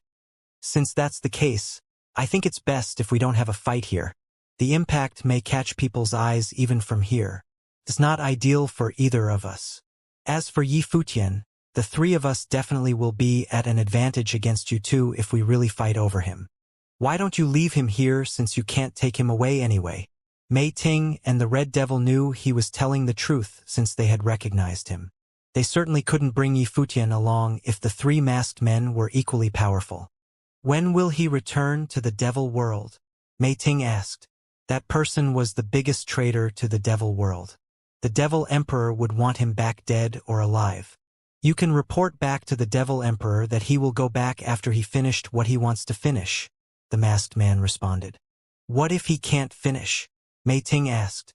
Since that's the case, I think it's best if we don't have a fight here. The impact may catch people's eyes even from here. It's not ideal for either of us. As for Yi Futian, the three of us definitely will be at an advantage against you two if we really fight over him. Why don't you leave him here since you can't take him away anyway? Mei Ting and the Red Devil knew he was telling the truth since they had recognized him. They certainly couldn't bring Yi Futian along if the three masked men were equally powerful. When will he return to the Devil World? Mei Ting asked. That person was the biggest traitor to the Devil World. The Devil Emperor would want him back dead or alive. You can report back to the Devil Emperor that he will go back after he finished what he wants to finish, the masked man responded. What if he can't finish? Mei Ting asked.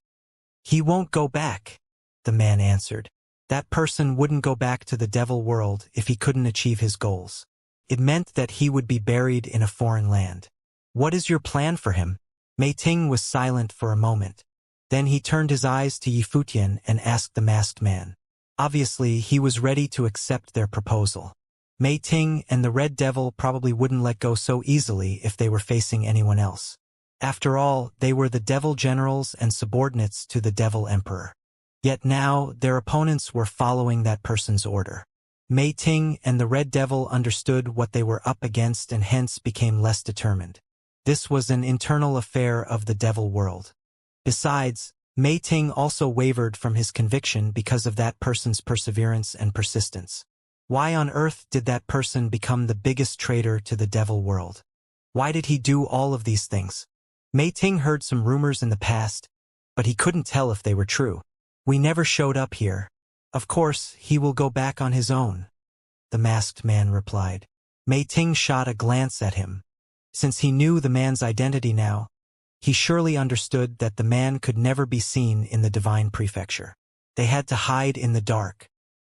He won't go back, the man answered. That person wouldn't go back to the Devil World if he couldn't achieve his goals. It meant that he would be buried in a foreign land. What is your plan for him? Mei Ting was silent for a moment. Then he turned his eyes to Yi Futian and asked the masked man. Obviously, he was ready to accept their proposal. Mei Ting and the Red Devil probably wouldn't let go so easily if they were facing anyone else. After all, they were the Devil Generals and subordinates to the Devil Emperor. Yet now, their opponents were following that person's order. Mei Ting and the Red Devil understood what they were up against and hence became less determined. This was an internal affair of the Devil World. Besides, Mei Ting also wavered from his conviction because of that person's perseverance and persistence. Why on earth did that person become the biggest traitor to the Devil World? Why did he do all of these things? Mei Ting heard some rumors in the past, but he couldn't tell if they were true. We never showed up here. Of course, he will go back on his own, the masked man replied. Mei Ting shot a glance at him. Since he knew the man's identity now, he surely understood that the man could never be seen in the Divine Prefecture. They had to hide in the dark.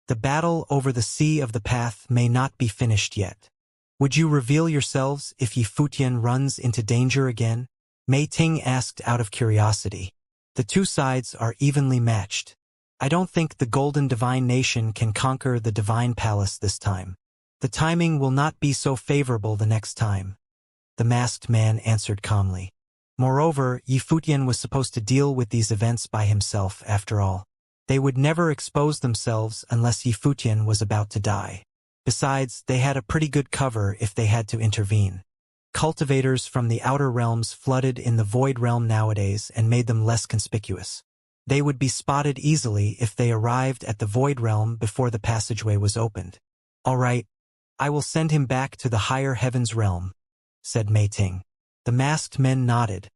The battle over the Sea of the Path may not be finished yet. Would you reveal yourselves if Yi Futian runs into danger again? Mei Ting asked out of curiosity. The two sides are evenly matched. I don't think the Golden Divine Nation can conquer the Divine Palace this time. The timing will not be so favorable the next time, the masked man answered calmly. Moreover, Yi Futian was supposed to deal with these events by himself after all. They would never expose themselves unless Yi Futian was about to die. Besides, they had a pretty good cover if they had to intervene. Cultivators from the outer realms flooded in the Void Realm nowadays and made them less conspicuous. They would be spotted easily if they arrived at the Void Realm before the passageway was opened. All right, I will send him back to the higher heavens realm, said Mei Ting. The masked men nodded,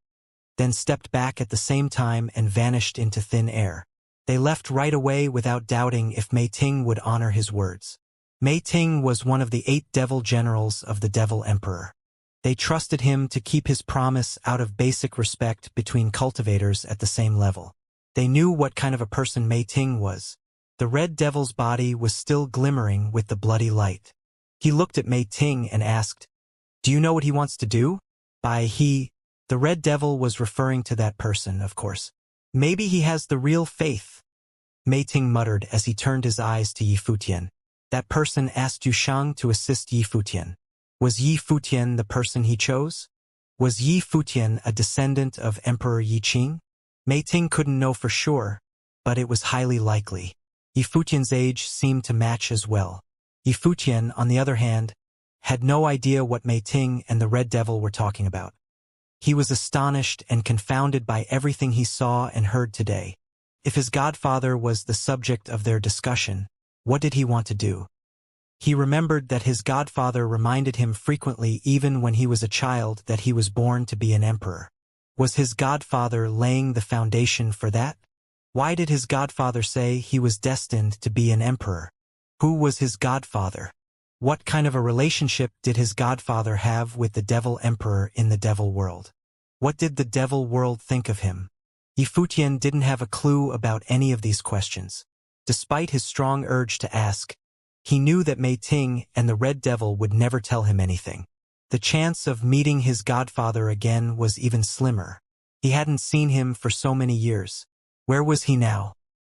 then stepped back at the same time and vanished into thin air. They left right away without doubting if Mei Ting would honor his words. Mei Ting was one of the 8 devil generals of the Devil Emperor. They trusted him to keep his promise out of basic respect between cultivators at the same level. They knew what kind of a person Mei Ting was. The Red Devil's body was still glimmering with the bloody light. He looked at Mei Ting and asked, "Do you know what he wants to do?" By he, the Red Devil was referring to that person, of course. Maybe he has the real faith, Mei Ting muttered as he turned his eyes to Yi Futian. That person asked Yu Shang to assist Yi Futian. Was Yi Futian the person he chose? Was Yi Futian a descendant of Emperor Yi Qing? Mei Ting couldn't know for sure, but it was highly likely. Yi Futian's age seemed to match as well. Yi Futian, on the other hand, had no idea what Mei Ting and the Red Devil were talking about. He was astonished and confounded by everything he saw and heard today. If his godfather was the subject of their discussion, what did he want to do? He remembered that his godfather reminded him frequently, even when he was a child, that he was born to be an emperor. Was his godfather laying the foundation for that? Why did his godfather say he was destined to be an emperor? Who was his godfather? What kind of a relationship did his godfather have with the devil emperor in the devil world? What did the devil world think of him? Yifutian didn't have a clue about any of these questions. Despite his strong urge to ask, he knew that Mei Ting and the Red Devil would never tell him anything. The chance of meeting his godfather again was even slimmer. He hadn't seen him for so many years. Where was he now?